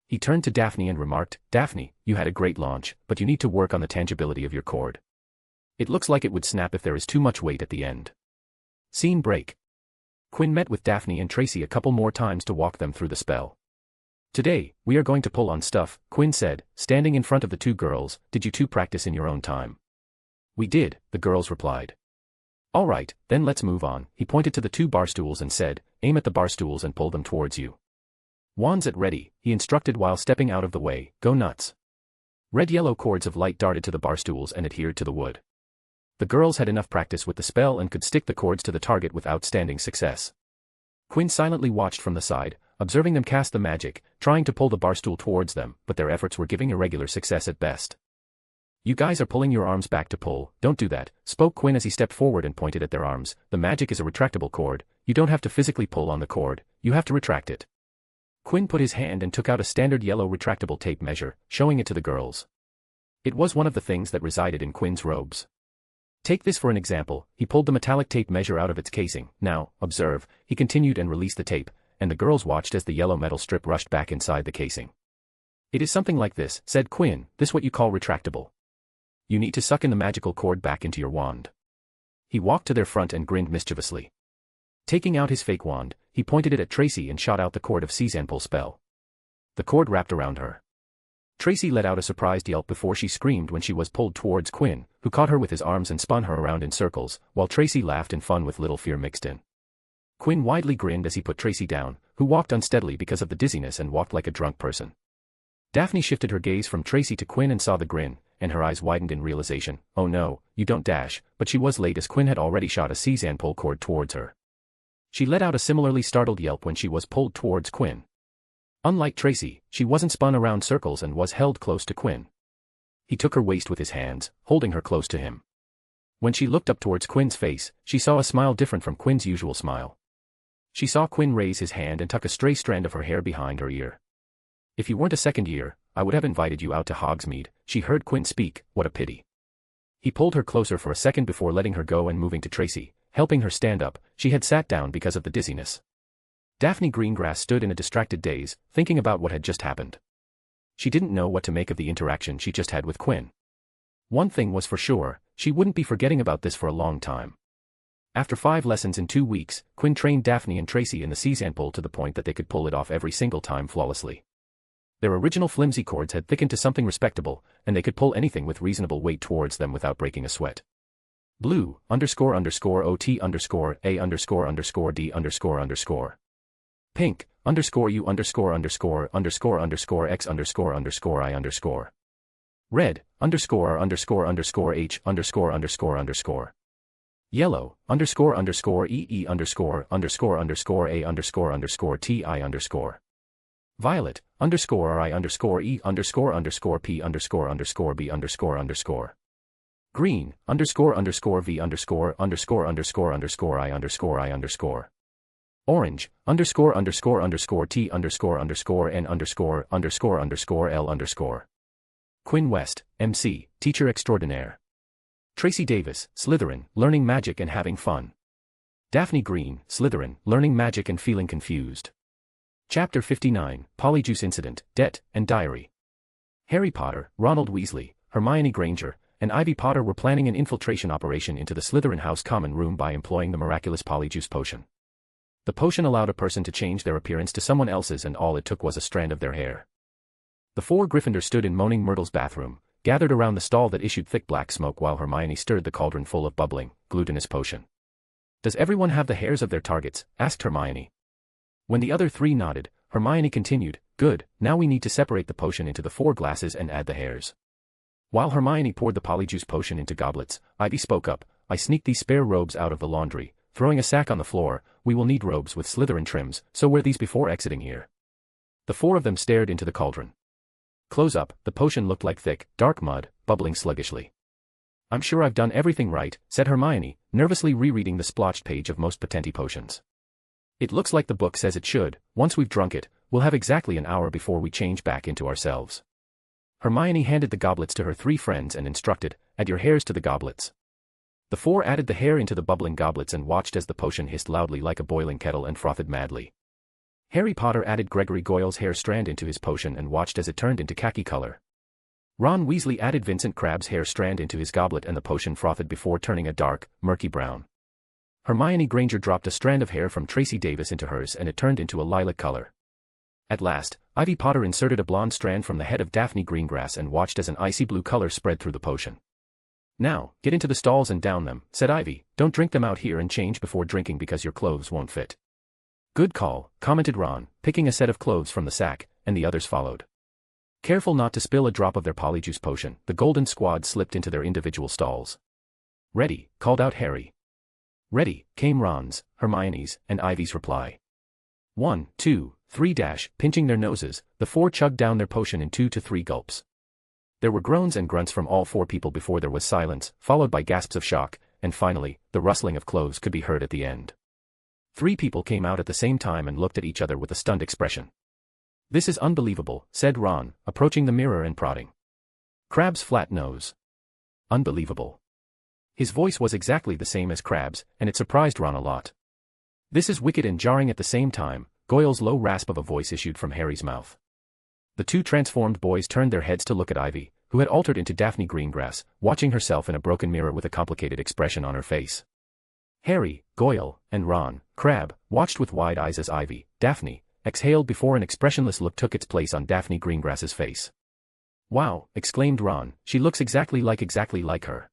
He turned to Daphne and remarked, "Daphne, you had a great launch, but you need to work on the tangibility of your cord. It looks like it would snap if there is too much weight at the end." Scene break. Quinn met with Daphne and Tracy a couple more times to walk them through the spell. "Today, we are going to pull on stuff," Quinn said, standing in front of the two girls. "Did you two practice in your own time?" "We did," the girls replied. "All right, then let's move on." He pointed to the two bar stools and said, "Aim at the bar stools and pull them towards you. Wands at ready," he instructed while stepping out of the way. "Go nuts." Red-yellow cords of light darted to the bar stools and adhered to the wood. The girls had enough practice with the spell and could stick the cords to the target with outstanding success. Quinn silently watched from the side, observing them cast the magic, trying to pull the bar stool towards them, but their efforts were giving irregular success at best. "You guys are pulling your arms back to pull, don't do that," spoke Quinn as he stepped forward and pointed at their arms. "The magic is a retractable cord, you don't have to physically pull on the cord, you have to retract it." Quinn put his hand and took out a standard yellow retractable tape measure, showing it to the girls. It was one of the things that resided in Quinn's robes. "Take this for an example." He pulled the metallic tape measure out of its casing. "Now, observe," he continued and released the tape, and the girls watched as the yellow metal strip rushed back inside the casing. "It is something like this," said Quinn, "this what you call retractable. You need to suck in the magical cord back into your wand." He walked to their front and grinned mischievously. Taking out his fake wand, he pointed it at Tracy and shot out the cord of seize-and-pull spell. The cord wrapped around her. Tracy let out a surprised yelp before she screamed when she was pulled towards Quinn, who caught her with his arms and spun her around in circles, while Tracy laughed in fun with little fear mixed in. Quinn widely grinned as he put Tracy down, who walked unsteadily because of the dizziness and walked like a drunk person. Daphne shifted her gaze from Tracy to Quinn and saw the grin, and her eyes widened in realization. "Oh no, you don't dash," but she was late as Quinn had already shot a seize-and-pull cord towards her. She let out a similarly startled yelp when she was pulled towards Quinn. Unlike Tracy, she wasn't spun around circles and was held close to Quinn. He took her waist with his hands, holding her close to him. When she looked up towards Quinn's face, she saw a smile different from Quinn's usual smile. She saw Quinn raise his hand and tuck a stray strand of her hair behind her ear. If you weren't a second year, I would have invited you out to Hogsmeade. She heard Quinn speak. What a pity. He pulled her closer for a second before letting her go and moving to Tracy, helping her stand up. She had sat down because of the dizziness. Daphne Greengrass stood in a distracted daze, thinking about what had just happened. She didn't know what to make of the interaction she just had with Quinn. One thing was for sure, she wouldn't be forgetting about this for a long time. After 5 lessons in 2 weeks, Quinn trained Daphne and Tracy in the Cezanne pull to the point that they could pull it off every single time flawlessly. Their original flimsy cords had thickened to something respectable, and they could pull anything with reasonable weight towards them without breaking a sweat. Blue, __OT_A_D__D__. Pink, _U__X__I__. Red, _R_H___. Yellow, __EE__A__TI_. Violet, _RI_E_P__B__. Green, _V_I_I_. Orange, _T_N_L_. Quinn West, MC, Teacher Extraordinaire. Tracy Davis, Slytherin, learning magic and having fun. Daphne Green, Slytherin, learning magic and feeling confused. Chapter 59, Polyjuice Incident, Debt, and Diary. Harry Potter, Ronald Weasley, Hermione Granger, and Ivy Potter were planning an infiltration operation into the Slytherin House common room by employing the miraculous Polyjuice potion. The potion allowed a person to change their appearance to someone else's, and all it took was a strand of their hair. The 4 Gryffindors stood in Moaning Myrtle's bathroom, gathered around the stall that issued thick black smoke while Hermione stirred the cauldron full of bubbling, glutinous potion. "Does everyone have the hairs of their targets?" asked Hermione. When the other 3 nodded, Hermione continued, "Good, now we need to separate the potion into the 4 glasses and add the hairs." While Hermione poured the Polyjuice potion into goblets, Ivy spoke up, "I sneaked these spare robes out of the laundry," throwing a sack on the floor. "We will need robes with Slytherin trims, so wear these before exiting here." The 4 of them stared into the cauldron. Close up, the potion looked like thick, dark mud, bubbling sluggishly. "I'm sure I've done everything right," said Hermione, nervously rereading the splotched page of most patenti potions. "It looks like the book says it should. Once we've drunk it, we'll have exactly an hour before we change back into ourselves." Hermione handed the goblets to her 3 friends and instructed, "Add your hairs to the goblets." The 4 added the hair into the bubbling goblets and watched as the potion hissed loudly like a boiling kettle and frothed madly. Harry Potter added Gregory Goyle's hair strand into his potion and watched as it turned into khaki color. Ron Weasley added Vincent Crabbe's hair strand into his goblet and the potion frothed before turning a dark, murky brown. Hermione Granger dropped a strand of hair from Tracy Davis into hers and it turned into a lilac color. At last, Ivy Potter inserted a blonde strand from the head of Daphne Greengrass and watched as an icy blue color spread through the potion. "Now, get into the stalls and down them," said Ivy. "Don't drink them out here and change before drinking because your clothes won't fit." "Good call," commented Ron, picking a set of clothes from the sack, and the others followed. Careful not to spill a drop of their Polyjuice potion, the Golden Squad slipped into their individual stalls. "Ready," called out Harry. "Ready," came Ron's, Hermione's, and Ivy's reply. 1, 2, 3 pinching their noses, the 4 chugged down their potion in 2 to 3 gulps. There were groans and grunts from all 4 people before there was silence, followed by gasps of shock, and finally, the rustling of clothes could be heard at the end. 3 people came out at the same time and looked at each other with a stunned expression. "This is unbelievable," said Ron, approaching the mirror and prodding Crabbe's flat nose. "Unbelievable." His voice was exactly the same as Crabbe's, and it surprised Ron a lot. "This is wicked and jarring at the same time," Goyle's low rasp of a voice issued from Harry's mouth. The 2 transformed boys turned their heads to look at Ivy, who had altered into Daphne Greengrass, watching herself in a broken mirror with a complicated expression on her face. Harry, Goyle, and Ron, Crabbe, watched with wide eyes as Ivy, Daphne, exhaled before an expressionless look took its place on Daphne Greengrass's face. "Wow," exclaimed Ron, "she looks exactly like her."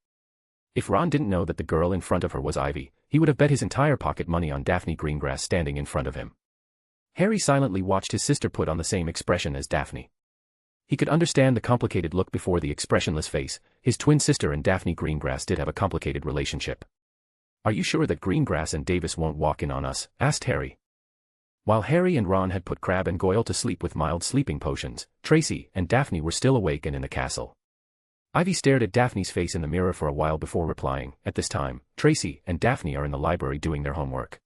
If Ron didn't know that the girl in front of her was Ivy, he would have bet his entire pocket money on Daphne Greengrass standing in front of him. Harry silently watched his sister put on the same expression as Daphne. He could understand the complicated look before the expressionless face. His twin sister and Daphne Greengrass did have a complicated relationship. "Are you sure that Greengrass and Davis won't walk in on us?" asked Harry. While Harry and Ron had put Crabbe and Goyle to sleep with mild sleeping potions, Tracy and Daphne were still awake and in the castle. Ivy stared at Daphne's face in the mirror for a while before replying, "At this time, Tracy and Daphne are in the library doing their homework.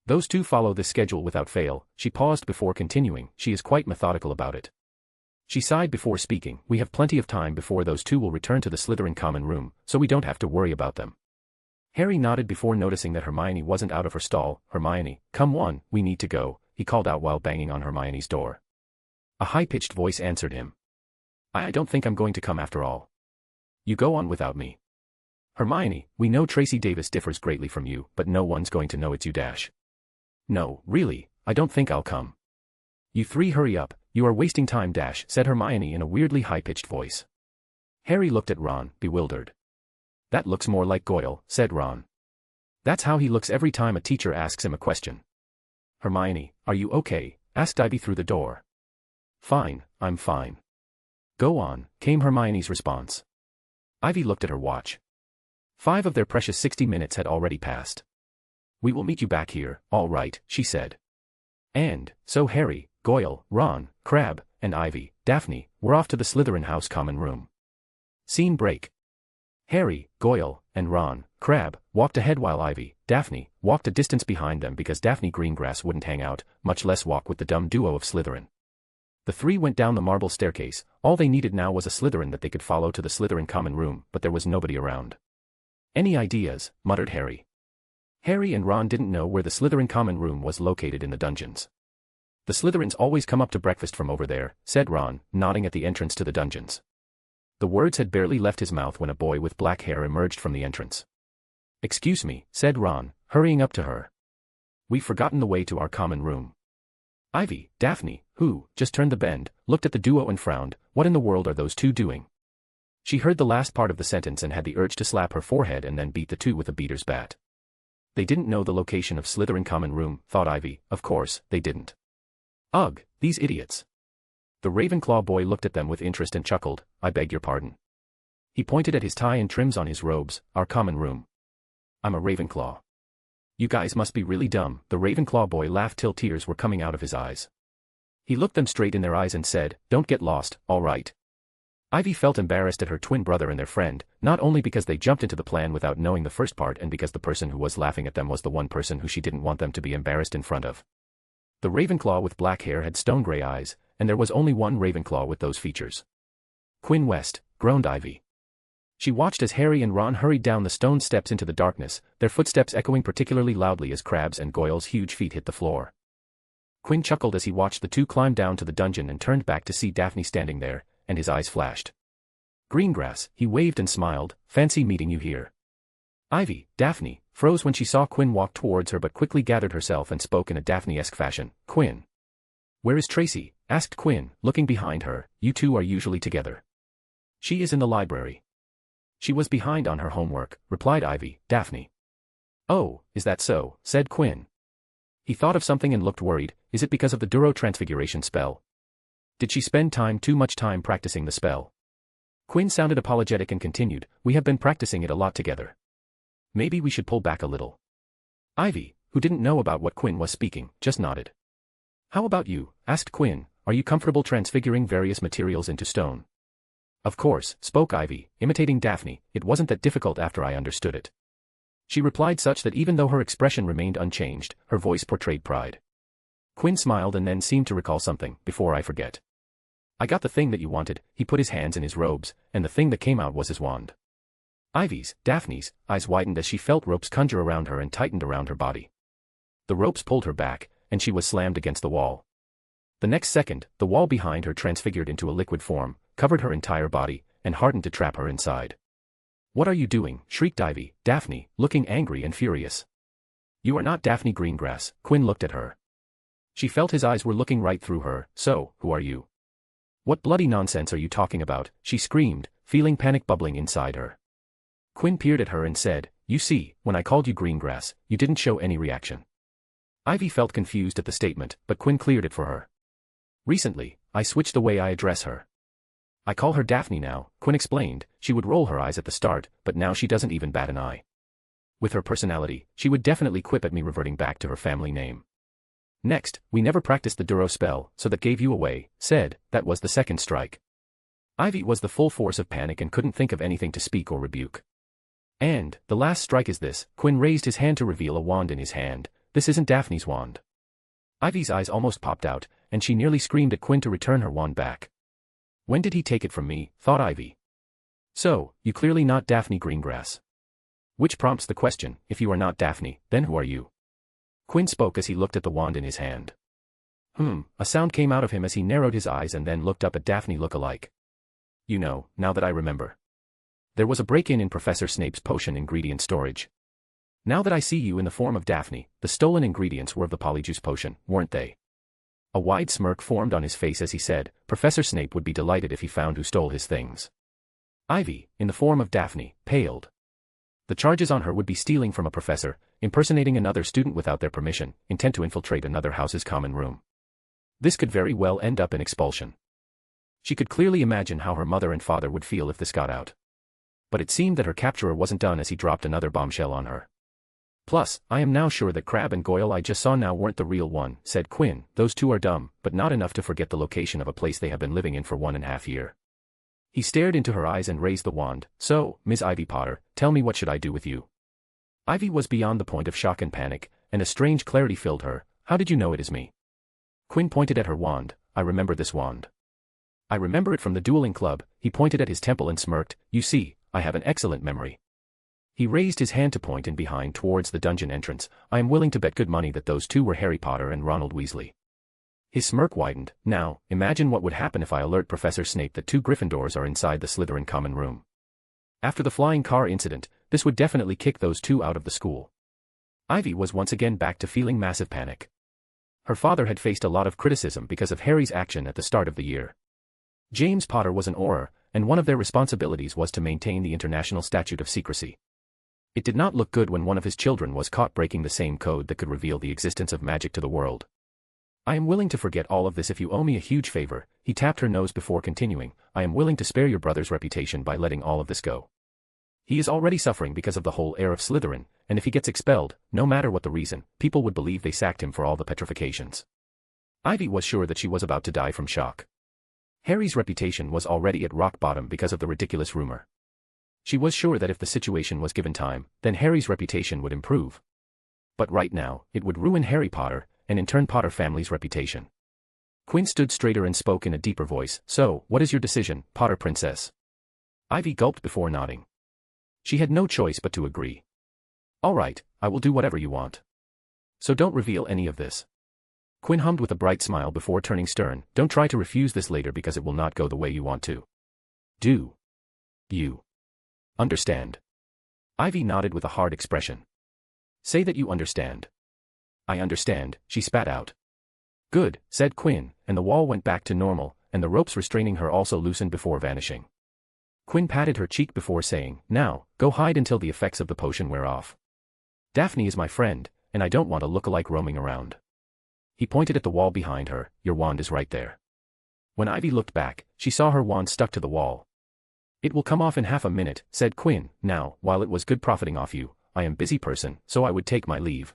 Those 2 follow this schedule without fail." She paused before continuing, "She is quite methodical about it. She sighed before speaking. We have plenty of time before those two will return to the Slytherin common room, so we don't have to worry about them. Harry nodded before noticing that Hermione wasn't out of her stall. Hermione, come on, we need to go, he called out while banging on Hermione's door. A high-pitched voice answered him. I don't think I'm going to come after all. You go on without me. Hermione, we know Tracy Davis differs greatly from you, but no one's going to know it's you. No, really, I don't think I'll come. You three hurry up, you are wasting time. Said Hermione in a weirdly high-pitched voice. Harry looked at Ron, bewildered. That looks more like Goyle, said Ron. That's how he looks every time a teacher asks him a question. Hermione, are you okay? Asked Ivy through the door. Fine, I'm fine. Go on, came Hermione's response. Ivy looked at her watch. 5 of their precious 60 minutes had already passed. We will meet you back here, all right, she said. And, so Harry, Goyle, Ron, Crabbe, and Ivy, Daphne, were off to the Slytherin house common room. Scene break. Harry, Goyle, and Ron, Crabbe, walked ahead while Ivy, Daphne, walked a distance behind them because Daphne Greengrass wouldn't hang out, much less walk with the dumb duo of Slytherin. The 3 went down the marble staircase. All they needed now was a Slytherin that they could follow to the Slytherin common room, but there was nobody around. Any ideas? Muttered Harry. Harry and Ron didn't know where the Slytherin common room was located in the dungeons. The Slytherins always come up to breakfast from over there, said Ron, nodding at the entrance to the dungeons. The words had barely left his mouth when a boy with black hair emerged from the entrance. Excuse me, said Ron, hurrying up to her. We've forgotten the way to our common room. Ivy, Daphne, who just turned the bend, looked at the duo and frowned. What in the world are those two doing? She heard the last part of the sentence and had the urge to slap her forehead and then beat the two with a beater's bat. They didn't know the location of Slytherin common room, thought Ivy. Of course, they didn't. Ugh, these idiots. The Ravenclaw boy looked at them with interest and chuckled. I beg your pardon. He pointed at his tie and trims on his robes. Our common room. I'm a Ravenclaw. You guys must be really dumb. The Ravenclaw boy laughed till tears were coming out of his eyes. He looked them straight in their eyes and said, don't get lost, all right. Ivy felt embarrassed at her twin brother and their friend, not only because they jumped into the plan without knowing the first part and because the person who was laughing at them was the one person who she didn't want them to be embarrassed in front of. The Ravenclaw with black hair had stone-gray eyes, and there was only one Ravenclaw with those features. Quinn West, groaned Ivy. She watched as Harry and Ron hurried down the stone steps into the darkness, their footsteps echoing particularly loudly as Crabbe's and Goyle's huge feet hit the floor. Quinn chuckled as he watched the two climb down to the dungeon and turned back to see Daphne standing there, and his eyes flashed. Greengrass, he waved and smiled, fancy meeting you here. Ivy, Daphne, froze when she saw Quinn walk towards her but quickly gathered herself and spoke in a Daphne-esque fashion. Quinn. Where is Tracy? Asked Quinn, looking behind her. You two are usually together. She is in the library. She was behind on her homework, replied Ivy. Daphne. Oh, is that so? Said Quinn. He thought of something and looked worried. Is it because of the Duro transfiguration spell? Did she spend too much time practicing the spell? Quinn sounded apologetic and continued, we have been practicing it a lot together. Maybe we should pull back a little. Ivy, who didn't know about what Quinn was speaking, just nodded. How about you? Asked Quinn. Are you comfortable transfiguring various materials into stone? Of course, spoke Ivy, imitating Daphne. It wasn't that difficult after I understood it. She replied such that even though her expression remained unchanged, her voice portrayed pride. Quinn smiled and then seemed to recall something. Before I forget. I got the thing that you wanted. He put his hands in his robes, and the thing that came out was his wand. Ivy's, Daphne's, eyes widened as she felt ropes conjure around her and tightened around her body. The ropes pulled her back, and she was slammed against the wall. The next second, the wall behind her transfigured into a liquid form, covered her entire body, and hardened to trap her inside. What are you doing? Shrieked Ivy, Daphne, looking angry and furious. You are not Daphne Greengrass. Quinn looked at her. She felt his eyes were looking right through her. So, who are you? What bloody nonsense are you talking about? She screamed, feeling panic bubbling inside her. Quinn peered at her and said, you see, when I called you Greengrass, you didn't show any reaction. Ivy felt confused at the statement, but Quinn cleared it for her. Recently, I switched the way I address her. I call her Daphne now, Quinn explained. She would roll her eyes at the start, but now she doesn't even bat an eye. With her personality, she would definitely quip at me reverting back to her family name. Next, we never practiced the Duro spell, so that gave you away, said, that was the second strike. Ivy was the full force of panic and couldn't think of anything to speak or rebuke. And, the last strike is this. Quinn raised his hand to reveal a wand in his hand. This isn't Daphne's wand. Ivy's eyes almost popped out, and she nearly screamed at Quinn to return her wand back. When did he take it from me, thought Ivy. So, you clearly not Daphne Greengrass. Which prompts the question, if you are not Daphne, then who are you? Quinn spoke as he looked at the wand in his hand. A sound came out of him as he narrowed his eyes and then looked up at Daphne look-alike. You know, now that I remember. There was a break-in in Professor Snape's potion ingredient storage. Now that I see you in the form of Daphne, the stolen ingredients were of the polyjuice potion, weren't they? A wide smirk formed on his face as he said, Professor Snape would be delighted if he found who stole his things. Ivy, in the form of Daphne, paled. The charges on her would be stealing from a professor, impersonating another student without their permission, intent to infiltrate another house's common room. This could very well end up in expulsion. She could clearly imagine how her mother and father would feel if this got out. But it seemed that her capturer wasn't done as he dropped another bombshell on her. Plus, I am now sure that Crabbe and Goyle I just saw now weren't the real one, said Quinn. Those two are dumb, but not enough to forget the location of a place they have been living in for 1.5 years. He stared into her eyes and raised the wand. So, Miss Ivy Potter, tell me, what should I do with you? Ivy was beyond the point of shock and panic, and a strange clarity filled her. How did you know it is me? Quinn pointed at her wand. I remember this wand. I remember it from the dueling club. He pointed at his temple and smirked. You see, I have an excellent memory. He raised his hand to point in behind towards the dungeon entrance. I am willing to bet good money that those two were Harry Potter and Ronald Weasley. His smirk widened. Now, imagine what would happen if I alert Professor Snape that 2 Gryffindors are inside the Slytherin common room. After the flying car incident, this would definitely kick those two out of the school. Ivy was once again back to feeling massive panic. Her father had faced a lot of criticism because of Harry's action at the start of the year. James Potter was an Auror, and one of their responsibilities was to maintain the international statute of secrecy. It did not look good when one of his children was caught breaking the same code that could reveal the existence of magic to the world. I am willing to forget all of this if you owe me a huge favor. He tapped her nose before continuing. I am willing to spare your brother's reputation by letting all of this go. He is already suffering because of the whole air of Slytherin, and if he gets expelled, no matter what the reason, people would believe they sacked him for all the petrifications. Ivy was sure that she was about to die from shock. Harry's reputation was already at rock bottom because of the ridiculous rumor. She was sure that if the situation was given time, then Harry's reputation would improve. But right now, it would ruin Harry Potter, and in turn Potter family's reputation. Quinn stood straighter and spoke in a deeper voice. So, what is your decision, Potter Princess? Ivy gulped before nodding. She had no choice but to agree. All right, I will do whatever you want. So don't reveal any of this. Quinn hummed with a bright smile before turning stern. Don't try to refuse this later because it will not go the way you want to. Do you understand? Ivy nodded with a hard expression. Say that you understand. I understand, she spat out. Good, said Quinn, and the wall went back to normal, and the ropes restraining her also loosened before vanishing. Quinn patted her cheek before saying, Now, go hide until the effects of the potion wear off. Daphne is my friend, and I don't want a look-alike roaming around. He pointed at the wall behind her. Your wand is right there. When Ivy looked back, she saw her wand stuck to the wall. It will come off in half a minute, said Quinn. Now, while it was good profiting off you, I am a busy person, so I would take my leave.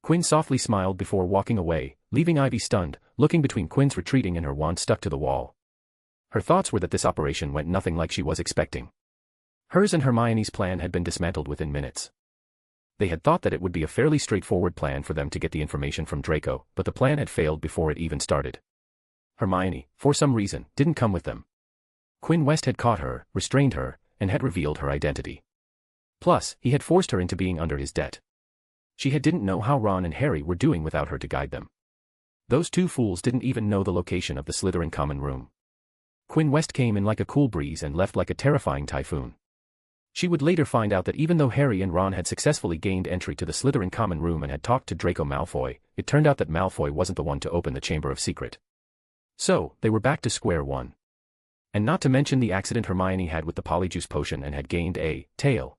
Quinn softly smiled before walking away, leaving Ivy stunned, looking between Quinn's retreating and her wand stuck to the wall. Her thoughts were that this operation went nothing like she was expecting. Hers and Hermione's plan had been dismantled within minutes. They had thought that it would be a fairly straightforward plan for them to get the information from Draco, but the plan had failed before it even started. Hermione, for some reason, didn't come with them. Quinn West had caught her, restrained her, and had revealed her identity. Plus, he had forced her into being under his debt. She didn't know how Ron and Harry were doing without her to guide them. Those two fools didn't even know the location of the Slytherin common room. Quinn West came in like a cool breeze and left like a terrifying typhoon. She would later find out that even though Harry and Ron had successfully gained entry to the Slytherin common room and had talked to Draco Malfoy, it turned out that Malfoy wasn't the one to open the Chamber of Secret. So, they were back to square one. And not to mention the accident Hermione had with the polyjuice potion and had gained a tail.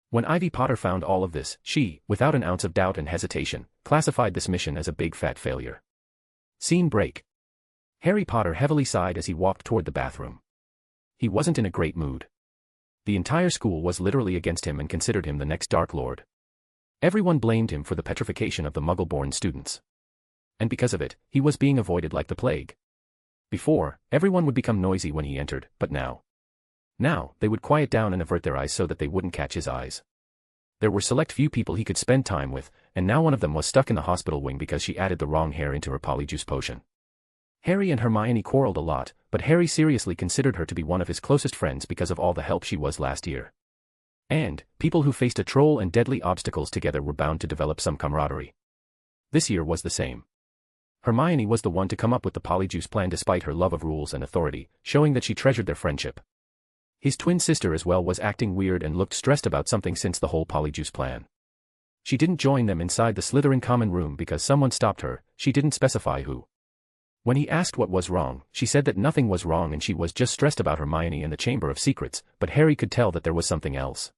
When Ivy Potter found all of this, she, without an ounce of doubt and hesitation, classified this mission as a big fat failure. Scene break. Harry Potter heavily sighed as he walked toward the bathroom. He wasn't in a great mood. The entire school was literally against him and considered him the next Dark Lord. Everyone blamed him for the petrification of the Muggle-born students. And because of it, he was being avoided like the plague. Before, everyone would become noisy when he entered, but now, they would quiet down and avert their eyes so that they wouldn't catch his eyes. There were select few people he could spend time with, and now one of them was stuck in the hospital wing because she added the wrong hair into her polyjuice potion. Harry and Hermione quarreled a lot, but Harry seriously considered her to be one of his closest friends because of all the help she was last year. And, people who faced a troll and deadly obstacles together were bound to develop some camaraderie. This year was the same. Hermione was the one to come up with the Polyjuice plan despite her love of rules and authority, showing that she treasured their friendship. His twin sister as well was acting weird and looked stressed about something since the whole Polyjuice plan. She didn't join them inside the Slytherin common room because someone stopped her, she didn't specify who. When he asked what was wrong, she said that nothing was wrong and she was just stressed about Hermione and the Chamber of Secrets, but Harry could tell that there was something else.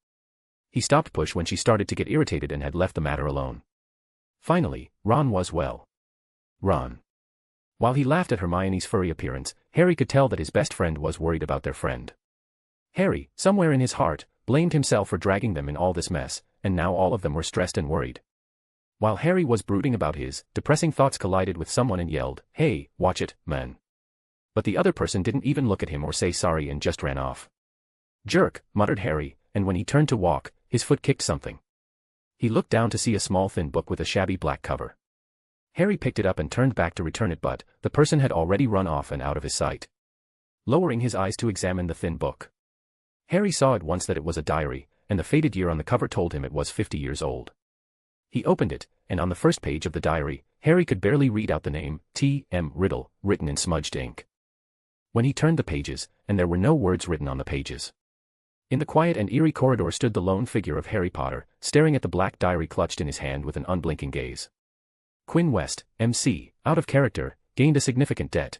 He stopped push when she started to get irritated and had left the matter alone. Finally, Ron was well. Ron. While he laughed at Hermione's furry appearance, Harry could tell that his best friend was worried about their friend. Harry, somewhere in his heart, blamed himself for dragging them in all this mess, and now all of them were stressed and worried. While Harry was brooding about his depressing thoughts, collided with someone and yelled, "Hey, watch it, man." But the other person didn't even look at him or say sorry and just ran off. "Jerk," muttered Harry, and when he turned to walk, his foot kicked something. He looked down to see a small thin book with a shabby black cover. Harry picked it up and turned back to return it, but the person had already run off and out of his sight. Lowering his eyes to examine the thin book, Harry saw at once that it was a diary, and the faded year on the cover told him it was 50 years old. He opened it, and on the first page of the diary, Harry could barely read out the name, T.M. Riddle, written in smudged ink. When he turned the pages, and there were no words written on the pages. In the quiet and eerie corridor stood the lone figure of Harry Potter, staring at the black diary clutched in his hand with an unblinking gaze. Quinn West, M.C., out of character, gained a significant debt.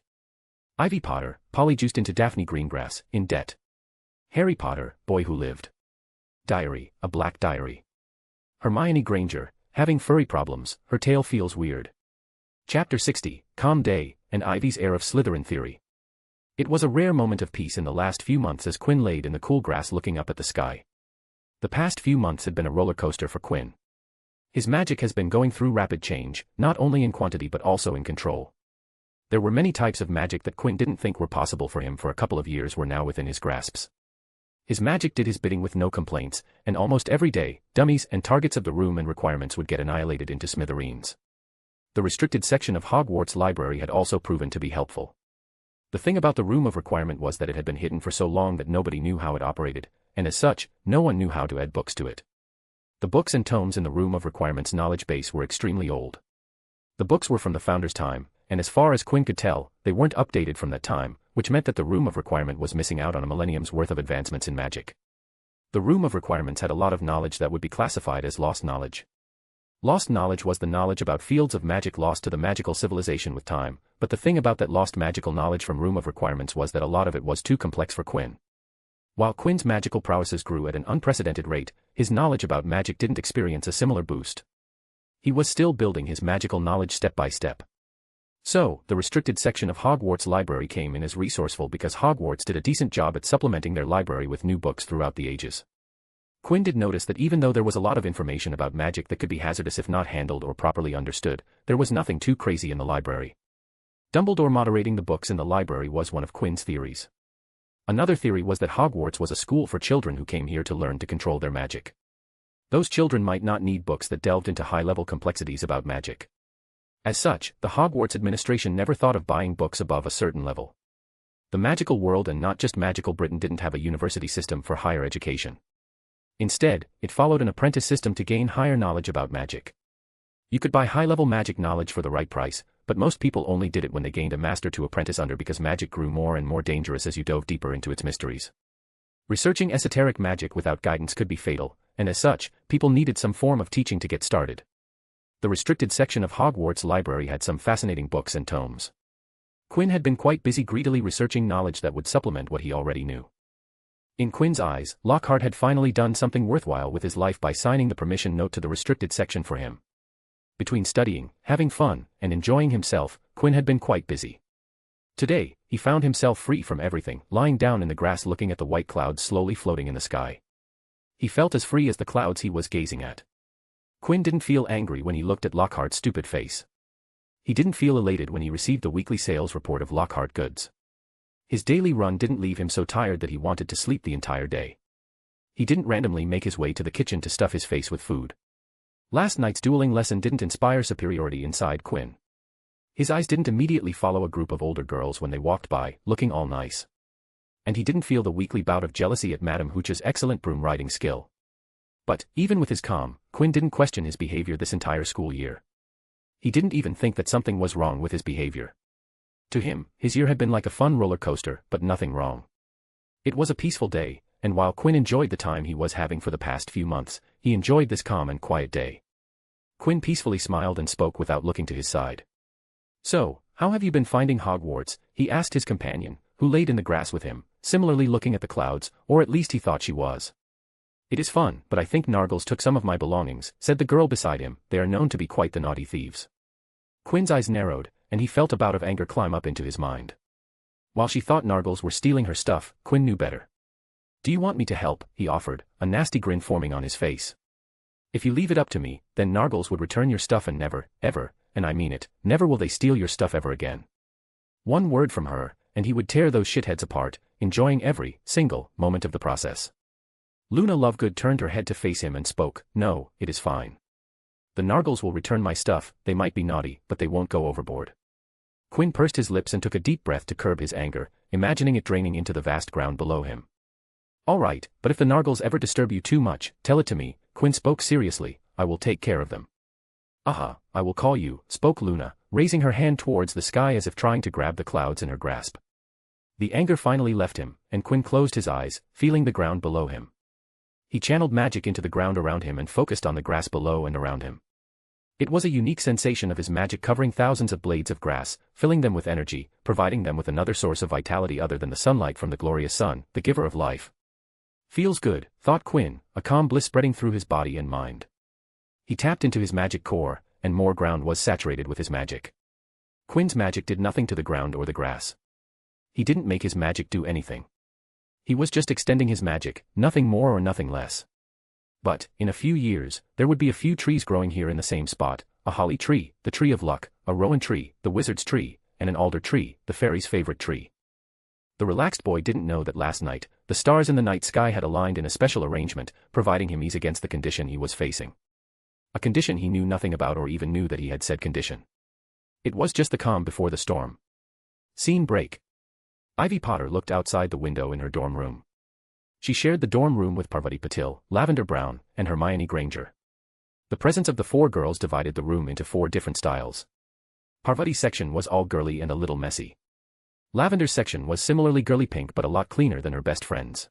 Ivy Potter, polyjuiced into Daphne Greengrass, in debt. Harry Potter, boy who lived. Diary, a black diary. Hermione Granger, having furry problems, her tale feels weird. Chapter 60, Calm Day, and Ivy's Heir of Slytherin Theory. It was a rare moment of peace in the last few months as Quinn laid in the cool grass looking up at the sky. The past few months had been a roller coaster for Quinn. His magic has been going through rapid change, not only in quantity but also in control. There were many types of magic that Quinn didn't think were possible for him for a couple of years were now within his grasps. His magic did his bidding with no complaints, and almost every day, dummies and targets of the room and requirements would get annihilated into smithereens. The restricted section of Hogwarts' library had also proven to be helpful. The thing about the room of requirement was that it had been hidden for so long that nobody knew how it operated, and as such, no one knew how to add books to it. The books and tomes in the room of requirement's knowledge base were extremely old. The books were from the Founder's time, and as far as Quinn could tell, they weren't updated from that time, which meant that the Room of Requirement was missing out on a millennium's worth of advancements in magic. The Room of Requirements had a lot of knowledge that would be classified as lost knowledge. Lost knowledge was the knowledge about fields of magic lost to the magical civilization with time, but the thing about that lost magical knowledge from Room of Requirements was that a lot of it was too complex for Quinn. While Quinn's magical prowesses grew at an unprecedented rate, his knowledge about magic didn't experience a similar boost. He was still building his magical knowledge step by step. So, the restricted section of Hogwarts' library came in as resourceful because Hogwarts did a decent job at supplementing their library with new books throughout the ages. Quinn did notice that even though there was a lot of information about magic that could be hazardous if not handled or properly understood, there was nothing too crazy in the library. Dumbledore moderating the books in the library was one of Quinn's theories. Another theory was that Hogwarts was a school for children who came here to learn to control their magic. Those children might not need books that delved into high-level complexities about magic. As such, the Hogwarts administration never thought of buying books above a certain level. The magical world and not just magical Britain didn't have a university system for higher education. Instead, it followed an apprentice system to gain higher knowledge about magic. You could buy high-level magic knowledge for the right price, but most people only did it when they gained a master to apprentice under because magic grew more and more dangerous as you dove deeper into its mysteries. Researching esoteric magic without guidance could be fatal, and as such, people needed some form of teaching to get started. The restricted section of Hogwarts' library had some fascinating books and tomes. Quinn had been quite busy greedily researching knowledge that would supplement what he already knew. In Quinn's eyes, Lockhart had finally done something worthwhile with his life by signing the permission note to the restricted section for him. Between studying, having fun, and enjoying himself, Quinn had been quite busy. Today, he found himself free from everything, lying down in the grass looking at the white clouds slowly floating in the sky. He felt as free as the clouds he was gazing at. Quinn didn't feel angry when he looked at Lockhart's stupid face. He didn't feel elated when he received the weekly sales report of Lockhart goods. His daily run didn't leave him so tired that he wanted to sleep the entire day. He didn't randomly make his way to the kitchen to stuff his face with food. Last night's dueling lesson didn't inspire superiority inside Quinn. His eyes didn't immediately follow a group of older girls when they walked by, looking all nice. And he didn't feel the weekly bout of jealousy at Madame Hooch's excellent broom riding skill. But, even with his calm, Quinn didn't question his behavior this entire school year. He didn't even think that something was wrong with his behavior. To him, his year had been like a fun roller coaster, but nothing wrong. It was a peaceful day, and while Quinn enjoyed the time he was having for the past few months, he enjoyed this calm and quiet day. Quinn peacefully smiled and spoke without looking to his side. "So, how have you been finding Hogwarts?" he asked his companion, who laid in the grass with him, similarly looking at the clouds, or at least he thought she was. "It is fun, but I think Nargles took some of my belongings," said the girl beside him. "They are known to be quite the naughty thieves." Quinn's eyes narrowed, and he felt a bout of anger climb up into his mind. While she thought Nargles were stealing her stuff, Quinn knew better. "Do you want me to help?" he offered, a nasty grin forming on his face. "If you leave it up to me, then Nargles would return your stuff and never, ever, and I mean it, never will they steal your stuff ever again. One word from her, and he would tear those shitheads apart, enjoying every single moment of the process." Luna Lovegood turned her head to face him and spoke, "No, it is fine. The Nargles will return my stuff. They might be naughty, but they won't go overboard." Quinn pursed his lips and took a deep breath to curb his anger, imagining it draining into the vast ground below him. "All right, but if the Nargles ever disturb you too much, tell it to me," Quinn spoke seriously. "I will take care of them." "Aha, I will call you," spoke Luna, raising her hand towards the sky as if trying to grab the clouds in her grasp. The anger finally left him, and Quinn closed his eyes, feeling the ground below him. He channeled magic into the ground around him and focused on the grass below and around him. It was a unique sensation of his magic covering thousands of blades of grass, filling them with energy, providing them with another source of vitality other than the sunlight from the glorious sun, the giver of life. "Feels good," thought Quinn, a calm bliss spreading through his body and mind. He tapped into his magic core, and more ground was saturated with his magic. Quinn's magic did nothing to the ground or the grass. He didn't make his magic do anything. He was just extending his magic, nothing more or nothing less. But, in a few years, there would be a few trees growing here in the same spot, a holly tree, the tree of luck, a rowan tree, the wizard's tree, and an alder tree, the fairy's favorite tree. The relaxed boy didn't know that last night, the stars in the night sky had aligned in a special arrangement, providing him ease against the condition he was facing. A condition he knew nothing about or even knew that he had said condition. It was just the calm before the storm. Scene break. Ivy Potter looked outside the window in her dorm room. She shared the dorm room with Parvati Patil, Lavender Brown, and Hermione Granger. The presence of the four girls divided the room into four different styles. Parvati's section was all girly and a little messy. Lavender's section was similarly girly pink but a lot cleaner than her best friend's.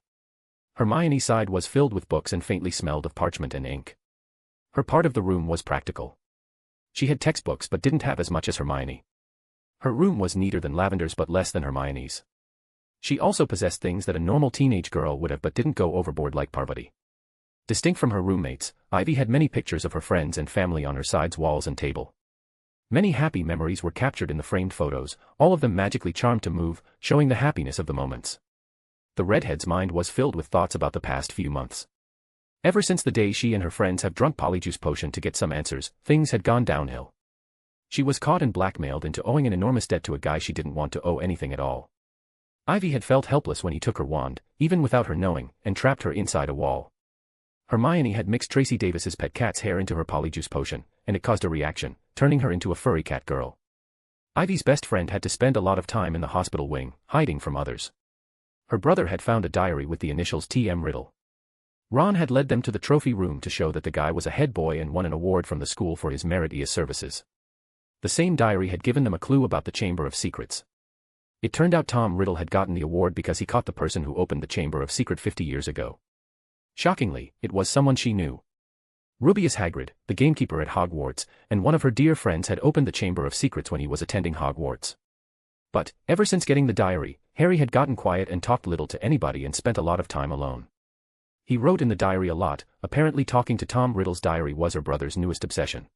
Hermione's side was filled with books and faintly smelled of parchment and ink. Her part of the room was practical. She had textbooks but didn't have as much as Hermione. Her room was neater than Lavender's but less than Hermione's. She also possessed things that a normal teenage girl would have but didn't go overboard like Parvati. Distinct from her roommates, Ivy had many pictures of her friends and family on her side's walls and table. Many happy memories were captured in the framed photos, all of them magically charmed to move, showing the happiness of the moments. The redhead's mind was filled with thoughts about the past few months. Ever since the day she and her friends have drunk Polyjuice potion to get some answers, things had gone downhill. She was caught and blackmailed into owing an enormous debt to a guy she didn't want to owe anything at all. Ivy had felt helpless when he took her wand, even without her knowing, and trapped her inside a wall. Hermione had mixed Tracy Davis's pet cat's hair into her Polyjuice potion, and it caused a reaction, turning her into a furry cat girl. Ivy's best friend had to spend a lot of time in the hospital wing, hiding from others. Her brother had found a diary with the initials T.M. Riddle. Ron had led them to the trophy room to show that the guy was a head boy and won an award from the school for his meritorious services. The same diary had given them a clue about the Chamber of Secrets. It turned out Tom Riddle had gotten the award because he caught the person who opened the Chamber of Secret 50 years ago. Shockingly, it was someone she knew. Rubius Hagrid, the gamekeeper at Hogwarts, and one of her dear friends had opened the Chamber of Secrets when he was attending Hogwarts. But, ever since getting the diary, Harry had gotten quiet and talked little to anybody and spent a lot of time alone. He wrote in the diary a lot, apparently talking to Tom Riddle's diary was her brother's newest obsession.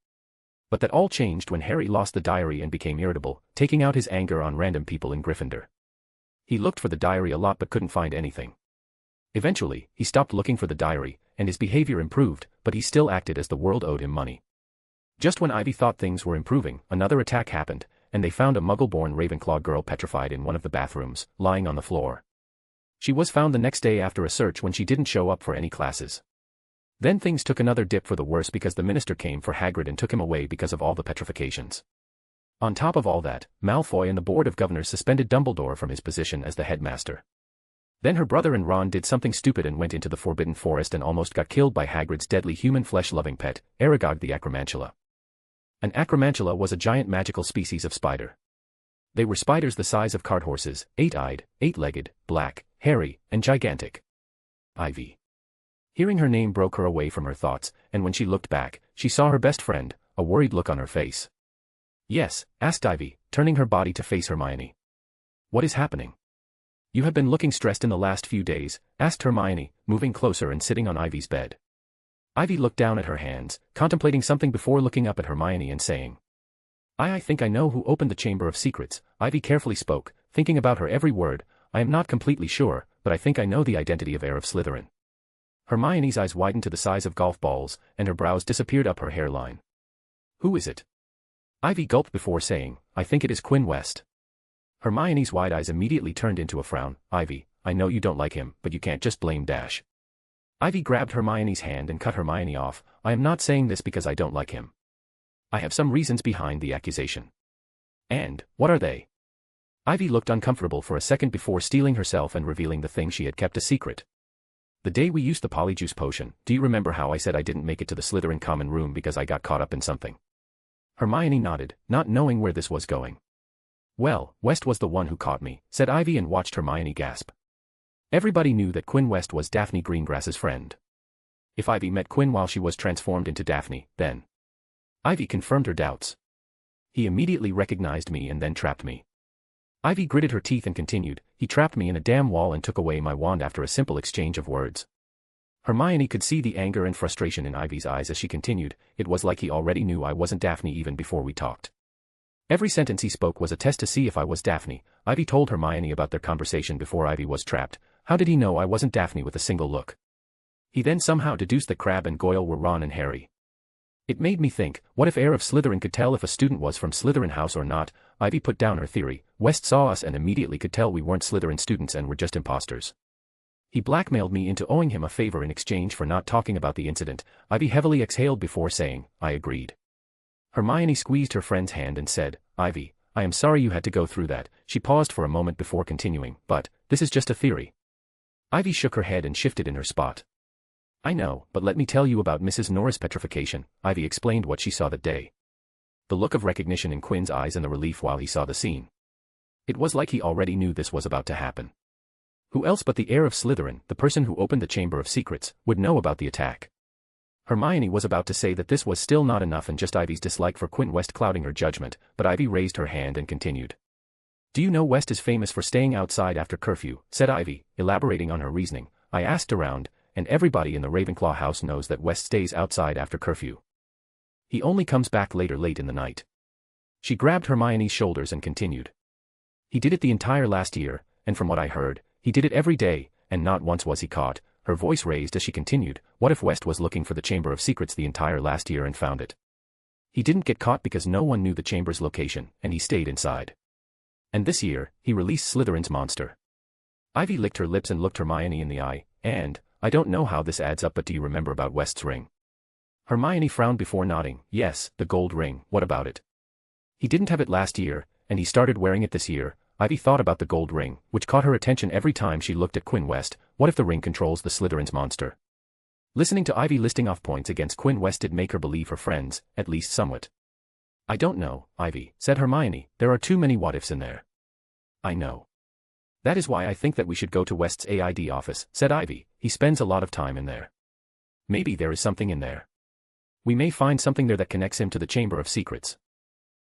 But that all changed when Harry lost the diary and became irritable, taking out his anger on random people in Gryffindor. He looked for the diary a lot but couldn't find anything. Eventually, he stopped looking for the diary, and his behavior improved, but he still acted as the world owed him money. Just when Ivy thought things were improving, another attack happened, and they found a Muggle-born Ravenclaw girl petrified in one of the bathrooms, lying on the floor. She was found the next day after a search when she didn't show up for any classes. Then things took another dip for the worse because the minister came for Hagrid and took him away because of all the petrifications. On top of all that, Malfoy and the Board of Governors suspended Dumbledore from his position as the headmaster. Then her brother and Ron did something stupid and went into the Forbidden Forest and almost got killed by Hagrid's deadly human flesh-loving pet, Aragog the Acromantula. An Acromantula was a giant magical species of spider. They were spiders the size of cart horses, 8-eyed, 8-legged, black, hairy, and gigantic. Ivy. Hearing her name broke her away from her thoughts, and when she looked back, she saw her best friend, a worried look on her face. "Yes?" asked Ivy, turning her body to face Hermione. "What is happening?" "You have been looking stressed in the last few days," asked Hermione, moving closer and sitting on Ivy's bed. Ivy looked down at her hands, contemplating something before looking up at Hermione and saying, I think I know who opened the Chamber of Secrets." Ivy carefully spoke, thinking about her every word. "I am not completely sure, but I think I know the identity of heir of Slytherin." Hermione's eyes widened to the size of golf balls, and her brows disappeared up her hairline. "Who is it?" Ivy gulped before saying, "I think it is Quinn West." Hermione's wide eyes immediately turned into a frown. "Ivy, I know you don't like him, but you can't just blame Dash." Ivy grabbed Hermione's hand and cut Hermione off. "I am not saying this because I don't like him. I have some reasons behind the accusation." "And, what are they?" Ivy looked uncomfortable for a second before steeling herself and revealing the thing she had kept a secret. "The day we used the polyjuice potion, do you remember how I said I didn't make it to the Slytherin common room because I got caught up in something?" Hermione nodded, not knowing where this was going. "Well, West was the one who caught me," said Ivy and watched Hermione gasp. Everybody knew that Quinn West was Daphne Greengrass's friend. If Ivy met Quinn while she was transformed into Daphne, then Ivy confirmed her doubts. "He immediately recognized me and then trapped me." Ivy gritted her teeth and continued, "He trapped me in a damn wall and took away my wand after a simple exchange of words." Hermione could see the anger and frustration in Ivy's eyes as she continued, "It was like he already knew I wasn't Daphne even before we talked. Every sentence he spoke was a test to see if I was Daphne." Ivy told Hermione about their conversation before Ivy was trapped. "How did he know I wasn't Daphne with a single look? He then somehow deduced that Crabbe and Goyle were Ron and Harry. It made me think, what if heir of Slytherin could tell if a student was from Slytherin house or not?" Ivy put down her theory. "West saw us and immediately could tell we weren't Slytherin students and were just imposters. He blackmailed me into owing him a favor in exchange for not talking about the incident." Ivy heavily exhaled before saying, "I agreed." Hermione squeezed her friend's hand and said, "Ivy, I am sorry you had to go through that." She paused for a moment before continuing, "But, this is just a theory." Ivy shook her head and shifted in her spot. "I know, but let me tell you about Mrs. Norris' petrification." Ivy explained what she saw that day. The look of recognition in Quinn's eyes and the relief while he saw the scene. It was like he already knew this was about to happen. Who else but the heir of Slytherin, the person who opened the Chamber of Secrets, would know about the attack? Hermione was about to say that this was still not enough and just Ivy's dislike for Quinn West clouding her judgment, but Ivy raised her hand and continued. "Do you know West is famous for staying outside after curfew?" said Ivy, elaborating on her reasoning. "I asked around, and everybody in the Ravenclaw house knows that West stays outside after curfew. He only comes back later late in the night." She grabbed Hermione's shoulders and continued. "He did it the entire last year, and from what I heard, he did it every day, and not once was he caught." Her voice raised as she continued, "What if West was looking for the Chamber of Secrets the entire last year and found it? He didn't get caught because no one knew the chamber's location, and he stayed inside. And this year, he released Slytherin's monster." Ivy licked her lips and looked Hermione in the eye, "And, I don't know how this adds up, but do you remember about West's ring?" Hermione frowned before nodding. "Yes, the gold ring, what about it?" "He didn't have it last year, and he started wearing it this year." Ivy thought about the gold ring, which caught her attention every time she looked at Quinn West. What if the ring controls the Slytherin's monster? Listening to Ivy listing off points against Quinn West did make her believe her friends, at least somewhat. "I don't know, Ivy," said Hermione, "there are too many what-ifs in there." "I know. That is why I think that we should go to West's AID office," said Ivy. "He spends a lot of time in there. Maybe there is something in there. We may find something there that connects him to the Chamber of Secrets."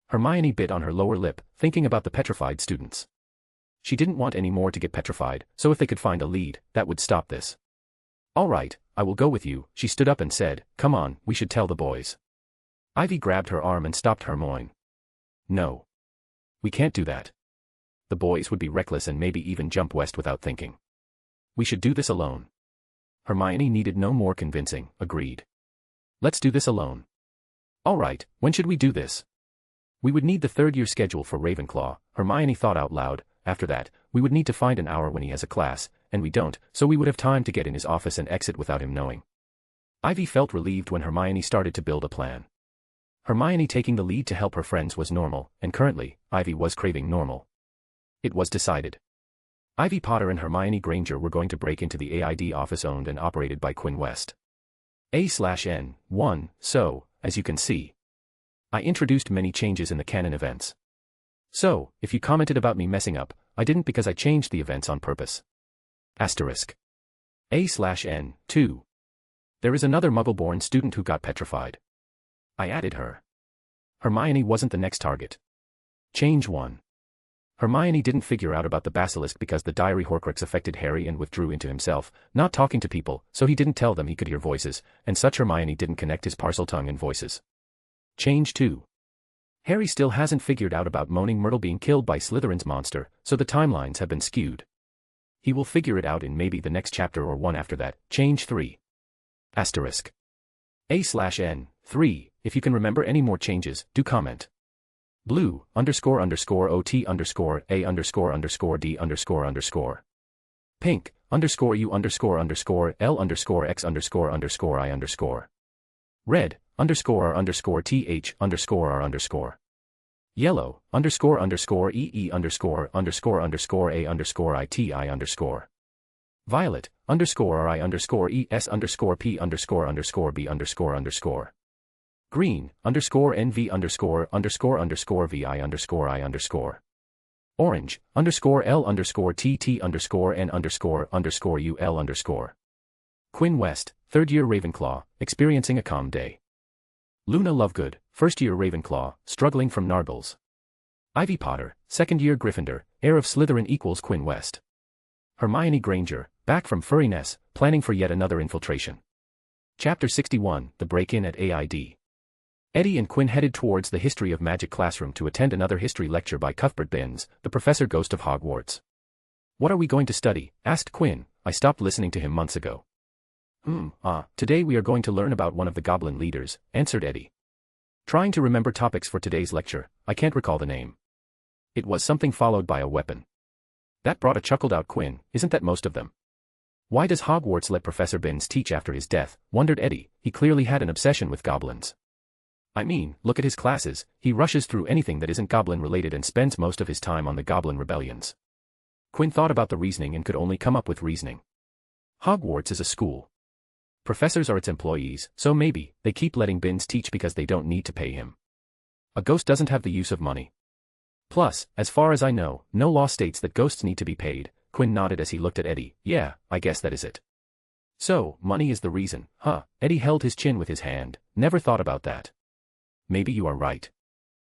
Hermione bit on her lower lip, thinking about the petrified students. She didn't want any more to get petrified, so if they could find a lead, that would stop this. "All right, I will go with you." She stood up and said, "Come on, we should tell the boys." Ivy grabbed her arm and stopped Hermione. "No. We can't do that. The boys would be reckless and maybe even jump West without thinking. We should do this alone." Hermione needed no more convincing. "Agreed. Let's do this alone." "All right, when should we do this?" "We would need the third-year schedule for Ravenclaw," Hermione thought out loud. "After that, we would need to find an hour when he has a class, and we don't, so we would have time to get in his office and exit without him knowing." Ivy felt relieved when Hermione started to build a plan. Hermione taking the lead to help her friends was normal, and currently, Ivy was craving normal. It was decided. Ivy Potter and Hermione Granger were going to break into the AID office owned and operated by Quinn West. A/N1, so, as you can see, I introduced many changes in the canon events. So, if you commented about me messing up, I didn't because I changed the events on purpose. Asterisk. A/N2. There is another Muggle-born student who got petrified. I added her. Hermione wasn't the next target. Change 1. Hermione didn't figure out about the basilisk because the diary horcrux affected Harry and withdrew into himself, not talking to people, so he didn't tell them he could hear voices, and such Hermione didn't connect his parcel tongue and voices. Change 2. Harry still hasn't figured out about Moaning Myrtle being killed by Slytherin's monster, so the timelines have been skewed. He will figure it out in maybe the next chapter or one after that. Change 3. Asterisk. A/N3, if you can remember any more changes, do comment. Blue, __OT_A_D__. Pink, _U_L_X_I_. Red, _R_TH_R_. Yellow, __EE_A_IT_. Violet, _RI_ES_P_B_. Green, _NV__VI_I_. Orange, _L_TT_N_UL_. Quinn West, 3rd year Ravenclaw, experiencing a calm day. Luna Lovegood, 1st year Ravenclaw, struggling from Narbles. Ivy Potter, 2nd year Gryffindor, heir of Slytherin equals Quinn West. Hermione Granger, back from Furriness, planning for yet another infiltration. Chapter 61, The Break-In at AID. Eddie and Quinn headed towards the History of Magic classroom to attend another history lecture by Cuthbert Binns, the Professor Ghost of Hogwarts. What are we going to study? Asked Quinn. I stopped listening to him months ago. Today we are going to learn about one of the goblin leaders, answered Eddie. Trying to remember topics for today's lecture, I can't recall the name. It was something followed by a weapon. That brought a chuckled out Quinn. Isn't that most of them? Why does Hogwarts let Professor Binns teach after his death? Wondered Eddie. He clearly had an obsession with goblins. I mean, look at his classes, he rushes through anything that isn't goblin-related and spends most of his time on the goblin rebellions. Quinn thought about the reasoning and could only come up with reasoning. Hogwarts is a school. Professors are its employees, so maybe, they keep letting Binns teach because they don't need to pay him. A ghost doesn't have the use of money. Plus, as far as I know, no law states that ghosts need to be paid. Quinn nodded as he looked at Eddie. Yeah, I guess that is it. So, money is the reason, huh? Eddie held his chin with his hand. Never thought about that. Maybe you are right.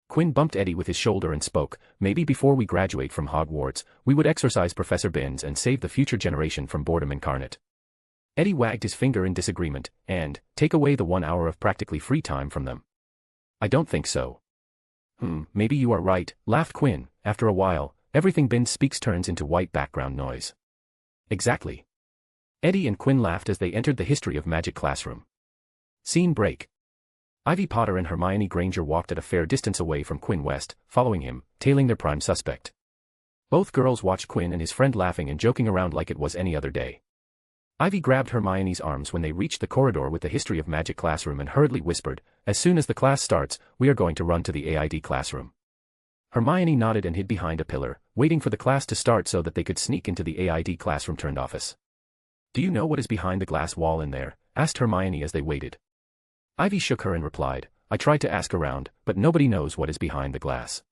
Quinn bumped Eddie with his shoulder and spoke. Maybe before we graduate from Hogwarts, we would exorcise Professor Binns and save the future generation from boredom incarnate. Eddie wagged his finger in disagreement, and take away the 1 hour of practically free time from them. I don't think so. Maybe you are right, laughed Quinn. After a while, everything Binns speaks turns into white background noise. Exactly. Eddie and Quinn laughed as they entered the History of Magic classroom. Scene break. Ivy Potter and Hermione Granger walked at a fair distance away from Quinn West, following him, tailing their prime suspect. Both girls watched Quinn and his friend laughing and joking around like it was any other day. Ivy grabbed Hermione's arms when they reached the corridor with the History of Magic classroom and hurriedly whispered, as soon as the class starts, we are going to run to the AID classroom. Hermione nodded and hid behind a pillar, waiting for the class to start so that they could sneak into the AID classroom turned office. Do you know what is behind the glass wall in there? Asked Hermione as they waited. Ivy shook her and replied, I tried to ask around, but nobody knows what is behind the glass.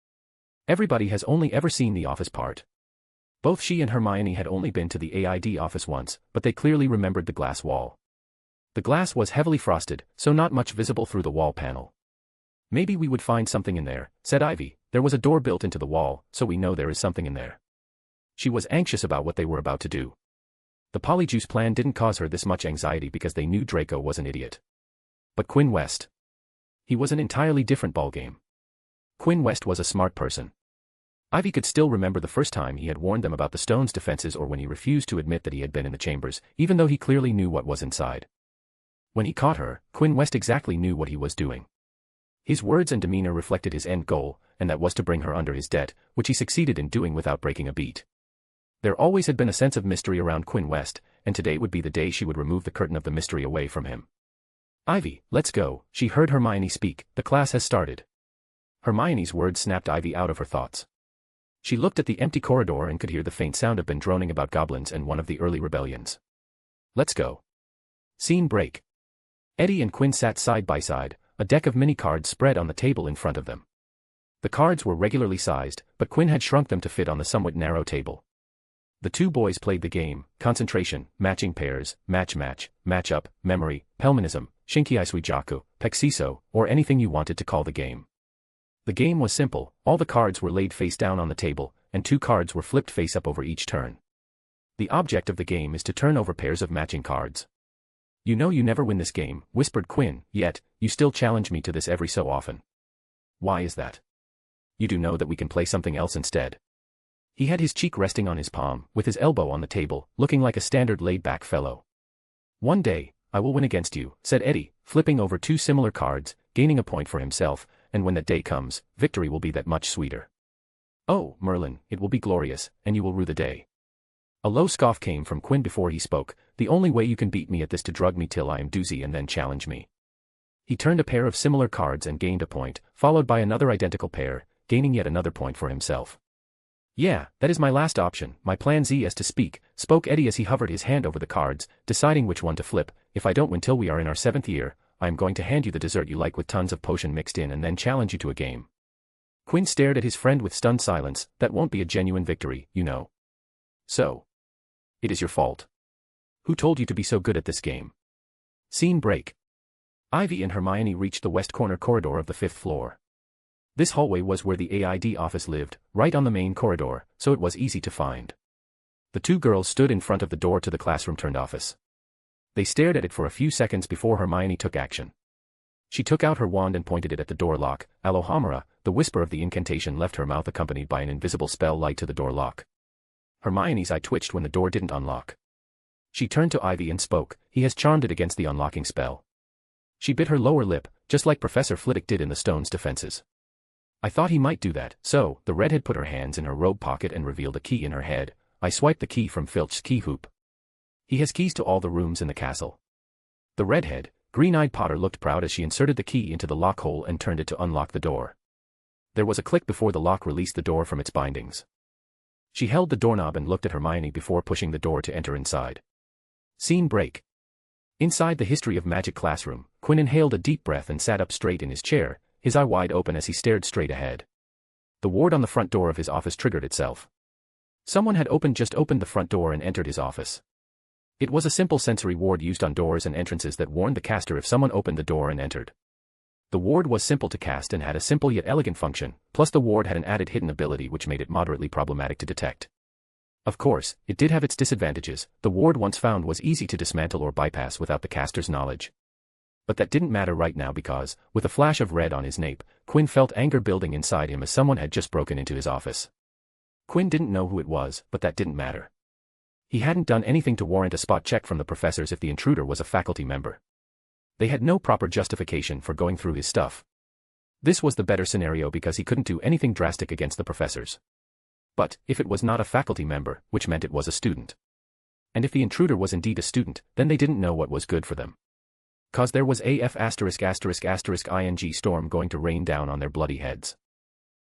Everybody has only ever seen the office part. Both she and Hermione had only been to the AID office once, but they clearly remembered the glass wall. The glass was heavily frosted, so not much visible through the wall panel. Maybe we would find something in there, said Ivy. There was a door built into the wall, so we know there is something in there. She was anxious about what they were about to do. The Polyjuice plan didn't cause her this much anxiety because they knew Draco was an idiot. But Quinn West. He was an entirely different ballgame. Quinn West was a smart person. Ivy could still remember the first time he had warned them about the stone's defenses or when he refused to admit that he had been in the chambers, even though he clearly knew what was inside. When he caught her, Quinn West exactly knew what he was doing. His words and demeanor reflected his end goal, and that was to bring her under his debt, which he succeeded in doing without breaking a beat. There always had been a sense of mystery around Quinn West, and today would be the day she would remove the curtain of the mystery away from him. Ivy, let's go, she heard Hermione speak, the class has started. Hermione's words snapped Ivy out of her thoughts. She looked at the empty corridor and could hear the faint sound of Ben droning about goblins and one of the early rebellions. Let's go. Scene break. Eddie and Quinn sat side by side, a deck of mini cards spread on the table in front of them. The cards were regularly sized, but Quinn had shrunk them to fit on the somewhat narrow table. The two boys played the game: concentration, matching pairs, match-up, memory, pelmanism, shinkiaisuijaku, pexiso, or anything you wanted to call the game. The game was simple: all the cards were laid face down on the table, and 2 cards were flipped face up over each turn. The object of the game is to turn over pairs of matching cards. You know you never win this game, whispered Quinn, yet, you still challenge me to this every so often. Why is that? You do know that we can play something else instead. He had his cheek resting on his palm, with his elbow on the table, looking like a standard laid-back fellow. One day, I will win against you, said Eddie, flipping over 2 similar cards, gaining a point for himself, and when that day comes, victory will be that much sweeter. Oh, Merlin, it will be glorious, and you will rue the day. A low scoff came from Quinn before he spoke. The only way you can beat me at this to drug me till I am doozy and then challenge me. He turned a pair of similar cards and gained a point, followed by another identical pair, gaining yet another point for himself. Yeah, that is my last option, my plan Z as to speak, spoke Eddie as he hovered his hand over the cards, deciding which one to flip. If I don't win till we are in our 7th year, I am going to hand you the dessert you like with tons of potion mixed in and then challenge you to a game. Quinn stared at his friend with stunned silence. That won't be a genuine victory, you know. So. It is your fault. Who told you to be so good at this game? Scene break. Ivy and Hermione reached the west corner corridor of the 5th floor. This hallway was where the AID office lived, right on the main corridor, so it was easy to find. The 2 girls stood in front of the door to the classroom-turned-office. They stared at it for a few seconds before Hermione took action. She took out her wand and pointed it at the door lock. Alohomora, the whisper of the incantation left her mouth accompanied by an invisible spell light to the door lock. Hermione's eye twitched when the door didn't unlock. She turned to Ivy and spoke. He has charmed it against the unlocking spell. She bit her lower lip, just like Professor Flitwick did in the stone's defenses. I thought he might do that, so, the redhead put her hands in her robe pocket and revealed a key in her head. I swiped the key from Filch's key hoop. He has keys to all the rooms in the castle. The redhead, green-eyed Potter looked proud as she inserted the key into the lock hole and turned it to unlock the door. There was a click before the lock released the door from its bindings. She held the doorknob and looked at Hermione before pushing the door to enter inside. Scene break. Inside the History of Magic classroom, Quinn inhaled a deep breath and sat up straight in his chair, his eye wide open as he stared straight ahead. The ward on the front door of his office triggered itself. Someone had just opened the front door and entered his office. It was a simple sensory ward used on doors and entrances that warned the caster if someone opened the door and entered. The ward was simple to cast and had a simple yet elegant function, plus the ward had an added hidden ability which made it moderately problematic to detect. Of course, it did have its disadvantages. The ward once found was easy to dismantle or bypass without the caster's knowledge. But that didn't matter right now because, with a flash of red on his nape, Quinn felt anger building inside him as someone had just broken into his office. Quinn didn't know who it was, but that didn't matter. He hadn't done anything to warrant a spot check from the professors if the intruder was a faculty member. They had no proper justification for going through his stuff. This was the better scenario because he couldn't do anything drastic against the professors. But, if it was not a faculty member, which meant it was a student. And if the intruder was indeed a student, then they didn't know what was good for them. Cause there was ing storm going to rain down on their bloody heads.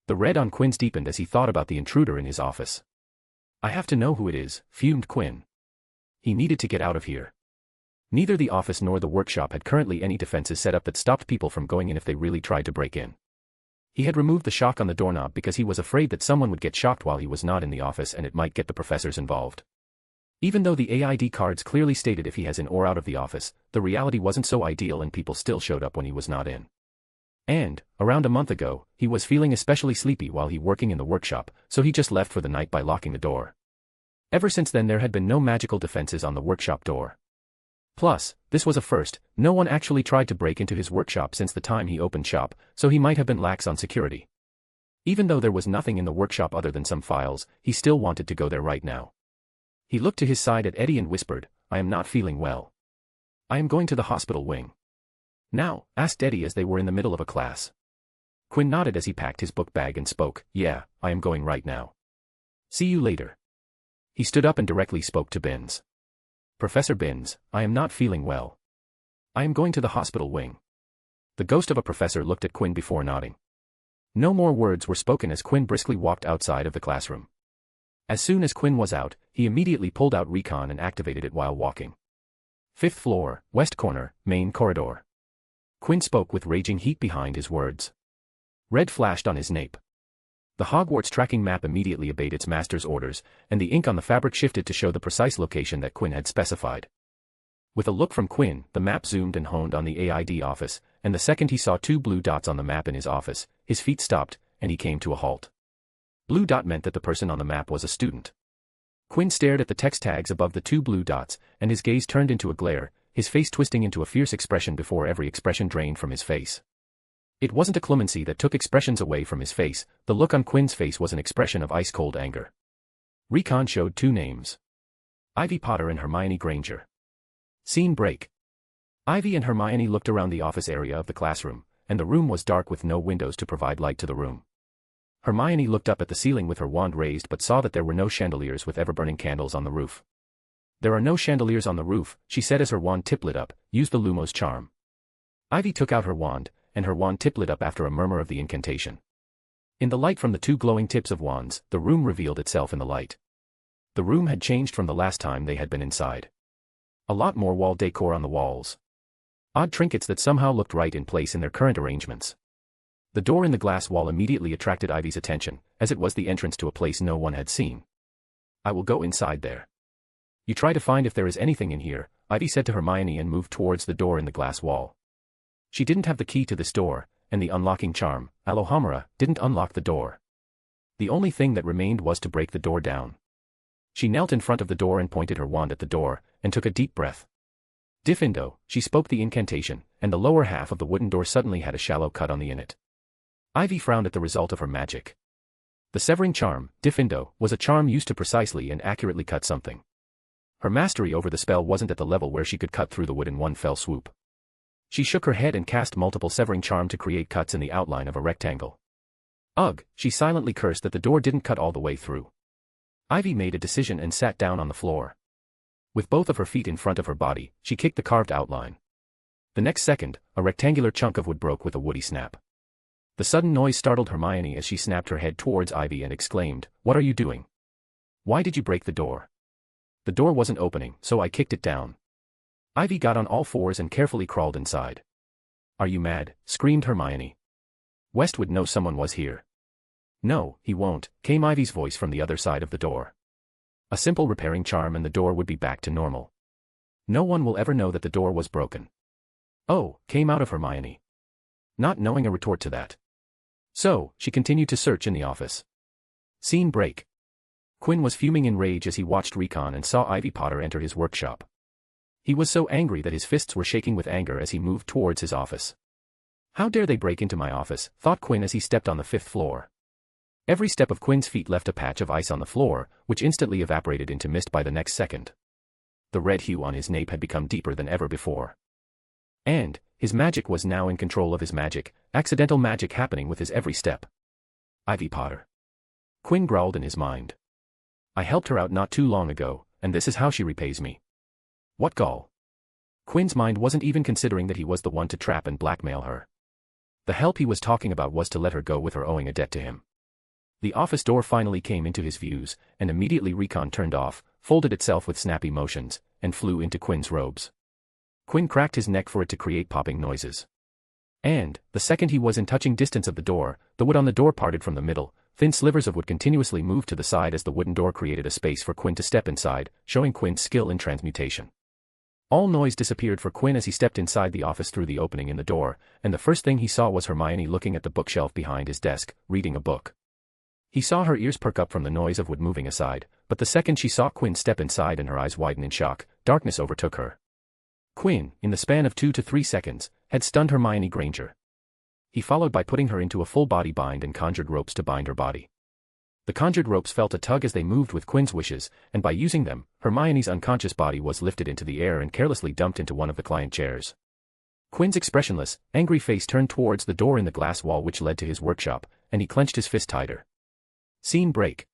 The red on Quinn's deepened as he thought about the intruder in his office. I have to know who it is, fumed Quinn. He needed to get out of here. Neither the office nor the workshop had currently any defenses set up that stopped people from going in if they really tried to break in. He had removed the shock on the doorknob because he was afraid that someone would get shocked while he was not in the office and it might get the professors involved. Even though the AID cards clearly stated if he has in or out of the office, the reality wasn't so ideal and people still showed up when he was not in. And, around a month ago, he was feeling especially sleepy while he working in the workshop, so he just left for the night by locking the door. Ever since then there had been no magical defenses on the workshop door. Plus, this was a first, no one actually tried to break into his workshop since the time he opened shop, so he might have been lax on security. Even though there was nothing in the workshop other than some files, he still wanted to go there right now. He looked to his side at Eddie and whispered, I am not feeling well. I am going to the hospital wing. Now, asked Eddie as they were in the middle of a class. Quinn nodded as he packed his book bag and spoke, yeah, I am going right now. See you later. He stood up and directly spoke to Binns. Professor Binns, I am not feeling well. I am going to the hospital wing. The ghost of a professor looked at Quinn before nodding. No more words were spoken as Quinn briskly walked outside of the classroom. As soon as Quinn was out, he immediately pulled out Recon and activated it while walking. 5th floor, west corner, main corridor. Quinn spoke with raging heat behind his words. Red flashed on his nape. The Hogwarts tracking map immediately obeyed its master's orders, and the ink on the fabric shifted to show the precise location that Quinn had specified. With a look from Quinn, the map zoomed and honed on the AID office, and the second he saw 2 blue dots on the map in his office, his feet stopped, and he came to a halt. Blue dot meant that the person on the map was a student. Quinn stared at the text tags above the 2 blue dots, and his gaze turned into a glare, his face twisting into a fierce expression before every expression drained from his face. It wasn't a clemency that took expressions away from his face, the look on Quinn's face was an expression of ice-cold anger. Recon showed 2 names. Ivy Potter and Hermione Granger. Scene break. Ivy and Hermione looked around the office area of the classroom, and the room was dark with no windows to provide light to the room. Hermione looked up at the ceiling with her wand raised but saw that there were no chandeliers with ever-burning candles on the roof. There are no chandeliers on the roof, she said as her wand tip lit up, use the Lumos charm. Ivy took out her wand, and her wand tip lit up after a murmur of the incantation. In the light from the 2 glowing tips of wands, the room revealed itself in the light. The room had changed from the last time they had been inside. A lot more wall decor on the walls. Odd trinkets that somehow looked right in place in their current arrangements. The door in the glass wall immediately attracted Ivy's attention, as it was the entrance to a place no one had seen. I will go inside there. You try to find if there is anything in here, Ivy said to Hermione and moved towards the door in the glass wall. She didn't have the key to this door, and the unlocking charm, Alohomora, didn't unlock the door. The only thing that remained was to break the door down. She knelt in front of the door and pointed her wand at the door, and took a deep breath. Diffindo, she spoke the incantation, and the lower half of the wooden door suddenly had a shallow cut on the innet. Ivy frowned at the result of her magic. The severing charm, Diffindo, was a charm used to precisely and accurately cut something. Her mastery over the spell wasn't at the level where she could cut through the wood in one fell swoop. She shook her head and cast multiple severing charm to create cuts in the outline of a rectangle. Ugh, she silently cursed that the door didn't cut all the way through. Ivy made a decision and sat down on the floor. With both of her feet in front of her body, she kicked the carved outline. The next second, a rectangular chunk of wood broke with a woody snap. The sudden noise startled Hermione as she snapped her head towards Ivy and exclaimed, "What are you doing? Why did you break the door?" "The door wasn't opening, so I kicked it down." Ivy got on all fours and carefully crawled inside. "Are you mad?" screamed Hermione. "West would know someone was here." "No, he won't," came Ivy's voice from the other side of the door. A simple repairing charm and the door would be back to normal. No one will ever know that the door was broken. "Oh," came out of Hermione. Not knowing a retort to that. So, she continued to search in the office. Scene break. Quinn was fuming in rage as he watched Recon and saw Ivy Potter enter his workshop. He was so angry that his fists were shaking with anger as he moved towards his office. How dare they break into my office, thought Quinn as he stepped on the 5th floor. Every step of Quinn's feet left a patch of ice on the floor, which instantly evaporated into mist by the next second. The red hue on his nape had become deeper than ever before. And his magic was now in control of his magic, accidental magic happening with his every step. Ivy Potter. Quinn growled in his mind. I helped her out not too long ago, and this is how she repays me. What gall? Quinn's mind wasn't even considering that he was the one to trap and blackmail her. The help he was talking about was to let her go with her owing a debt to him. The office door finally came into his views, and immediately Recon turned off, folded itself with snappy motions, and flew into Quinn's robes. Quinn cracked his neck for it to create popping noises. And, the second he was in touching distance of the door, the wood on the door parted from the middle, thin slivers of wood continuously moved to the side as the wooden door created a space for Quinn to step inside, showing Quinn's skill in transmutation. All noise disappeared for Quinn as he stepped inside the office through the opening in the door, and the first thing he saw was Hermione looking at the bookshelf behind his desk, reading a book. He saw her ears perk up from the noise of wood moving aside, but the second she saw Quinn step inside and her eyes widen in shock, darkness overtook her. Quinn, in the span of 2 to 3 seconds, had stunned Hermione Granger. He followed by putting her into a full-body bind and conjured ropes to bind her body. The conjured ropes felt a tug as they moved with Quinn's wishes, and by using them, Hermione's unconscious body was lifted into the air and carelessly dumped into one of the client chairs. Quinn's expressionless, angry face turned towards the door in the glass wall which led to his workshop, and he clenched his fist tighter. Scene break.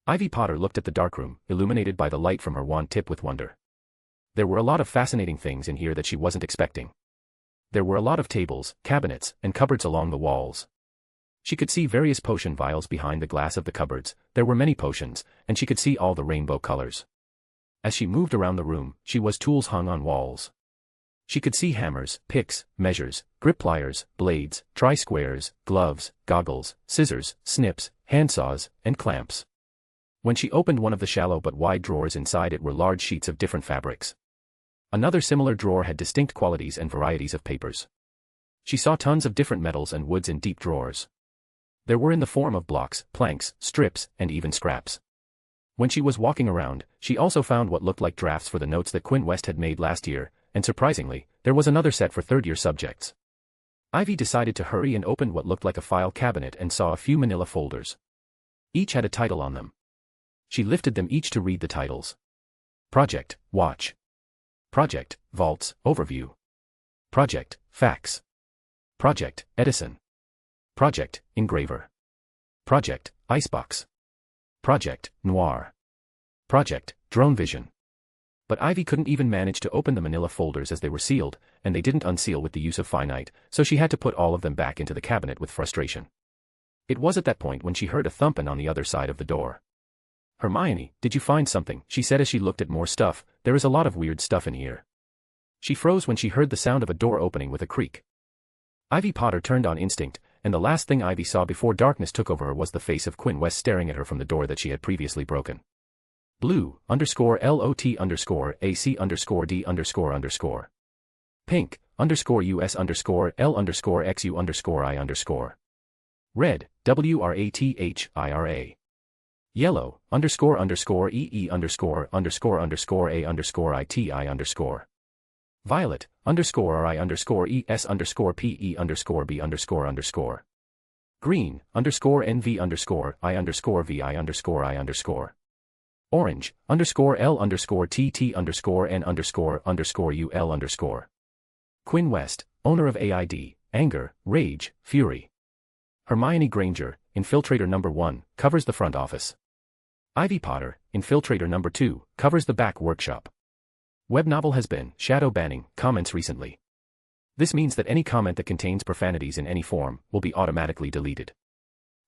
Ivy Potter looked at the darkroom, illuminated by the light from her wand tip with wonder. There were a lot of fascinating things in here that she wasn't expecting. There were a lot of tables, cabinets, and cupboards along the walls. She could see various potion vials behind the glass of the cupboards. There were many potions, and she could see all the rainbow colors. As she moved around the room, she was tools hung on walls. She could see hammers, picks, measures, grip pliers, blades, tri-squares, gloves, goggles, scissors, snips, handsaws, and clamps. When she opened one of the shallow but wide drawers, inside it were large sheets of different fabrics. Another similar drawer had distinct qualities and varieties of papers. She saw tons of different metals and woods in deep drawers. There were in the form of blocks, planks, strips, and even scraps. When she was walking around, she also found what looked like drafts for the notes that Quinn West had made last year, and surprisingly, there was another set for third-year subjects. Ivy decided to hurry and opened what looked like a file cabinet and saw a few manila folders. Each had a title on them. She lifted them each to read the titles. Project, Watch. Project, Vaults, Overview. Project, Fax. Project, Edison. Project, Engraver. Project, Icebox. Project, Noir. Project, Drone Vision. But Ivy couldn't even manage to open the manila folders as they were sealed, and they didn't unseal with the use of finite, so she had to put all of them back into the cabinet with frustration. It was at that point when she heard a thumping on the other side of the door. Hermione, did you find something? She said as she looked at more stuff. There is a lot of weird stuff in here. She froze when she heard the sound of a door opening with a creak. Ivy Potter turned on instinct, and the last thing Ivy saw before darkness took over her was the face of Quinn West staring at her from the door that she had previously broken. Blue, _LOT_AC_D_. Pink, _US_L_XU_I_. Red, WRATHIRA. Yellow, __EE___A_ITI_. Violet, _RI_ES_PE_B_. Green, _NV_I_VI_I_. Orange, _L_TT_N_UL_. Quinn West, owner of AID, Anger, Rage, Fury. Hermione Granger, Infiltrator number 1, covers the front office. Ivy Potter, Infiltrator number 2, covers the back workshop. Web novel has been shadow banning comments recently. This means that any comment that contains profanities in any form will be automatically deleted.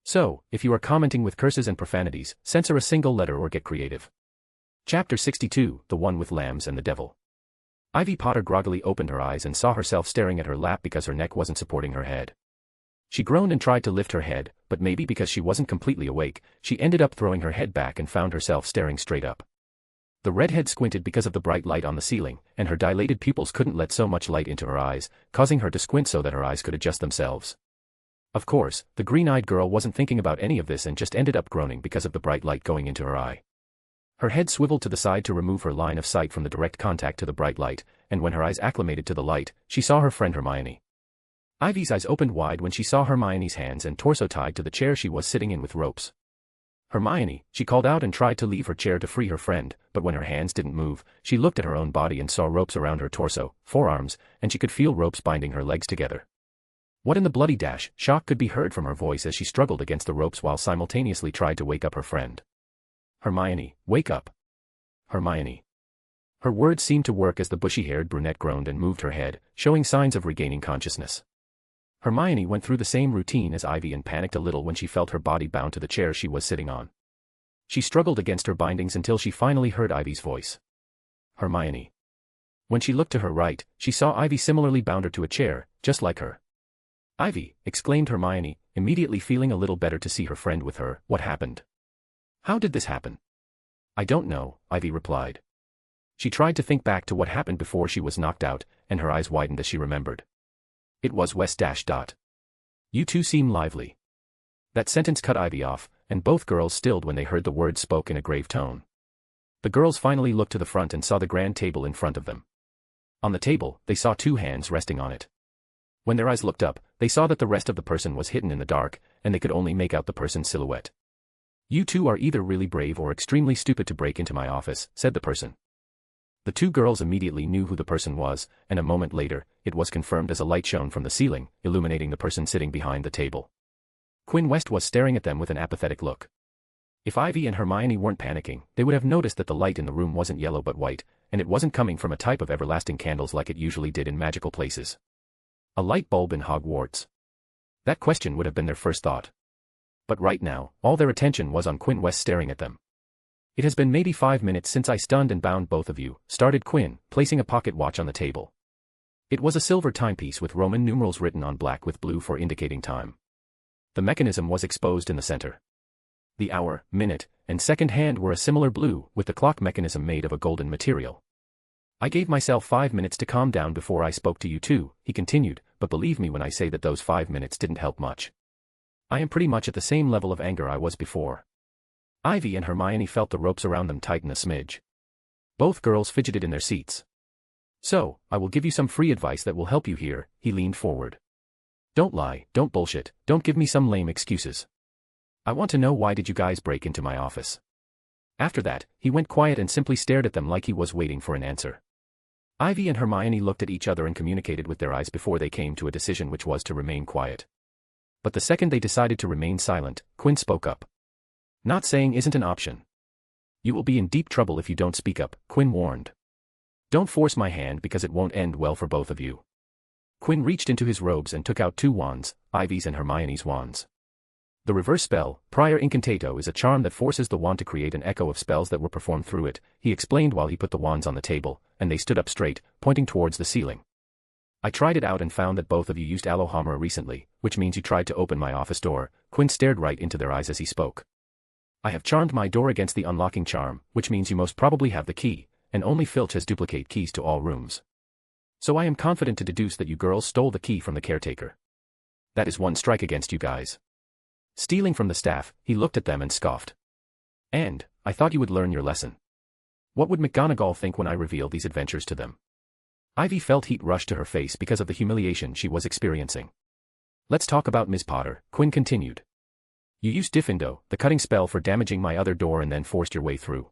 So, if you are commenting with curses and profanities, censor a single letter or get creative. Chapter 62, The One with Lambs and the Devil. Ivy Potter groggily opened her eyes and saw herself staring at her lap because her neck wasn't supporting her head. She groaned and tried to lift her head, but maybe because she wasn't completely awake, she ended up throwing her head back and found herself staring straight up. The redhead squinted because of the bright light on the ceiling, and her dilated pupils couldn't let so much light into her eyes, causing her to squint so that her eyes could adjust themselves. Of course, the green-eyed girl wasn't thinking about any of this and just ended up groaning because of the bright light going into her eye. Her head swiveled to the side to remove her line of sight from the direct contact to the bright light, and when her eyes acclimated to the light, she saw her friend Hermione. Ivy's eyes opened wide when she saw Hermione's hands and torso tied to the chair she was sitting in with ropes. Hermione, she called out and tried to leave her chair to free her friend, but when her hands didn't move, she looked at her own body and saw ropes around her torso, forearms, and she could feel ropes binding her legs together. What in the bloody dash? Shock could be heard from her voice as she struggled against the ropes while simultaneously tried to wake up her friend. Hermione, wake up. Hermione. Her words seemed to work as the bushy-haired brunette groaned and moved her head, showing signs of regaining consciousness. Hermione went through the same routine as Ivy and panicked a little when she felt her body bound to the chair she was sitting on. She struggled against her bindings until she finally heard Ivy's voice. Hermione. When she looked to her right, she saw Ivy similarly bound her to a chair, just like her. Ivy, exclaimed Hermione, immediately feeling a little better to see her friend with her. What happened? How did this happen? I don't know, Ivy replied. She tried to think back to what happened before she was knocked out, and her eyes widened as she remembered. It was West. You two seem lively. That sentence cut Ivy off, and both girls stilled when they heard the words spoke in a grave tone. The girls finally looked to the front and saw the grand table in front of them. On the table, they saw two hands resting on it. When their eyes looked up, they saw that the rest of the person was hidden in the dark, and they could only make out the person's silhouette. You two are either really brave or extremely stupid to break into my office, said the person. The two girls immediately knew who the person was, and a moment later, it was confirmed as a light shone from the ceiling, illuminating the person sitting behind the table. Quinn West was staring at them with an apathetic look. If Ivy and Hermione weren't panicking, they would have noticed that the light in the room wasn't yellow but white, and it wasn't coming from a type of everlasting candles like it usually did in magical places. A light bulb in Hogwarts? That question would have been their first thought. But right now, all their attention was on Quinn West staring at them. "It has been maybe 5 minutes since I stunned and bound both of you," started Quinn, placing a pocket watch on the table. It was a silver timepiece with Roman numerals written on black with blue for indicating time. The mechanism was exposed in the center. The hour, minute, and second hand were a similar blue, with the clock mechanism made of a golden material. "I gave myself 5 minutes to calm down before I spoke to you too," he continued, "but believe me when I say that those 5 minutes didn't help much. I am pretty much at the same level of anger I was before." Ivy and Hermione felt the ropes around them tighten a smidge. Both girls fidgeted in their seats. "So, I will give you some free advice that will help you here," he leaned forward. "Don't lie, don't bullshit, don't give me some lame excuses. I want to know, why did you guys break into my office?" After that, he went quiet and simply stared at them like he was waiting for an answer. Ivy and Hermione looked at each other and communicated with their eyes before they came to a decision, which was to remain quiet. But the second they decided to remain silent, Quinn spoke up. "Not saying isn't an option. You will be in deep trouble if you don't speak up," Quinn warned. "Don't force my hand because it won't end well for both of you." Quinn reached into his robes and took out 2 wands, Ivy's and Hermione's wands. The reverse spell, Prior Incantato, is a charm that forces the wand to create an echo of spells that were performed through it, he explained while he put the wands on the table, and they stood up straight, pointing towards the ceiling. "I tried it out and found that both of you used Alohomora recently, which means you tried to open my office door." Quinn stared right into their eyes as he spoke. "I have charmed my door against the unlocking charm, which means you most probably have the key, and only Filch has duplicate keys to all rooms. So I am confident to deduce that you girls stole the key from the caretaker. That is 1 strike against you guys. Stealing from the staff." He looked at them and scoffed. "And, I thought you would learn your lesson. What would McGonagall think when I reveal these adventures to them?" Ivy felt heat rush to her face because of the humiliation she was experiencing. "Let's talk about Ms. Potter," Quinn continued. "You used Diffindo, the cutting spell, for damaging my other door and then forced your way through."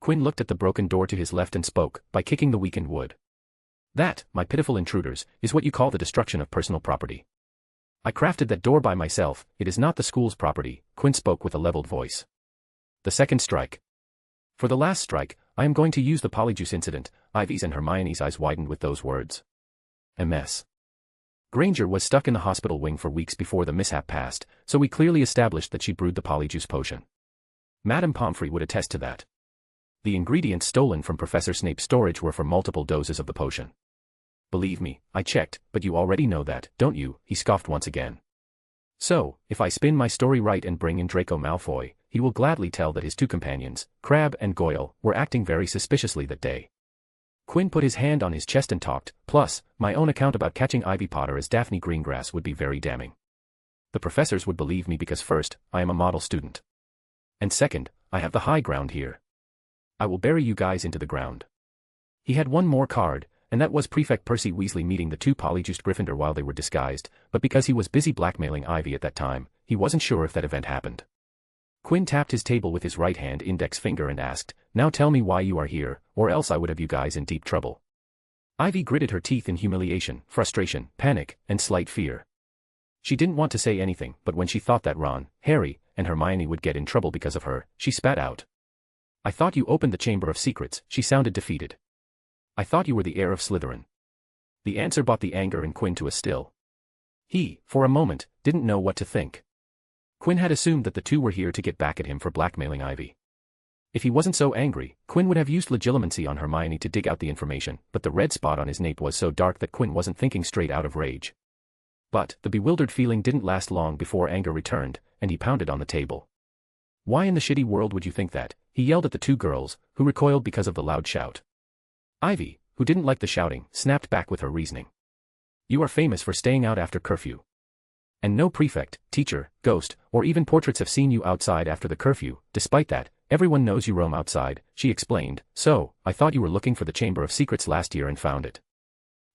Quinn looked at the broken door to his left and spoke, "By kicking the weakened wood. That, my pitiful intruders, is what you call the destruction of personal property. I crafted that door by myself, it is not the school's property," Quinn spoke with a leveled voice. "The second strike. For the last strike, I am going to use the Polyjuice incident." Ivy's and Hermione's eyes widened with those words. MS. Granger was stuck in the hospital wing for weeks before the mishap passed, so we clearly established that she brewed the Polyjuice potion. Madame Pomfrey would attest to that. The ingredients stolen from Professor Snape's storage were for multiple doses of the potion. "Believe me, I checked, but you already know that, don't you?" he scoffed once again. "So, if I spin my story right and bring in Draco Malfoy, he will gladly tell that his 2 companions, Crabbe and Goyle, were acting very suspiciously that day." Quinn put his hand on his chest and talked, "Plus, my own account about catching Ivy Potter as Daphne Greengrass would be very damning. The professors would believe me because first, I am a model student. And second, I have the high ground here. I will bury you guys into the ground." He had one more card, and that was Prefect Percy Weasley meeting the 2 polyjuiced Gryffindor while they were disguised, but because he was busy blackmailing Ivy at that time, he wasn't sure if that event happened. Quinn tapped his table with his right hand index finger and asked, "Now tell me why you are here, or else I would have you guys in deep trouble." Ivy gritted her teeth in humiliation, frustration, panic, and slight fear. She didn't want to say anything, but when she thought that Ron, Harry, and Hermione would get in trouble because of her, she spat out. "I thought you opened the Chamber of Secrets." She sounded defeated. "I thought you were the heir of Slytherin." The answer brought the anger in Quinn to a still. He, for a moment, didn't know what to think. Quinn had assumed that the 2 were here to get back at him for blackmailing Ivy. If he wasn't so angry, Quinn would have used legilimency on Hermione to dig out the information, but the red spot on his nape was so dark that Quinn wasn't thinking straight out of rage. But the bewildered feeling didn't last long before anger returned, and he pounded on the table. "Why in the shitty world would you think that?" he yelled at the 2 girls, who recoiled because of the loud shout. Ivy, who didn't like the shouting, snapped back with her reasoning. "You are famous for staying out after curfew. And no prefect, teacher, ghost, or even portraits have seen you outside after the curfew. Despite that, everyone knows you roam outside," she explained. "So, I thought you were looking for the Chamber of Secrets last year and found it.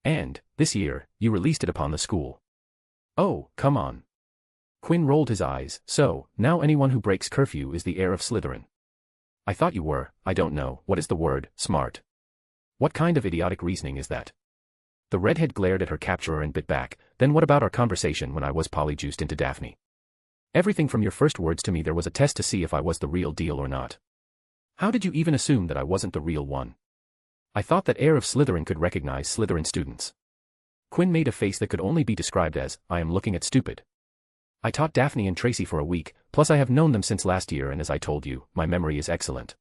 And, this year, you released it upon the school. Oh, come on." Quinn rolled his eyes. "So, now anyone who breaks curfew is the heir of Slytherin. I thought you were, I don't know, what is the word, smart. What kind of idiotic reasoning is that?" The redhead glared at her capturer and bit back. "Then what about our conversation when I was polyjuiced into Daphne? Everything from your first words to me there was a test to see if I was the real deal or not. How did you even assume that I wasn't the real one? I thought that heir of Slytherin could recognize Slytherin students. Quinn made a face that could only be described as, I am looking at stupid. I taught Daphne and Tracy for a week, plus I have known them since last year and as I told you, my memory is excellent.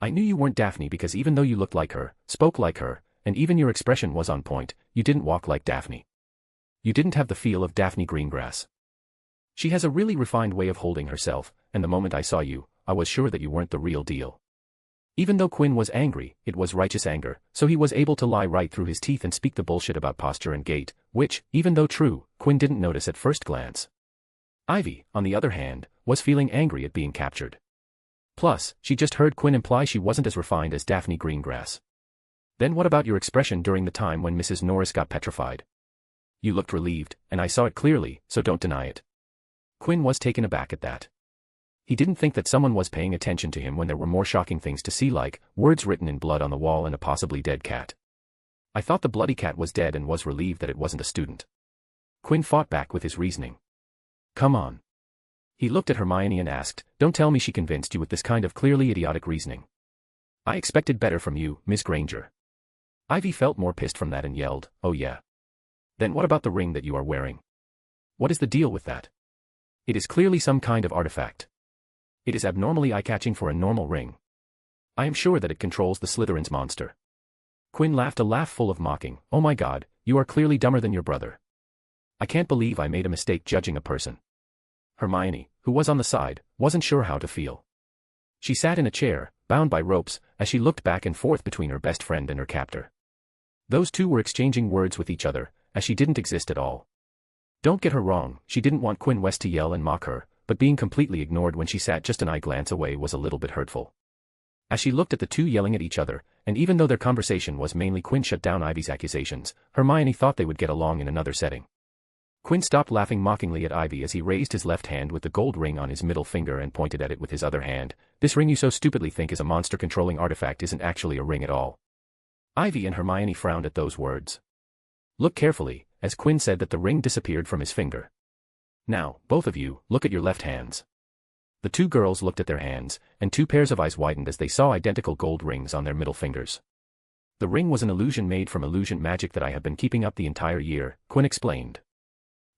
I knew you weren't Daphne because even though you looked like her, spoke like her, and even your expression was on point, you didn't walk like Daphne. You didn't have the feel of Daphne Greengrass. She has a really refined way of holding herself, and the moment I saw you, I was sure that you weren't the real deal. Even though Quinn was angry, it was righteous anger, so he was able to lie right through his teeth and speak the bullshit about posture and gait, which, even though true, Quinn didn't notice at first glance. Ivy, on the other hand, was feeling angry at being captured. Plus, she just heard Quinn imply she wasn't as refined as Daphne Greengrass. Then what about your expression during the time when Mrs. Norris got petrified? You looked relieved, and I saw it clearly, so don't deny it. Quinn was taken aback at that. He didn't think that someone was paying attention to him when there were more shocking things to see like, words written in blood on the wall and a possibly dead cat. I thought the bloody cat was dead and was relieved that it wasn't a student. Quinn fought back with his reasoning. Come on. He looked at Hermione and asked, don't tell me she convinced you with this kind of clearly idiotic reasoning. I expected better from you, Miss Granger. Ivy felt more pissed from that and yelled, oh yeah. Then what about the ring that you are wearing? What is the deal with that? It is clearly some kind of artifact. It is abnormally eye-catching for a normal ring. I am sure that it controls the Slytherin's monster. Quinn laughed a laugh full of mocking, oh my god, you are clearly dumber than your brother. I can't believe I made a mistake judging a person. Hermione, who was on the side, wasn't sure how to feel. She sat in a chair, bound by ropes, as she looked back and forth between her best friend and her captor. Those two were exchanging words with each other, as she didn't exist at all. Don't get her wrong, she didn't want Quinn West to yell and mock her, but being completely ignored when she sat just an eye glance away was a little bit hurtful. As she looked at the two yelling at each other, and even though their conversation was mainly Quinn shut down Ivy's accusations, Hermione thought they would get along in another setting. Quinn stopped laughing mockingly at Ivy as he raised his left hand with the gold ring on his middle finger and pointed at it with his other hand. This ring you so stupidly think is a monster-controlling artifact isn't actually a ring at all. Ivy and Hermione frowned at those words. Look carefully, as Quinn said that the ring disappeared from his finger. Now, both of you, look at your left hands. The two girls looked at their hands, and two pairs of eyes widened as they saw identical gold rings on their middle fingers. The ring was an illusion made from illusion magic that I have been keeping up the entire year, Quinn explained.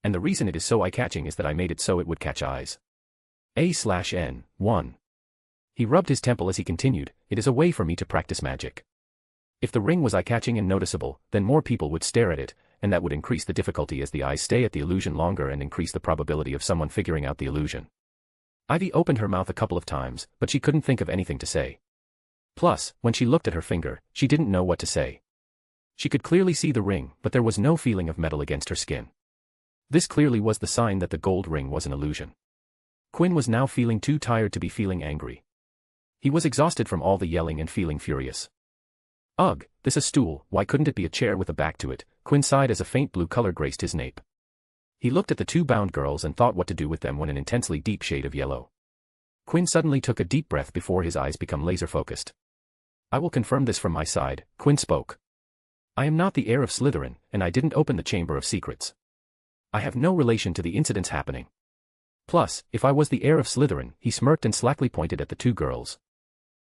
And the reason it is so eye-catching is that I made it so it would catch eyes. A/N, 1. He rubbed his temple as he continued, it is a way for me to practice magic. If the ring was eye-catching and noticeable, then more people would stare at it, and that would increase the difficulty as the eyes stay at the illusion longer and increase the probability of someone figuring out the illusion. Ivy opened her mouth a couple of times, but she couldn't think of anything to say. Plus, when she looked at her finger, she didn't know what to say. She could clearly see the ring, but there was no feeling of metal against her skin. This clearly was the sign that the gold ring was an illusion. Quinn was now feeling too tired to be feeling angry. He was exhausted from all the yelling and feeling furious. Ugh, this a stool, why couldn't it be a chair with a back to it? Quinn sighed as a faint blue color graced his nape. He looked at the two bound girls and thought what to do with them when an intensely deep shade of yellow. Quinn suddenly took a deep breath before his eyes became laser-focused. I will confirm this from my side, Quinn spoke. I am not the heir of Slytherin, and I didn't open the Chamber of Secrets. I have no relation to the incidents happening. Plus, if I was the heir of Slytherin, he smirked and slackly pointed at the two girls.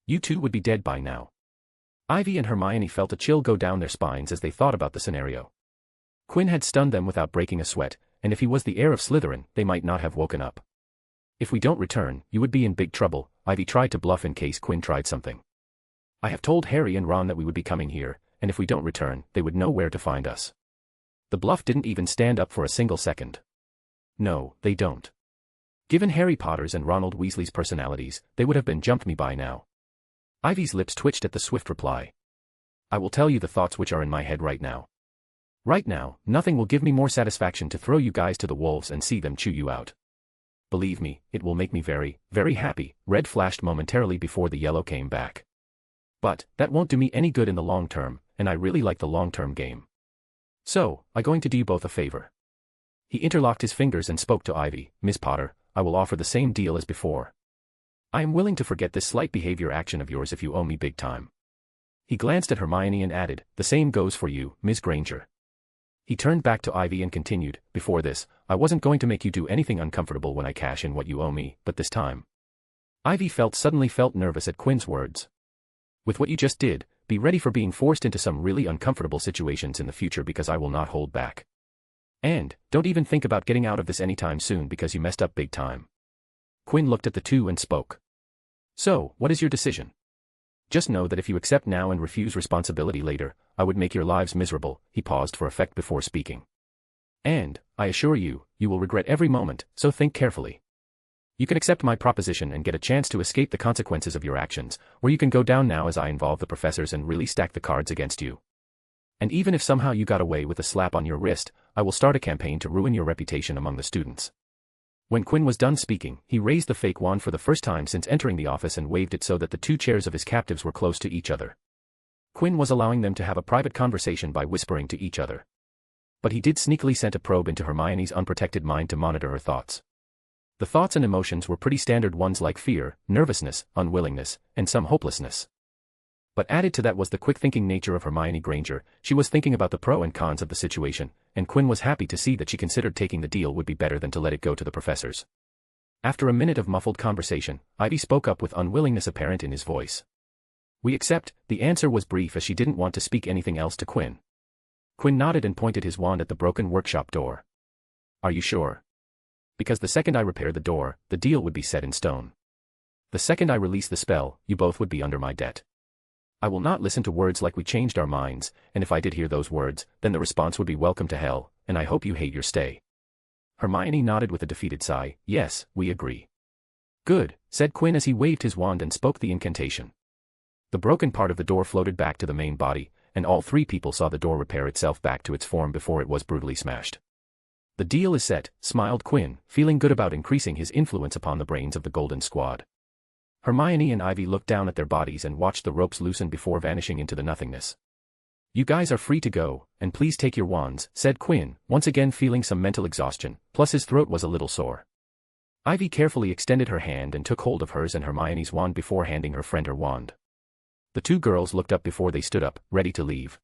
You two would be dead by now. Ivy and Hermione felt a chill go down their spines as they thought about the scenario. Quinn had stunned them without breaking a sweat, and if he was the heir of Slytherin, they might not have woken up. If we don't return, you would be in big trouble, Ivy tried to bluff in case Quinn tried something. I have told Harry and Ron that we would be coming here, and if we don't return, they would know where to find us. The bluff didn't even stand up for a single second. No, they don't. Given Harry Potter's and Ronald Weasley's personalities, they would have been jumped me by now. Ivy's lips twitched at the swift reply. I will tell you the thoughts which are in my head right now. Right now, nothing will give me more satisfaction to throw you guys to the wolves and see them chew you out. Believe me, it will make me very, very happy. Red flashed momentarily before the yellow came back. But, that won't do me any good in the long term, and I really like the long-term game. So, I'm going to do you both a favor. He interlocked his fingers and spoke to Ivy, Miss Potter, I will offer the same deal as before. I am willing to forget this slight behavior action of yours if you owe me big time. He glanced at Hermione and added, the same goes for you, Miss Granger. He turned back to Ivy and continued, before this, I wasn't going to make you do anything uncomfortable when I cash in what you owe me, but this time. Ivy suddenly felt nervous at Quinn's words. With what you just did, be ready for being forced into some really uncomfortable situations in the future because I will not hold back. And, don't even think about getting out of this anytime soon because you messed up big time. Quinn looked at the two and spoke. So, what is your decision? Just know that if you accept now and refuse responsibility later, I would make your lives miserable. He paused for effect before speaking. And, I assure you, you will regret every moment, so think carefully. You can accept my proposition and get a chance to escape the consequences of your actions, or you can go down now as I involve the professors and really stack the cards against you. And even if somehow you got away with a slap on your wrist, I will start a campaign to ruin your reputation among the students. When Quinn was done speaking, he raised the fake wand for the first time since entering the office and waved it so that the two chairs of his captives were close to each other. Quinn was allowing them to have a private conversation by whispering to each other. But he did sneakily send a probe into Hermione's unprotected mind to monitor her thoughts. The thoughts and emotions were pretty standard ones like fear, nervousness, unwillingness, and some hopelessness. But added to that was the quick-thinking nature of Hermione Granger. She was thinking about the pro and cons of the situation, and Quinn was happy to see that she considered taking the deal would be better than to let it go to the professors. After a minute of muffled conversation, Ivy spoke up with unwillingness apparent in his voice. We accept. The answer was brief as she didn't want to speak anything else to Quinn. Quinn nodded and pointed his wand at the broken workshop door. Are you sure? Because the second I repair the door, the deal would be set in stone. The second I release the spell, you both would be under my debt. I will not listen to words like we changed our minds, and if I did hear those words, then the response would be welcome to hell, and I hope you hate your stay. Hermione nodded with a defeated sigh. Yes, we agree. Good, said Quinn as he waved his wand and spoke the incantation. The broken part of the door floated back to the main body, and all three people saw the door repair itself back to its form before it was brutally smashed. The deal is set, smiled Quinn, feeling good about increasing his influence upon the brains of the Golden Squad. Hermione and Ivy looked down at their bodies and watched the ropes loosen before vanishing into the nothingness. You guys are free to go, and please take your wands, said Quinn, once again feeling some mental exhaustion, plus his throat was a little sore. Ivy carefully extended her hand and took hold of hers and Hermione's wand before handing her friend her wand. The two girls looked up before they stood up, ready to leave.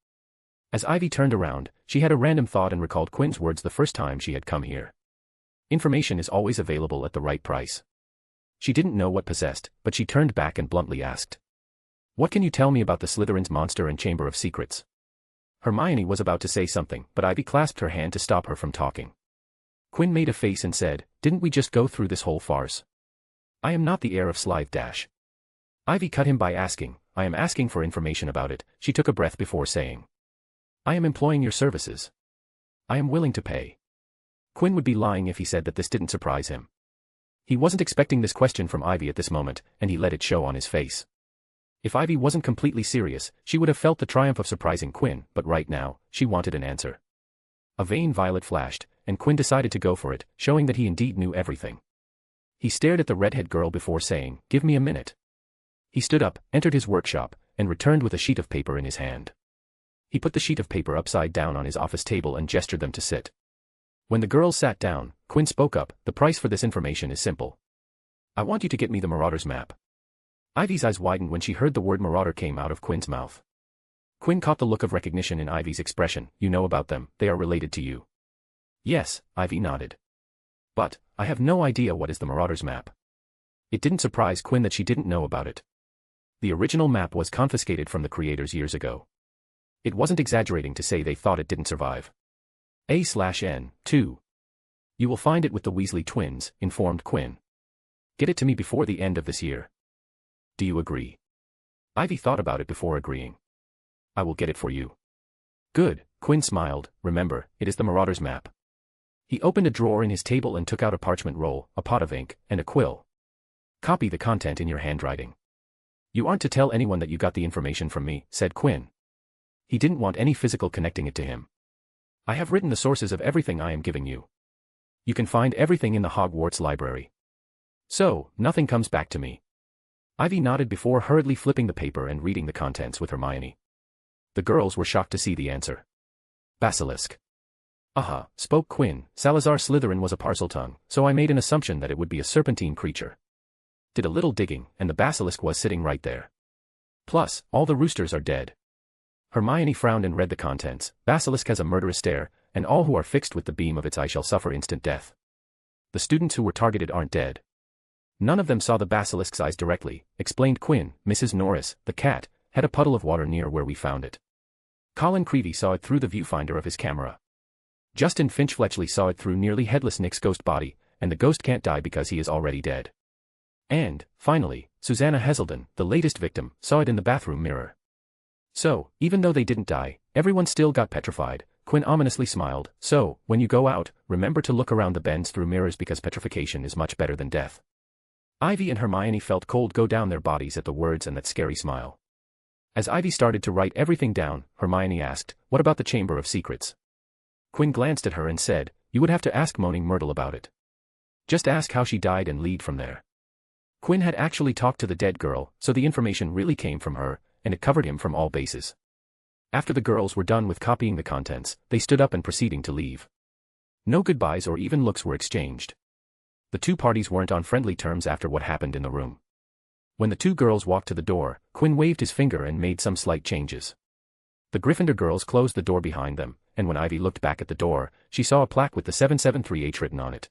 As Ivy turned around, she had a random thought and recalled Quinn's words the first time she had come here. Information is always available at the right price. She didn't know what possessed, but she turned back and bluntly asked. What can you tell me about the Slytherin's monster and Chamber of Secrets? Hermione was about to say something, but Ivy clasped her hand to stop her from talking. Quinn made a face and said, didn't we just go through this whole farce? I am not the heir of Slithe Dash. Ivy cut him by asking, I am asking for information about it. She took a breath before saying. I am employing your services. I am willing to pay. Quinn would be lying if he said that this didn't surprise him. He wasn't expecting this question from Ivy at this moment, and he let it show on his face. If Ivy wasn't completely serious, she would have felt the triumph of surprising Quinn, but right now, she wanted an answer. A vain violet flashed, and Quinn decided to go for it, showing that he indeed knew everything. He stared at the redhead girl before saying, give me a minute. He stood up, entered his workshop, and returned with a sheet of paper in his hand. He put the sheet of paper upside down on his office table and gestured them to sit. When the girls sat down, Quinn spoke up, the price for this information is simple. I want you to get me the Marauders map. Ivy's eyes widened when she heard the word Marauder came out of Quinn's mouth. Quinn caught the look of recognition in Ivy's expression. You know about them, they are related to you. Yes, Ivy nodded. But, I have no idea what is the Marauders map. It didn't surprise Quinn that she didn't know about it. The original map was confiscated from the creators years ago. It wasn't exaggerating to say they thought it didn't survive. A/N, 2. You will find it with the Weasley twins, informed Quinn. Get it to me before the end of this year. Do you agree? Ivy thought about it before agreeing. I will get it for you. Good, Quinn smiled. Remember, it is the Marauders map. He opened a drawer in his table and took out a parchment roll, a pot of ink, and a quill. Copy the content in your handwriting. You aren't to tell anyone that you got the information from me, said Quinn. He didn't want any physical connecting it to him. I have written the sources of everything I am giving you. You can find everything in the Hogwarts library. So, nothing comes back to me. Ivy nodded before hurriedly flipping the paper and reading the contents with Hermione. The girls were shocked to see the answer. Basilisk. Aha, spoke Quinn. Salazar Slytherin was a Parseltongue, so I made an assumption that it would be a serpentine creature. Did a little digging, and the basilisk was sitting right there. Plus, all the roosters are dead. Hermione frowned and read the contents. Basilisk has a murderous stare, and all who are fixed with the beam of its eye shall suffer instant death. The students who were targeted aren't dead. None of them saw the basilisk's eyes directly, explained Quinn. Mrs. Norris, the cat, had a puddle of water near where we found it. Colin Creevy saw it through the viewfinder of his camera. Justin Finch-Fletchley saw it through nearly headless Nick's ghost body, and the ghost can't die because he is already dead. And, finally, Susanna Heselden, the latest victim, saw it in the bathroom mirror. So, even though they didn't die, everyone still got petrified. Quinn ominously smiled. So, when you go out, remember to look around the bends through mirrors because petrification is much better than death. Ivy and Hermione felt cold go down their bodies at the words and that scary smile. As Ivy started to write everything down, Hermione asked, "What about the Chamber of Secrets?" Quinn glanced at her and said, "You would have to ask Moaning Myrtle about it. Just ask how she died and lead from there." Quinn had actually talked to the dead girl, so the information really came from her, and it covered him from all bases. After the girls were done with copying the contents, they stood up and proceeding to leave. No goodbyes or even looks were exchanged. The two parties weren't on friendly terms after what happened in the room. When the two girls walked to the door, Quinn waved his finger and made some slight changes. The Gryffindor girls closed the door behind them, and when Ivy looked back at the door, she saw a plaque with the 773H written on it.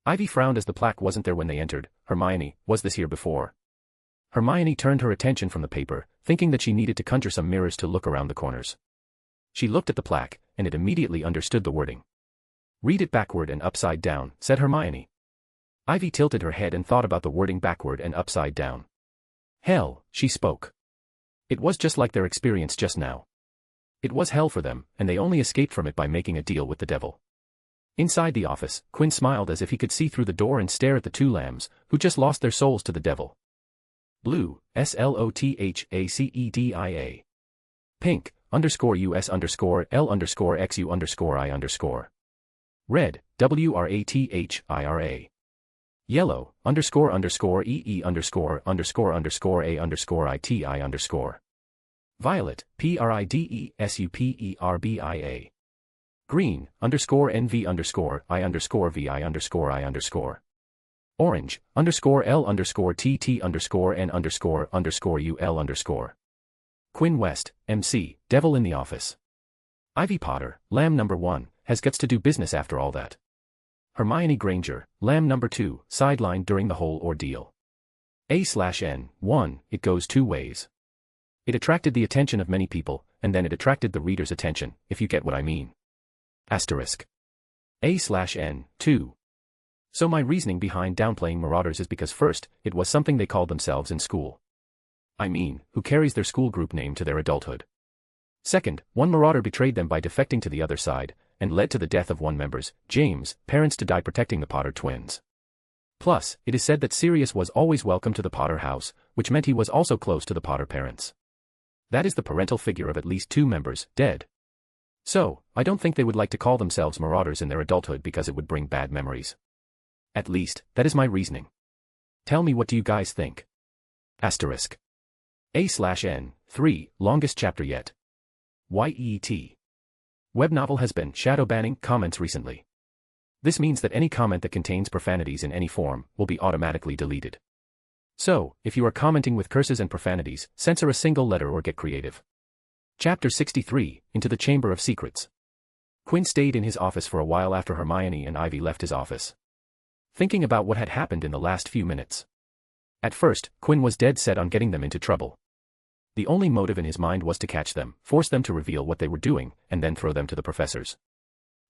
Ivy frowned as the plaque wasn't there when they entered. "Hermione, was this here before?" Hermione turned her attention from the paper, thinking that she needed to conjure some mirrors to look around the corners. She looked at the plaque, and it immediately understood the wording. "Read it backward and upside down," said Hermione. Ivy tilted her head and thought about the wording backward and upside down. Hell, she spoke. It was just like their experience just now. It was hell for them, and they only escaped from it by making a deal with the devil. Inside the office, Quinn smiled as if he could see through the door and stare at the two lambs, who just lost their souls to the devil. Blue, SLOTHACEDIA. Pink, _US_L_XU_I_. Red, WRATHIRA. Yellow, __EE__A_ITI_. Violet, PRIDESUPERBIA. Green, _NV_I_VI_. Orange, _L_TT_N_UL_. Quinn West, MC, Devil in the Office. Ivy Potter, Lamb number 1, has guts to do business after all that. Hermione Granger, Lamb number 2, sidelined during the whole ordeal. A/N, 1, it goes two ways. It attracted the attention of many people, and then it attracted the reader's attention, if you get what I mean. Asterisk. A/N, 2. So my reasoning behind downplaying marauders is because first, it was something they called themselves in school. I mean, who carries their school group name to their adulthood? Second, one marauder betrayed them by defecting to the other side, and led to the death of one member's, James, parents to die protecting the Potter twins. Plus, it is said that Sirius was always welcome to the Potter house, which meant he was also close to the Potter parents. That is the parental figure of at least two members, dead. So, I don't think they would like to call themselves marauders in their adulthood because it would bring bad memories. At least, that is my reasoning. Tell me, what do you guys think? Asterisk. A/N, 3, longest chapter yet. YET. Web novel has been shadow banning comments recently. This means that any comment that contains profanities in any form will be automatically deleted. So, if you are commenting with curses and profanities, censor a single letter or get creative. Chapter 63, Into the Chamber of Secrets. Quinn stayed in his office for a while after Hermione and Ivy left his office, thinking about what had happened in the last few minutes. At first, Quinn was dead set on getting them into trouble. The only motive in his mind was to catch them, force them to reveal what they were doing, and then throw them to the professors.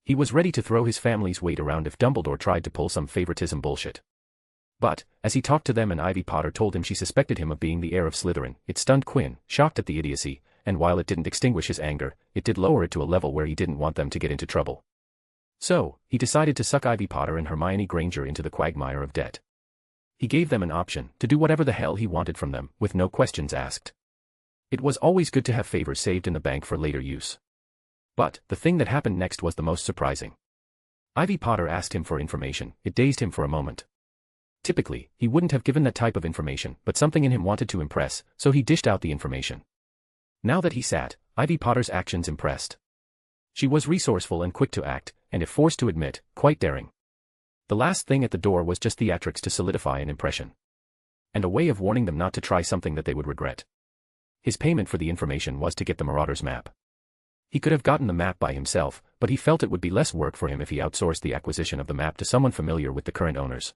He was ready to throw his family's weight around if Dumbledore tried to pull some favoritism bullshit. But, as he talked to them and Ivy Potter told him she suspected him of being the heir of Slytherin, it stunned Quinn, shocked at the idiocy, and while it didn't extinguish his anger, it did lower it to a level where he didn't want them to get into trouble. So, he decided to suck Ivy Potter and Hermione Granger into the quagmire of debt. He gave them an option to do whatever the hell he wanted from them, with no questions asked. It was always good to have favors saved in the bank for later use. But, the thing that happened next was the most surprising. Ivy Potter asked him for information. It dazed him for a moment. Typically, he wouldn't have given that type of information, but something in him wanted to impress, so he dished out the information. Now that he sat, Ivy Potter's actions impressed. She was resourceful and quick to act, and if forced to admit, quite daring. The last thing at the door was just theatrics to solidify an impression. And a way of warning them not to try something that they would regret. His payment for the information was to get the Marauders map. He could have gotten the map by himself, but he felt it would be less work for him if he outsourced the acquisition of the map to someone familiar with the current owners.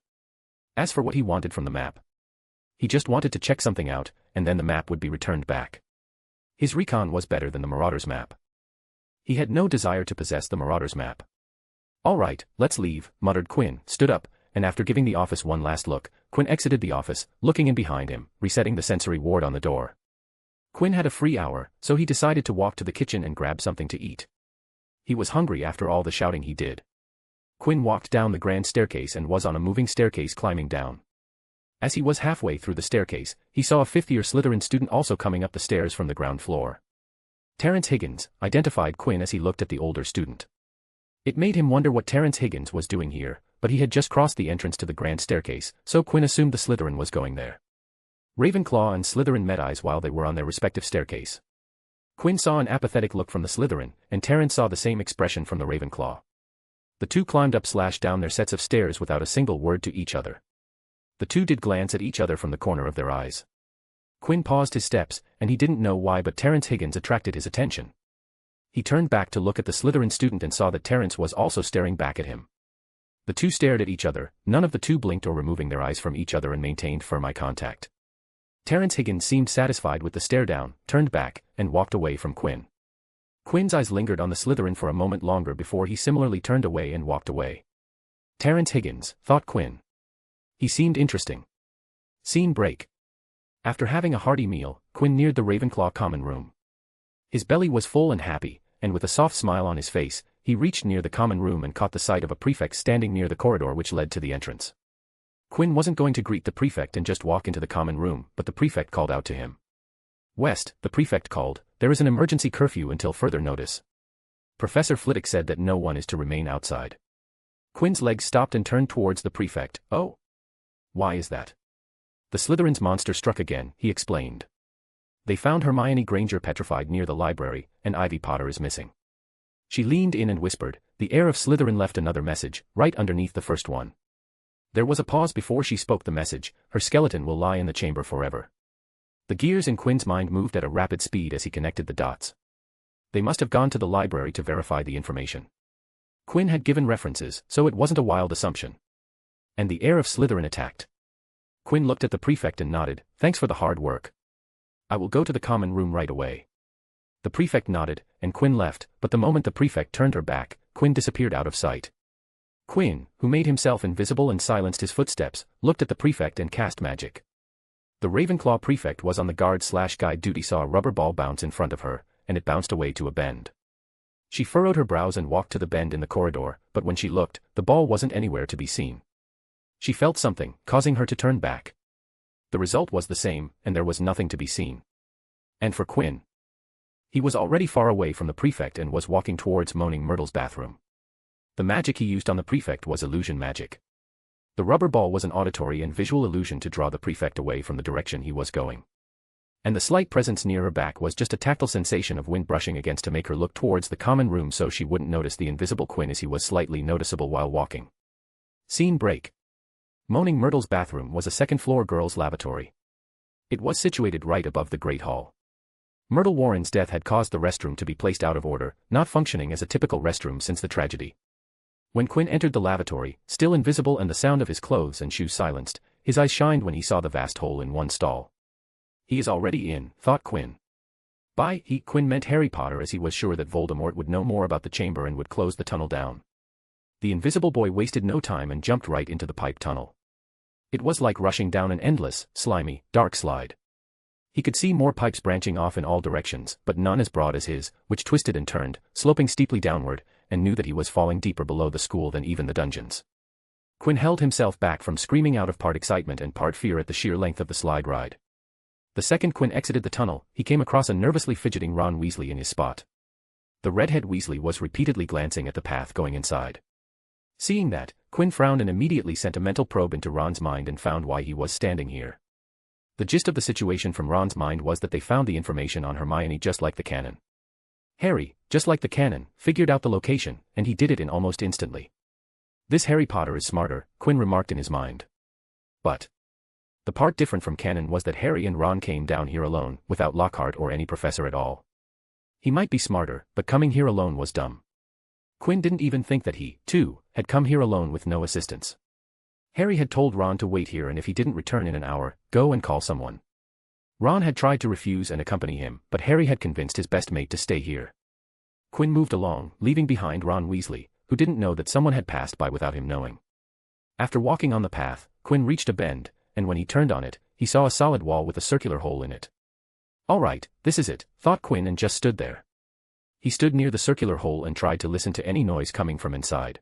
As for what he wanted from the map, he just wanted to check something out, and then the map would be returned back. His recon was better than the Marauders map. He had no desire to possess the Marauders map. "All right, let's leave," muttered Quinn, stood up, and after giving the office one last look, Quinn exited the office, looking in behind him, resetting the sensory ward on the door. Quinn had a free hour, so he decided to walk to the kitchen and grab something to eat. He was hungry after all the shouting he did. Quinn walked down the grand staircase and was on a moving staircase climbing down. As he was halfway through the staircase, he saw a fifth-year Slytherin student also coming up the stairs from the ground floor. Terence Higgins, identified Quinn as he looked at the older student. It made him wonder what Terence Higgins was doing here, but he had just crossed the entrance to the grand staircase, so Quinn assumed the Slytherin was going there. Ravenclaw and Slytherin met eyes while they were on their respective staircase. Quinn saw an apathetic look from the Slytherin, and Terence saw the same expression from the Ravenclaw. The two climbed up/down their sets of stairs without a single word to each other. The two did glance at each other from the corner of their eyes. Quinn paused his steps, and he didn't know why, but Terence Higgins attracted his attention. He turned back to look at the Slytherin student and saw that Terence was also staring back at him. The two stared at each other, none of the two blinked or removing their eyes from each other and maintained firm eye contact. Terence Higgins seemed satisfied with the stare down, turned back, and walked away from Quinn. Quinn's eyes lingered on the Slytherin for a moment longer before he similarly turned away and walked away. Terence Higgins, thought Quinn. He seemed interesting. Scene break. After having a hearty meal, Quinn neared the Ravenclaw common room. His belly was full and happy, and with a soft smile on his face, he reached near the common room and caught the sight of a prefect standing near the corridor which led to the entrance. Quinn wasn't going to greet the prefect and just walk into the common room, but the prefect called out to him. "West," the prefect called, "there is an emergency curfew until further notice. Professor Flitwick said that no one is to remain outside." Quinn's legs stopped and turned towards the prefect. "Oh. Why is that?" "The Slytherin's monster struck again," he explained. "They found Hermione Granger petrified near the library, and Ivy Potter is missing." She leaned in and whispered, "The heir of Slytherin left another message, right underneath the first one." There was a pause before she spoke the message, "Her skeleton will lie in the chamber forever." The gears in Quinn's mind moved at a rapid speed as he connected the dots. They must have gone to the library to verify the information. Quinn had given references, so it wasn't a wild assumption. And the heir of Slytherin attacked. Quinn looked at the prefect and nodded, "Thanks for the hard work. I will go to the common room right away." The prefect nodded, and Quinn left, but the moment the prefect turned her back, Quinn disappeared out of sight. Quinn, who made himself invisible and silenced his footsteps, looked at the prefect and cast magic. The Ravenclaw prefect was on the guard/guide duty, saw a rubber ball bounce in front of her, and it bounced away to a bend. She furrowed her brows and walked to the bend in the corridor, but when she looked, the ball wasn't anywhere to be seen. She felt something, causing her to turn back. The result was the same, and there was nothing to be seen. And for Quinn, he was already far away from the prefect and was walking towards Moaning Myrtle's bathroom. The magic he used on the prefect was illusion magic. The rubber ball was an auditory and visual illusion to draw the prefect away from the direction he was going. And the slight presence near her back was just a tactile sensation of wind brushing against to make her look towards the common room so she wouldn't notice the invisible Quinn as he was slightly noticeable while walking. Scene break. Moaning Myrtle's bathroom was a second-floor girls' lavatory. It was situated right above the Great Hall. Myrtle Warren's death had caused the restroom to be placed out of order, not functioning as a typical restroom since the tragedy. When Quinn entered the lavatory, still invisible and the sound of his clothes and shoes silenced, his eyes shined when he saw the vast hole in one stall. He is already in, thought Quinn. By he, Quinn meant Harry Potter, as he was sure that Voldemort would know more about the chamber and would close the tunnel down. The invisible boy wasted no time and jumped right into the pipe tunnel. It was like rushing down an endless, slimy, dark slide. He could see more pipes branching off in all directions, but none as broad as his, which twisted and turned, sloping steeply downward, and knew that he was falling deeper below the school than even the dungeons. Quinn held himself back from screaming out of part excitement and part fear at the sheer length of the slide ride. The second Quinn exited the tunnel, he came across a nervously fidgeting Ron Weasley in his spot. The redhead Weasley was repeatedly glancing at the path going inside. Seeing that, Quinn frowned and immediately sent a mental probe into Ron's mind and found why he was standing here. The gist of the situation from Ron's mind was that they found the information on Hermione just like the canon. Harry, just like the canon, figured out the location, and he did it in almost instantly. This Harry Potter is smarter, Quinn remarked in his mind. But the part different from canon was that Harry and Ron came down here alone, without Lockhart or any professor at all. He might be smarter, but coming here alone was dumb. Quinn didn't even think that he, too, had come here alone with no assistance. Harry had told Ron to wait here and if he didn't return in an hour, go and call someone. Ron had tried to refuse and accompany him, but Harry had convinced his best mate to stay here. Quinn moved along, leaving behind Ron Weasley, who didn't know that someone had passed by without him knowing. After walking on the path, Quinn reached a bend, and when he turned on it, he saw a solid wall with a circular hole in it. All right, this is it, thought Quinn and just stood there. He stood near the circular hole and tried to listen to any noise coming from inside.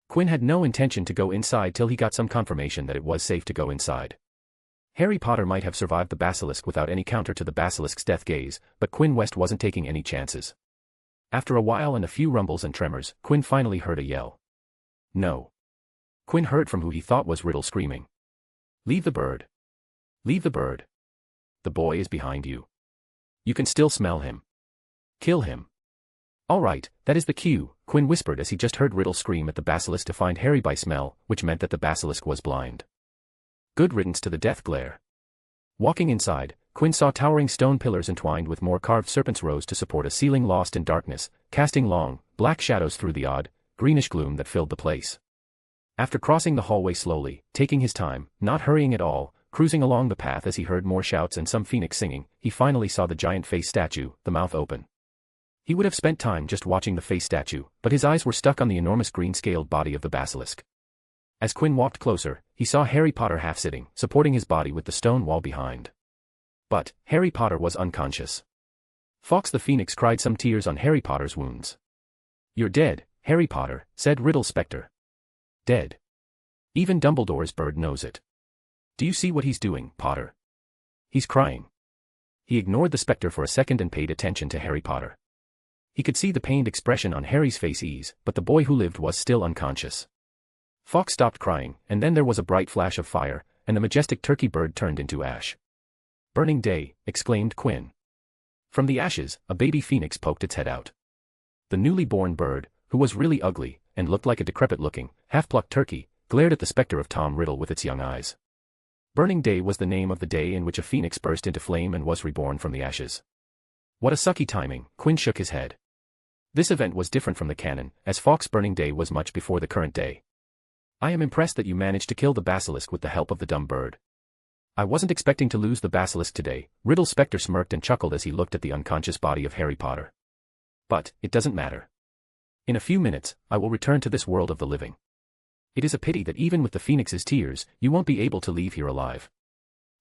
Quinn had no intention to go inside till he got some confirmation that it was safe to go inside. Harry Potter might have survived the basilisk without any counter to the basilisk's death gaze, but Quinn West wasn't taking any chances. After a while and a few rumbles and tremors, Quinn finally heard a yell. No. Quinn heard from who he thought was Riddle screaming. Leave the bird. Leave the bird. The boy is behind you. You can still smell him. Kill him. All right, that is the cue, Quinn whispered as he just heard Riddle scream at the basilisk to find Harry by smell, which meant that the basilisk was blind. Good riddance to the death glare. Walking inside, Quinn saw towering stone pillars entwined with more carved serpents' rows to support a ceiling lost in darkness, casting long, black shadows through the odd, greenish gloom that filled the place. After crossing the hallway slowly, taking his time, not hurrying at all, cruising along the path as he heard more shouts and some phoenix singing, he finally saw the giant face statue, the mouth open. He would have spent time just watching the face statue, but his eyes were stuck on the enormous green-scaled body of the basilisk. As Quinn walked closer, he saw Harry Potter half-sitting, supporting his body with the stone wall behind. But Harry Potter was unconscious. Fawkes the Phoenix cried some tears on Harry Potter's wounds. You're dead, Harry Potter, said Riddle Spectre. Dead. Even Dumbledore's bird knows it. Do you see what he's doing, Potter? He's crying. He ignored the spectre for a second and paid attention to Harry Potter. He could see the pained expression on Harry's face but the boy who lived was still unconscious. Fawkes stopped crying, and then there was a bright flash of fire, and the majestic turkey bird turned into ash. Burning day, exclaimed Quinn. From the ashes, a baby phoenix poked its head out. The newly born bird, who was really ugly, and looked like a decrepit-looking, half-plucked turkey, glared at the spectre of Tom Riddle with its young eyes. Burning Day was the name of the day in which a phoenix burst into flame and was reborn from the ashes. What a sucky timing, Quinn shook his head. This event was different from the canon, as Fawkes' Burning Day was much before the current day. I am impressed that you managed to kill the basilisk with the help of the dumb bird. I wasn't expecting to lose the basilisk today, Riddle Spectre smirked and chuckled as he looked at the unconscious body of Harry Potter. But, it doesn't matter. In a few minutes, I will return to this world of the living. It is a pity that even with the phoenix's tears, you won't be able to leave here alive.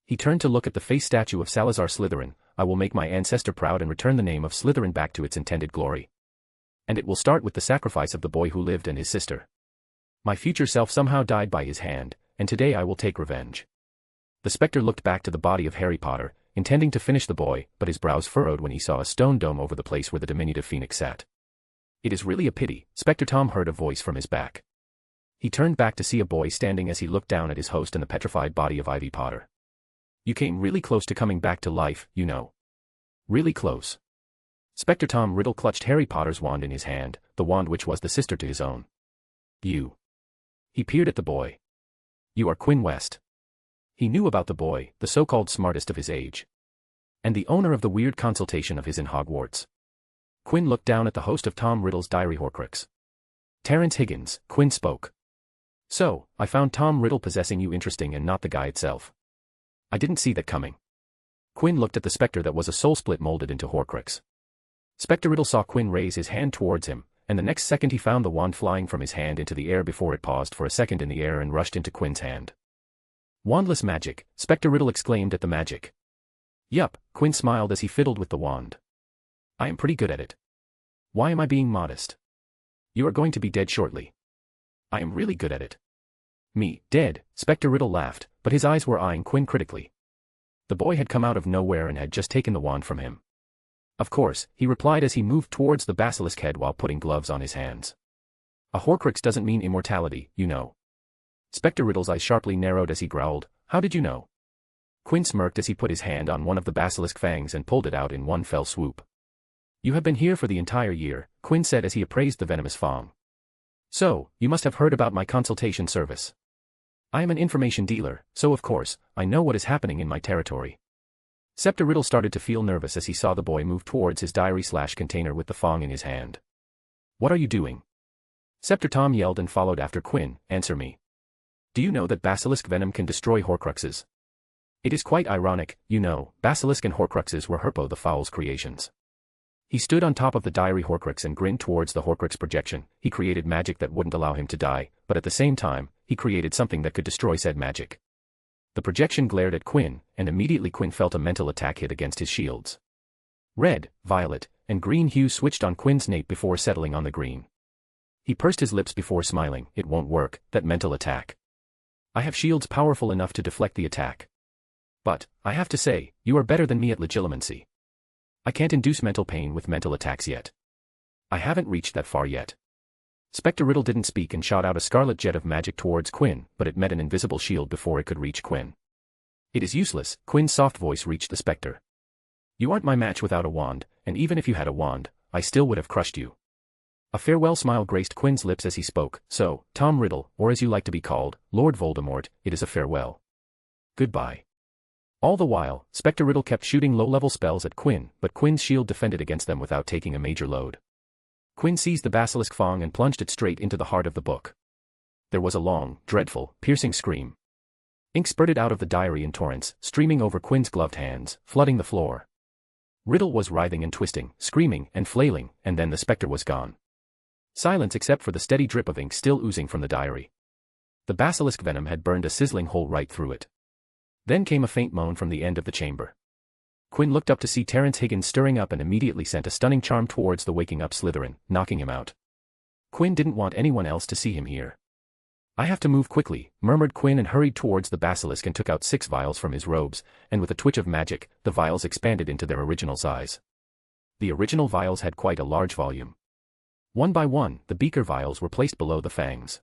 He turned to look at the face statue of Salazar Slytherin. I will make my ancestor proud and return the name of Slytherin back to its intended glory. And it will start with the sacrifice of the boy who lived and his sister. My future self somehow died by his hand, and today I will take revenge. The spectre looked back to the body of Harry Potter, intending to finish the boy, but his brows furrowed when he saw a stone dome over the place where the diminutive phoenix sat. It is really a pity, Spectre Tom heard a voice from his back. He turned back to see a boy standing as he looked down at his host and the petrified body of Ivy Potter. You came really close to coming back to life, you know. Really close. Spectre Tom Riddle clutched Harry Potter's wand in his hand, the wand which was the sister to his own. You. He peered at the boy. You are Quinn West. He knew about the boy, the so-called smartest of his age. And the owner of the weird consultation of his in Hogwarts. Quinn looked down at the host of Tom Riddle's diary horcrux. Terrence Higgins, Quinn spoke. So, I found Tom Riddle possessing you interesting and not the guy itself. I didn't see that coming. Quinn looked at the spectre that was a soul split molded into horcrux. Spectre Riddle saw Quinn raise his hand towards him, and the next second he found the wand flying from his hand into the air before it paused for a second in the air and rushed into Quinn's hand. Wandless magic, Spectre Riddle exclaimed at the magic. Yup, Quinn smiled as he fiddled with the wand. I am pretty good at it. Why am I being modest? You are going to be dead shortly. I am really good at it. Me, dead, Spectre Riddle laughed, but his eyes were eyeing Quinn critically. The boy had come out of nowhere and had just taken the wand from him. Of course, he replied as he moved towards the basilisk head while putting gloves on his hands. A horcrux doesn't mean immortality, you know. Spectre Riddle's eyes sharply narrowed as he growled, how did you know? Quinn smirked as he put his hand on one of the basilisk fangs and pulled it out in one fell swoop. You have been here for the entire year, Quinn said as he appraised the venomous fang. So, you must have heard about my consultation service. I am an information dealer, so of course, I know what is happening in my territory. Scepter Riddle started to feel nervous as he saw the boy move towards his diary/container with the fong in his hand. "What are you doing?" Scepter Tom yelled and followed after Quinn. "Answer me. Do you know that basilisk venom can destroy horcruxes? It is quite ironic, you know, basilisk and horcruxes were Herpo the Foul's creations." He stood on top of the diary horcrux and grinned towards the horcrux projection. He created magic that wouldn't allow him to die, but at the same time, he created something that could destroy said magic. The projection glared at Quinn, and immediately Quinn felt a mental attack hit against his shields. Red, violet, and green hues switched on Quinn's nape before settling on the green. He pursed his lips before smiling. "It won't work, that mental attack. I have shields powerful enough to deflect the attack. But, I have to say, you are better than me at legilimency. I can't induce mental pain with mental attacks yet. I haven't reached that far yet." Spectre Riddle didn't speak and shot out a scarlet jet of magic towards Quinn, but it met an invisible shield before it could reach Quinn. "It is useless," Quinn's soft voice reached the spectre. "You aren't my match without a wand, and even if you had a wand, I still would have crushed you." A farewell smile graced Quinn's lips as he spoke. "So, Tom Riddle, or as you like to be called, Lord Voldemort, it is a farewell. Goodbye." All the while, Spectre Riddle kept shooting low-level spells at Quinn, but Quinn's shield defended against them without taking a major load. Quinn seized the basilisk fong and plunged it straight into the heart of the book. There was a long, dreadful, piercing scream. Ink spurted out of the diary in torrents, streaming over Quinn's gloved hands, flooding the floor. Riddle was writhing and twisting, screaming and flailing, and then the spectre was gone. Silence except for the steady drip of ink still oozing from the diary. The basilisk venom had burned a sizzling hole right through it. Then came a faint moan from the end of the chamber. Quinn looked up to see Terence Higgins stirring up and immediately sent a stunning charm towards the waking up Slytherin, knocking him out. Quinn didn't want anyone else to see him here. "I have to move quickly," murmured Quinn and hurried towards the basilisk and took out 6 vials from his robes, and with a twitch of magic, the vials expanded into their original size. The original vials had quite a large volume. One by one, the beaker vials were placed below the fangs.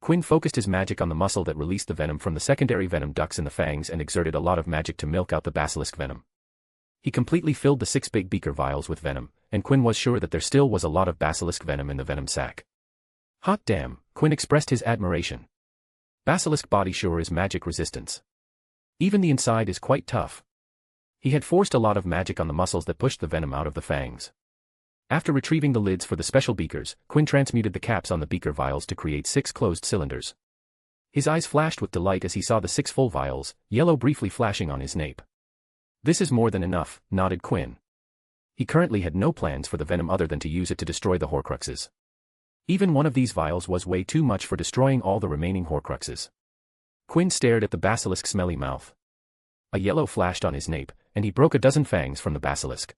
Quinn focused his magic on the muscle that released the venom from the secondary venom ducts in the fangs and exerted a lot of magic to milk out the basilisk venom. He completely filled the 6 big beaker vials with venom, and Quinn was sure that there still was a lot of basilisk venom in the venom sac. "Hot damn," Quinn expressed his admiration. "Basilisk body sure is magic resistance. Even the inside is quite tough." He had forced a lot of magic on the muscles that pushed the venom out of the fangs. After retrieving the lids for the special beakers, Quinn transmuted the caps on the beaker vials to create 6 closed cylinders. His eyes flashed with delight as he saw the 6 full vials, yellow briefly flashing on his nape. "This is more than enough," nodded Quinn. He currently had no plans for the venom other than to use it to destroy the horcruxes. Even one of these vials was way too much for destroying all the remaining horcruxes. Quinn stared at the basilisk's smelly mouth. A yellow flashed on his nape, and he broke a dozen fangs from the basilisk.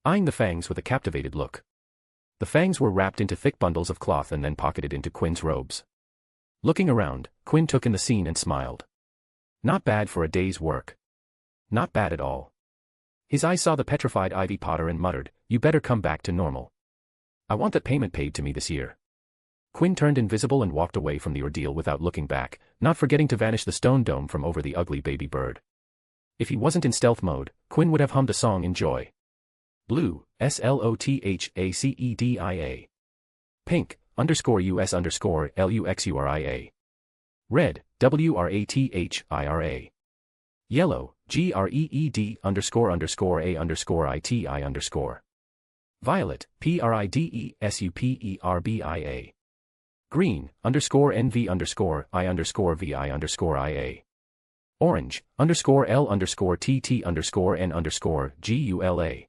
Eyeing the fangs with a captivated look. The fangs were wrapped into thick bundles of cloth and then pocketed into Quinn's robes. Looking around, Quinn took in the scene and smiled. Not bad for a day's work. Not bad at all. His eyes saw the petrified Ivy Potter and muttered, "You better come back to normal. I want that payment paid to me this year." Quinn turned invisible and walked away from the ordeal without looking back, not forgetting to vanish the stone dome from over the ugly baby bird. If he wasn't in stealth mode, Quinn would have hummed a song in joy. Blue, SLOTHACEDIA. Pink, _US_LUXURIA. Red, WRATHIRA. Yellow, GREED__A_ITI_. Violet, PRIDESUPERBIA. Green, _NV_I_VI_IA. Orange, _L_TT_N_GULA.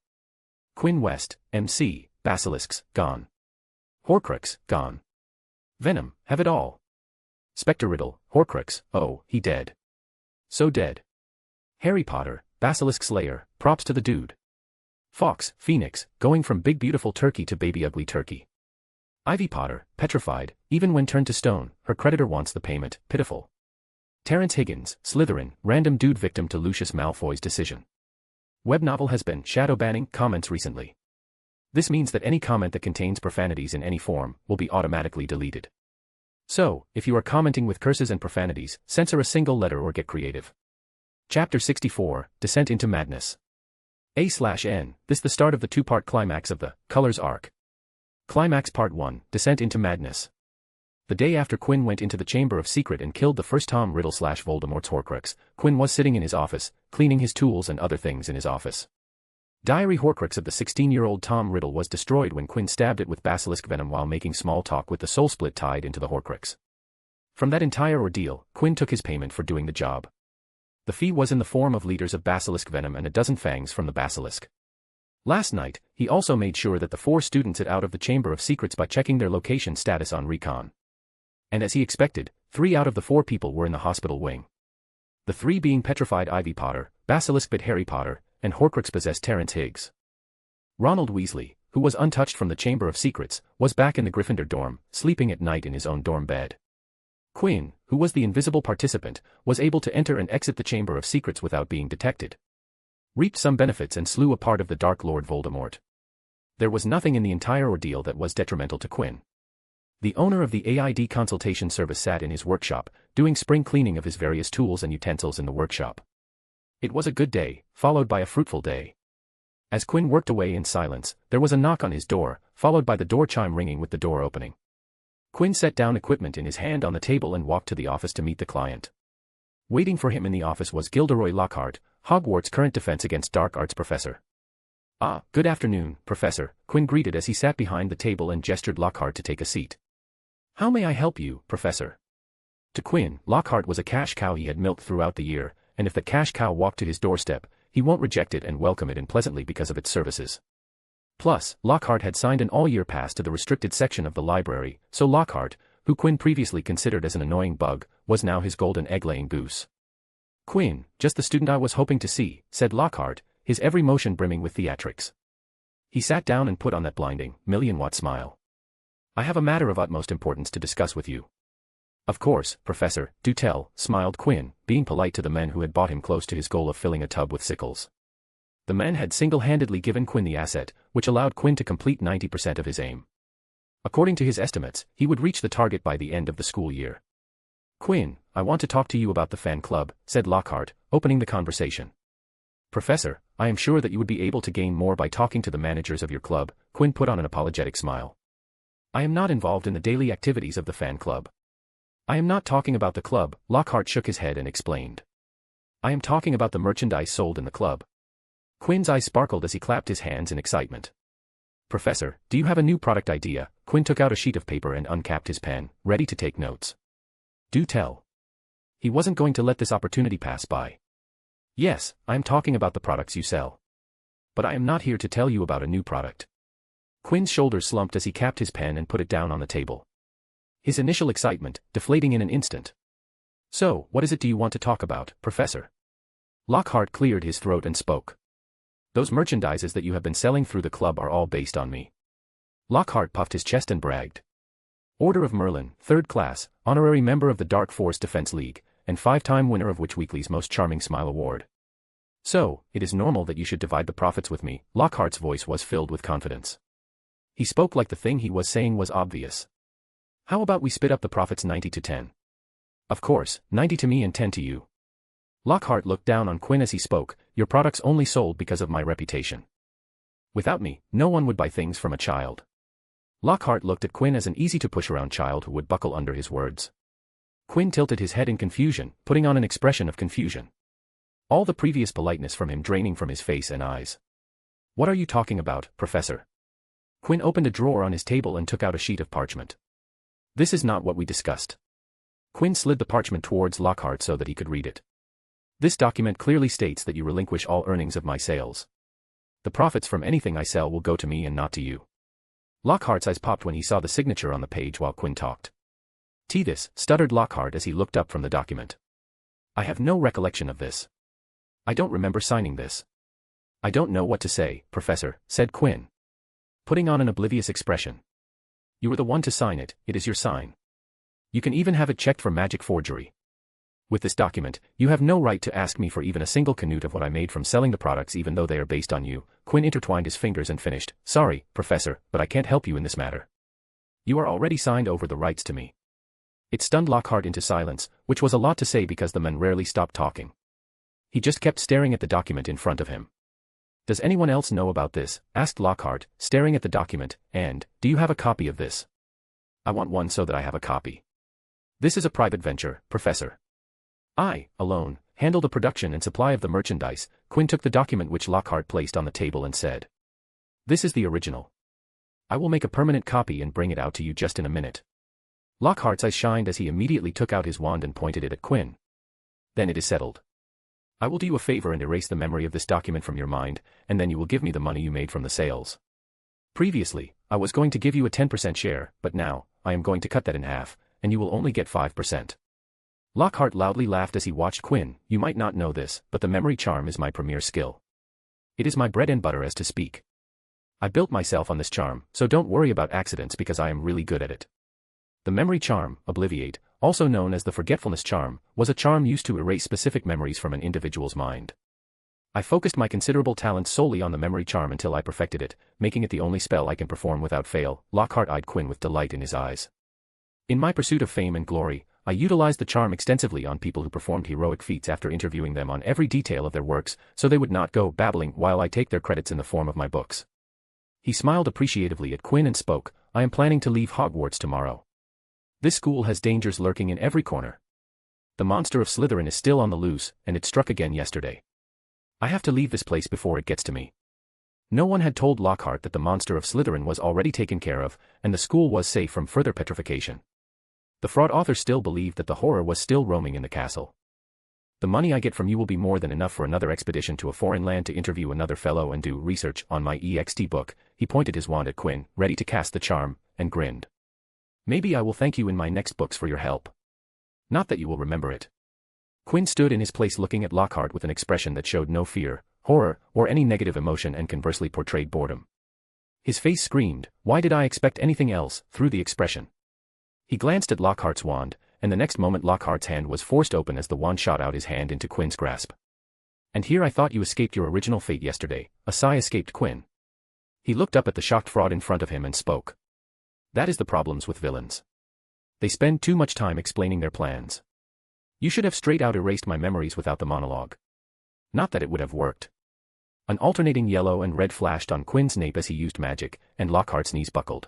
Quinn West, MC, basilisks, gone. Horcrux, gone. Venom, have it all. Spectre Riddle, Horcrux, oh, he dead. So dead. Harry Potter, Basilisk Slayer, props to the dude. Fox, Phoenix, going from big beautiful turkey to baby ugly turkey. Ivy Potter, petrified, even when turned to stone, her creditor wants the payment, pitiful. Terence Higgins, Slytherin, random dude victim to Lucius Malfoy's decision. Web novel has been shadow banning comments recently. This means that any comment that contains profanities in any form will be automatically deleted. So, if you are commenting with curses and profanities, censor a single letter or get creative. Chapter 64, Descent into Madness. A/N, this the start of the 2-part climax of the Colors arc. Climax Part 1, Descent into Madness. The day after Quinn went into the Chamber of Secret and killed the first Tom Riddle / Voldemort's horcrux, Quinn was sitting in his office, cleaning his tools and other things in his office. Diary horcrux of the 16-year-old Tom Riddle was destroyed when Quinn stabbed it with basilisk venom while making small talk with the soul split tied into the horcrux. From that entire ordeal, Quinn took his payment for doing the job. The fee was in the form of liters of basilisk venom and a dozen fangs from the basilisk. Last night, he also made sure that the 4 students had out of the Chamber of Secrets by checking their location status on recon. And as he expected, 3 out of the 4 people were in the hospital wing. The 3 being petrified Ivy Potter, basilisk bit Harry Potter, and horcrux-possessed Terrence Higgs. Ronald Weasley, who was untouched from the Chamber of Secrets, was back in the Gryffindor dorm, sleeping at night in his own dorm bed. Quinn, who was the invisible participant, was able to enter and exit the Chamber of Secrets without being detected. Reaped some benefits and slew a part of the Dark Lord Voldemort. There was nothing in the entire ordeal that was detrimental to Quinn. The owner of the AID consultation service sat in his workshop, doing spring cleaning of his various tools and utensils in the workshop. It was a good day, followed by a fruitful day. As Quinn worked away in silence, there was a knock on his door, followed by the door chime ringing with the door opening. Quinn set down equipment in his hand on the table and walked to the office to meet the client. Waiting for him in the office was Gilderoy Lockhart, Hogwarts' current defense against dark arts professor. "Ah, good afternoon, Professor," Quinn greeted as he sat behind the table and gestured Lockhart to take a seat. "How may I help you, Professor?" To Quinn, Lockhart was a cash cow he had milked throughout the year, and if the cash cow walked to his doorstep, he won't reject it and welcome it in pleasantly because of its services. Plus, Lockhart had signed an all-year pass to the restricted section of the library, so Lockhart, who Quinn previously considered as an annoying bug, was now his golden egg-laying goose. "Quinn, just the student I was hoping to see," said Lockhart, his every motion brimming with theatrics. He sat down and put on that blinding, million-watt smile. "I have a matter of utmost importance to discuss with you." "Of course, Professor, do tell," smiled Quinn, being polite to the men who had brought him close to his goal of filling a tub with sickles. The men had single-handedly given Quinn the asset, which allowed Quinn to complete 90% of his aim. According to his estimates, he would reach the target by the end of the school year. "Quinn, I want to talk to you about the fan club," said Lockhart, opening the conversation. "Professor, I am sure that you would be able to gain more by talking to the managers of your club," Quinn put on an apologetic smile. "I am not involved in the daily activities of the fan club." "I am not talking about the club," Lockhart shook his head and explained. "I am talking about the merchandise sold in the club." Quinn's eyes sparkled as he clapped his hands in excitement. "Professor, do you have a new product idea?" Quinn took out a sheet of paper and uncapped his pen, ready to take notes. "Do tell." He wasn't going to let this opportunity pass by. "Yes, I am talking about the products you sell. But I am not here to tell you about a new product." Quinn's shoulders slumped as he capped his pen and put it down on the table. His initial excitement, deflating in an instant. "So, what is it do you want to talk about, Professor?" Lockhart cleared his throat and spoke. "Those merchandises that you have been selling through the club are all based on me." Lockhart puffed his chest and bragged. "Order of Merlin, 3rd class, honorary member of the Dark Force Defense League, and 5-time winner of Witch Weekly's Most Charming Smile Award. So, it is normal that you should divide the profits with me." Lockhart's voice was filled with confidence. He spoke like the thing he was saying was obvious. "How about we split up the profits 90 to 10? "Of course, 90 to me and 10 to you." Lockhart looked down on Quinn as he spoke. "Your products only sold because of my reputation. Without me, no one would buy things from a child." Lockhart looked at Quinn as an easy-to-push-around child who would buckle under his words. Quinn tilted his head in confusion, putting on an expression of confusion. All the previous politeness from him draining from his face and eyes. "What are you talking about, Professor?" Quinn opened a drawer on his table and took out a sheet of parchment. "This is not what we discussed." Quinn slid the parchment towards Lockhart so that he could read it. "This document clearly states that you relinquish all earnings of my sales. The profits from anything I sell will go to me and not to you." Lockhart's eyes popped when he saw the signature on the page while Quinn talked. "This," stuttered Lockhart as he looked up from the document. "I have no recollection of this. I don't remember signing this." "I don't know what to say, Professor," said Quinn, putting on an oblivious expression. "You were the one to sign it, it is your sign. You can even have it checked for magic forgery. With this document, you have no right to ask me for even a single canute of what I made from selling the products even though they are based on you." Quinn intertwined his fingers and finished. "Sorry, Professor, but I can't help you in this matter. You are already signed over the rights to me." It stunned Lockhart into silence, which was a lot to say because the man rarely stopped talking. He just kept staring at the document in front of him. "Does anyone else know about this?" asked Lockhart, staring at the document, "and, do you have a copy of this?" I want one so that I have a copy. This is a private venture, Professor. I, alone, handle the production and supply of the merchandise. Quinn took the document which Lockhart placed on the table and said, "This is the original. I will make a permanent copy and bring it out to you just in a minute." Lockhart's eyes shined as he immediately took out his wand and pointed it at Quinn. "Then it is settled. I will do you a favor and erase the memory of this document from your mind, and then you will give me the money you made from the sales. Previously, I was going to give you a 10% share, but now, I am going to cut that in half, and you will only get 5%. Lockhart loudly laughed as he watched Quinn. "You might not know this, but the memory charm is my premier skill. It is my bread and butter, as to speak. I built myself on this charm, so don't worry about accidents because I am really good at it." The memory charm, Obliviate, also known as the forgetfulness charm, was a charm used to erase specific memories from an individual's mind. I focused my considerable talents solely on the memory charm until I perfected it, making it the only spell I can perform without fail. Lockhart eyed Quinn with delight in his eyes. "In my pursuit of fame and glory, I utilized the charm extensively on people who performed heroic feats after interviewing them on every detail of their works, so they would not go babbling while I take their credits in the form of my books." He smiled appreciatively at Quinn and spoke, "I am planning to leave Hogwarts tomorrow. This school has dangers lurking in every corner. The monster of Slytherin is still on the loose, and it struck again yesterday. I have to leave this place before it gets to me." No one had told Lockhart that the monster of Slytherin was already taken care of, and the school was safe from further petrification. The fraud author still believed that the horror was still roaming in the castle. "The money I get from you will be more than enough for another expedition to a foreign land to interview another fellow and do research on my EXT book." He pointed his wand at Quinn, ready to cast the charm, and grinned. "Maybe I will thank you in my next books for your help. Not that you will remember it." Quinn stood in his place looking at Lockhart with an expression that showed no fear, horror, or any negative emotion and conversely portrayed boredom. His face screamed, "Why did I expect anything else?" through the expression. He glanced at Lockhart's wand, and the next moment Lockhart's hand was forced open as the wand shot out his hand into Quinn's grasp. "And here I thought you escaped your original fate yesterday." A sigh escaped Quinn. He looked up at the shocked fraud in front of him and spoke. "That is the problems with villains. They spend too much time explaining their plans. You should have straight out erased my memories without the monologue. Not that it would have worked." An alternating yellow and red flashed on Quinn's nape as he used magic, and Lockhart's knees buckled.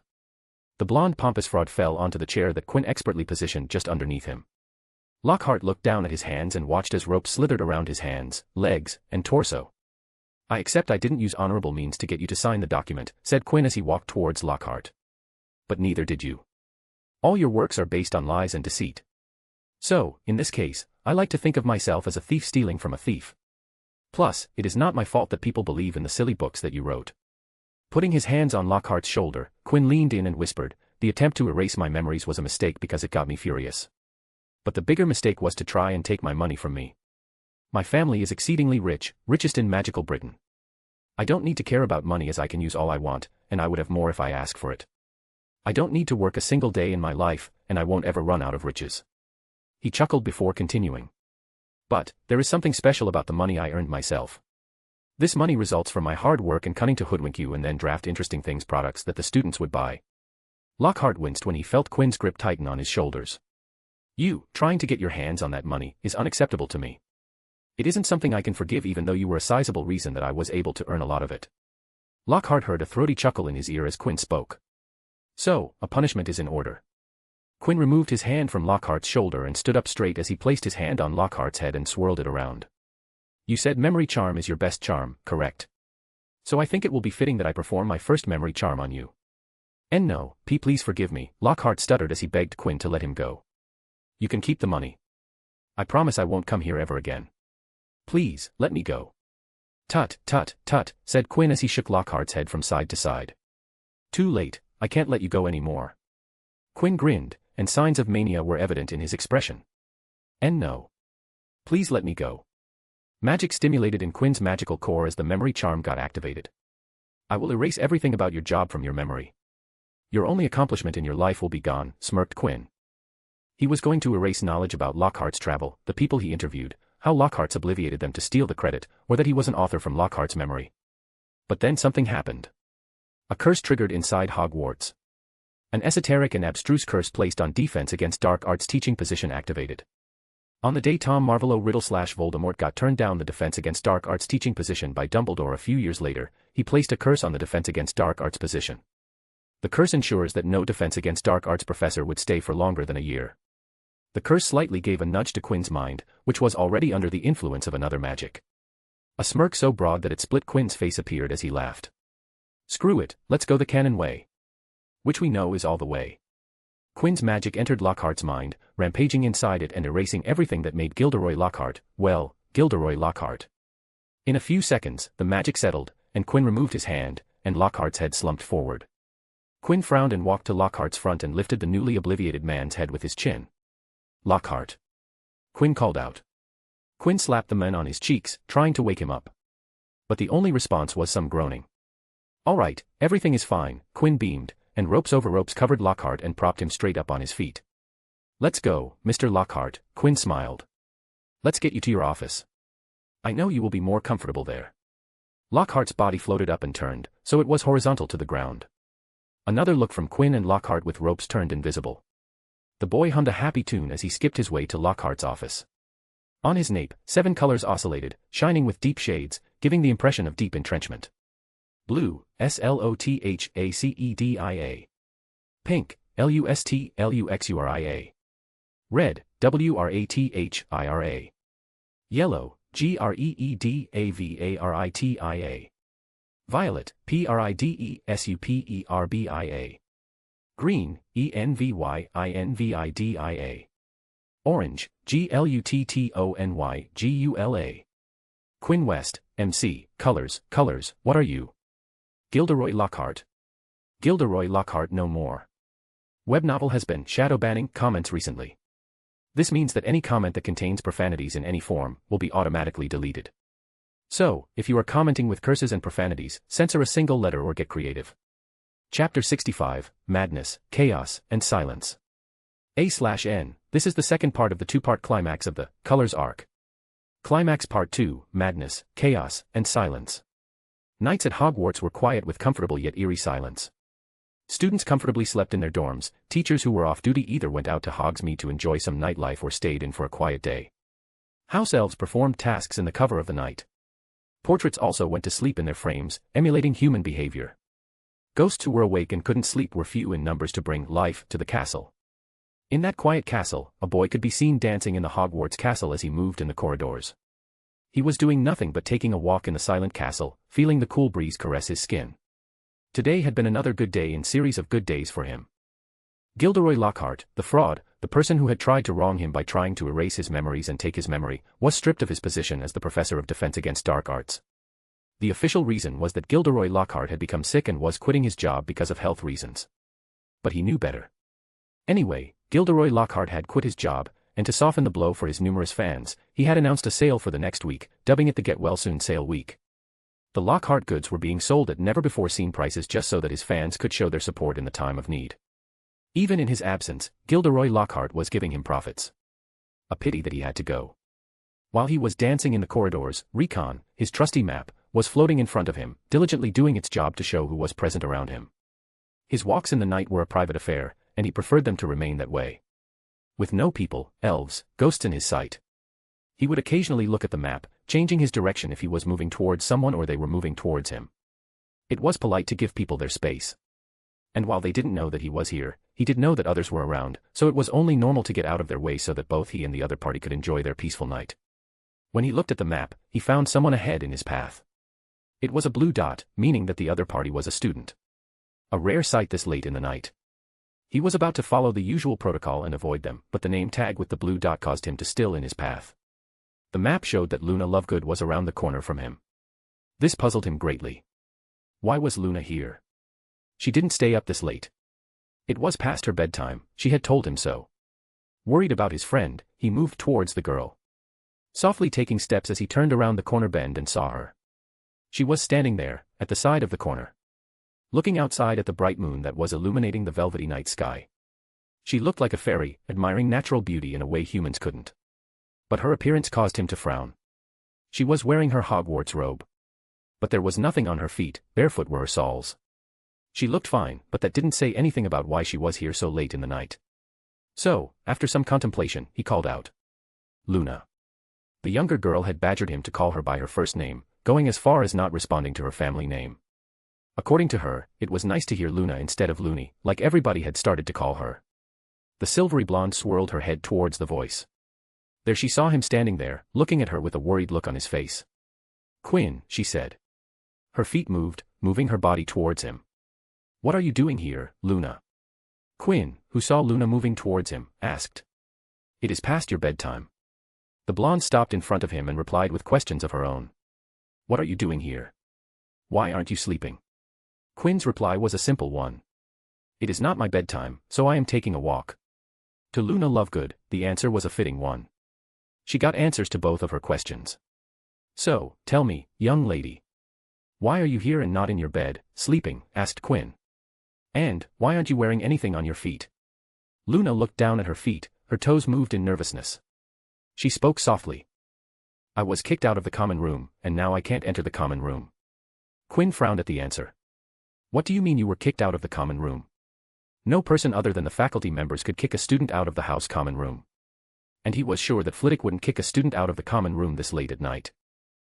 The blonde pompous fraud fell onto the chair that Quinn expertly positioned just underneath him. Lockhart looked down at his hands and watched as rope slithered around his hands, legs, and torso. "I accept I didn't use honorable means to get you to sign the document," said Quinn as he walked towards Lockhart. "But neither did you. All your works are based on lies and deceit. So, in this case, I like to think of myself as a thief stealing from a thief. Plus, it is not my fault that people believe in the silly books that you wrote." Putting his hands on Lockhart's shoulder, Quinn leaned in and whispered, "The attempt to erase my memories was a mistake because it got me furious. But the bigger mistake was to try and take my money from me. My family is exceedingly rich, richest in magical Britain. I don't need to care about money as I can use all I want, and I would have more if I ask for it. I don't need to work a single day in my life, and I won't ever run out of riches." He chuckled before continuing. "But, there is something special about the money I earned myself. This money results from my hard work and cunning to hoodwink you and then draft interesting things products that the students would buy." Lockhart winced when he felt Quinn's grip tighten on his shoulders. "You, trying to get your hands on that money, is unacceptable to me. It isn't something I can forgive even though you were a sizable reason that I was able to earn a lot of it." Lockhart heard a throaty chuckle in his ear as Quinn spoke. "So, a punishment is in order." Quinn removed his hand from Lockhart's shoulder and stood up straight as he placed his hand on Lockhart's head and swirled it around. "You said memory charm is your best charm, correct? So I think it will be fitting that I perform my first memory charm on you." "And no, please forgive me," Lockhart stuttered as he begged Quinn to let him go. "You can keep the money. I promise I won't come here ever again. Please, let me go." "Tut, tut, tut," said Quinn as he shook Lockhart's head from side to side. "Too late, I can't let you go anymore." Quinn grinned, and signs of mania were evident in his expression. "And no. Please let me go." Magic stimulated in Quinn's magical core as the memory charm got activated. "I will erase everything about your job from your memory. Your only accomplishment in your life will be gone," smirked Quinn. He was going to erase knowledge about Lockhart's travel, the people he interviewed, how Lockhart's obliviated them to steal the credit, or that he was an author from Lockhart's memory. But then something happened. A curse triggered inside Hogwarts. An esoteric and abstruse curse placed on defense against dark arts teaching position activated. On the day Tom Marvolo Riddle/Voldemort got turned down the defense against dark arts teaching position by Dumbledore a few years later, he placed a curse on the defense against dark arts position. The curse ensures that no defense against dark arts professor would stay for longer than a year. The curse slightly gave a nudge to Quinn's mind, which was already under the influence of another magic. A smirk so broad that it split Quinn's face appeared as he laughed. Screw it, let's go the canon way. Which we know is all the way. Quinn's magic entered Lockhart's mind, rampaging inside it and erasing everything that made Gilderoy Lockhart, well, Gilderoy Lockhart. In a few seconds, the magic settled, and Quinn removed his hand, and Lockhart's head slumped forward. Quinn frowned and walked to Lockhart's front and lifted the newly obliviated man's head with his chin. Lockhart. Quinn called out. Quinn slapped the man on his cheeks, trying to wake him up. But the only response was some groaning. All right, everything is fine, Quinn beamed, and ropes over ropes covered Lockhart and propped him straight up on his feet. Let's go, Mr. Lockhart, Quinn smiled. Let's get you to your office. I know you will be more comfortable there. Lockhart's body floated up and turned, so it was horizontal to the ground. Another look from Quinn and Lockhart with ropes turned invisible. The boy hummed a happy tune as he skipped his way to Lockhart's office. On his nape, 7 colors oscillated, shining with deep shades, giving the impression of deep entrenchment. Blue, SLOTHACEDIA. Pink, LUSTLUXURIA. Red, WRATHIRA. Yellow, GREEDAVARITIA. Violet, PRIDESUPERBIA. Green, ENVYINVIDIA. Orange, GLUTTONYGULA. Quinn West, MC, Colors, what are you? Gilderoy Lockhart. Gilderoy Lockhart no more. Web novel has been shadow banning comments recently. This means that any comment that contains profanities in any form will be automatically deleted. So, if you are commenting with curses and profanities, censor a single letter or get creative. Chapter 65, Madness, Chaos, and Silence. A/N, this is the second part of the 2-part climax of the Colors arc. Climax Part 2, Madness, Chaos, and Silence. Nights at Hogwarts were quiet with comfortable yet eerie silence. Students comfortably slept in their dorms, teachers who were off duty either went out to Hogsmeade to enjoy some nightlife or stayed in for a quiet day. House elves performed tasks in the cover of the night. Portraits also went to sleep in their frames, emulating human behavior. Ghosts who were awake and couldn't sleep were few in numbers to bring life to the castle. In that quiet castle, a boy could be seen dancing in the Hogwarts castle as he moved in the corridors. He was doing nothing but taking a walk in the silent castle, feeling the cool breeze caress his skin. Today had been another good day in series of good days for him. Gilderoy Lockhart, the fraud, the person who had tried to wrong him by trying to erase his memories and take his memory, was stripped of his position as the Professor of Defense Against Dark Arts. The official reason was that Gilderoy Lockhart had become sick and was quitting his job because of health reasons. But he knew better. Anyway, Gilderoy Lockhart had quit his job, and to soften the blow for his numerous fans, he had announced a sale for the next week, dubbing it the Get Well Soon Sale Week. The Lockhart goods were being sold at never-before-seen prices just so that his fans could show their support in the time of need. Even in his absence, Gilderoy Lockhart was giving him profits. A pity that he had to go. While he was dancing in the corridors, Recon, his trusty map, was floating in front of him, diligently doing its job to show who was present around him. His walks in the night were a private affair, and he preferred them to remain that way. With no people, elves, ghosts in his sight. He would occasionally look at the map, changing his direction if he was moving towards someone or they were moving towards him. It was polite to give people their space. And while they didn't know that he was here, he did know that others were around, so it was only normal to get out of their way so that both he and the other party could enjoy their peaceful night. When he looked at the map, he found someone ahead in his path. It was a blue dot, meaning that the other party was a student. A rare sight this late in the night. He was about to follow the usual protocol and avoid them, but the name tag with the blue dot caused him to still in his path. The map showed that Luna Lovegood was around the corner from him. This puzzled him greatly. Why was Luna here? She didn't stay up this late. It was past her bedtime, she had told him so. Worried about his friend, he moved towards the girl. Softly taking steps as he turned around the corner bend and saw her. She was standing there, at the side of the corner. Looking outside at the bright moon that was illuminating the velvety night sky. She looked like a fairy, admiring natural beauty in a way humans couldn't. But her appearance caused him to frown. She was wearing her Hogwarts robe. But there was nothing on her feet, barefoot were her soles. She looked fine, but that didn't say anything about why she was here so late in the night. So, after some contemplation, he called out. Luna. The younger girl had badgered him to call her by her first name, going as far as not responding to her family name. According to her, it was nice to hear Luna instead of Loony, like everybody had started to call her. The silvery blonde swirled her head towards the voice. There she saw him standing there, looking at her with a worried look on his face. "Quinn," she said. Her feet moved, moving her body towards him. "What are you doing here, Luna?" Quinn, who saw Luna moving towards him, asked. "It is past your bedtime." The blonde stopped in front of him and replied with questions of her own. "What are you doing here? Why aren't you sleeping?" Quinn's reply was a simple one. "It is not my bedtime, so I am taking a walk." To Luna Lovegood, the answer was a fitting one. She got answers to both of her questions. "So, tell me, young lady. Why are you here and not in your bed, sleeping?" asked Quinn. "And, why aren't you wearing anything on your feet?" Luna looked down at her feet, her toes moved in nervousness. She spoke softly. "I was kicked out of the common room, and now I can't enter the common room." Quinn frowned at the answer. "What do you mean you were kicked out of the common room? No person other than the faculty members could kick a student out of the house common room." And he was sure that Flitwick wouldn't kick a student out of the common room this late at night.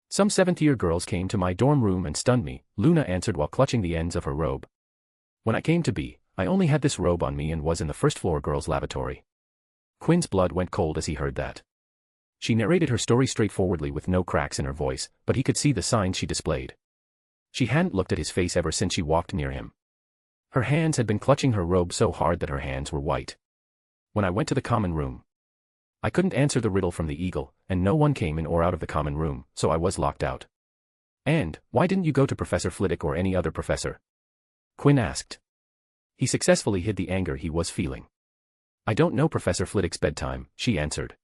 "Some seventh-year girls came to my dorm room and stunned me," Luna answered while clutching the ends of her robe. "When I came to be, I only had this robe on me and was in the first-floor girls' lavatory." Quinn's blood went cold as he heard that. She narrated her story straightforwardly with no cracks in her voice, but he could see the signs she displayed. She hadn't looked at his face ever since she walked near him. Her hands had been clutching her robe so hard that her hands were white. "When I went to the common room, I couldn't answer the riddle from the eagle, and no one came in or out of the common room, so I was locked out." "And, why didn't you go to Professor Flitwick or any other professor?" Quinn asked. He successfully hid the anger he was feeling. "I don't know Professor Flitwick's bedtime," she answered.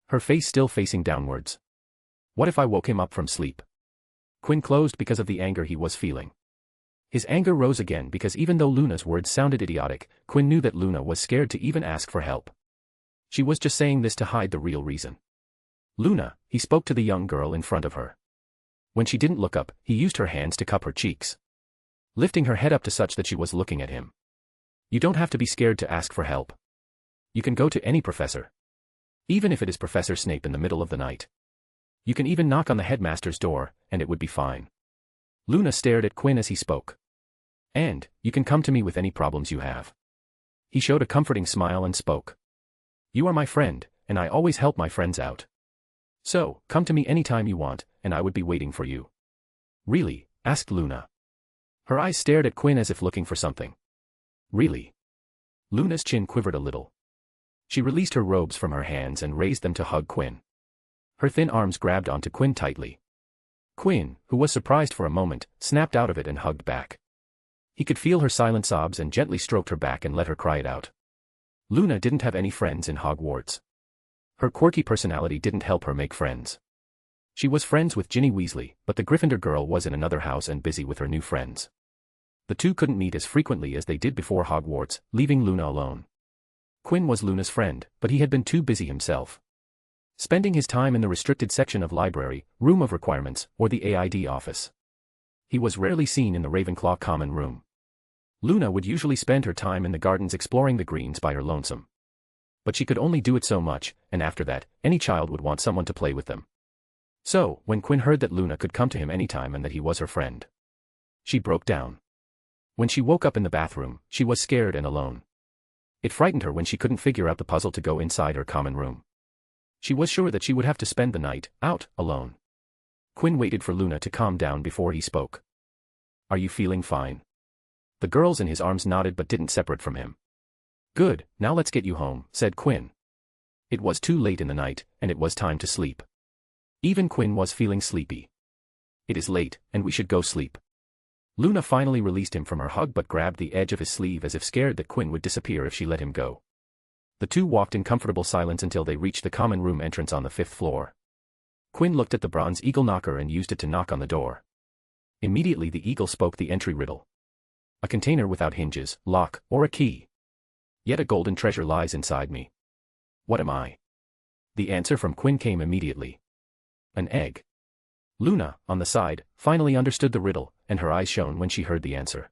Her face still facing downwards. "What if I woke him up from sleep?" Quinn closed because of the anger he was feeling. His anger rose again because even though Luna's words sounded idiotic, Quinn knew that Luna was scared to even ask for help. She was just saying this to hide the real reason. "Luna," he spoke to the young girl in front of her. When she didn't look up, he used her hands to cup her cheeks, lifting her head up to such that she was looking at him. "You don't have to be scared to ask for help. You can go to any professor. Even if it is Professor Snape in the middle of the night. You can even knock on the headmaster's door, and it would be fine." Luna stared at Quinn as he spoke. "And, you can come to me with any problems you have." He showed a comforting smile and spoke. "You are my friend, and I always help my friends out. So, come to me anytime you want, and I would be waiting for you." "Really?" asked Luna. Her eyes stared at Quinn as if looking for something. "Really?" Luna's chin quivered a little. She released her robes from her hands and raised them to hug Quinn. Her thin arms grabbed onto Quinn tightly. Quinn, who was surprised for a moment, snapped out of it and hugged back. He could feel her silent sobs and gently stroked her back and let her cry it out. Luna didn't have any friends in Hogwarts. Her quirky personality didn't help her make friends. She was friends with Ginny Weasley, but the Gryffindor girl was in another house and busy with her new friends. The two couldn't meet as frequently as they did before Hogwarts, leaving Luna alone. Quinn was Luna's friend, but he had been too busy himself, spending his time in the restricted section of library, room of requirements, or the AID office. He was rarely seen in the Ravenclaw common room. Luna would usually spend her time in the gardens exploring the greens by her lonesome. But she could only do it so much, and after that, any child would want someone to play with them. So, when Quinn heard that Luna could come to him anytime and that he was her friend, she broke down. When she woke up in the bathroom, she was scared and alone. It frightened her when she couldn't figure out the puzzle to go inside her common room. She was sure that she would have to spend the night, out, alone. Quinn waited for Luna to calm down before he spoke. "Are you feeling fine?" The girls in his arms nodded but didn't separate from him. "Good, now let's get you home," said Quinn. It was too late in the night, and it was time to sleep. Even Quinn was feeling sleepy. "It is late, and we should go sleep." Luna finally released him from her hug but grabbed the edge of his sleeve as if scared that Quinn would disappear if she let him go. The two walked in comfortable silence until they reached the common room entrance on the 5th floor. Quinn looked at the bronze eagle knocker and used it to knock on the door. Immediately the eagle spoke the entry riddle. "A container without hinges, lock, or a key. Yet a golden treasure lies inside me. What am I?" The answer from Quinn came immediately. "An egg." Luna, on the side, finally understood the riddle, and her eyes shone when she heard the answer.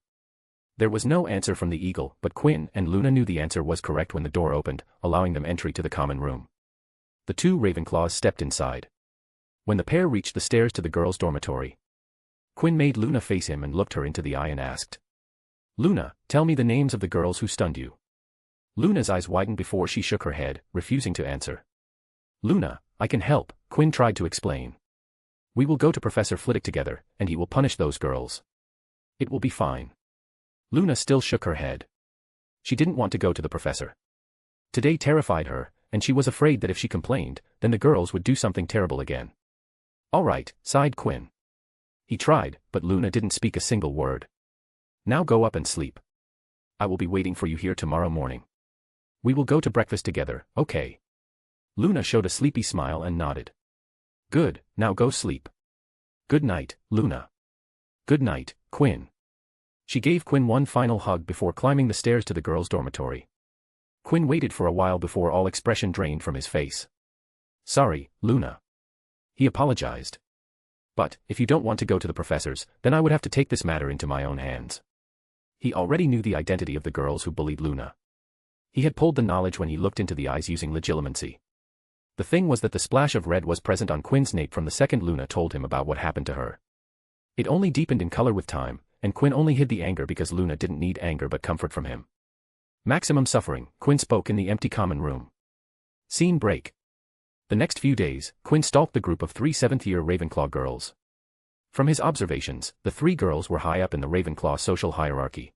There was no answer from the eagle, but Quinn and Luna knew the answer was correct when the door opened, allowing them entry to the common room. The two Ravenclaws stepped inside. When the pair reached the stairs to the girls' dormitory, Quinn made Luna face him and looked her into the eye and asked. Luna, tell me the names of the girls who stunned you. Luna's eyes widened before she shook her head, refusing to answer. Luna, I can help, Quinn tried to explain. We will go to Professor Flitwick together, and he will punish those girls. It will be fine. Luna still shook her head. She didn't want to go to the professor. Today terrified her, and she was afraid that if she complained, then the girls would do something terrible again. All right, sighed Quinn. He tried, but Luna didn't speak a single word. Now go up and sleep. I will be waiting for you here tomorrow morning. We will go to breakfast together, okay? Luna showed a sleepy smile and nodded. Good, now go sleep. Good night, Luna. Good night, Quinn. She gave Quinn one final hug before climbing the stairs to the girls' dormitory. Quinn waited for a while before all expression drained from his face. Sorry, Luna. He apologized. But, if you don't want to go to the professor's, then I would have to take this matter into my own hands. He already knew the identity of the girls who bullied Luna. He had pulled the knowledge when he looked into the eyes using legilimency. The thing was that the splash of red was present on Quinn's nape from the second Luna told him about what happened to her. It only deepened in color with time, and Quinn only hid the anger because Luna didn't need anger but comfort from him. Maximum suffering, Quinn spoke in the empty common room. Scene break. The next few days, Quinn stalked the group of 3 seventh-year Ravenclaw girls. From his observations, the 3 girls were high up in the Ravenclaw social hierarchy.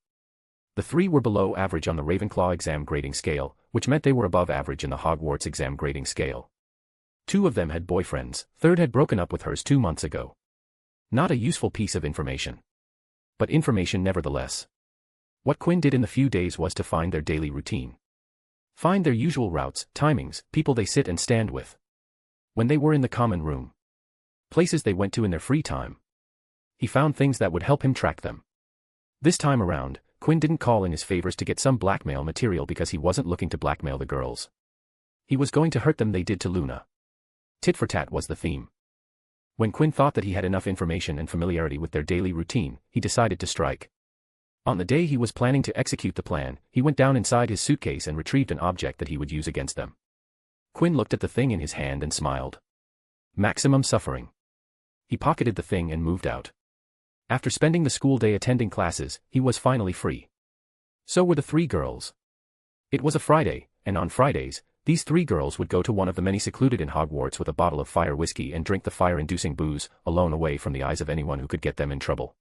The 3 were below average on the Ravenclaw exam grading scale, which meant they were above average in the Hogwarts exam grading scale. 2 of them had boyfriends, 3rd had broken up with hers 2 months ago. Not a useful piece of information. But information nevertheless. What Quinn did in the few days was to find their daily routine. Find their usual routes, timings, people they sit and stand with. When they were in the common room. Places they went to in their free time. He found things that would help him track them. This time around, Quinn didn't call in his favors to get some blackmail material because he wasn't looking to blackmail the girls. He was going to hurt them they did to Luna. Tit for tat was the theme. When Quinn thought that he had enough information and familiarity with their daily routine, he decided to strike. On the day he was planning to execute the plan, he went down inside his suitcase and retrieved an object that he would use against them. Quinn looked at the thing in his hand and smiled. Maximum suffering. He pocketed the thing and moved out. After spending the school day attending classes, he was finally free. So were the 3 girls. It was a Friday, and on Fridays, these 3 girls would go to one of the many secluded in Hogwarts with a bottle of fire whiskey and drink the fire-inducing booze, alone away from the eyes of anyone who could get them in trouble.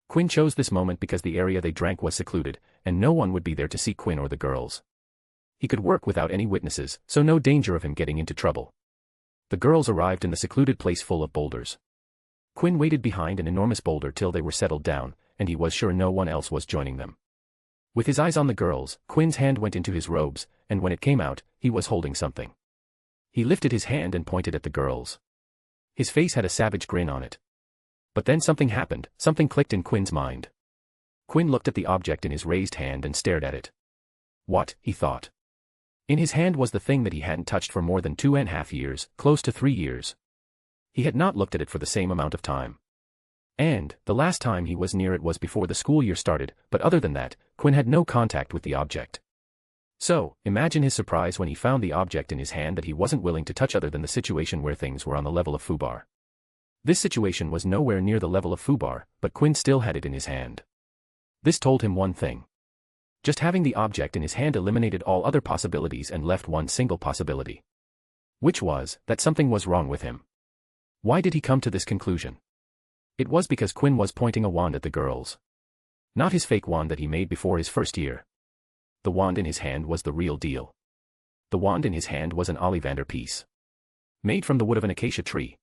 Quinn chose this moment because the area they drank was secluded, and no one would be there to see Quinn or the girls. He could work without any witnesses, so no danger of him getting into trouble. The girls arrived in the secluded place full of boulders. Quinn waited behind an enormous boulder till they were settled down, and he was sure no one else was joining them. With his eyes on the girls, Quinn's hand went into his robes, and when it came out, he was holding something. He lifted his hand and pointed at the girls. His face had a savage grin on it. But then something happened, something clicked in Quinn's mind. Quinn looked at the object in his raised hand and stared at it. What, he thought. In his hand was the thing that he hadn't touched for more than 2.5 years, close to 3 years. He had not looked at it for the same amount of time. And, the last time he was near it was before the school year started, but other than that, Quinn had no contact with the object. So, imagine his surprise when he found the object in his hand that he wasn't willing to touch other than the situation where things were on the level of Fubar. This situation was nowhere near the level of Fubar, but Quinn still had it in his hand. This told him one thing. Just having the object in his hand eliminated all other possibilities and left one single possibility. Which was, that something was wrong with him. Why did he come to this conclusion? It was because Quinn was pointing a wand at the girls. Not his fake wand that he made before his first year. The wand in his hand was the real deal. The wand in his hand was an Ollivander piece. Made from the wood of an acacia tree.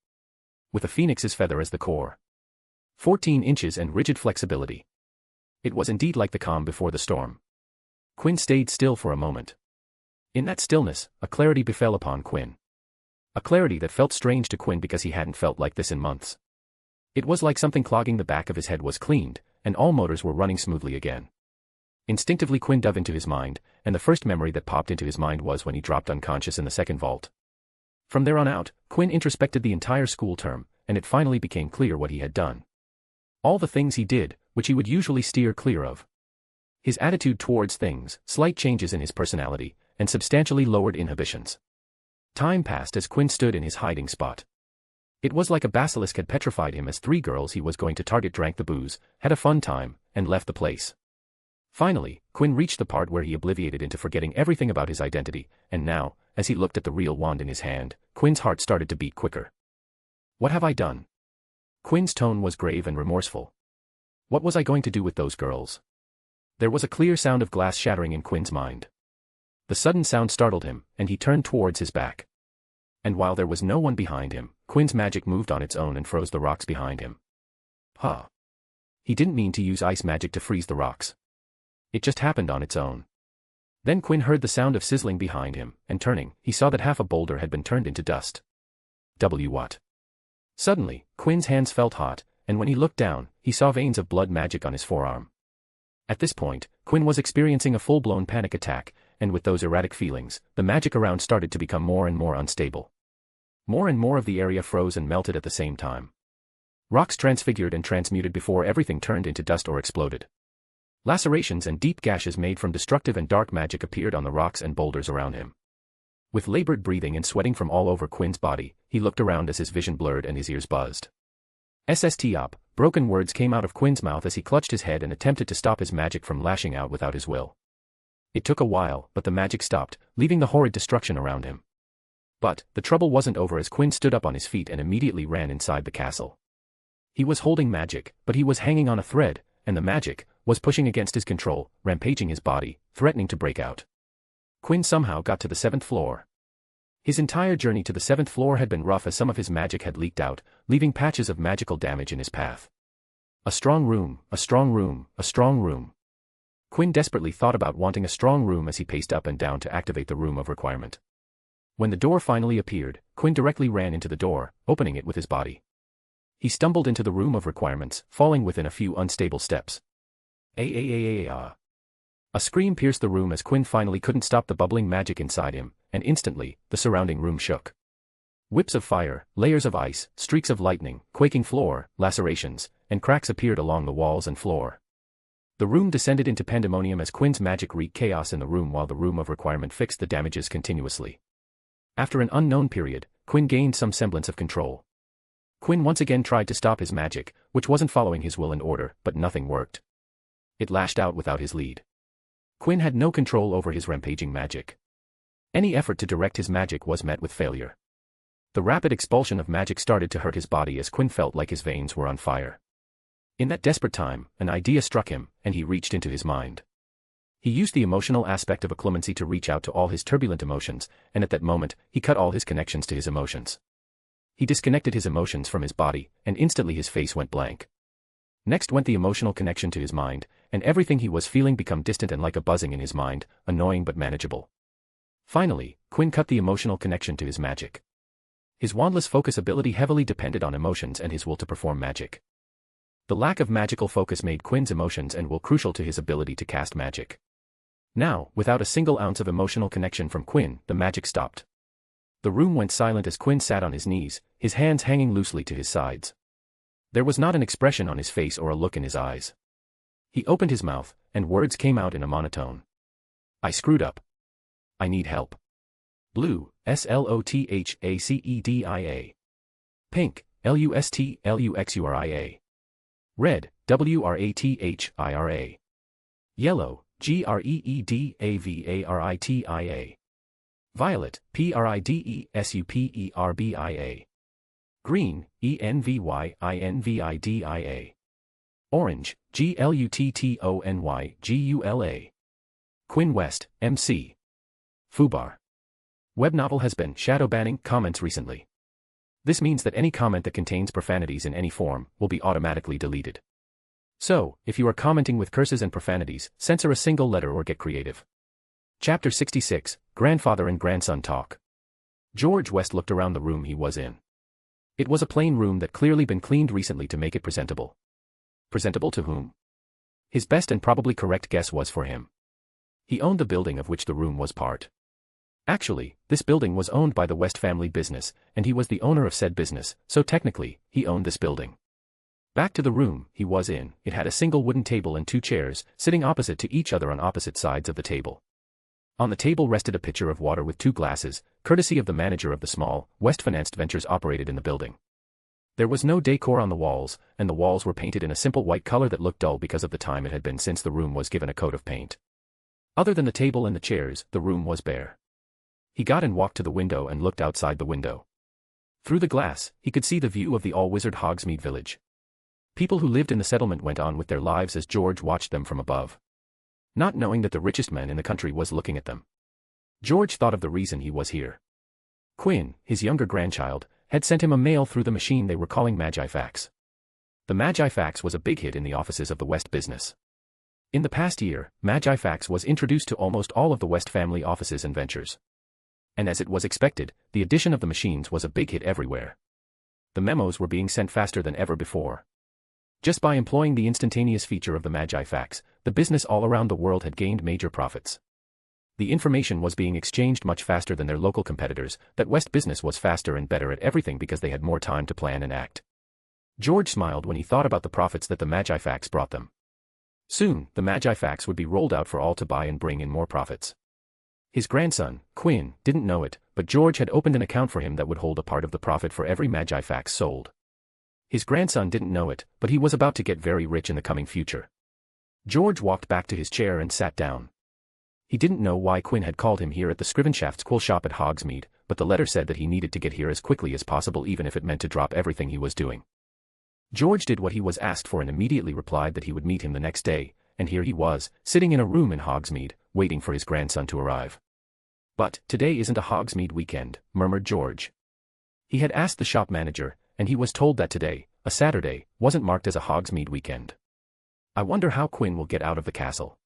With a phoenix's feather as the core. 14 inches and rigid flexibility. It was indeed like the calm before the storm. Quinn stayed still for a moment. In that stillness, a clarity befell upon Quinn. A clarity that felt strange to Quinn because he hadn't felt like this in months. It was like something clogging the back of his head was cleaned, and all motors were running smoothly again. Instinctively Quinn dove into his mind, and the first memory that popped into his mind was when he dropped unconscious in the second vault. From there on out, Quinn introspected the entire school term, and it finally became clear what he had done. All the things he did, which he would usually steer clear of. His attitude towards things, slight changes in his personality, and substantially lowered inhibitions. Time passed as Quinn stood in his hiding spot. It was like a basilisk had petrified him as 3 girls he was going to target drank the booze, had a fun time, and left the place. Finally, Quinn reached the part where he obliviated into forgetting everything about his identity, and now, as he looked at the real wand in his hand, Quinn's heart started to beat quicker. What have I done? Quinn's tone was grave and remorseful. What was I going to do with those girls? There was a clear sound of glass shattering in Quinn's mind. The sudden sound startled him, and he turned towards his back. And while there was no one behind him, Quinn's magic moved on its own and froze the rocks behind him. Huh. He didn't mean to use ice magic to freeze the rocks. It just happened on its own. Then Quinn heard the sound of sizzling behind him, and turning, he saw that half a boulder had been turned into dust. What? Suddenly, Quinn's hands felt hot, and when he looked down, he saw veins of blood magic on his forearm. At this point, Quinn was experiencing a full-blown panic attack, and with those erratic feelings, the magic around started to become more and more unstable. More and more of the area froze and melted at the same time. Rocks transfigured and transmuted before everything turned into dust or exploded. Lacerations and deep gashes made from destructive and dark magic appeared on the rocks and boulders around him. With labored breathing and sweating from all over Quinn's body, he looked around as his vision blurred and his ears buzzed. SST-op, broken words came out of Quinn's mouth as he clutched his head and attempted to stop his magic from lashing out without his will. It took a while, but the magic stopped, leaving the horrid destruction around him. But, the trouble wasn't over as Quinn stood up on his feet and immediately ran inside the castle. He was holding magic, but he was hanging on a thread, and the magic was pushing against his control, rampaging his body, threatening to break out. Quinn somehow got to the 7th floor. His entire journey to the 7th floor had been rough as some of his magic had leaked out, leaving patches of magical damage in his path. A strong room, a strong room, a strong room. Quinn desperately thought about wanting a strong room as he paced up and down to activate the room of requirement. When the door finally appeared, Quinn directly ran into the door, opening it with his body. He stumbled into the room of requirements, falling within a few unstable steps. A scream pierced the room as Quinn finally couldn't stop the bubbling magic inside him, and instantly, the surrounding room shook. Whips of fire, layers of ice, streaks of lightning, quaking floor, lacerations, and cracks appeared along the walls and floor. The room descended into pandemonium as Quinn's magic wreaked chaos in the room while the room of requirement fixed the damages continuously. After an unknown period, Quinn gained some semblance of control. Quinn once again tried to stop his magic, which wasn't following his will and order, but nothing worked. It lashed out without his lead. Quinn had no control over his rampaging magic. Any effort to direct his magic was met with failure. The rapid expulsion of magic started to hurt his body as Quinn felt like his veins were on fire. In that desperate time, an idea struck him, and he reached into his mind. He used the emotional aspect of occlumency to reach out to all his turbulent emotions, and at that moment, he cut all his connections to his emotions. He disconnected his emotions from his body, and instantly his face went blank. Next went the emotional connection to his mind, and everything he was feeling became distant and like a buzzing in his mind, annoying but manageable. Finally, Quinn cut the emotional connection to his magic. His wandless focus ability heavily depended on emotions and his will to perform magic. The lack of magical focus made Quinn's emotions and will crucial to his ability to cast magic. Now, without a single ounce of emotional connection from Quinn, the magic stopped. The room went silent as Quinn sat on his knees, his hands hanging loosely to his sides. There was not an expression on his face or a look in his eyes. He opened his mouth, and words came out in a monotone. I screwed up. I need help. Blue, SLOTHACEDIA. Pink, LUSTLUXURIA. Red, WRATHIRA. Yellow, GREEDAVARITIA. Violet, PRIDESUPERBIA. Green, ENVYINVIDIA. Orange, GLUTTONYGULA. Quinn West, MC. Foobar. Web novel has been shadow banning comments recently. This means that any comment that contains profanities in any form will be automatically deleted. So, if you are commenting with curses and profanities, censor a single letter or get creative. Chapter 66, Grandfather and Grandson Talk. George West looked around the room he was in. It was a plain room that clearly been cleaned recently to make it presentable. Presentable to whom? His best and probably correct guess was for him. He owned the building of which the room was part. Actually, this building was owned by the West family business, and he was the owner of said business, so technically, he owned this building. Back to the room he was in, it had a single wooden table and 2 chairs, sitting opposite to each other on opposite sides of the table. On the table rested a pitcher of water with 2 glasses, courtesy of the manager of the small, West-financed ventures operated in the building. There was no decor on the walls, and the walls were painted in a simple white color that looked dull because of the time it had been since the room was given a coat of paint. Other than the table and the chairs, the room was bare. He got and walked to the window and looked outside the window. Through the glass, he could see the view of the all-wizard Hogsmeade village. People who lived in the settlement went on with their lives as George watched them from above, not knowing that the richest man in the country was looking at them. George thought of the reason he was here. Quinn, his younger grandchild, had sent him a mail through the machine they were calling Magifax. The Magifax was a big hit in the offices of the West business. In the past year, Magifax was introduced to almost all of the West family offices and ventures. And as it was expected, the addition of the machines was a big hit everywhere. The memos were being sent faster than ever before. Just by employing the instantaneous feature of the Magifax, the business all around the world had gained major profits. The information was being exchanged much faster than their local competitors. That West business was faster and better at everything because they had more time to plan and act. George smiled when he thought about the profits that the Magifax brought them. Soon, the Magifax would be rolled out for all to buy and bring in more profits. His grandson, Quinn, didn't know it, but George had opened an account for him that would hold a part of the profit for every Magifax sold. His grandson didn't know it, but he was about to get very rich in the coming future. George walked back to his chair and sat down. He didn't know why Quinn had called him here at the Scrivenshaft's quill shop at Hogsmeade, but the letter said that he needed to get here as quickly as possible even if it meant to drop everything he was doing. George did what he was asked for and immediately replied that he would meet him the next day, and here he was, sitting in a room in Hogsmeade, waiting for his grandson to arrive. But today isn't a Hogsmeade weekend, murmured George. He had asked the shop manager, and he was told that today, a Saturday, wasn't marked as a Hogsmeade weekend. I wonder how Quinn will get out of the castle.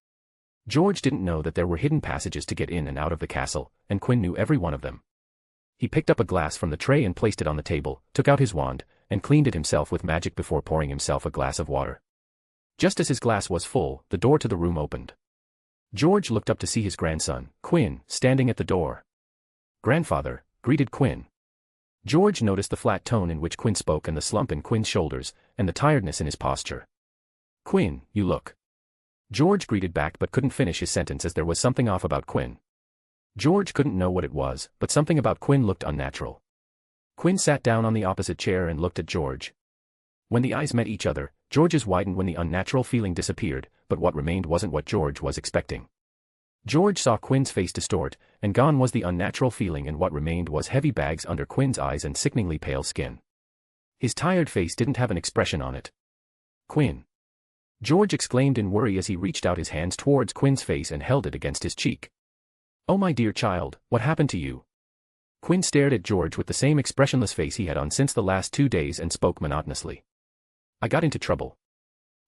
George didn't know that there were hidden passages to get in and out of the castle, and Quinn knew every one of them. He picked up a glass from the tray and placed it on the table, took out his wand, and cleaned it himself with magic before pouring himself a glass of water. Just as his glass was full, the door to the room opened. George looked up to see his grandson, Quinn, standing at the door. "Grandfather," greeted Quinn. George noticed the flat tone in which Quinn spoke and the slump in Quinn's shoulders, and the tiredness in his posture. "Quinn, you look." George greeted back but couldn't finish his sentence as there was something off about Quinn. George couldn't know what it was, but something about Quinn looked unnatural. Quinn sat down on the opposite chair and looked at George. When the eyes met each other, George's widened when the unnatural feeling disappeared, but what remained wasn't what George was expecting. George saw Quinn's face distort, and gone was the unnatural feeling and what remained was heavy bags under Quinn's eyes and sickeningly pale skin. His tired face didn't have an expression on it. "Quinn!" George exclaimed in worry as he reached out his hands towards Quinn's face and held it against his cheek. "Oh my dear child, what happened to you?" Quinn stared at George with the same expressionless face he had on since the last 2 days and spoke monotonously. "I got into trouble.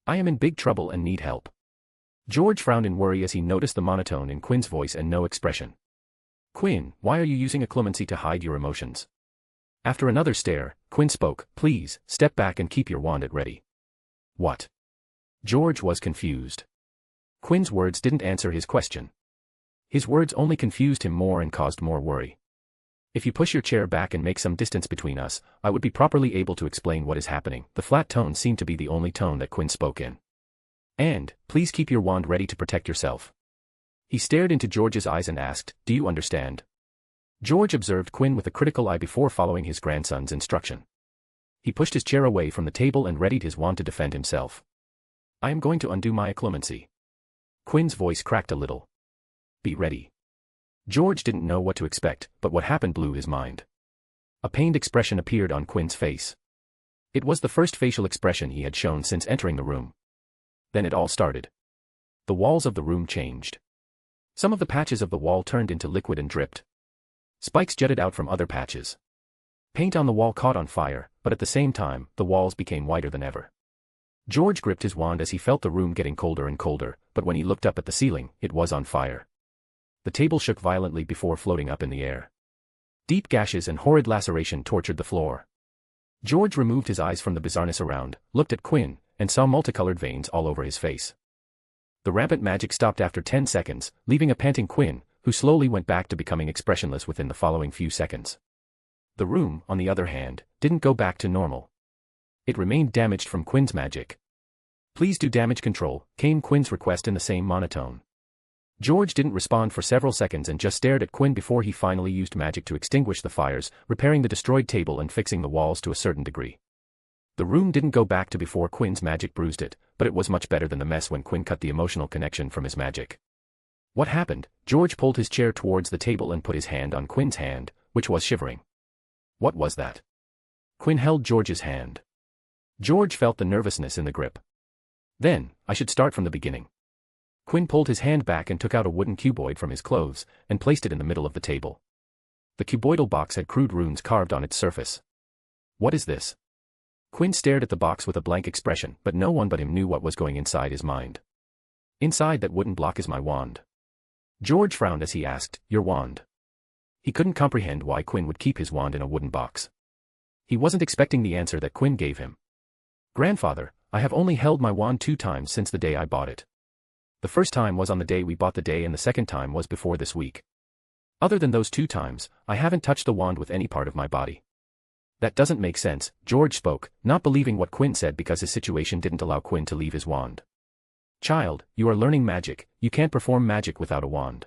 I am in big trouble and need help." George frowned in worry as he noticed the monotone in Quinn's voice and no expression. "Quinn, why are you using occlumency to hide your emotions?" After another stare, Quinn spoke, "Please, step back and keep your wand at ready." "What?" George was confused. Quinn's words didn't answer his question. His words only confused him more and caused more worry. "If you push your chair back and make some distance between us, I would be properly able to explain what is happening." The flat tone seemed to be the only tone that Quinn spoke in. "And, please keep your wand ready to protect yourself." He stared into George's eyes and asked, "Do you understand?" George observed Quinn with a critical eye before following his grandson's instruction. He pushed his chair away from the table and readied his wand to defend himself. "I am going to undo my occlumency." Quinn's voice cracked a little. "Be ready." George didn't know what to expect, but what happened blew his mind. A pained expression appeared on Quinn's face. It was the first facial expression he had shown since entering the room. Then it all started. The walls of the room changed. Some of the patches of the wall turned into liquid and dripped. Spikes jetted out from other patches. Paint on the wall caught on fire, but at the same time, the walls became whiter than ever. George gripped his wand as he felt the room getting colder and colder, but when he looked up at the ceiling, it was on fire. The table shook violently before floating up in the air. Deep gashes and horrid laceration tortured the floor. George removed his eyes from the bizarreness around, looked at Quinn, and saw multicolored veins all over his face. The rampant magic stopped after 10 seconds, leaving a panting Quinn, who slowly went back to becoming expressionless within the following few seconds. The room, on the other hand, didn't go back to normal. It remained damaged from Quinn's magic. "Please do damage control," came Quinn's request in the same monotone. George didn't respond for several seconds and just stared at Quinn before he finally used magic to extinguish the fires, repairing the destroyed table and fixing the walls to a certain degree. The room didn't go back to before Quinn's magic bruised it, but it was much better than the mess when Quinn cut the emotional connection from his magic. What happened? George pulled his chair towards the table and put his hand on Quinn's hand, which was shivering. What was that? Quinn held George's hand. George felt the nervousness in the grip. Then, I should start from the beginning. Quinn pulled his hand back and took out a wooden cuboid from his clothes, and placed it in the middle of the table. The cuboidal box had crude runes carved on its surface. What is this? Quinn stared at the box with a blank expression, but no one but him knew what was going inside his mind. Inside that wooden block is my wand. George frowned as he asked, your wand? He couldn't comprehend why Quinn would keep his wand in a wooden box. He wasn't expecting the answer that Quinn gave him. Grandfather, I have only held my wand 2 times since the day I bought it. The first time was on the day we bought the day and the second time was before this week. Other than those 2 times, I haven't touched the wand with any part of my body. That doesn't make sense, George spoke, not believing what Quinn said because his situation didn't allow Quinn to leave his wand. Child, you are learning magic, you can't perform magic without a wand.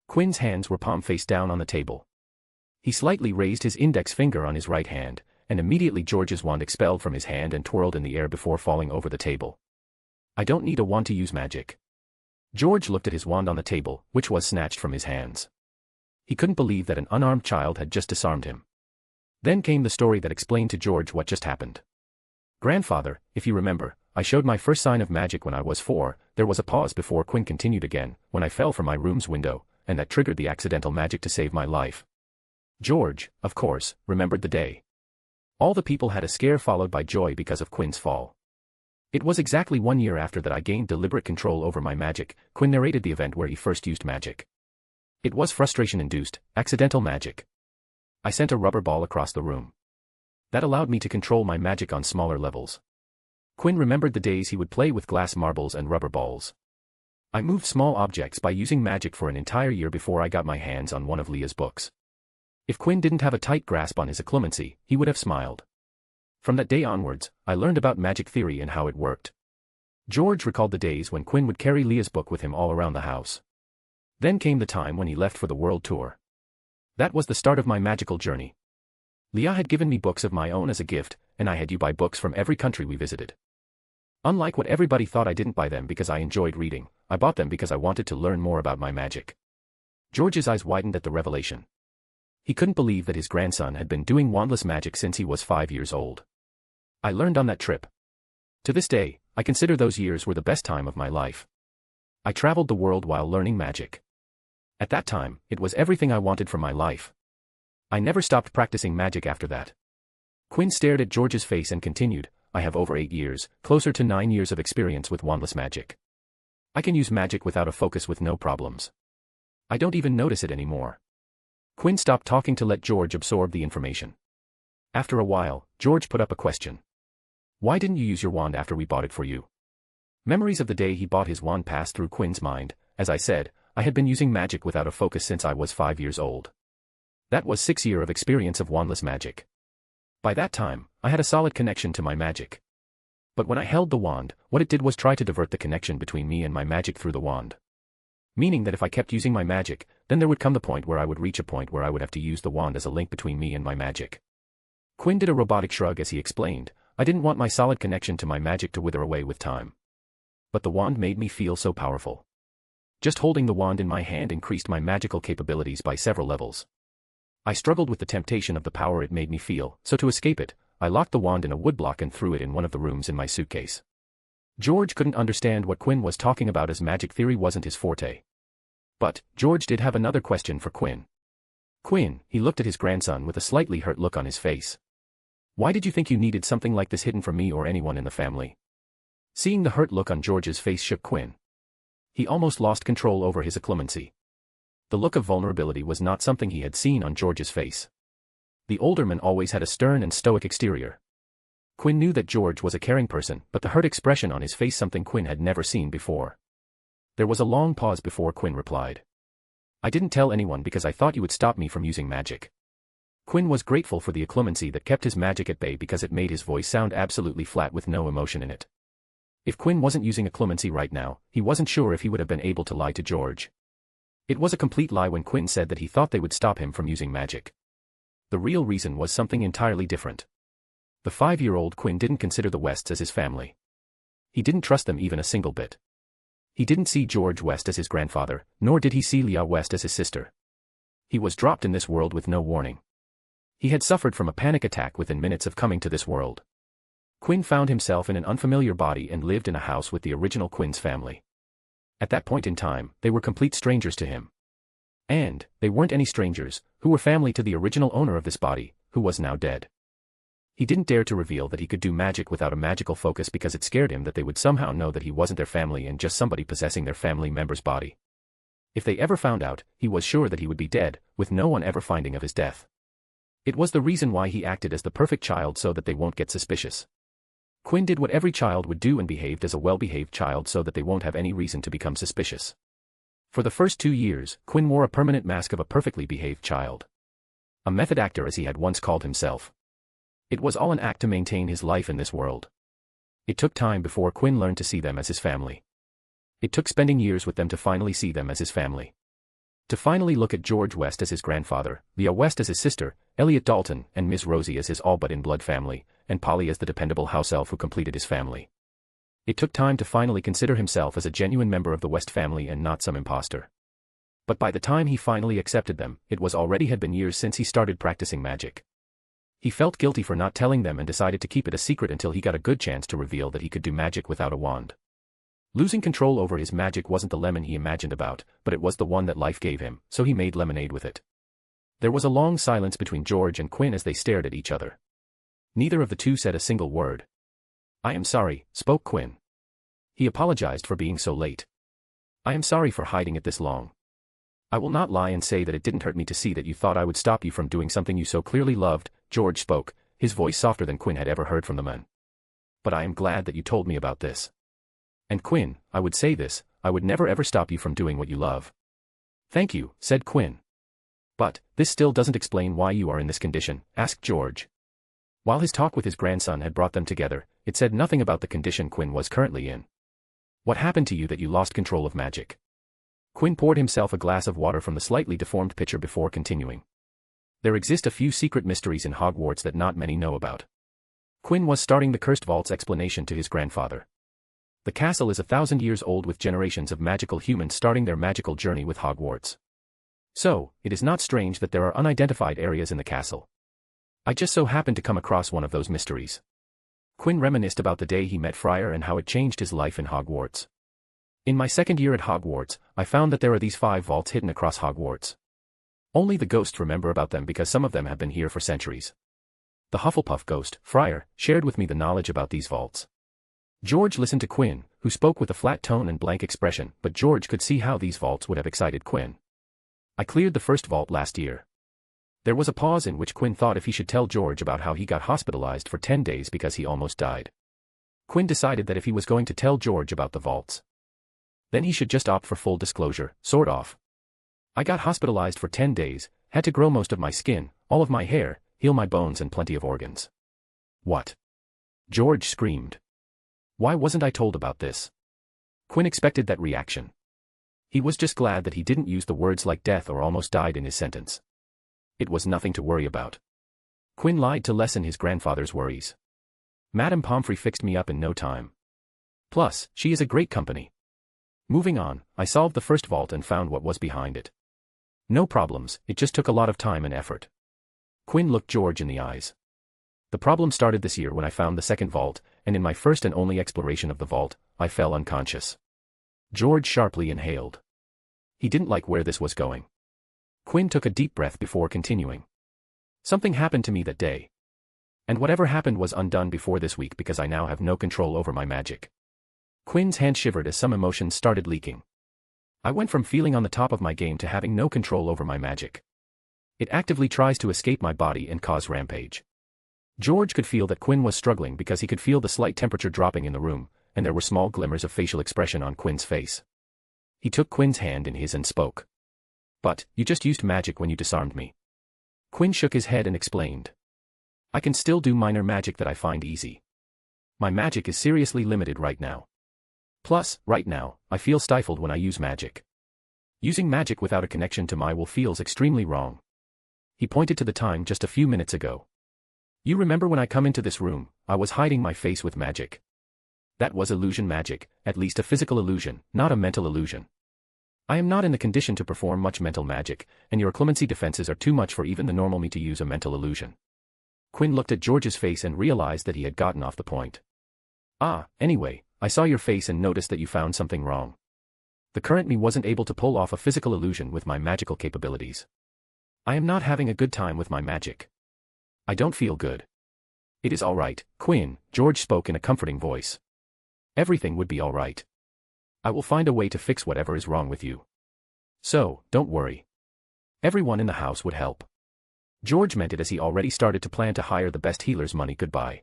Quinn's hands were palm face down on the table. He slightly raised his index finger on his right hand, and immediately George's wand expelled from his hand and twirled in the air before falling over the table. I don't need a wand to use magic. George looked at his wand on the table, which was snatched from his hands. He couldn't believe that an unarmed child had just disarmed him. Then came the story that explained to George what just happened. Grandfather, if you remember, I showed my first sign of magic when I was 4, there was a pause before Quinn continued again, when I fell from my room's window, and that triggered the accidental magic to save my life. George, of course, remembered the day. All the people had a scare followed by joy because of Quinn's fall. It was exactly 1 year after that I gained deliberate control over my magic. Quinn narrated the event where he first used magic. It was frustration-induced, accidental magic. I sent a rubber ball across the room. That allowed me to control my magic on smaller levels. Quinn remembered the days he would play with glass marbles and rubber balls. I moved small objects by using magic for an entire year before I got my hands on one of Leah's books. If Quinn didn't have a tight grasp on his occlumency, he would have smiled. From that day onwards, I learned about magic theory and how it worked. George recalled the days when Quinn would carry Leah's book with him all around the house. Then came the time when he left for the world tour. That was the start of my magical journey. Leah had given me books of my own as a gift, and I had you buy books from every country we visited. Unlike what everybody thought, I didn't buy them because I enjoyed reading, I bought them because I wanted to learn more about my magic. George's eyes widened at the revelation. He couldn't believe that his grandson had been doing wandless magic since he was 5 years old. I learned on that trip. To this day, I consider those years were the best time of my life. I traveled the world while learning magic. At that time, it was everything I wanted from my life. I never stopped practicing magic after that. Quinn stared at George's face and continued, I have over 8 years, closer to 9 years of experience with wandless magic. I can use magic without a focus with no problems. I don't even notice it anymore. Quinn stopped talking to let George absorb the information. After a while, George put up a question. Why didn't you use your wand after we bought it for you? Memories of the day he bought his wand passed through Quinn's mind. As I said, I had been using magic without a focus since I was 5 years old. That was 6 years of experience of wandless magic. By that time, I had a solid connection to my magic. But when I held the wand, what it did was try to divert the connection between me and my magic through the wand. Meaning that if I kept using my magic, then there would come the point where I would reach a point where I would have to use the wand as a link between me and my magic. Quinn did a robotic shrug as he explained, I didn't want my solid connection to my magic to wither away with time. But the wand made me feel so powerful. Just holding the wand in my hand increased my magical capabilities by several levels. I struggled with the temptation of the power it made me feel, so to escape it, I locked the wand in a woodblock and threw it in one of the rooms in my suitcase. George couldn't understand what Quinn was talking about as magic theory wasn't his forte. But, George did have another question for Quinn. Quinn, he looked at his grandson with a slightly hurt look on his face. Why did you think you needed something like this hidden from me or anyone in the family? Seeing the hurt look on George's face shook Quinn. He almost lost control over his occlumency. The look of vulnerability was not something he had seen on George's face. The older man always had a stern and stoic exterior. Quinn knew that George was a caring person, but the hurt expression on his face something Quinn had never seen before. There was a long pause before Quinn replied. I didn't tell anyone because I thought you would stop me from using magic. Quinn was grateful for the occlumency that kept his magic at bay because it made his voice sound absolutely flat with no emotion in it. If Quinn wasn't using occlumency right now, he wasn't sure if he would have been able to lie to George. It was a complete lie when Quinn said that he thought they would stop him from using magic. The real reason was something entirely different. The 5-year-old Quinn didn't consider the Wests as his family. He didn't trust them even a single bit. He didn't see George West as his grandfather, nor did he see Leah West as his sister. He was dropped in this world with no warning. He had suffered from a panic attack within minutes of coming to this world. Quinn found himself in an unfamiliar body and lived in a house with the original Quinn's family. At that point in time, they were complete strangers to him. And they weren't any strangers, who were family to the original owner of this body, who was now dead. He didn't dare to reveal that he could do magic without a magical focus because it scared him that they would somehow know that he wasn't their family and just somebody possessing their family member's body. If they ever found out, he was sure that he would be dead, with no one ever finding of his death. It was the reason why he acted as the perfect child so that they won't get suspicious. Quinn did what every child would do and behaved as a well-behaved child so that they won't have any reason to become suspicious. For the first 2 years, Quinn wore a permanent mask of a perfectly behaved child. A method actor, as he had once called himself. It was all an act to maintain his life in this world. It took time before Quinn learned to see them as his family. It took spending years with them to finally see them as his family. To finally look at George West as his grandfather, Leah West as his sister, Elliot Dalton and Miss Rosie as his all-but-in-blood family, and Polly as the dependable house elf who completed his family. It took time to finally consider himself as a genuine member of the West family and not some imposter. But by the time he finally accepted them, it was already had been years since he started practicing magic. He felt guilty for not telling them and decided to keep it a secret until he got a good chance to reveal that he could do magic without a wand. Losing control over his magic wasn't the lemon he imagined about, but it was the one that life gave him, so he made lemonade with it. There was a long silence between George and Quinn as they stared at each other. Neither of the two said a single word. "I am sorry," spoke Quinn. He apologized for being so late. "I am sorry for hiding it this long. I will not lie and say that it didn't hurt me to see that you thought I would stop you from doing something you so clearly loved," George spoke, his voice softer than Quinn had ever heard from the man. "But I am glad that you told me about this. And Quinn, I would say this, I would never ever stop you from doing what you love." "Thank you," said Quinn. "But, this still doesn't explain why you are in this condition," asked George. While his talk with his grandson had brought them together, it said nothing about the condition Quinn was currently in. "What happened to you that you lost control of magic?" Quinn poured himself a glass of water from the slightly deformed pitcher before continuing. "There exist a few secret mysteries in Hogwarts that not many know about." Quinn was starting the Cursed Vault's explanation to his grandfather. The castle is 1,000 years old with generations of magical humans starting their magical journey with Hogwarts. So, it is not strange that there are unidentified areas in the castle. I just so happened to come across one of those mysteries. Quinn reminisced about the day he met Friar and how it changed his life in Hogwarts. "In my second year at Hogwarts, I found that there are these 5 vaults hidden across Hogwarts. Only the ghosts remember about them because some of them have been here for centuries. The Hufflepuff ghost, Friar, shared with me the knowledge about these vaults." George listened to Quinn, who spoke with a flat tone and blank expression, but George could see how these vaults would have excited Quinn. "I cleared the first vault last year." There was a pause in which Quinn thought if he should tell George about how he got hospitalized for 10 days because he almost died. Quinn decided that if he was going to tell George about the vaults, then he should just opt for full disclosure, sort of. "I got hospitalized for 10 days, had to grow most of my skin, all of my hair, heal my bones and plenty of organs." "What?" George screamed. "Why wasn't I told about this?" Quinn expected that reaction. He was just glad that he didn't use the words like death or almost died in his sentence. It was nothing to worry about. Quinn lied to lessen his grandfather's worries. "Madame Pomfrey fixed me up in no time. Plus, she is a great company. Moving on, I solved the first vault and found what was behind it. No problems, it just took a lot of time and effort." Quinn looked George in the eyes. "The problem started this year when I found the second vault, and in my first and only exploration of the vault, I fell unconscious." George sharply inhaled. He didn't like where this was going. Quinn took a deep breath before continuing. "Something happened to me that day. And whatever happened was undone before this week because I now have no control over my magic." Quinn's hand shivered as some emotions started leaking. "I went from feeling on the top of my game to having no control over my magic. It actively tries to escape my body and cause rampage." George could feel that Quinn was struggling because he could feel the slight temperature dropping in the room, and there were small glimmers of facial expression on Quinn's face. He took Quinn's hand in his and spoke. "But, you just used magic when you disarmed me." Quinn shook his head and explained. "I can still do minor magic that I find easy. My magic is seriously limited right now. Plus, right now, I feel stifled when I use magic. Using magic without a connection to my will feels extremely wrong." He pointed to the time just a few minutes ago. You remember when I come into this room, I was hiding my face with magic. That was illusion magic, at least a physical illusion, not a mental illusion. I am not in the condition to perform much mental magic, and your clemency defenses are too much for even the normal me to use a mental illusion. Quinn looked at George's face and realized that he had gotten off the point. Anyway, I saw your face and noticed that you found something wrong. The current me wasn't able to pull off a physical illusion with my magical capabilities. I am not having a good time with my magic. I don't feel good. It is all right, Quinn, George spoke in a comforting voice. Everything would be all right. I will find a way to fix whatever is wrong with you. So, don't worry. Everyone in the house would help. George meant it as he already started to plan to hire the best healers money could buy.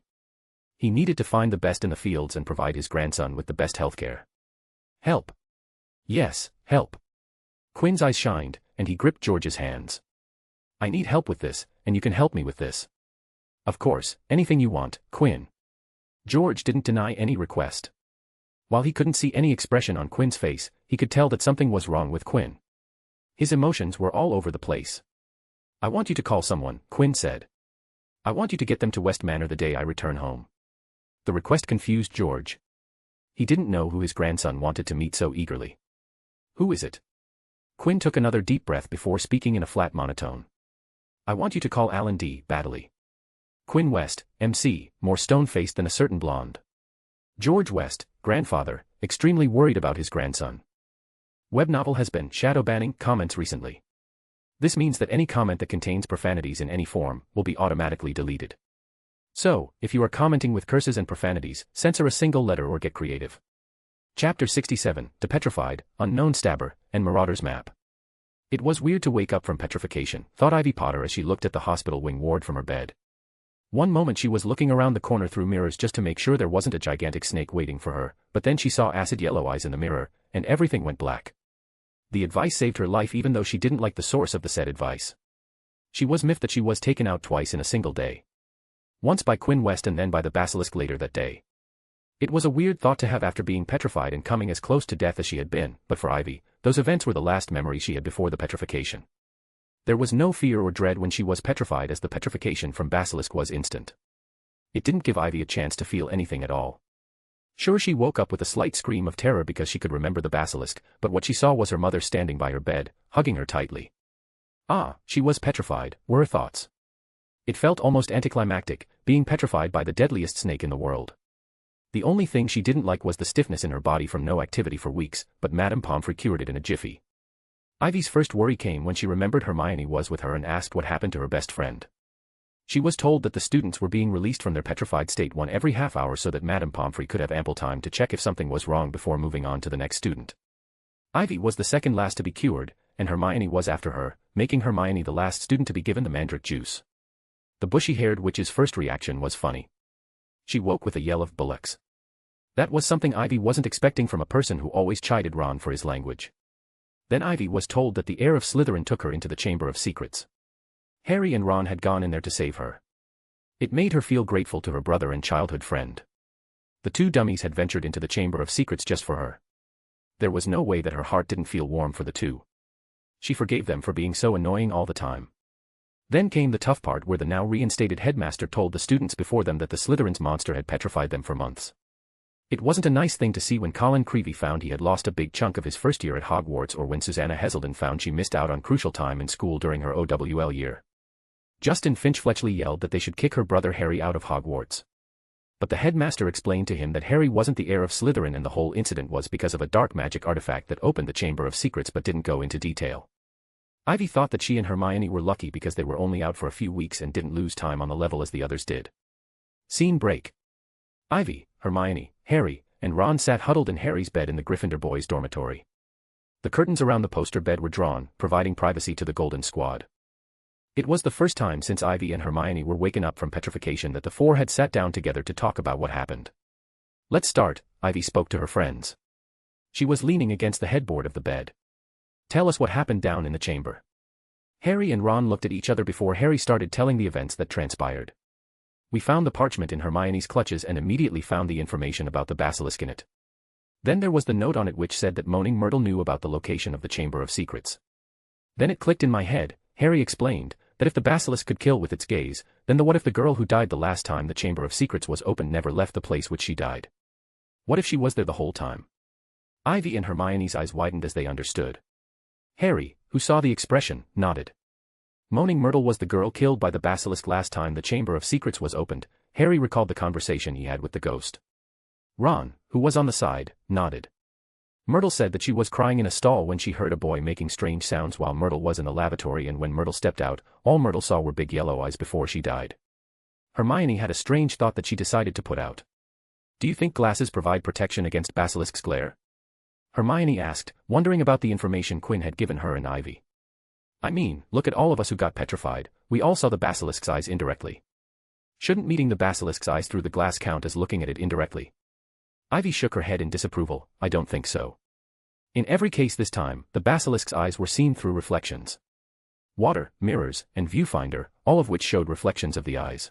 He needed to find the best in the fields and provide his grandson with the best healthcare. Help. Yes, help. Quinn's eyes shined, and he gripped George's hands. I need help with this, and you can help me with this. Of course, anything you want, Quinn. George didn't deny any request. While he couldn't see any expression on Quinn's face, he could tell that something was wrong with Quinn. His emotions were all over the place. I want you to call someone, Quinn said. I want you to get them to West Manor the day I return home. The request confused George. He didn't know who his grandson wanted to meet so eagerly. Who is it? Quinn took another deep breath before speaking in a flat monotone. I want you to call Alan D. Baddeley. Quinn West, MC, more stone-faced than a certain blonde. George West, grandfather, extremely worried about his grandson. Web novel has been shadow banning comments recently. This means that any comment that contains profanities in any form will be automatically deleted. So, if you are commenting with curses and profanities, censor a single letter or get creative. Chapter 67, The Petrified, Unknown Stabber, and Marauders Map. It was weird to wake up from petrification, thought Ivy Potter as she looked at the hospital wing ward from her bed. One moment she was looking around the corner through mirrors just to make sure there wasn't a gigantic snake waiting for her, but then she saw acid yellow eyes in the mirror, and everything went black. The advice saved her life even though she didn't like the source of the said advice. She was miffed that she was taken out twice in a single day. Once by Quinn West and then by the basilisk later that day. It was a weird thought to have after being petrified and coming as close to death as she had been, but for Ivy, those events were the last memory she had before the petrification. There was no fear or dread when she was petrified as the petrification from basilisk was instant. It didn't give Ivy a chance to feel anything at all. Sure, she woke up with a slight scream of terror because she could remember the basilisk, but what she saw was her mother standing by her bed, hugging her tightly. She was petrified, were her thoughts. It felt almost anticlimactic, being petrified by the deadliest snake in the world. The only thing she didn't like was the stiffness in her body from no activity for weeks, but Madame Pomfrey cured it in a jiffy. Ivy's first worry came when she remembered Hermione was with her and asked what happened to her best friend. She was told that the students were being released from their petrified state one every half hour so that Madame Pomfrey could have ample time to check if something was wrong before moving on to the next student. Ivy was the second last to be cured, and Hermione was after her, making Hermione the last student to be given the mandrake juice. The bushy-haired witch's first reaction was funny. She woke with a yell of bullocks. That was something Ivy wasn't expecting from a person who always chided Ron for his language. Then Ivy was told that the heir of Slytherin took her into the Chamber of Secrets. Harry and Ron had gone in there to save her. It made her feel grateful to her brother and childhood friend. The two dummies had ventured into the Chamber of Secrets just for her. There was no way that her heart didn't feel warm for the two. She forgave them for being so annoying all the time. Then came the tough part where the now reinstated headmaster told the students before them that the Slytherin's monster had petrified them for months. It wasn't a nice thing to see when Colin Creevey found he had lost a big chunk of his first year at Hogwarts or when Susanna Heselden found she missed out on crucial time in school during her OWL year. Justin Finch-Fletchley yelled that they should kick her brother Harry out of Hogwarts. But the headmaster explained to him that Harry wasn't the heir of Slytherin and the whole incident was because of a dark magic artifact that opened the Chamber of Secrets but didn't go into detail. Ivy thought that she and Hermione were lucky because they were only out for a few weeks and didn't lose time on the level as the others did. Scene break. Ivy, Hermione, Harry, and Ron sat huddled in Harry's bed in the Gryffindor boys' dormitory. The curtains around the poster bed were drawn, providing privacy to the Golden Squad. It was the first time since Ivy and Hermione were waken up from petrification that the four had sat down together to talk about what happened. Let's start, Ivy spoke to her friends. She was leaning against the headboard of the bed. Tell us what happened down in the chamber. Harry and Ron looked at each other before Harry started telling the events that transpired. We found the parchment in Hermione's clutches and immediately found the information about the basilisk in it. Then there was the note on it which said that Moaning Myrtle knew about the location of the Chamber of Secrets. Then it clicked in my head, Harry explained, that if the basilisk could kill with its gaze, then what if the girl who died the last time the Chamber of Secrets was opened never left the place which she died? What if she was there the whole time? Ivy and Hermione's eyes widened as they understood. Harry, who saw the expression, nodded. Moaning Myrtle was the girl killed by the basilisk last time the Chamber of Secrets was opened. Harry recalled the conversation he had with the ghost. Ron, who was on the side, nodded. Myrtle said that she was crying in a stall when she heard a boy making strange sounds while Myrtle was in the lavatory, and when Myrtle stepped out, all Myrtle saw were big yellow eyes before she died. Hermione had a strange thought that she decided to put out. Do you think glasses provide protection against basilisk's glare? Hermione asked, wondering about the information Quinn had given her and Ivy. I mean, look at all of us who got petrified, we all saw the basilisk's eyes indirectly. Shouldn't meeting the basilisk's eyes through the glass count as looking at it indirectly? Ivy shook her head in disapproval. I don't think so. In every case this time, the basilisk's eyes were seen through reflections. Water, mirrors, and viewfinder, all of which showed reflections of the eyes.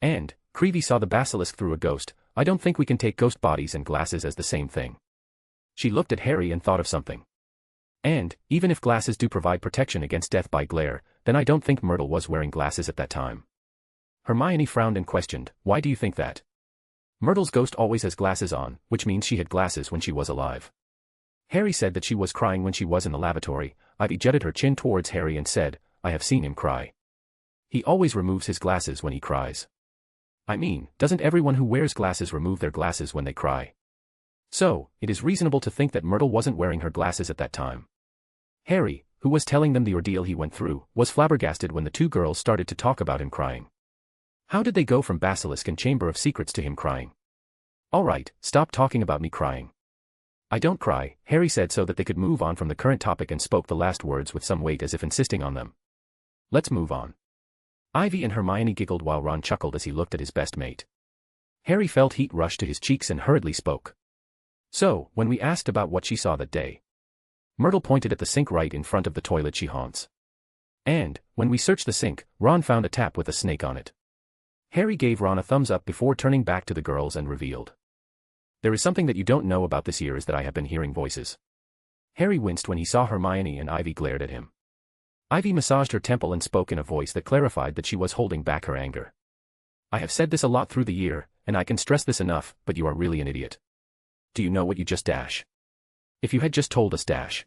And, Creevy saw the basilisk through a ghost. I don't think we can take ghost bodies and glasses as the same thing. She looked at Harry and thought of something. And, even if glasses do provide protection against death by glare, then I don't think Myrtle was wearing glasses at that time. Hermione frowned and questioned, why do you think that? Myrtle's ghost always has glasses on, which means she had glasses when she was alive. Harry said that she was crying when she was in the lavatory. Ivy jutted her chin towards Harry and said, I have seen him cry. He always removes his glasses when he cries. I mean, doesn't everyone who wears glasses remove their glasses when they cry? So, it is reasonable to think that Myrtle wasn't wearing her glasses at that time. Harry, who was telling them the ordeal he went through, was flabbergasted when the two girls started to talk about him crying. How did they go from Basilisk and Chamber of Secrets to him crying? All right, stop talking about me crying. I don't cry, Harry said so that they could move on from the current topic and spoke the last words with some weight as if insisting on them. Let's move on. Ivy and Hermione giggled while Ron chuckled as he looked at his best mate. Harry felt heat rush to his cheeks and hurriedly spoke. So, when we asked about what she saw that day, Myrtle pointed at the sink right in front of the toilet she haunts. And, when we searched the sink, Ron found a tap with a snake on it. Harry gave Ron a thumbs up before turning back to the girls and revealed. There is something that you don't know about this year is that I have been hearing voices. Harry winced when he saw Hermione and Ivy glared at him. Ivy massaged her temple and spoke in a voice that clarified that she was holding back her anger. I have said this a lot through the year, and I can stress this enough, but you are really an idiot. Do you know what you just dash? If you had just told us dash.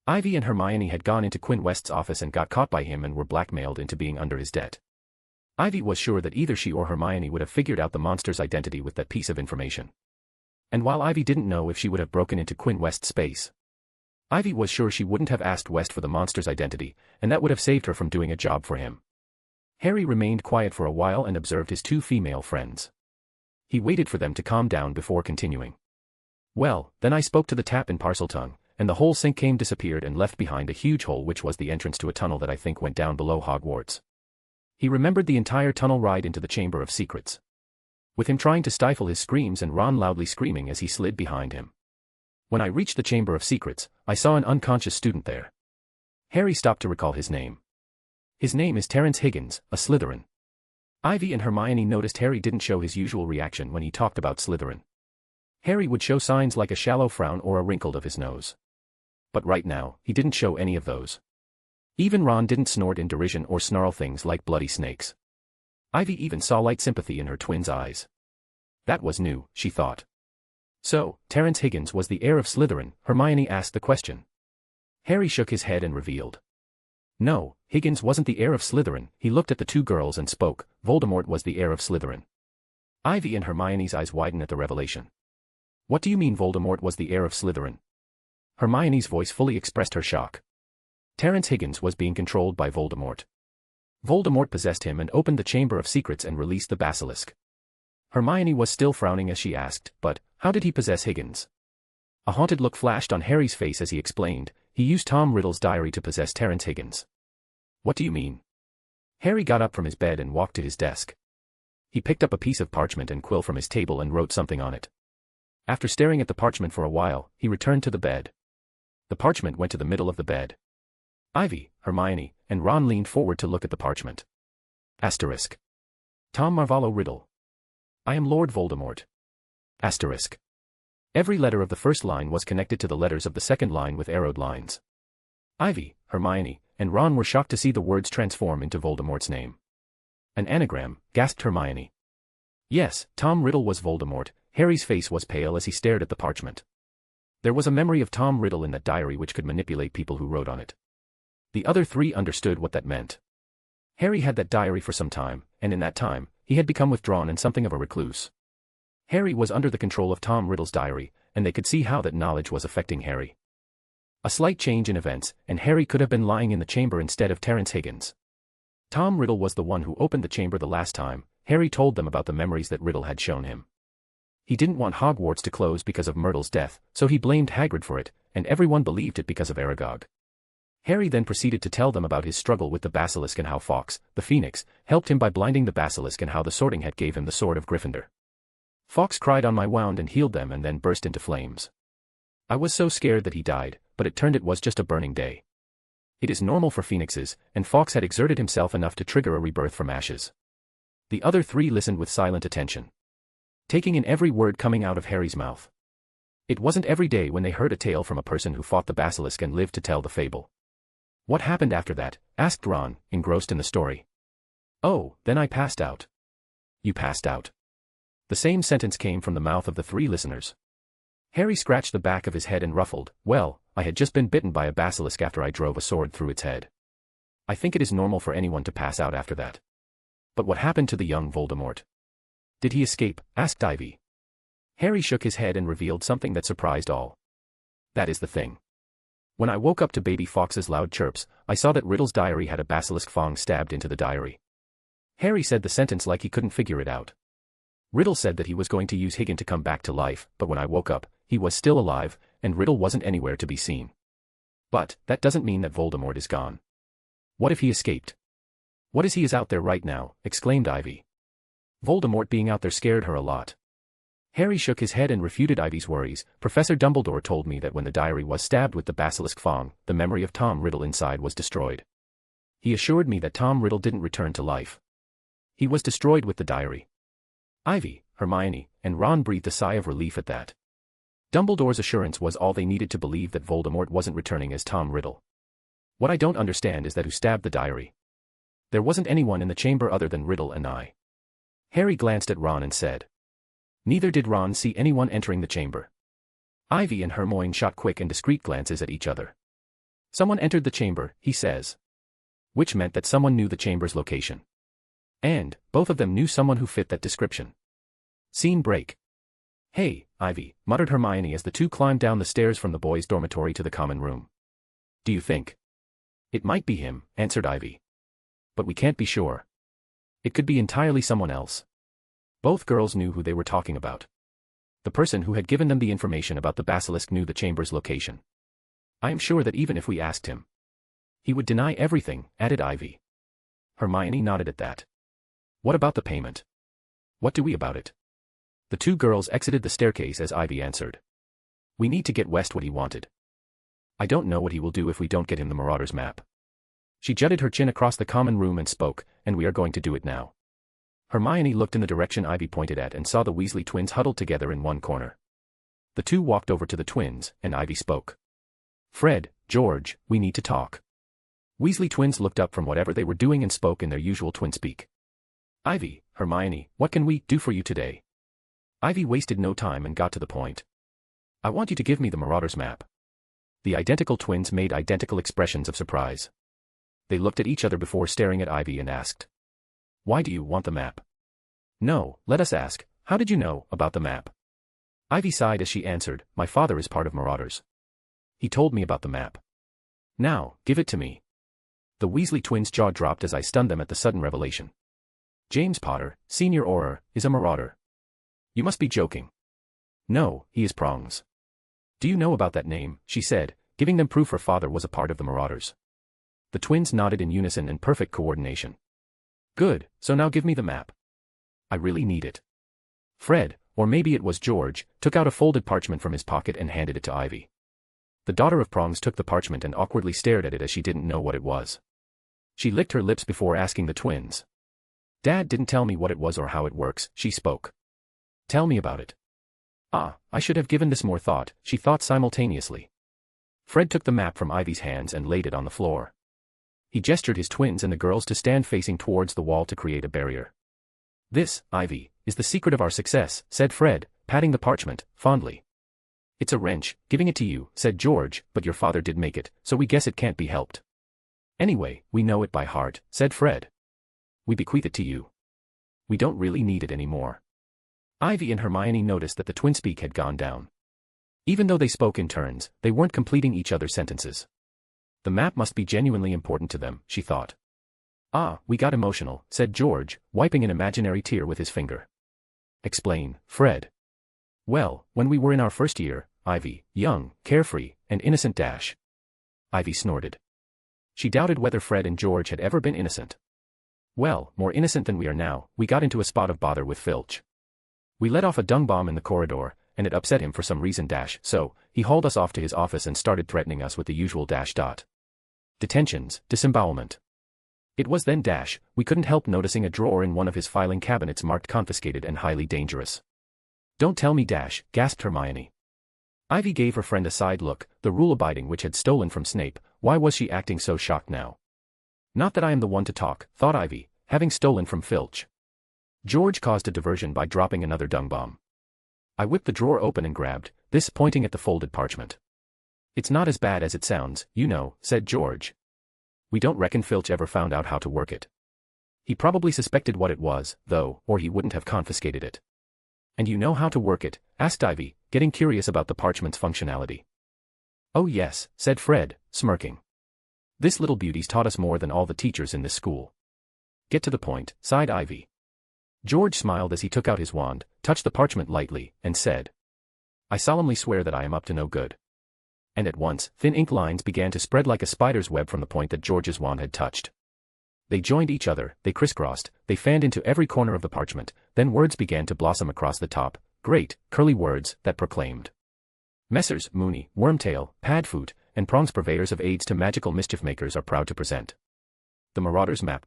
Ivy and Hermione had gone into Quinn West's office and got caught by him and were blackmailed into being under his debt. Ivy was sure that either she or Hermione would have figured out the monster's identity with that piece of information. And while Ivy didn't know if she would have broken into Quinn West's space, Ivy was sure she wouldn't have asked West for the monster's identity, and that would have saved her from doing a job for him. Harry remained quiet for a while and observed his two female friends. He waited for them to calm down before continuing. Well, then I spoke to the tap in parcel tongue, and the whole sink came disappeared and left behind a huge hole which was the entrance to a tunnel that I think went down below Hogwarts. He remembered the entire tunnel ride into the Chamber of Secrets, with him trying to stifle his screams and Ron loudly screaming as he slid behind him. When I reached the Chamber of Secrets, I saw an unconscious student there. Harry stopped to recall his name. His name is Terence Higgins, a Slytherin. Ivy and Hermione noticed Harry didn't show his usual reaction when he talked about Slytherin. Harry would show signs like a shallow frown or a wrinkle of his nose. But right now, he didn't show any of those. Even Ron didn't snort in derision or snarl things like bloody snakes. Ivy even saw light sympathy in her twin's eyes. That was new, she thought. So, Terence Higgins was the heir of Slytherin, Hermione asked the question. Harry shook his head and revealed. No, Higgins wasn't the heir of Slytherin. He looked at the two girls and spoke. Voldemort was the heir of Slytherin. Ivy and Hermione's eyes widened at the revelation. What do you mean Voldemort was the heir of Slytherin? Hermione's voice fully expressed her shock. Terence Higgins was being controlled by Voldemort. Voldemort possessed him and opened the Chamber of Secrets and released the basilisk. Hermione was still frowning as she asked, but, how did he possess Higgins? A haunted look flashed on Harry's face as he explained, he used Tom Riddle's diary to possess Terence Higgins. What do you mean? Harry got up from his bed and walked to his desk. He picked up a piece of parchment and quill from his table and wrote something on it. After staring at the parchment for a while, he returned to the bed. The parchment went to the middle of the bed. Ivy, Hermione, and Ron leaned forward to look at the parchment. Asterisk. Tom Marvolo Riddle. I am Lord Voldemort. Asterisk. Every letter of the first line was connected to the letters of the second line with arrowed lines. Ivy, Hermione, and Ron were shocked to see the words transform into Voldemort's name. An anagram, gasped Hermione. Yes, Tom Riddle was Voldemort. Harry's face was pale as he stared at the parchment. There was a memory of Tom Riddle in that diary which could manipulate people who wrote on it. The other three understood what that meant. Harry had that diary for some time, and in that time, he had become withdrawn and something of a recluse. Harry was under the control of Tom Riddle's diary, and they could see how that knowledge was affecting Harry. A slight change in events, and Harry could have been lying in the chamber instead of Terence Higgins. Tom Riddle was the one who opened the chamber the last time. Harry told them about the memories that Riddle had shown him. He didn't want Hogwarts to close because of Myrtle's death, so he blamed Hagrid for it, and everyone believed it because of Aragog. Harry then proceeded to tell them about his struggle with the basilisk and how Fawkes, the Phoenix, helped him by blinding the basilisk and how the Sorting Hat gave him the sword of Gryffindor. Fawkes cried on my wound and healed them and then burst into flames. I was so scared that he died, but it turned it was just a burning day. It is normal for phoenixes, and Fawkes had exerted himself enough to trigger a rebirth from ashes. The other three listened with silent attention, taking in every word coming out of Harry's mouth. It wasn't every day when they heard a tale from a person who fought the basilisk and lived to tell the fable. What happened after that? Asked Ron, engrossed in the story. Oh, then I passed out. You passed out. The same sentence came from the mouth of the three listeners. Harry scratched the back of his head and ruffled. Well, I had just been bitten by a basilisk after I drove a sword through its head. I think it is normal for anyone to pass out after that. But what happened to the young Voldemort? Did he escape? Asked Ivy. Harry shook his head and revealed something that surprised all. That is the thing. When I woke up to baby Fawkes's loud chirps, I saw that Riddle's diary had a basilisk fang stabbed into the diary. Harry said the sentence like he couldn't figure it out. Riddle said that he was going to use Higgin to come back to life, but when I woke up, he was still alive, and Riddle wasn't anywhere to be seen. But that doesn't mean that Voldemort is gone. What if he escaped? What if he is out there right now? Exclaimed Ivy. Voldemort being out there scared her a lot. Harry shook his head and refuted Ivy's worries. Professor Dumbledore told me that when the diary was stabbed with the basilisk fang, the memory of Tom Riddle inside was destroyed. He assured me that Tom Riddle didn't return to life. He was destroyed with the diary. Ivy, Hermione, and Ron breathed a sigh of relief at that. Dumbledore's assurance was all they needed to believe that Voldemort wasn't returning as Tom Riddle. What I don't understand is that who stabbed the diary? There wasn't anyone in the chamber other than Riddle and I. Harry glanced at Ron and said. Neither did Ron see anyone entering the chamber. Ivy and Hermione shot quick and discreet glances at each other. Someone entered the chamber, he says. Which meant that someone knew the chamber's location. And, both of them knew someone who fit that description. Scene break. Hey, Ivy, muttered Hermione as the two climbed down the stairs from the boys' dormitory to the common room. Do you think? It might be him, answered Ivy. But we can't be sure. It could be entirely someone else. Both girls knew who they were talking about. The person who had given them the information about the basilisk knew the chamber's location. I am sure that even if we asked him, he would deny everything, added Ivy. Hermione nodded at that. What about the payment? What do we about it? The two girls exited the staircase as Ivy answered. We need to get West what he wanted. I don't know what he will do if we don't get him the Marauders map. She jutted her chin across the common room and spoke, and we are going to do it now. Hermione looked in the direction Ivy pointed at and saw the Weasley twins huddled together in one corner. The two walked over to the twins, and Ivy spoke. Fred, George, we need to talk. Weasley twins looked up from whatever they were doing and spoke in their usual twin speak. Ivy, Hermione, what can we do for you today? Ivy wasted no time and got to the point. I want you to give me the Marauders map. The identical twins made identical expressions of surprise. They looked at each other before staring at Ivy and asked. Why do you want the map? No, let us ask, how did you know about the map? Ivy sighed as she answered, my father is part of Marauders. He told me about the map. Now, give it to me. The Weasley twins' jaw dropped as I stunned them at the sudden revelation. James Potter, Senior Auror, is a Marauder. You must be joking. No, he is Prongs. Do you know about that name? She said, giving them proof her father was a part of the Marauders. The twins nodded in unison and perfect coordination. Good, so now give me the map. I really need it. Fred, or maybe it was George, took out a folded parchment from his pocket and handed it to Ivy. The daughter of Prongs took the parchment and awkwardly stared at it as she didn't know what it was. She licked her lips before asking the twins. Dad didn't tell me what it was or how it works, she spoke. Tell me about it. Ah, I should have given this more thought, she thought simultaneously. Fred took the map from Ivy's hands and laid it on the floor. He gestured his twins and the girls to stand facing towards the wall to create a barrier. "This, Ivy, is the secret of our success," said Fred, patting the parchment, fondly. "It's a wrench, giving it to you," said George, "but your father did make it, so we guess it can't be helped." "Anyway, we know it by heart," said Fred. "We bequeath it to you. We don't really need it anymore." Ivy and Hermione noticed that the twinspeak had gone down. Even though they spoke in turns, they weren't completing each other's sentences. The map must be genuinely important to them, she thought. "Ah, we got emotional," said George, wiping an imaginary tear with his finger. "Explain, Fred." "Well, when we were in our first year, Ivy, young, carefree, and innocent dash." Ivy snorted. She doubted whether Fred and George had ever been innocent. "Well, more innocent than we are now, we got into a spot of bother with Filch. We let off a dung bomb in the corridor, and it upset him for some reason dash, so he hauled us off to his office and started threatening us with the usual dash dot. Detentions, disembowelment. It was then dash, we couldn't help noticing a drawer in one of his filing cabinets marked confiscated and highly dangerous." "Don't tell me dash," gasped Hermione. Ivy gave her friend a side look, the rule-abiding witch had stolen from Snape. Why was she acting so shocked now? "Not that I am the one to talk," thought Ivy, having stolen from Filch. George caused a diversion by dropping another dung bomb. I whipped the drawer open and grabbed this, pointing at the folded parchment. "It's not as bad as it sounds, you know," said George. "We don't reckon Filch ever found out how to work it. He probably suspected what it was, though, or he wouldn't have confiscated it." "And you know how to work it?" asked Ivy, getting curious about the parchment's functionality. "Oh yes," said Fred, smirking. "This little beauty's taught us more than all the teachers in this school." "Get to the point," sighed Ivy. George smiled as he took out his wand, touched the parchment lightly, and said, "I solemnly swear that I am up to no good." And at once, thin ink lines began to spread like a spider's web from the point that George's wand had touched. They joined each other, they crisscrossed, they fanned into every corner of the parchment, then words began to blossom across the top, great, curly words that proclaimed. Messrs. Mooney, Wormtail, Padfoot, and Prongs, purveyors of aids to magical mischief makers, are proud to present the Marauders map.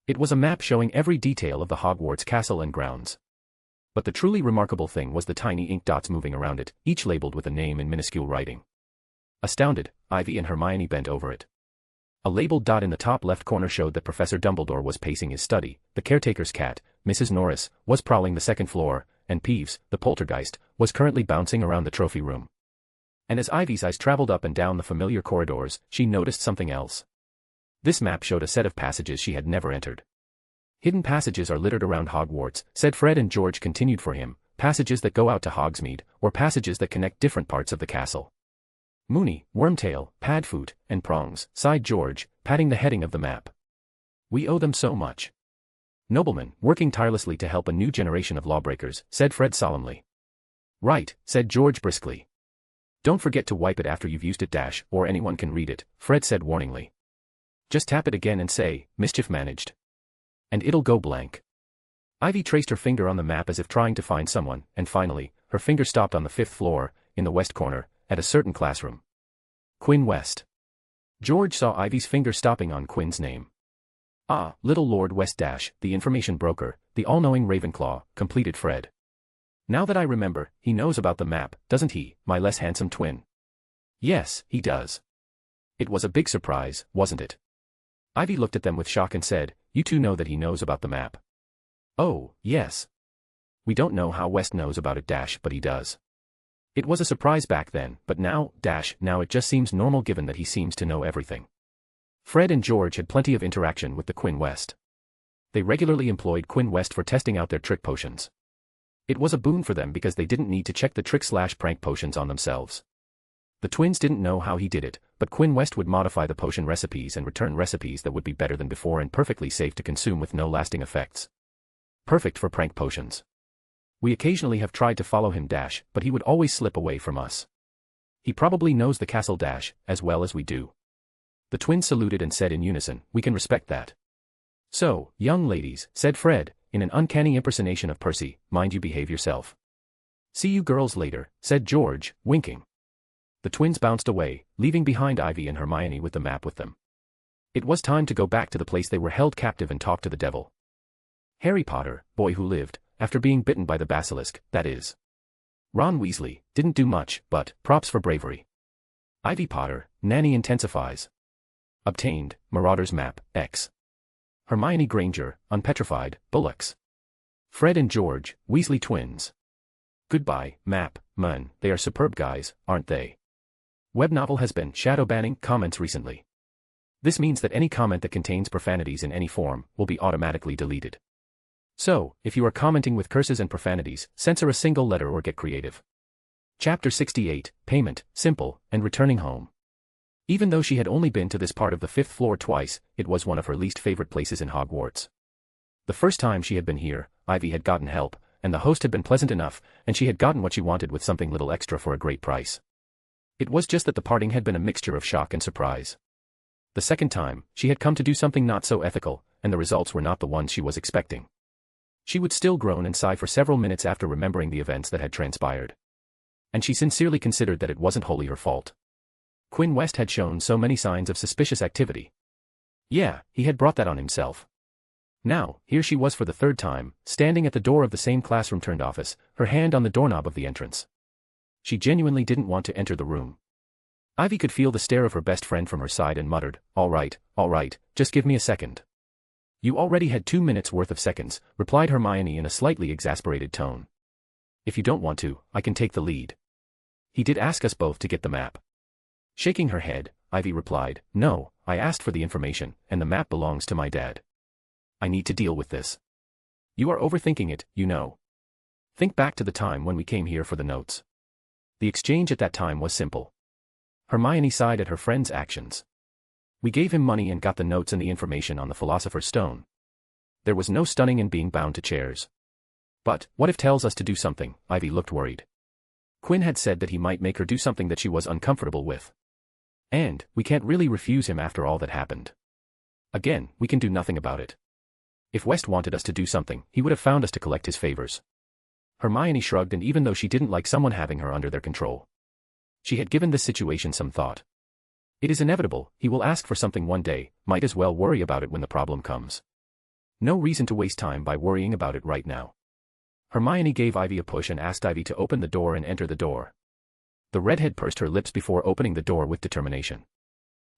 It was a map showing every detail of the Hogwarts castle and grounds. But the truly remarkable thing was the tiny ink dots moving around it, each labeled with a name in minuscule writing. Astounded, Ivy and Hermione bent over it. A labeled dot in the top left corner showed that Professor Dumbledore was pacing his study, the caretaker's cat, Mrs. Norris, was prowling the second floor, and Peeves, the poltergeist, was currently bouncing around the trophy room. And as Ivy's eyes traveled up and down the familiar corridors, she noticed something else. This map showed a set of passages she had never entered. "Hidden passages are littered around Hogwarts," said Fred, and George continued for him, "passages that go out to Hogsmeade, or passages that connect different parts of the castle." "Mooney, Wormtail, Padfoot, and Prongs," sighed George, patting the heading of the map. "We owe them so much." "Noblemen, working tirelessly to help a new generation of lawbreakers," said Fred solemnly. "Right," said George briskly. "Don't forget to wipe it after you've used it dash, or anyone can read it," Fred said warningly. "Just tap it again and say, 'Mischief managed.' And it'll go blank." Ivy traced her finger on the map as if trying to find someone, and finally, her finger stopped on the 5th floor, in the west corner, at a certain classroom. Quinn West. George saw Ivy's finger stopping on Quinn's name. "Ah, little Lord West dash, the information broker, the all-knowing Ravenclaw," completed Fred. "Now that I remember, he knows about the map, doesn't he, my less handsome twin?" "Yes, he does." "It was a big surprise, wasn't it?" Ivy looked at them with shock and said, "You two know that he knows about the map?" "Oh, yes. We don't know how West knows about it dash, but he does. It was a surprise back then, but now, dash, now it just seems normal given that he seems to know everything." Fred and George had plenty of interaction with the Quinn West. They regularly employed Quinn West for testing out their trick potions. It was a boon for them because they didn't need to check the trick/prank potions on themselves. The twins didn't know how he did it, but Quinn West would modify the potion recipes and return recipes that would be better than before and perfectly safe to consume with no lasting effects. Perfect for prank potions. We occasionally have tried to follow him dash, but he would always slip away from us. He probably knows the castle dash, as well as we do. The twins saluted and said in unison, "We can respect that." "So, young ladies," said Fred, in an uncanny impersonation of Percy, "mind you behave yourself." "See you girls later," said George, winking. The twins bounced away, leaving behind Ivy and Hermione with the map with them. It was time to go back to the place they were held captive and talk to the devil. Harry Potter, boy who lived, after being bitten by the basilisk, that is. Ron Weasley, didn't do much, but, props for bravery. Ivy Potter, nanny intensifies. Obtained, Marauders Map, X. Hermione Granger, Unpetrified, Bullocks. Fred and George, Weasley Twins. Goodbye, Map, Man, they are superb guys, aren't they? Web novel has been shadow banning comments recently. This means that any comment that contains profanities in any form will be automatically deleted. So, if you are commenting with curses and profanities, censor a single letter or get creative. Chapter 68, Payment, Simple, and Returning Home. Even though she had only been to this part of the 5th floor twice, it was one of her least favorite places in Hogwarts. The first time she had been here, Ivy had gotten help, and the host had been pleasant enough, and she had gotten what she wanted with something little extra for a great price. It was just that the parting had been a mixture of shock and surprise. The second time, she had come to do something not so ethical, and the results were not the ones she was expecting. She would still groan and sigh for several minutes after remembering the events that had transpired. And she sincerely considered that it wasn't wholly her fault. Quinn West had shown so many signs of suspicious activity. Yeah, he had brought that on himself. Now, here she was for the third time, standing at the door of the same classroom-turned-office, her hand on the doorknob of the entrance. She genuinely didn't want to enter the room. Ivy could feel the stare of her best friend from her side and muttered, all right, just give me a second. You already had 2 minutes worth of seconds, replied Hermione in a slightly exasperated tone. If you don't want to, I can take the lead. He did ask us both to get the map. Shaking her head, Ivy replied, no, I asked for the information, and the map belongs to my dad. I need to deal with this. You are overthinking it, you know. Think back to the time when we came here for the notes. The exchange at that time was simple. Hermione sighed at her friend's actions. We gave him money and got the notes and the information on the Philosopher's Stone. There was no stunning and being bound to chairs. But, what if tells us to do something? Ivy looked worried. Quinn had said that he might make her do something that she was uncomfortable with. And, we can't really refuse him after all that happened. Again, we can do nothing about it. If West wanted us to do something, he would have found us to collect his favors. Hermione shrugged, and even though she didn't like someone having her under their control, she had given this situation some thought. It is inevitable, he will ask for something one day, might as well worry about it when the problem comes. No reason to waste time by worrying about it right now. Hermione gave Ivy a push and asked Ivy to open the door and enter the door. The redhead pursed her lips before opening the door with determination.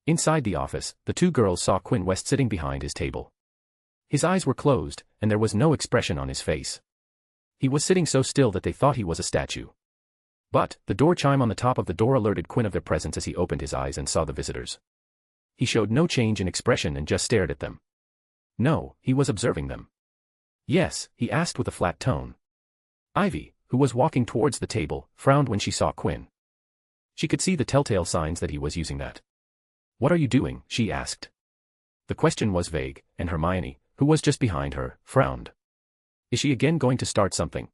Inside the office, the two girls saw Quinn West sitting behind his table. His eyes were closed, and there was no expression on his face. He was sitting so still that they thought he was a statue. But, the door chime on the top of the door alerted Quinn of their presence as he opened his eyes and saw the visitors. He showed no change in expression and just stared at them. No, he was observing them. Yes, he asked with a flat tone. Ivy, who was walking towards the table, frowned when she saw Quinn. She could see the telltale signs that he was using that. What are you doing? She asked. The question was vague, and Hermione, who was just behind her, frowned. Is she again going to start something?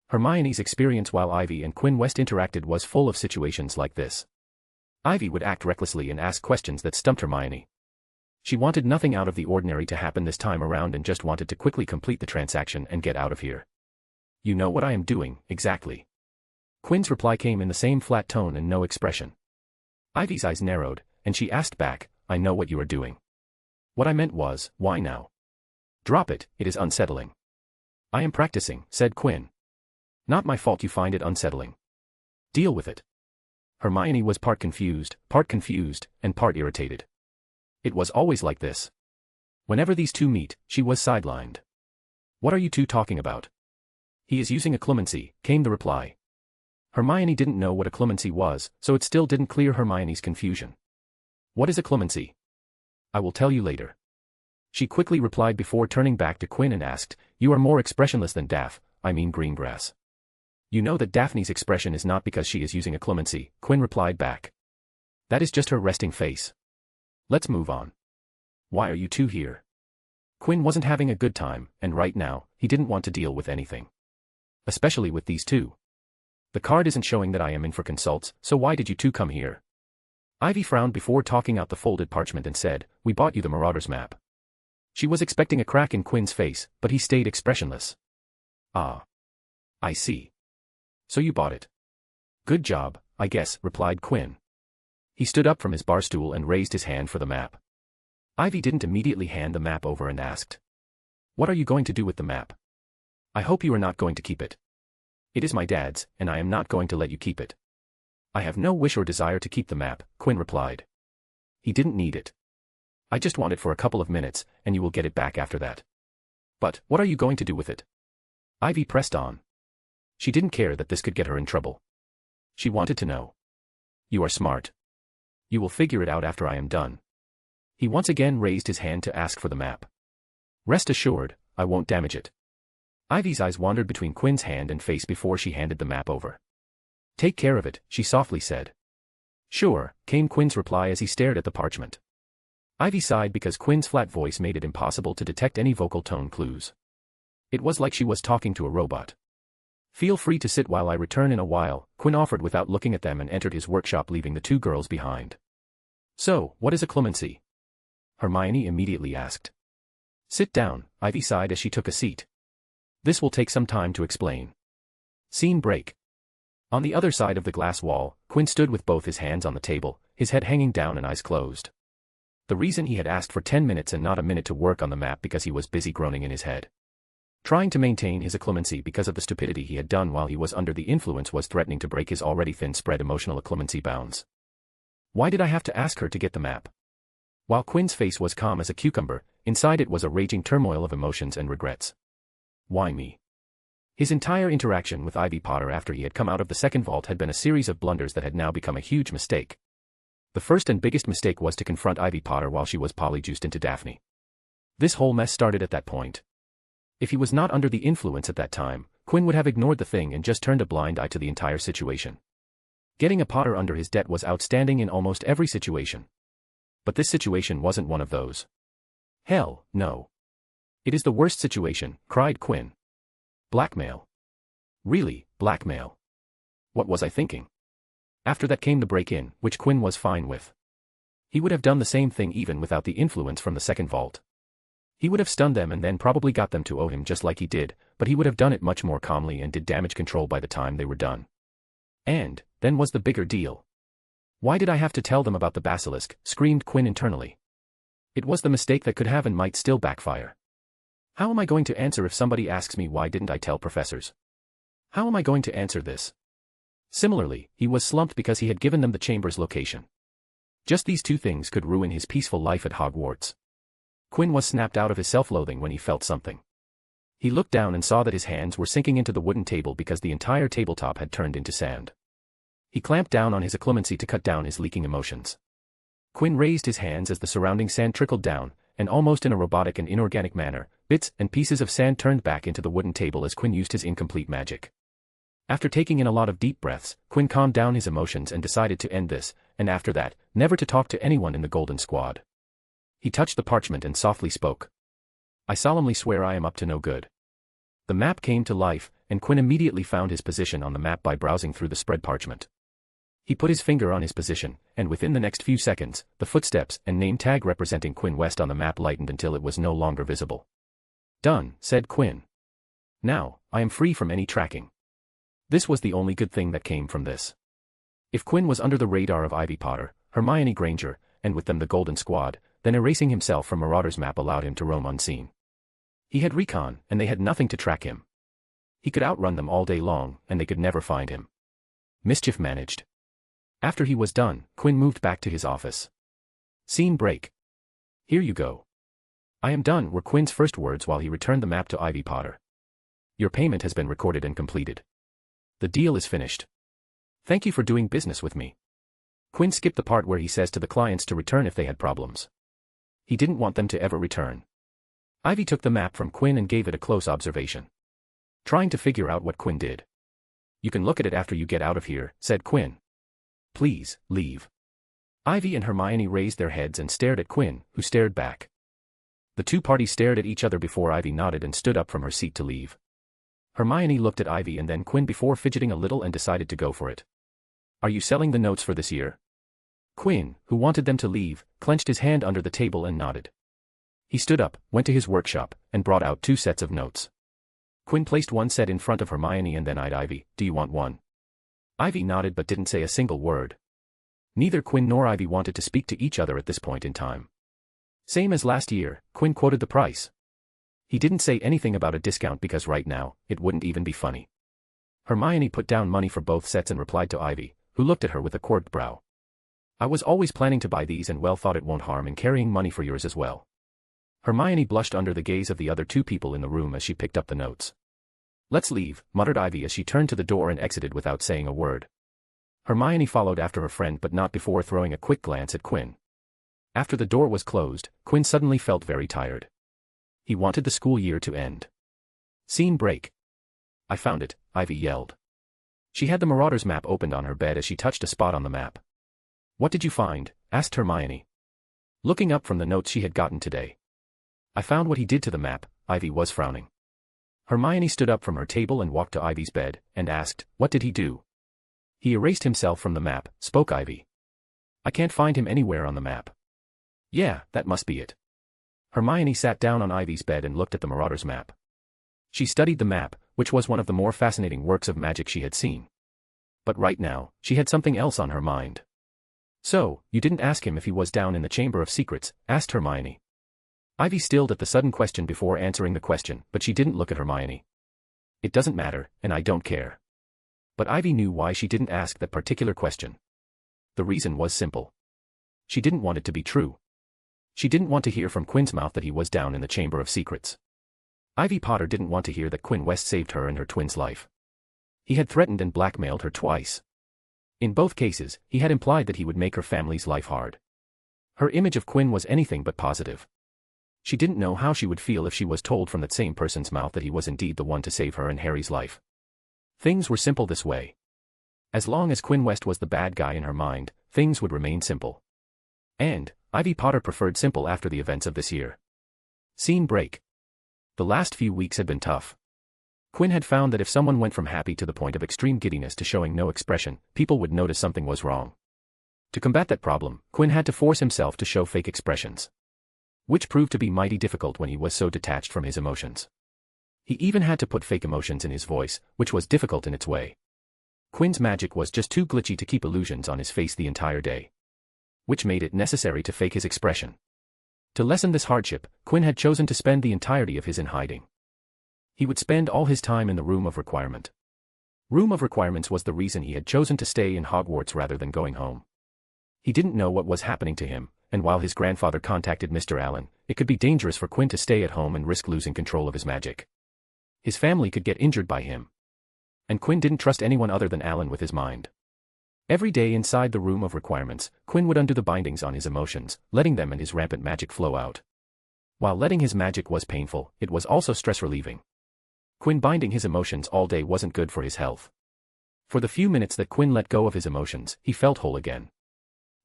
Hermione's experience while Ivy and Quinn West interacted was full of situations like this. Ivy would act recklessly and ask questions that stumped Hermione. She wanted nothing out of the ordinary to happen this time around and just wanted to quickly complete the transaction and get out of here. You know what I am doing, exactly. Quinn's reply came in the same flat tone and no expression. Ivy's eyes narrowed, and she asked back, I know what you are doing. What I meant was, why now? Drop it, it is unsettling. I am practicing, said Quinn. Not my fault you find it unsettling. Deal with it. Hermione was part confused, and part irritated. It was always like this. Whenever these two meet, she was sidelined. What are you two talking about? He is using a clemency, came the reply. Hermione didn't know what a clemency was, so it still didn't clear Hermione's confusion. What is a clemency? I will tell you later. She quickly replied before turning back to Quinn and asked, you are more expressionless than Greengrass. You know that Daphne's expression is not because she is using a clemency, Quinn replied back. That is just her resting face. Let's move on. Why are you two here? Quinn wasn't having a good time, and right now, he didn't want to deal with anything. Especially with these two. The card isn't showing that I am in for consults, so why did you two come here? Ivy frowned before talking out the folded parchment and said, we bought you the Marauders map. She was expecting a crack in Quinn's face, but he stayed expressionless. Ah. I see. So you bought it. Good job, I guess, replied Quinn. He stood up from his bar stool and raised his hand for the map. Ivy didn't immediately hand the map over and asked. What are you going to do with the map? I hope you are not going to keep it. It is my dad's, and I am not going to let you keep it. I have no wish or desire to keep the map, Quinn replied. He didn't need it. I just want it for a couple of minutes, and you will get it back after that. But, what are you going to do with it? Ivy pressed on. She didn't care that this could get her in trouble. She wanted to know. You are smart. You will figure it out after I am done. He once again raised his hand to ask for the map. Rest assured, I won't damage it. Ivy's eyes wandered between Quinn's hand and face before she handed the map over. Take care of it, she softly said. Sure, came Quinn's reply as he stared at the parchment. Ivy sighed because Quinn's flat voice made it impossible to detect any vocal tone clues. It was like she was talking to a robot. Feel free to sit while I return in a while, Quinn offered without looking at them and entered his workshop, leaving the two girls behind. So, what is occlumency? Hermione immediately asked. Sit down, Ivy sighed as she took a seat. This will take some time to explain. Scene break. On the other side of the glass wall, Quinn stood with both his hands on the table, his head hanging down and eyes closed. The reason he had asked for 10 minutes and not a minute to work on the map because he was busy groaning in his head. Trying to maintain his occlumency because of the stupidity he had done while he was under the influence was threatening to break his already thin-spread emotional occlumency bounds. Why did I have to ask her to get the map? While Quinn's face was calm as a cucumber, inside it was a raging turmoil of emotions and regrets. Why me? His entire interaction with Ivy Potter after he had come out of the second vault had been a series of blunders that had now become a huge mistake. The first and biggest mistake was to confront Ivy Potter while she was polyjuiced into Daphne. This whole mess started at that point. If he was not under the influence at that time, Quinn would have ignored the thing and just turned a blind eye to the entire situation. Getting a Potter under his debt was outstanding in almost every situation. But this situation wasn't one of those. Hell, no. It is the worst situation, cried Quinn. Blackmail. Really, blackmail. What was I thinking? After that came the break-in, which Quinn was fine with. He would have done the same thing even without the influence from the second vault. He would have stunned them and then probably got them to owe him just like he did, but he would have done it much more calmly and did damage control by the time they were done. And, then was the bigger deal. Why did I have to tell them about the basilisk, screamed Quinn internally. It was the mistake that could have and might still backfire. How am I going to answer if somebody asks me why didn't I tell professors? How am I going to answer this? Similarly, he was slumped because he had given them the chamber's location. Just these two things could ruin his peaceful life at Hogwarts. Quinn was snapped out of his self-loathing when he felt something. He looked down and saw that his hands were sinking into the wooden table because the entire tabletop had turned into sand. He clamped down on his occlumency to cut down his leaking emotions. Quinn raised his hands as the surrounding sand trickled down, and almost in a robotic and inorganic manner, bits and pieces of sand turned back into the wooden table as Quinn used his incomplete magic. After taking in a lot of deep breaths, Quinn calmed down his emotions and decided to end this, and after that, never to talk to anyone in the Golden Squad. He touched the parchment and softly spoke. I solemnly swear I am up to no good. The map came to life, and Quinn immediately found his position on the map by browsing through the spread parchment. He put his finger on his position, and within the next few seconds, the footsteps and name tag representing Quinn West on the map lightened until it was no longer visible. Done, said Quinn. Now, I am free from any tracking. This was the only good thing that came from this. If Quinn was under the radar of Ivy Potter, Hermione Granger, and with them the Golden Squad, then erasing himself from Marauders' map allowed him to roam unseen. He had recon, and they had nothing to track him. He could outrun them all day long, and they could never find him. Mischief managed. After he was done, Quinn moved back to his office. Scene break. Here you go. I am done, were Quinn's first words while he returned the map to Ivy Potter. Your payment has been recorded and completed. The deal is finished. Thank you for doing business with me. Quinn skipped the part where he says to the clients to return if they had problems. He didn't want them to ever return. Ivy took the map from Quinn and gave it a close observation. Trying to figure out what Quinn did. You can look at it after you get out of here, said Quinn. Please, leave. Ivy and Hermione raised their heads and stared at Quinn, who stared back. The two parties stared at each other before Ivy nodded and stood up from her seat to leave. Hermione looked at Ivy and then Quinn before fidgeting a little and decided to go for it. Are you selling the notes for this year? Quinn, who wanted them to leave, clenched his hand under the table and nodded. He stood up, went to his workshop, and brought out 2 sets of notes. Quinn placed one set in front of Hermione and then eyed Ivy. Do you want one? Ivy nodded but didn't say a single word. Neither Quinn nor Ivy wanted to speak to each other at this point in time. Same as last year, Quinn quoted the price. He didn't say anything about a discount because right now, it wouldn't even be funny. Hermione put down money for both sets and replied to Ivy, who looked at her with a quirked brow. I was always planning to buy these and well thought it won't harm in carrying money for yours as well. Hermione blushed under the gaze of the other two people in the room as she picked up the notes. Let's leave, muttered Ivy as she turned to the door and exited without saying a word. Hermione followed after her friend but not before throwing a quick glance at Quinn. After the door was closed, Quinn suddenly felt very tired. He wanted the school year to end. Scene break. I found it, Ivy yelled. She had the Marauders map opened on her bed as she touched a spot on the map. What did you find? Asked Hermione, looking up from the notes she had gotten today. I found what he did to the map. Ivy was frowning. Hermione stood up from her table and walked to Ivy's bed, and asked, what did he do? He erased himself from the map, spoke Ivy. I can't find him anywhere on the map. Yeah, that must be it. Hermione sat down on Ivy's bed and looked at the Marauders map. She studied the map, which was one of the more fascinating works of magic she had seen. But right now, she had something else on her mind. So, you didn't ask him if he was down in the Chamber of Secrets? Asked Hermione. Ivy stilled at the sudden question before answering the question, but she didn't look at Hermione. It doesn't matter, and I don't care. But Ivy knew why she didn't ask that particular question. The reason was simple. She didn't want it to be true. She didn't want to hear from Quinn's mouth that he was down in the Chamber of Secrets. Ivy Potter didn't want to hear that Quinn West saved her and her twin's life. He had threatened and blackmailed her twice. In both cases, he had implied that he would make her family's life hard. Her image of Quinn was anything but positive. She didn't know how she would feel if she was told from that same person's mouth that he was indeed the one to save her and Harry's life. Things were simple this way. As long as Quinn West was the bad guy in her mind, things would remain simple. And Ivy Potter preferred simple after the events of this year. Scene break. The last few weeks had been tough. Quinn had found that if someone went from happy to the point of extreme giddiness to showing no expression, people would notice something was wrong. To combat that problem, Quinn had to force himself to show fake expressions, which proved to be mighty difficult when he was so detached from his emotions. He even had to put fake emotions in his voice, which was difficult in its way. Quinn's magic was just too glitchy to keep illusions on his face the entire day, which made it necessary to fake his expression. To lessen this hardship, Quinn had chosen to spend the entirety of his in hiding. He would spend all his time in the Room of Requirement. Room of Requirements was the reason he had chosen to stay in Hogwarts rather than going home. He didn't know what was happening to him, and while his grandfather contacted Mr. Allen, it could be dangerous for Quinn to stay at home and risk losing control of his magic. His family could get injured by him. And Quinn didn't trust anyone other than Allen with his mind. Every day inside the Room of Requirements, Quinn would undo the bindings on his emotions, letting them and his rampant magic flow out. While letting his magic was painful, it was also stress-relieving. Quinn binding his emotions all day wasn't good for his health. For the few minutes that Quinn let go of his emotions, he felt whole again.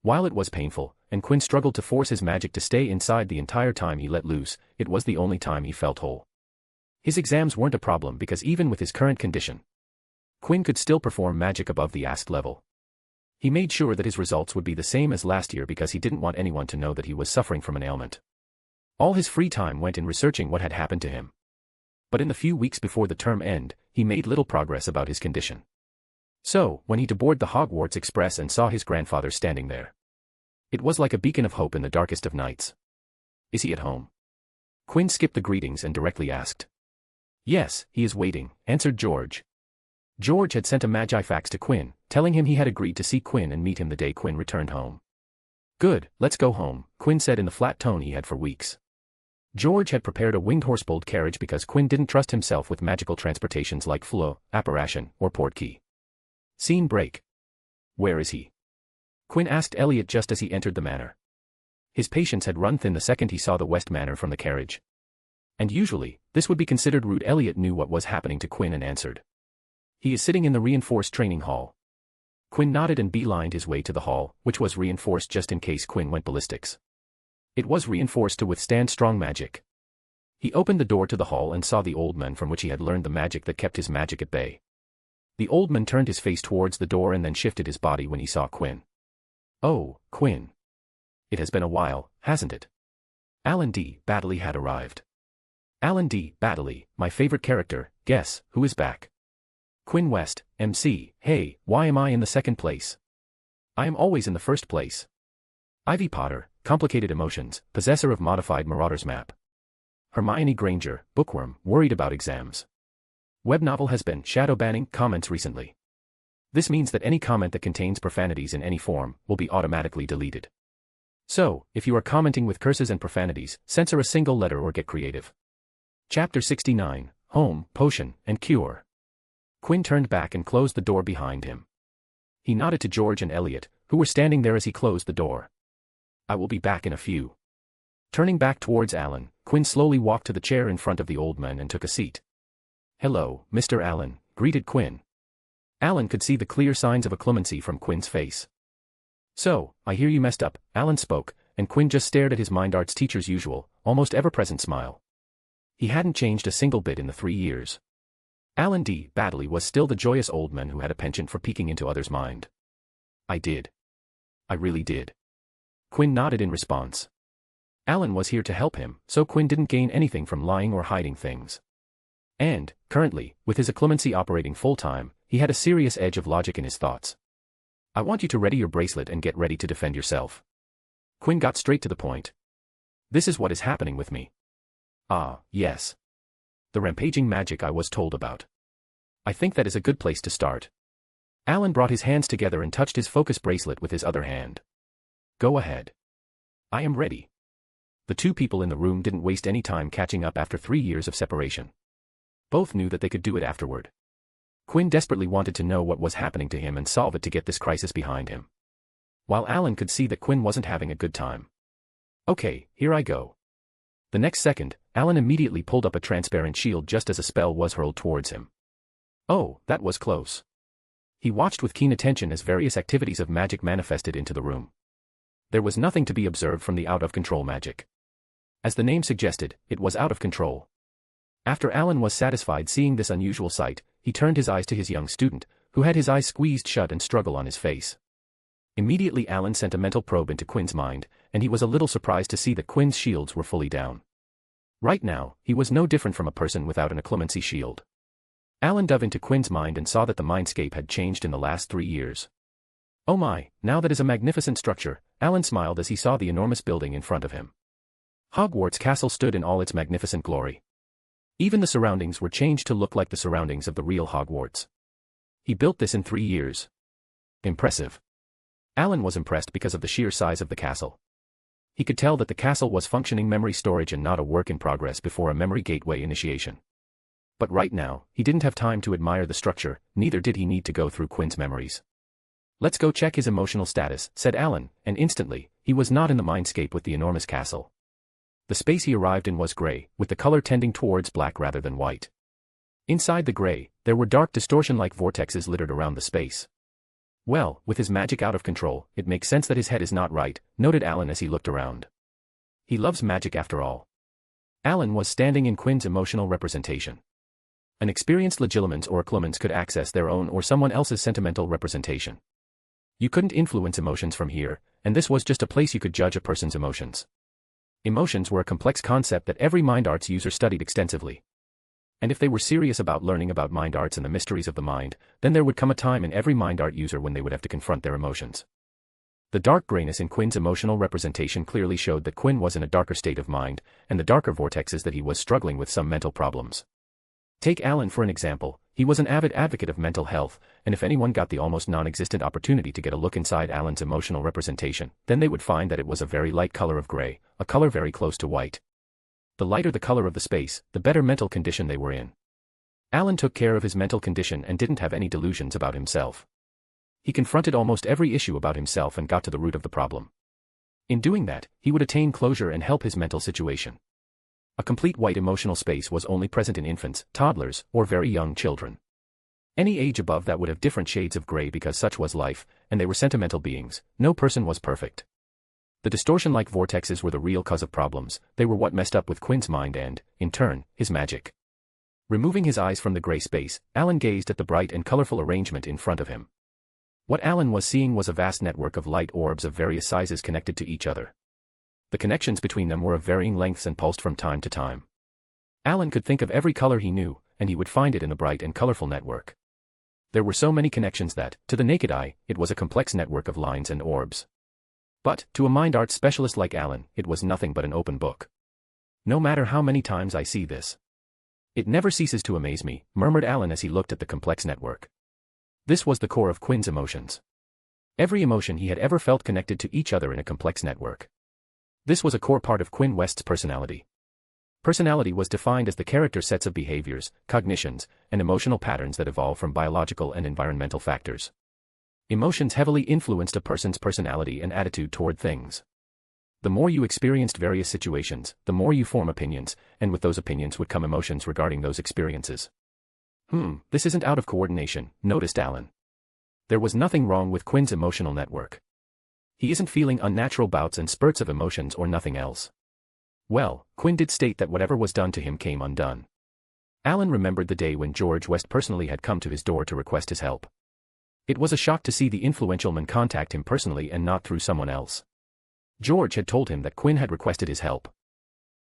While it was painful, and Quinn struggled to force his magic to stay inside the entire time he let loose, it was the only time he felt whole. His exams weren't a problem because even with his current condition, Quinn could still perform magic above the asked level. He made sure that his results would be the same as last year because he didn't want anyone to know that he was suffering from an ailment. All his free time went in researching what had happened to him. But in the few weeks before the term end, he made little progress about his condition. So, when he boarded the Hogwarts Express and saw his grandfather standing there, it was like a beacon of hope in the darkest of nights. Is he at home? Quinn skipped the greetings and directly asked. Yes, he is waiting, answered George. George had sent a Magifax to Quinn, telling him he had agreed to see Quinn and meet him the day Quinn returned home. Good, let's go home, Quinn said in the flat tone he had for weeks. George had prepared a winged horse-pulled carriage because Quinn didn't trust himself with magical transportations like Flo, Apparition, or Portkey. Scene break. Where is he? Quinn asked Elliot just as he entered the manor. His patience had run thin the second he saw the West Manor from the carriage. And usually, this would be considered rude. Elliot knew what was happening to Quinn and answered. He is sitting in the reinforced training hall. Quinn nodded and beelined his way to the hall, which was reinforced just in case Quinn went ballistics. It was reinforced to withstand strong magic. He opened the door to the hall and saw the old man from which he had learned the magic that kept his magic at bay. The old man turned his face towards the door and then shifted his body when he saw Quinn. Oh, Quinn. It has been a while, hasn't it? Alan D. Baddeley had arrived. Alan D. Baddeley, my favorite character, guess, who is back? Quinn West, MC, hey, why am I in the second place? I am always in the first place. Ivy Potter, complicated emotions, possessor of modified Marauders map. Hermione Granger, bookworm, worried about exams. Web novel has been shadow banning comments recently. This means that any comment that contains profanities in any form will be automatically deleted. So, if you are commenting with curses and profanities, censor a single letter or get creative. Chapter 69, Home, Potion, and Cure. Quinn turned back and closed the door behind him. He nodded to George and Elliot, who were standing there as he closed the door. I will be back in a few. Turning back towards Alan, Quinn slowly walked to the chair in front of the old man and took a seat. Hello, Mr. Allen, greeted Quinn. Alan could see the clear signs of acclimacy from Quinn's face. So, I hear you messed up, Alan spoke, and Quinn just stared at his mind arts teacher's usual, almost ever-present smile. He hadn't changed a single bit in the 3 years. Alan D. Baddeley was still the joyous old man who had a penchant for peeking into others' mind. I did. I really did. Quinn nodded in response. Alan was here to help him, so Quinn didn't gain anything from lying or hiding things. And, currently, with his acclimacy operating full-time, he had a serious edge of logic in his thoughts. I want you to ready your bracelet and get ready to defend yourself. Quinn got straight to the point. This is what is happening with me. Ah, yes. The rampaging magic I was told about. I think that is a good place to start. Alan brought his hands together and touched his focus bracelet with his other hand. Go ahead. I am ready. The two people in the room didn't waste any time catching up after 3 years of separation. Both knew that they could do it afterward. Quinn desperately wanted to know what was happening to him and solve it to get this crisis behind him. While Alan could see that Quinn wasn't having a good time. Okay, here I go. The next second, Alan immediately pulled up a transparent shield just as a spell was hurled towards him. Oh, that was close. He watched with keen attention as various activities of magic manifested into the room. There was nothing to be observed from the out-of-control magic. As the name suggested, it was out of control. After Alan was satisfied seeing this unusual sight, he turned his eyes to his young student, who had his eyes squeezed shut and struggle on his face. Immediately Alan sent a mental probe into Quinn's mind, and he was a little surprised to see that Quinn's shields were fully down. Right now, he was no different from a person without an acclimacy shield. Alan dove into Quinn's mind and saw that the Mindscape had changed in the last 3 years. Oh my, now that is a magnificent structure, Alan smiled as he saw the enormous building in front of him. Hogwarts Castle stood in all its magnificent glory. Even the surroundings were changed to look like the surroundings of the real Hogwarts. He built this in 3 years. Impressive. Alan was impressed because of the sheer size of the castle. He could tell that the castle was functioning memory storage and not a work in progress before a memory gateway initiation. But right now, he didn't have time to admire the structure, neither did he need to go through Quinn's memories. Let's go check his emotional status, said Alan, and instantly, he was not in the Mindscape with the enormous castle. The space he arrived in was gray, with the color tending towards black rather than white. Inside the gray, there were dark distortion-like vortexes littered around the space. Well, with his magic out of control, it makes sense that his head is not right, noted Alan as he looked around. He loves magic after all. Alan was standing in Quinn's emotional representation. An experienced legilimens or acclimens could access their own or someone else's sentimental representation. You couldn't influence emotions from here, and this was just a place you could judge a person's emotions. Emotions were a complex concept that every mind arts user studied extensively. And if they were serious about learning about mind arts and the mysteries of the mind, then there would come a time in every mind art user when they would have to confront their emotions. The dark grayness in Quinn's emotional representation clearly showed that Quinn was in a darker state of mind, and the darker vortexes that he was struggling with some mental problems. Take Alan for an example. He was an avid advocate of mental health, and if anyone got the almost non-existent opportunity to get a look inside Alan's emotional representation, then they would find that it was a very light color of gray, a color very close to white. The lighter the color of the space, the better mental condition they were in. Alan took care of his mental condition and didn't have any delusions about himself. He confronted almost every issue about himself and got to the root of the problem. In doing that, he would attain closure and help his mental situation. A complete white emotional space was only present in infants, toddlers, or very young children. Any age above that would have different shades of gray because such was life, and they were sentimental beings. No person was perfect. The distortion-like vortexes were the real cause of problems. They were what messed up with Quinn's mind and, in turn, his magic. Removing his eyes from the gray space, Alan gazed at the bright and colorful arrangement in front of him. What Alan was seeing was a vast network of light orbs of various sizes connected to each other. The connections between them were of varying lengths and pulsed from time to time. Alan could think of every color he knew, and he would find it in the bright and colorful network. There were so many connections that, to the naked eye, it was a complex network of lines and orbs. But, to a mind arts specialist like Alan, it was nothing but an open book. No matter how many times I see this. It never ceases to amaze me, murmured Alan as he looked at the complex network. This was the core of Quinn's emotions. Every emotion he had ever felt connected to each other in a complex network. This was a core part of Quinn West's personality. Personality was defined as the character sets of behaviors, cognitions, and emotional patterns that evolve from biological and environmental factors. Emotions heavily influenced a person's personality and attitude toward things. The more you experienced various situations, the more you form opinions, and with those opinions would come emotions regarding those experiences. This isn't out of coordination, noticed Alan. There was nothing wrong with Quinn's emotional network. He isn't feeling unnatural bouts and spurts of emotions or nothing else. Well, Quinn did state that whatever was done to him came undone. Alan remembered the day when George West personally had come to his door to request his help. It was a shock to see the influential man contact him personally and not through someone else. George had told him that Quinn had requested his help.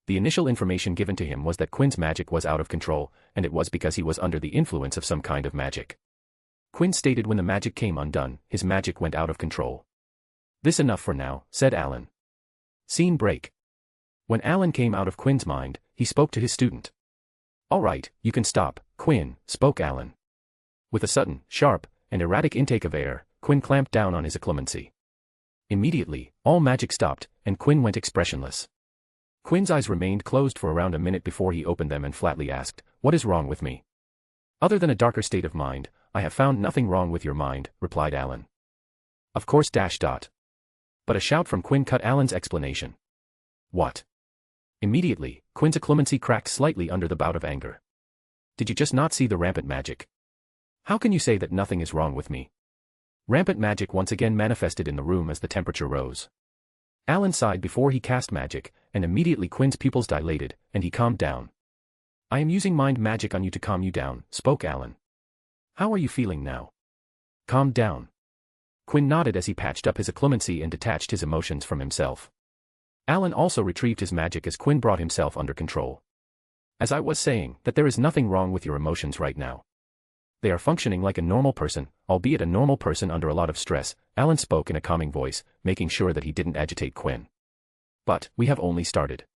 The initial information given to him was that Quinn's magic was out of control, and it was because he was under the influence of some kind of magic. Quinn stated when the magic came undone, his magic went out of control. This enough for now, said Alan. Scene break. When Alan came out of Quinn's mind, he spoke to his student. All right, you can stop, Quinn, spoke Alan. With a sudden, sharp, and erratic intake of air, Quinn clamped down on his occlumency. Immediately, all magic stopped, and Quinn went expressionless. Quinn's eyes remained closed for around a minute before he opened them and flatly asked, "What is wrong with me?" "Other than a darker state of mind, I have found nothing wrong with your mind," replied Alan. "Of course. But a shout from Quinn cut Alan's explanation. "What?" Immediately, Quinn's occlumency cracked slightly under the bout of anger. "Did you just not see the rampant magic? How can you say that nothing is wrong with me?" Rampant magic once again manifested in the room as the temperature rose. Alan sighed before he cast magic, and immediately Quinn's pupils dilated, and he calmed down. "I am using mind magic on you to calm you down," spoke Alan. "How are you feeling now?" "Calmed down." Quinn nodded as he patched up his occlumency and detached his emotions from himself. Alan also retrieved his magic as Quinn brought himself under control. "As I was saying, that there is nothing wrong with your emotions right now. They are functioning like a normal person, albeit a normal person under a lot of stress," Alan spoke in a calming voice, making sure that he didn't agitate Quinn. "But, we have only started.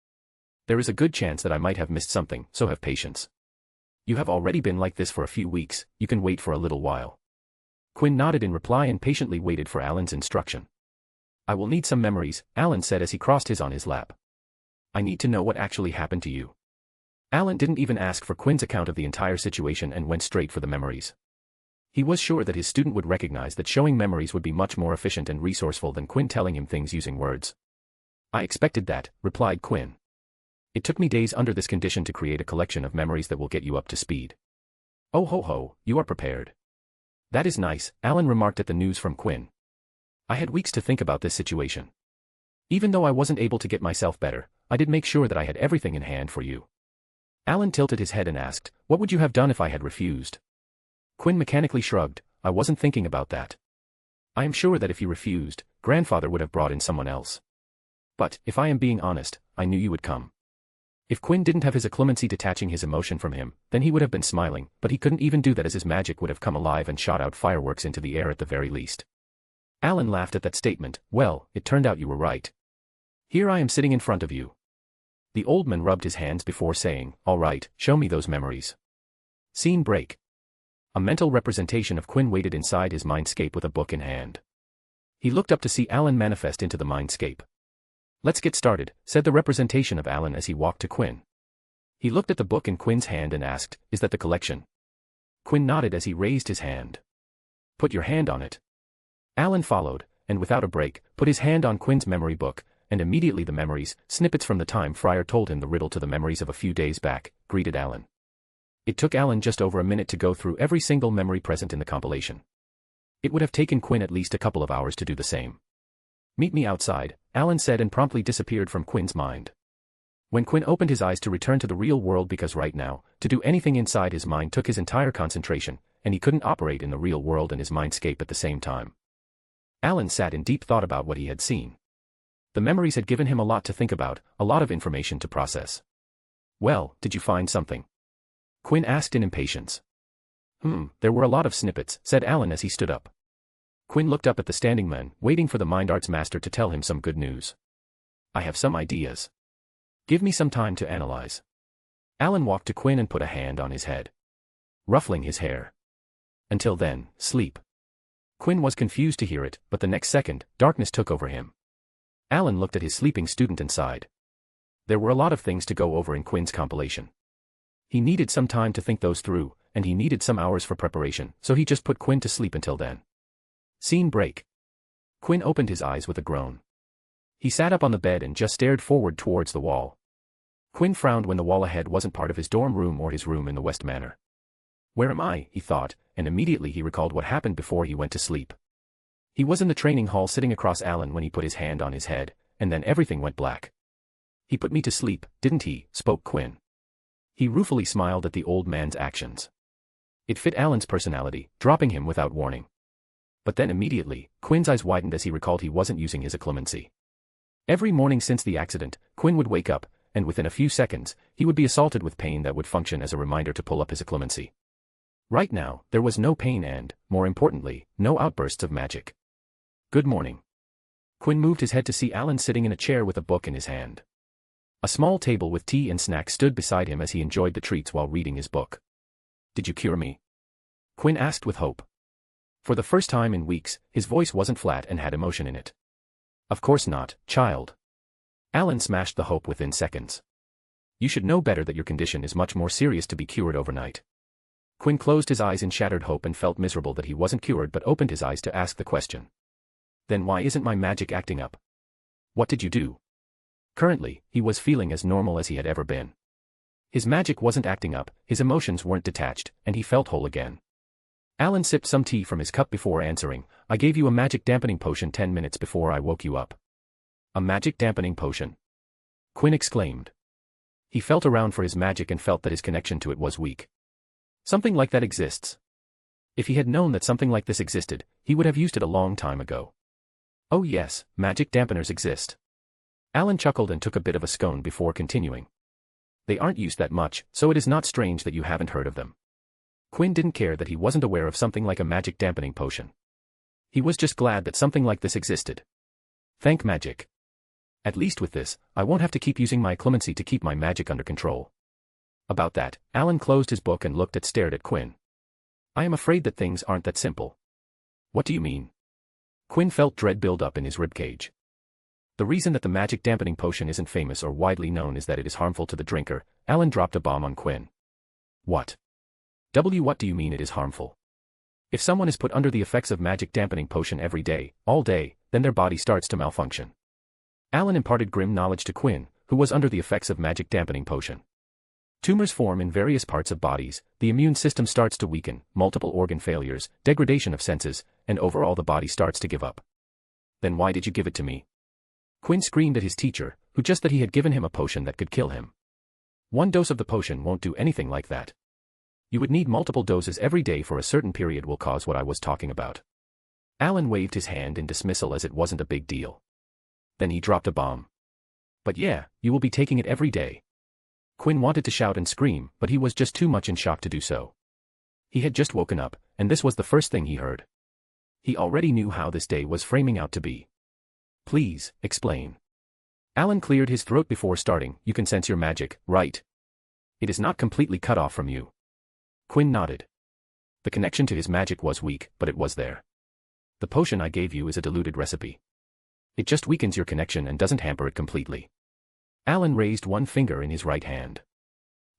There is a good chance that I might have missed something, so have patience. You have already been like this for a few weeks, you can wait for a little while." Quinn nodded in reply and patiently waited for Alan's instruction. "I will need some memories," Alan said as he crossed his on his lap. "I need to know what actually happened to you." Alan didn't even ask for Quinn's account of the entire situation and went straight for the memories. He was sure that his student would recognize that showing memories would be much more efficient and resourceful than Quinn telling him things using words. "I expected that," replied Quinn. "It took me days under this condition to create a collection of memories that will get you up to speed." "Oh ho ho, you are prepared." "That is nice," Alan remarked at the news from Quinn. "I had weeks to think about this situation. Even though I wasn't able to get myself better, I did make sure that I had everything in hand for you." Alan tilted his head and asked, "What would you have done if I had refused?" Quinn mechanically shrugged, "I wasn't thinking about that. I am sure that if you refused, grandfather would have brought in someone else. But, if I am being honest, I knew you would come." If Quinn didn't have his occlumency detaching his emotion from him, then he would have been smiling, but he couldn't even do that as his magic would have come alive and shot out fireworks into the air at the very least. Alan laughed at that statement. "Well, it turned out you were right. Here I am sitting in front of you." The old man rubbed his hands before saying, "All right, show me those memories." Scene break. A mental representation of Quinn waited inside his mindscape with a book in hand. He looked up to see Alan manifest into the mindscape. "Let's get started," said the representation of Alan as he walked to Quinn. He looked at the book in Quinn's hand and asked, "Is that the collection?" Quinn nodded as he raised his hand. "Put your hand on it." Alan followed, and without a break, put his hand on Quinn's memory book, and immediately the memories, snippets from the time Friar told him the riddle to the memories of a few days back, greeted Alan. It took Alan just over a minute to go through every single memory present in the compilation. It would have taken Quinn at least a couple of hours to do the same. "Meet me outside," Alan said and promptly disappeared from Quinn's mind. When Quinn opened his eyes to return to the real world because right now, to do anything inside his mind took his entire concentration, and he couldn't operate in the real world and his mindscape at the same time. Alan sat in deep thought about what he had seen. The memories had given him a lot to think about, a lot of information to process. "Well, did you find something?" Quinn asked in impatience. There were a lot of snippets," said Alan as he stood up. Quinn looked up at the standing man, waiting for the mind arts master to tell him some good news. "I have some ideas. Give me some time to analyze." Alan walked to Quinn and put a hand on his head, ruffling his hair. Until then, sleep. Quinn was confused to hear it, but the next second, darkness took over him. Alan looked at his sleeping student and sighed. There were a lot of things to go over in Quinn's compilation. He needed some time to think those through, and he needed some hours for preparation, so he just put Quinn to sleep until then. Scene break. Quinn opened his eyes with a groan. He sat up on the bed and just stared forward towards the wall. Quinn frowned when the wall ahead wasn't part of his dorm room or his room in the West Manor. Where am I, he thought, and immediately he recalled what happened before he went to sleep. He was in the training hall sitting across Alan when he put his hand on his head, and then everything went black. He put me to sleep, didn't he? Spoke Quinn. He ruefully smiled at the old man's actions. It fit Alan's personality, dropping him without warning. But then immediately, Quinn's eyes widened as he recalled he wasn't using his occlumency. Every morning since the accident, Quinn would wake up, and within a few seconds, he would be assaulted with pain that would function as a reminder to pull up his occlumency. Right now, there was no pain and, more importantly, no outbursts of magic. Good morning. Quinn moved his head to see Alan sitting in a chair with a book in his hand. A small table with tea and snacks stood beside him as he enjoyed the treats while reading his book. Did you cure me? Quinn asked with hope. For the first time in weeks, his voice wasn't flat and had emotion in it. Of course not, child. Alan smashed the hope within seconds. You should know better that your condition is much more serious to be cured overnight. Quinn closed his eyes in shattered hope and felt miserable that he wasn't cured but opened his eyes to ask the question. Then why isn't my magic acting up? What did you do? Currently, he was feeling as normal as he had ever been. His magic wasn't acting up, his emotions weren't detached, and he felt whole again. Alan sipped some tea from his cup before answering, I gave you a magic dampening potion 10 minutes before I woke you up. A magic dampening potion? Quinn exclaimed. He felt around for his magic and felt that his connection to it was weak. Something like that exists. If he had known that something like this existed, he would have used it a long time ago. Oh yes, magic dampeners exist. Alan chuckled and took a bit of a scone before continuing. They aren't used that much, so it is not strange that you haven't heard of them. Quinn didn't care that he wasn't aware of something like a magic dampening potion. He was just glad that something like this existed. Thank magic. At least with this, I won't have to keep using my occlumency to keep my magic under control. About that, Alan closed his book and stared at Quinn. I am afraid that things aren't that simple. What do you mean? Quinn felt dread build up in his ribcage. The reason that the magic dampening potion isn't famous or widely known is that it is harmful to the drinker. Alan dropped a bomb on Quinn. What? What do you mean it is harmful? If someone is put under the effects of magic dampening potion every day, all day, then their body starts to malfunction. Alan imparted grim knowledge to Quinn, who was under the effects of magic dampening potion. Tumors form in various parts of bodies, the immune system starts to weaken, multiple organ failures, degradation of senses, and overall the body starts to give up. Then why did you give it to me? Quinn screamed at his teacher, who just that he had given him a potion that could kill him. One dose of the potion won't do anything like that. You would need multiple doses every day for a certain period will cause what I was talking about. Alan waved his hand in dismissal as it wasn't a big deal. Then he dropped a bomb. But yeah, you will be taking it every day. Quinn wanted to shout and scream, but he was just too much in shock to do so. He had just woken up, and this was the first thing he heard. He already knew how this day was framing out to be. Please, explain. Alan cleared his throat before starting. You can sense your magic, right? It is not completely cut off from you. Quinn nodded. The connection to his magic was weak, but it was there. The potion I gave you is a diluted recipe. It just weakens your connection and doesn't hamper it completely. Alan raised one finger in his right hand.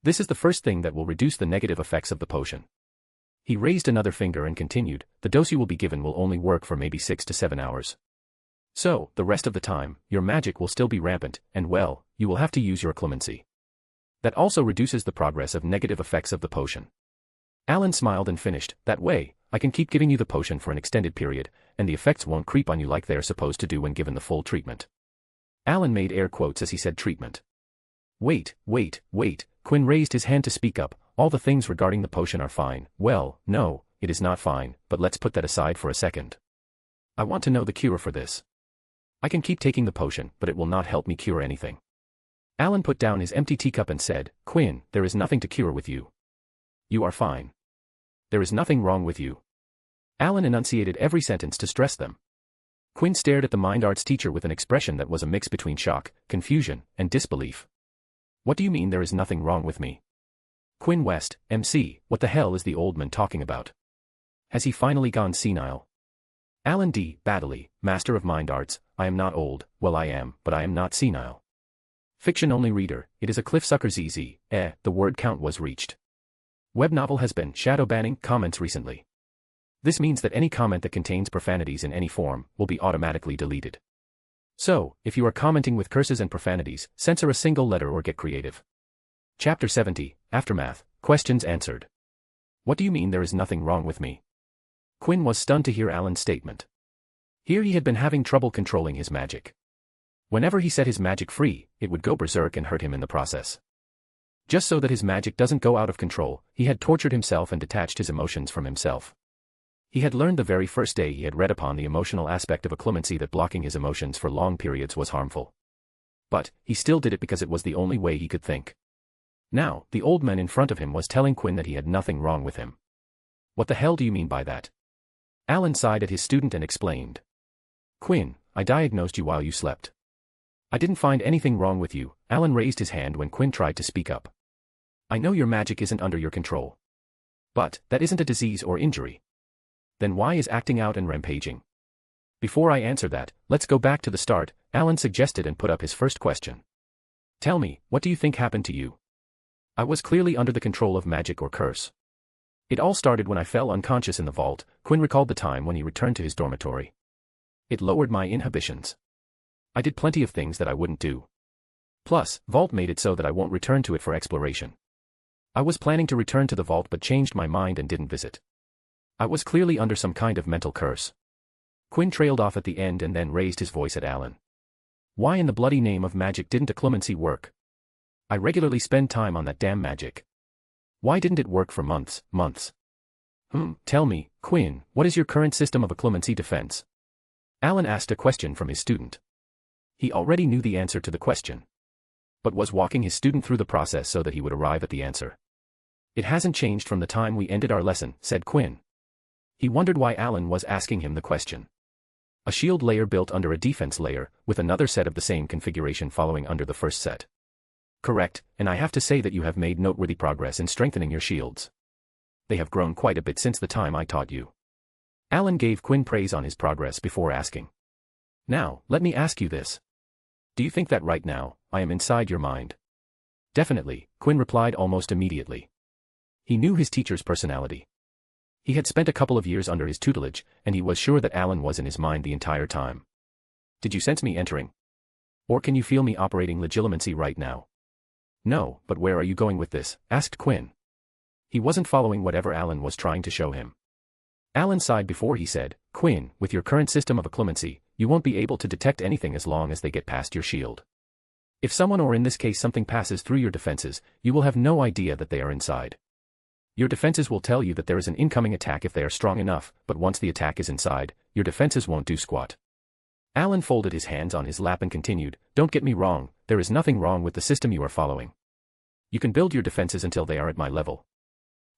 This is the first thing that will reduce the negative effects of the potion. He raised another finger and continued, the dose you will be given will only work for maybe 6 to 7 hours. So, the rest of the time, your magic will still be rampant, and well, you will have to use your occlumency. That also reduces the progress of negative effects of the potion. Alan smiled and finished, that way, I can keep giving you the potion for an extended period, and the effects won't creep on you like they're supposed to do when given the full treatment. Alan made air quotes as he said treatment. Wait, Quinn raised his hand to speak up, all the things regarding the potion are fine. Well, no, it is not fine, but let's put that aside for a second. I want to know the cure for this. I can keep taking the potion, but it will not help me cure anything. Alan put down his empty teacup and said, Quinn, there is nothing to cure with you. You are fine. There is nothing wrong with you. Alan enunciated every sentence to stress them. Quinn stared at the mind arts teacher with an expression that was a mix between shock, confusion, and disbelief. What do you mean there is nothing wrong with me? Quinn West, MC, what the hell is the old man talking about? Has he finally gone senile? Alan D. Baddeley, Master of Mind Arts, I am not old, well I am, but I am not senile. Fiction-only reader, it is a cliffsucker ZZ, the word count was reached. Web novel has been shadow banning comments recently. This means that any comment that contains profanities in any form will be automatically deleted. So, if you are commenting with curses and profanities, censor a single letter or get creative. Chapter 70, Aftermath, Questions Answered. What do you mean there is nothing wrong with me? Quinn was stunned to hear Alan's statement. Here he had been having trouble controlling his magic. Whenever he set his magic free, it would go berserk and hurt him in the process. Just so that his magic doesn't go out of control, he had tortured himself and detached his emotions from himself. He had learned the very first day he had read upon the emotional aspect of occlumency that blocking his emotions for long periods was harmful. But, he still did it because it was the only way he could think. Now, the old man in front of him was telling Quinn that he had nothing wrong with him. What the hell do you mean by that? Alan sighed at his student and explained. Quinn, I diagnosed you while you slept. I didn't find anything wrong with you. Alan raised his hand when Quinn tried to speak up. I know your magic isn't under your control. But, that isn't a disease or injury. Then why is acting out and rampaging? Before I answer that, let's go back to the start, Alan suggested and put up his first question. Tell me, what do you think happened to you? I was clearly under the control of magic or curse. It all started when I fell unconscious in the vault. Quinn recalled the time when he returned to his dormitory. It lowered my inhibitions. I did plenty of things that I wouldn't do. Plus, vault made it so that I won't return to it for exploration. I was planning to return to the vault but changed my mind and didn't visit. I was clearly under some kind of mental curse. Quinn trailed off at the end and then raised his voice at Alan. Why in the bloody name of magic didn't occlumency work? I regularly spend time on that damn magic. Why didn't it work for months? Tell me, Quinn, what is your current system of occlumency defense? Alan asked a question from his student. He already knew the answer to the question, but was walking his student through the process so that he would arrive at the answer. It hasn't changed from the time we ended our lesson, said Quinn. He wondered why Alan was asking him the question. A shield layer built under a defense layer, with another set of the same configuration following under the first set. Correct, and I have to say that you have made noteworthy progress in strengthening your shields. They have grown quite a bit since the time I taught you. Alan gave Quinn praise on his progress before asking. Now, let me ask you this. Do you think that right now, I am inside your mind? Definitely, Quinn replied almost immediately. He knew his teacher's personality. He had spent a couple of years under his tutelage, and he was sure that Alan was in his mind the entire time. Did you sense me entering? Or can you feel me operating legitimacy right now? No, but where are you going with this? Asked Quinn. He wasn't following whatever Alan was trying to show him. Alan sighed before he said, Quinn, with your current system of occlumency, you won't be able to detect anything as long as they get past your shield. If someone or in this case something passes through your defenses, you will have no idea that they are inside. Your defenses will tell you that there is an incoming attack if they are strong enough, but once the attack is inside, your defenses won't do squat. Alan folded his hands on his lap and continued, don't get me wrong, there is nothing wrong with the system you are following. You can build your defenses until they are at my level.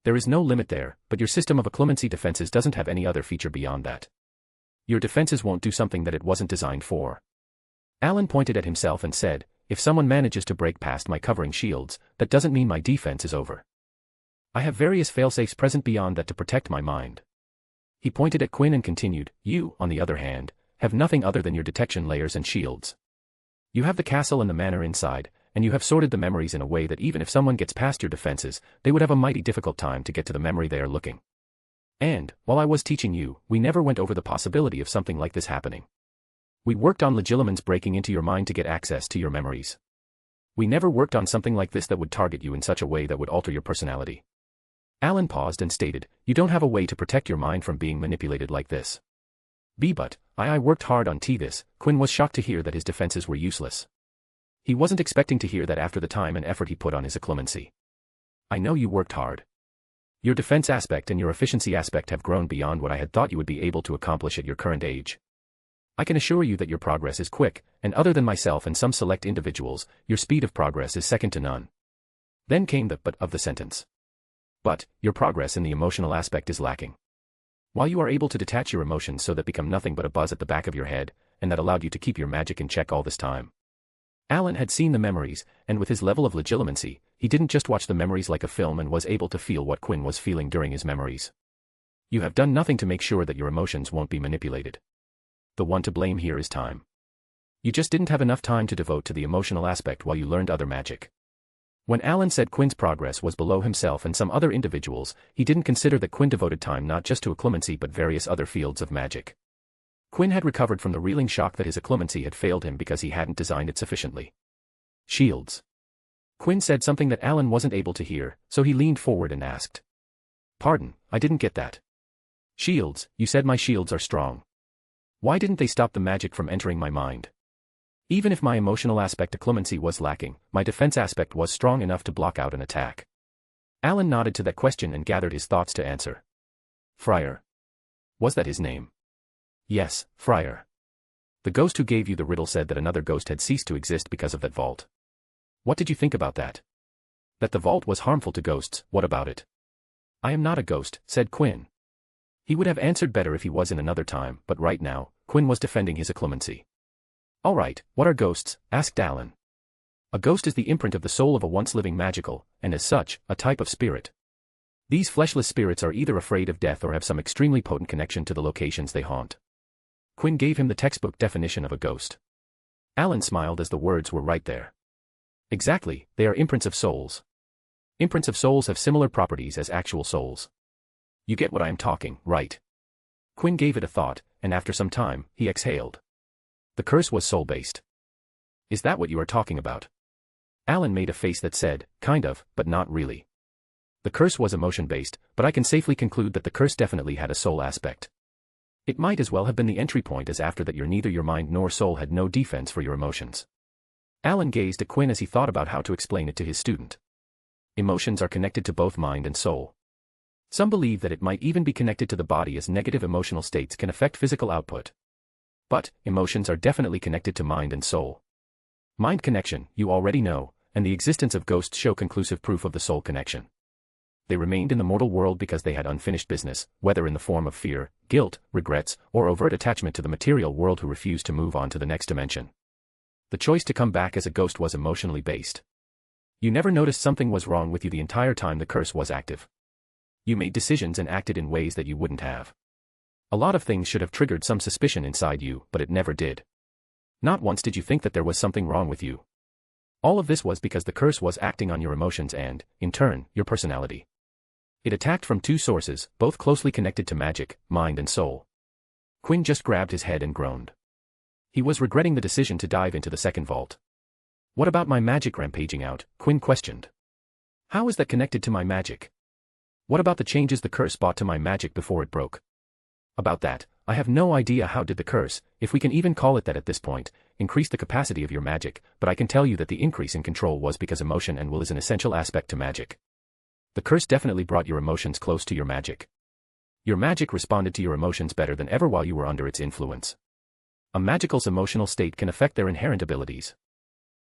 There is no limit there, but your system of occlumency defenses doesn't have any other feature beyond that. Your defenses won't do something that it wasn't designed for. Alan pointed at himself and said, if someone manages to break past my covering shields, that doesn't mean my defense is over. I have various failsafes present beyond that to protect my mind. He pointed at Quinn and continued, you, on the other hand, have nothing other than your detection layers and shields. You have the castle and the manor inside, and you have sorted the memories in a way that even if someone gets past your defenses, they would have a mighty difficult time to get to the memory they are looking. And, while I was teaching you, we never went over the possibility of something like this happening. We worked on legilimens breaking into your mind to get access to your memories. We never worked on something like this that would target you in such a way that would alter your personality. Alan paused and stated, you don't have a way to protect your mind from being manipulated like this. But, I worked hard on this. Quinn was shocked to hear that his defenses were useless. He wasn't expecting to hear that after the time and effort he put on his occlumency. I know you worked hard. Your defense aspect and your efficiency aspect have grown beyond what I had thought you would be able to accomplish at your current age. I can assure you that your progress is quick, and other than myself and some select individuals, your speed of progress is second to none. Then came the but of the sentence. But, your progress in the emotional aspect is lacking. While you are able to detach your emotions so that become nothing but a buzz at the back of your head, and that allowed you to keep your magic in check all this time. Alan had seen the memories, and with his level of legilimency, he didn't just watch the memories like a film and was able to feel what Quinn was feeling during his memories. You have done nothing to make sure that your emotions won't be manipulated. The one to blame here is time. You just didn't have enough time to devote to the emotional aspect while you learned other magic. When Alan said Quinn's progress was below himself and some other individuals, he didn't consider that Quinn devoted time not just to occlumency but various other fields of magic. Quinn had recovered from the reeling shock that his occlumency had failed him because he hadn't designed it sufficiently. Shields. Quinn said something that Alan wasn't able to hear, so he leaned forward and asked. Pardon, I didn't get that. Shields, you said my shields are strong. Why didn't they stop the magic from entering my mind? Even if my emotional aspect occlumency was lacking, my defense aspect was strong enough to block out an attack. Alan nodded to that question and gathered his thoughts to answer. Friar. Was that his name? Yes, Friar. The ghost who gave you the riddle said that another ghost had ceased to exist because of that vault. What did you think about that? That the vault was harmful to ghosts, what about it? I am not a ghost, said Quinn. He would have answered better if he was in another time, but right now, Quinn was defending his occlumency. All right, what are ghosts? Asked Alan. A ghost is the imprint of the soul of a once-living magical, and as such, a type of spirit. These fleshless spirits are either afraid of death or have some extremely potent connection to the locations they haunt. Quinn gave him the textbook definition of a ghost. Alan smiled as the words were right there. Exactly, they are imprints of souls. Imprints of souls have similar properties as actual souls. You get what I am talking, right? Quinn gave it a thought, and after some time, he exhaled. The curse was soul-based. Is that what you are talking about? Alan made a face that said, kind of, but not really. The curse was emotion-based, but I can safely conclude that the curse definitely had a soul aspect. It might as well have been the entry point as after that neither your mind nor soul had no defense for your emotions. Alan gazed at Quinn as he thought about how to explain it to his student. Emotions are connected to both mind and soul. Some believe that it might even be connected to the body as negative emotional states can affect physical output. But, emotions are definitely connected to mind and soul. Mind connection, you already know, and the existence of ghosts show conclusive proof of the soul connection. They remained in the mortal world because they had unfinished business, whether in the form of fear, guilt, regrets, or overt attachment to the material world who refused to move on to the next dimension. The choice to come back as a ghost was emotionally based. You never noticed something was wrong with you the entire time the curse was active. You made decisions and acted in ways that you wouldn't have. A lot of things should have triggered some suspicion inside you, but it never did. Not once did you think that there was something wrong with you. All of this was because the curse was acting on your emotions and, in turn, your personality. It attacked from two sources, both closely connected to magic, mind and soul. Quinn just grabbed his head and groaned. He was regretting the decision to dive into the second vault. What about my magic rampaging out? Quinn questioned. How is that connected to my magic? What about the changes the curse brought to my magic before it broke? About that, I have no idea. How did the curse, if we can even call it that at this point, increase the capacity of your magic, but I can tell you that the increase in control was because emotion and will is an essential aspect to magic. The curse definitely brought your emotions close to your magic. Your magic responded to your emotions better than ever while you were under its influence. A magical's emotional state can affect their inherent abilities.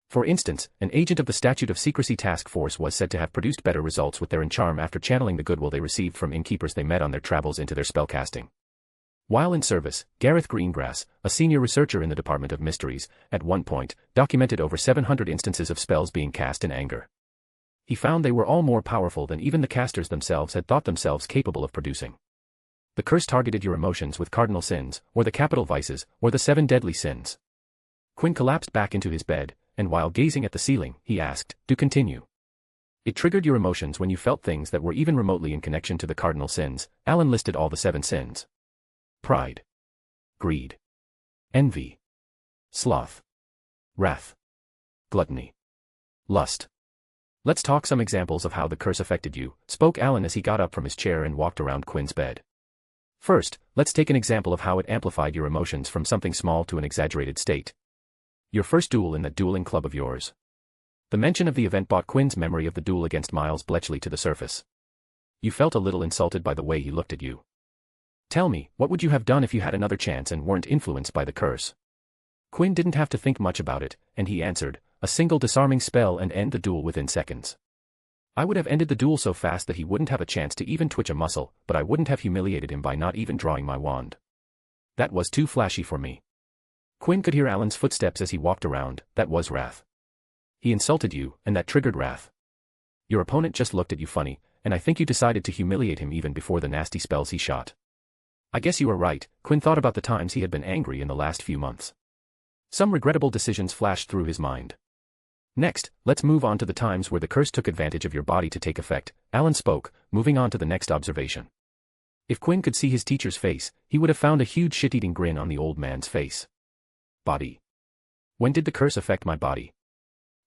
For instance, an agent of the Statute of Secrecy Task Force was said to have produced better results with their charm after channeling the goodwill they received from innkeepers they met on their travels into their spellcasting. While in service, Gareth Greengrass, a senior researcher in the Department of Mysteries, at one point, documented over 700 instances of spells being cast in anger. He found they were all more powerful than even the casters themselves had thought themselves capable of producing. The curse targeted your emotions with cardinal sins, or the capital vices, or the 7 deadly sins. Quinn collapsed back into his bed, and while gazing at the ceiling, he asked, "Do continue." It triggered your emotions when you felt things that were even remotely in connection to the cardinal sins. Alan listed all the 7 sins. Pride, greed, envy, sloth, wrath, gluttony, lust. Let's talk some examples of how the curse affected you, spoke Alan as he got up from his chair and walked around Quinn's bed. First, let's take an example of how it amplified your emotions from something small to an exaggerated state. Your first duel in that dueling club of yours. The mention of the event brought Quinn's memory of the duel against Miles Bletchley to the surface. You felt a little insulted by the way he looked at you. Tell me, what would you have done if you had another chance and weren't influenced by the curse? Quinn didn't have to think much about it, and he answered, a single disarming spell and end the duel within seconds. I would have ended the duel so fast that he wouldn't have a chance to even twitch a muscle, but I wouldn't have humiliated him by not even drawing my wand. That was too flashy for me. Quinn could hear Alan's footsteps as he walked around. That was wrath. He insulted you, and that triggered wrath. Your opponent just looked at you funny, and I think you decided to humiliate him even before the nasty spells he shot. I guess you were right. Quinn thought about the times he had been angry in the last few months. Some regrettable decisions flashed through his mind. Next, let's move on to the times where the curse took advantage of your body to take effect, Alan spoke, moving on to the next observation. If Quinn could see his teacher's face, he would have found a huge shit-eating grin on the old man's face. Body. When did the curse affect my body?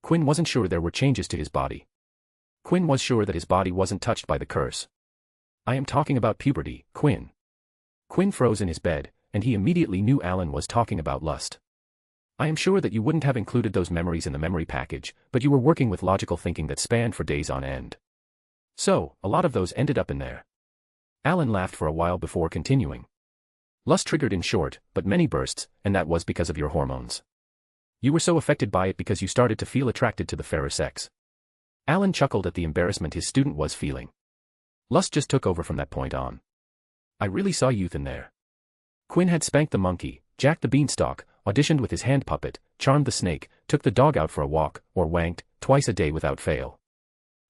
Quinn wasn't sure there were changes to his body. Quinn was sure that his body wasn't touched by the curse. I am talking about puberty, Quinn. Quinn froze in his bed, and he immediately knew Alan was talking about lust. I am sure that you wouldn't have included those memories in the memory package, but you were working with logical thinking that spanned for days on end. So, a lot of those ended up in there. Alan laughed for a while before continuing. Lust triggered in short, but many bursts, and that was because of your hormones. You were so affected by it because you started to feel attracted to the fairer sex. Alan chuckled at the embarrassment his student was feeling. Lust just took over from that point on. I really saw youth in there. Quinn had spanked the monkey, jacked the beanstalk, auditioned with his hand puppet, charmed the snake, took the dog out for a walk, or wanked, twice a day without fail.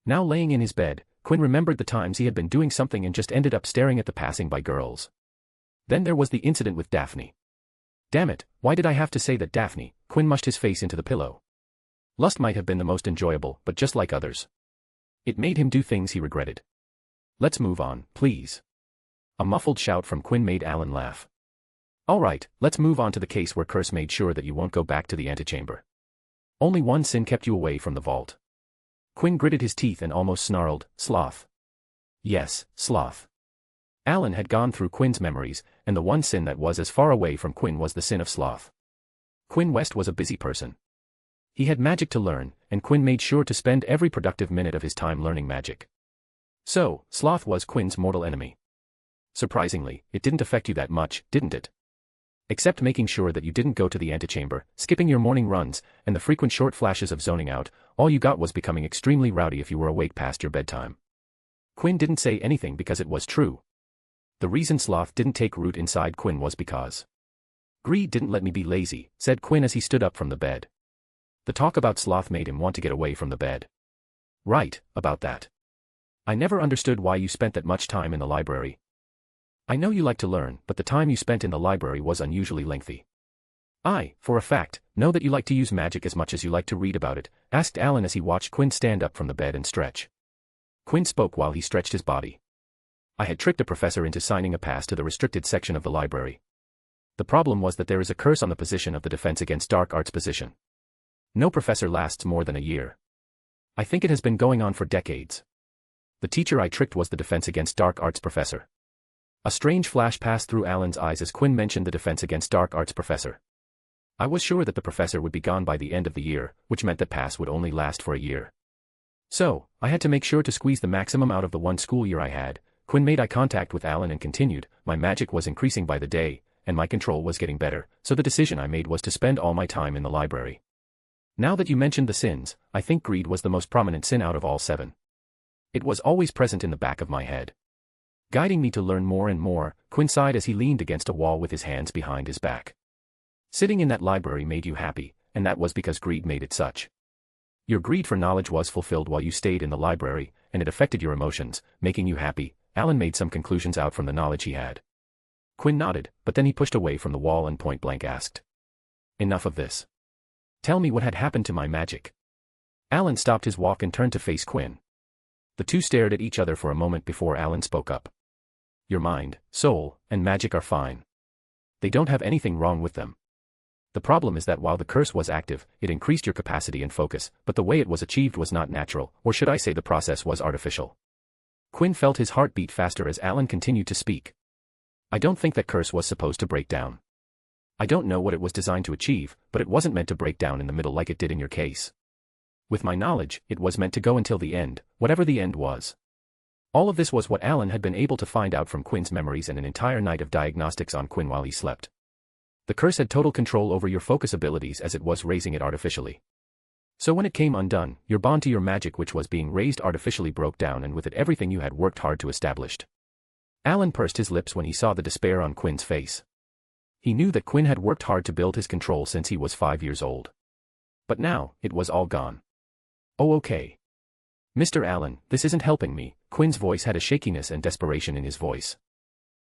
Now laying in his bed, Quinn remembered the times he had been doing something and just ended up staring at the passing by girls. Then there was the incident with Daphne. Damn it, why did I have to say that Daphne? Quinn mushed his face into the pillow. Lust might have been the most enjoyable, but just like others. It made him do things he regretted. Let's move on, please. A muffled shout from Quinn made Alan laugh. All right, let's move on to the case where Curse made sure that you won't go back to the antechamber. Only one sin kept you away from the vault. Quinn gritted his teeth and almost snarled, sloth. Yes, sloth. Alan had gone through Quinn's memories, and the one sin that was as far away from Quinn was the sin of sloth. Quinn West was a busy person. He had magic to learn, and Quinn made sure to spend every productive minute of his time learning magic. So, sloth was Quinn's mortal enemy. Surprisingly, it didn't affect you that much, didn't it? Except making sure that you didn't go to the antechamber, skipping your morning runs, and the frequent short flashes of zoning out, all you got was becoming extremely rowdy if you were awake past your bedtime. Quinn didn't say anything because it was true. The reason sloth didn't take root inside Quinn was because greed didn't let me be lazy, said Quinn as he stood up from the bed. The talk about sloth made him want to get away from the bed. Right, about that. I never understood why you spent that much time in the library. I know you like to learn, but the time you spent in the library was unusually lengthy. I, for a fact, know that you like to use magic as much as you like to read about it, asked Alan as he watched Quinn stand up from the bed and stretch. Quinn spoke while he stretched his body. I had tricked a professor into signing a pass to the restricted section of the library. The problem was that there is a curse on the position of the Defense Against Dark Arts position. No professor lasts more than a year. I think it has been going on for decades. The teacher I tricked was the Defense Against Dark Arts professor. A strange flash passed through Alan's eyes as Quinn mentioned the Defense Against Dark Arts professor. I was sure that the professor would be gone by the end of the year, which meant that pass would only last for a year. So, I had to make sure to squeeze the maximum out of the one school year I had. Quinn made eye contact with Alan and continued, my magic was increasing by the day, and my control was getting better, so the decision I made was to spend all my time in the library. Now that you mentioned the sins, I think greed was the most prominent sin out of all 7. It was always present in the back of my head. Guiding me to learn more and more, Quinn sighed as he leaned against a wall with his hands behind his back. Sitting in that library made you happy, and that was because greed made it such. Your greed for knowledge was fulfilled while you stayed in the library, and it affected your emotions, making you happy. Alan made some conclusions out from the knowledge he had. Quinn nodded, but then he pushed away from the wall and point-blank asked. Enough of this. Tell me what had happened to my magic. Alan stopped his walk and turned to face Quinn. The two stared at each other for a moment before Alan spoke up. Your mind, soul, and magic are fine. They don't have anything wrong with them. The problem is that while the curse was active, it increased your capacity and focus, but the way it was achieved was not natural, or should I say the process was artificial. Quinn felt his heart beat faster as Alan continued to speak. I don't think that curse was supposed to break down. I don't know what it was designed to achieve, but it wasn't meant to break down in the middle like it did in your case. With my knowledge, it was meant to go until the end, whatever the end was. All of this was what Alan had been able to find out from Quinn's memories and an entire night of diagnostics on Quinn while he slept. The curse had total control over your focus abilities as it was raising it artificially. So when it came undone, your bond to your magic which was being raised artificially broke down and with it everything you had worked hard to establish. Alan pursed his lips when he saw the despair on Quinn's face. He knew that Quinn had worked hard to build his control since he was 5 years old. But now, it was all gone. Oh okay. Mr. Allen, this isn't helping me. Quinn's voice had a shakiness and desperation in his voice.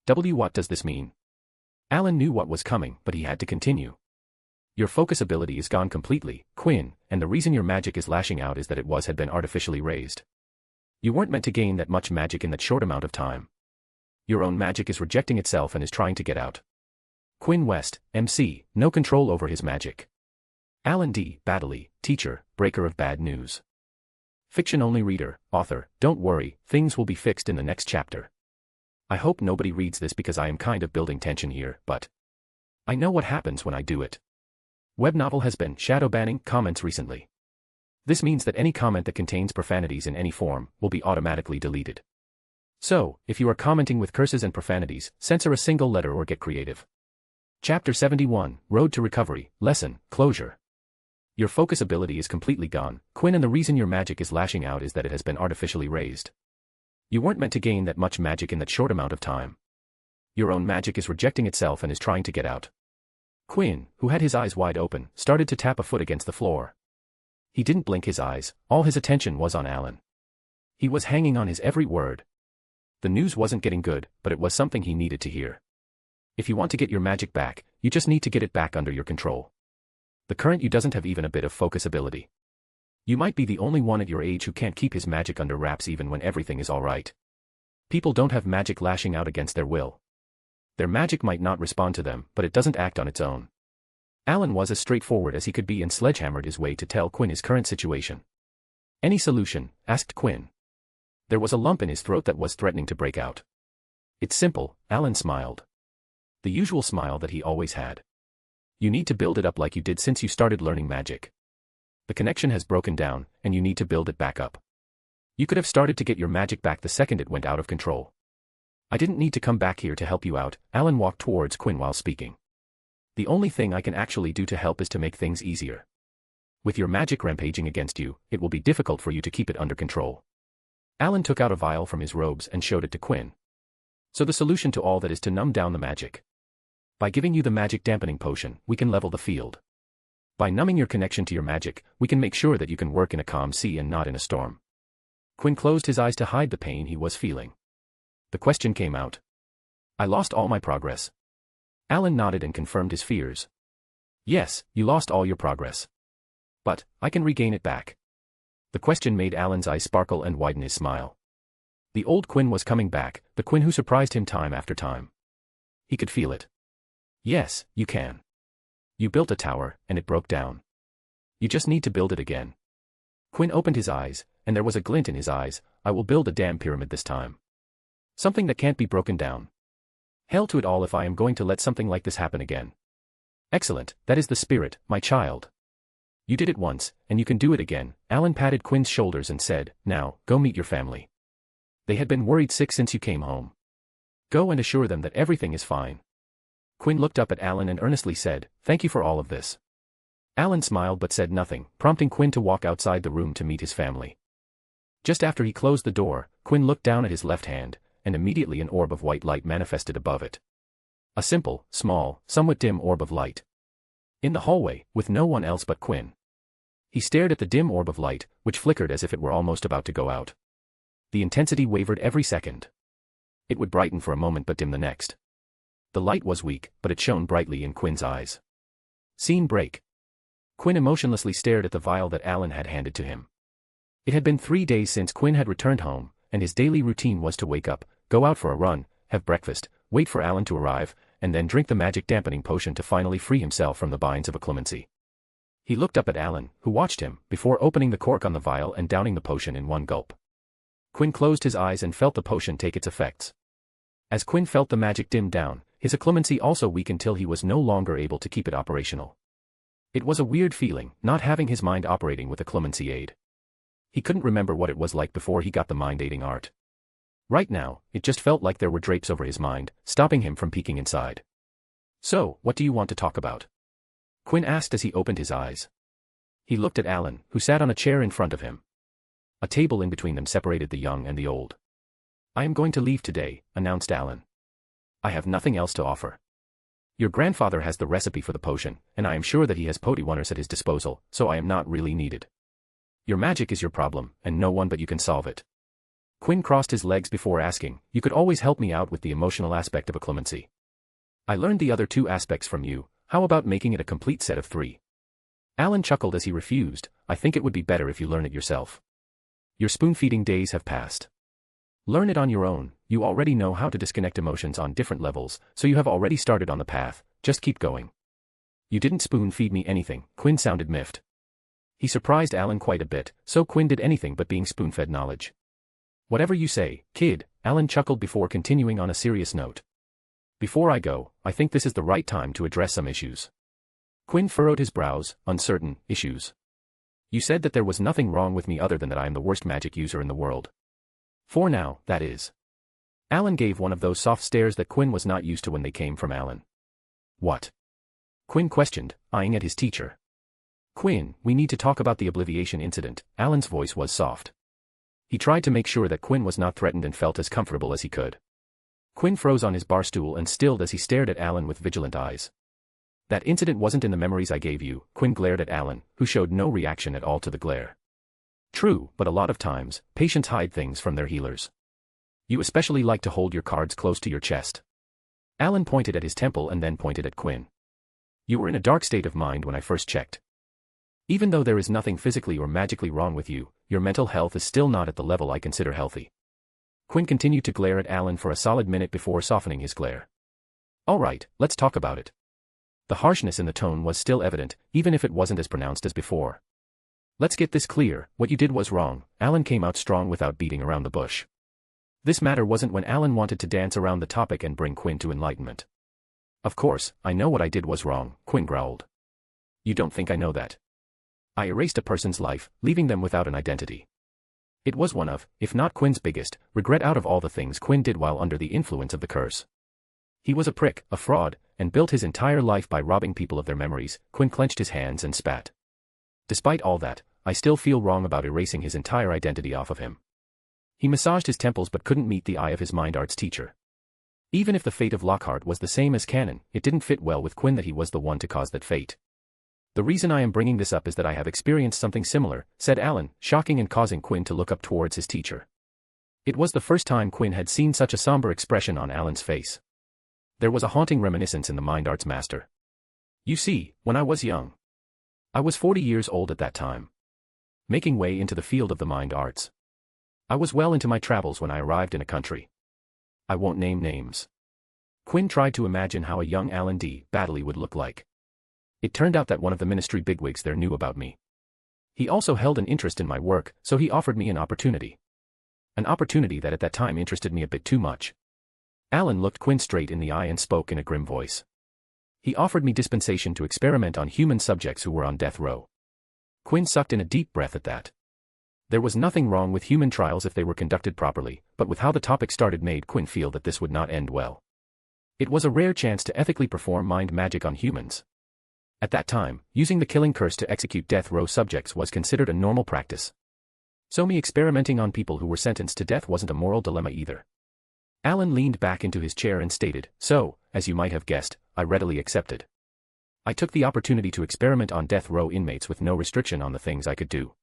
What does this mean? Allen knew what was coming, but he had to continue. Your focus ability is gone completely, Quinn, and the reason your magic is lashing out is that had been artificially raised. You weren't meant to gain that much magic in that short amount of time. Your own magic is rejecting itself and is trying to get out. Quinn West, MC, no control over his magic. Allen D. Baddeley, teacher, breaker of bad news. Fiction-only reader, author, don't worry, things will be fixed in the next chapter. I hope nobody reads this because I am kind of building tension here, but I know what happens when I do it. Web novel has been shadow banning comments recently. This means that any comment that contains profanities in any form will be automatically deleted. So, if you are commenting with curses and profanities, censor a single letter or get creative. Chapter 71, Road to Recovery, Lesson, Closure. Your focus ability is completely gone, Quinn, and the reason your magic is lashing out is that it has been artificially raised. You weren't meant to gain that much magic in that short amount of time. Your own magic is rejecting itself and is trying to get out. Quinn, who had his eyes wide open, started to tap a foot against the floor. He didn't blink his eyes, all his attention was on Allen. He was hanging on his every word. The news wasn't getting good, but it was something he needed to hear. If you want to get your magic back, you just need to get it back under your control. The current you doesn't have even a bit of focus ability. You might be the only one at your age who can't keep his magic under wraps even when everything is alright. People don't have magic lashing out against their will. Their magic might not respond to them, but it doesn't act on its own. Allen was as straightforward as he could be and sledgehammered his way to tell Quinn his current situation. Any solution? Asked Quinn. There was a lump in his throat that was threatening to break out. It's simple, Allen smiled. The usual smile that he always had. You need to build it up like you did since you started learning magic. The connection has broken down, and you need to build it back up. You could have started to get your magic back the second it went out of control. I didn't need to come back here to help you out, Allen walked towards Quinn while speaking. The only thing I can actually do to help is to make things easier. With your magic rampaging against you, it will be difficult for you to keep it under control. Allen took out a vial from his robes and showed it to Quinn. So the solution to all that is to numb down the magic. By giving you the magic dampening potion, we can level the field. By numbing your connection to your magic, we can make sure that you can work in a calm sea and not in a storm. Quinn closed his eyes to hide the pain he was feeling. The question came out. I lost all my progress. Allen nodded and confirmed his fears. Yes, you lost all your progress. But, I can regain it back. The question made Allen's eyes sparkle and widen his smile. The old Quinn was coming back, the Quinn who surprised him time after time. He could feel it. Yes, you can. You built a tower, and it broke down. You just need to build it again. Quinn opened his eyes, and there was a glint in his eyes. I will build a damn pyramid this time. Something that can't be broken down. Hell to it all if I am going to let something like this happen again. Excellent, that is the spirit, my child. You did it once, and you can do it again. Allen patted Quinn's shoulders and said, now, go meet your family. They had been worried sick since you came home. Go and assure them that everything is fine. Quinn looked up at Allen and earnestly said, thank you for all of this. Allen smiled but said nothing, prompting Quinn to walk outside the room to meet his family. Just after he closed the door, Quinn looked down at his left hand, and immediately an orb of white light manifested above it. A simple, small, somewhat dim orb of light. In the hallway, with no one else but Quinn. He stared at the dim orb of light, which flickered as if it were almost about to go out. The intensity wavered every second. It would brighten for a moment but dim the next. The light was weak, but it shone brightly in Quinn's eyes. Scene break. Quinn emotionlessly stared at the vial that Allen had handed to him. It had been 3 days since Quinn had returned home, and his daily routine was to wake up, go out for a run, have breakfast, wait for Allen to arrive, and then drink the magic dampening potion to finally free himself from the binds of a clemency. He looked up at Allen, who watched him, before opening the cork on the vial and downing the potion in one gulp. Quinn closed his eyes and felt the potion take its effects. As Quinn felt the magic dim down, his occlumency also weakened till he was no longer able to keep it operational. It was a weird feeling, not having his mind operating with a clemency aid. He couldn't remember what it was like before he got the mind-aiding art. Right now, it just felt like there were drapes over his mind, stopping him from peeking inside. So, what do you want to talk about? Quinn asked as he opened his eyes. He looked at Allen, who sat on a chair in front of him. A table in between them separated the young and the old. I am going to leave today, announced Allen. I have nothing else to offer. Your grandfather has the recipe for the potion, and I am sure that he has potiwanners at his disposal, so I am not really needed. Your magic is your problem, and no one but you can solve it. Quinn crossed his legs before asking, you could always help me out with the emotional aspect of a clemency. I learned the other two aspects from you, how about making it a complete set of 3? Alan chuckled as he refused, I think it would be better if you learn it yourself. Your spoon-feeding days have passed. Learn it on your own, you already know how to disconnect emotions on different levels, so you have already started on the path, just keep going. You didn't spoon-feed me anything, Quinn sounded miffed. He surprised Alan quite a bit, so Quinn did anything but being spoon-fed knowledge. Whatever you say, kid, Alan chuckled before continuing on a serious note. Before I go, I think this is the right time to address some issues. Quinn furrowed his brows, uncertain, issues. You said that there was nothing wrong with me other than that I am the worst magic user in the world. For now, that is. Alan gave one of those soft stares that Quinn was not used to when they came from Alan. What? Quinn questioned, eyeing at his teacher. Quinn, we need to talk about the obliviation incident, Alan's voice was soft. He tried to make sure that Quinn was not threatened and felt as comfortable as he could. Quinn froze on his bar stool and stilled as he stared at Alan with vigilant eyes. That incident wasn't in the memories I gave you, Quinn glared at Alan, who showed no reaction at all to the glare. True, but a lot of times, patients hide things from their healers. You especially like to hold your cards close to your chest. Alan pointed at his temple and then pointed at Quinn. You were in a dark state of mind when I first checked. Even though there is nothing physically or magically wrong with you, your mental health is still not at the level I consider healthy. Quinn continued to glare at Alan for a solid minute before softening his glare. All right, let's talk about it. The harshness in the tone was still evident, even if it wasn't as pronounced as before. Let's get this clear, what you did was wrong, Alan came out strong without beating around the bush. This matter wasn't when Alan wanted to dance around the topic and bring Quinn to enlightenment. Of course, I know what I did was wrong, Quinn growled. You don't think I know that? I erased a person's life, leaving them without an identity. It was one of, if not Quinn's biggest, regret out of all the things Quinn did while under the influence of the curse. He was a prick, a fraud, and built his entire life by robbing people of their memories, Quinn clenched his hands and spat. Despite all that, I still feel wrong about erasing his entire identity off of him. He massaged his temples but couldn't meet the eye of his mind arts teacher. Even if the fate of Lockhart was the same as canon, it didn't fit well with Quinn that he was the one to cause that fate. The reason I am bringing this up is that I have experienced something similar, said Alan, shocking and causing Quinn to look up towards his teacher. It was the first time Quinn had seen such a somber expression on Alan's face. There was a haunting reminiscence in the mind arts master. You see, when I was young. I was 40 years old at that time. Making way into the field of the mind arts. I was well into my travels when I arrived in a country. I won't name names. Quinn tried to imagine how a young Alan D. Baddeley would look like. It turned out that one of the ministry bigwigs there knew about me. He also held an interest in my work, so he offered me an opportunity. An opportunity that at that time interested me a bit too much. Alan looked Quinn straight in the eye and spoke in a grim voice. He offered me dispensation to experiment on human subjects who were on death row. Quinn sucked in a deep breath at that. There was nothing wrong with human trials if they were conducted properly, but with how the topic started made Quinn feel that this would not end well. It was a rare chance to ethically perform mind magic on humans. At that time, using the killing curse to execute death row subjects was considered a normal practice. So me experimenting on people who were sentenced to death wasn't a moral dilemma either. Alan leaned back into his chair and stated, so, as you might have guessed, I readily accepted. I took the opportunity to experiment on death row inmates with no restriction on the things I could do.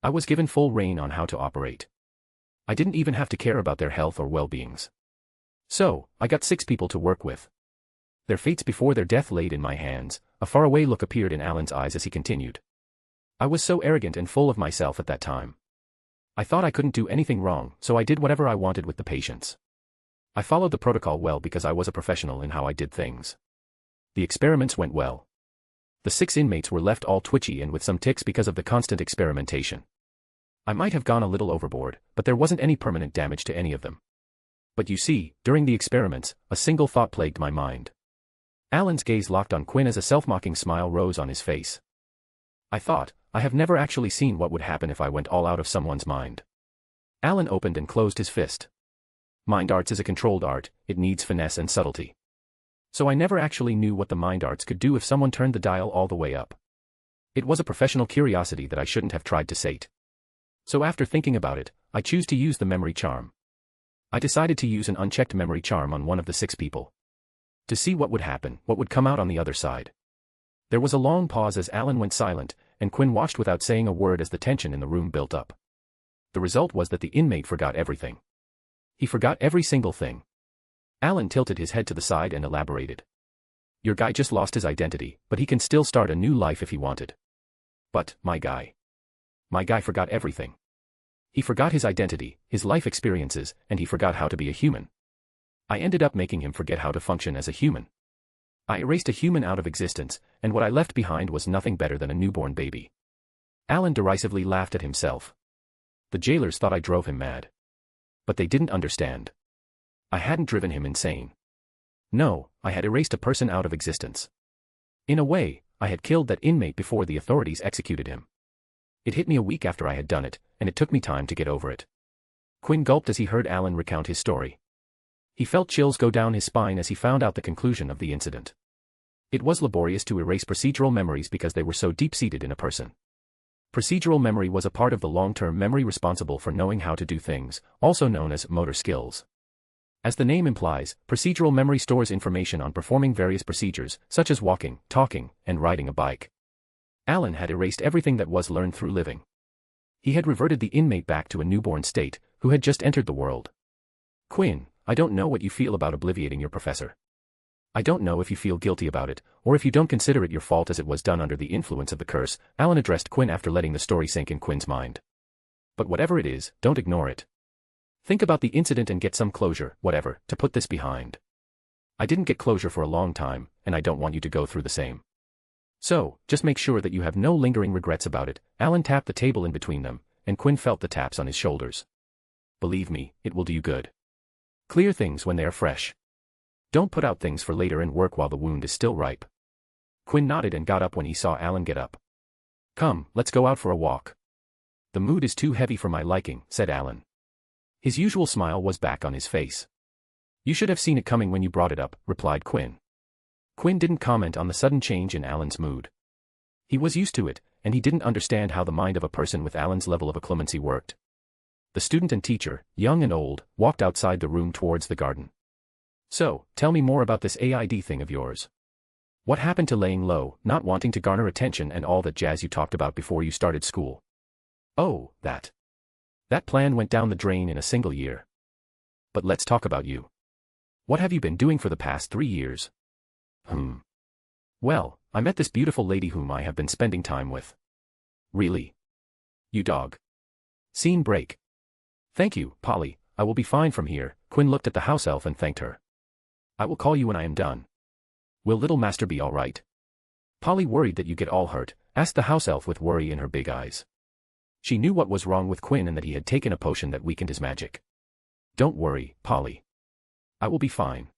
I was given full rein on how to operate. I didn't even have to care about their health or well-beings. So, I got 6 people to work with. Their fates before their death laid in my hands. A faraway look appeared in Alan's eyes as he continued. I was so arrogant and full of myself at that time. I thought I couldn't do anything wrong, so I did whatever I wanted with the patients. I followed the protocol well because I was a professional in how I did things. The experiments went well. The 6 inmates were left all twitchy and with some tics because of the constant experimentation. I might have gone a little overboard, but there wasn't any permanent damage to any of them. But you see, during the experiments, a single thought plagued my mind. Alan's gaze locked on Quinn as a self-mocking smile rose on his face. I thought, I have never actually seen what would happen if I went all out of someone's mind. Alan opened and closed his fist. Mind arts is a controlled art, it needs finesse and subtlety. So I never actually knew what the mind arts could do if someone turned the dial all the way up. It was a professional curiosity that I shouldn't have tried to sate. So after thinking about it, I chose to use the memory charm. I decided to use an unchecked memory charm on one of the 6 people. To see what would happen, what would come out on the other side. There was a long pause as Alan went silent, and Quinn watched without saying a word as the tension in the room built up. The result was that the inmate forgot everything. He forgot every single thing. Alan tilted his head to the side and elaborated. Your guy just lost his identity, but he can still start a new life if he wanted. But, my guy forgot everything. He forgot his identity, his life experiences, and he forgot how to be a human. I ended up making him forget how to function as a human. I erased a human out of existence, and what I left behind was nothing better than a newborn baby. Alan derisively laughed at himself. The jailers thought I drove him mad. But they didn't understand. I hadn't driven him insane. No, I had erased a person out of existence. In a way, I had killed that inmate before the authorities executed him. It hit me a week after I had done it, and it took me time to get over it. Quinn gulped as he heard Alan recount his story. He felt chills go down his spine as he found out the conclusion of the incident. It was laborious to erase procedural memories because they were so deep-seated in a person. Procedural memory was a part of the long-term memory responsible for knowing how to do things, also known as motor skills. As the name implies, procedural memory stores information on performing various procedures, such as walking, talking, and riding a bike. Alan had erased everything that was learned through living. He had reverted the inmate back to a newborn state, who had just entered the world. Quinn, I don't know what you feel about obliviating your professor. I don't know if you feel guilty about it, or if you don't consider it your fault as it was done under the influence of the curse, Alan addressed Quinn after letting the story sink in Quinn's mind. But whatever it is, don't ignore it. Think about the incident and get some closure, whatever, to put this behind. I didn't get closure for a long time, and I don't want you to go through the same. So, just make sure that you have no lingering regrets about it. Alan tapped the table in between them, and Quinn felt the taps on his shoulders. Believe me, it will do you good. Clear things when they are fresh. Don't put out things for later and work while the wound is still ripe. Quinn nodded and got up when he saw Alan get up. Come, let's go out for a walk. The mood is too heavy for my liking, said Alan. His usual smile was back on his face. You should have seen it coming when you brought it up, replied Quinn. Quinn didn't comment on the sudden change in Alan's mood. He was used to it, and he didn't understand how the mind of a person with Alan's level of acclimacy worked. The student and teacher, young and old, walked outside the room towards the garden. So, tell me more about this AID thing of yours. What happened to laying low, not wanting to garner attention and all that jazz you talked about before you started school? Oh, that. That plan went down the drain in a single year. But let's talk about you. What have you been doing for the past 3 years? Well, I met this beautiful lady whom I have been spending time with. Really? You dog. Scene break. Thank you, Polly, I will be fine from here. Quinn looked at the house elf and thanked her. I will call you when I am done. Will little master be all right? Polly, worried that you get all hurt, asked the house elf with worry in her big eyes. She knew what was wrong with Quinn and that he had taken a potion that weakened his magic. Don't worry, Polly. I will be fine.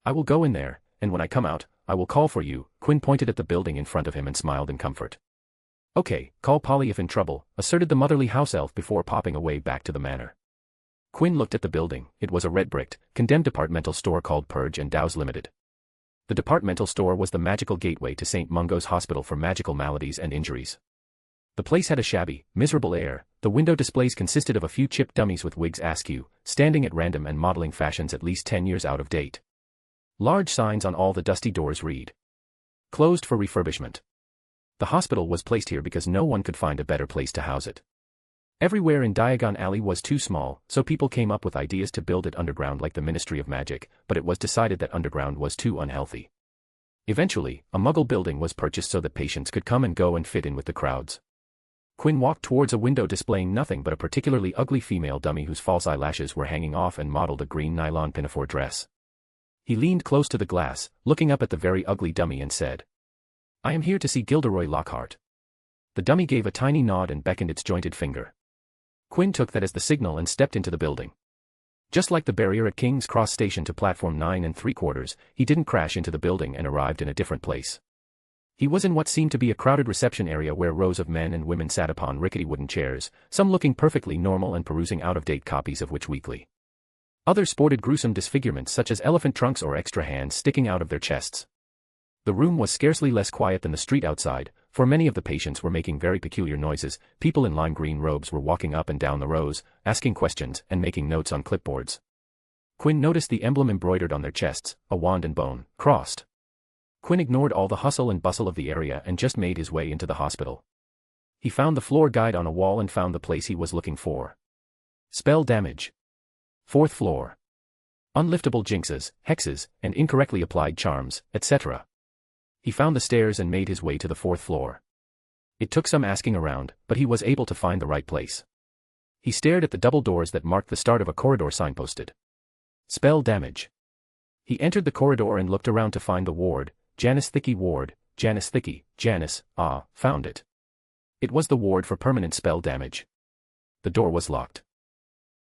I will go in there, and when I come out, I will call for you. Quinn pointed at the building in front of him and smiled in comfort. Okay, call Polly if in trouble, asserted the motherly house elf before popping away back to the manor. Quinn looked at the building. It was a red-bricked, condemned departmental store called Purge and Dows Limited. The departmental store was the magical gateway to St. Mungo's Hospital for Magical Maladies and Injuries. The place had a shabby, miserable air. The window displays consisted of a few chipped dummies with wigs askew, standing at random and modeling fashions at least 10 years out of date. Large signs on all the dusty doors read, "Closed for refurbishment." The hospital was placed here because no one could find a better place to house it. Everywhere in Diagon Alley was too small, so people came up with ideas to build it underground like the Ministry of Magic, but it was decided that underground was too unhealthy. Eventually, a Muggle building was purchased so that patients could come and go and fit in with the crowds. Quinn walked towards a window displaying nothing but a particularly ugly female dummy whose false eyelashes were hanging off and modeled a green nylon pinafore dress. He leaned close to the glass, looking up at the very ugly dummy and said, "I am here to see Gilderoy Lockhart." The dummy gave a tiny nod and beckoned its jointed finger. Quinn took that as the signal and stepped into the building. Just like the barrier at King's Cross Station to platform 9 3/4, he didn't crash into the building and arrived in a different place. He was in what seemed to be a crowded reception area where rows of men and women sat upon rickety wooden chairs, some looking perfectly normal and perusing out-of-date copies of Witch Weekly. Others sported gruesome disfigurements such as elephant trunks or extra hands sticking out of their chests. The room was scarcely less quiet than the street outside, for many of the patients were making very peculiar noises. People in lime green robes were walking up and down the rows, asking questions and making notes on clipboards. Quinn noticed the emblem embroidered on their chests, a wand and bone, crossed. Quinn ignored all the hustle and bustle of the area and just made his way into the hospital. He found the floor guide on a wall and found the place he was looking for. Spell damage. 4th floor. Unliftable jinxes, hexes, and incorrectly applied charms, etc. He found the stairs and made his way to the 4th floor. It took some asking around, but he was able to find the right place. He stared at the double doors that marked the start of a corridor signposted. Spell damage. He entered the corridor and looked around to find the ward, Janus Thicky ward, Janus Thicky, Janus, found it. It was the ward for permanent spell damage. The door was locked.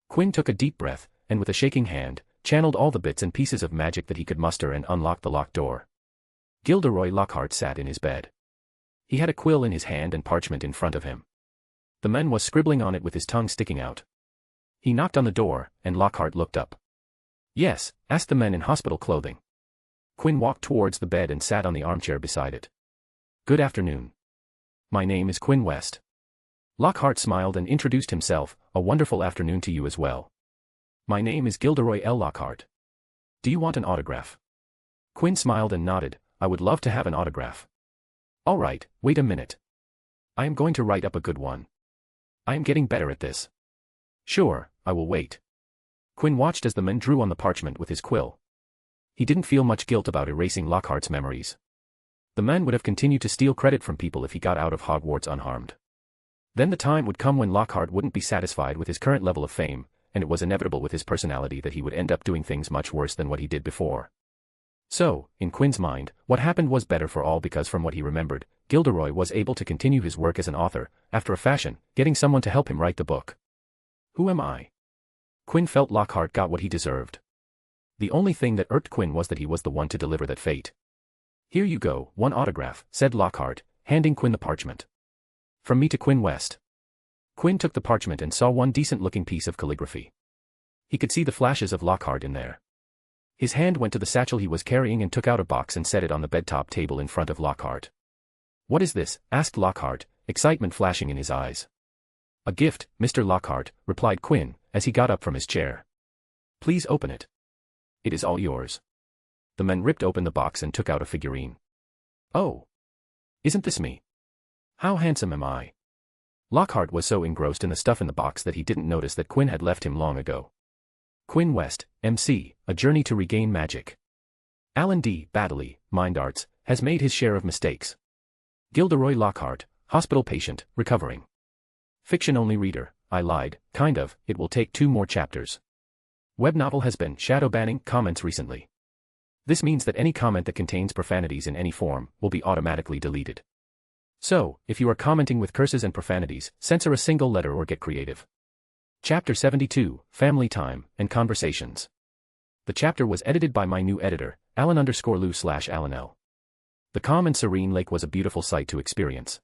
Quinn took a deep breath, and with a shaking hand, channeled all the bits and pieces of magic that he could muster and unlocked the locked door. Gilderoy Lockhart sat in his bed. He had a quill in his hand and parchment in front of him. The man was scribbling on it with his tongue sticking out. He knocked on the door, and Lockhart looked up. Yes, asked the man in hospital clothing. Quinn walked towards the bed and sat on the armchair beside it. Good afternoon. My name is Quinn West. Lockhart smiled and introduced himself. A wonderful afternoon to you as well. My name is Gilderoy L. Lockhart. Do you want an autograph? Quinn smiled and nodded. I would love to have an autograph. All right, wait a minute. I am going to write up a good one. I am getting better at this. Sure, I will wait. Quinn watched as the man drew on the parchment with his quill. He didn't feel much guilt about erasing Lockhart's memories. The man would have continued to steal credit from people if he got out of Hogwarts unharmed. Then the time would come when Lockhart wouldn't be satisfied with his current level of fame, and it was inevitable with his personality that he would end up doing things much worse than what he did before. So, in Quinn's mind, what happened was better for all because from what he remembered, Gilderoy was able to continue his work as an author, after a fashion, getting someone to help him write the book. Who am I? Quinn felt Lockhart got what he deserved. The only thing that irked Quinn was that he was the one to deliver that fate. Here you go, one autograph, said Lockhart, handing Quinn the parchment. From me to Quinn West. Quinn took the parchment and saw one decent-looking piece of calligraphy. He could see the flashes of Lockhart in there. His hand went to the satchel he was carrying and took out a box and set it on the bedtop table in front of Lockhart. What is this? Asked Lockhart, excitement flashing in his eyes. A gift, Mr. Lockhart, replied Quinn, as he got up from his chair. Please open it. It is all yours. The man ripped open the box and took out a figurine. Oh! Isn't this me? How handsome am I? Lockhart was so engrossed in the stuff in the box that he didn't notice that Quinn had left him long ago. Quinn West, MC, A Journey to Regain Magic. Alan D. Baddeley, Mind Arts, has made his share of mistakes. Gilderoy Lockhart, hospital patient, recovering. Fiction-only reader, I lied, kind of, it will take 2 more chapters. Web novel has been shadow banning comments recently. This means that any comment that contains profanities in any form will be automatically deleted. So, if you are commenting with curses and profanities, censor a single letter or get creative. Chapter 72, Family Time and Conversations. The chapter was edited by my new editor, Alan_Lou/Alan L. The calm and serene lake was a beautiful sight to experience.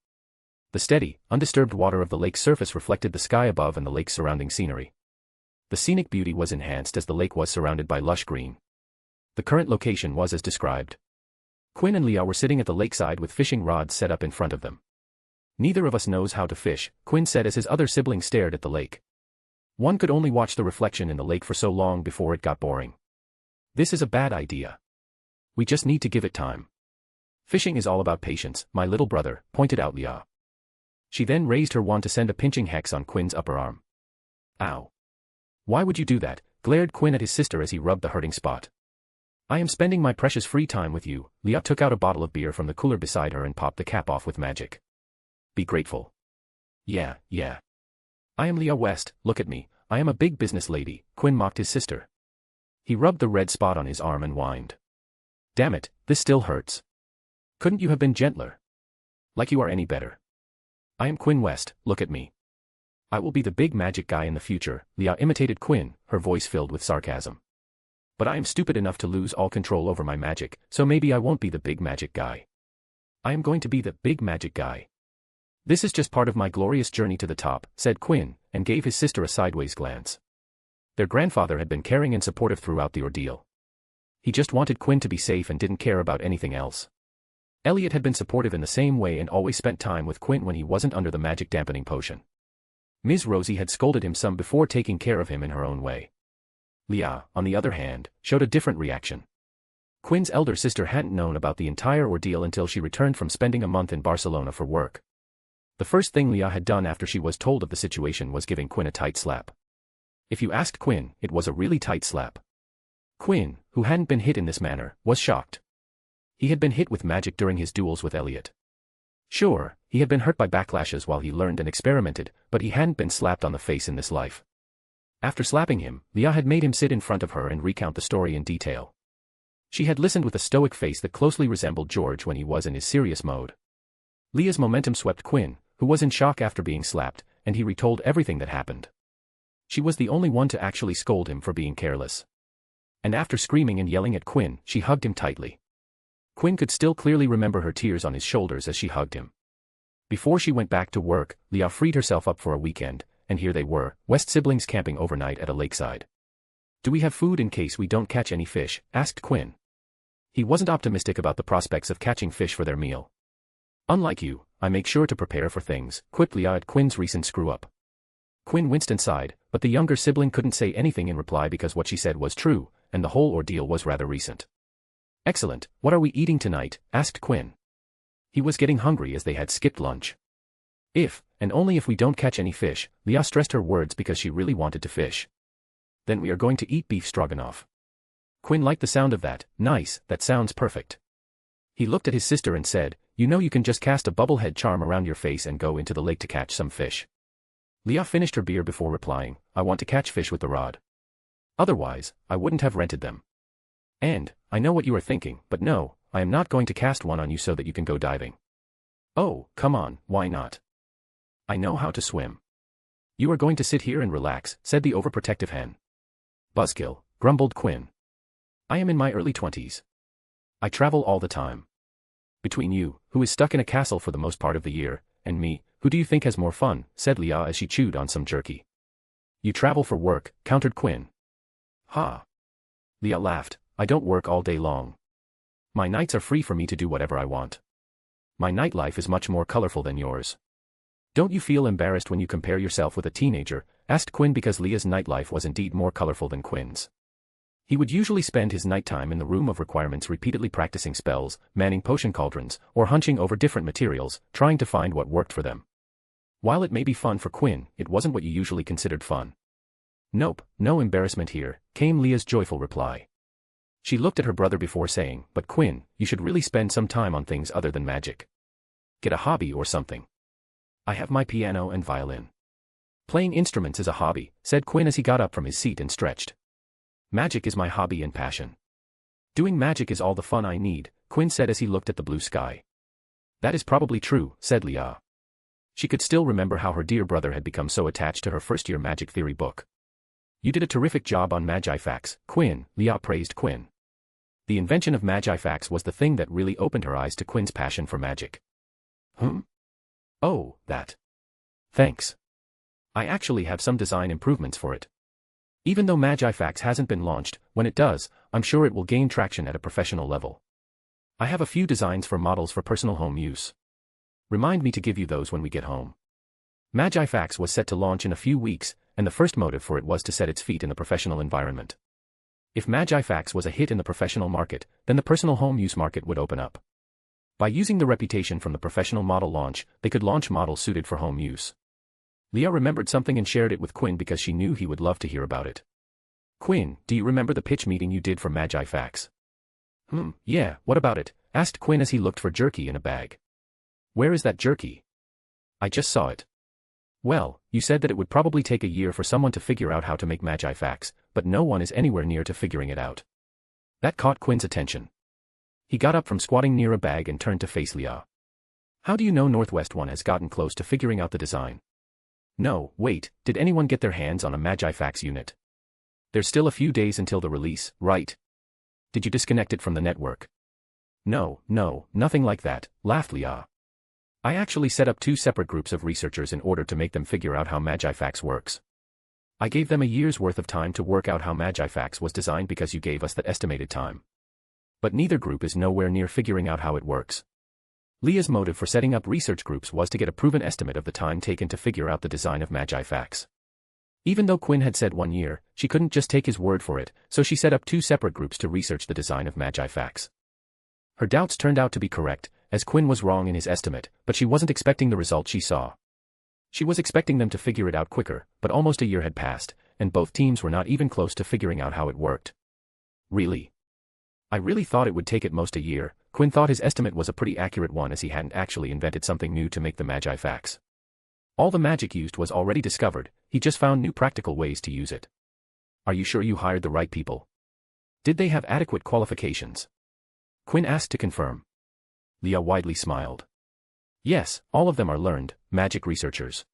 The steady, undisturbed water of the lake's surface reflected the sky above and the lake's surrounding scenery. The scenic beauty was enhanced as the lake was surrounded by lush green. The current location was as described. Quinn and Leah were sitting at the lakeside with fishing rods set up in front of them. Neither of us knows how to fish, Quinn said as his other sibling stared at the lake. One could only watch the reflection in the lake for so long before it got boring. This is a bad idea. We just need to give it time. Fishing is all about patience, my little brother, pointed out Leah. She then raised her wand to send a pinching hex on Quinn's upper arm. Ow. Why would you do that? Glared Quinn at his sister as he rubbed the hurting spot. I am spending my precious free time with you. Leah took out a bottle of beer from the cooler beside her and popped the cap off with magic. Be grateful. Yeah. I am Leah West, look at me, I am a big business lady, Quinn mocked his sister. He rubbed the red spot on his arm and whined. Damn it, this still hurts. Couldn't you have been gentler? Like you are any better. I am Quinn West, look at me. I will be the big magic guy in the future, Leah imitated Quinn, her voice filled with sarcasm. But I am stupid enough to lose all control over my magic, so maybe I won't be the big magic guy. I am going to be the big magic guy. This is just part of my glorious journey to the top, said Quinn, and gave his sister a sideways glance. Their grandfather had been caring and supportive throughout the ordeal. He just wanted Quinn to be safe and didn't care about anything else. Elliot had been supportive in the same way and always spent time with Quinn when he wasn't under the magic dampening potion. Ms. Rosie had scolded him some before taking care of him in her own way. Leah, on the other hand, showed a different reaction. Quinn's elder sister hadn't known about the entire ordeal until she returned from spending a month in Barcelona for work. The first thing Leah had done after she was told of the situation was giving Quinn a tight slap. If you asked Quinn, it was a really tight slap. Quinn, who hadn't been hit in this manner, was shocked. He had been hit with magic during his duels with Elliot. Sure, he had been hurt by backlashes while he learned and experimented, but he hadn't been slapped on the face in this life. After slapping him, Leah had made him sit in front of her and recount the story in detail. She had listened with a stoic face that closely resembled George when he was in his serious mode. Leah's momentum swept Quinn, who was in shock after being slapped, and he retold everything that happened. She was the only one to actually scold him for being careless. And after screaming and yelling at Quinn, she hugged him tightly. Quinn could still clearly remember her tears on his shoulders as she hugged him. Before she went back to work, Leah freed herself up for a weekend, and here they were, West siblings camping overnight at a lakeside. "Do we have food in case we don't catch any fish?" asked Quinn. He wasn't optimistic about the prospects of catching fish for their meal. "Unlike you, I make sure to prepare for things," quipped Leah at Quinn's recent screw-up. Quinn winced and sighed, but the younger sibling couldn't say anything in reply because what she said was true, and the whole ordeal was rather recent. "Excellent, what are we eating tonight?" asked Quinn. He was getting hungry as they had skipped lunch. "If, and only if we don't catch any fish," Leah stressed her words because she really wanted to fish. "Then we are going to eat beef stroganoff." Quinn liked the sound of that. "Nice, that sounds perfect." He looked at his sister and said, "You know you can just cast a bubblehead charm around your face and go into the lake to catch some fish." Leah finished her beer before replying, "I want to catch fish with the rod. Otherwise, I wouldn't have rented them. And, I know what you are thinking, but no, I am not going to cast one on you so that you can go diving." "Oh, come on, why not? I know how to swim." "You are going to sit here and relax," said the overprotective hen. "Buzzkill," grumbled Quinn. "I am in my early 20s. I travel all the time. Between you, who is stuck in a castle for the most part of the year, and me, who do you think has more fun?" said Leah as she chewed on some jerky. "You travel for work," countered Quinn. "Ha!" Leah laughed. "I don't work all day long. My nights are free for me to do whatever I want. My nightlife is much more colorful than yours." "Don't you feel embarrassed when you compare yourself with a teenager?" asked Quinn because Leah's nightlife was indeed more colorful than Quinn's. He would usually spend his nighttime in the room of requirements repeatedly practicing spells, manning potion cauldrons, or hunching over different materials, trying to find what worked for them. While it may be fun for Quinn, it wasn't what you usually considered fun. "Nope, no embarrassment here," came Leah's joyful reply. She looked at her brother before saying, "But Quinn, you should really spend some time on things other than magic. Get a hobby or something." "I have my piano and violin." "Playing instruments is a hobby," said Quinn as he got up from his seat and stretched. "Magic is my hobby and passion. Doing magic is all the fun I need," Quinn said as he looked at the blue sky. "That is probably true," said Leah. She could still remember how her dear brother had become so attached to her first-year magic theory book. "You did a terrific job on Magifax, Quinn," Leah praised Quinn. The invention of Magifax was the thing that really opened her eyes to Quinn's passion for magic. "Oh, that. Thanks. I actually have some design improvements for it. Even though Magifax hasn't been launched, when it does, I'm sure it will gain traction at a professional level. I have a few designs for models for personal home use. Remind me to give you those when we get home." Magifax was set to launch in a few weeks, and the first motive for it was to set its feet in the professional environment. If Magifax was a hit in the professional market, then the personal home use market would open up. By using the reputation from the professional model launch, they could launch models suited for home use. Leah remembered something and shared it with Quinn because she knew he would love to hear about it. "Quinn, do you remember the pitch meeting you did for Magifax?" Yeah, what about it?" asked Quinn as he looked for jerky in a bag. "Where is that jerky?" "I just saw it." "Well, you said that it would probably take a year for someone to figure out how to make Magifax, but no one is anywhere near to figuring it out." That caught Quinn's attention. He got up from squatting near a bag and turned to face Leah. "How do you know Northwest One has gotten close to figuring out the design?" "No, wait, did anyone get their hands on a Magifax unit? There's still a few days until the release, right? Did you disconnect it from the network?" No, nothing like that," laughed Leah. "I actually set up 2 separate groups of researchers in order to make them figure out how Magifax works. I gave them a year's worth of time to work out how Magifax was designed because you gave us that estimated time. But neither group is nowhere near figuring out how it works." Leah's motive for setting up research groups was to get a proven estimate of the time taken to figure out the design of Magifax. Even though Quinn had said 1 year, she couldn't just take his word for it, so she set up 2 separate groups to research the design of Magifax. Her doubts turned out to be correct, as Quinn was wrong in his estimate, but she wasn't expecting the result she saw. She was expecting them to figure it out quicker, but almost a year had passed, and both teams were not even close to figuring out how it worked. Really? I really thought it would take at most a year. Quinn thought his estimate was a pretty accurate one as he hadn't actually invented something new to make the magi facts. All the magic used was already discovered, he just found new practical ways to use it. Are you sure you hired the right people? Did they have adequate qualifications? Quinn asked to confirm. Leah widely smiled. Yes, all of them are learned, magic researchers.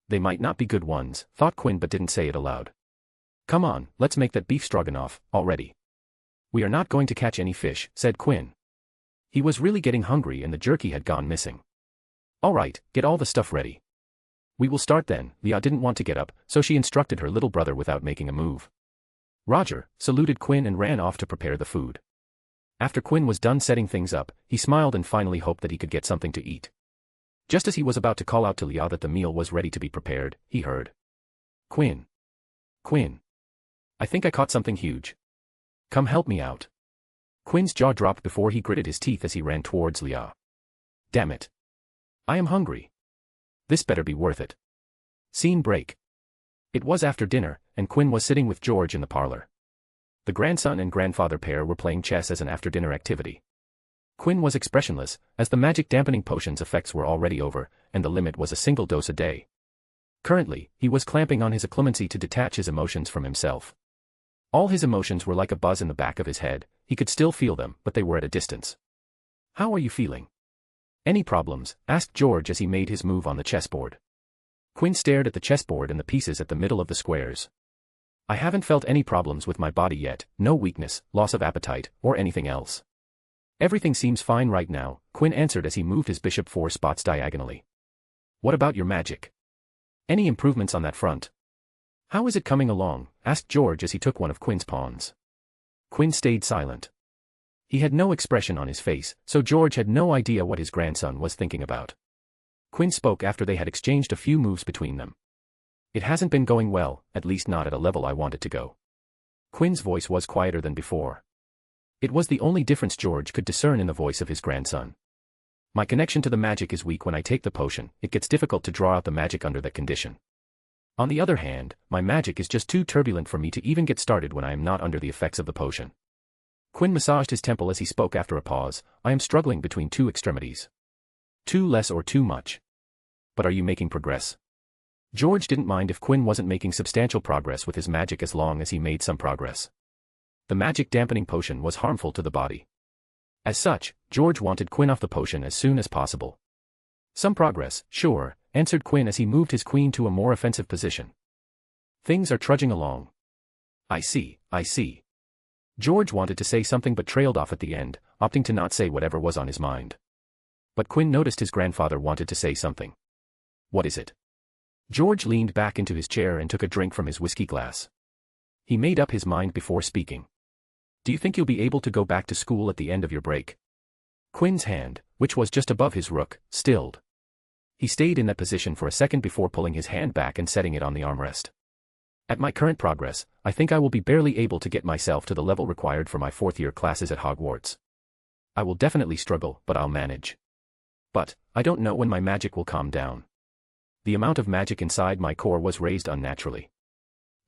They might not be good ones, thought Quinn but didn't say it aloud. Come on, let's make that beef stroganoff, already. We are not going to catch any fish, said Quinn. He was really getting hungry and the jerky had gone missing. All right, get all the stuff ready. We will start then. Leah didn't want to get up, so she instructed her little brother without making a move. Roger saluted Quinn and ran off to prepare the food. After Quinn was done setting things up, he smiled and finally hoped that he could get something to eat. Just as he was about to call out to Leah that the meal was ready to be prepared, he heard. Quinn. Quinn. I think I caught something huge. Come help me out. Quinn's jaw dropped before he gritted his teeth as he ran towards Leah. Damn it. I am hungry. This better be worth it. Scene break. It was after dinner, and Quinn was sitting with George in the parlor. The grandson and grandfather pair were playing chess as an after-dinner activity. Quinn was expressionless, as the magic dampening potion's effects were already over, and the limit was a single dose a day. Currently, he was clamping on his occlumency to detach his emotions from himself. All his emotions were like a buzz in the back of his head, he could still feel them, but they were at a distance. How are you feeling? Any problems? Asked George as he made his move on the chessboard. Quinn stared at the chessboard and the pieces at the middle of the squares. I haven't felt any problems with my body yet, no weakness, loss of appetite, or anything else. Everything seems fine right now, Quinn answered as he moved his bishop 4 spots diagonally. What about your magic? Any improvements on that front? How is it coming along? Asked George as he took one of Quinn's pawns. Quinn stayed silent. He had no expression on his face, so George had no idea what his grandson was thinking about. Quinn spoke after they had exchanged a few moves between them. It hasn't been going well, at least not at a level I want it to go. Quinn's voice was quieter than before. It was the only difference George could discern in the voice of his grandson. My connection to the magic is weak when I take the potion, it gets difficult to draw out the magic under that condition. On the other hand, my magic is just too turbulent for me to even get started when I am not under the effects of the potion. Quinn massaged his temple as he spoke after a pause. I am struggling between two extremities. Too less or too much. But are you making progress? George didn't mind if Quinn wasn't making substantial progress with his magic as long as he made some progress. The magic dampening potion was harmful to the body. As such, George wanted Quinn off the potion as soon as possible. Some progress, sure, answered Quinn as he moved his queen to a more offensive position. Things are trudging along. I see. George wanted to say something but trailed off at the end, opting to not say whatever was on his mind. But Quinn noticed his grandfather wanted to say something. What is it? George leaned back into his chair and took a drink from his whiskey glass. He made up his mind before speaking. Do you think you'll be able to go back to school at the end of your break? Quinn's hand, which was just above his rook, stilled. He stayed in that position for a second before pulling his hand back and setting it on the armrest. At my current progress, I think I will be barely able to get myself to the level required for my fourth-year classes at Hogwarts. I will definitely struggle, but I'll manage. But, I don't know when my magic will calm down. The amount of magic inside my core was raised unnaturally.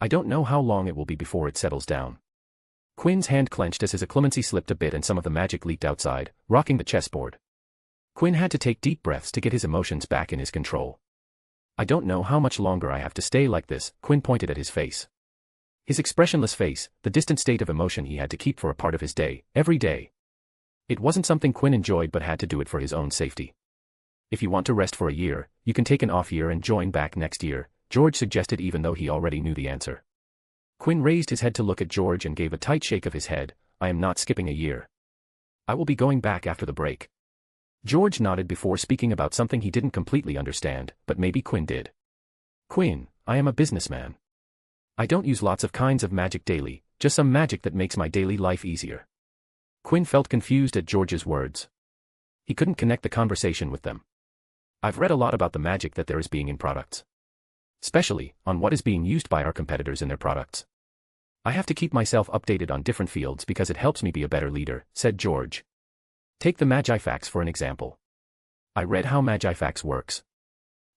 I don't know how long it will be before it settles down. Quinn's hand clenched as his occlumency slipped a bit and some of the magic leaked outside, rocking the chessboard. Quinn had to take deep breaths to get his emotions back in his control. I don't know how much longer I have to stay like this, Quinn pointed at his face. His expressionless face, the distant state of emotion he had to keep for a part of his day, every day. It wasn't something Quinn enjoyed but had to do it for his own safety. If you want to rest for a year, you can take an off year and join back next year, George suggested even though he already knew the answer. Quinn raised his head to look at George and gave a tight shake of his head. I am not skipping a year. I will be going back after the break. George nodded before speaking about something he didn't completely understand, but maybe Quinn did. Quinn, I am a businessman. I don't use lots of kinds of magic daily, just some magic that makes my daily life easier. Quinn felt confused at George's words. He couldn't connect the conversation with them. I've read a lot about the magic that there is being in products. Especially, on what is being used by our competitors in their products. I have to keep myself updated on different fields because it helps me be a better leader, said George. Take the Magifax for an example. I read how Magifax works.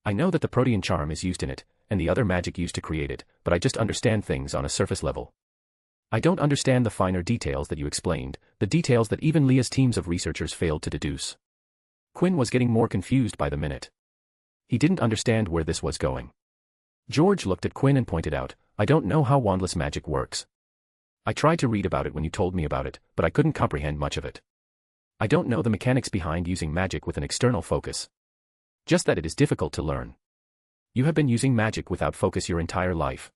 I know that the protean charm is used in it, and the other magic used to create it, but I just understand things on a surface level. I don't understand the finer details that you explained, the details that even Leah's teams of researchers failed to deduce. Quinn was getting more confused by the minute. He didn't understand where this was going. George looked at Quinn and pointed out, I don't know how wandless magic works. I tried to read about it when you told me about it, but I couldn't comprehend much of it. I don't know the mechanics behind using magic with an external focus. Just that it is difficult to learn. You have been using magic without focus your entire life.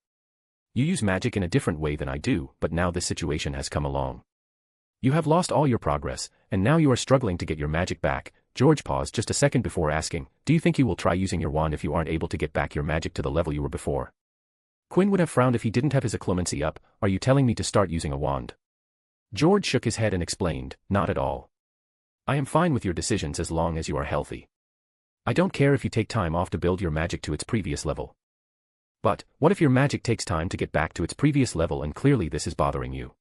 You use magic in a different way than I do, but now this situation has come along. You have lost all your progress, and now you are struggling to get your magic back. George paused just a second before asking, do you think you will try using your wand if you aren't able to get back your magic to the level you were before? Quinn would have frowned if he didn't have his occlumency up. Are you telling me to start using a wand? George shook his head and explained, not at all. I am fine with your decisions as long as you are healthy. I don't care if you take time off to build your magic to its previous level. But, what if your magic takes time to get back to its previous level and clearly this is bothering you?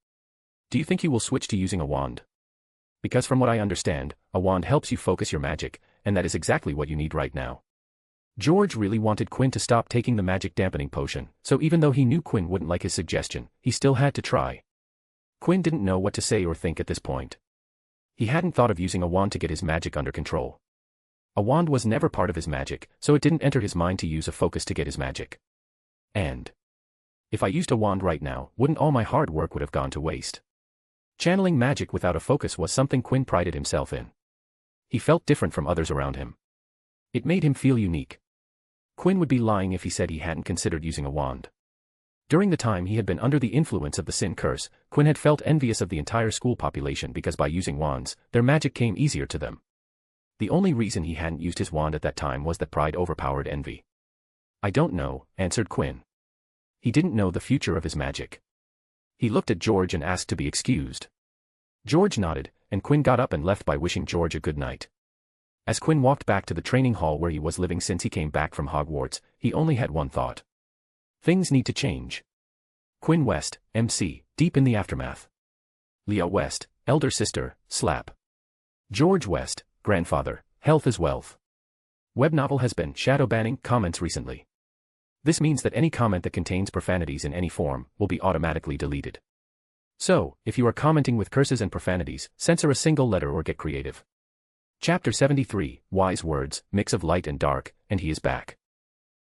Do you think you will switch to using a wand? Because from what I understand, a wand helps you focus your magic, and that is exactly what you need right now. George really wanted Quinn to stop taking the magic dampening potion, so even though he knew Quinn wouldn't like his suggestion, he still had to try. Quinn didn't know what to say or think at this point. He hadn't thought of using a wand to get his magic under control. A wand was never part of his magic, so it didn't enter his mind to use a focus to get his magic. And if I used a wand right now, wouldn't all my hard work would have gone to waste? Channeling magic without a focus was something Quinn prided himself in. He felt different from others around him. It made him feel unique. Quinn would be lying if he said he hadn't considered using a wand. During the time he had been under the influence of the sin curse, Quinn had felt envious of the entire school population because by using wands, their magic came easier to them. The only reason he hadn't used his wand at that time was that pride overpowered envy. I don't know, answered Quinn. He didn't know the future of his magic. He looked at George and asked to be excused. George nodded, and Quinn got up and left by wishing George a good night. As Quinn walked back to the training hall where he was living since he came back from Hogwarts, he only had one thought. Things need to change. Quinn West, MC, deep in the aftermath. Leah West, elder sister, slap. George West, grandfather, health is wealth. Web novel has been shadow banning comments recently. This means that any comment that contains profanities in any form will be automatically deleted. So, if you are commenting with curses and profanities, censor a single letter or get creative. Chapter 73, Wise Words, Mix of Light and Dark, and he is back.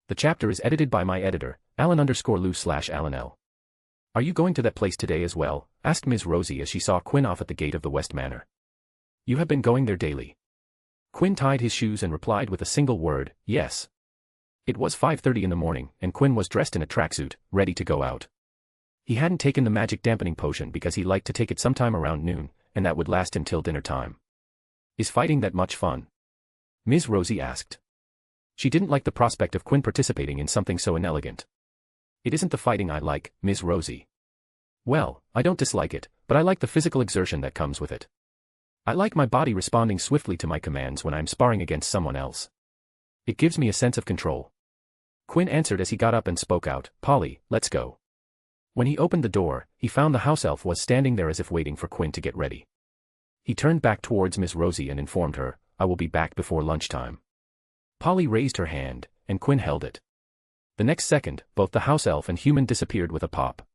The chapter is edited by my editor, Alan_Lou/Alan L. Are you going to that place today as well? Asked Ms. Rosie as she saw Quinn off at the gate of the West Manor. You have been going there daily. Quinn tied his shoes and replied with a single word, yes. It was 5:30 in the morning, and Quinn was dressed in a tracksuit, ready to go out. He hadn't taken the magic dampening potion because he liked to take it sometime around noon, and that would last him till dinner time. Is fighting that much fun? Ms. Rosie asked. She didn't like the prospect of Quinn participating in something so inelegant. It isn't the fighting I like, Ms. Rosie. Well, I don't dislike it, but I like the physical exertion that comes with it. I like my body responding swiftly to my commands when I'm sparring against someone else. It gives me a sense of control. Quinn answered as he got up and spoke out, Polly, let's go. When he opened the door, he found the house elf was standing there as if waiting for Quinn to get ready. He turned back towards Miss Rosie and informed her, I will be back before lunchtime. Polly raised her hand, and Quinn held it. The next second, both the house elf and human disappeared with a pop.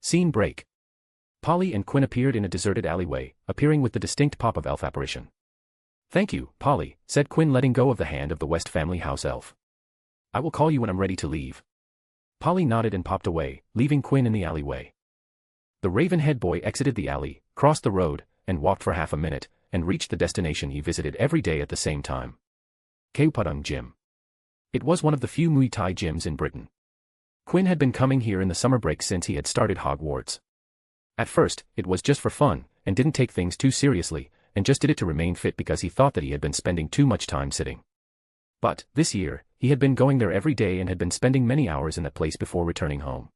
Scene break. Polly and Quinn appeared in a deserted alleyway, appearing with the distinct pop of elf apparition. Thank you, Polly, said Quinn letting go of the hand of the West family house elf. I will call you when I'm ready to leave. Polly nodded and popped away, leaving Quinn in the alleyway. The Ravenhead boy exited the alley, crossed the road, and walked for half a minute, and reached the destination he visited every day at the same time. Keupadung Gym. It was one of the few Muay Thai gyms in Britain. Quinn had been coming here in the summer break since he had started Hogwarts. At first, it was just for fun, and didn't take things too seriously, and just did it to remain fit because he thought that he had been spending too much time sitting. But, this year, he had been going there every day and had been spending many hours in that place before returning home.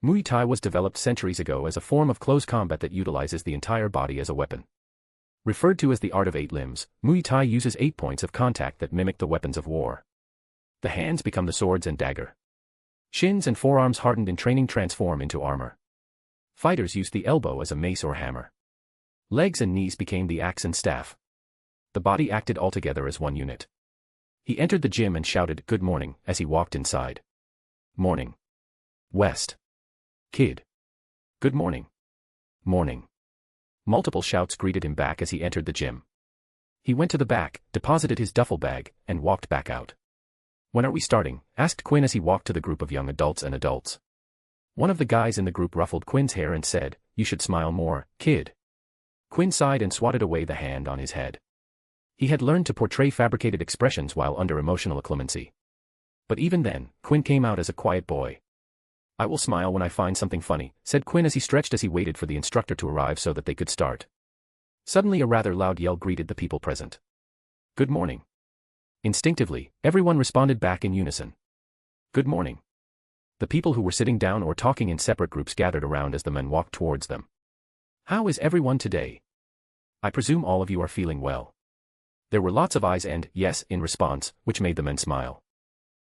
Muay Thai was developed centuries ago as a form of close combat that utilizes the entire body as a weapon. Referred to as the art of 8 limbs, Muay Thai uses 8 points of contact that mimic the weapons of war. The hands become the swords and dagger. Shins and forearms hardened in training transform into armor. Fighters use the elbow as a mace or hammer. Legs and knees became the axe and staff. The body acted altogether as one unit. He entered the gym and shouted, "Good morning," as he walked inside. "Morning. West. Kid. Good morning." "Morning." Multiple shouts greeted him back as he entered the gym. He went to the back, deposited his duffel bag, and walked back out. "When are we starting?" asked Quinn as he walked to the group of young adults and adults. One of the guys in the group ruffled Quinn's hair and said, "You should smile more, kid." Quinn sighed and swatted away the hand on his head. He had learned to portray fabricated expressions while under emotional inclemency. But even then, Quinn came out as a quiet boy. "I will smile when I find something funny," said Quinn as he stretched as he waited for the instructor to arrive so that they could start. Suddenly a rather loud yell greeted the people present. "Good morning." Instinctively, everyone responded back in unison. "Good morning." The people who were sitting down or talking in separate groups gathered around as the men walked towards them. "How is everyone today? I presume all of you are feeling well." There were lots of eyes and yes in response, which made the men smile.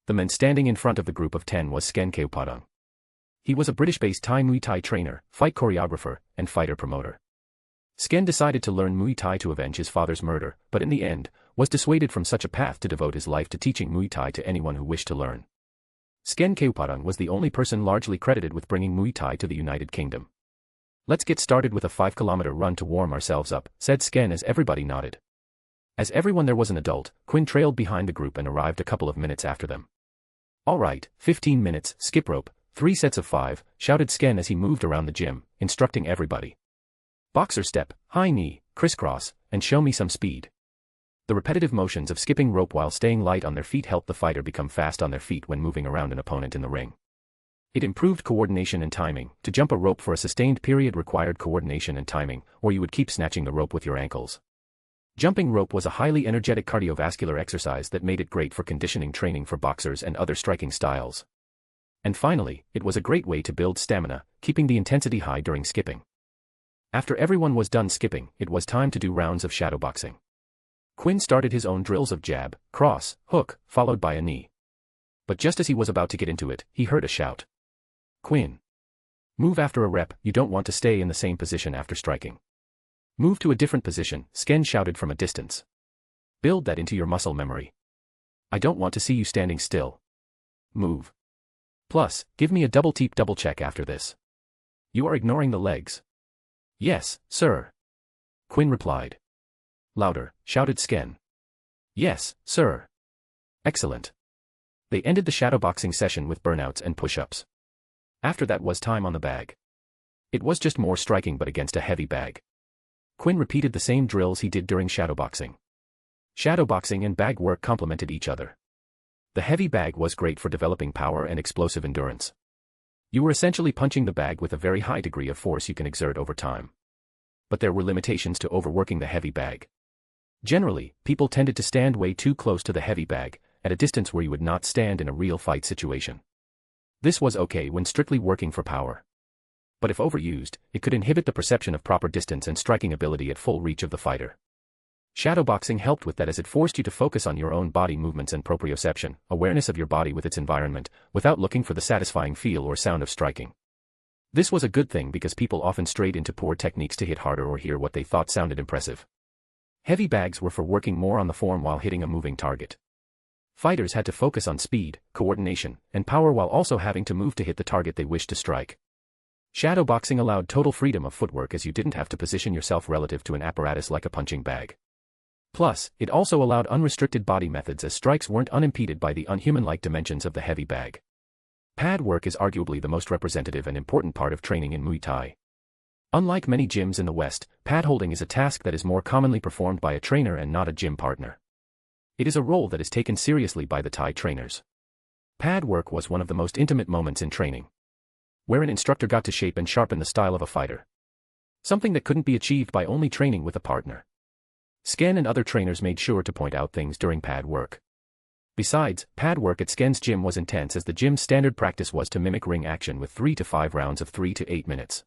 The man standing in front of the group of 10 was Sken Keopadang. He was a British-based Thai Muay Thai trainer, fight choreographer, and fighter promoter. Sken decided to learn Muay Thai to avenge his father's murder, but in the end, was dissuaded from such a path to devote his life to teaching Muay Thai to anyone who wished to learn. Sken Keopadang was the only person largely credited with bringing Muay Thai to the United Kingdom. "Let's get started with a 5-kilometer run to warm ourselves up," said Sken as everybody nodded. As everyone there was an adult, Quinn trailed behind the group and arrived a couple of minutes after them. "All right, 15 minutes, skip rope, 3 sets of 5, shouted Sken as he moved around the gym, instructing everybody. "Boxer step, high knee, crisscross, and show me some speed." The repetitive motions of skipping rope while staying light on their feet helped the fighter become fast on their feet when moving around an opponent in the ring. It improved coordination and timing. To jump a rope for a sustained period required coordination and timing, or you would keep snatching the rope with your ankles. Jumping rope was a highly energetic cardiovascular exercise that made it great for conditioning training for boxers and other striking styles. And finally, it was a great way to build stamina, keeping the intensity high during skipping. After everyone was done skipping, it was time to do rounds of shadowboxing. Quinn started his own drills of jab, cross, hook, followed by a knee. But just as he was about to get into it, he heard a shout. "Quinn! Move after a rep, you don't want to stay in the same position after striking. Move to a different position," Sken shouted from a distance. "Build that into your muscle memory. I don't want to see you standing still. Move. Plus, give me a double teep double check after this. You are ignoring the legs." "Yes, sir," Quinn replied. "Louder," shouted Sken. "Yes, sir." "Excellent." They ended the shadowboxing session with burnouts and push-ups. After that was time on the bag. It was just more striking but against a heavy bag. Quinn repeated the same drills he did during shadowboxing. Shadowboxing and bag work complemented each other. The heavy bag was great for developing power and explosive endurance. You were essentially punching the bag with a very high degree of force you can exert over time. But there were limitations to overworking the heavy bag. Generally, people tended to stand way too close to the heavy bag, at a distance where you would not stand in a real fight situation. This was okay when strictly working for power. But if overused, it could inhibit the perception of proper distance and striking ability at full reach of the fighter. Shadowboxing helped with that as it forced you to focus on your own body movements and proprioception, awareness of your body with its environment, without looking for the satisfying feel or sound of striking. This was a good thing because people often strayed into poor techniques to hit harder or hear what they thought sounded impressive. Heavy bags were for working more on the form while hitting a moving target. Fighters had to focus on speed, coordination, and power while also having to move to hit the target they wished to strike. Shadowboxing allowed total freedom of footwork as you didn't have to position yourself relative to an apparatus like a punching bag. Plus, it also allowed unrestricted body methods as strikes weren't unimpeded by the unhuman-like dimensions of the heavy bag. Pad work is arguably the most representative and important part of training in Muay Thai. Unlike many gyms in the West, pad holding is a task that is more commonly performed by a trainer and not a gym partner. It is a role that is taken seriously by the Thai trainers. Pad work was one of the most intimate moments in training, where an instructor got to shape and sharpen the style of a fighter. Something that couldn't be achieved by only training with a partner. Sken and other trainers made sure to point out things during pad work. Besides, pad work at Sken's gym was intense as the gym's standard practice was to mimic ring action with 3 to 5 rounds of 3 to 8 minutes.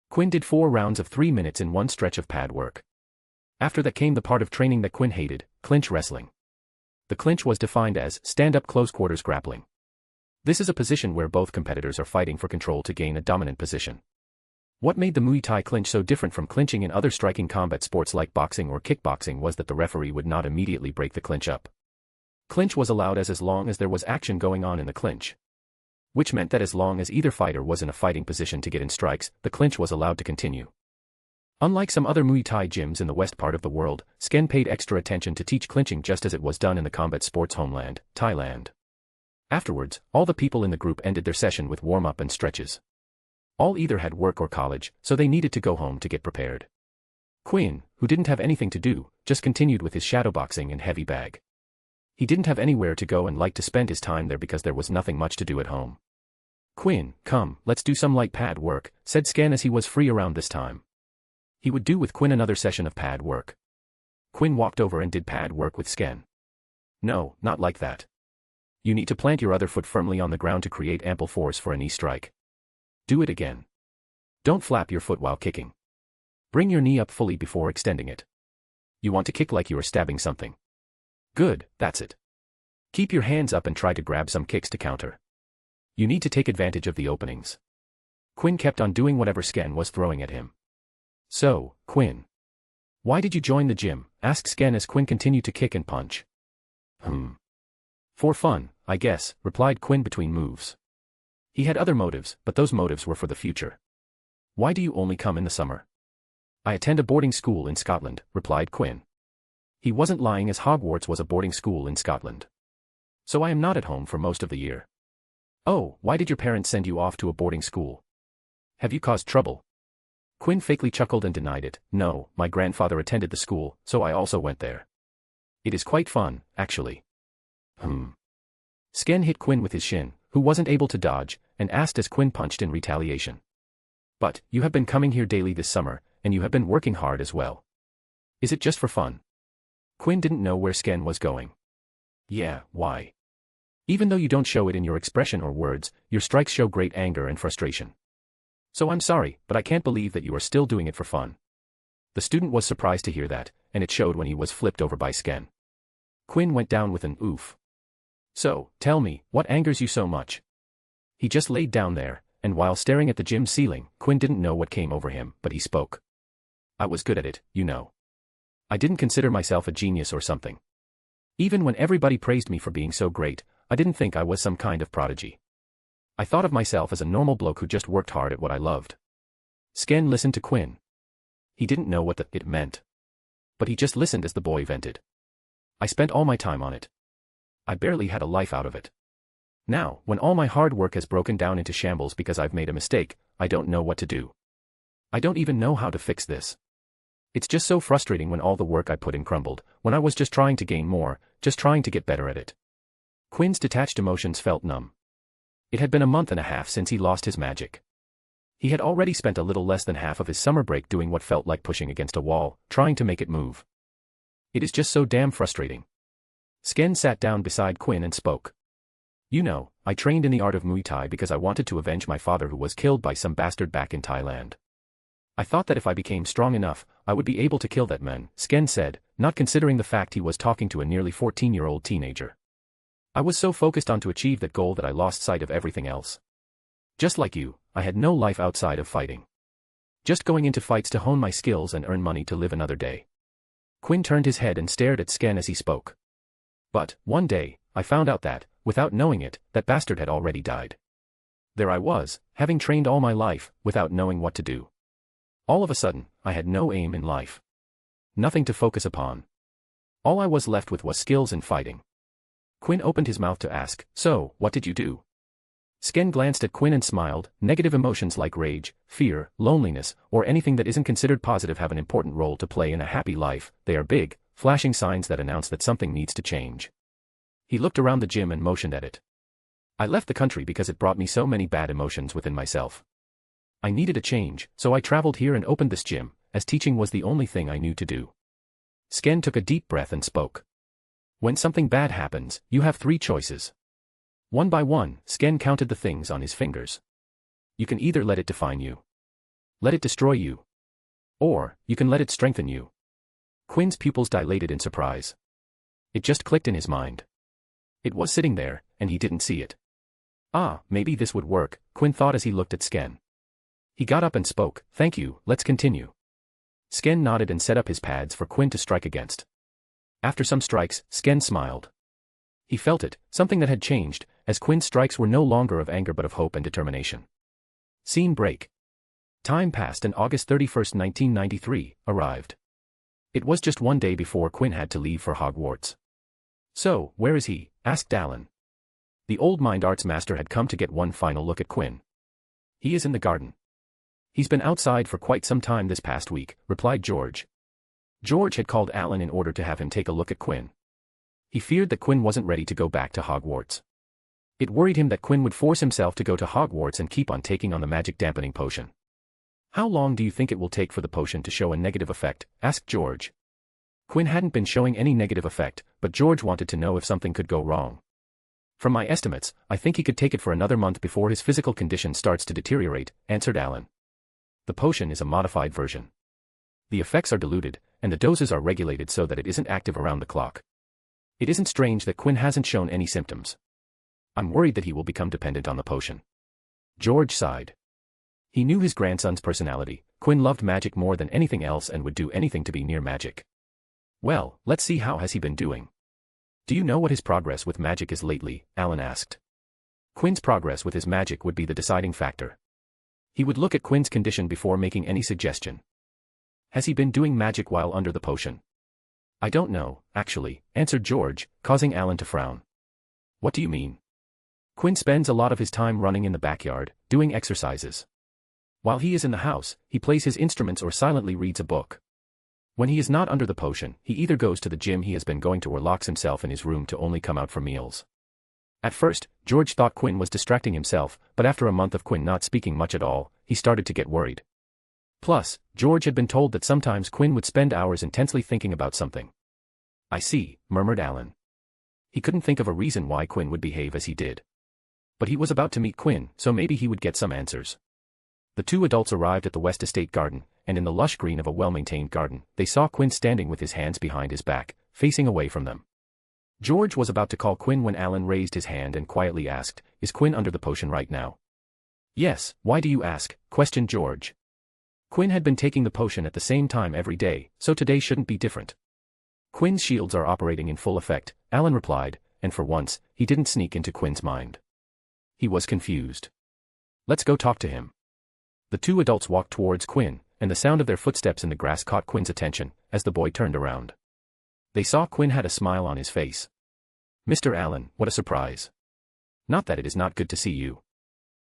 Quinn did 4 rounds of 3 minutes in one stretch of pad work. After that came the part of training that Quinn hated, clinch wrestling. The clinch was defined as stand-up close-quarters grappling. This is a position where both competitors are fighting for control to gain a dominant position. What made the Muay Thai clinch so different from clinching in other striking combat sports like boxing or kickboxing was that the referee would not immediately break the clinch up. Clinch was allowed as long as there was action going on in the clinch. Which meant that as long as either fighter was in a fighting position to get in strikes, the clinch was allowed to continue. Unlike some other Muay Thai gyms in the west part of the world, Sken paid extra attention to teach clinching just as it was done in the combat sports homeland, Thailand. Afterwards, all the people in the group ended their session with warm-up and stretches. All either had work or college, so they needed to go home to get prepared. Quinn, who didn't have anything to do, just continued with his shadowboxing and heavy bag. He didn't have anywhere to go and liked to spend his time there because there was nothing much to do at home. "Quinn, come, let's do some light pad work," said Sken as he was free around this time. He would do with Quinn another session of pad work. Quinn walked over and did pad work with Sken. "No, not like that. You need to plant your other foot firmly on the ground to create ample force for a knee strike. Do it again. Don't flap your foot while kicking. Bring your knee up fully before extending it. You want to kick like you are stabbing something. Good, that's it. Keep your hands up and try to grab some kicks to counter. You need to take advantage of the openings." Quinn kept on doing whatever Sken was throwing at him. "So, Quinn, why did you join the gym?" asked Sken as Quinn continued to kick and punch. "For fun, I guess," replied Quinn between moves. He had other motives, but those motives were for the future. "Why do you only come in the summer?" "I attend a boarding school in Scotland," replied Quinn. He wasn't lying as Hogwarts was a boarding school in Scotland. "So I am not at home for most of the year." "Oh, why did your parents send you off to a boarding school? Have you caused trouble?" Quinn fakely chuckled and denied it. "No, my grandfather attended the school, so I also went there. It is quite fun, actually." Sken hit Quinn with his shin, who wasn't able to dodge, and asked as Quinn punched in retaliation. "But, you have been coming here daily this summer, and you have been working hard as well. Is it just for fun?" Quinn didn't know where Sken was going. "Yeah, why? Even though you don't show it in your expression or words, your strikes show great anger and frustration. So I'm sorry, but I can't believe that you are still doing it for fun." The student was surprised to hear that, and it showed when he was flipped over by Sken. Quinn went down with an oof. "So, tell me, what angers you so much?" He just laid down there, and while staring at the gym ceiling, Quinn didn't know what came over him, but he spoke. "I was good at it, you know. I didn't consider myself a genius or something. Even when everybody praised me for being so great, I didn't think I was some kind of prodigy. I thought of myself as a normal bloke who just worked hard at what I loved." Sken listened to Quinn. He didn't know what it meant. But he just listened as the boy vented. "I spent all my time on it. I barely had a life out of it. Now, when all my hard work has broken down into shambles because I've made a mistake, I don't know what to do. I don't even know how to fix this. It's just so frustrating when all the work I put in crumbled, when I was just trying to gain more, just trying to get better at it." Quinn's detached emotions felt numb. It had been a month and a half since he lost his magic. He had already spent a little less than half of his summer break doing what felt like pushing against a wall, trying to make it move. It is just so damn frustrating. Sken sat down beside Quinn and spoke. "You know, I trained in the art of Muay Thai because I wanted to avenge my father who was killed by some bastard back in Thailand. I thought that if I became strong enough, I would be able to kill that man," Sken said, not considering the fact he was talking to a nearly 14-year-old teenager. "I was so focused on to achieve that goal that I lost sight of everything else. Just like you, I had no life outside of fighting. Just going into fights to hone my skills and earn money to live another day." Quinn turned his head and stared at Sken as he spoke. "But, one day, I found out that, without knowing it, that bastard had already died. There I was, having trained all my life, without knowing what to do. All of a sudden, I had no aim in life. Nothing to focus upon. All I was left with was skills in fighting." Quinn opened his mouth to ask, "So, what did you do?" Sken glanced at Quinn and smiled. Negative emotions like rage, fear, loneliness, or anything that isn't considered positive have an important role to play in a happy life. They are big, flashing signs that announce that something needs to change. He looked around the gym and motioned at it. "I left the country because it brought me so many bad emotions within myself. I needed a change, so I traveled here and opened this gym, as teaching was the only thing I knew to do." Sken took a deep breath and spoke. "When something bad happens, you have 3 choices. One by one, Sken counted the things on his fingers. You can either let it define you, let it destroy you, or you can let it strengthen you." Quinn's pupils dilated in surprise. It just clicked in his mind. It was sitting there, and he didn't see it. Maybe this would work, Quinn thought as he looked at Sken. He got up and spoke. Thank you, let's continue. Sken nodded and set up his pads for Quinn to strike against. After some strikes, Sken smiled. He felt it, something that had changed, as Quinn's strikes were no longer of anger but of hope and determination. Scene break. Time passed and August 31st, 1993, arrived. It was just one day before Quinn had to leave for Hogwarts. So, where is he? Asked Alan. The old mind arts master had come to get one final look at Quinn. He is in the garden. He's been outside for quite some time this past week, replied George. George had called Alan in order to have him take a look at Quinn. He feared that Quinn wasn't ready to go back to Hogwarts. It worried him that Quinn would force himself to go to Hogwarts and keep on taking on the magic dampening potion. How long do you think it will take for the potion to show a negative effect? Asked George. Quinn hadn't been showing any negative effect, but George wanted to know if something could go wrong. From my estimates, I think he could take it for another month before his physical condition starts to deteriorate, answered Alan. The potion is a modified version. The effects are diluted, and the doses are regulated so that it isn't active around the clock. It isn't strange that Quinn hasn't shown any symptoms. I'm worried that he will become dependent on the potion. George sighed. He knew his grandson's personality. Quinn loved magic more than anything else and would do anything to be near magic. Well, let's see how has he been doing. Do you know what his progress with magic is lately? Alan asked. Quinn's progress with his magic would be the deciding factor. He would look at Quinn's condition before making any suggestion. Has he been doing magic while under the potion? I don't know, actually, answered George, causing Alan to frown. What do you mean? Quinn spends a lot of his time running in the backyard, doing exercises. While he is in the house, he plays his instruments or silently reads a book. When he is not under the potion, he either goes to the gym he has been going to or locks himself in his room to only come out for meals. At first, George thought Quinn was distracting himself, but after a month of Quinn not speaking much at all, he started to get worried. Plus, George had been told that sometimes Quinn would spend hours intensely thinking about something. I see, murmured Alan. He couldn't think of a reason why Quinn would behave as he did. But he was about to meet Quinn, so maybe he would get some answers. The two adults arrived at the West Estate garden, and in the lush green of a well-maintained garden, they saw Quinn standing with his hands behind his back, facing away from them. George was about to call Quinn when Alan raised his hand and quietly asked, "Is Quinn under the potion right now?" "Yes, why do you ask?" questioned George. Quinn had been taking the potion at the same time every day, so today shouldn't be different. Quinn's shields are operating in full effect, Alan replied, and for once, he didn't sneak into Quinn's mind. He was confused. Let's go talk to him. The two adults walked towards Quinn, and the sound of their footsteps in the grass caught Quinn's attention, as the boy turned around. They saw Quinn had a smile on his face. "Mr. Allen, what a surprise. Not that it is not good to see you."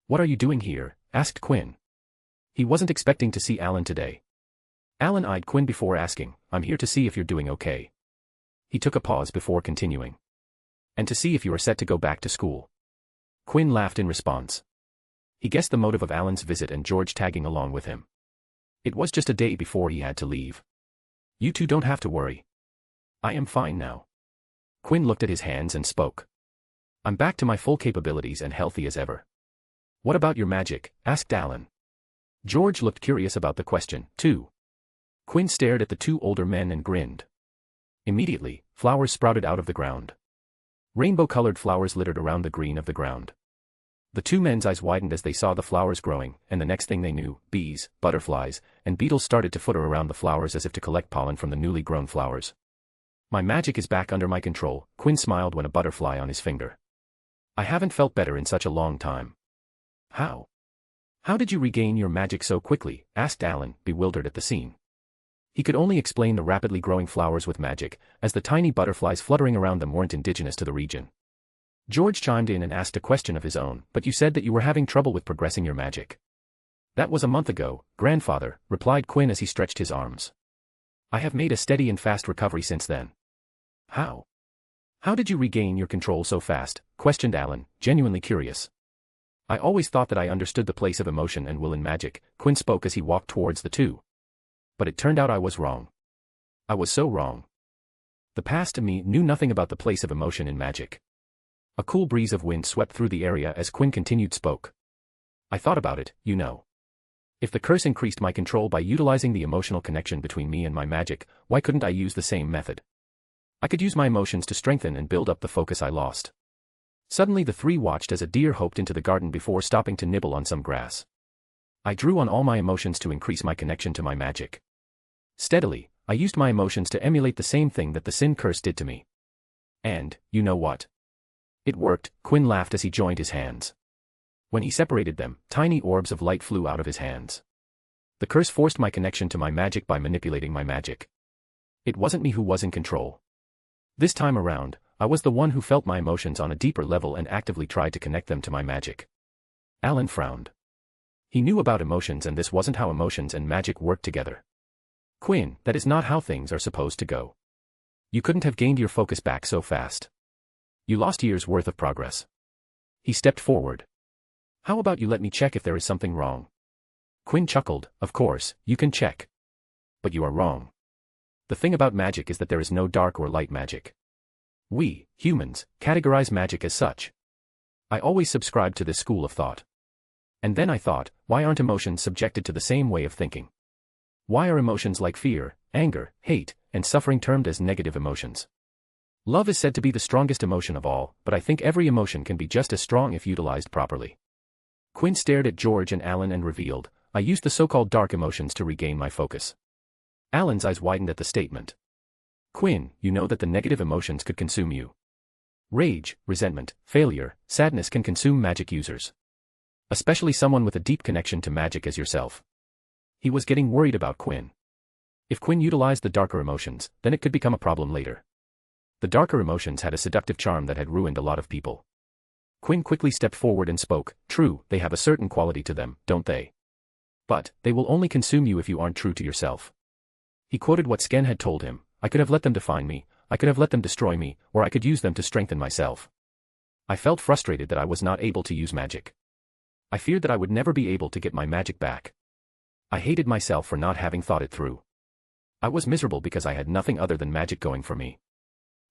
"What are you doing here?" asked Quinn. He wasn't expecting to see Alan today. Alan eyed Quinn before asking, "I'm here to see if you're doing okay." He took a pause before continuing. "And to see if you are set to go back to school." Quinn laughed in response. He guessed the motive of Alan's visit and George tagging along with him. It was just a day before he had to leave. "You two don't have to worry. I am fine now." Quinn looked at his hands and spoke. "I'm back to my full capabilities and healthy as ever." "What about your magic?" asked Alan. George looked curious about the question, too. Quinn stared at the two older men and grinned. Immediately, flowers sprouted out of the ground. Rainbow-colored flowers littered around the green of the ground. The two men's eyes widened as they saw the flowers growing, and the next thing they knew, bees, butterflies, and beetles started to flutter around the flowers as if to collect pollen from the newly grown flowers. "My magic is back under my control," Quinn smiled when a butterfly on his finger. "I haven't felt better in such a long time." "How? How did you regain your magic so quickly?" asked Alan, bewildered at the scene. He could only explain the rapidly growing flowers with magic, as the tiny butterflies fluttering around them weren't indigenous to the region. George chimed in and asked a question of his own, "But you said that you were having trouble with progressing your magic." "That was a month ago, grandfather," replied Quinn as he stretched his arms. "I have made a steady and fast recovery since then." "How? How did you regain your control so fast?" questioned Alan, genuinely curious. "I always thought that I understood the place of emotion and will in magic," Quinn spoke as he walked towards the two. "But it turned out I was wrong. I was so wrong. The past me knew nothing about the place of emotion in magic." A cool breeze of wind swept through the area as Quinn continued spoke. "I thought about it, you know. If the curse increased my control by utilizing the emotional connection between me and my magic, why couldn't I use the same method? I could use my emotions to strengthen and build up the focus I lost." Suddenly the three watched as a deer hopped into the garden before stopping to nibble on some grass. I drew on all my emotions to increase my connection to my magic. Steadily, I used my emotions to emulate the same thing that the sin curse did to me. And, you know what? It worked. Quinn laughed as he joined his hands. When he separated them, tiny orbs of light flew out of his hands. The curse forced my connection to my magic by manipulating my magic. It wasn't me who was in control. This time around, I was the one who felt my emotions on a deeper level and actively tried to connect them to my magic. Alan frowned. He knew about emotions, and this wasn't how emotions and magic worked together. Quinn, that is not how things are supposed to go. You couldn't have gained your focus back so fast. You lost years' worth of progress. He stepped forward. How about you let me check if there is something wrong? Quinn chuckled. Of course, you can check. But you are wrong. The thing about magic is that there is no dark or light magic. We, humans, categorize magic as such. I always subscribed to this school of thought. And then I thought, why aren't emotions subjected to the same way of thinking? Why are emotions like fear, anger, hate, and suffering termed as negative emotions? Love is said to be the strongest emotion of all, but I think every emotion can be just as strong if utilized properly. Quinn stared at George and Alan and revealed, I used the so-called dark emotions to regain my focus. Alan's eyes widened at the statement. Quinn, you know that the negative emotions could consume you. Rage, resentment, failure, sadness can consume magic users. Especially someone with a deep connection to magic as yourself. He was getting worried about Quinn. If Quinn utilized the darker emotions, then it could become a problem later. The darker emotions had a seductive charm that had ruined a lot of people. Quinn quickly stepped forward and spoke, true, they have a certain quality to them, don't they? But, they will only consume you if you aren't true to yourself. He quoted what Sken had told him, I could have let them define me, I could have let them destroy me, or I could use them to strengthen myself. I felt frustrated that I was not able to use magic. I feared that I would never be able to get my magic back. I hated myself for not having thought it through. I was miserable because I had nothing other than magic going for me.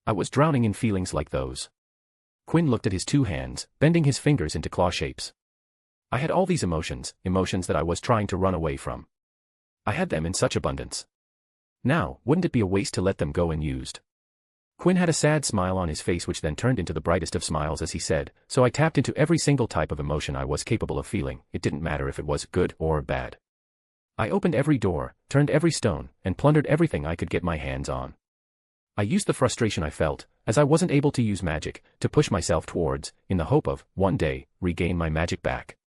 I was drowning in feelings like those. Quinn looked at his two hands, bending his fingers into claw shapes. I had all these emotions that I was trying to run away from. I had them in such abundance. Now, wouldn't it be a waste to let them go unused? Quinn had a sad smile on his face, which then turned into the brightest of smiles as he said, so I tapped into every single type of emotion I was capable of feeling, it didn't matter if it was good or bad. I opened every door, turned every stone, and plundered everything I could get my hands on. I used the frustration I felt, as I wasn't able to use magic, to push myself towards, in the hope of, one day, regain my magic back.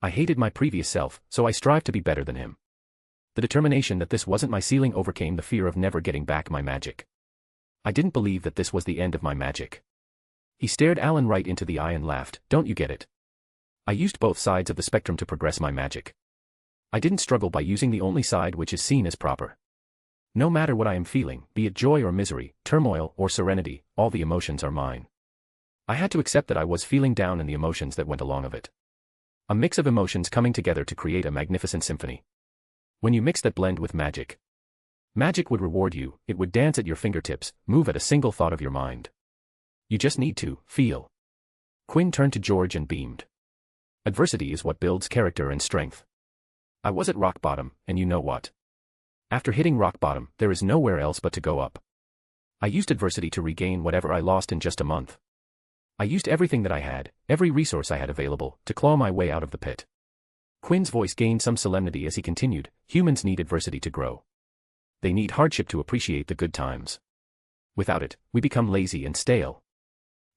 I hated my previous self, so I strived to be better than him. The determination that this wasn't my ceiling overcame the fear of never getting back my magic. I didn't believe that this was the end of my magic. He stared Alan right into the eye and laughed, don't you get it? I used both sides of the spectrum to progress my magic. I didn't struggle by using the only side which is seen as proper. No matter what I am feeling, be it joy or misery, turmoil or serenity, all the emotions are mine. I had to accept that I was feeling down and the emotions that went along of it. A mix of emotions coming together to create a magnificent symphony. When you mix that blend with magic, magic would reward you, it would dance at your fingertips, move at a single thought of your mind. You just need to feel. Quinn turned to George and beamed. Adversity is what builds character and strength. I was at rock bottom, and you know what? After hitting rock bottom, there is nowhere else but to go up. I used adversity to regain whatever I lost in just a month. I used everything that I had, every resource I had available, to claw my way out of the pit. Quinn's voice gained some solemnity as he continued, humans need adversity to grow. They need hardship to appreciate the good times. Without it, we become lazy and stale.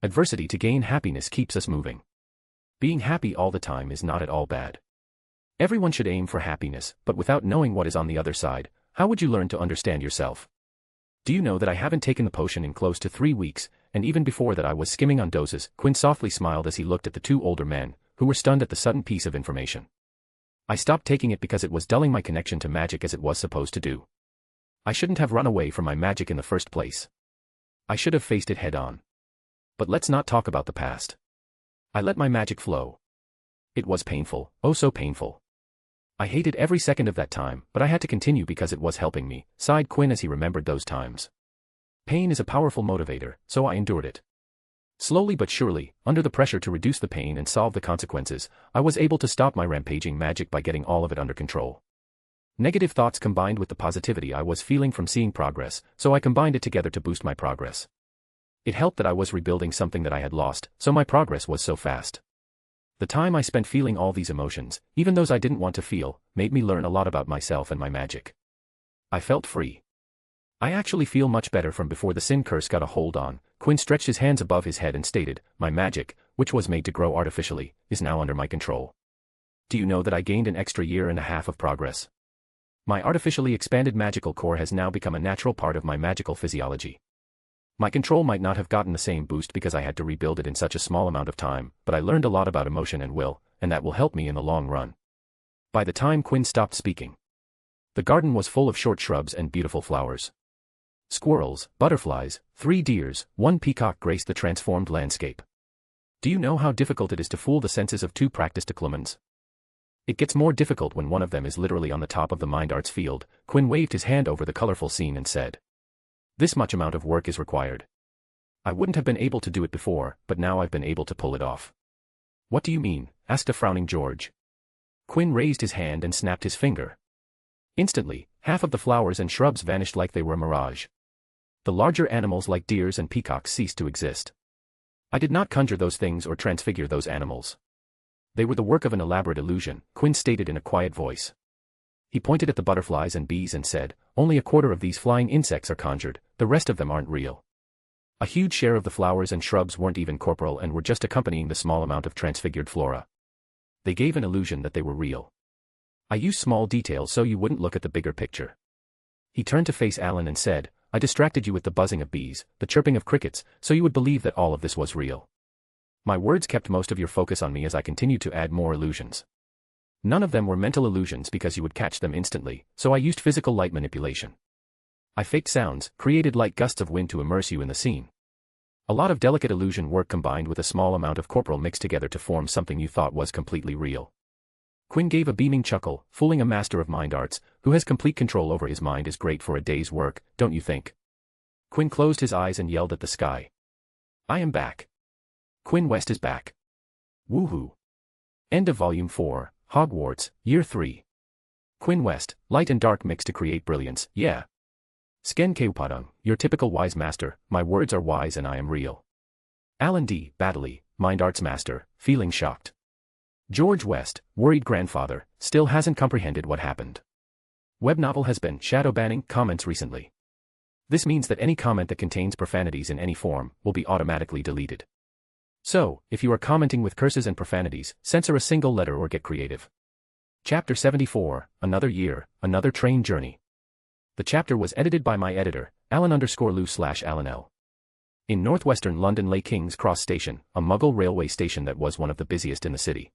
Adversity to gain happiness keeps us moving. Being happy all the time is not at all bad. Everyone should aim for happiness, but without knowing what is on the other side, how would you learn to understand yourself? Do you know that I haven't taken the potion in close to 3 weeks, and even before that I was skimming on doses? Quinn softly smiled as he looked at the two older men, who were stunned at the sudden piece of information. I stopped taking it because it was dulling my connection to magic as it was supposed to do. I shouldn't have run away from my magic in the first place. I should have faced it head on. But let's not talk about the past. I let my magic flow. It was painful, oh so painful. I hated every second of that time, but I had to continue because it was helping me, sighed Quinn as he remembered those times. Pain is a powerful motivator, so I endured it. Slowly but surely, under the pressure to reduce the pain and solve the consequences, I was able to stop my rampaging magic by getting all of it under control. Negative thoughts combined with the positivity I was feeling from seeing progress, so I combined it together to boost my progress. It helped that I was rebuilding something that I had lost, so my progress was so fast. The time I spent feeling all these emotions, even those I didn't want to feel, made me learn a lot about myself and my magic. I felt free. I actually feel much better from before the sin curse got a hold on. Quinn stretched his hands above his head and stated, my magic, which was made to grow artificially, is now under my control. Do you know that I gained an extra year and a half of progress? My artificially expanded magical core has now become a natural part of my magical physiology. My control might not have gotten the same boost because I had to rebuild it in such a small amount of time, but I learned a lot about emotion and will, and that will help me in the long run. By the time Quinn stopped speaking, the garden was full of short shrubs and beautiful flowers. Squirrels, butterflies, 3 deers, 1 peacock graced the transformed landscape. Do you know how difficult it is to fool the senses of 2 practiced occlumens? It gets more difficult when one of them is literally on the top of the mind arts field. Quinn waved his hand over the colorful scene and said, this much amount of work is required. I wouldn't have been able to do it before, but now I've been able to pull it off. What do you mean? Asked a frowning George. Quinn raised his hand and snapped his finger. Instantly, half of the flowers and shrubs vanished like they were a mirage. The larger animals like deers and peacocks ceased to exist. I did not conjure those things or transfigure those animals. They were the work of an elaborate illusion, Quinn stated in a quiet voice. He pointed at the butterflies and bees and said, only a quarter of these flying insects are conjured, the rest of them aren't real. A huge share of the flowers and shrubs weren't even corporeal and were just accompanying the small amount of transfigured flora. They gave an illusion that they were real. I used small details so you wouldn't look at the bigger picture. He turned to face Alan and said, I distracted you with the buzzing of bees, the chirping of crickets, so you would believe that all of this was real. My words kept most of your focus on me as I continued to add more illusions. None of them were mental illusions because you would catch them instantly, so I used physical light manipulation. I faked sounds, created light gusts of wind to immerse you in the scene. A lot of delicate illusion work combined with a small amount of corporal mixed together to form something you thought was completely real. Quinn gave a beaming chuckle, fooling a master of mind arts, who has complete control over his mind is great for a day's work, don't you think? Quinn closed his eyes and yelled at the sky. I am back. Quinn West is back. Woohoo. End of Volume 4, Hogwarts, Year 3. Quinn West, light and dark mix to create brilliance, yeah. Sken Keupadung, your typical wise master, my words are wise and I am real. Alan D. Baddeley, mind arts master, feeling shocked. George West, worried grandfather, still hasn't comprehended what happened. Web novel has been shadow banning comments recently. This means that any comment that contains profanities in any form will be automatically deleted. So, if you are commenting with curses and profanities, censor a single letter or get creative. Chapter 74, Another Year, Another Train Journey. The chapter was edited by my editor, Alan_Lou/Alan L. In northwestern London lay King's Cross Station, a Muggle railway station that was one of the busiest in the city.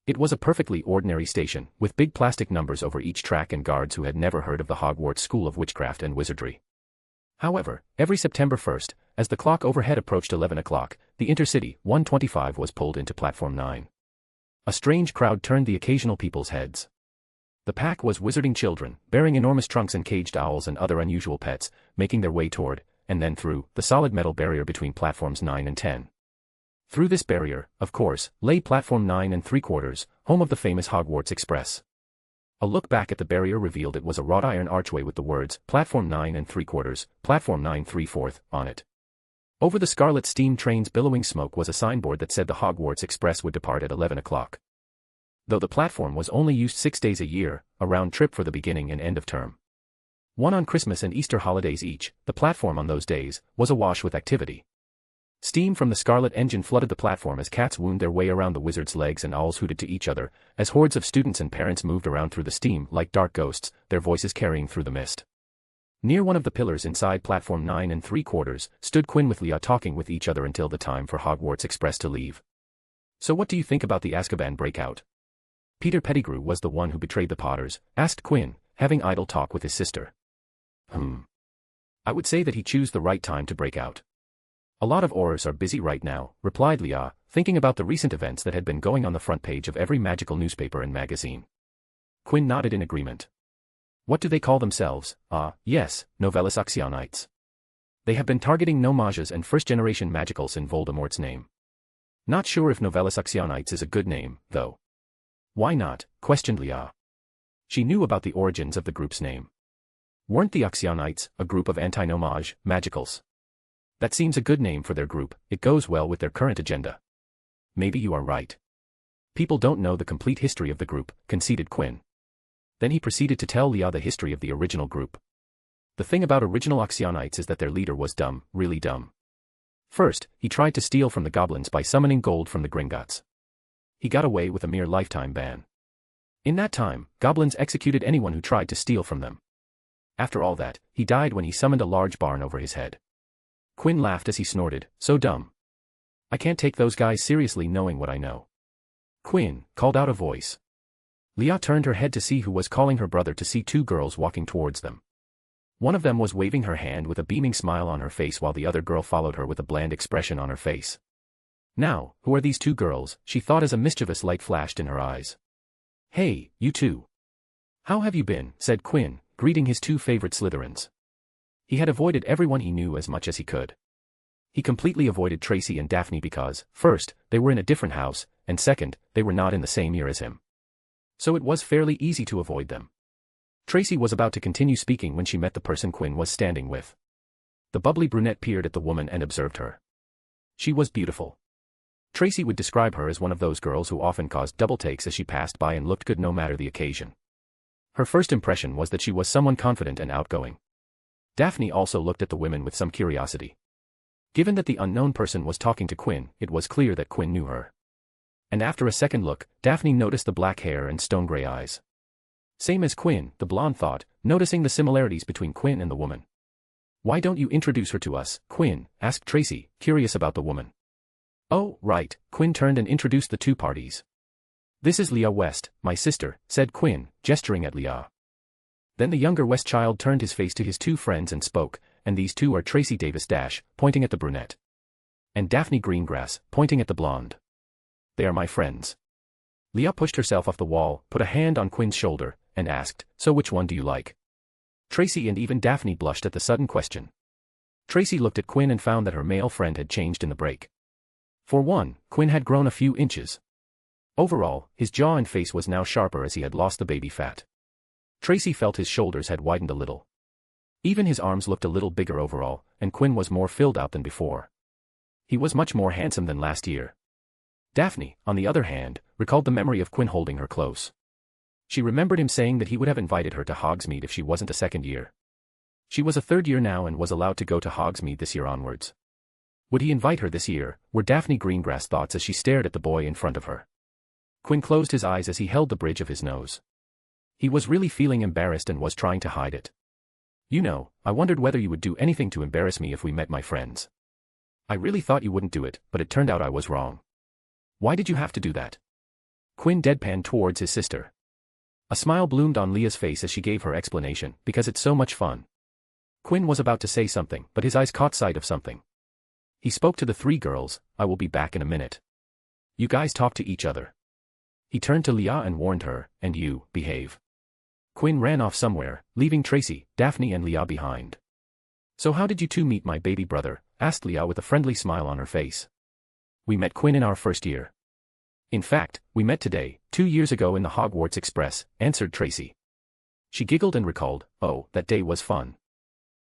It was a perfectly ordinary station, with big plastic numbers over each track and guards who had never heard of the Hogwarts School of Witchcraft and Wizardry. However, every September 1st, as the clock overhead approached 11 o'clock, the Intercity 125 was pulled into Platform 9. A strange crowd turned the occasional people's heads. The pack was wizarding children, bearing enormous trunks and caged owls and other unusual pets, making their way toward, and then through, the solid metal barrier between platforms 9 and 10. Through this barrier, of course, lay Platform 9 3/4, home of the famous Hogwarts Express. A look back at the barrier revealed it was a wrought iron archway with the words, Platform 9 3/4, Platform 9 3/4, on it. Over the scarlet steam train's billowing smoke was a signboard that said the Hogwarts Express would depart at 11 o'clock. Though the platform was only used 6 days a year, a round trip for the beginning and end of term. One on Christmas and Easter holidays each, the platform on those days was awash with activity. Steam from the Scarlet engine flooded the platform as cats wound their way around the wizards' legs and owls hooted to each other, as hordes of students and parents moved around through the steam like dark ghosts, their voices carrying through the mist. Near one of the pillars inside Platform 9 3/4 stood Quinn with Leah talking with each other until the time for Hogwarts Express to leave. So what do you think about the Azkaban breakout? Peter Pettigrew was the one who betrayed the Potters, asked Quinn, having idle talk with his sister. I would say that he chose the right time to break out. A lot of Aurors are busy right now, replied Leah, thinking about the recent events that had been going on the front page of every magical newspaper and magazine. Quinn nodded in agreement. What do they call themselves? Yes, Novellus Actionites. They have been targeting no-mages and first-generation magicals in Voldemort's name. Not sure if Novellus Actionites is a good name, though. Why not? Questioned Leah. She knew about the origins of the group's name. Weren't the Actionites a group of anti-no-mage magicals? That seems a good name for their group, it goes well with their current agenda. Maybe you are right. People don't know the complete history of the group, conceded Quinn. Then he proceeded to tell Leah the history of the original group. The thing about original Oxyonites is that their leader was dumb, really dumb. First, he tried to steal from the goblins by summoning gold from the Gringotts. He got away with a mere lifetime ban. In that time, goblins executed anyone who tried to steal from them. After all that, he died when he summoned a large barn over his head. Quinn laughed as he snorted, so dumb. I can't take those guys seriously knowing what I know. Quinn, called out a voice. Leah turned her head to see who was calling her brother to see two girls walking towards them. One of them was waving her hand with a beaming smile on her face while the other girl followed her with a bland expression on her face. Now, who are these two girls, she thought as a mischievous light flashed in her eyes. Hey, you two. How have you been, said Quinn, greeting his two favorite Slytherins. He had avoided everyone he knew as much as he could. He completely avoided Tracy and Daphne because, first, they were in a different house, and second, they were not in the same year as him. So it was fairly easy to avoid them. Tracy was about to continue speaking when she met the person Quinn was standing with. The bubbly brunette peered at the woman and observed her. She was beautiful. Tracy would describe her as one of those girls who often caused double takes as she passed by and looked good no matter the occasion. Her first impression was that she was someone confident and outgoing. Daphne also looked at the women with some curiosity. Given that the unknown person was talking to Quinn, it was clear that Quinn knew her. And after a second look, Daphne noticed the black hair and stone-gray eyes. Same as Quinn, the blonde thought, noticing the similarities between Quinn and the woman. Why don't you introduce her to us, Quinn, asked Tracy, curious about the woman. Oh, right, Quinn turned and introduced the two parties. This is Leah West, my sister, said Quinn, gesturing at Leah. Then the younger West child turned his face to his two friends and spoke, and these two are Tracy Davis Dash, pointing at the brunette. And Daphne Greengrass, pointing at the blonde. They are my friends. Leah pushed herself off the wall, put a hand on Quinn's shoulder, and asked, so which one do you like? Tracy and even Daphne blushed at the sudden question. Tracy looked at Quinn and found that her male friend had changed in the break. For one, Quinn had grown a few inches. Overall, his jaw and face was now sharper as he had lost the baby fat. Tracy felt his shoulders had widened a little. Even his arms looked a little bigger overall, and Quinn was more filled out than before. He was much more handsome than last year. Daphne, on the other hand, recalled the memory of Quinn holding her close. She remembered him saying that he would have invited her to Hogsmeade if she wasn't a second year. She was a third year now and was allowed to go to Hogsmeade this year onwards. Would he invite her this year, were Daphne Greengrass thoughts as she stared at the boy in front of her. Quinn closed his eyes as he held the bridge of his nose. He was really feeling embarrassed and was trying to hide it. You know, I wondered whether you would do anything to embarrass me if we met my friends. I really thought you wouldn't do it, but it turned out I was wrong. Why did you have to do that? Quinn deadpanned towards his sister. A smile bloomed on Leah's face as she gave her explanation, because it's so much fun. Quinn was about to say something, but his eyes caught sight of something. He spoke to the three girls, I will be back in a minute. You guys talk to each other. He turned to Leah and warned her, and you, behave. Quinn ran off somewhere, leaving Tracy, Daphne and Leah behind. So how did you two meet my baby brother? Asked Leah with a friendly smile on her face. We met Quinn in our first year. In fact, we met today, 2 years ago in the Hogwarts Express, answered Tracy. She giggled and recalled, oh, that day was fun.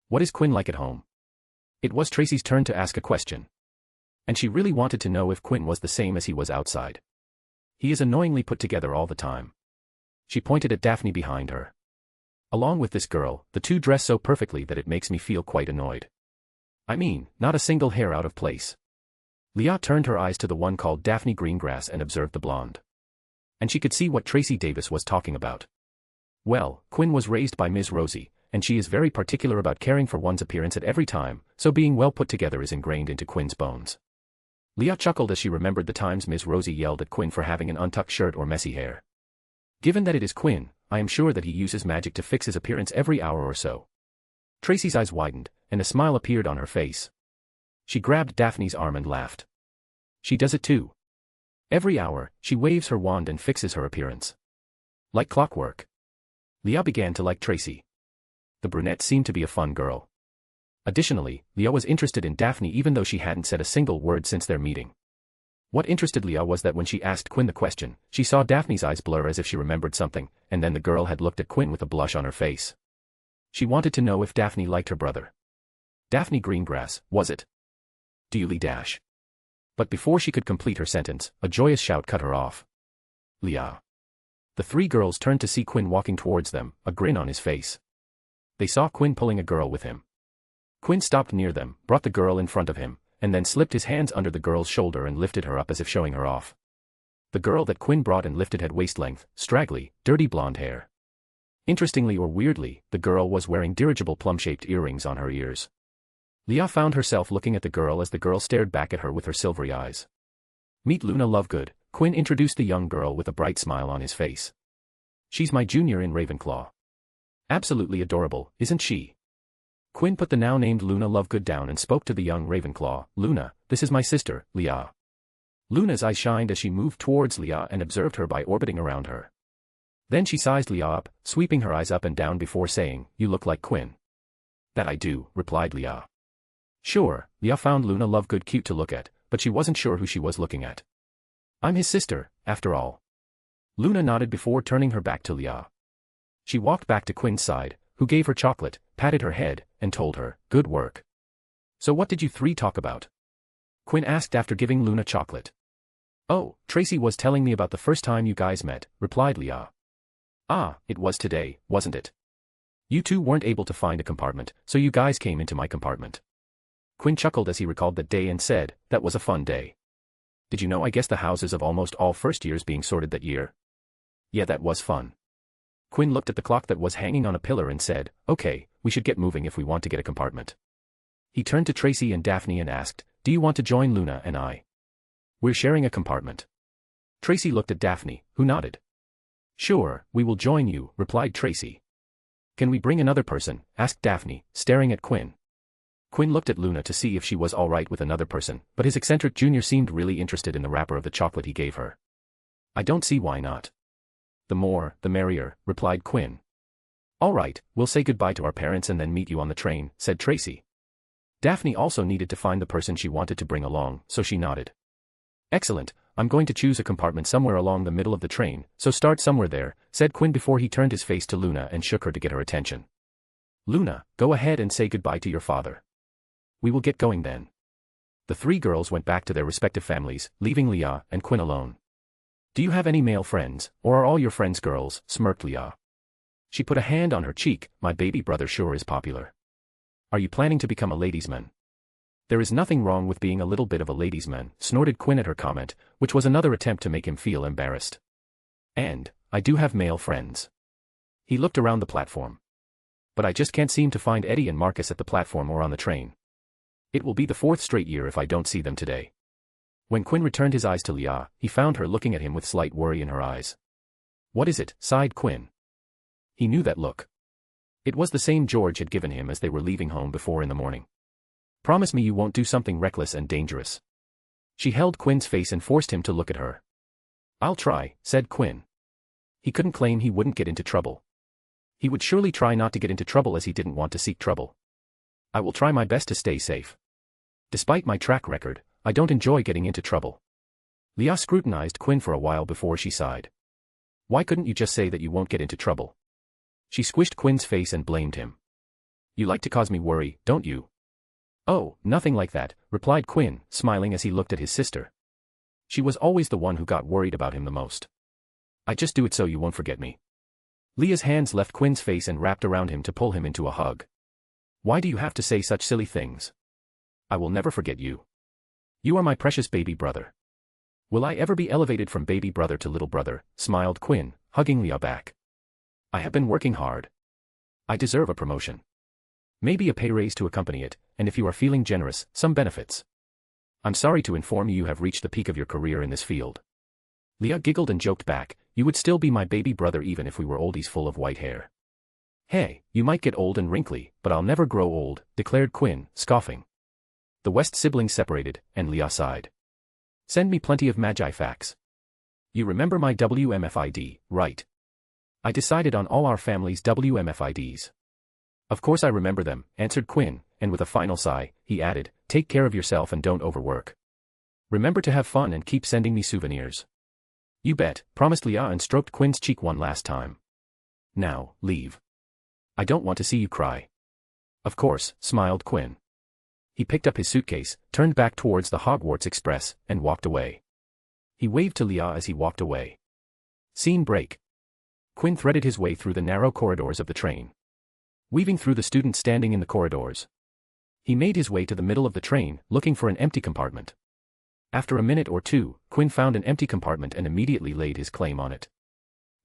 What is Quinn like at home? It was Tracy's turn to ask a question. And she really wanted to know if Quinn was the same as he was outside. He is annoyingly put together all the time. She pointed at Daphne behind her. Along with this girl, the two dress so perfectly that it makes me feel quite annoyed. I mean, not a single hair out of place. Leah turned her eyes to the one called Daphne Greengrass and observed the blonde. And she could see what Tracy Davis was talking about. Well, Quinn was raised by Ms. Rosie, and she is very particular about caring for one's appearance at every time, so being well put together is ingrained into Quinn's bones. Leah chuckled as she remembered the times Ms. Rosie yelled at Quinn for having an untucked shirt or messy hair. Given that it is Quinn, I am sure that he uses magic to fix his appearance every hour or so. Tracy's eyes widened, and a smile appeared on her face. She grabbed Daphne's arm and laughed. She does it too. Every hour, she waves her wand and fixes her appearance. Like clockwork. Leah began to like Tracy. The brunette seemed to be a fun girl. Additionally, Leah was interested in Daphne even though she hadn't said a single word since their meeting. What interested Leah was that when she asked Quinn the question, she saw Daphne's eyes blur as if she remembered something, and then the girl had looked at Quinn with a blush on her face. She wanted to know if Daphne liked her brother. Daphne Greengrass, was it? Dueling Dash. But before she could complete her sentence, a joyous shout cut her off. Leah. The three girls turned to see Quinn walking towards them, a grin on his face. They saw Quinn pulling a girl with him. Quinn stopped near them, brought the girl in front of him, and then slipped his hands under the girl's shoulder and lifted her up as if showing her off. The girl that Quinn brought and lifted had waist-length, straggly, dirty blonde hair. Interestingly or weirdly, the girl was wearing dirigible plum-shaped earrings on her ears. Leah found herself looking at the girl as the girl stared back at her with her silvery eyes. "Meet Luna Lovegood," Quinn introduced the young girl with a bright smile on his face. "She's my junior in Ravenclaw. Absolutely adorable, isn't she?" Quinn put the now-named Luna Lovegood down and spoke to the young Ravenclaw. "Luna, this is my sister, Leah." Luna's eyes shined as she moved towards Leah and observed her by orbiting around her. Then she sized Leah up, sweeping her eyes up and down before saying, "You look like Quinn." "That I do," replied Leah. Sure, Leah found Luna Lovegood cute to look at, but she wasn't sure who she was looking at. "I'm his sister, after all." Luna nodded before turning her back to Leah. She walked back to Quinn's side, who gave her chocolate, patted her head, and told her, "Good work." "So what did you three talk about?" Quinn asked after giving Luna chocolate. "Oh, Tracy was telling me about the first time you guys met," replied Leah. "Ah, it was today, wasn't it? You two weren't able to find a compartment, so you guys came into my compartment." Quinn chuckled as he recalled that day and said, "That was a fun day. Did you know I guessed the houses of almost all first years being sorted that year?" "Yeah, that was fun." Quinn looked at the clock that was hanging on a pillar and said, "Okay, we should get moving if we want to get a compartment." He turned to Tracy and Daphne and asked, "Do you want to join Luna and I? We're sharing a compartment." Tracy looked at Daphne, who nodded. "Sure, we will join you," replied Tracy. "Can we bring another person?" asked Daphne, staring at Quinn. Quinn looked at Luna to see if she was all right with another person, but his eccentric junior seemed really interested in the wrapper of the chocolate he gave her. "I don't see why not." "The more, the merrier," replied Quinn. "All right, we'll say goodbye to our parents and then meet you on the train," said Tracy. Daphne also needed to find the person she wanted to bring along, so she nodded. "Excellent, I'm going to choose a compartment somewhere along the middle of the train, so start somewhere there," said Quinn before he turned his face to Luna and shook her to get her attention. "Luna, go ahead and say goodbye to your father. We will get going then." The three girls went back to their respective families, leaving Leah and Quinn alone. "Do you have any male friends, or are all your friends girls?" smirked Leah. She put a hand on her cheek. "My baby brother sure is popular." "Are you planning to become a ladies' man?" "There is nothing wrong with being a little bit of a ladies' man," snorted Quinn at her comment, which was another attempt to make him feel embarrassed. "And, I do have male friends." He looked around the platform. "But I just can't seem to find Eddie and Marcus at the platform or on the train. It will be the 4th straight year if I don't see them today." When Quinn returned his eyes to Leah, he found her looking at him with slight worry in her eyes. "What is it?" sighed Quinn. He knew that look. It was the same George had given him as they were leaving home before in the morning. "Promise me you won't do something reckless and dangerous." She held Quinn's face and forced him to look at her. "I'll try," said Quinn. He couldn't claim he wouldn't get into trouble. He would surely try not to get into trouble as he didn't want to seek trouble. "I will try my best to stay safe. Despite my track record, I don't enjoy getting into trouble." Leah scrutinized Quinn for a while before she sighed. "Why couldn't you just say that you won't get into trouble?" She squished Quinn's face and blamed him. "You like to cause me worry, don't you?" "Oh, nothing like that," replied Quinn, smiling as he looked at his sister. She was always the one who got worried about him the most. "I just do it so you won't forget me." Leah's hands left Quinn's face and wrapped around him to pull him into a hug. "Why do you have to say such silly things? I will never forget you. You are my precious baby brother." "Will I ever be elevated from baby brother to little brother?" smiled Quinn, hugging Leah back. "I have been working hard. I deserve a promotion. Maybe a pay raise to accompany it, and if you are feeling generous, some benefits. I'm sorry to inform you have reached the peak of your career in this field." Leah giggled and joked back, "You would still be my baby brother even if we were oldies full of white hair." "Hey, you might get old and wrinkly, but I'll never grow old," declared Quinn, scoffing. The West siblings separated, and Leah sighed. "Send me plenty of magi facts. You remember my WMFID, right? I decided on all our family's WMFIDs." "Of course I remember them," answered Quinn, and with a final sigh, he added, "Take care of yourself and don't overwork. Remember to have fun and keep sending me souvenirs." "You bet," promised Leah and stroked Quinn's cheek one last time. "Now, leave. I don't want to see you cry." "Of course," smiled Quinn. He picked up his suitcase, turned back towards the Hogwarts Express, and walked away. He waved to Leah as he walked away. Scene break. Quinn threaded his way through the narrow corridors of the train. Weaving through the students standing in the corridors. He made his way to the middle of the train, looking for an empty compartment. After a minute or two, Quinn found an empty compartment and immediately laid his claim on it.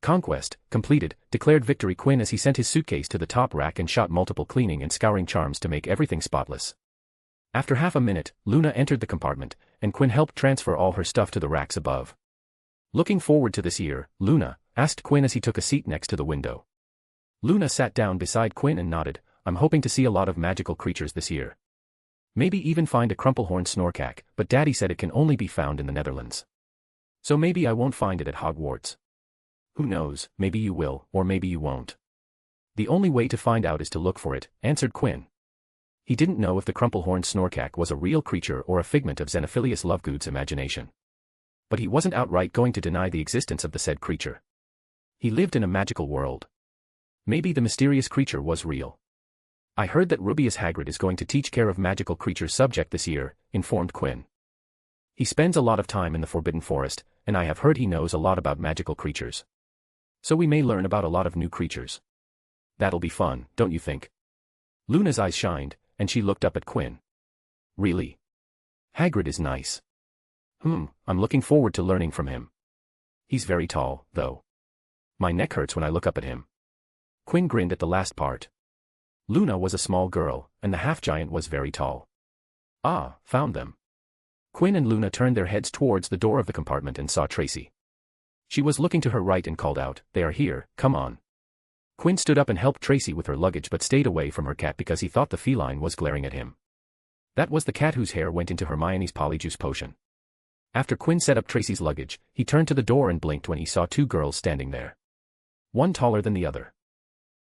Conquest, completed, declared victory Quinn as he sent his suitcase to the top rack and shot multiple cleaning and scouring charms to make everything spotless. After half a minute, Luna entered the compartment, and Quinn helped transfer all her stuff to the racks above. Looking forward to this year, Luna asked Quinn as he took a seat next to the window. Luna sat down beside Quinn and nodded. I'm hoping to see a lot of magical creatures this year. Maybe even find a crumplehorn snorkack, but Daddy said it can only be found in the Netherlands. So maybe I won't find it at Hogwarts. Who knows, maybe you will, or maybe you won't. The only way to find out is to look for it, answered Quinn. He didn't know if the crumplehorn snorkack was a real creature or a figment of Xenophilius Lovegood's imagination. But he wasn't outright going to deny the existence of the said creature. He lived in a magical world. Maybe the mysterious creature was real. I heard that Rubius Hagrid is going to teach care of magical creatures subject this year, informed Quinn. He spends a lot of time in the Forbidden Forest, and I have heard he knows a lot about magical creatures. So we may learn about a lot of new creatures. That'll be fun, don't you think? Luna's eyes shined, and she looked up at Quinn. Really? Hagrid is nice. I'm looking forward to learning from him. He's very tall, though. My neck hurts when I look up at him. Quinn grinned at the last part. Luna was a small girl, and the half-giant was very tall. Ah, found them. Quinn and Luna turned their heads towards the door of the compartment and saw Tracy. She was looking to her right and called out, "They are here, come on." Quinn stood up and helped Tracy with her luggage but stayed away from her cat because he thought the feline was glaring at him. That was the cat whose hair went into Hermione's polyjuice potion. After Quinn set up Tracy's luggage, he turned to the door and blinked when he saw two girls standing there. One taller than the other.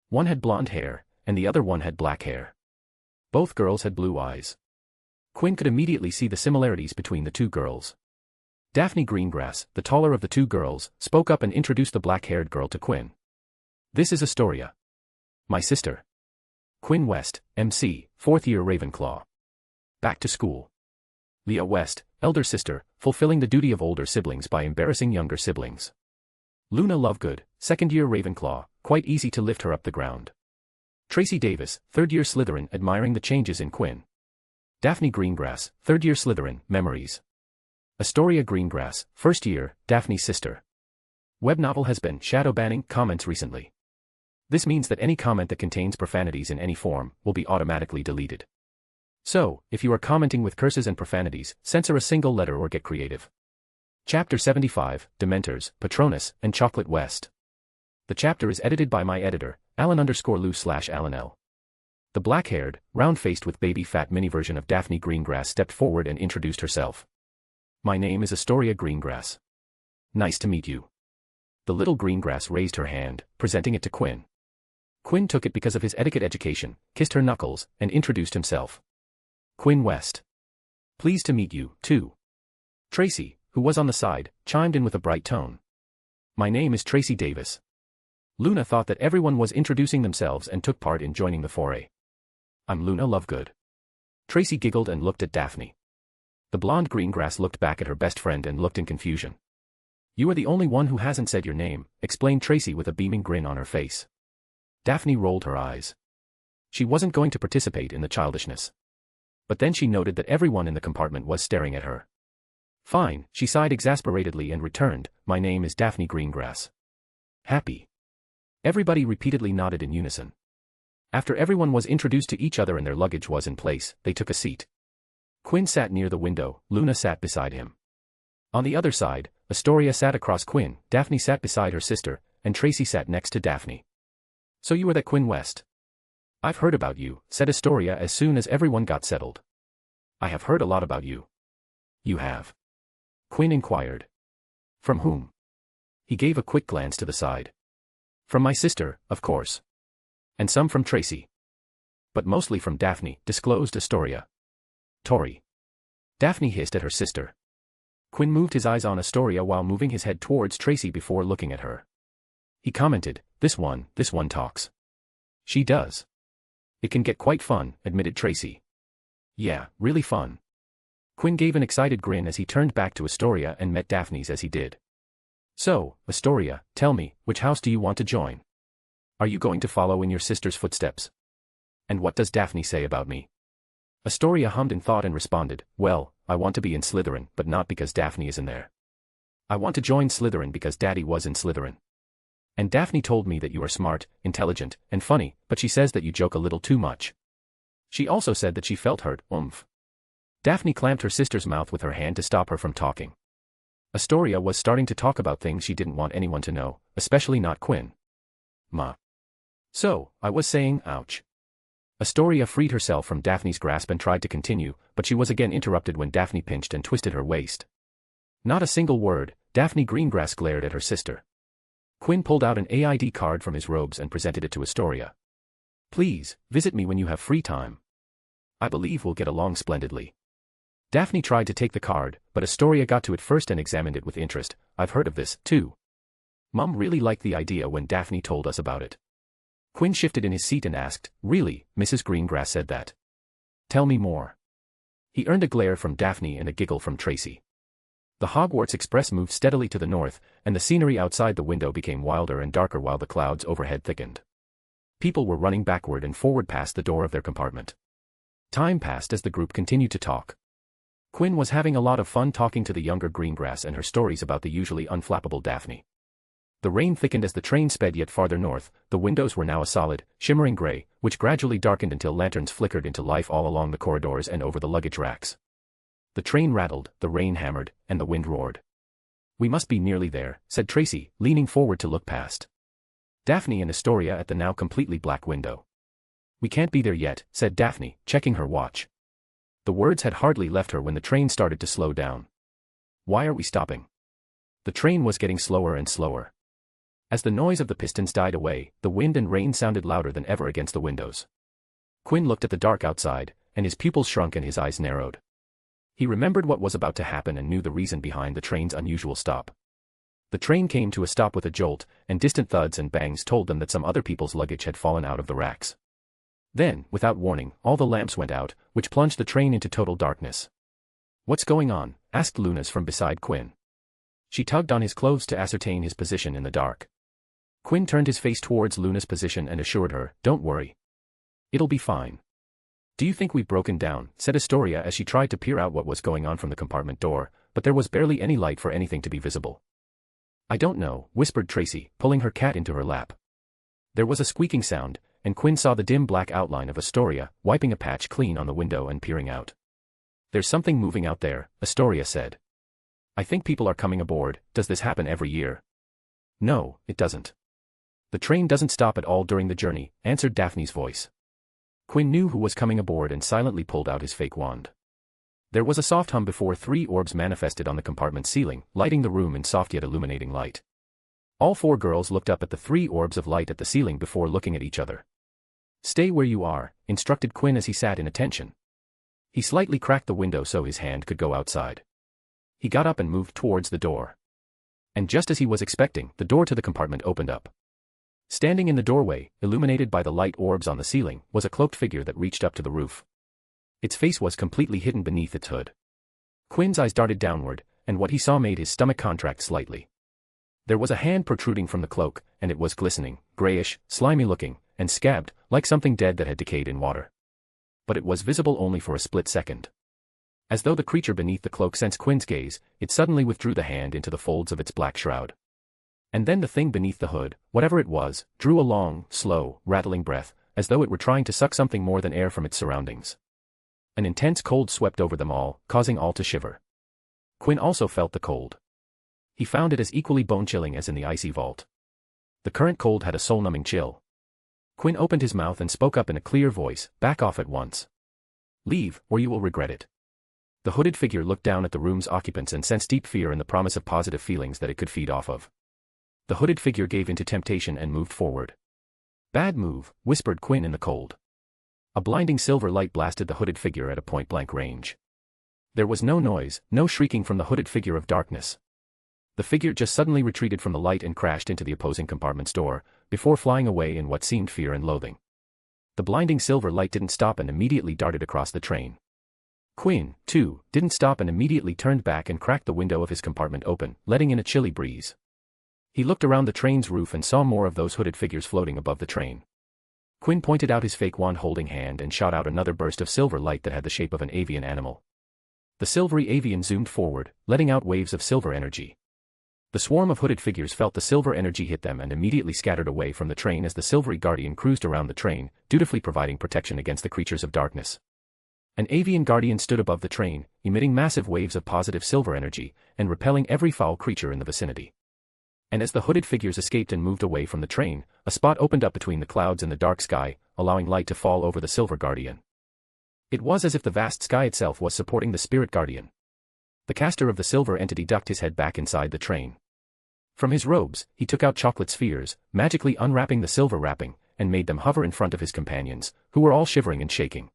One had blonde hair, and the other one had black hair. Both girls had blue eyes. Quinn could immediately see the similarities between the two girls. Daphne Greengrass, the taller of the two girls, spoke up and introduced the black-haired girl to Quinn. This is Astoria. My sister. Quinn West, MC, 4th year Ravenclaw. Back to school. Leah West, elder sister, fulfilling the duty of older siblings by embarrassing younger siblings. Luna Lovegood, 2nd year Ravenclaw, quite easy to lift her up the ground. Tracy Davis, 3rd year Slytherin, admiring the changes in Quinn. Daphne Greengrass, 3rd year Slytherin, memories. Astoria Greengrass, 1st year, Daphne's sister. Web novel has been shadow banning comments recently. This means that any comment that contains profanities in any form will be automatically deleted. So, if you are commenting with curses and profanities, censor a single letter or get creative. Chapter 75, Dementors, Patronus, and Chocolate West. The chapter is edited by my editor, Alan_Lou/Alan L. The black-haired, round-faced with baby fat mini version of Daphne Greengrass stepped forward and introduced herself. My name is Astoria Greengrass. Nice to meet you. The little Greengrass raised her hand, presenting it to Quinn. Quinn took it because of his etiquette education, kissed her knuckles, and introduced himself. Quinn West. Pleased to meet you, too. Tracy, who was on the side, chimed in with a bright tone. My name is Tracy Davis. Luna thought that everyone was introducing themselves and took part in joining the foray. I'm Luna Lovegood. Tracy giggled and looked at Daphne. The blonde Greengrass looked back at her best friend and looked in confusion. You are the only one who hasn't said your name, explained Tracy with a beaming grin on her face. Daphne rolled her eyes. She wasn't going to participate in the childishness. But then she noted that everyone in the compartment was staring at her. Fine, she sighed exasperatedly and returned, my name is Daphne Greengrass. Happy. Everybody repeatedly nodded in unison. After everyone was introduced to each other and their luggage was in place, they took a seat. Quinn sat near the window, Luna sat beside him. On the other side, Astoria sat across Quinn, Daphne sat beside her sister, and Tracy sat next to Daphne. So you are that Quinn West? I've heard about you, said Astoria as soon as everyone got settled. I have heard a lot about you. You have? Quinn inquired. From whom? He gave a quick glance to the side. From my sister, of course. And some from Tracy. But mostly from Daphne, disclosed Astoria. Tori. Daphne hissed at her sister. Quinn moved his eyes on Astoria while moving his head towards Tracy before looking at her. He commented, this one talks. She does. It can get quite fun, admitted Tracy. Yeah, really fun. Quinn gave an excited grin as he turned back to Astoria and met Daphne's as he did. So, Astoria, tell me, which house do you want to join? Are you going to follow in your sister's footsteps? And what does Daphne say about me? Astoria hummed in thought and responded, well, I want to be in Slytherin, but not because Daphne is in there. I want to join Slytherin because Daddy was in Slytherin. And Daphne told me that you are smart, intelligent, and funny, but she says that you joke a little too much. She also said that she felt hurt, Daphne clamped her sister's mouth with her hand to stop her from talking. Astoria was starting to talk about things she didn't want anyone to know, especially not Quinn. Ma. So, I was saying, ouch. Astoria freed herself from Daphne's grasp and tried to continue, but she was again interrupted when Daphne pinched and twisted her waist. Not a single word, Daphne Greengrass glared at her sister. Quinn pulled out an AID card from his robes and presented it to Astoria. Please, visit me when you have free time. I believe we'll get along splendidly. Daphne tried to take the card, but Astoria got to it first and examined it with interest. I've heard of this, too. Mum really liked the idea when Daphne told us about it. Quinn shifted in his seat and asked, really, Mrs. Greengrass said that? Tell me more. He earned a glare from Daphne and a giggle from Tracy. The Hogwarts Express moved steadily to the north, and the scenery outside the window became wilder and darker while the clouds overhead thickened. People were running backward and forward past the door of their compartment. Time passed as the group continued to talk. Quinn was having a lot of fun talking to the younger Greengrass and her stories about the usually unflappable Daphne. The rain thickened as the train sped yet farther north. The windows were now a solid, shimmering gray, which gradually darkened until lanterns flickered into life all along the corridors and over the luggage racks. The train rattled, the rain hammered, and the wind roared. We must be nearly there, said Tracy, leaning forward to look past Daphne and Astoria at the now completely black window. We can't be there yet, said Daphne, checking her watch. The words had hardly left her when the train started to slow down. Why are we stopping? The train was getting slower and slower. As the noise of the pistons died away, the wind and rain sounded louder than ever against the windows. Quinn looked at the dark outside, and his pupils shrunk and his eyes narrowed. He remembered what was about to happen and knew the reason behind the train's unusual stop. The train came to a stop with a jolt, and distant thuds and bangs told them that some other people's luggage had fallen out of the racks. Then, without warning, all the lamps went out, which plunged the train into total darkness. What's going on? Asked Lunas from beside Quinn. She tugged on his clothes to ascertain his position in the dark. Quinn turned his face towards Luna's position and assured her, don't worry. It'll be fine. Do you think we've broken down? Said Astoria as she tried to peer out what was going on from the compartment door, but there was barely any light for anything to be visible. I don't know, whispered Tracy, pulling her cat into her lap. There was a squeaking sound, and Quinn saw the dim black outline of Astoria, wiping a patch clean on the window and peering out. There's something moving out there, Astoria said. I think people are coming aboard. Does this happen every year? No, it doesn't. The train doesn't stop at all during the journey, answered Daphne's voice. Quinn knew who was coming aboard and silently pulled out his fake wand. There was a soft hum before 3 orbs manifested on the compartment ceiling, lighting the room in soft yet illuminating light. All 4 girls looked up at the 3 orbs of light at the ceiling before looking at each other. Stay where you are, instructed Quinn as he sat in attention. He slightly cracked the window so his hand could go outside. He got up and moved towards the door. And just as he was expecting, the door to the compartment opened up. Standing in the doorway, illuminated by the light orbs on the ceiling, was a cloaked figure that reached up to the roof. Its face was completely hidden beneath its hood. Quinn's eyes darted downward, and what he saw made his stomach contract slightly. There was a hand protruding from the cloak, and it was glistening, grayish, slimy-looking, and scabbed, like something dead that had decayed in water. But it was visible only for a split second. As though the creature beneath the cloak sensed Quinn's gaze, it suddenly withdrew the hand into the folds of its black shroud. And then the thing beneath the hood, whatever it was, drew a long, slow, rattling breath, as though it were trying to suck something more than air from its surroundings. An intense cold swept over them all, causing all to shiver. Quinn also felt the cold. He found it as equally bone-chilling as in the icy vault. The current cold had a soul-numbing chill. Quinn opened his mouth and spoke up in a clear voice, "Back off at once. Leave, or you will regret it." The hooded figure looked down at the room's occupants and sensed deep fear and the promise of positive feelings that it could feed off of. The hooded figure gave into temptation and moved forward. "Bad move," whispered Quinn in the cold. A blinding silver light blasted the hooded figure at a point-blank range. There was no noise, no shrieking from the hooded figure of darkness. The figure just suddenly retreated from the light and crashed into the opposing compartment's door, before flying away in what seemed fear and loathing. The blinding silver light didn't stop and immediately darted across the train. Quinn, too, didn't stop and immediately turned back and cracked the window of his compartment open, letting in a chilly breeze. He looked around the train's roof and saw more of those hooded figures floating above the train. Quinn pointed out his fake wand-holding hand and shot out another burst of silver light that had the shape of an avian animal. The silvery avian zoomed forward, letting out waves of silver energy. The swarm of hooded figures felt the silver energy hit them and immediately scattered away from the train as the silvery guardian cruised around the train, dutifully providing protection against the creatures of darkness. An avian guardian stood above the train, emitting massive waves of positive silver energy, and repelling every foul creature in the vicinity. And as the hooded figures escaped and moved away from the train, a spot opened up between the clouds and the dark sky, allowing light to fall over the silver guardian. It was as if the vast sky itself was supporting the spirit guardian. The caster of the silver entity ducked his head back inside the train. From his robes, he took out chocolate spheres, magically unwrapping the silver wrapping, and made them hover in front of his companions, who were all shivering and shaking.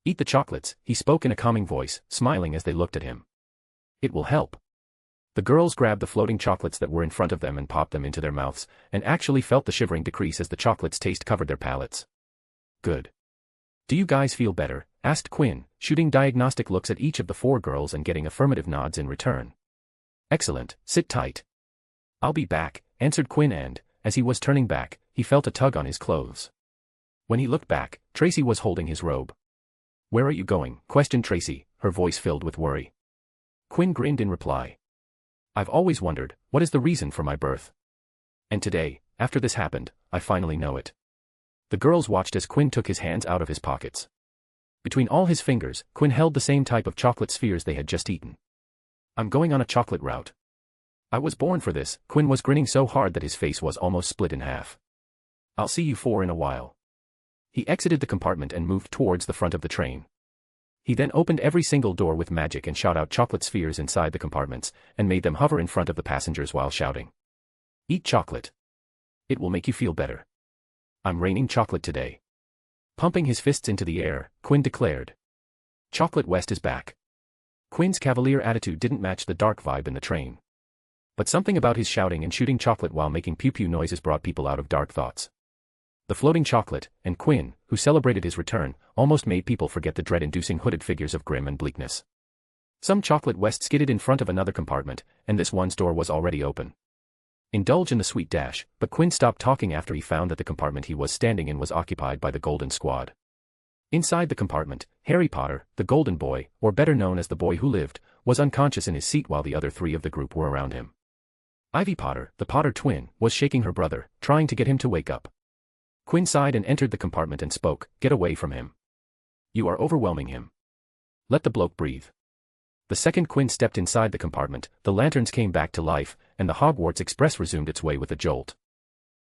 "Eat the chocolates," he spoke in a calming voice, smiling as they looked at him. "It will help." The girls grabbed the floating chocolates that were in front of them and popped them into their mouths, and actually felt the shivering decrease as the chocolate's taste covered their palates. "Good. Do you guys feel better?" asked Quinn, shooting diagnostic looks at each of the 4 girls and getting affirmative nods in return. "Excellent, sit tight." "I'll be back," answered Quinn and, as he was turning back, he felt a tug on his clothes. When he looked back, Tracy was holding his robe. "Where are you going?" questioned Tracy, her voice filled with worry. Quinn grinned in reply. "I've always wondered, what is the reason for my birth? And today, after this happened, I finally know it." The girls watched as Quinn took his hands out of his pockets. Between all his fingers, Quinn held the same type of chocolate spheres they had just eaten. "I'm going on a chocolate route. I was born for this." Quinn was grinning so hard that his face was almost split in half. "I'll see you 4 in a while." He exited the compartment and moved towards the front of the train. He then opened every single door with magic and shot out chocolate spheres inside the compartments, and made them hover in front of the passengers while shouting, "Eat chocolate. It will make you feel better. I'm raining chocolate today." Pumping his fists into the air, Quinn declared, "Chocolate West is back." Quinn's cavalier attitude didn't match the dark vibe in the train. But something about his shouting and shooting chocolate while making pew-pew noises brought people out of dark thoughts. The floating chocolate, and Quinn, who celebrated his return, almost made people forget the dread-inducing hooded figures of grim and bleakness. Some Chocolate West skidded in front of another compartment, and this one's door was already open. Indulge in the sweet dash, but Quinn stopped talking after he found that the compartment he was standing in was occupied by the Golden Squad. Inside the compartment, Harry Potter, the Golden Boy, or better known as the Boy Who Lived, was unconscious in his seat while the other 3 of the group were around him. Ivy Potter, the Potter twin, was shaking her brother, trying to get him to wake up. Quinn sighed and entered the compartment and spoke, "Get away from him. You are overwhelming him. Let the bloke breathe." The second Quinn stepped inside the compartment, the lanterns came back to life, and the Hogwarts Express resumed its way with a jolt.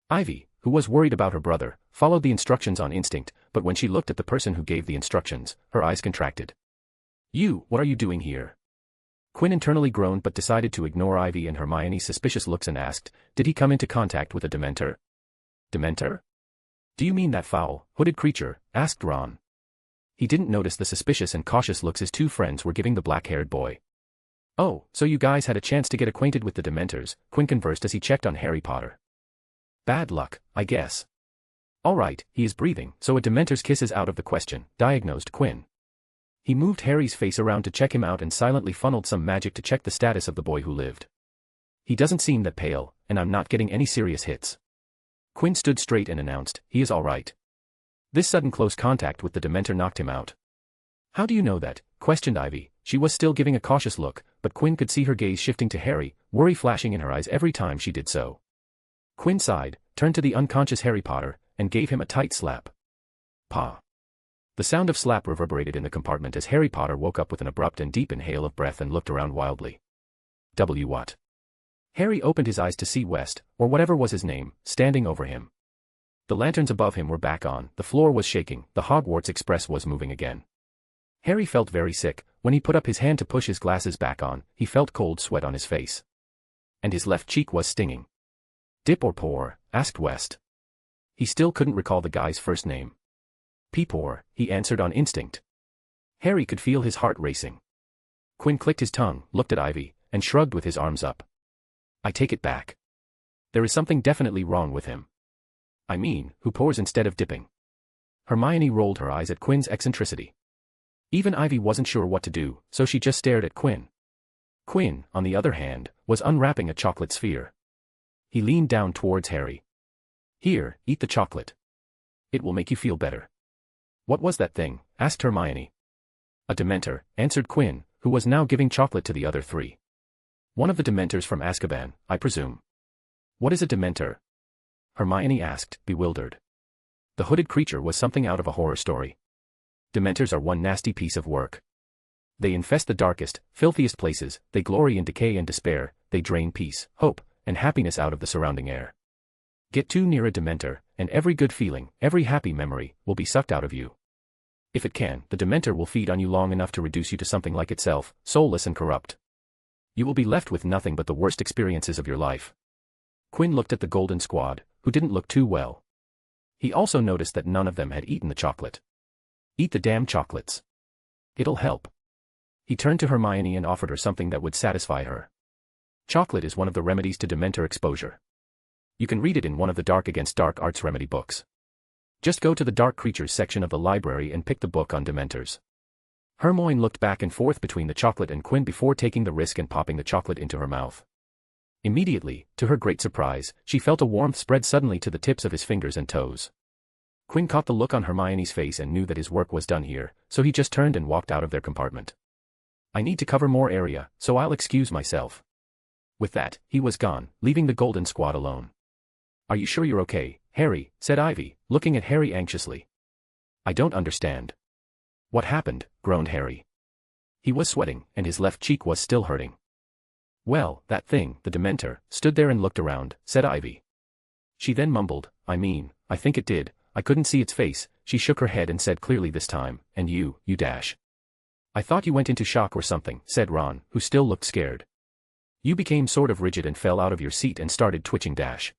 Ivy, who was worried about her brother, followed the instructions on instinct, but when she looked at the person who gave the instructions, her eyes contracted. What are you doing here?" Quinn internally groaned but decided to ignore Ivy and Hermione's suspicious looks and asked, "Did he come into contact with a Dementor?" "Dementor? Do you mean that foul, hooded creature?" asked Ron. He didn't notice the suspicious and cautious looks his 2 friends were giving the black-haired boy. "Oh, so you guys had a chance to get acquainted with the Dementors," Quinn conversed as he checked on Harry Potter. "Bad luck, I guess." "All right, he is breathing, so a Dementor's kiss is out of the question," diagnosed Quinn. He moved Harry's face around to check him out and silently funneled some magic to check the status of the Boy Who Lived. "He doesn't seem that pale, and I'm not getting any serious hits." Quinn stood straight and announced, "He is all right." This sudden close contact with the Dementor knocked him out. "How do you know that?" questioned Ivy. She was still giving a cautious look, but Quinn could see her gaze shifting to Harry, worry flashing in her eyes every time she did so. Quinn sighed, turned to the unconscious Harry Potter, and gave him a tight slap. "Pa." The sound of slap reverberated in the compartment as Harry Potter woke up with an abrupt and deep inhale of breath and looked around wildly. What? Harry opened his eyes to see West, or whatever was his name, standing over him. The lanterns above him were back on, the floor was shaking, the Hogwarts Express was moving again. Harry felt very sick. When he put up his hand to push his glasses back on, he felt cold sweat on his face. And his left cheek was stinging. "Dip or pour?" asked West. He still couldn't recall the guy's first name. "Peepor," he answered on instinct. Harry could feel his heart racing. Quinn clicked his tongue, looked at Ivy, and shrugged with his arms up. "I take it back. There is something definitely wrong with him. I mean, who pours instead of dipping?" Hermione rolled her eyes at Quinn's eccentricity. Even Ivy wasn't sure what to do, so she just stared at Quinn. Quinn, on the other hand, was unwrapping a chocolate sphere. He leaned down towards Harry. Here, eat the chocolate. It will make you feel better. What was that thing? Asked Hermione. A Dementor, answered Quinn, who was now giving chocolate to the other three. One of the Dementors from Azkaban, I presume. What is a Dementor? Hermione asked, bewildered. The hooded creature was something out of a horror story. Dementors are one nasty piece of work. They infest the darkest, filthiest places, they glory in decay and despair, they drain peace, hope, and happiness out of the surrounding air. Get too near a Dementor, and every good feeling, every happy memory, will be sucked out of you. If it can, the Dementor will feed on you long enough to reduce you to something like itself, soulless and corrupt. You will be left with nothing but the worst experiences of your life. Quinn looked at the Golden Squad, who didn't look too well. He also noticed that none of them had eaten the chocolate. Eat the damn chocolates. It'll help. He turned to Hermione and offered her something that would satisfy her. Chocolate is one of the remedies to Dementor exposure. You can read it in one of the Dark Against Dark Arts remedy books. Just go to the Dark Creatures section of the library and pick the book on Dementors. Hermione looked back and forth between the chocolate and Quinn before taking the risk and popping the chocolate into her mouth. Immediately, to her great surprise, she felt a warmth spread suddenly to the tips of his fingers and toes. Quinn caught the look on Hermione's face and knew that his work was done here, so he just turned and walked out of their compartment. I need to cover more area, so I'll excuse myself. With that, he was gone, leaving the Golden Squad alone. Are you sure you're okay, Harry? Said Ivy, looking at Harry anxiously. I don't understand. What happened? Groaned Harry. He was sweating, and his left cheek was still hurting. Well, that thing, the Dementor, stood there and looked around, said Ivy. She then mumbled, I think it did, I couldn't see its face. She shook her head and said clearly this time, and you dash. I thought you went into shock or something, said Ron, who still looked scared. You became sort of rigid and fell out of your seat and started twitching dash.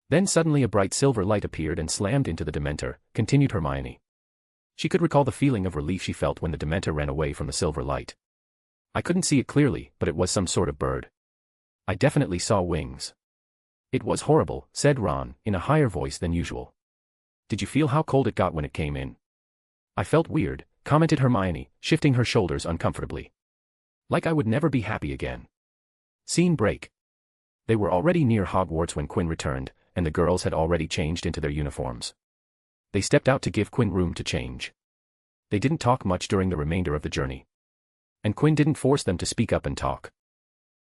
Then suddenly a bright silver light appeared and slammed into the Dementor, continued Hermione. She could recall the feeling of relief she felt when the Dementor ran away from the silver light. I couldn't see it clearly, but it was some sort of bird. I definitely saw wings. It was horrible, said Ron, in a higher voice than usual. Did you feel how cold it got when it came in? I felt weird, commented Hermione, shifting her shoulders uncomfortably. Like I would never be happy again. Scene break. They were already near Hogwarts when Quinn returned, and the girls had already changed into their uniforms. They stepped out to give Quinn room to change. They didn't talk much during the remainder of the journey. And Quinn didn't force them to speak up and talk.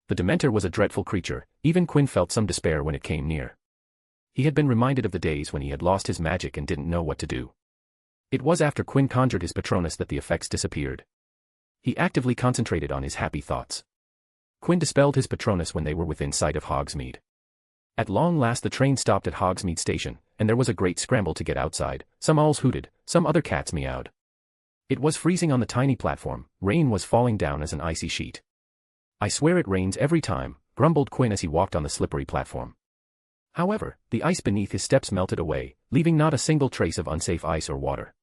The Dementor was a dreadful creature, even Quinn felt some despair when it came near. He had been reminded of the days when he had lost his magic and didn't know what to do. It was after Quinn conjured his Patronus that the effects disappeared. He actively concentrated on his happy thoughts. Quinn dispelled his Patronus when they were within sight of Hogsmeade. At long last the train stopped at Hogsmeade Station, and there was a great scramble to get outside. Some owls hooted, some other cats meowed. It was freezing on the tiny platform, rain was falling down as an icy sheet. I swear it rains every time, grumbled Quinn as he walked on the slippery platform. However, the ice beneath his steps melted away, leaving not a single trace of unsafe ice or water.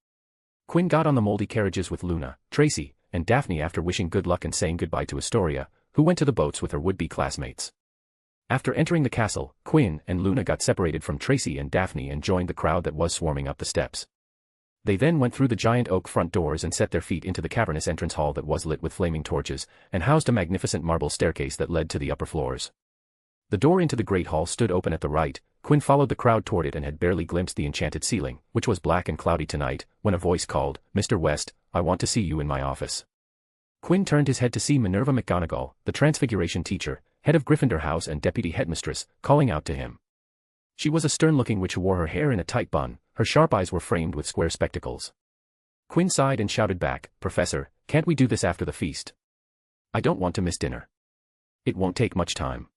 Quinn got on the moldy carriages with Luna, Tracy, and Daphne after wishing good luck and saying goodbye to Astoria, who went to the boats with her would-be classmates. After entering the castle, Quinn and Luna got separated from Tracy and Daphne and joined the crowd that was swarming up the steps. They then went through the giant oak front doors and set their feet into the cavernous entrance hall that was lit with flaming torches, and housed a magnificent marble staircase that led to the upper floors. The door into the great hall stood open at the right. Quinn followed the crowd toward it and had barely glimpsed the enchanted ceiling, which was black and cloudy tonight, when a voice called, "Mr. West, I want to see you in my office." Quinn turned his head to see Minerva McGonagall, the Transfiguration teacher, head of Gryffindor House and deputy headmistress, calling out to him. She was a stern-looking witch who wore her hair in a tight bun, her sharp eyes were framed with square spectacles. Quinn sighed and shouted back, "Professor, can't we do this after the feast? I don't want to miss dinner. It won't take much time.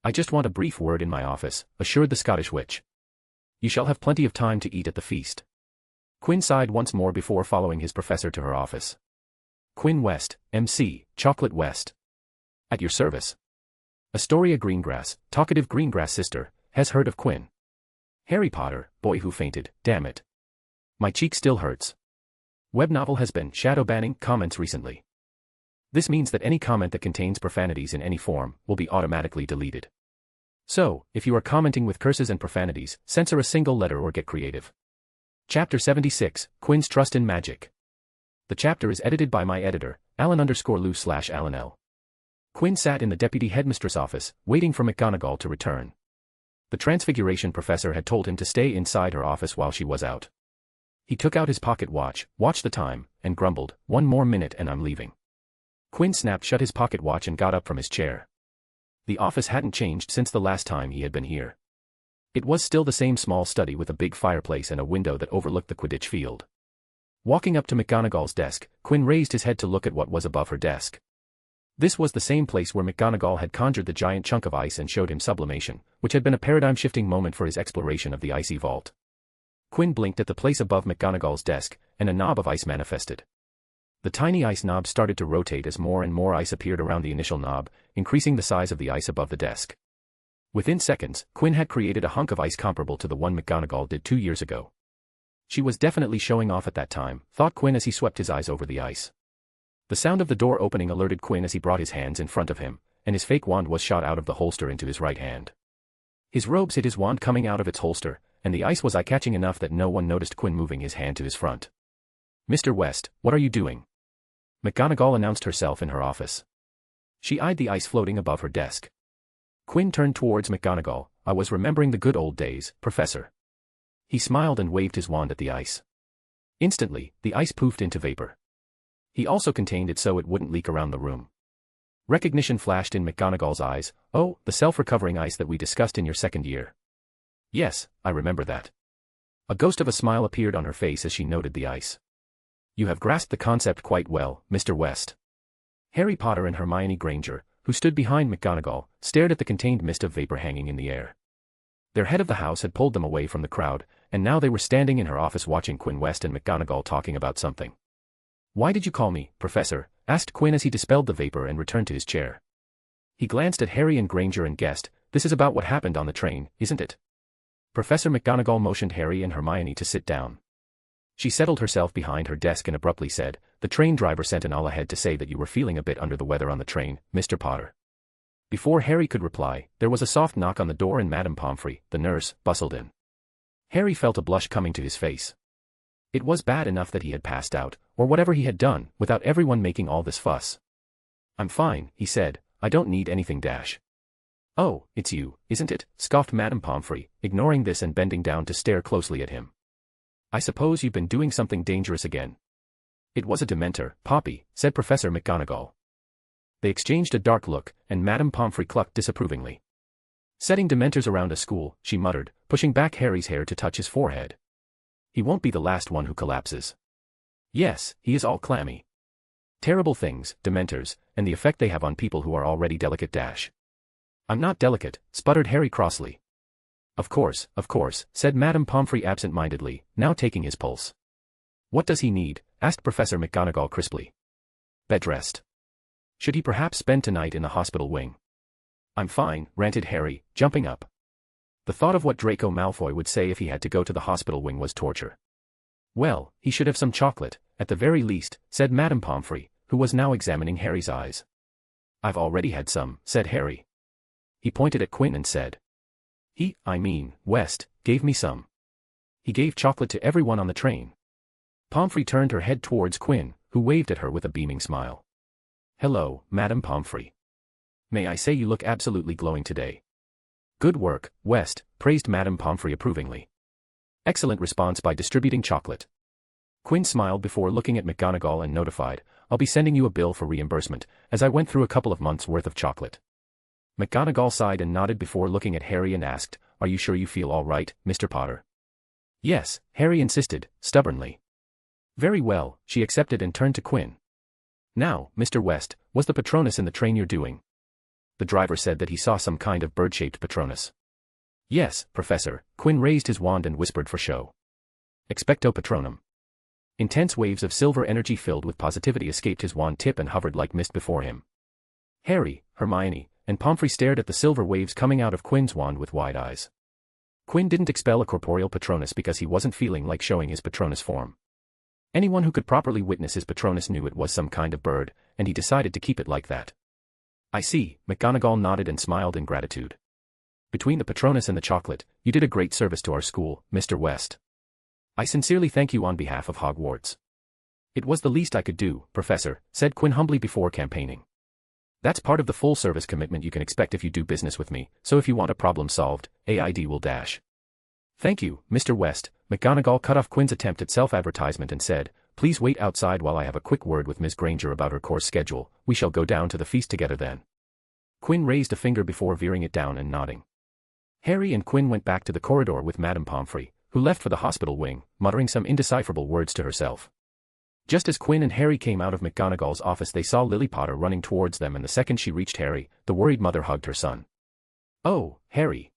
I just want a brief word in my office," assured the Scottish witch. "You shall have plenty of time to eat at the feast." Quinn sighed once more before following his professor to her office. Quinn West, M.C., Chocolate West. At your service. Astoria Greengrass, talkative Greengrass sister, has heard of Quinn. Harry Potter, boy who fainted, damn it. My cheek still hurts. Web novel has been shadow banning comments recently. This means that any comment that contains profanities in any form will be automatically deleted. So, if you are commenting with curses and profanities, censor a single letter or get creative. Chapter 76, Quinn's Trust in Magic. The chapter is edited by my editor, Alan_Lou/Alan L. Quinn sat in the deputy headmistress office, waiting for McGonagall to return. The Transfiguration professor had told him to stay inside her office while she was out. He took out his pocket watch, watched the time, and grumbled, "One more minute and I'm leaving." Quinn snapped shut his pocket watch and got up from his chair. The office hadn't changed since the last time he had been here. It was still the same small study with a big fireplace and a window that overlooked the Quidditch field. Walking up to McGonagall's desk, Quinn raised his head to look at what was above her desk. This was the same place where McGonagall had conjured the giant chunk of ice and showed him sublimation, which had been a paradigm-shifting moment for his exploration of the icy vault. Quinn blinked at the place above McGonagall's desk, and a knob of ice manifested. The tiny ice knob started to rotate as more and more ice appeared around the initial knob, increasing the size of the ice above the desk. Within seconds, Quinn had created a hunk of ice comparable to the one McGonagall did 2 years ago. She was definitely showing off at that time, thought Quinn as he swept his eyes over the ice. The sound of the door opening alerted Quinn as he brought his hands in front of him, and his fake wand was shot out of the holster into his right hand. His robes hid his wand coming out of its holster, and the ice was eye-catching enough that no one noticed Quinn moving his hand to his front. "Mr. West, what are you doing?" McGonagall announced herself in her office. She eyed the ice floating above her desk. Quinn turned towards McGonagall. "I was remembering the good old days, Professor." He smiled and waved his wand at the ice. Instantly, the ice poofed into vapor. He also contained it so it wouldn't leak around the room. Recognition flashed in McGonagall's eyes. "Oh, the self-recovering ice that we discussed in your second year." "Yes, I remember that." A ghost of a smile appeared on her face as she noted the ice. "You have grasped the concept quite well, Mr. West." Harry Potter and Hermione Granger, who stood behind McGonagall, stared at the contained mist of vapor hanging in the air. Their head of the house had pulled them away from the crowd, and now they were standing in her office watching Quinn West and McGonagall talking about something. "Why did you call me, Professor?" asked Quinn as he dispelled the vapor and returned to his chair. He glanced at Harry and Granger and guessed, "This is about what happened on the train, isn't it?" Professor McGonagall motioned Harry and Hermione to sit down. She settled herself behind her desk and abruptly said, "The train driver sent an all ahead to say that you were feeling a bit under the weather on the train, Mr. Potter." Before Harry could reply, there was a soft knock on the door and Madame Pomfrey, the nurse, bustled in. Harry felt a blush coming to his face. It was bad enough that he had passed out, or whatever he had done, without everyone making all this fuss. "I'm fine," he said, "I don't need anything dash." "Oh, it's you, isn't it?" scoffed Madame Pomfrey, ignoring this and bending down to stare closely at him. "I suppose you've been doing something dangerous again." "It was a Dementor, Poppy," said Professor McGonagall. They exchanged a dark look, and Madame Pomfrey clucked disapprovingly. "Setting Dementors around a school," she muttered, pushing back Harry's hair to touch his forehead. "He won't be the last one who collapses." "Yes, he is all clammy. Terrible things, Dementors, and the effect they have on people who are already delicate dash." "I'm not delicate," sputtered Harry crossly. Of course," said Madame Pomfrey absent-mindedly, now taking his pulse. "What does he need?" asked Professor McGonagall crisply. "Bed rest. Should he perhaps spend tonight in the hospital wing?" "I'm fine," ranted Harry, jumping up. The thought of what Draco Malfoy would say if he had to go to the hospital wing was torture. "Well, he should have some chocolate, at the very least," said Madame Pomfrey, who was now examining Harry's eyes. "I've already had some," said Harry. He pointed at Quinn and said, West, gave me some. He gave chocolate to everyone on the train." Pomfrey turned her head towards Quinn, who waved at her with a beaming smile. "Hello, Madame Pomfrey. May I say you look absolutely glowing today." "Good work, West," praised Madame Pomfrey approvingly. "Excellent response by distributing chocolate." Quinn smiled before looking at McGonagall and notified, "I'll be sending you a bill for reimbursement, as I went through a couple of months' worth of chocolate." McGonagall sighed and nodded before looking at Harry and asked, "Are you sure you feel all right, Mr. Potter?" "Yes," Harry insisted, stubbornly. "Very well," she accepted and turned to Quinn. "Now, Mr. West, was the Patronus in the train you're doing?" The driver said that he saw some kind of bird-shaped Patronus. "Yes, Professor," Quinn raised his wand and whispered for show. "Expecto Patronum." Intense waves of silver energy filled with positivity escaped his wand tip and hovered like mist before him. Harry, Hermione, and Pomfrey stared at the silver waves coming out of Quinn's wand with wide eyes. Quinn didn't expel a corporeal Patronus because he wasn't feeling like showing his Patronus form. Anyone who could properly witness his Patronus knew it was some kind of bird, and he decided to keep it like that. "I see," McGonagall nodded and smiled in gratitude. "Between the Patronus and the chocolate, you did a great service to our school, Mr. West. I sincerely thank you on behalf of Hogwarts." "It was the least I could do, Professor," said Quinn humbly before campaigning. That's part of the full-service commitment you can expect if you do business with me, so if you want a problem solved, AID will dash. Thank you, Mr. West. McGonagall cut off Quinn's attempt at self-advertisement and said, please wait outside while I have a quick word with Miss Granger about her course schedule. We shall go down to the feast together then. Quinn raised a finger before veering it down and nodding. Harry and Quinn went back to the corridor with Madame Pomfrey, who left for the hospital wing, muttering some indecipherable words to herself. Just as Quinn and Harry came out of McGonagall's office, they saw Lily Potter running towards them, and the second she reached Harry, the worried mother hugged her son. Oh, Harry.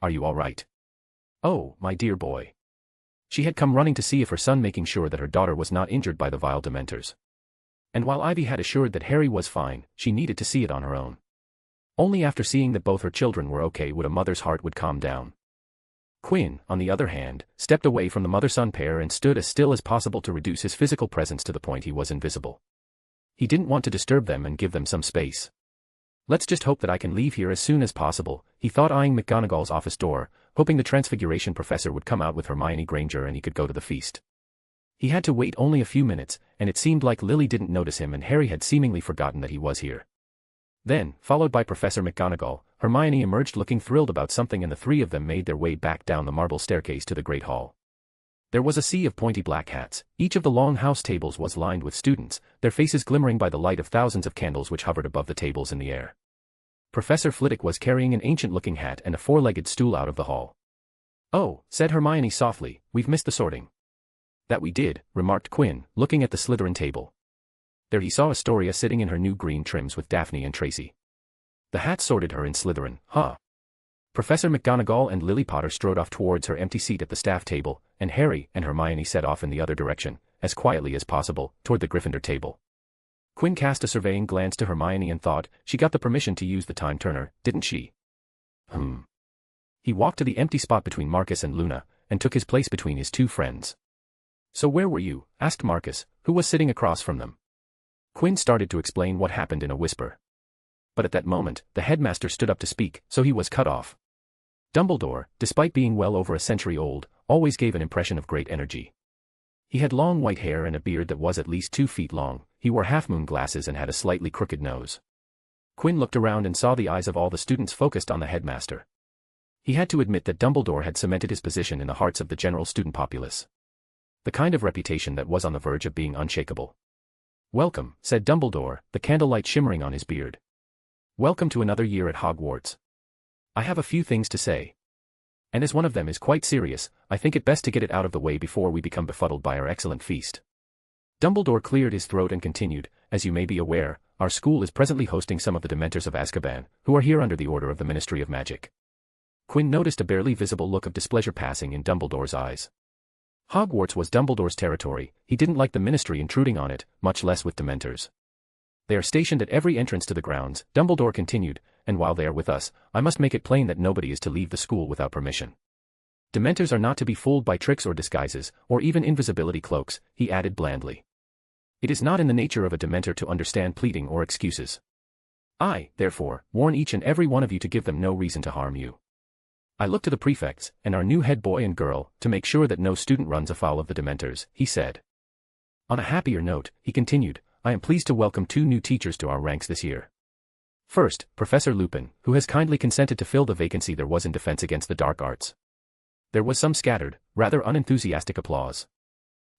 Are you all right? Oh, my dear boy. She had come running to see if her son, making sure that her daughter was not injured by the vile Dementors. And while Ivy had assured that Harry was fine, she needed to see it on her own. Only after seeing that both her children were okay would a mother's heart would calm down. Quinn, on the other hand, stepped away from the mother-son pair and stood as still as possible to reduce his physical presence to the point he was invisible. He didn't want to disturb them and give them some space. Let's just hope that I can leave here as soon as possible, he thought, eyeing McGonagall's office door, hoping the Transfiguration professor would come out with Hermione Granger and he could go to the feast. He had to wait only a few minutes, and it seemed like Lily didn't notice him and Harry had seemingly forgotten that he was here. Then, followed by Professor McGonagall, Hermione emerged looking thrilled about something, and the three of them made their way back down the marble staircase to the Great Hall. There was a sea of pointy black hats. Each of the long house tables was lined with students, their faces glimmering by the light of thousands of candles which hovered above the tables in the air. Professor Flitwick was carrying an ancient-looking hat and a four-legged stool out of the hall. Oh, said Hermione softly, we've missed the sorting. That we did, remarked Quinn, looking at the Slytherin table. There he saw Astoria sitting in her new green trims with Daphne and Tracy. The hat sorted her in Slytherin, huh? Professor McGonagall and Lily Potter strode off towards her empty seat at the staff table, and Harry and Hermione set off in the other direction, as quietly as possible, toward the Gryffindor table. Quinn cast a surveying glance to Hermione and thought, she got the permission to use the time turner, didn't she? He walked to the empty spot between Marcus and Luna, and took his place between his two friends. So where were you? Asked Marcus, who was sitting across from them. Quinn started to explain what happened in a whisper. But at that moment, the headmaster stood up to speak, so he was cut off. Dumbledore, despite being well over a century old, always gave an impression of great energy. He had long white hair and a beard that was at least 2 feet long, he wore half-moon glasses and had a slightly crooked nose. Quinn looked around and saw the eyes of all the students focused on the headmaster. He had to admit that Dumbledore had cemented his position in the hearts of the general student populace. The kind of reputation that was on the verge of being unshakable. Welcome, said Dumbledore, the candlelight shimmering on his beard. Welcome to another year at Hogwarts. I have a few things to say. And as one of them is quite serious, I think it best to get it out of the way before we become befuddled by our excellent feast. Dumbledore cleared his throat and continued, as you may be aware, our school is presently hosting some of the Dementors of Azkaban, who are here under the order of the Ministry of Magic. Quinn noticed a barely visible look of displeasure passing in Dumbledore's eyes. Hogwarts was Dumbledore's territory, he didn't like the Ministry intruding on it, much less with Dementors. They are stationed at every entrance to the grounds, Dumbledore continued, and while they are with us, I must make it plain that nobody is to leave the school without permission. Dementors are not to be fooled by tricks or disguises, or even invisibility cloaks, he added blandly. It is not in the nature of a Dementor to understand pleading or excuses. I, therefore, warn each and every one of you to give them no reason to harm you. I look to the prefects, and our new head boy and girl, to make sure that no student runs afoul of the Dementors, he said. On a happier note, he continued, I am pleased to welcome 2 new teachers to our ranks this year. First, Professor Lupin, who has kindly consented to fill the vacancy there was in Defense Against the Dark Arts. There was some scattered, rather unenthusiastic applause.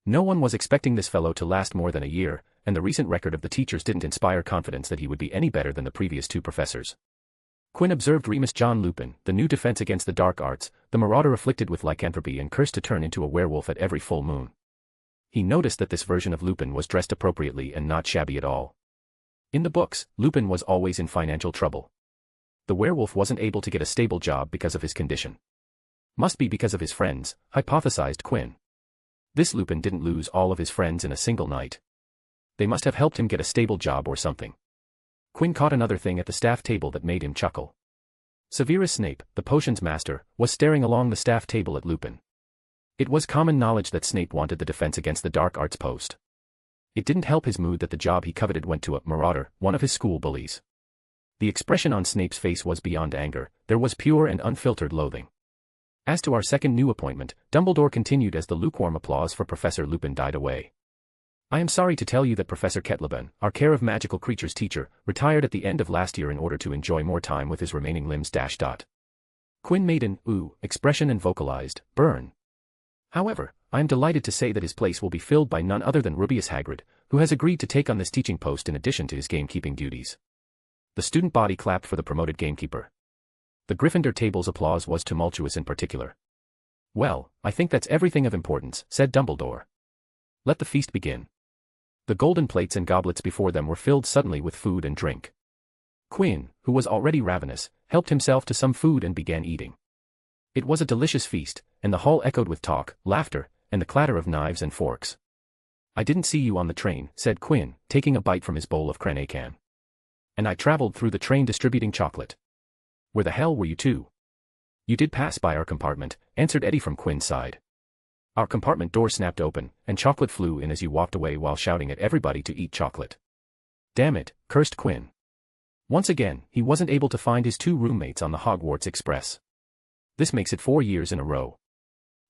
No one was expecting this fellow to last more than a year, and the recent record of the teachers didn't inspire confidence that he would be any better than the previous 2 professors. Quinn observed Remus John Lupin, the new Defense Against the Dark Arts, the marauder afflicted with lycanthropy and cursed to turn into a werewolf at every full moon. He noticed that this version of Lupin was dressed appropriately and not shabby at all. In the books, Lupin was always in financial trouble. The werewolf wasn't able to get a stable job because of his condition. Must be because of his friends, hypothesized Quinn. This Lupin didn't lose all of his friends in a single night. They must have helped him get a stable job or something. Quinn caught another thing at the staff table that made him chuckle. Severus Snape, the potions master, was staring along the staff table at Lupin. It was common knowledge that Snape wanted the Defense Against the Dark Arts post. It didn't help his mood that the job he coveted went to a marauder, one of his school bullies. The expression on Snape's face was beyond anger, there was pure and unfiltered loathing. As to our second new appointment, Dumbledore continued as the lukewarm applause for Professor Lupin died away. I am sorry to tell you that Professor Ketlaben, our Care of Magical Creatures teacher, retired at the end of last year in order to enjoy more time with his remaining limbs. Quinn made an ooh expression and vocalized, burn. However, I am delighted to say that his place will be filled by none other than Rubius Hagrid, who has agreed to take on this teaching post in addition to his gamekeeping duties. The student body clapped for the promoted gamekeeper. The Gryffindor table's applause was tumultuous in particular. Well, I think that's everything of importance, said Dumbledore. Let the feast begin. The golden plates and goblets before them were filled suddenly with food and drink. Quinn, who was already ravenous, helped himself to some food and began eating. It was a delicious feast, and the hall echoed with talk, laughter, and the clatter of knives and forks. I didn't see you on the train, said Quinn, taking a bite from his bowl of Cranachan. And I traveled through the train distributing chocolate. Where the hell were you two? You did pass by our compartment, answered Eddie from Quinn's side. Our compartment door snapped open, and chocolate flew in as you walked away while shouting at everybody to eat chocolate. Damn it, cursed Quinn. Once again, he wasn't able to find his two roommates on the Hogwarts Express. This makes it 4 years in a row.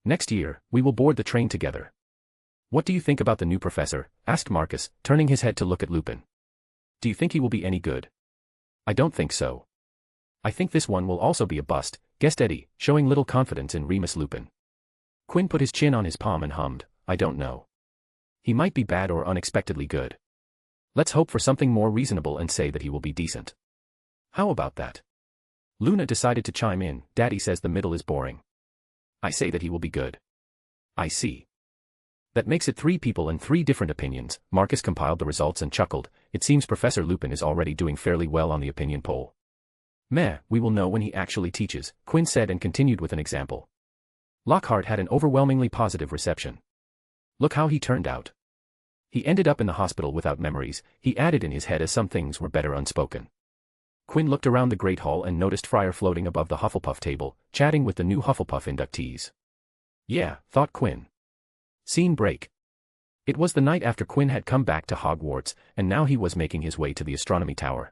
Next year, we will board the train together. What do you think about the new professor? Asked Marcus, turning his head to look at Lupin. Do you think he will be any good? I don't think so. I think this one will also be a bust, guessed Eddie, showing little confidence in Remus Lupin. Quinn put his chin on his palm and hummed, I don't know. He might be bad or unexpectedly good. Let's hope for something more reasonable and say that he will be decent. How about that? Luna decided to chime in, Daddy says the middle is boring. I say that he will be good. I see. That makes it 3 people and 3 different opinions. Marcus compiled the results and chuckled, it seems Professor Lupin is already doing fairly well on the opinion poll. Meh, we will know when he actually teaches, Quinn said and continued with an example. Lockhart had an overwhelmingly positive reception. Look how he turned out. He ended up in the hospital without memories, he added in his head as some things were better unspoken. Quinn looked around the Great Hall and noticed Friar floating above the Hufflepuff table, chatting with the new Hufflepuff inductees. Yeah, thought Quinn. Scene break. It was the night after Quinn had come back to Hogwarts, and now he was making his way to the astronomy tower.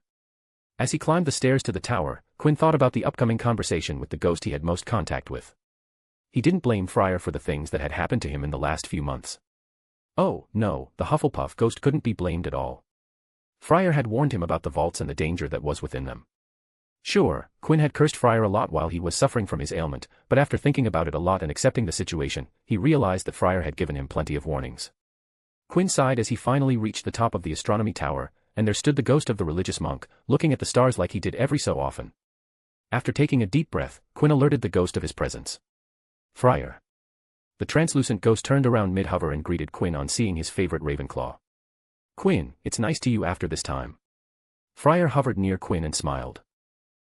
As he climbed the stairs to the tower, Quinn thought about the upcoming conversation with the ghost he had most contact with. He didn't blame Friar for the things that had happened to him in the last few months. Oh, no, the Hufflepuff ghost couldn't be blamed at all. Friar had warned him about the vaults and the danger that was within them. Sure, Quinn had cursed Friar a lot while he was suffering from his ailment, but after thinking about it a lot and accepting the situation, he realized that Friar had given him plenty of warnings. Quinn sighed as he finally reached the top of the astronomy tower, and there stood the ghost of the religious monk, looking at the stars like he did every so often. After taking a deep breath, Quinn alerted the ghost of his presence. Friar. The translucent ghost turned around mid-hover and greeted Quinn on seeing his favorite Ravenclaw. Quinn, it's nice to you after this time. Friar hovered near Quinn and smiled.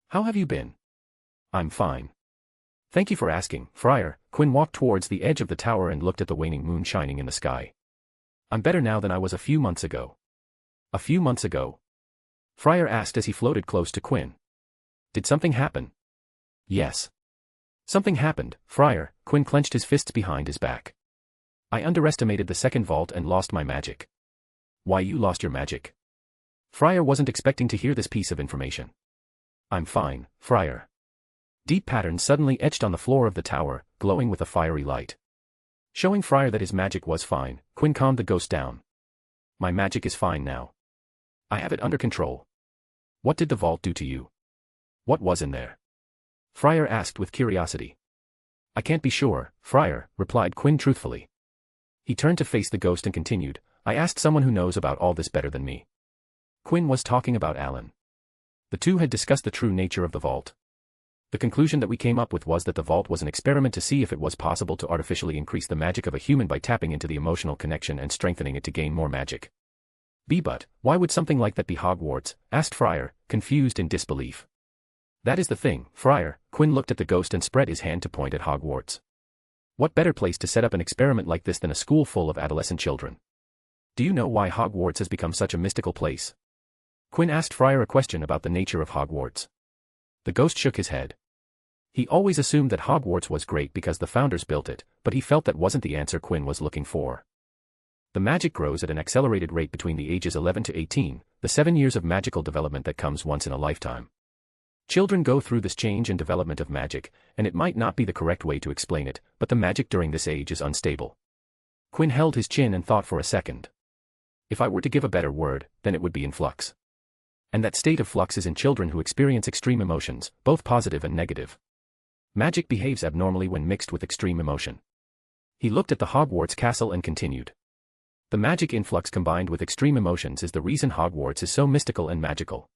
How have you been? I'm fine. Thank you for asking, Friar. Quinn walked towards the edge of the tower and looked at the waning moon shining in the sky. I'm better now than I was a few months ago. A few months ago? Friar asked as he floated close to Quinn. Did something happen? Yes. Something happened, Friar. Quinn clenched his fists behind his back. I underestimated the second vault and lost my magic. Why you lost your magic? Friar wasn't expecting to hear this piece of information. I'm fine, Friar. Deep patterns suddenly etched on the floor of the tower, glowing with a fiery light. Showing Friar that his magic was fine, Quinn calmed the ghost down. My magic is fine now. I have it under control. What did the vault do to you? What was in there? Friar asked with curiosity. I can't be sure, Friar, replied Quinn truthfully. He turned to face the ghost and continued, I asked someone who knows about all this better than me. Quinn was talking about Alan. The two had discussed the true nature of the vault. The conclusion that we came up with was that the vault was an experiment to see if it was possible to artificially increase the magic of a human by tapping into the emotional connection and strengthening it to gain more magic. But why would something like that be Hogwarts? Asked Friar, confused in disbelief. That is the thing, Friar. Quinn looked at the ghost and spread his hand to point at Hogwarts. What better place to set up an experiment like this than a school full of adolescent children? Do you know why Hogwarts has become such a mystical place? Quinn asked Friar a question about the nature of Hogwarts. The ghost shook his head. He always assumed that Hogwarts was great because the founders built it, but he felt that wasn't the answer Quinn was looking for. The magic grows at an accelerated rate between the ages 11 to 18, the 7 years of magical development that comes once in a lifetime. Children go through this change and development of magic, and it might not be the correct way to explain it, but the magic during this age is unstable. Quinn held his chin and thought for a second. If I were to give a better word, then it would be in flux. And that state of flux is in children who experience extreme emotions, both positive and negative. Magic behaves abnormally when mixed with extreme emotion. He looked at the Hogwarts castle and continued. The magic influx combined with extreme emotions is the reason Hogwarts is so mystical and magical.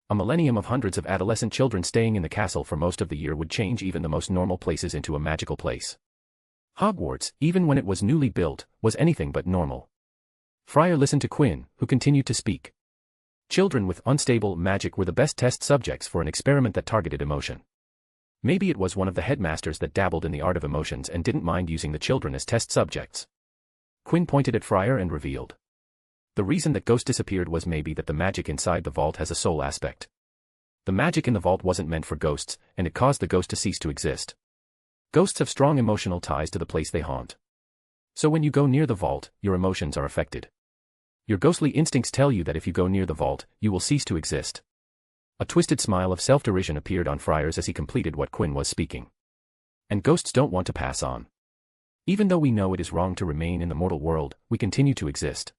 A millennium of hundreds of adolescent children staying in the castle for most of the year would change even the most normal places into a magical place. Hogwarts, even when it was newly built, was anything but normal. Friar listened to Quinn, who continued to speak. Children with unstable magic were the best test subjects for an experiment that targeted emotion. Maybe it was one of the headmasters that dabbled in the art of emotions and didn't mind using the children as test subjects. Quinn pointed at Friar and revealed. The reason that Ghost disappeared was maybe that the magic inside the vault has a soul aspect. The magic in the vault wasn't meant for ghosts, and it caused the ghost to cease to exist. Ghosts have strong emotional ties to the place they haunt. So when you go near the vault, your emotions are affected. Your ghostly instincts tell you that if you go near the vault, you will cease to exist. A twisted smile of self-derision appeared on Friar's as he completed what Quinn was speaking. And ghosts don't want to pass on. Even though we know it is wrong to remain in the mortal world, we continue to exist.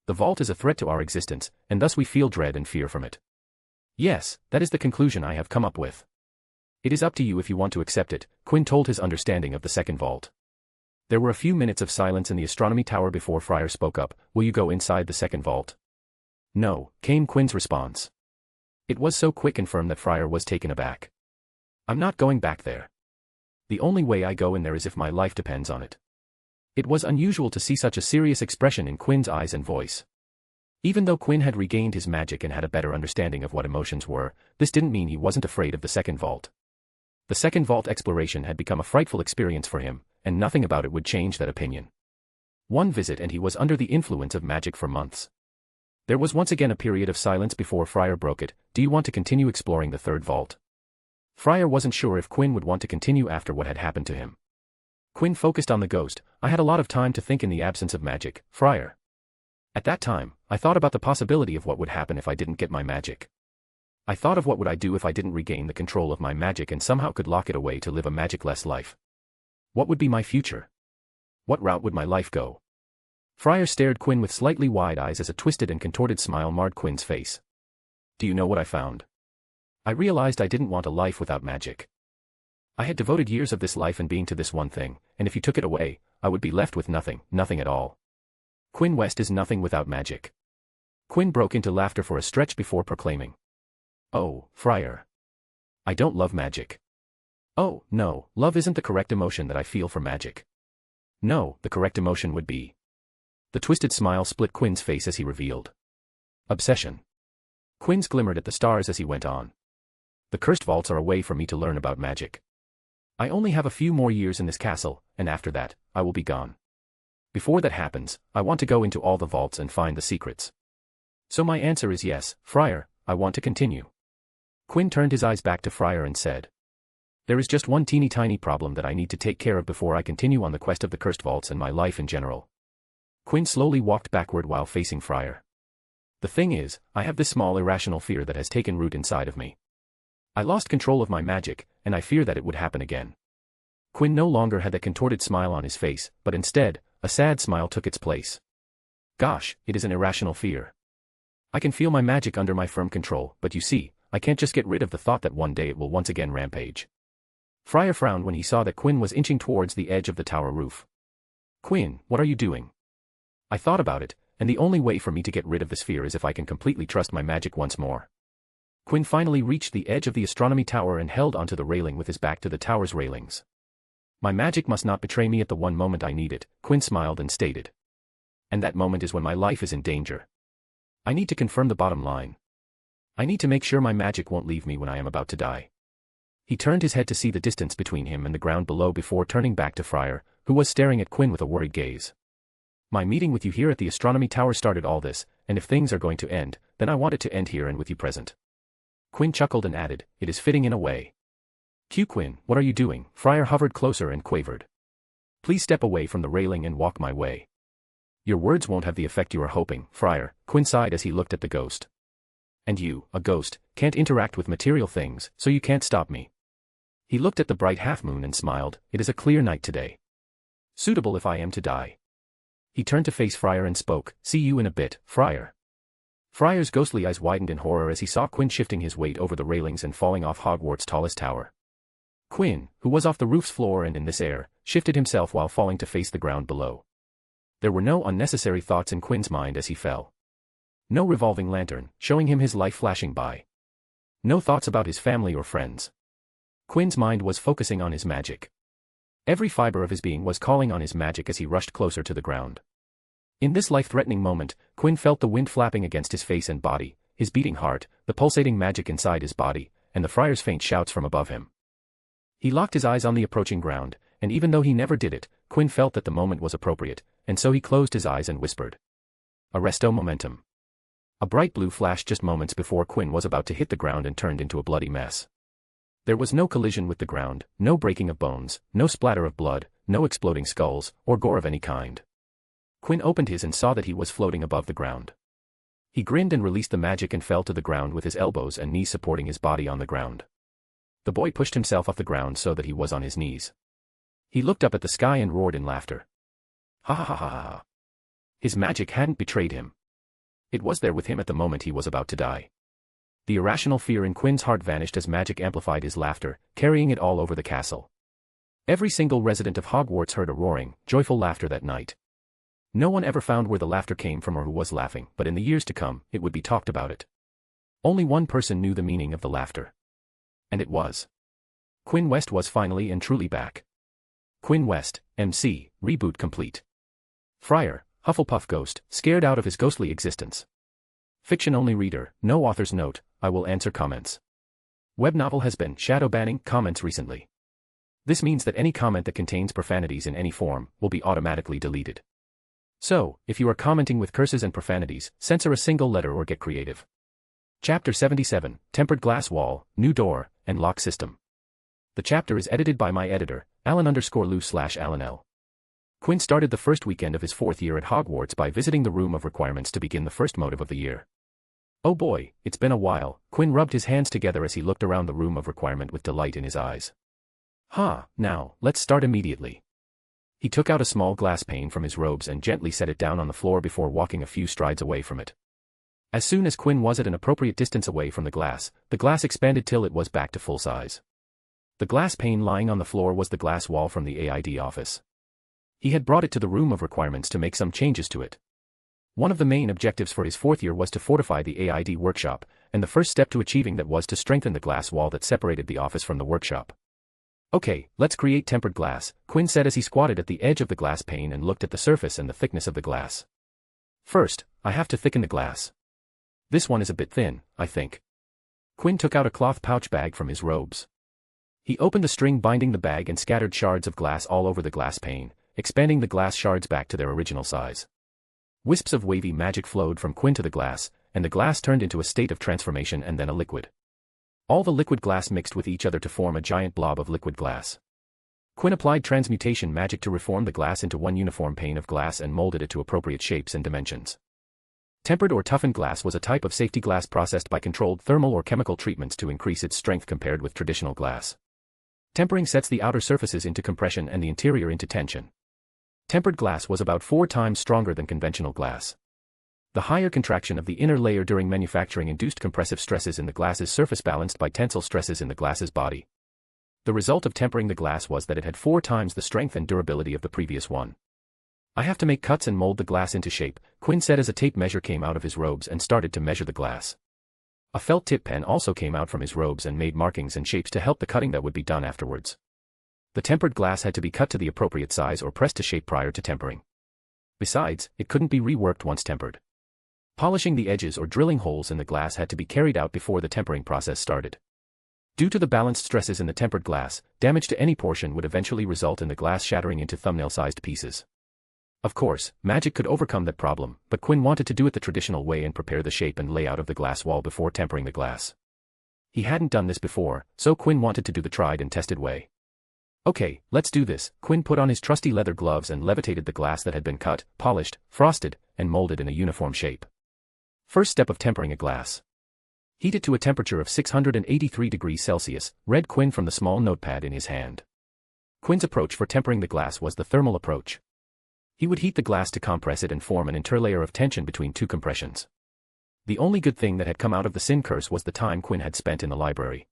The vault is a threat to our existence, and thus we feel dread and fear from it. Yes, that is the conclusion I have come up with. It is up to you if you want to accept it, Quinn told his understanding of the second vault. There were a few minutes of silence in the astronomy tower before Friar spoke up. Will you go inside the second vault? No, came Quinn's response. It was so quick and firm that Friar was taken aback. I'm not going back there. The only way I go in there is if my life depends on it. It was unusual to see such a serious expression in Quinn's eyes and voice. Even though Quinn had regained his magic and had a better understanding of what emotions were, this didn't mean he wasn't afraid of the second vault. The second vault exploration had become a frightful experience for him, and nothing about it would change that opinion. One visit and he was under the influence of magic for months. There was once again a period of silence before Friar broke it. Do you want to continue exploring the third vault? Friar wasn't sure if Quinn would want to continue after what had happened to him. Quinn focused on the ghost. I had a lot of time to think in the absence of magic, Friar. At that time, I thought about the possibility of what would happen if I didn't get my magic. I thought of what would I do if I didn't regain the control of my magic and somehow could lock it away to live a magic-less life. What would be my future? What route would my life go? Friar stared Quinn with slightly wide eyes as a twisted and contorted smile marred Quinn's face. Do you know what I found? I realized I didn't want a life without magic. I had devoted years of this life and being to this one thing, and if you took it away, I would be left with nothing, nothing at all. Quinn West is nothing without magic. Quinn broke into laughter for a stretch before proclaiming. Oh, Friar. I don't love magic. Oh, no, love isn't the correct emotion that I feel for magic. No, the correct emotion would be. The twisted smile split Quinn's face as he revealed. Obsession. Quinn's glimmered at the stars as he went on. The cursed vaults are a way for me to learn about magic. I only have a few more years in this castle, and after that, I will be gone. Before that happens, I want to go into all the vaults and find the secrets. So my answer is yes, Friar, I want to continue. Quinn turned his eyes back to Friar and said. There is just one teeny tiny problem that I need to take care of before I continue on the quest of the cursed vaults and my life in general. Quinn slowly walked backward while facing Friar. The thing is, I have this small irrational fear that has taken root inside of me. I lost control of my magic, and I fear that it would happen again. Quinn no longer had that contorted smile on his face, but instead, a sad smile took its place. Gosh, it is an irrational fear. I can feel my magic under my firm control, but you see, I can't just get rid of the thought that one day it will once again rampage. Friar frowned when he saw that Quinn was inching towards the edge of the tower roof. Quinn, what are you doing? I thought about it, and the only way for me to get rid of this fear is if I can completely trust my magic once more. Quinn finally reached the edge of the astronomy tower and held onto the railing with his back to the tower's railings. My magic must not betray me at the one moment I need it, Quinn smiled and stated. And that moment is when my life is in danger. I need to confirm the bottom line. I need to make sure my magic won't leave me when I am about to die. He turned his head to see the distance between him and the ground below before turning back to Friar, who was staring at Quinn with a worried gaze. My meeting with you here at the astronomy tower started all this, and if things are going to end, then I want it to end here and with you present. Quinn chuckled and added, it is fitting in a way. Q Quinn, what are you doing? Friar hovered closer and quavered. Please step away from the railing and walk my way. Your words won't have the effect you are hoping, Friar, Quinn sighed as he looked at the ghost. And you, a ghost, can't interact with material things, so you can't stop me. He looked at the bright half-moon and smiled, it is a clear night today. Suitable if I am to die. He turned to face Friar and spoke, "See you in a bit, Friar." Friar's ghostly eyes widened in horror as he saw Quinn shifting his weight over the railings and falling off Hogwarts' tallest tower. Quinn, who was off the roof's floor and in this air, shifted himself while falling to face the ground below. There were no unnecessary thoughts in Quinn's mind as he fell. No revolving lantern, showing him his life flashing by. No thoughts about his family or friends. Quinn's mind was focusing on his magic. Every fiber of his being was calling on his magic as he rushed closer to the ground. In this life-threatening moment, Quinn felt the wind flapping against his face and body, his beating heart, the pulsating magic inside his body, and the Friar's faint shouts from above him. He locked his eyes on the approaching ground, and even though he never did it, Quinn felt that the moment was appropriate, and so he closed his eyes and whispered. Arresto momentum. A bright blue flashed just moments before Quinn was about to hit the ground and turned into a bloody mess. There was no collision with the ground, no breaking of bones, no splatter of blood, no exploding skulls, or gore of any kind. Quinn opened his and saw that he was floating above the ground. He grinned and released the magic and fell to the ground with his elbows and knees supporting his body on the ground. The boy pushed himself off the ground so that he was on his knees. He looked up at the sky and roared in laughter. Ha ha ha ha ha. His magic hadn't betrayed him. It was there with him at the moment he was about to die. The irrational fear in Quinn's heart vanished as magic amplified his laughter, carrying it all over the castle. Every single resident of Hogwarts heard a roaring, joyful laughter that night. No one ever found where the laughter came from or who was laughing, but in the years to come, it would be talked about it. Only one person knew the meaning of the laughter. And it was. Quinn West was finally and truly back. Quinn West, MC, reboot complete. Friar, Hufflepuff ghost, scared out of his ghostly existence. Fiction-only reader, no author's note, I will answer comments. Web novel has been shadow banning comments recently. This means that any comment that contains profanities in any form will be automatically deleted. So, if you are commenting with curses and profanities, censor a single letter or get creative. Chapter 77, Tempered Glass Wall, New Door, and Lock System. The chapter is edited by my editor, Alan_Lou/Alan L. Quinn started the first weekend of his 4th year at Hogwarts by visiting the Room of Requirements to begin the first motive of the year. Oh boy, it's been a while, Quinn rubbed his hands together as he looked around the Room of Requirement with delight in his eyes. Now, let's start immediately. He took out a small glass pane from his robes and gently set it down on the floor before walking a few strides away from it. As soon as Quinn was at an appropriate distance away from the glass expanded till it was back to full size. The glass pane lying on the floor was the glass wall from the AID office. He had brought it to the Room of Requirements to make some changes to it. One of the main objectives for his 4th year was to fortify the AID workshop, and the first step to achieving that was to strengthen the glass wall that separated the office from the workshop. Okay, let's create tempered glass, Quinn said as he squatted at the edge of the glass pane and looked at the surface and the thickness of the glass. First, I have to thicken the glass. This one is a bit thin, I think. Quinn took out a cloth pouch bag from his robes. He opened the string binding the bag and scattered shards of glass all over the glass pane, expanding the glass shards back to their original size. Wisps of wavy magic flowed from Quinn to the glass, and the glass turned into a state of transformation and then a liquid. All the liquid glass mixed with each other to form a giant blob of liquid glass. Quinn applied transmutation magic to reform the glass into one uniform pane of glass and molded it to appropriate shapes and dimensions. Tempered or toughened glass was a type of safety glass processed by controlled thermal or chemical treatments to increase its strength compared with traditional glass. Tempering sets the outer surfaces into compression and the interior into tension. Tempered glass was about 4 times stronger than conventional glass. The higher contraction of the inner layer during manufacturing induced compressive stresses in the glass's surface balanced by tensile stresses in the glass's body. The result of tempering the glass was that it had 4 times the strength and durability of the previous one. I have to make cuts and mold the glass into shape, Quinn said as a tape measure came out of his robes and started to measure the glass. A felt tip pen also came out from his robes and made markings and shapes to help the cutting that would be done afterwards. The tempered glass had to be cut to the appropriate size or pressed to shape prior to tempering. Besides, it couldn't be reworked once tempered. Polishing the edges or drilling holes in the glass had to be carried out before the tempering process started. Due to the balanced stresses in the tempered glass, damage to any portion would eventually result in the glass shattering into thumbnail-sized pieces. Of course, magic could overcome that problem, but Quinn wanted to do it the traditional way and prepare the shape and layout of the glass wall before tempering the glass. He hadn't done this before, so Quinn wanted to do the tried and tested way. Okay, let's do this. Quinn put on his trusty leather gloves and levitated the glass that had been cut, polished, frosted, and molded in a uniform shape. First step of tempering a glass. Heat it to a temperature of 683 degrees Celsius, read Quinn from the small notepad in his hand. Quinn's approach for tempering the glass was the thermal approach. He would heat the glass to compress it and form an interlayer of tension between two compressions. The only good thing that had come out of the sin curse was the time Quinn had spent in the library.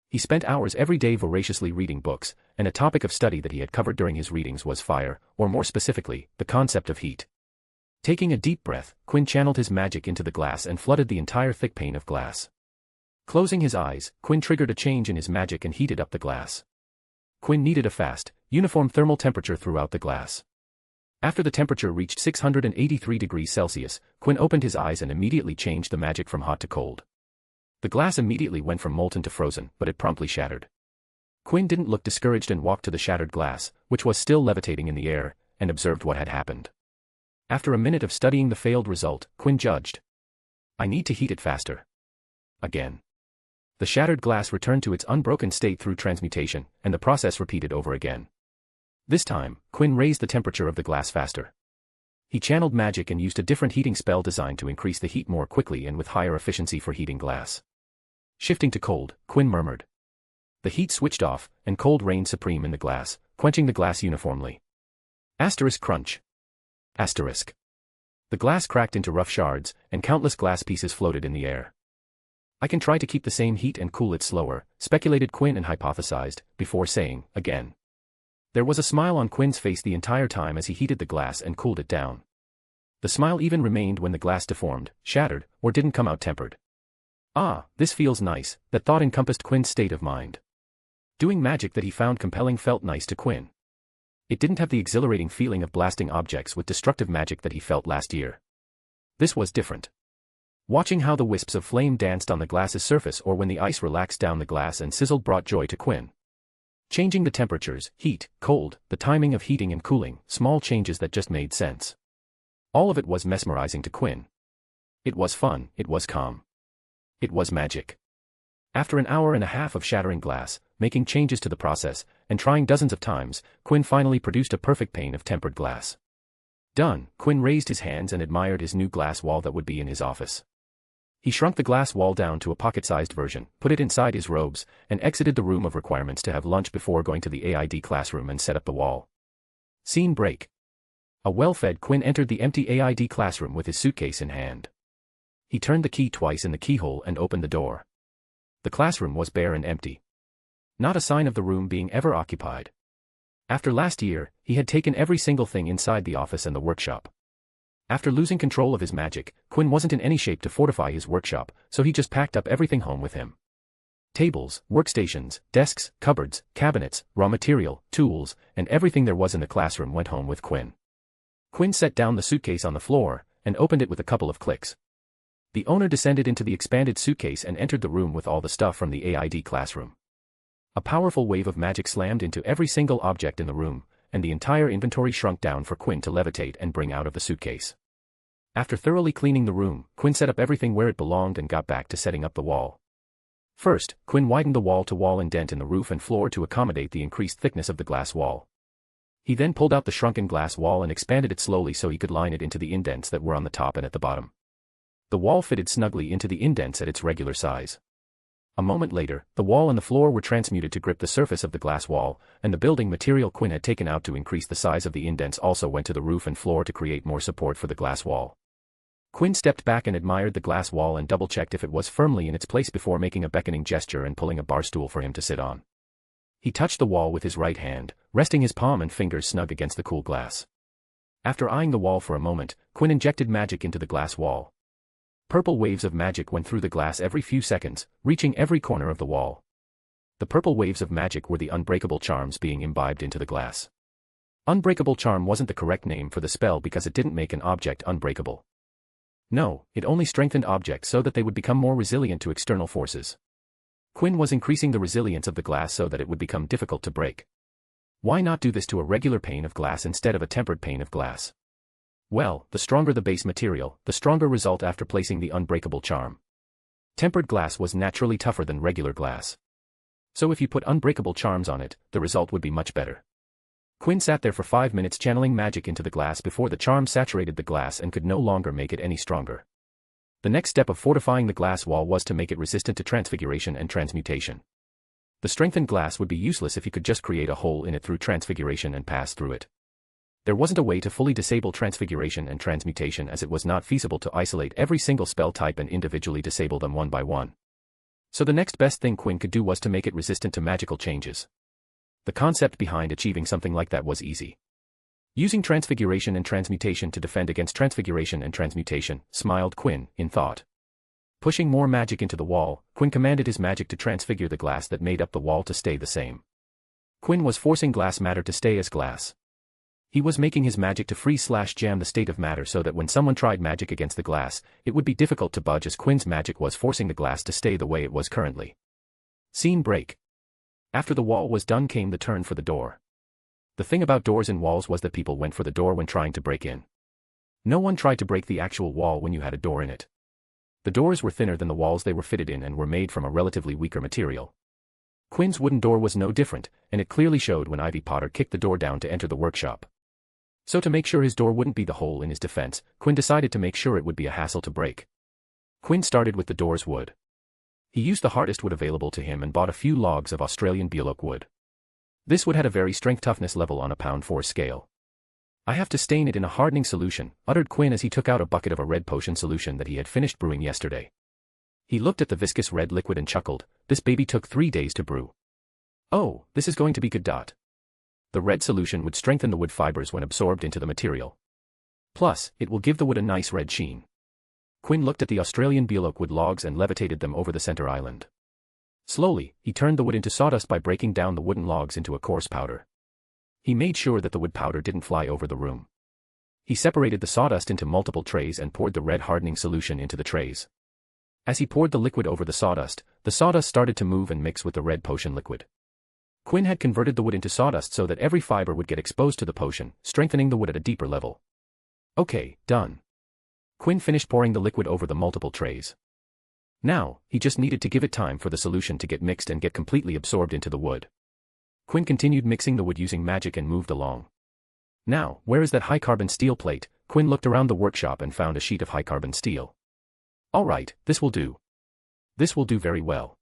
He spent hours every day voraciously reading books, and a topic of study that he had covered during his readings was fire, or more specifically, the concept of heat. Taking a deep breath, Quinn channeled his magic into the glass and flooded the entire thick pane of glass. Closing his eyes, Quinn triggered a change in his magic and heated up the glass. Quinn needed a fast, uniform thermal temperature throughout the glass. After the temperature reached 683 degrees Celsius, Quinn opened his eyes and immediately changed the magic from hot to cold. The glass immediately went from molten to frozen, but it promptly shattered. Quinn didn't look discouraged and walked to the shattered glass, which was still levitating in the air, and observed what had happened. After a minute of studying the failed result, Quinn judged. I need to heat it faster. Again. The shattered glass returned to its unbroken state through transmutation, and the process repeated over again. This time, Quinn raised the temperature of the glass faster. He channeled magic and used a different heating spell designed to increase the heat more quickly and with higher efficiency for heating glass. Shifting to cold, Quinn murmured. The heat switched off, and cold reigned supreme in the glass, quenching the glass uniformly. Asterisk crunch. Asterisk. The glass cracked into rough shards, and countless glass pieces floated in the air. I can try to keep the same heat and cool it slower, speculated Quinn and hypothesized, before saying, again. There was a smile on Quinn's face the entire time as he heated the glass and cooled it down. The smile even remained when the glass deformed, shattered, or didn't come out tempered. Ah, this feels nice, that thought encompassed Quinn's state of mind. Doing magic that he found compelling felt nice to Quinn. It didn't have the exhilarating feeling of blasting objects with destructive magic that he felt last year. This was different. Watching how the wisps of flame danced on the glass's surface or when the ice relaxed down the glass and sizzled brought joy to Quinn. Changing the temperatures, heat, cold, the timing of heating and cooling, small changes that just made sense. All of it was mesmerizing to Quinn. It was fun, it was calm. It was magic. After an hour and a half of shattering glass, making changes to the process, and trying dozens of times, Quinn finally produced a perfect pane of tempered glass. Done, Quinn raised his hands and admired his new glass wall that would be in his office. He shrunk the glass wall down to a pocket-sized version, put it inside his robes, and exited the room of requirements to have lunch before going to the AID classroom and set up the wall. Scene break. A well-fed Quinn entered the empty AID classroom with his suitcase in hand. He turned the key twice in the keyhole and opened the door. The classroom was bare and empty. Not a sign of the room being ever occupied. After last year, he had taken every single thing inside the office and the workshop. After losing control of his magic, Quinn wasn't in any shape to fortify his workshop, so he just packed up everything home with him. Tables, workstations, desks, cupboards, cabinets, raw material, tools, and everything there was in the classroom went home with Quinn. Quinn set down the suitcase on the floor, and opened it with a couple of clicks. The owner descended into the expanded suitcase and entered the room with all the stuff from the AID classroom. A powerful wave of magic slammed into every single object in the room, and the entire inventory shrunk down for Quinn to levitate and bring out of the suitcase. After thoroughly cleaning the room, Quinn set up everything where it belonged and got back to setting up the wall. First, Quinn widened the wall-to-wall indent in the roof and floor to accommodate the increased thickness of the glass wall. He then pulled out the shrunken glass wall and expanded it slowly so he could line it into the indents that were on the top and at the bottom. The wall fitted snugly into the indents at its regular size. A moment later, the wall and the floor were transmuted to grip the surface of the glass wall, and the building material Quinn had taken out to increase the size of the indents also went to the roof and floor to create more support for the glass wall. Quinn stepped back and admired the glass wall and double-checked if it was firmly in its place before making a beckoning gesture and pulling a bar stool for him to sit on. He touched the wall with his right hand, resting his palm and fingers snug against the cool glass. After eyeing the wall for a moment, Quinn injected magic into the glass wall. Purple waves of magic went through the glass every few seconds, reaching every corner of the wall. The purple waves of magic were the unbreakable charms being imbibed into the glass. Unbreakable charm wasn't the correct name for the spell because it didn't make an object unbreakable. No, it only strengthened objects so that they would become more resilient to external forces. Quinn was increasing the resilience of the glass so that it would become difficult to break. Why not do this to a regular pane of glass instead of a tempered pane of glass? Well, the stronger the base material, the stronger result after placing the unbreakable charm. Tempered glass was naturally tougher than regular glass. So if you put unbreakable charms on it, the result would be much better. Quinn sat there for 5 minutes channeling magic into the glass before the charm saturated the glass and could no longer make it any stronger. The next step of fortifying the glass wall was to make it resistant to transfiguration and transmutation. The strengthened glass would be useless if he could just create a hole in it through transfiguration and pass through it. There wasn't a way to fully disable transfiguration and transmutation, as it was not feasible to isolate every single spell type and individually disable them one by one. So the next best thing Quinn could do was to make it resistant to magical changes. The concept behind achieving something like that was easy. Using transfiguration and transmutation to defend against transfiguration and transmutation, smiled Quinn, in thought. Pushing more magic into the wall, Quinn commanded his magic to transfigure the glass that made up the wall to stay the same. Quinn was forcing glass matter to stay as glass. He was making his magic to freeze/jam the state of matter so that when someone tried magic against the glass, it would be difficult to budge, as Quinn's magic was forcing the glass to stay the way it was currently. Scene break. After the wall was done came the turn for the door. The thing about doors in walls was that people went for the door when trying to break in. No one tried to break the actual wall when you had a door in it. The doors were thinner than the walls they were fitted in and were made from a relatively weaker material. Quinn's wooden door was no different, and it clearly showed when Ivy Potter kicked the door down to enter the workshop. So to make sure his door wouldn't be the hole in his defense, Quinn decided to make sure it would be a hassle to break. Quinn started with the door's wood. He used the hardest wood available to him and bought a few logs of Australian bioak wood. This wood had a very strength toughness level on a #4 scale. I have to stain it in a hardening solution, uttered Quinn as he took out a bucket of a red potion solution that he had finished brewing yesterday. He looked at the viscous red liquid and chuckled. This baby took 3 days to brew. Oh, this is going to be good. The red solution would strengthen the wood fibers when absorbed into the material. Plus, it will give the wood a nice red sheen. Quinn looked at the Australian bioak wood logs and levitated them over the center island. Slowly, he turned the wood into sawdust by breaking down the wooden logs into a coarse powder. He made sure that the wood powder didn't fly over the room. He separated the sawdust into multiple trays and poured the red hardening solution into the trays. As he poured the liquid over the sawdust started to move and mix with the red potion liquid. Quinn had converted the wood into sawdust so that every fiber would get exposed to the potion, strengthening the wood at a deeper level. Okay, done. Quinn finished pouring the liquid over the multiple trays. Now, he just needed to give it time for the solution to get mixed and get completely absorbed into the wood. Quinn continued mixing the wood using magic and moved along. Now, where is that high-carbon steel plate? Quinn looked around the workshop and found a sheet of high-carbon steel. Alright, this will do. This will do very well.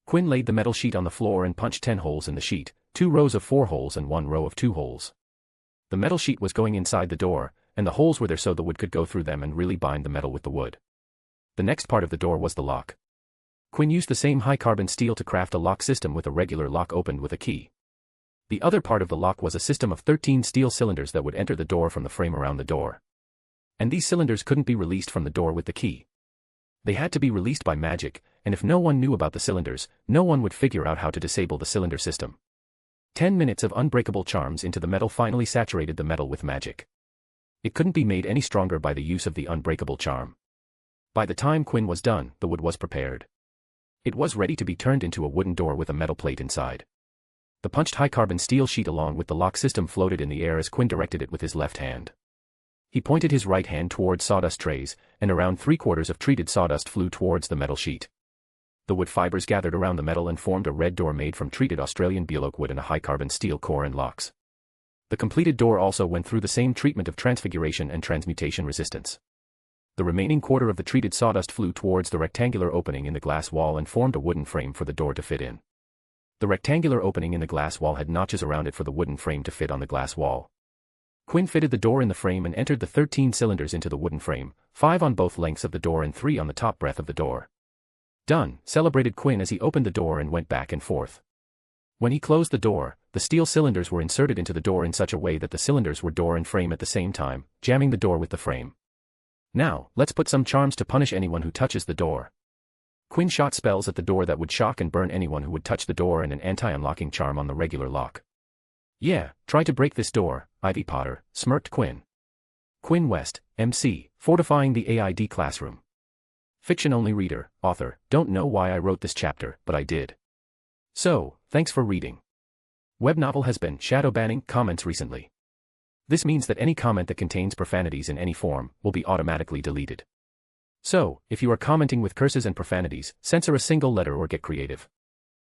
Quinn laid the metal sheet on the floor and punched 10 holes in the sheet, 2 rows of 4 holes and 1 row of 2 holes. The metal sheet was going inside the door, and the holes were there so the wood could go through them and really bind the metal with the wood. The next part of the door was the lock. Quinn used the same high-carbon steel to craft a lock system with a regular lock opened with a key. The other part of the lock was a system of 13 steel cylinders that would enter the door from the frame around the door. And these cylinders couldn't be released from the door with the key. They had to be released by magic, and if no one knew about the cylinders, no one would figure out how to disable the cylinder system. 10 minutes of unbreakable charms into the metal finally saturated the metal with magic. It couldn't be made any stronger by the use of the unbreakable charm. By the time Quinn was done, the wood was prepared. It was ready to be turned into a wooden door with a metal plate inside. The punched high-carbon steel sheet along with the lock system floated in the air as Quinn directed it with his left hand. He pointed his right hand towards sawdust trays, and around 3/4 of treated sawdust flew towards the metal sheet. The wood fibers gathered around the metal and formed a red door made from treated Australian bioak wood and a high-carbon steel core and locks. The completed door also went through the same treatment of transfiguration and transmutation resistance. The remaining quarter of the treated sawdust flew towards the rectangular opening in the glass wall and formed a wooden frame for the door to fit in. The rectangular opening in the glass wall had notches around it for the wooden frame to fit on the glass wall. Quinn fitted the door in the frame and entered the 13 cylinders into the wooden frame, 5 on both lengths of the door and 3 on the top breadth of the door. Done, celebrated Quinn as he opened the door and went back and forth. When he closed the door, the steel cylinders were inserted into the door in such a way that the cylinders were door and frame at the same time, jamming the door with the frame. Now, let's put some charms to punish anyone who touches the door. Quinn shot spells at the door that would shock and burn anyone who would touch the door and an anti-unlocking charm on the regular lock. Yeah, try to break this door, Ivy Potter, smirked Quinn. Quinn West, MC, Fortifying the AID Classroom. Fiction-only reader, author, don't know why I wrote this chapter, but I did. So, thanks for reading. Web novel has been shadow banning comments recently. This means that any comment that contains profanities in any form will be automatically deleted. So, if you are commenting with curses and profanities, censor a single letter or get creative.